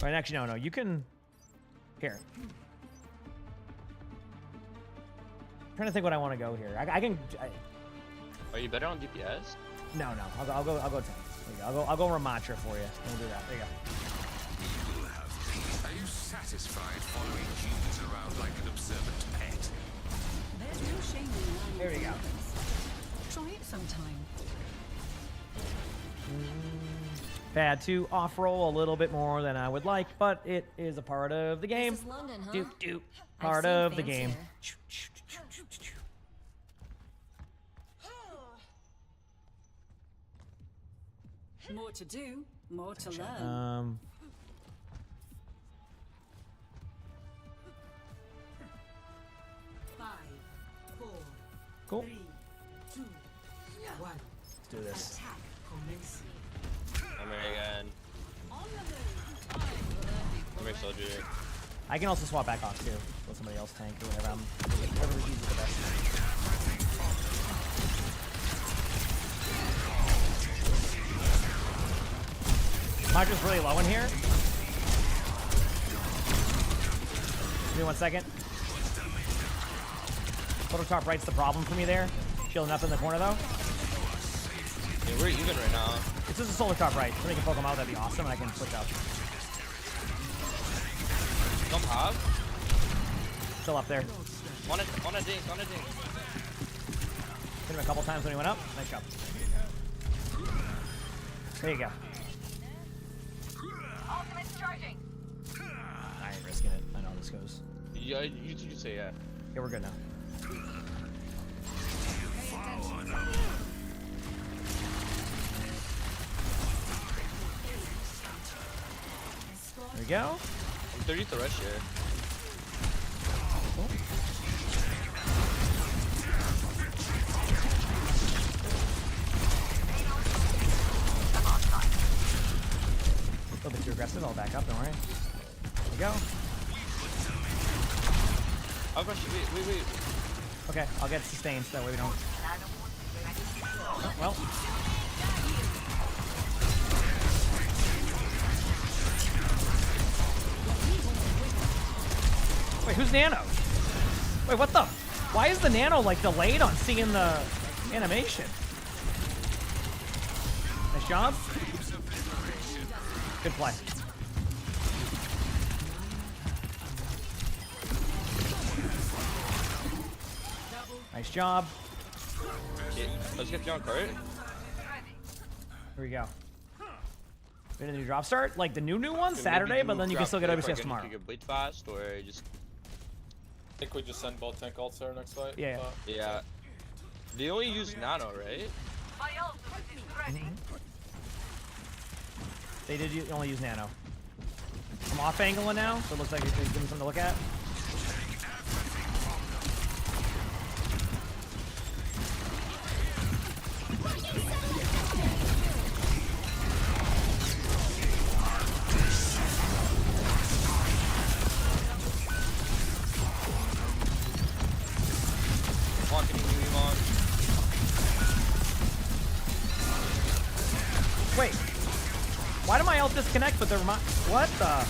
Right, actually, no. You can. Here. I'm trying to think what I want to go here. I can. Are you better on DPS? No. I'll go 10. There you go. I'll go Ramatra for you. We'll do that. There you go. Are you satisfied following G's around like an observant pet? There's no shame in lying. There we go. Try it sometime. Had to off-roll a little bit more than I would like, but it is a part of the game. This is London, huh? Doop. I've Part seen of the fancier. game. More to do, more to learn. Five, four, Cool. 3, 2, 1. Let's do this. Attack commencing. I'm here again. I'm here, soldier. I can also swap back off too. Let somebody else tank or whatever. Whatever uses the best. Madra's really low in here. Give me 1 second. Photo top right's the problem for me there. Shielding up in the corner though. Yeah, we're even right now. It's just a solar top right. If we can poke him out, that'd be awesome, and I can switch up. Come hop. Still up there. On a dink. Hit him a couple times when he went up. Nice job. There you go. Ultimate's charging. I ain't risking it. I know how this goes. Yeah, you say yeah. Yeah, we're good now. There we go. I'm 30 to rush here. A little bit too aggressive. I'll back up. Don't worry. There we go. I'll rush you. Wait. Okay, I'll get sustained so that way we don't. Oh, well. Wait, who's Nano? Wait, what the? Why is the Nano like delayed on seeing the animation? Nice job. Good play. Nice job. Yeah, let's get you on cart. Here we go. Been a new drop start, like the new one Saturday, but then you can still get OBCS tomorrow. You can bleed fast or just. I think we just send both tank ults there next fight. Yeah. Yeah. They only use nano, right? My ultimate is ready. They did only use nano. I'm off angling now, so it looks like it's giving me something to look at. Wait, why did my ult disconnect with the remote? What the?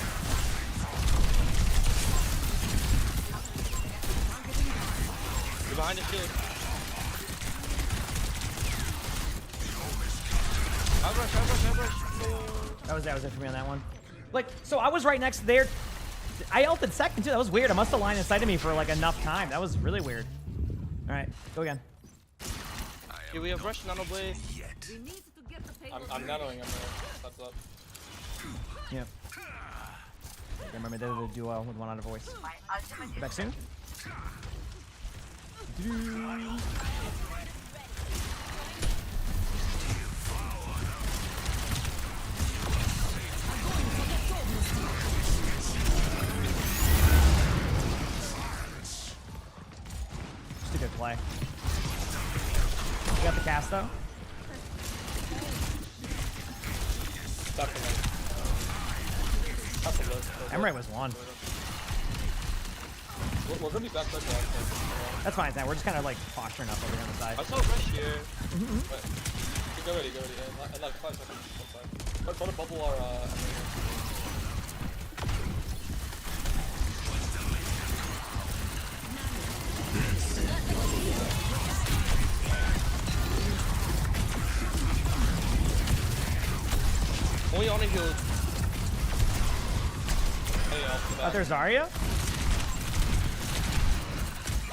You're behind the shield. I'll rush. That was it for me on that one. Like, so I was right next to there. I ulted second too. That was weird. I must have line of sighted me for like enough time. That was really weird. All right, go again. Here we have rush nano blade. I'm nanoing him there. That's up. Yep. Remember they did a duo with one out of voice. Back soon. Just a good play. You got the cast though. Definitely. Emre was one. We're gonna be back. That's fine, Sam. We're just kind of like posturing up over here on the side. I saw rush here. But go ready. In like 5 seconds. But for the bubble or only on a heal. Out there's Zarya.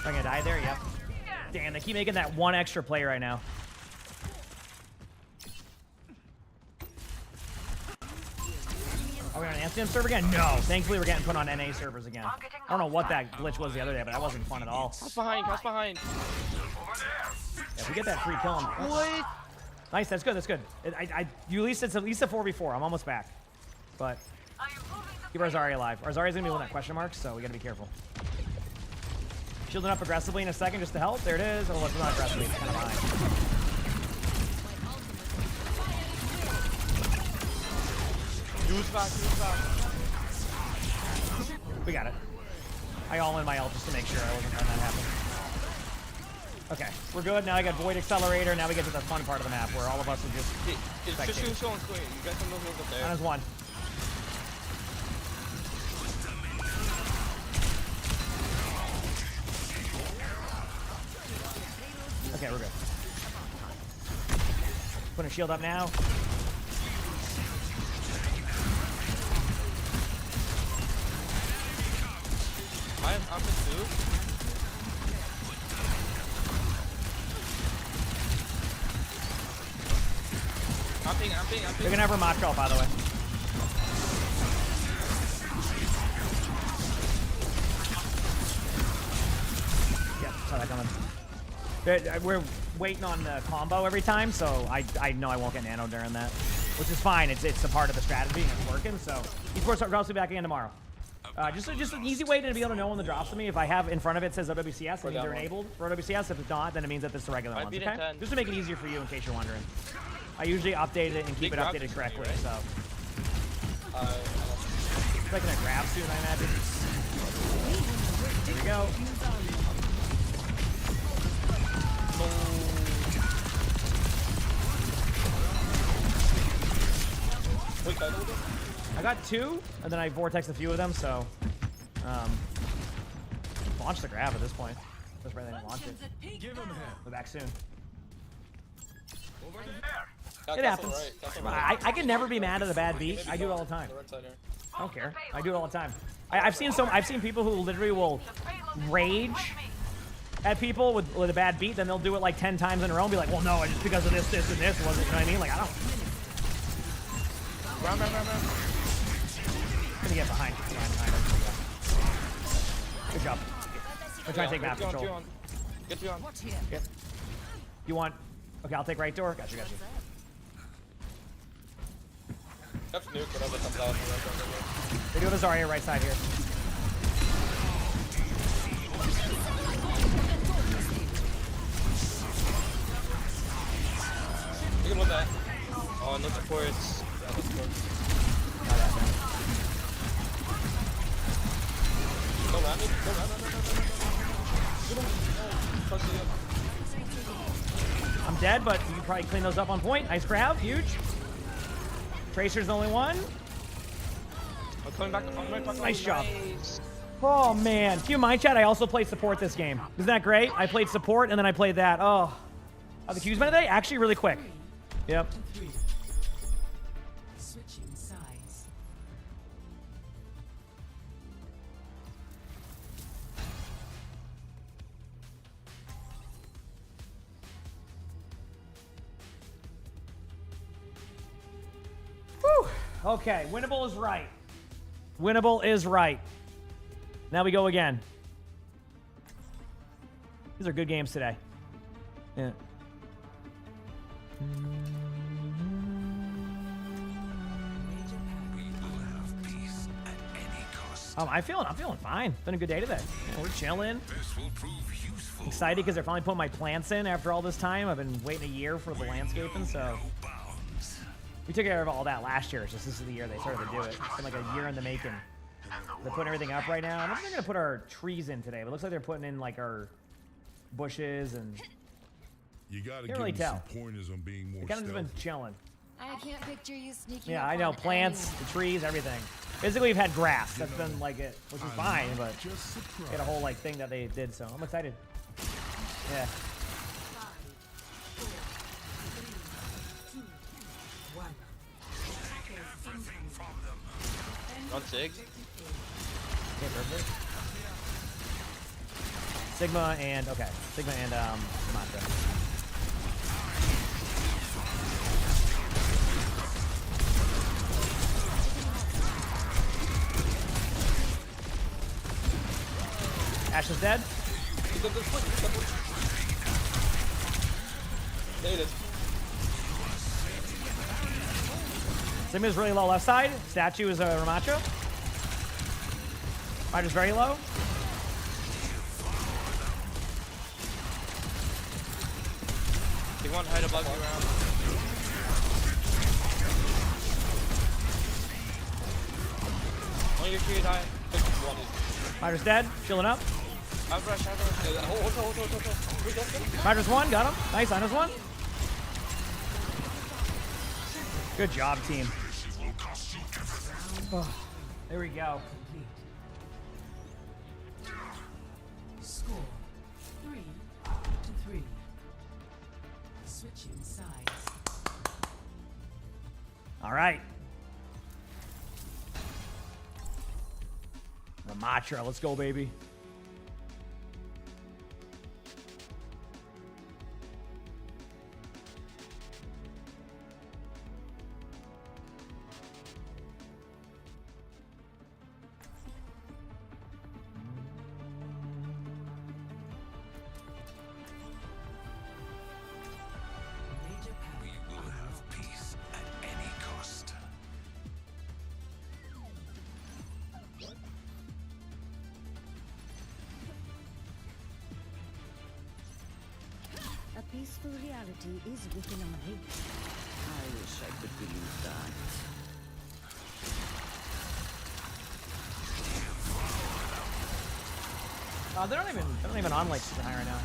Am I gonna die there? Yep. Damn, they keep making that one extra play right now. Are we on an Amsterdam server again? No. Thankfully, we're getting put on NA servers again. I don't know what that glitch was the other day, but that wasn't fun at all. Cross behind. Yeah, we get that free kill. What? Nice, that's good, that's good. You at least it's at least a 4v4. I'm almost back. But keep our Zarya alive. Our Zarya's gonna be one that question marks, so we gotta be careful. Shielding up aggressively in a second just to help. There it is. Oh, it's not aggressively. It's kind of behind. Use back. We got it. I all in my ult just to make sure I wasn't letting that happen. Okay, we're good. Now I got Void Accelerator. Now we get to the fun part of the map where all of us are just spectating. Just on screen. You got some movement up there. That is one. Okay, we're good. Putting a shield up now. I'm in 2. I'm ping. They're gonna have her mock draw, by the way. Yep, saw that coming. We're waiting on the combo every time, so I know I won't get nano during that, which is fine. It's a part of the strategy and it's working. So esports drops me back again tomorrow. Just an easy way to be able to know when the drops to me. If I have in front of it says OWCS, it means they're enabled for OWCS. If it's not, then it means that this is the regular ones. Okay? Just to make it easier for you in case you're wondering. I usually update it and keep it updated correctly. So it's like gonna grab soon, I imagine. Here we go. I got 2, and then I vortexed a few of them, so launch the grab at this point. That's why they didn't launch it. We're back soon. It happens. I can never be mad at a bad beat. I do it all the time. I don't care. I do it all the time. I've seen people who literally will rage at people with a bad beat, then they'll do it like 10 times in a row and be like, well, no, just because of this, and this, wasn't, you know what I mean? Like, I don't. Run. Gonna get behind. Good job. I'm trying to take map control. Get you on. Yep. You want? Okay, I'll take right door. Got you. That's nuke, whatever comes out. They do have a Zarya right side here. You can look that. Oh, no supports. Yeah, no supports. Go around me. I'm dead, but you can probably clean those up on point. Nice grab. Huge. Tracer's the only one. I'm coming back. Nice job. Oh, man. Keep in mind, chat, I also played support this game. Isn't that great? I played support, and then I played that. Oh. Are the Qs been today? Actually, really quick. Yep. Switching sides. Whew. Okay, winnable is right. Winnable is right. Now we go again. These are good games today. Yeah. I'm feeling fine. Been a good day today. Yeah, we're chilling. Excited because they're finally putting my plants in after all this time. I've been waiting a year for the landscaping, so we took care of all that last year. It's just this is the year they started to do it. It's been like a year in the making. They're putting everything up right now. I don't think they're gonna put our trees in today, but it looks like they're putting in like our bushes and. You gotta Can't really give 'em tell. some pointers on being more They kind of just been stealthy. chilling. I can't picture you sneaking Yeah, up I know. on Plants, anyone. the trees, everything. Basically, we've had grass. That's been like it, which is fine, but they had a whole like thing that they did. So I'm excited. Yeah. Run Sig. Okay, perfect. Sigma and okay, Sigma and Mantra. Ash is dead. There it is. Sigma's really low left side. Statue is a Ramacho. Rider's very low. They want hide above you around. On your tree, die. Rider's dead. Chilling up. I've rushed. Hold. Rider's one. Got him. Nice. Ina's one. Good job, team. Oh, there we go. Score 3-3. Switching sides. All right. Ramatra, let's go, baby. We will have peace at any cost. A peaceful reality is within our reach. I wish I could believe that. They're not even on like super high right now.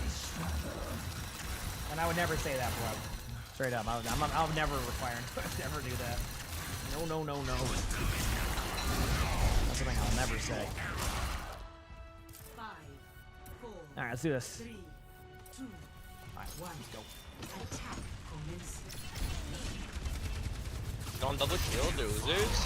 And I would never say that, bro. Straight up, I would never require never do that. No. That's something I'll never say. 5, 4, All right, let's do this. 3, 2, 1. Let's go. Attack commences. Don't double kill, losers.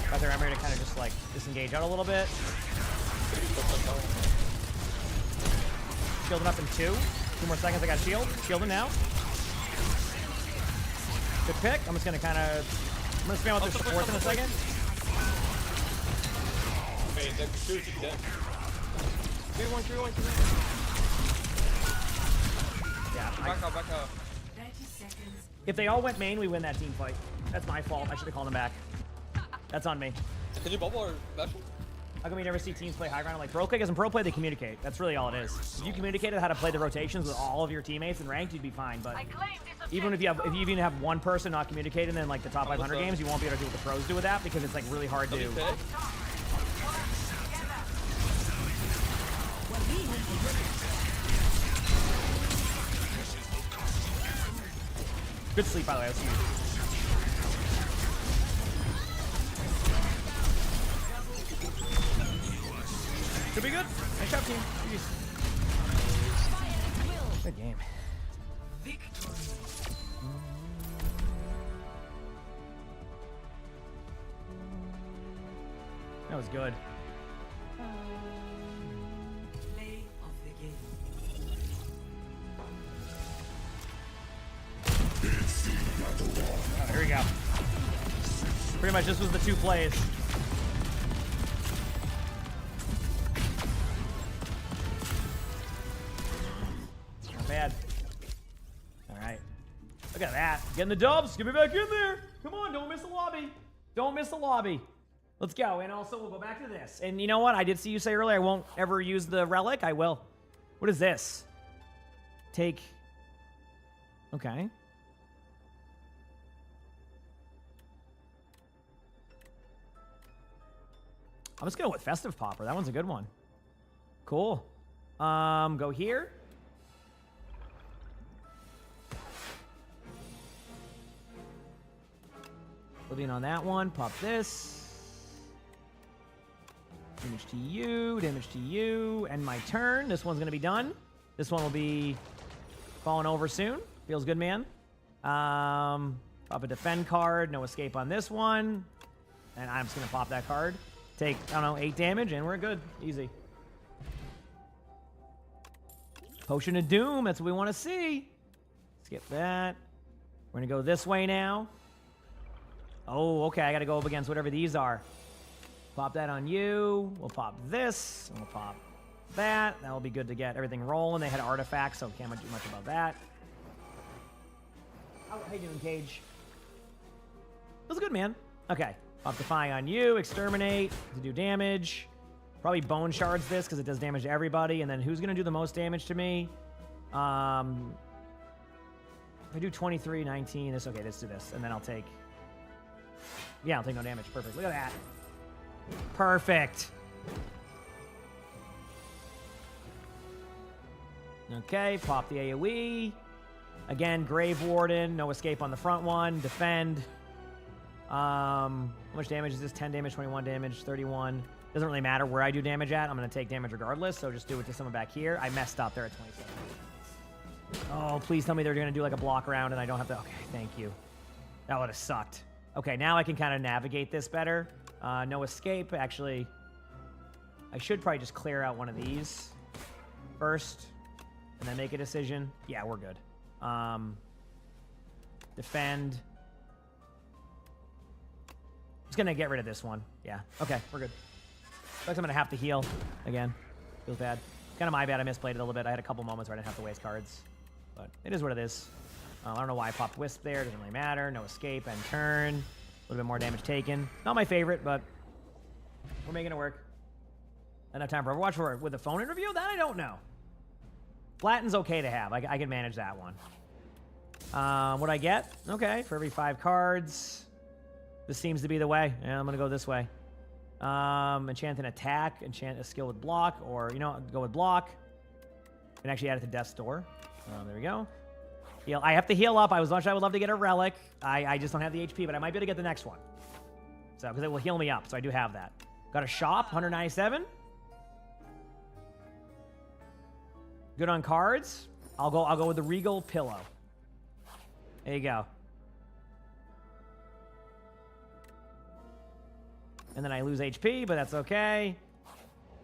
Got their armor to kind of just like disengage out a little bit. Shielding up in 2. 2 more seconds, I got shield. Shielding now. Good pick. I'm just gonna kind of. I'm gonna spam out their supports in a second. Okay, they're dead. 3-1. Yeah. Back out. 30 seconds. If they all went main, we win that team fight. That's my fault. I should have called them back. That's on me. Did you bubble or special? How come you never see teams play high ground? I'm like, pro play, because in pro play, they communicate. That's really all it is. If you communicated how to play the rotations with all of your teammates in ranked, you'd be fine. But even if you even have one person not communicating in like the top 500 games, you won't be able to do what the pros do with that because it's like really hard to. Good sleep, by the way. That's huge. Should be good. Nice job, team. Jeez. Good game. That was good. Play of the game. Oh, here we go. Pretty much this was the 2 plays. Not bad. All right. Look at that. Getting the dubs. Get me back in there. Come on, don't miss the lobby. Don't miss the lobby. Let's go. And also, we'll go back to this. And you know what? I did see you say earlier I won't ever use the relic. I will. What is this? Take Okay. I'm just going with Festive Popper. That one's a good one. Cool. Go here. Living on that one. Pop this. Damage to you, and my turn. This one's going to be done. This one will be falling over soon. Feels good, man. Pop a defend card. No escape on this one. And I'm just going to pop that card. Take, I don't know, 8 damage, and we're good. Easy. Potion of Doom. That's what we want to see. Skip that. We're going to go this way now. Oh, okay. I got to go up against whatever these are. Pop that on you. We'll pop this. And we'll pop that. That'll be good to get everything rolling. They had artifacts, so can't do much about that. How you doing, Cage? That was good, man. Okay. Pop Defy on you. Exterminate to do damage. Probably Bone Shards this because it does damage to everybody. And then who's going to do the most damage to me? If I do 23, 19, this, okay, let's do this. And then I'll take... Yeah, I'll take no damage. Perfect. Look at that. Perfect. Okay, pop the AoE. Again, Grave Warden. No escape on the front one. Defend. How much damage is this? 10 damage, 21 damage, 31. Doesn't really matter where I do damage at. I'm going to take damage regardless, so just do it to someone back here. I messed up there at 27. Oh, please tell me they're going to do like a block around and I don't have to... Okay, thank you. That would have sucked. Okay, now I can kind of navigate this better. No escape. Actually, I should probably just clear out one of these first and then make a decision. Yeah, we're good. Defend. Just gonna get rid of this one. Yeah. Okay, we're good. Looks like I'm gonna have to heal again. Feels bad. Kind of my bad. I misplayed it a little bit. I had a couple moments where I didn't have to waste cards, but it is what it is. I don't know why I popped Wisp there. Doesn't really matter. No escape and turn. A little bit more damage taken. Not my favorite, but we're making it work. Enough time for Overwatch with a phone interview? That I don't know. Flatten's okay to have. I can manage that one. What I get? Okay, for every 5 cards. This seems to be the way. Yeah, I'm going to go this way. Enchant an attack. Enchant a skill with block. Or, you know, go with block. And actually add it to Death's Door. There we go. Heal. I have to heal up. I would love to get a relic. I just don't have the HP, but I might be able to get the next one. So, because it will heal me up. So I do have that. Got a shop, 197. Good on cards. I'll go with the Regal Pillow. There you go. And then I lose HP, but that's okay.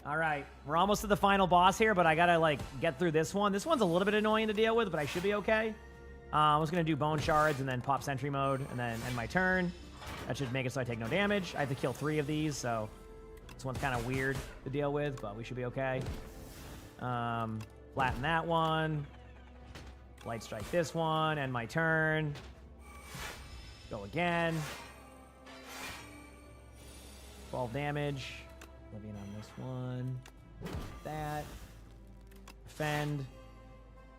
All right, we're almost to the final boss here, but I gotta like get through this one. This one's a little bit annoying to deal with, but I should be okay. I'm just gonna do Bone Shards and then pop Sentry Mode and then end my turn. That should make it so I take no damage. I have to kill 3 of these, so this one's kind of weird to deal with, but we should be okay. Flatten that one. Light Strike this one, end my turn. Go again. 12 damage. Living on this one. That. Defend.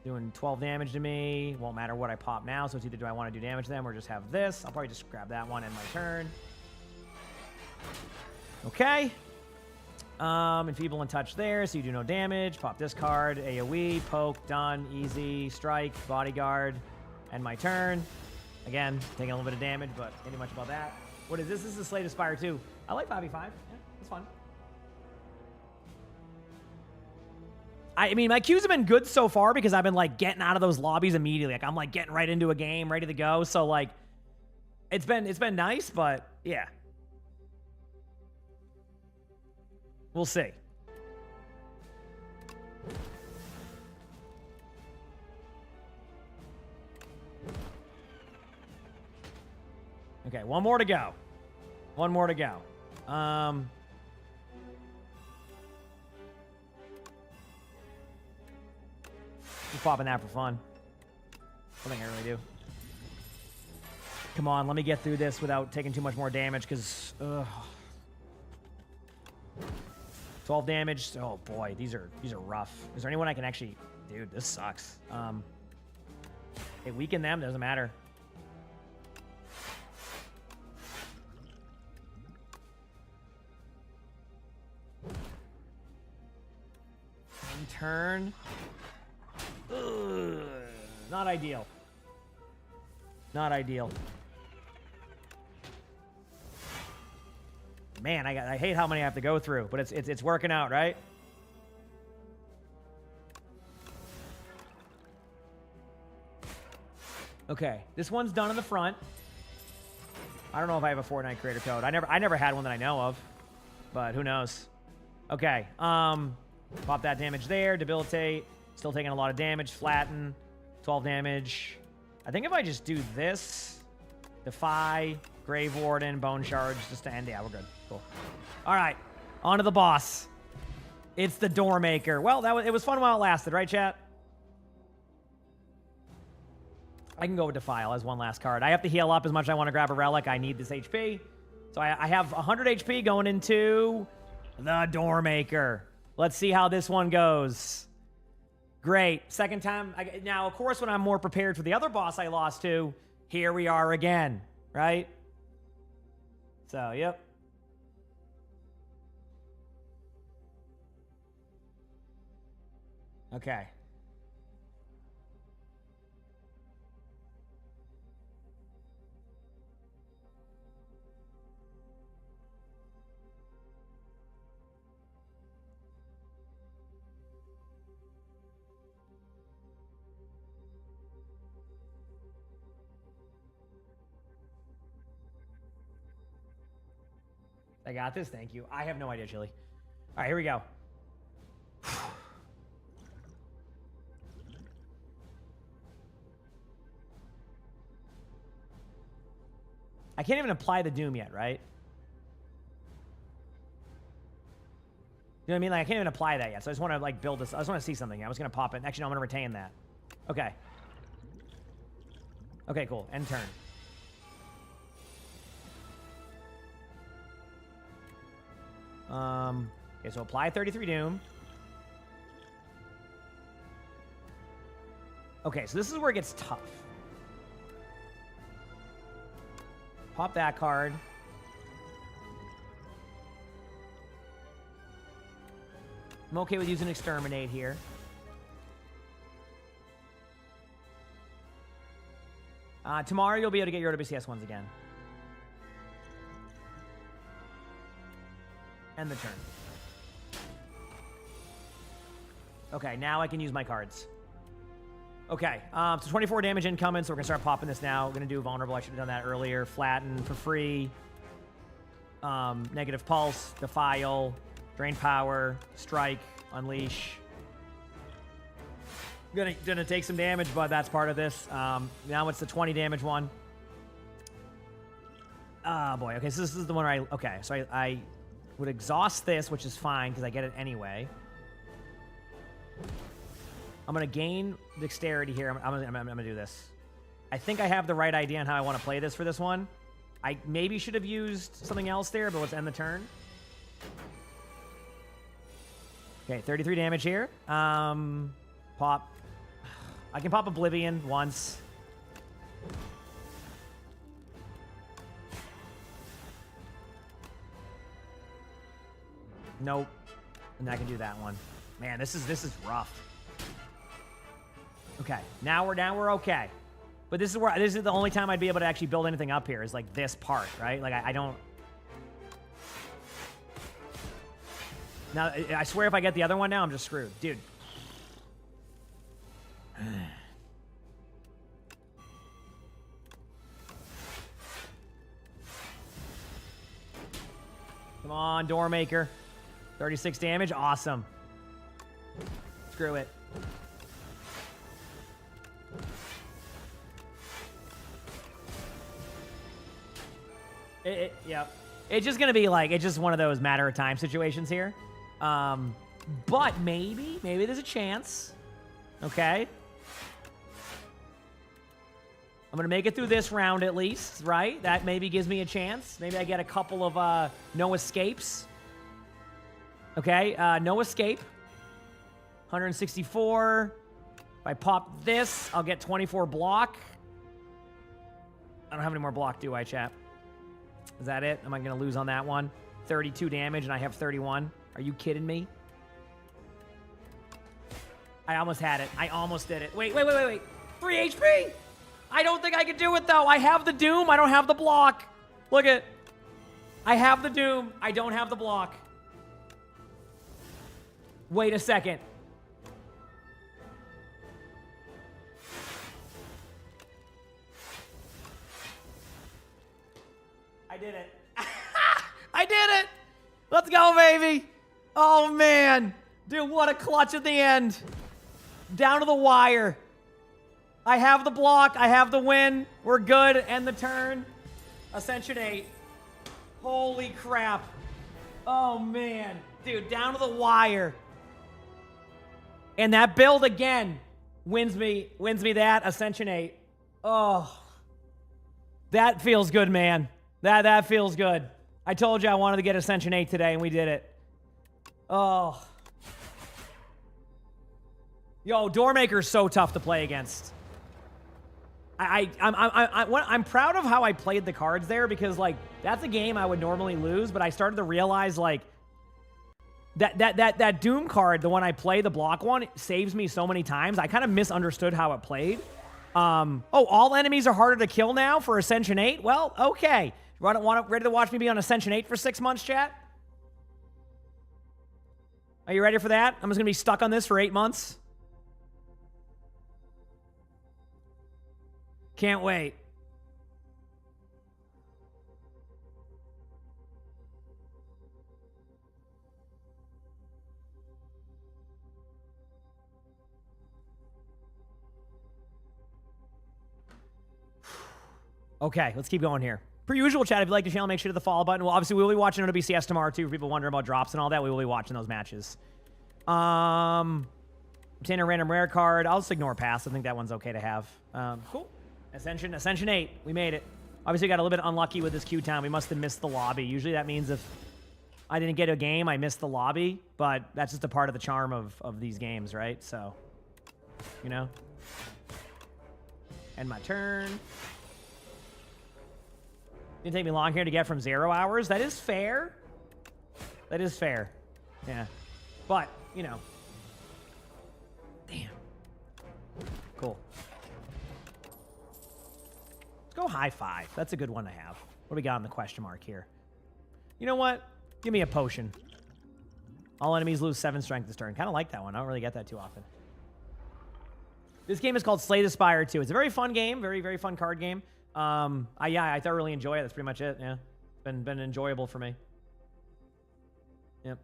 Doing 12 damage to me. Won't matter what I pop now, so it's either do I want to do damage to them or just have this. I'll probably just grab that one, end my turn. Okay. Enfeeble and touch there, so you do no damage. Pop this card. AoE. Poke. Done. Easy. Strike. Bodyguard. End my turn. Again, taking a little bit of damage, but can't do much about that. What is this? This is the Slate Aspire 2. I like 5v5. Yeah, it's fun. I mean, my queues have been good so far because I've been, like, getting out of those lobbies immediately. Like, I'm, like, getting right into a game, ready to go. So, like, it's been nice, but, yeah. We'll see. Okay, one more to go. One more to go. Just popping that for fun. I think I really do. Come on, let me get through this without taking too much more damage, because 12 damage. Oh boy, these are rough. Is there anyone I can actually... Dude, this sucks. They weaken them, doesn't matter. Turn. Ugh, not ideal. Not ideal. Man, I hate how many I have to go through, but it's working out, right? Okay, this one's done in the front. I don't know if I have a Fortnite creator code. I never had one that I know of, but who knows? Okay, pop that damage there, debilitate. Still taking a lot of damage, flatten, 12 damage. I think if I just do this, defy, Grave Warden, Bone Charge, just to end. Yeah, we're good. Cool. All right, on to the boss. It's the Doormaker. Well, it was fun while it lasted, right, chat? I can go with Defile as one last card. I have to heal up as much as I want to grab a relic. I need this HP. So I have 100 HP going into the Doormaker. Let's see how this one goes. Great. Second time. Now, of course, when I'm more prepared for the other boss I lost to, here we are again, right? So, yep. Okay. I got this, thank you. I have no idea, Chili. All right, here we go. I can't even apply the Doom yet, right? You know what I mean? Like, I can't even apply that yet, so I just want to, like, build this. I just want to see something. I was going to pop it. Actually, no, I'm going to retain that. Okay. Okay, cool. End turn. Okay, so apply 33 Doom. Okay, so this is where it gets tough. Pop that card. I'm okay with using Exterminate here. Tomorrow you'll be able to get your WCS ones again. End the turn. Okay, now I can use my cards. Okay, so 24 damage incoming, so we're gonna start popping this now. We're gonna do Vulnerable. I should have done that earlier. Flatten for free. Negative Pulse, Defile, Drain Power, Strike, Unleash. Gonna take some damage, but that's part of this. Now it's the 20 damage one. Oh boy, okay, so this is the one where okay, so I would exhaust this, which is fine because I get it anyway. I'm going to gain dexterity here. I'm going to do this. I think I have the right idea on how I want to play this for this one. I maybe should have used something else there, but let's end the turn. Okay, 33 damage here. Pop. I can pop Oblivion once. Nope. And I can do that one. Man, this is rough. Okay, now we're okay. But this is the only time I'd be able to actually build anything up here is like this part, right? Like I don't. Now I swear if I get the other one now, I'm just screwed, dude. Come on, Doormaker. 36 damage, awesome. Screw it. Yep. It's just gonna be like, it's just one of those matter of time situations here. But maybe there's a chance. Okay. I'm gonna make it through this round at least, right? That maybe gives me a chance. Maybe I get a couple of no escapes. Okay, no escape. 164. If I pop this, I'll get 24 block. I don't have any more block, do I, chat? Is that it? Am I going to lose on that one? 32 damage and I have 31. Are you kidding me? I almost had it. I almost did it. Wait. 3 HP! I don't think I can do it, though. I have the Doom. I don't have the block. Look at. I have the Doom. I don't have the block. Wait a second. I did it. I did it! Let's go, baby! Oh, man. Dude, what a clutch at the end. Down to the wire. I have the block. I have the win. We're good. End the turn. Ascension 8. Holy crap. Oh, man. Dude, down to the wire. And that build again wins me that Ascension 8. Oh. That feels good, man. That feels good. I told you I wanted to get Ascension 8 today, and we did it. Oh. Yo, Doormaker's so tough to play against. I'm proud of how I played the cards there because, like, that's a game I would normally lose, but I started to realize, like, that Doom card, the one I play, the block one, saves me so many times. I kind of misunderstood how it played. Oh, all enemies are harder to kill now for Ascension 8? Well, okay. Ready to watch me be on Ascension 8 for 6 months, chat? Are you ready for that? I'm just going to be stuck on this for 8 months. Can't wait. Okay, let's keep going here. Per usual, chat, if you like the channel, make sure to hit the follow button. Well, obviously, we will be watching OWCS tomorrow, too, for people wondering about drops and all that. We will be watching those matches. Obtain a random rare card. I'll just ignore pass. I think that one's okay to have. Cool. Ascension 8. We made it. Obviously, got a little bit unlucky with this Q-Town. We must have missed the lobby. Usually, that means if I didn't get a game, I missed the lobby. But that's just a part of the charm of these games, right? So, you know. End my turn. Didn't take me long here to get from 0 hours. That is fair. That is fair. Yeah. But, you know. Damn. Cool. Let's go high 5. That's a good one to have. What do we got on the question mark here? You know what? Give me a potion. All enemies lose 7 strength this turn. Kind of like that one. I don't really get that too often. This game is called Slay the Spire 2. It's a very fun game. Very, very fun card game. I thoroughly enjoy it. That's pretty much it. Yeah. Been enjoyable for me. Yep.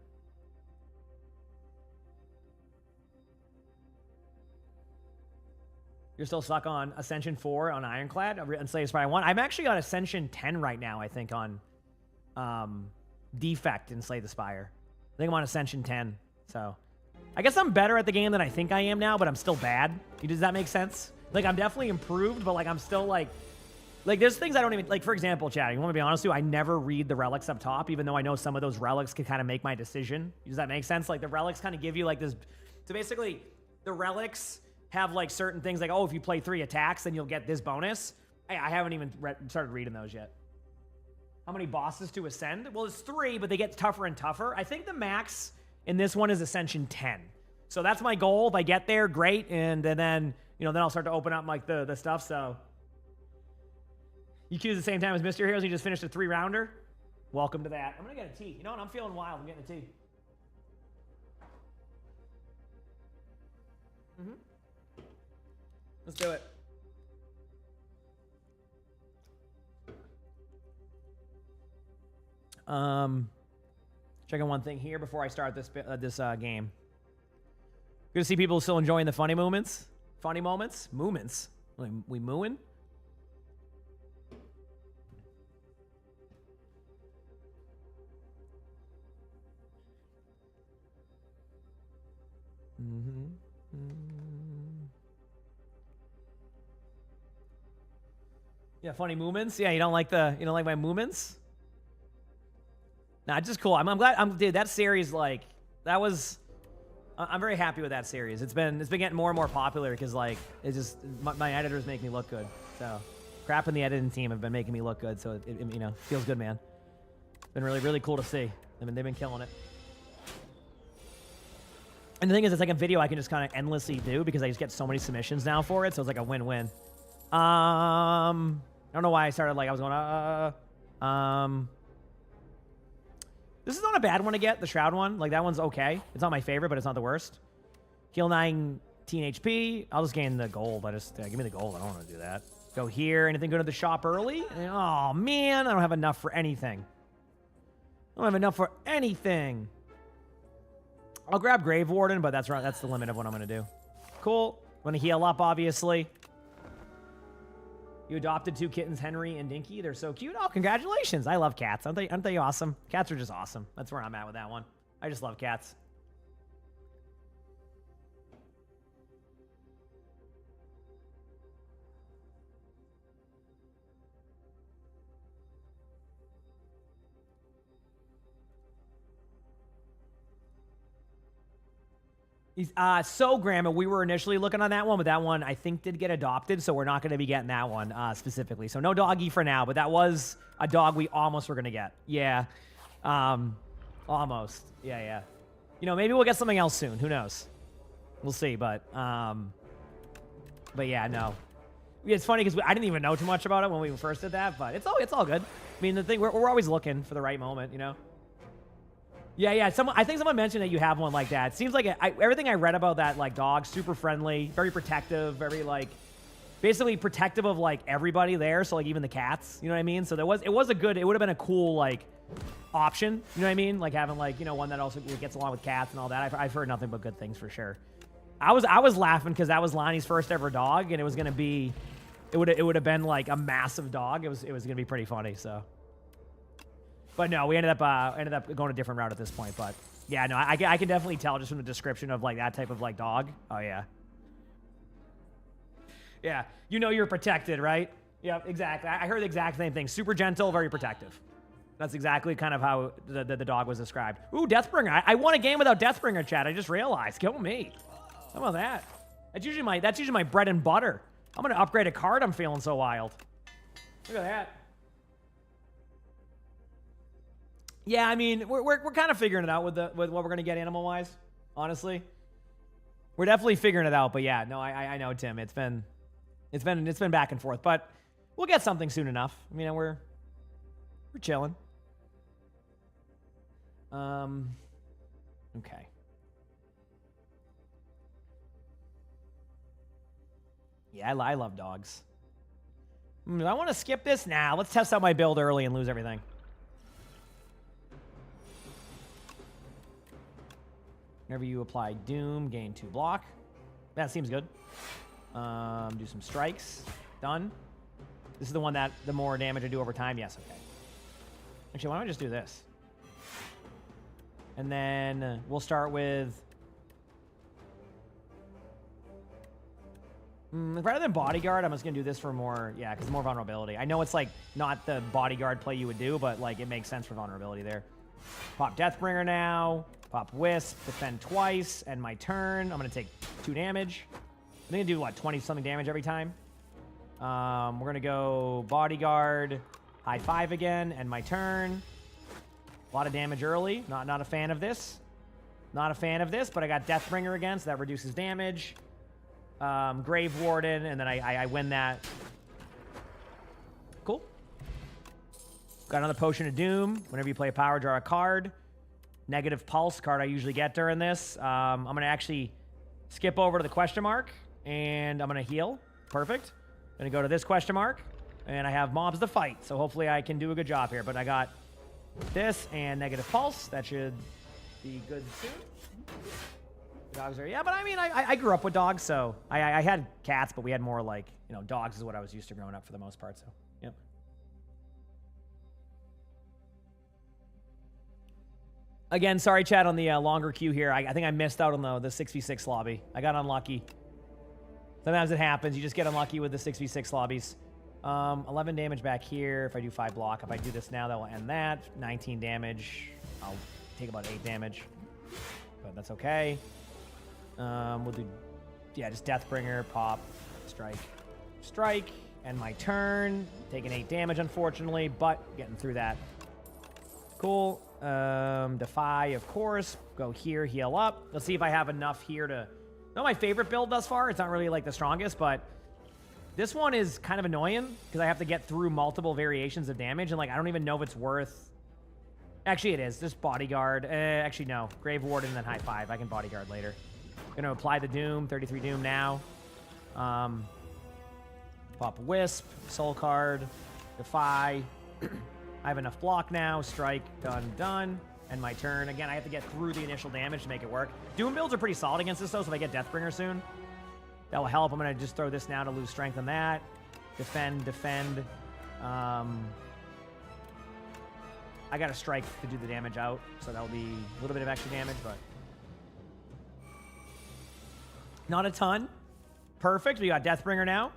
You're still stuck on Ascension 4 on Ironclad and Slay the Spire 1. I'm actually on Ascension 10 right now, I think, on Defect and Slay the Spire. I think I'm on Ascension 10. So I guess I'm better at the game than I think I am now, but I'm still bad. Does that make sense? Like, I'm definitely improved, but, like, I'm still, like, there's things I don't even, like, for example, chat, you want to be honest with you, I never read the relics up top, even though I know some of those relics could kind of make my decision. Does that make sense? Like, the relics kind of give you, like, this, so basically, the relics have, like, certain things, like, oh, if you play 3 attacks, then you'll get this bonus. I haven't even started reading those yet. How many bosses to ascend? Well, it's 3, but they get tougher and tougher. I think the max in this one is Ascension 10. So that's my goal. If I get there, great, and then, you know, then I'll start to open up, like, the stuff, so. You queue at the same time as Mr. Heroes, you just finished a 3-rounder? Welcome to that. I'm going to get a tea. You know what? I'm feeling wild. I'm getting a tea. Let's do it. Checking one thing here before I start this game. Good to see people still enjoying the funny moments. Funny moments? Moments. We mooing? Yeah, funny movements. Yeah, you don't like my movements? Nah, it's just cool. I'm glad. Dude, that series, like, that was. I'm very happy with that series. It's been getting more and more popular because like it's just my editors make me look good. So Crap and the editing team have been making me look good. So it you know, feels good, man. It's been really cool to see. They've been killing it. And the thing is, it's like a video I can just kind of endlessly do because I just get so many submissions now for it. So it's like a win-win. I don't know why I started like I was going. This is not a bad one to get. The Shroud one, like that one's okay. It's not my favorite, but it's not the worst. Heal 19 HP. I'll just gain the gold. Give me the gold. I don't want to do that. Go here. Anything go to the shop early? Oh man, I don't have enough for anything. I don't have enough for anything. I'll grab Grave Warden, but that's the limit of what I'm going to do. Cool. Want to heal up, obviously. You adopted 2 kittens, Henry and Dinky. They're so cute. Oh, congratulations. I love cats. Aren't they awesome? Cats are just awesome. That's where I'm at with that one. I just love cats. So Grandma, we were initially looking on that one, but that one I think did get adopted, so we're not going to be getting that one specifically. So no doggy for now, but that was a dog we almost were going to get. Yeah, almost. Yeah. You know, maybe we'll get something else soon. Who knows? We'll see. But yeah, no. It's funny because I didn't even know too much about it when we first did that, but it's all good. I mean, the thing we're always looking for the right moment, you know. Yeah. I think someone mentioned that you have one like that. It seems like everything I read about that like dog, super friendly, very protective, very like basically protective of like everybody there. So like even the cats, you know what I mean? So it would have been a cool like option, you know what I mean? Like having like, you know, one that also gets along with cats and all that. I've heard nothing but good things for sure. I was laughing because that was Lonnie's first ever dog, and it was gonna be, it would have been like a massive dog. It was gonna be pretty funny. So. But no, we ended up going a different route at this point. But yeah, no, I can definitely tell just from the description of like that type of like dog. Oh yeah, yeah. You know you're protected, right? Yeah, exactly. I heard the exact same thing. Super gentle, very protective. That's exactly kind of how the dog was described. Ooh, Deathbringer. I won a game without Deathbringer, chat. I just realized. Kill me. How about that? That's usually my bread and butter. I'm gonna upgrade a card. I'm feeling so wild. Look at that. Yeah, I mean, we're kind of figuring it out with what we're gonna get animal wise. Honestly, we're definitely figuring it out. But yeah, no, I know, Tim. It's been back and forth, but we'll get something soon enough. I mean, we're chilling. Okay. Yeah, I love dogs. Do I want to skip this? Nah, let's test out my build early and lose everything. Whenever you apply Doom, gain 2 block. That seems good. Do some strikes. Done. This is the one that the more damage I do over time. Yes, okay. Actually, why don't I just do this? And then we'll start with... rather than Bodyguard, I'm just going to do this for more... Yeah, because more vulnerability. I know it's like not the Bodyguard play you would do, but like it makes sense for vulnerability there. Pop Deathbringer now. Pop Wisp, defend twice, end my turn. I'm going to take 2 damage. I'm going to do, what, 20-something damage every time? We're going to go Bodyguard, high 5 again, end my turn. A lot of damage early. Not a fan of this. Not a fan of this, but I got Deathbringer again, so that reduces damage. Grave Warden, and then I win that. Cool. Got another Potion of Doom. Whenever you play a power, draw a card. Negative Pulse card I usually get during this. I'm going to actually skip over to the question mark, and I'm going to heal. Perfect. Going to go to this question mark, and I have mobs to fight, so hopefully I can do a good job here. But I got this and Negative Pulse. That should be good soon. Dogs are... Yeah, but I mean, I grew up with dogs, so I had cats, but we had more like, you know, dogs is what I was used to growing up for the most part, so, yep. Again, sorry, chat, on the longer queue here. I think I missed out on the 6v6 lobby. I got unlucky. Sometimes it happens. You just get unlucky with the 6v6 lobbies. 11 damage back here if I do 5 block. If I do this now, that will end that. 19 damage. I'll take about 8 damage. But that's okay. We'll do, yeah, just Deathbringer, pop, strike, and my turn. Taking 8 damage, unfortunately, but getting through that. Cool. Defy, of course. Go here, heal up. Let's see if I have enough here to... Not my favorite build thus far. It's not really like the strongest, but this one is kind of annoying because I have to get through multiple variations of damage, and like I don't even know if it's worth... Actually, it is. Just bodyguard. Actually, no. Grave Warden, then high 5. I can bodyguard later. Gonna apply the Doom. 33 Doom now. Pop Wisp. Soul Card. Defy. I have enough block now. Strike. Done. And my turn. Again, I have to get through the initial damage to make it work. Doom builds are pretty solid against this, though, so if I get Deathbringer soon, that will help. I'm going to just throw this now to lose strength on that. Defend. I got a strike to do the damage out, so that'll be a little bit of extra damage, but not a ton. Perfect. We got Deathbringer now.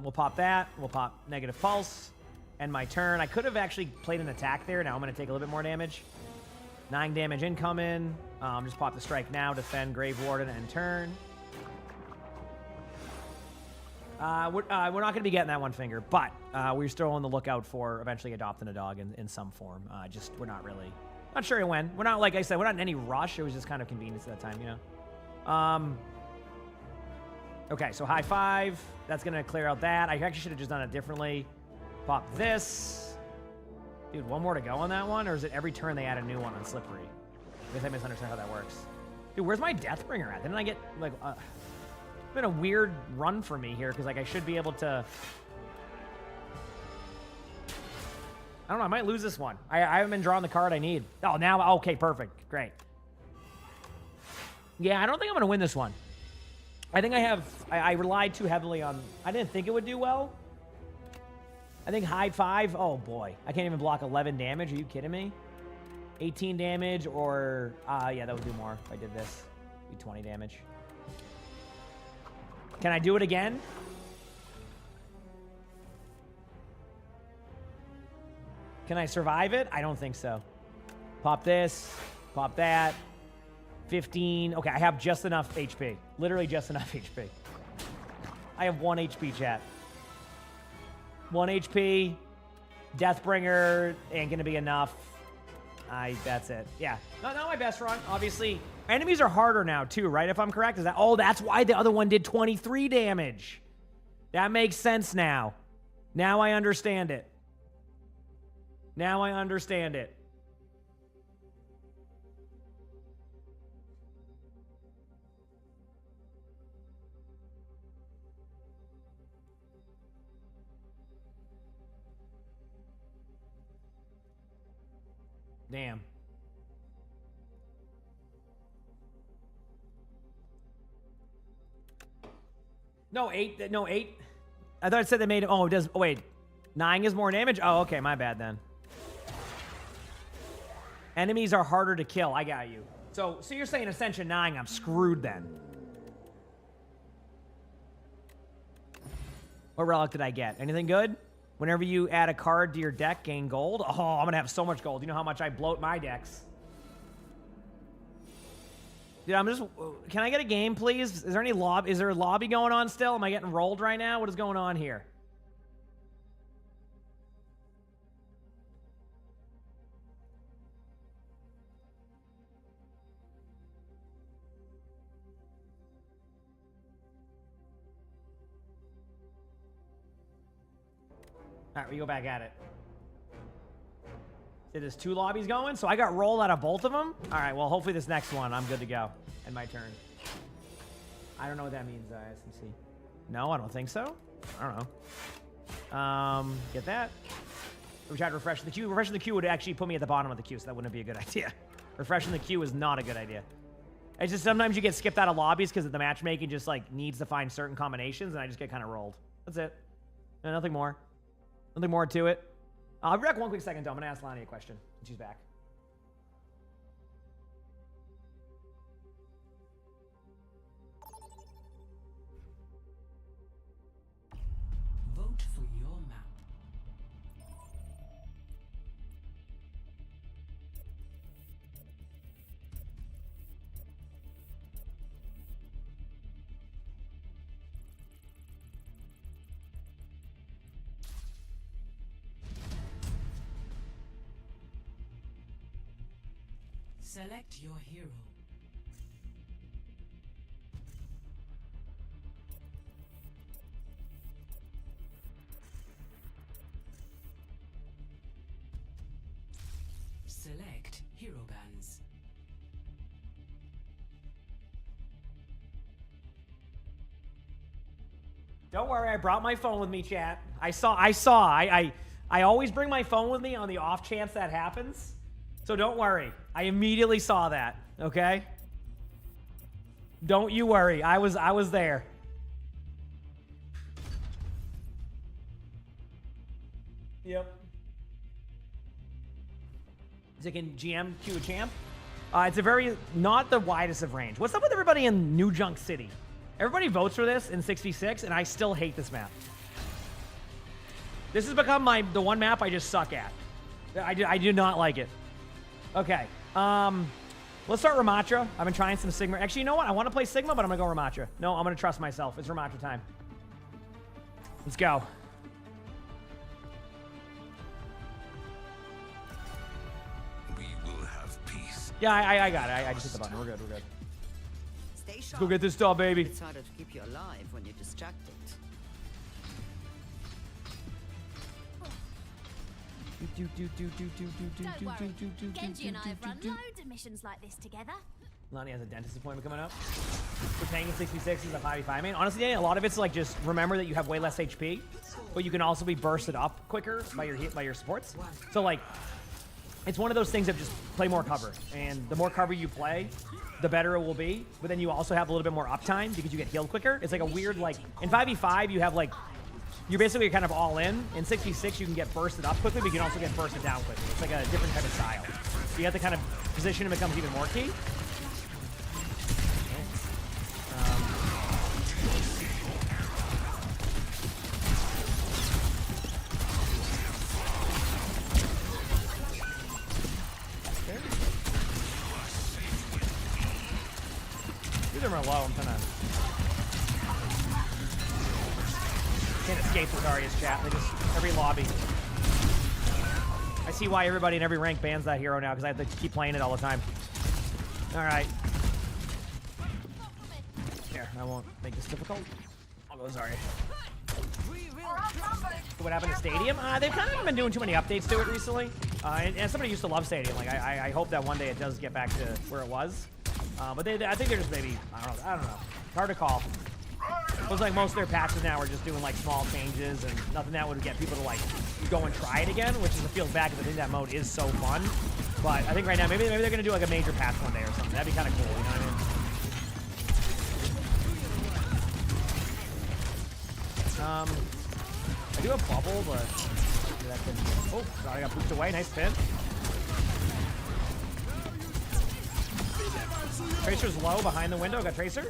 We'll pop that. We'll pop Negative Pulse. And my turn. I could have actually played an attack there. Now I'm going to take a little bit more damage. 9 damage incoming. Just pop the strike now. Defend, Grave Warden, and turn. We're not going to be getting that one finger, but we're still on the lookout for eventually adopting a dog in some form. We're not really... Not sure when. We're not, like I said, we're not in any rush. It was just kind of convenience at that time, you know? Okay, so high 5. That's going to clear out that. I actually should have just done it differently. Pop this. Dude, one more to go on that one? Or is it every turn they add a new one on Slippery? I guess I misunderstand how that works. Dude, where's my Deathbringer at? Didn't I get, like, it's been a weird run for me here, because, like, I should be able to... I don't know, I might lose this one. I haven't been drawing the card I need. Oh, now, okay, perfect. Great. Yeah, I don't think I'm going to win this one. I think I relied too heavily on... I didn't think it would do well. I think high 5, oh boy. I can't even block 11 damage. Are you kidding me? 18 damage or... yeah, that would do more if I did this. Be 20 damage. Can I do it again? Can I survive it? I don't think so. Pop this. Pop that. 15. Okay, I have just enough HP. Literally just enough HP. I have 1 HP, chat. 1 HP, Deathbringer ain't gonna be enough. That's it. Yeah, not my best run. Obviously, enemies are harder now too, right? If I'm correct, is that? Oh, that's why the other one did 23 damage. That makes sense now. Now I understand it. Now I understand it. Damn. No, 8. No, 8. I thought it said they made it. Oh, it does. Oh, wait. 9 is more damage? Oh, okay. My bad then. Enemies are harder to kill. I got you. So you're saying Ascension 9, I'm screwed then. What relic did I get? Anything good? Whenever you add a card to your deck, gain gold. Oh, I'm going to have so much gold. You know how much I bloat my decks. Dude, can I get a game, please? Is there any is there a lobby going on still? Am I getting rolled right now? What is going on here? All right, we go back at it. There's 2 lobbies going, so I got rolled out of both of them? All right, well, hopefully this next one, I'm good to go. And my turn. I don't know what that means, SMC. No, I don't think so. I don't know. Get that. We tried refreshing the queue. Refreshing the queue would actually put me at the bottom of the queue, so that wouldn't be a good idea. Refreshing the queue is not a good idea. It's just sometimes you get skipped out of lobbies because the matchmaking just, like, needs to find certain combinations, and I just get kind of rolled. That's it. No, nothing more. Nothing more to it. I'll be back one quick second, though. I'm going to ask Lonnie a question when she's back. Vote for your map. Select your hero. Select hero bands. Don't worry, I brought my phone with me, chat. I always bring my phone with me on the off chance that happens. So don't worry. I immediately saw that, okay? Don't you worry. I was there. Yep. Is it can GM Q a champ? It's a very, not the widest of range. What's up with everybody in New Junk City? Everybody votes for this in 66, and I still hate this map. This has become the one map I just suck at. I do not like it. Okay. Let's start Ramatra. I've been trying some Sigma. Actually, you know what? I want to play Sigma, but I'm going to go Ramatra. No, I'm going to trust myself. It's Ramatra time. Let's go. We will have peace. Yeah, I got it. I just hit the button. We're good. We're good. Stay sharp. Let's go get this doll, baby. It's harder to keep you alive when you're distracted. Don't worry. Genji and I have run loads of missions like this together. Lonnie has a dentist appointment coming up. We're paying in 66 is a 5v5 main. Honestly, Danny, a lot of it's like just remember that you have way less HP, but you can also be bursted up quicker by your supports. So like, it's one of those things of just play more cover, and the more cover you play, the better it will be. But then you also have a little bit more uptime because you get healed quicker. It's like a weird like in 5v5 you have like. You're basically kind of all in. In 66, you can get bursted up quickly, but you can also get bursted down quickly. It's like a different type of style. So you have to kind of position it becomes even more key. These are low. I'm trying to. Can't escape the Zarya's chat. They just every lobby. I see why everybody in every rank bans that hero now because I have to keep playing it all the time. All right. Here, I won't make this difficult. I'll go Zarya. What happened to Stadium? They've kind of been doing too many updates to it recently. And somebody used to love Stadium. Like I hope that one day it does get back to where it was. But I think they're just maybe I don't know. Hard to call. It was like most of their patches now are just doing like small changes and nothing that would get people to like go and try it again, which is feels bad because I think that mode is so fun. But I think right now maybe they're gonna do like a major patch one day or something. That'd be kind of cool, you know what I mean? I do have bubble, but that can. Oh, God, I got pushed away. Nice pin. Tracer's low behind the window. Got Tracer.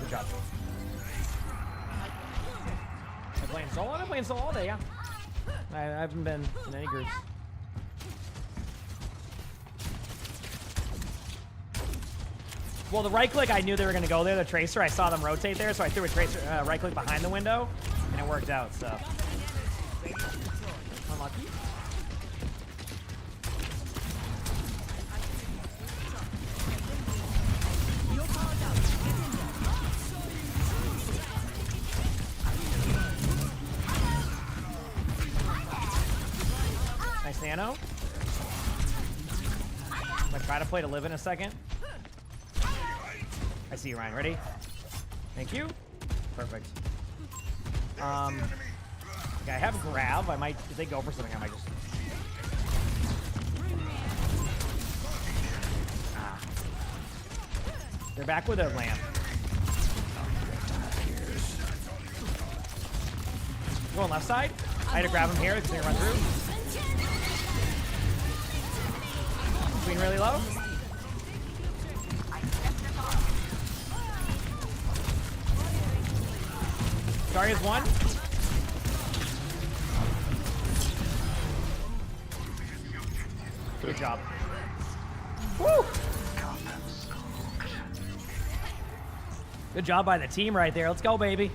Good job. I'm playing solo? I'm playing solo all day, yeah. I haven't been in any groups. Well, the right click, I knew they were going to go there. The Tracer, I saw them rotate there, so I threw a Tracer right click behind the window, and it worked out, so. Unlucky. Nice nano. I'm gonna try to play to live in a second. I see you, Ryan. Ready? Thank you. Perfect. Okay, I have grab. I might, if they go for something, I might just. They're back with a lamp. Going left side. I had to grab him here because they run through. Queen really low. Zarya's one. Good job. Woo! Good job by the team right there. Let's go, baby.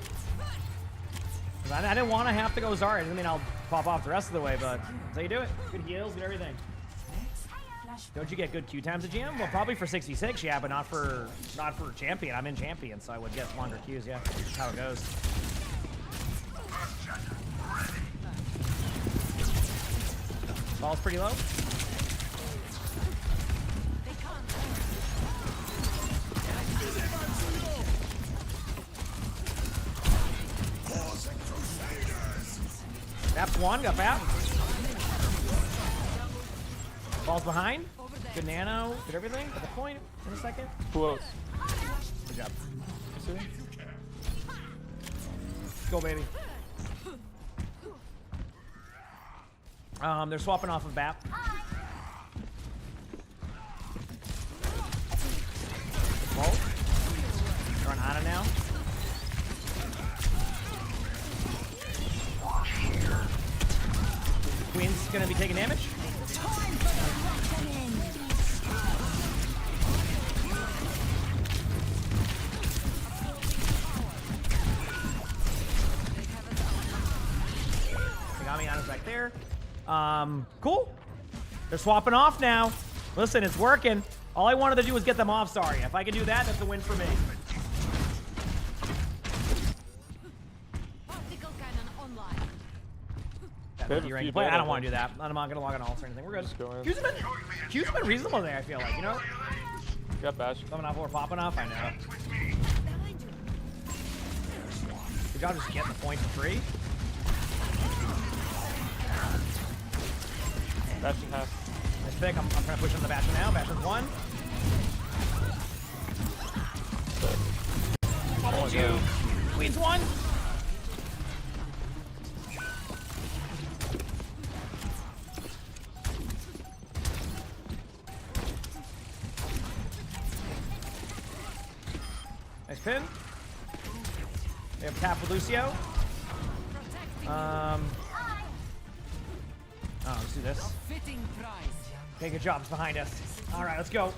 I didn't want to have to go Zarya. Doesn't mean I'll pop off the rest of the way, but that's how you do it. Good heals, good everything. Don't you get good Q times at GM? Well, probably for 66, yeah, but not for champion. I'm in champion, so I would get longer Qs, yeah. That's how it goes. Ball's pretty low. That's one, got that. Ball's behind. Good nano, good everything. At the point in a second. Who else? Good job. Go, baby. They're swapping off of BAP. Ball. They're on Ana now. Queen's gonna be taking damage. Ana's back there. Cool. They're swapping off now. Listen, it's working. All I wanted to do was get them off, sorry. If I can do that, that's a win for me. Play. I don't want to do that. I'm not going to log on ults or anything. We're good. Q's been reasonable there, I feel like, you know? Got bash. Coming off or popping off, I know. Good job just getting the point for free. Bastion half. Nice pick. I'm trying to push on the Bastion now. Bastion's one. Oh, two. Queen's one. Nice pin. We have tap with Lucio. Oh, let's do this. Okay, good job. It's behind us. All right, let's go.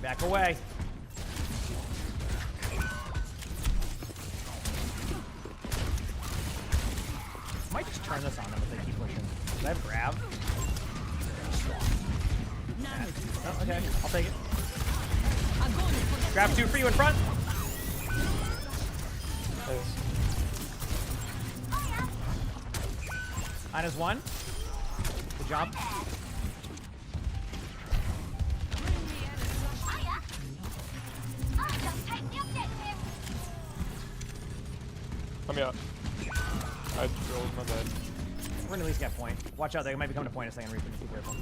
Back away. Might just turn this on them if they keep pushing. Does I have grab? Oh, okay, I'll take it. Grab two for you in front. Ana's one. Good job. Come out. I rolled my bad. We're gonna at least get point. Watch out, they might be coming to point in a second. Reaper, be careful.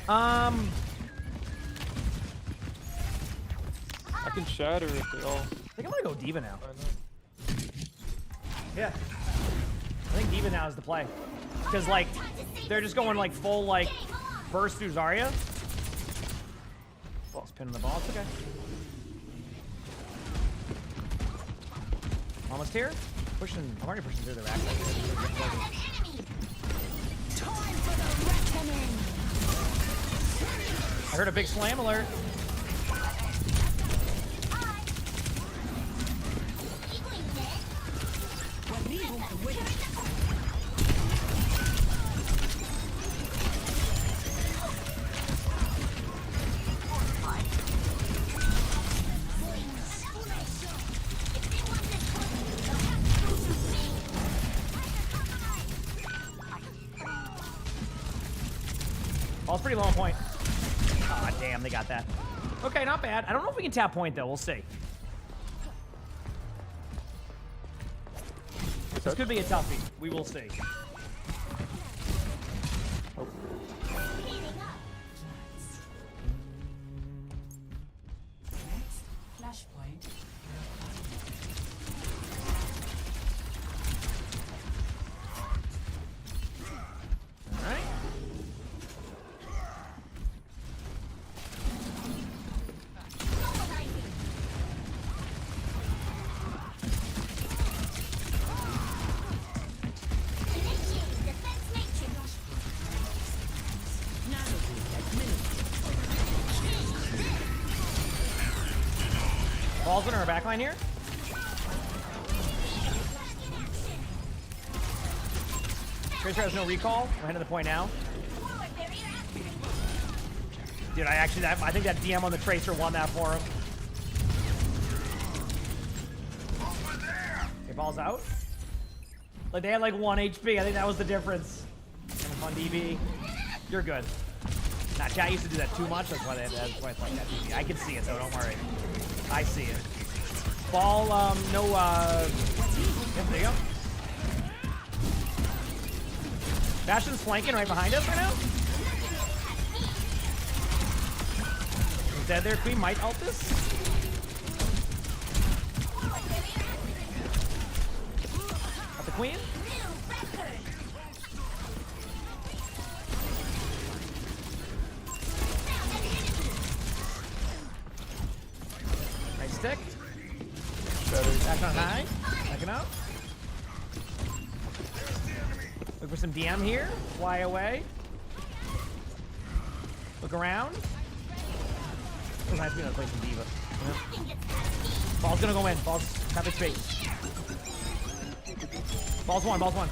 I can shatter if they all. I think I'm gonna go Diva now. Yeah. I think Diva now is the play. Because, like, they're just going, like, full, like, burst through Zarya. Ball's pinning the ball. It's okay. Almost here. Pushing. I'm already pushing through the rack. I heard a big slam alert. Ball's pretty low on point. Ah, damn, they got that. Okay, not bad. I don't know if we can tap point, though. We'll see. This could be a toughie. We will see. Oh. Paul's in our backline here. Tracer has no recall. We're heading to the point now. Dude, I think that DM on the Tracer won that for him. Okay, ball's out. Like, they had like 1 HP. I think that was the difference. Fun DB. You're good. Nah, chat used to do that too much. That's why it's like that DB. I can see it, though. Don't worry. I see it. Ball, no, yep, there you go. Bastion's flanking right behind us right now. He's dead there. Queen might ult this. Got the Queen. Nice stick. Back on high. Backing out. Look for some DM here. Fly away. Look around. It reminds me of play some Diva. Yeah. Ball's gonna go in. Ball's got the space. Ball's one. Ball's one.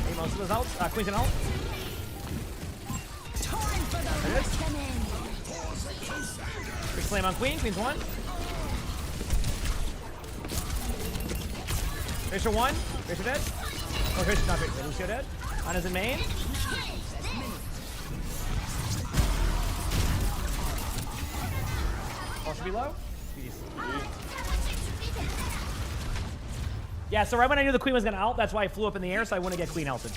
Hey, most of those outs. Queen's an ult. There it is. Big slam on Queen. Queen's one. Tracer one. Tracer dead. Oh, Tracer's not Tracer. Lucio dead. Ana's in main. Ball should be low. Yeah, so right when I knew the Queen was gonna ult, that's why I flew up in the air so I wouldn't get Queen ulted.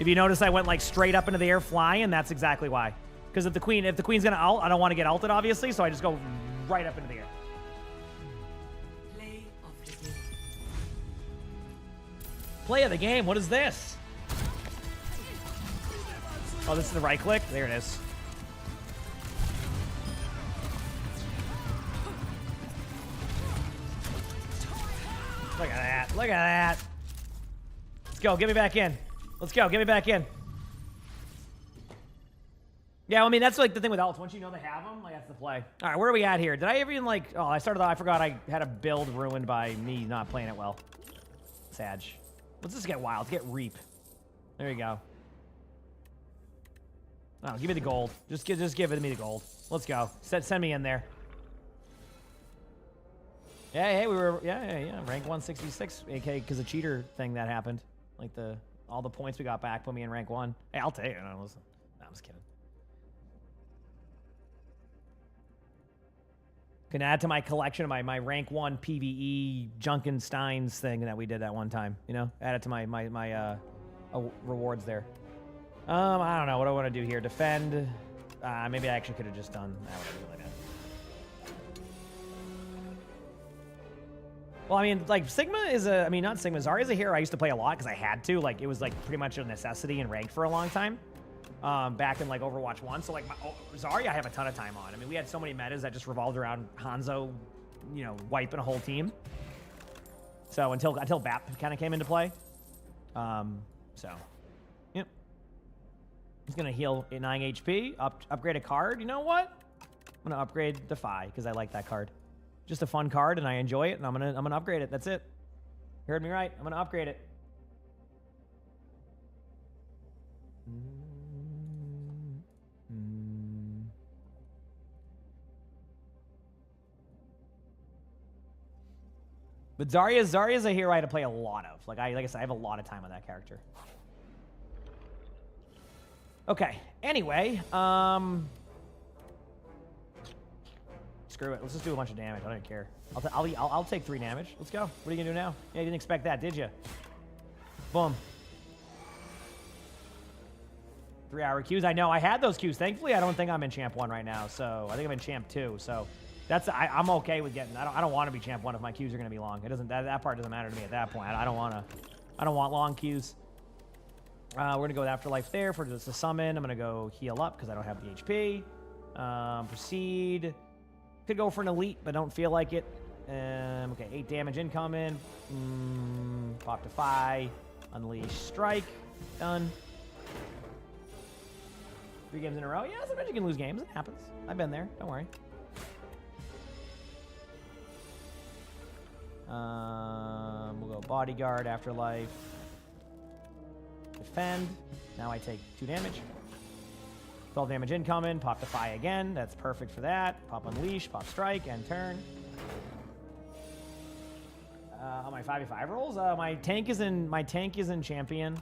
If you notice, I went like straight up into the air flying, that's exactly why. Because if the Queen's gonna ult, I don't want to get ulted, obviously, so I just go right up into the air. Play of the game. What is this? Oh, this is the right click. There it is. Look at that. Look at that. Let's go. Get me back in. Let's go. Get me back in. Yeah, I mean, that's like the thing with ults. Once you know they have them, like, that's the play. All right, where are we at here? Did I ever even, like... Oh, I forgot I had a build ruined by me not playing it well. Sag. Let's just get wild. Let's get Reap. There you go. Oh, give me the gold. Just give me the gold. Let's go. Send me in there. Hey, we were... Yeah. Rank 166, AK, because the cheater thing that happened. Like, all the points we got back put me in rank 1. Hey, I'll take it. No, I'm just kidding. Can add to my collection of my rank 1 PvE Junkensteins thing that we did that one time. You know, add it to my rewards there. I don't know what do I want to do here. Defend. Maybe I actually could have just done like that. Well, I mean, like Sigma is not Sigma. Zarya's a hero I used to play a lot because I had to. Like, it was like pretty much a necessity in ranked for a long time. Back in like Overwatch 1. So like Zarya I have a ton of time on. I mean, we had so many metas that just revolved around Hanzo, you know, wiping a whole team. So until BAP kind of came into play. So, yep. He's gonna heal at 9 HP, upgrade a card. You know what? I'm gonna upgrade Defy because I like that card. Just a fun card and I enjoy it, and I'm gonna upgrade it. That's it. You heard me right. I'm gonna upgrade it. But Zarya's a hero I had to play a lot of. Like I said, I have a lot of time on that character. Okay. Anyway, screw it. Let's just do a bunch of damage. I don't care. I'll take 3 damage. Let's go. What are you gonna do now? Yeah, you didn't expect that, did you? Boom. 3-hour queues. I know. I had those queues. Thankfully, I don't think I'm in Champ 1 right now. So I think I'm in Champ 2. So I'm okay with getting. I don't want to be Champ 1 if my queues are gonna be long. It doesn't. That part doesn't matter to me at that point. I don't want long queues. We're gonna go with Afterlife there for just a summon. I'm gonna go heal up because I don't have the HP. Proceed. Could go for an elite, but don't feel like it. Okay, 8 damage incoming. Pop Defy. Unleash Strike. Done. 3 games in a row. Yeah, sometimes you can lose games. It happens. I've been there. Don't worry. We'll go bodyguard, afterlife, defend. Now I take 2 damage. 12 damage incoming. Pop Defy again. That's perfect for that. Pop Unleash, pop Strike, and turn. On my 5v5 rolls, my tank is in champion.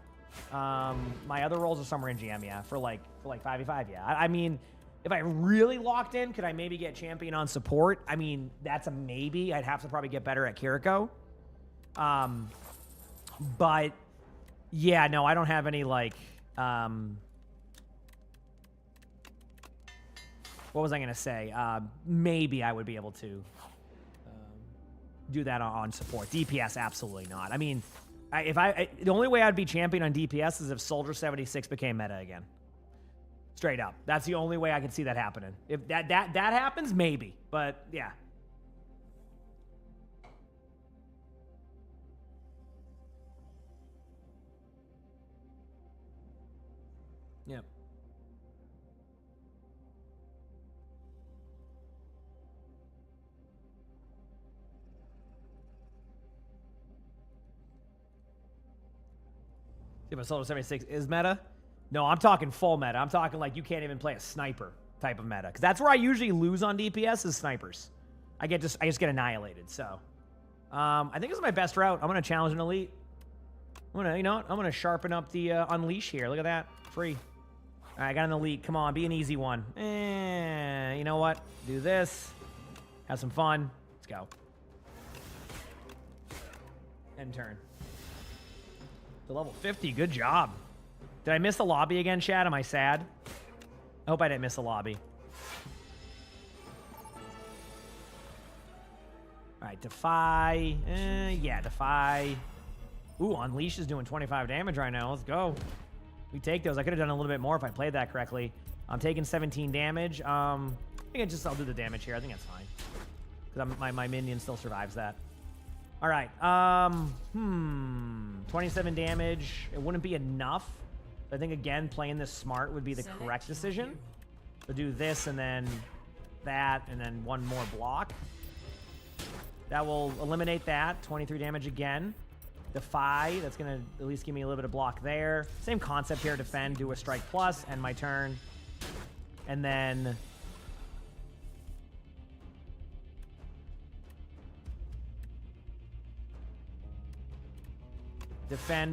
My other rolls are somewhere in GM, yeah. For like 5v5, yeah. I mean, if I really locked in, could I maybe get champion on support? I mean, that's a maybe. I'd have to probably get better at Kiriko. But yeah, no, I don't have any like what was I gonna say? Maybe I would be able to do that on support. DPS, absolutely not. I mean, the only way I'd be champion on DPS is if Soldier 76 became meta again. Straight up. That's the only way I could see that happening. If that happens, maybe. But yeah. Yep. Yeah, but Soldier 76 is meta? No, I'm talking full meta. I'm talking like you can't even play a sniper type of meta. Because that's where I usually lose on DPS is snipers. I just get annihilated. So I think this is my best route. I'm gonna challenge an elite. I'm gonna sharpen up the unleash here. Look at that. Free. Alright, I got an elite. Come on, be an easy one. You know what? Do this. Have some fun. Let's go. End turn. To level 50. Good job. Did I miss the lobby again, chat? Am I sad? I hope I didn't miss the lobby. Alright, Defy. Yeah, Defy. Ooh, Unleash is doing 25 damage right now. Let's go. We take those. I could have done a little bit more if I played that correctly. I'm taking 17 damage. I think I'll do the damage here. I think that's fine. Because my minion still survives that. All right. 27 damage. It wouldn't be enough. I think, again, playing this smart would be the correct decision. So do this and then that and then one more block. That will eliminate that. 23 damage again. Defy. That's going to at least give me a little bit of block there. Same concept here. Defend, do a strike plus, end my turn. And then...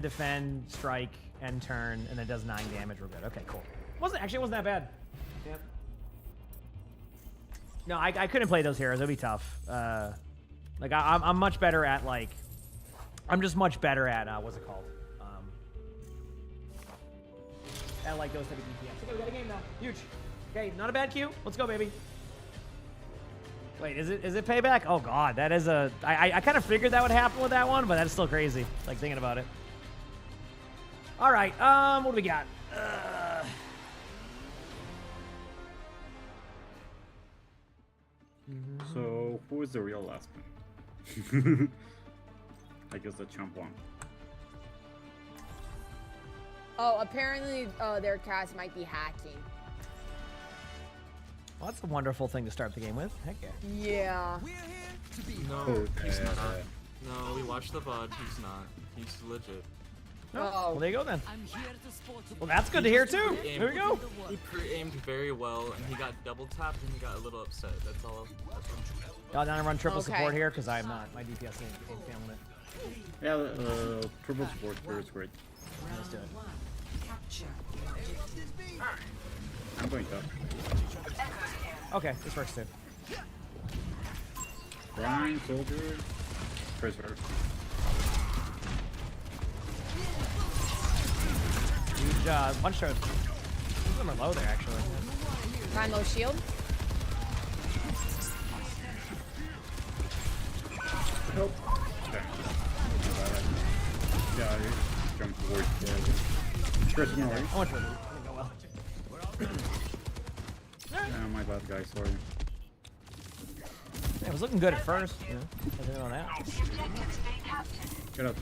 defend, strike, end turn, and it does 9 damage. We're good. Okay, cool. It wasn't that bad. Yep. No, I couldn't play those heroes. It'd be tough. Like I'm much better at like. I'm just much better at what's it called? At like those type of DPS. Okay, we got a game now. Huge. Okay, not a bad queue. Let's go, baby. Wait, is it payback? Oh god, that is a. I kind of figured that would happen with that one, but that's still crazy. Like thinking about it. All right, what do we got? So who is the real last one? I guess the champ one. Oh, apparently their cast might be hacking. Well, that's a wonderful thing to start the game with. Heck yeah. Yeah. No, he's not. No, we watched the VOD. He's not. He's legit. No. Well, there you go then. Well, that's good to hear too. There we go. He pre-aimed very well, and he got double tapped, and he got a little upset. That's all. Y'all down and run triple support here because I'm not. My DPS ain't feeling it. Yeah, triple support here is great. Let's do it. I'm going top. Okay, this works too. Blind soldier. First verse. Huge punch throws. Some of them are low there actually. Find low shield. Help. Okay. Yeah, I jumped towards the first one away. I went for it. Didn't go well. Yeah, my bad guy, sorry. Yeah, it was looking good at first, you know. I didn't know that. Get up.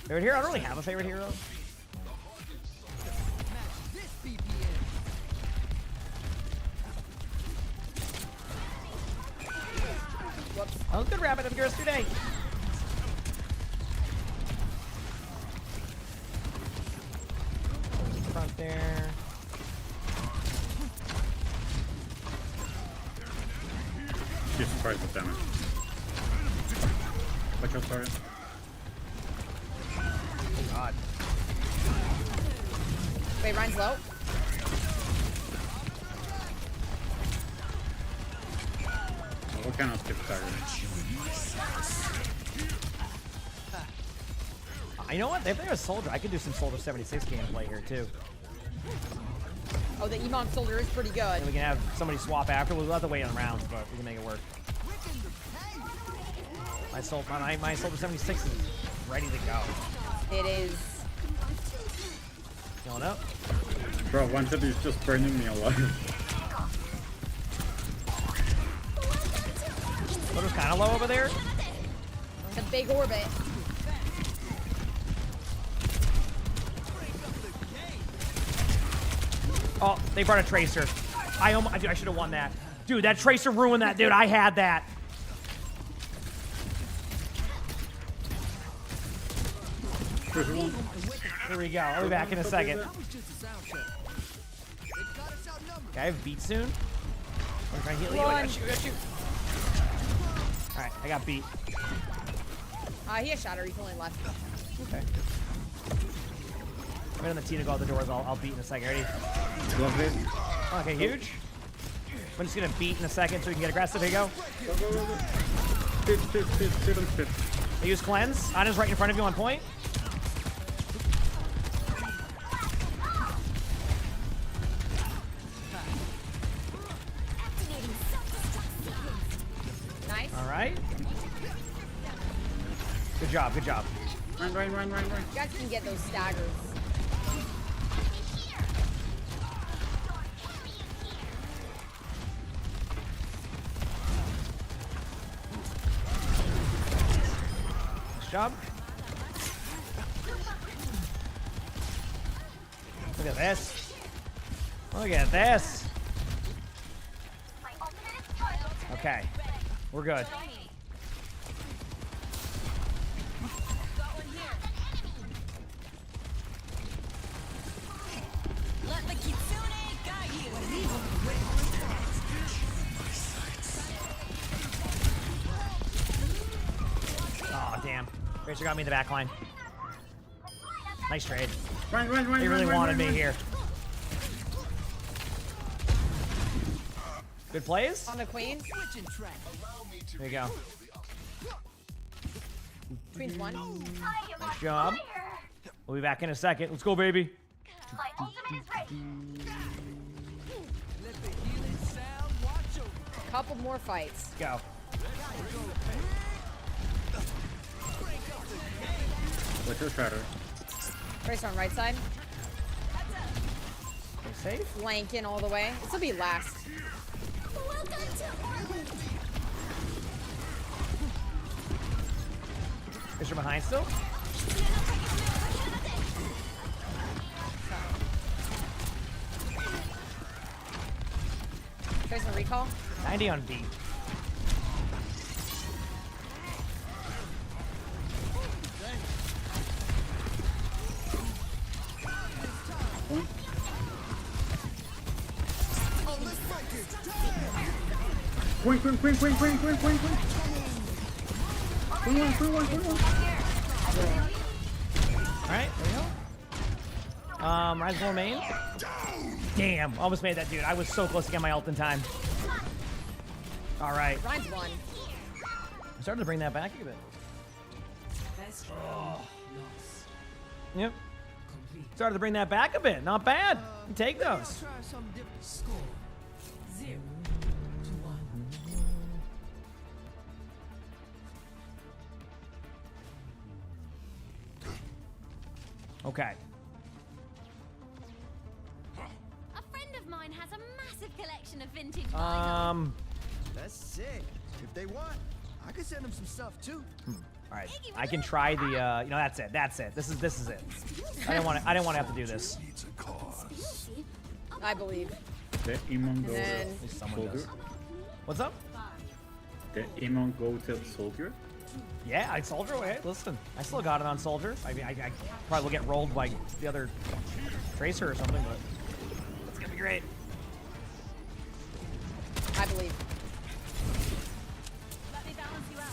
Favorite hero? I don't really have a favorite hero. Whoops. Oh, good rabbit. Have a good rest of your day. Front there. She's surprised with damage. Watch out, sorry. Oh, God. Wait, Ryan's low. What kind of skip stagger? You know what? If they're a soldier, I could do some Soldier 76 gameplay here, too. Oh, the emongg soldier is pretty good. And we can have somebody swap after. We'll have to wait on rounds, but we can make it work. My Soldier 76 is ready to go. It is. Going up. Bro, one shot is just burning me alive. Soldier's kind of low over there. A big orbit. Oh, they brought a Tracer. I should have won that. Dude, that Tracer ruined that, dude. I had that. Here we go. I'll be back in a second. Okay, I have beat soon. I'm trying to heal you. I gotta shoot. Alright, I got beat. He has shatter. He's only left. Okay. I'm in the team to go out the doors. I'll beat in a second. Ready? Lovely. Okay, huge. I'm just gonna beat in a second so we can get aggressive. Here you go. Spit. I use cleanse. Ana's right in front of you on point. Nice. All right. Good job. Good job. Run. You guys can get those staggers. Nice job. Look at this. Look at this. Okay. We're good. Let the Kitsune guide you. Oh, damn. Tracer got me in the back line. Nice trade. Run. They really wanted me here. Good plays. On the queen. There you go. Queen's one. Nice job. We'll be back in a second. Let's go, baby. My ultimate is ready. Couple more fights. Go. Watch your shatter. Tracer on right side. Stay safe. Flanking all the way. This will be last. Is your behind still? Tracer recall. 90 on beat. Queen. Alright, there we go. Rise more main. Damn, almost made that dude. I was so close to get my ult in time. Alright. Ryan's one. I'm starting to bring that back a bit. Oh. Yep. Started to bring that back a bit. Not bad. You take those. Okay. A friend of mine has a massive collection of vintage vinyl. That's sick. If they want, I could send them some stuff too. All right. I can try the. You know, that's it. That's it. This is it. I didn't want to have to do this. I believe. The emongg And then At least someone does. What's up? The emongg go to soldier? Yeah, I soldier away. Listen, I still got it on soldier. I mean, I probably will get rolled by the other tracer or something, but it's gonna be great. I believe. Let me balance you out.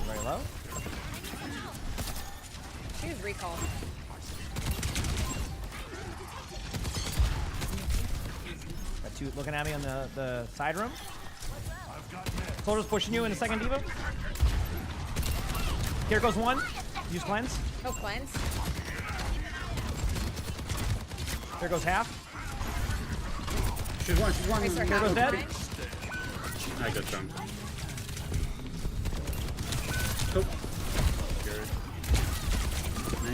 Very low. Choose recall. Got two looking at me on the side room. Soldier's pushing you in the second diva. Here goes one. Use cleanse. No cleanse. Here goes half. She's one. Tracer Here half goes dead. I got jumped. Oh. Good.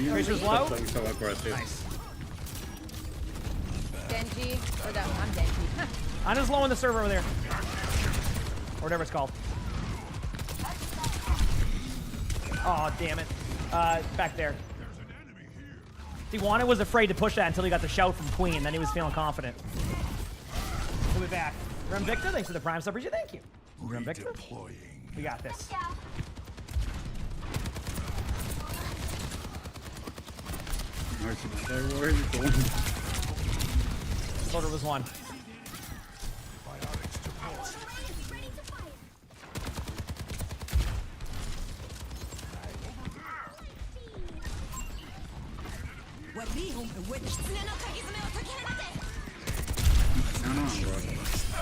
Tracer's low. Stop so aggressive. Nice. Genji. Or that I'm Genji. I'm just low on the server over there. Or whatever it's called. Oh, damn it. Back there. Tijuana was afraid to push that until he got the shout from Queen. Then he was feeling confident. We'll be back. Rem Victor, thanks for the Prime Sub. Thank you. Rem Victor. We got this. Where is it going? Soldier was one.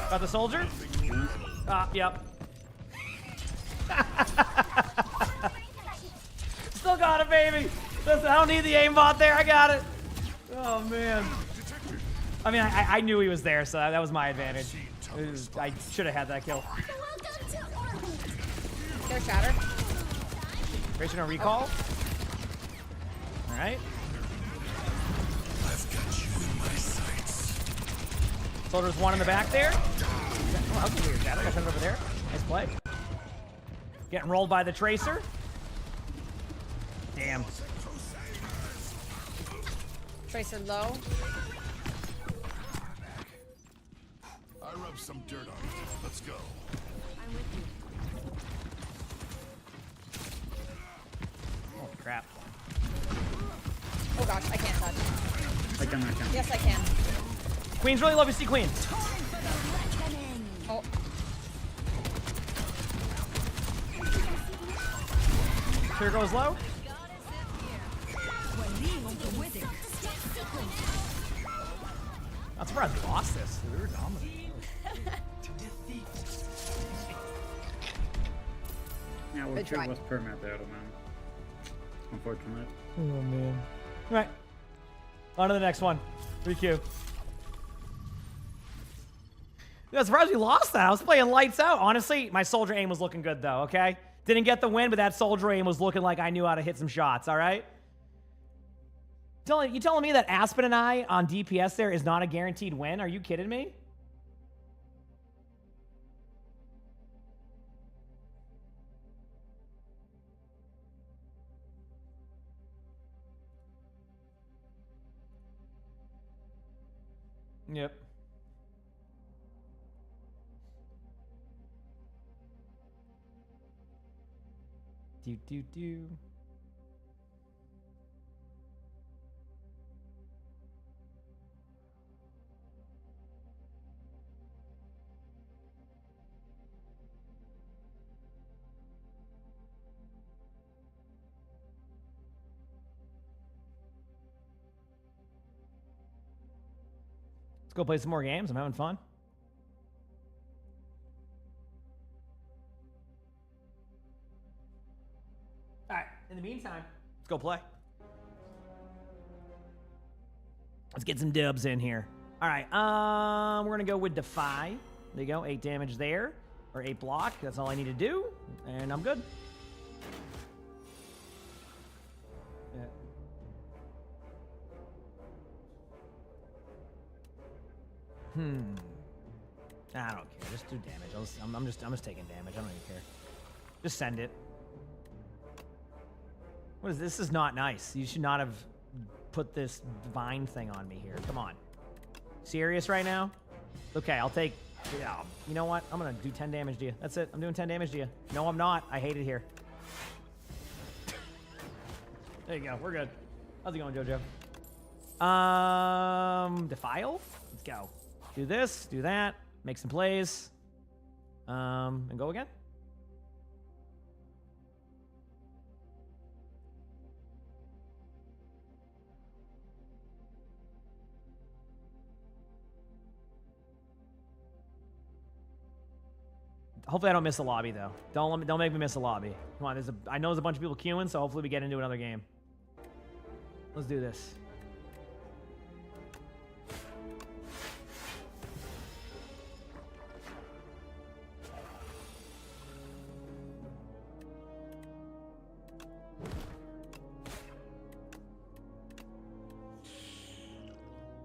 Got the soldier? Yep. Still got it, baby. Listen, I don't need the aimbot there. I got it. Oh, man. I mean, I knew he was there, so that was my advantage. I should have had that kill. Go shatter. Tracer no recall. All right. I've got you in my sights. Soldier's one in the back there. Oh, that was a weird shadow. I got over there. Nice play. Getting rolled by the Tracer. Damn. Tracer low. I rubbed some dirt on it. Let's go. I'm with you. Oh, crap. Oh gosh, I can't touch. I can. Yes, I can. Queen's really love to see Queen. Oh. Here goes low. Not surprised we lost this. We were dominant. Yeah, well, Good sure try. was permit there, man. Unfortunate. Oh, man. All right. On to the next one. 3Q. I'm surprised we lost that. I was playing lights out. Honestly, my soldier aim was looking good, though, okay? Didn't get the win, but that soldier aim was looking like I knew how to hit some shots, all right? You telling me that Aspen and I on DPS there is not a guaranteed win? Are you kidding me? Yep. Do. Let's go play some more games. I'm having fun. All right. In the meantime, let's go play. Let's get some dubs in here. All right. We're gonna go with Defy. There you go. 8 damage there, or 8 block. That's all I need to do, and I'm good. Yeah. I don't care. Just do damage. I'm just taking damage. I don't even care. Just send it. What is this? This is not nice. You should not have put this vine thing on me here. Come on. Serious right now? Okay, I'll take... Yeah, you know what? I'm going to do 10 damage to you. That's it. I'm doing 10 damage to you. No, I'm not. I hate it here. There you go. We're good. How's it going, JoJo? Defile? Let's go. Do this. Do that. Make some plays. And go again. Hopefully I don't miss a lobby though. Don't make me miss a lobby. Come on, I know there's a bunch of people queuing, so hopefully we get into another game. Let's do this.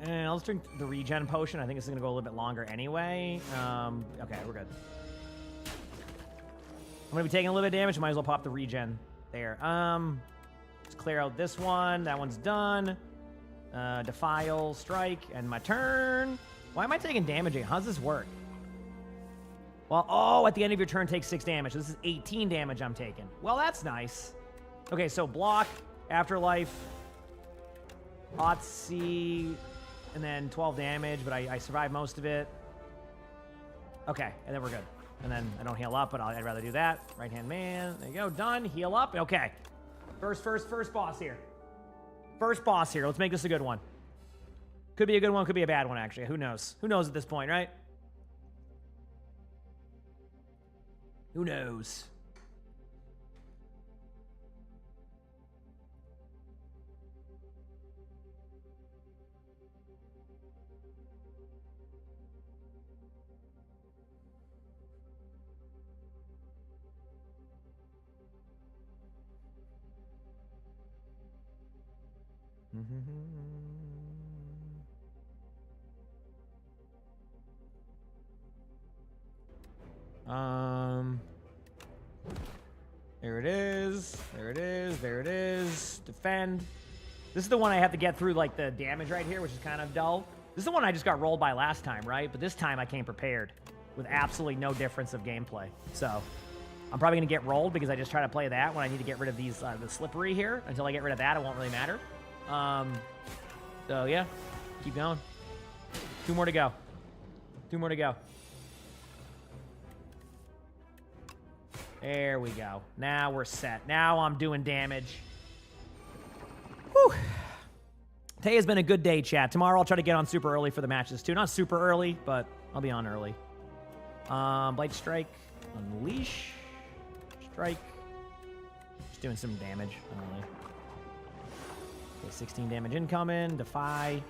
And I'll just drink the regen potion. I think it's gonna go a little bit longer anyway. Okay, we're good. I'm gonna be taking a little bit of damage. Might as well pop the regen there. Let's clear out this one. That one's done. Defile, strike, and my turn. Why am I taking damage? How does this work? Well, oh, at the end of your turn, take 6 damage. This is 18 damage I'm taking. Well, that's nice. Okay, so block, afterlife, Otzi, and then 12 damage, but I survived most of it. Okay, and then we're good. And then I don't heal up, but I'd rather do that. Right-hand man. There you go. Done. Heal up. Okay. First boss here. First boss here. Let's make this a good one. Could be a good one. Could be a bad one, actually. Who knows? Who knows at this point, right? Who knows? There it is. There it is. There it is. Defend. This is the one I have to get through, like, the damage right here, which is kind of dull. This is the one I just got rolled by last time, right? But this time I came prepared with absolutely no difference of gameplay. So I'm probably going to get rolled because I just try to play that when I need to get rid of these, the slippery here. Until I get rid of that, it won't really matter. So, yeah. Keep going. 2 more to go. 2 more to go. There we go. Now we're set. Now I'm doing damage. Whew. Today has been a good day, chat. Tomorrow I'll try to get on super early for the matches, too. Not super early, but I'll be on early. Blight Strike. Unleash. Strike. Just doing some damage. Only. Okay, 16 damage incoming. Defy.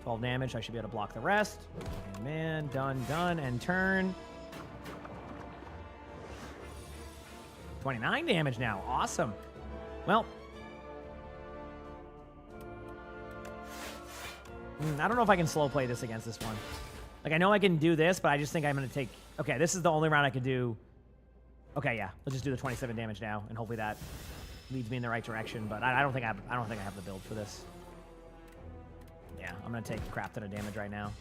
12 damage. I should be able to block the rest. Okay, man. Done, done, and turn. 29 damage now. Awesome. Well, I don't know if I can slow play this against this one. Like, I know I can do this, but I just think I'm going to take... Okay, this is the only round I can do. Okay, yeah. Let's just do the 27 damage now, and hopefully that leads me in the right direction. But I don't think I have the build for this. Yeah, I'm going to take a crap ton of damage right now.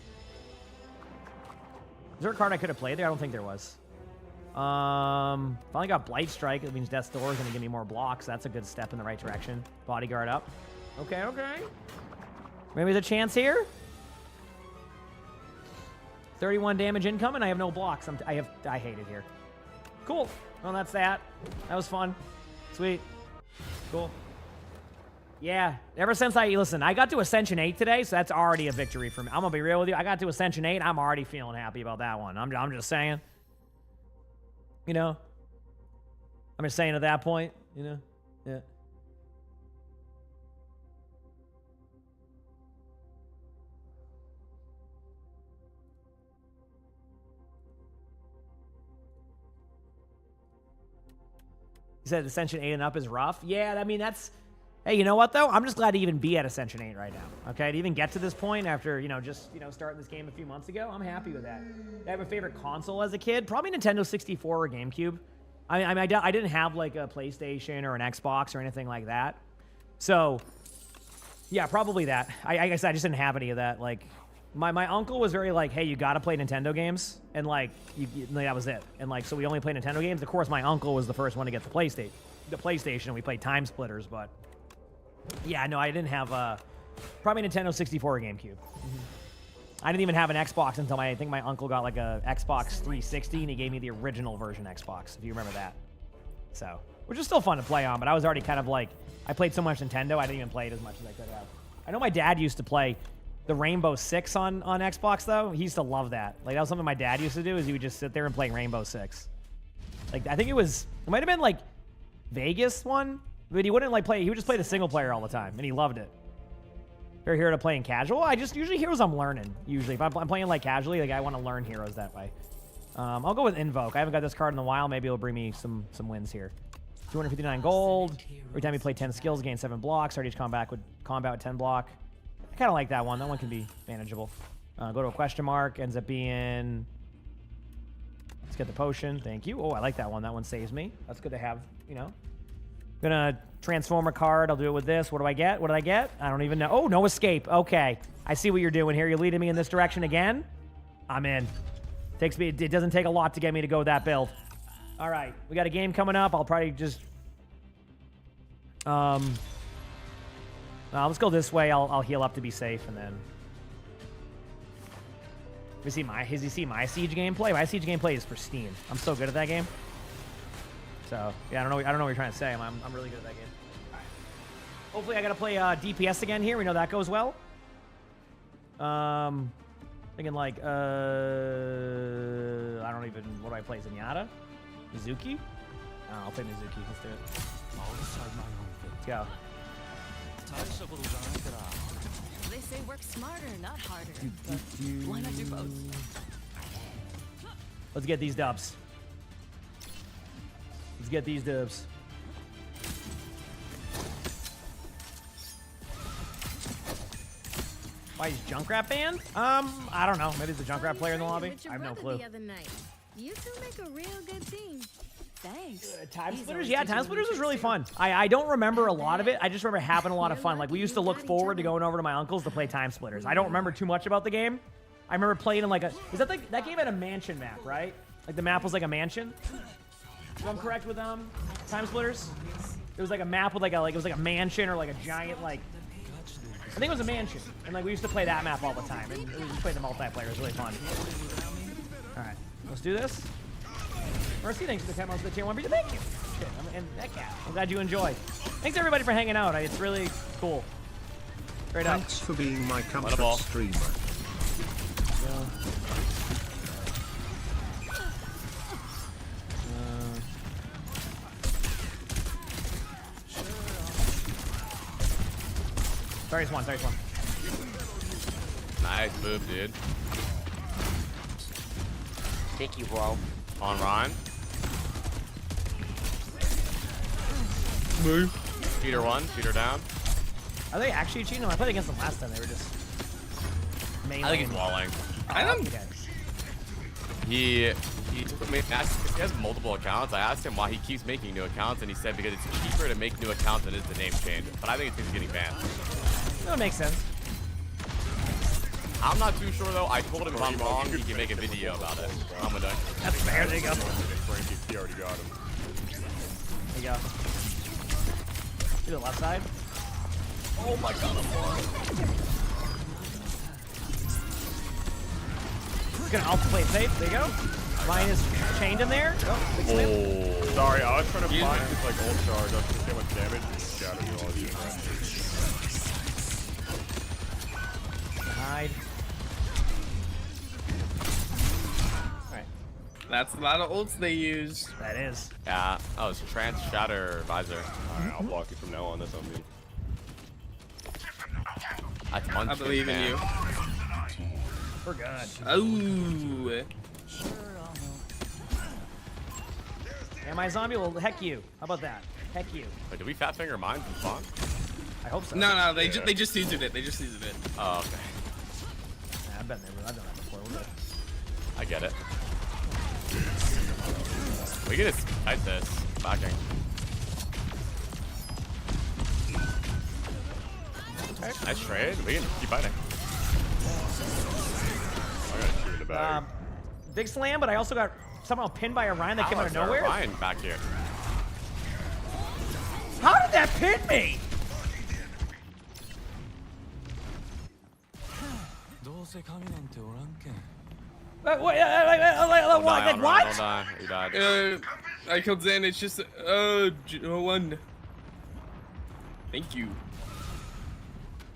Is there a card I could have played there? I don't think there was. Finally got Blight Strike. It means Death's Door is going to give me more blocks. That's a good step in the right direction. Bodyguard up. Okay, okay. Maybe there's a chance here. 31 damage incoming. I have no blocks. I hate it here. Cool. Well, that's that. That was fun. Sweet. Cool. Yeah. Ever since I got to Ascension 8 today, so that's already a victory for me. I'm going to be real with you. I got to Ascension 8. I'm already feeling happy about that one. I'm just saying. You know, I'm just saying at that point, you know, yeah. You said Ascension 8 and up is rough. Yeah, I mean, that's... Hey, you know what, though? I'm just glad to even be at Ascension 8 right now, okay? To even get to this point after, just, starting this game a few months ago, I'm happy with that. I have a favorite console as a kid, probably Nintendo 64 or GameCube. I didn't have, like, a PlayStation or an Xbox or anything like that. So, yeah, probably that. I guess I just didn't have any of that. Like, my uncle was very like, hey, you got to play Nintendo games. And, like, that was it. And, like, so we only play Nintendo games. Of course, my uncle was the first one to get the PlayStation. We played Time Splitters, but... Yeah, no, I didn't have, probably Nintendo 64 or GameCube. I didn't even have an Xbox until I think my uncle got, like, a Xbox 360, and he gave me the original version Xbox, if you remember that. So, which is still fun to play on, but I was already kind of, like... I played so much Nintendo, I didn't even play it as much as I could have. I know my dad used to play the Rainbow Six on Xbox, though. He used to love that. Like, that was something my dad used to do, is he would just sit there and play Rainbow Six. Like, I think it might have been, like, Vegas one, but he wouldn't, like, play, he would just play the single player all the time, and he loved it. If you're here to playing casual, I just, usually heroes I'm learning, usually. If I'm playing, like, casually, like, I want to learn heroes that way. I'll go with Invoke. I haven't got this card in a while. Maybe it'll bring me some wins here. 259 gold. Every time you play 10 skills, gain 7 blocks. Start each combat with 10 block. I kind of like that one. That one can be manageable. Go to a question mark. Ends up being... Let's get the potion. Thank you. Oh, I like that one. That one saves me. That's good to have, you know. Gonna transform a card. I'll do it with this. What do I get? What did I get? I don't even know. Oh, no escape. Okay. I see what you're doing here. You're leading me in this direction again. I'm in. It doesn't take a lot to get me to go that build. All right, we got a game coming up. I'll probably just, let's go this way. I'll heal up to be safe, and then. Has he seen my Siege gameplay? My Siege gameplay is pristine. I'm so good at that game. So yeah, I don't know what you're trying to say. I'm really good at that game. All right. Hopefully, I gotta play DPS again here. We know that goes well. Thinking like I don't even. What do I play? Zenyatta? Mizuki? Oh, I'll play Mizuki. Let's do it. Let's go. They say work smarter, not harder. But why not do both? Let's get these dubs. Let's get these dubs. Why is Junkrat banned? I don't know. Maybe it's a Junkrat player in the lobby. I have no clue. You two make a real good team. Thanks. Time Splitters? Yeah, Time Splitters was really fun. I don't remember a lot of it. I just remember having a lot of fun. Like, we used to look forward to going over to my uncle's to play Time Splitters. I don't remember too much about the game. I remember playing in like a... Is that that game had a mansion map, right? Like, the map was like a mansion? If I'm correct with Time Splitters? It was like a map with it was like a mansion or like a giant, like... I think it was a mansion. And like, we used to play that map all the time. And we just played the multiplayer. It was really fun. Alright, let's do this. Mercy, thanks for the 10 months for the tier 1 video. Thank you. Shit, and that cat. I'm glad you enjoy. Thanks everybody for hanging out. It's really cool. Straight up. Thanks for being my comfort streamer. Darius one. Nice move, dude. Thank you, bro. On Ryan. Move. Peter one, Peter down. Are they actually cheating? No, I played against them last time. They were just mainly. I think he's walling. I don't. He took me. He has multiple accounts. I asked him why he keeps making new accounts, and he said because it's cheaper to make new accounts than it is the name change. But I think it's because he's getting banned. That makes sense. I'm not too sure though. I told him if I'm wrong, he can make a video about it. I'm gonna. That's fair. There you go. He already got him. There you go. To the left side. Oh my god, I'm wrong. Gonna also play it safe. There you go. Ryan is chained in there. Oh, big slip. Sorry, I was trying to find this like ult charge. I was just getting much damage. Shatter you all you. Hide. Alright. That's a lot of ults they use. That is. Yeah. Oh, it's Trance Shatter Visor. Alright, I'll block you from now on. That's on me. That's I believe in you. We're good. Oh. And my zombie will heck you. How about that? Heck you. Wait, did we fat finger mines in spawn? I hope so. No, they just seasoned it. They just seasoned it. Oh, okay. Yeah, I've been there. I've done that before. We're good. I get it. We can just fight this. Backing. Alright. Nice trade. We can keep fighting. I got two in the bag. Big slam, but I also got somehow pinned by Orion that came out of nowhere. Orion back here. How did that pin me? Wait, what? Don't die. He died. I killed Zen. It's just one. Thank you.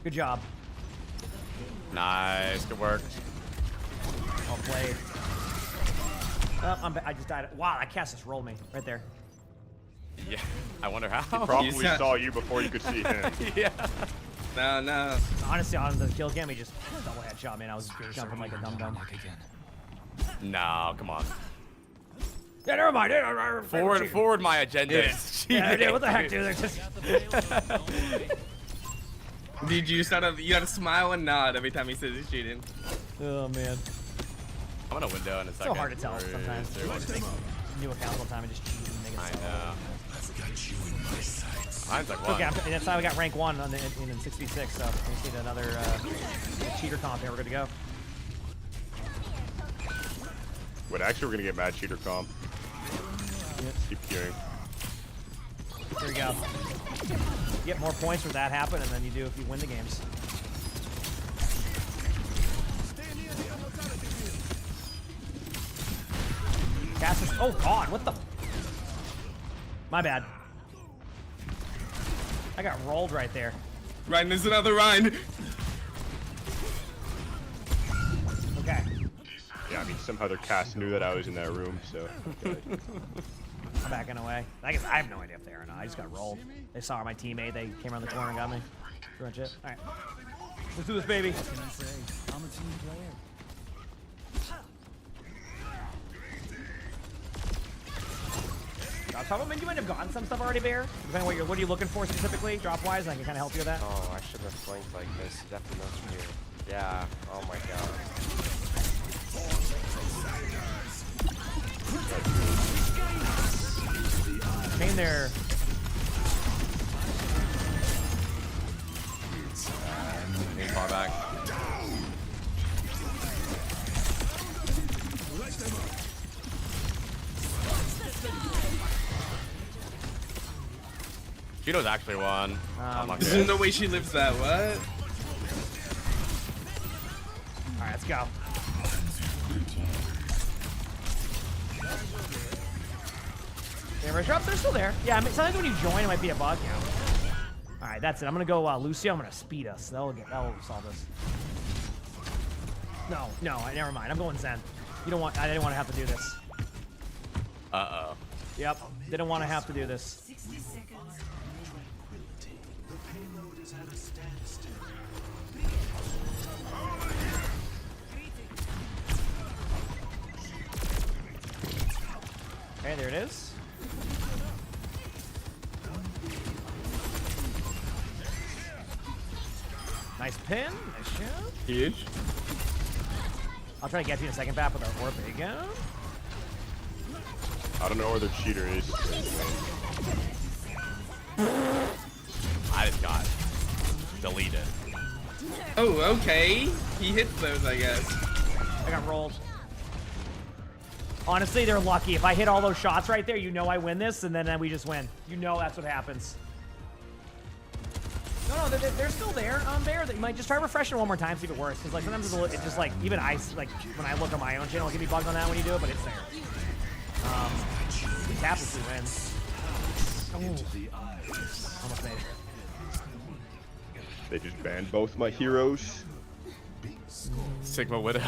Good job. Nice. Good work. Well played. I just died. Wow, that cast just rolled me right there. Yeah. I wonder how. He probably saw you before you could see him. Yeah. No. Honestly, on the kill cam, he just double headshot, man. I was jumping like a dum-dum. No, come on. Yeah, never mind. Forward my agenda. Yeah, what the heck, dude? Dude, you gotta smile and nod every time he says he's cheating. Oh man. I'm gonna window in a second. So hard to tell sometimes. New accounts all the time and just cheat and make it I so. know. Mine's like Okay, one. that's how we got rank 1 on the, in 66, so we just need another cheater comp here. We're good to go. Wait, actually, we're gonna get mad cheater comp. Yep. Keep queuing. There we go. You get more points for that happen, and then you do if you win the games. Cassius. Oh God! What the? My bad. I got rolled right there. Ryan, there's another Ryan. Okay. Yeah, I mean, somehow their cast knew that I was in that room, so. Okay. I'm backing away. I guess I have no idea if they are or not. I just got rolled. They saw my teammate. They came around the corner and got me. Pretty much it. All right. Let's do this, baby. What can I say? I'm a team player. Drop top. I mean, you might have gotten some stuff already, Bear. Depending on what are you looking for specifically, drop wise, I can kind of help you with that. Oh, I should have flanked like this. Definitely not from here. Yeah. Oh my god. Came there. Being far back. Cheeto's actually won. There's no way she lives that. What? All right, let's go. Damage drop, they're still there. Yeah, I mean, sometimes when you join, it might be a bug. Yeah. All right, that's it. I'm gonna go Lucio. I'm gonna speed us. That'll solve this. No, never mind. I'm going Zen. You don't want. I didn't want to have to do this. Uh-oh. Yep, didn't want to have to do this. 60 seconds. The payload is at a standstill. Okay, there it is. Nice pin. Nice shot. Huge. I'll try to get you in a second back with our orb. There you go. I don't know where their cheater is. I just got deleted. Oh, okay. He hits those, I guess. I got rolled. Honestly, they're lucky. If I hit all those shots right there, you know I win this, and then we just win. You know that's what happens. No, they're still there. There. You might just try refreshing one more time, see if it works. Because like sometimes it's just like even I like when I look on my own channel, it can be bugged on that when you do it, but it's there. We tap if we win. Almost made it. They just banned both my heroes. Sigma Widow.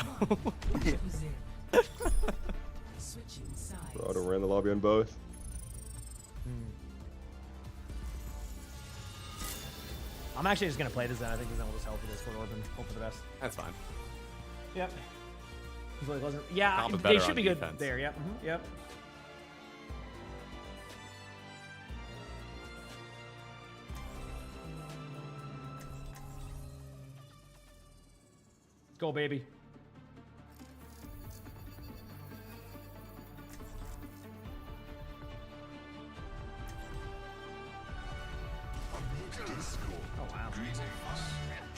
Auto ran the lobby on both. I'm actually just gonna play this then. I think this then will just help with this for orb and hope for the best. That's fine. Yep. Yeah, Comp is they better should on be good defense. there. Yep. Yep. Let's go, baby. Oh wow.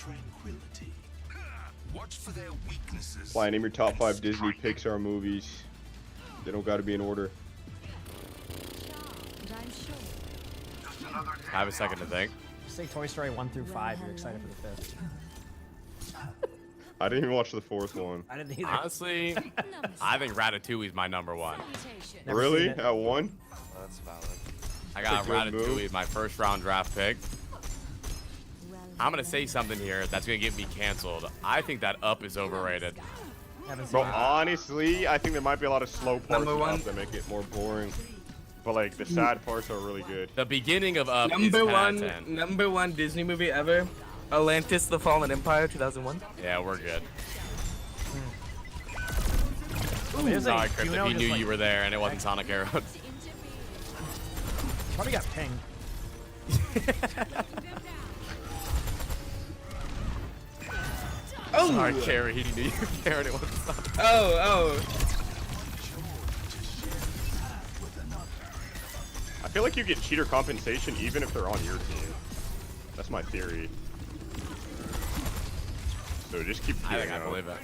tranquility. Watch for their weaknesses. Fine, name your top 5 Disney Pixar movies. They don't got to be in order. I have a second to think. Just say Toy Story 1 through 5. You're excited for the 5th. I didn't even watch the 4th one. I didn't either. Honestly, I think Ratatouille is my number 1. Really? At 1? That's valid. I got That's a good Ratatouille, move. my first round draft pick. I'm gonna say something here that's gonna get me canceled. I think that Up is overrated. Bro, honestly, I think there might be a lot of slow parts Number in one. Up that make it more boring. But like the sad parts are really good. The beginning of Up is Number 10 one, out of 10. number one Disney movie ever, Atlantis: The Fallen Empire, 2001. Yeah, we're good. Sorry, Sorry, Chris, if he knew you were there and it wasn't Sonic Arrows. Probably got pinged. Oh! Sorry, Carrie, he knew you were there and it wasn't Sonic. Oh. I feel like you get cheater compensation even if they're on your team. That's my theory. So just keep I doing think I that. believe it.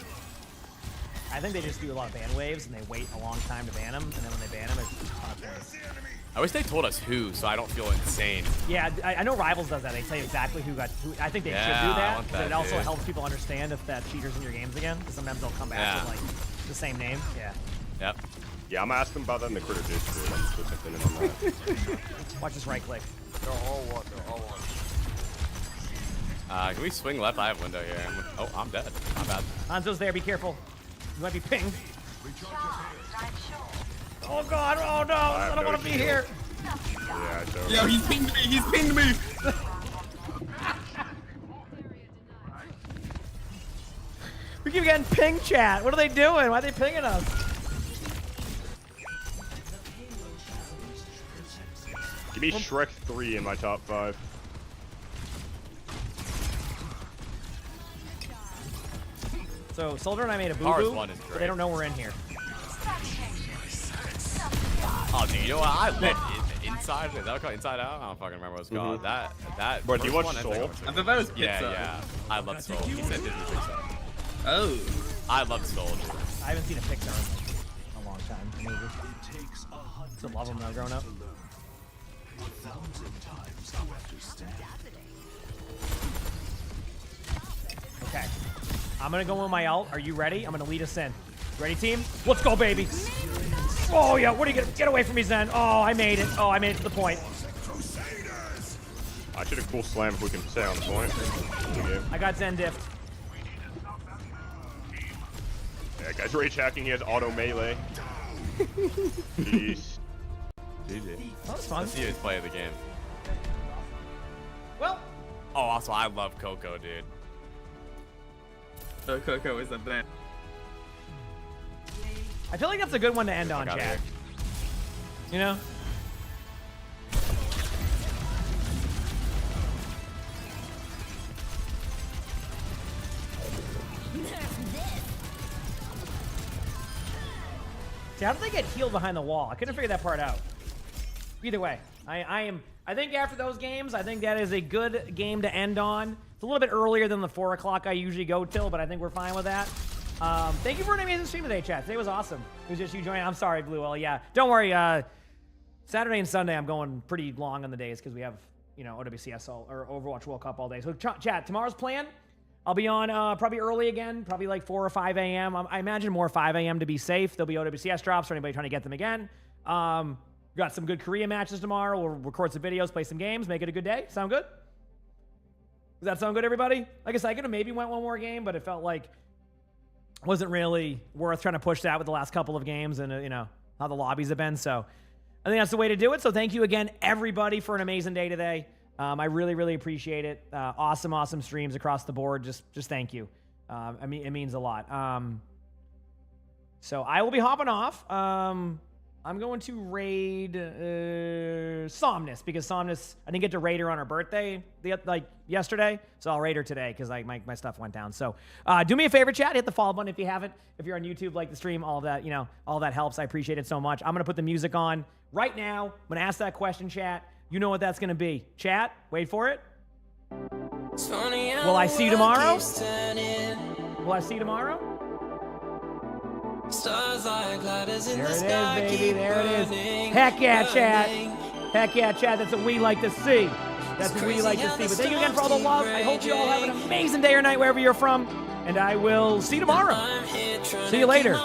I think they just do a lot of ban waves and they wait a long time to ban them, and then when they ban them, it's a ton of points. I wish they told us who, so I don't feel insane. Yeah, I know Rivals does that. They tell you exactly who got who. I think they Yeah, should do I that, want because that, it also dude. helps people understand if that cheater's in your games again, because sometimes they'll come back Yeah. with like the same name. Yeah. Yep. Yeah, I'm gonna ask them about that in the critter Discord. I'm put something in on that. Watch this right click. They're all one. They're all one. Can we swing left? I have window here. Oh, I'm dead. My bad. Hanzo's there. Be careful. You might be pinged. Oh God! Oh no! I don't want to be here. Yeah, I don't. Yo, he's pinged me. He's pinged me. We keep getting ping chat. What are they doing? Why are they pinging us? Give me Shrek 3 in my top 5. So Soldier and I made a Cars boo-boo, one is but great. they don't know we're in here. Oh, dude, you know what? I love Inside. Is that called Inside Out? I don't fucking remember what it's called. That. Bro, do you first watch one, Soul? I thought that was Yeah, Pizza. yeah. I love Soul. He said Disney Pixar. Oh. I love Soul. Dude. I haven't seen a Pixar in a long time. Maybe. Still love them though, growing up. Okay. I'm gonna go with my ult. Are you ready? I'm gonna lead us in. Ready, team? Let's go, baby. Oh yeah. What are you gonna get away from me, Zen? Oh, I made it. Oh, I made it to the point. I should have cool slam if we can stay on the point. Good game. I got Zen diffed. Yeah, guy's rage hacking. He has auto melee. Jeez. GG. That was fun. Let's see his play of the game. Well. Oh, also, I love Coco, dude. So Coco is a bad. I feel like that's a good one to end on, Fuck outta chat. here. You know? See, how did they get healed behind the wall? I couldn't figure that part out. Either way, I think after those games, I think that is a good game to end on. It's a little bit earlier than the 4 o'clock I usually go till, but I think we're fine with that. Thank you for an amazing stream today, chat. Today was awesome. It was just you joining. I'm sorry, Blue Well, yeah. Don't worry. Saturday and Sunday, I'm going pretty long on the days because we have, you know, OWCS or Overwatch World Cup all day. So, chat, tomorrow's plan, I'll be on probably early again, probably like 4 or 5 a.m. I imagine more 5 a.m. to be safe. There'll be OWCS drops for anybody trying to get them again. We got some good Korea matches tomorrow. We'll record some videos, play some games, make it a good day. Sound good? Does that sound good, everybody? Like I said, I could have maybe went one more game, but it felt like wasn't really worth trying to push that with the last couple of games and, you know, how the lobbies have been. So I think that's the way to do it. So thank you again, everybody, for an amazing day today. I really, really appreciate it. Awesome streams across the board. Just thank you. I mean, it means a lot. So I will be hopping off. I'm going to raid Somnus because Somnus, I didn't get to raid her on her birthday yesterday, so I'll raid her today because my stuff went down. So do me a favor, chat. Hit the follow button if you haven't. If you're on YouTube, like the stream, all of that, you know, all that helps. I appreciate it so much. I'm going to put the music on right now. I'm going to ask that question, chat. You know what that's going to be. Chat, wait for it. Will I see you tomorrow? Will I see you tomorrow? There it is, baby. There it is. Heck yeah, chat. Heck yeah, chat. That's what we like to see. That's what we like to see. But thank you again for all the love. I hope you all have an amazing day or night wherever you're from. And I will see you tomorrow. See you later.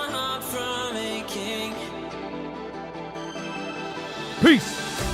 Peace.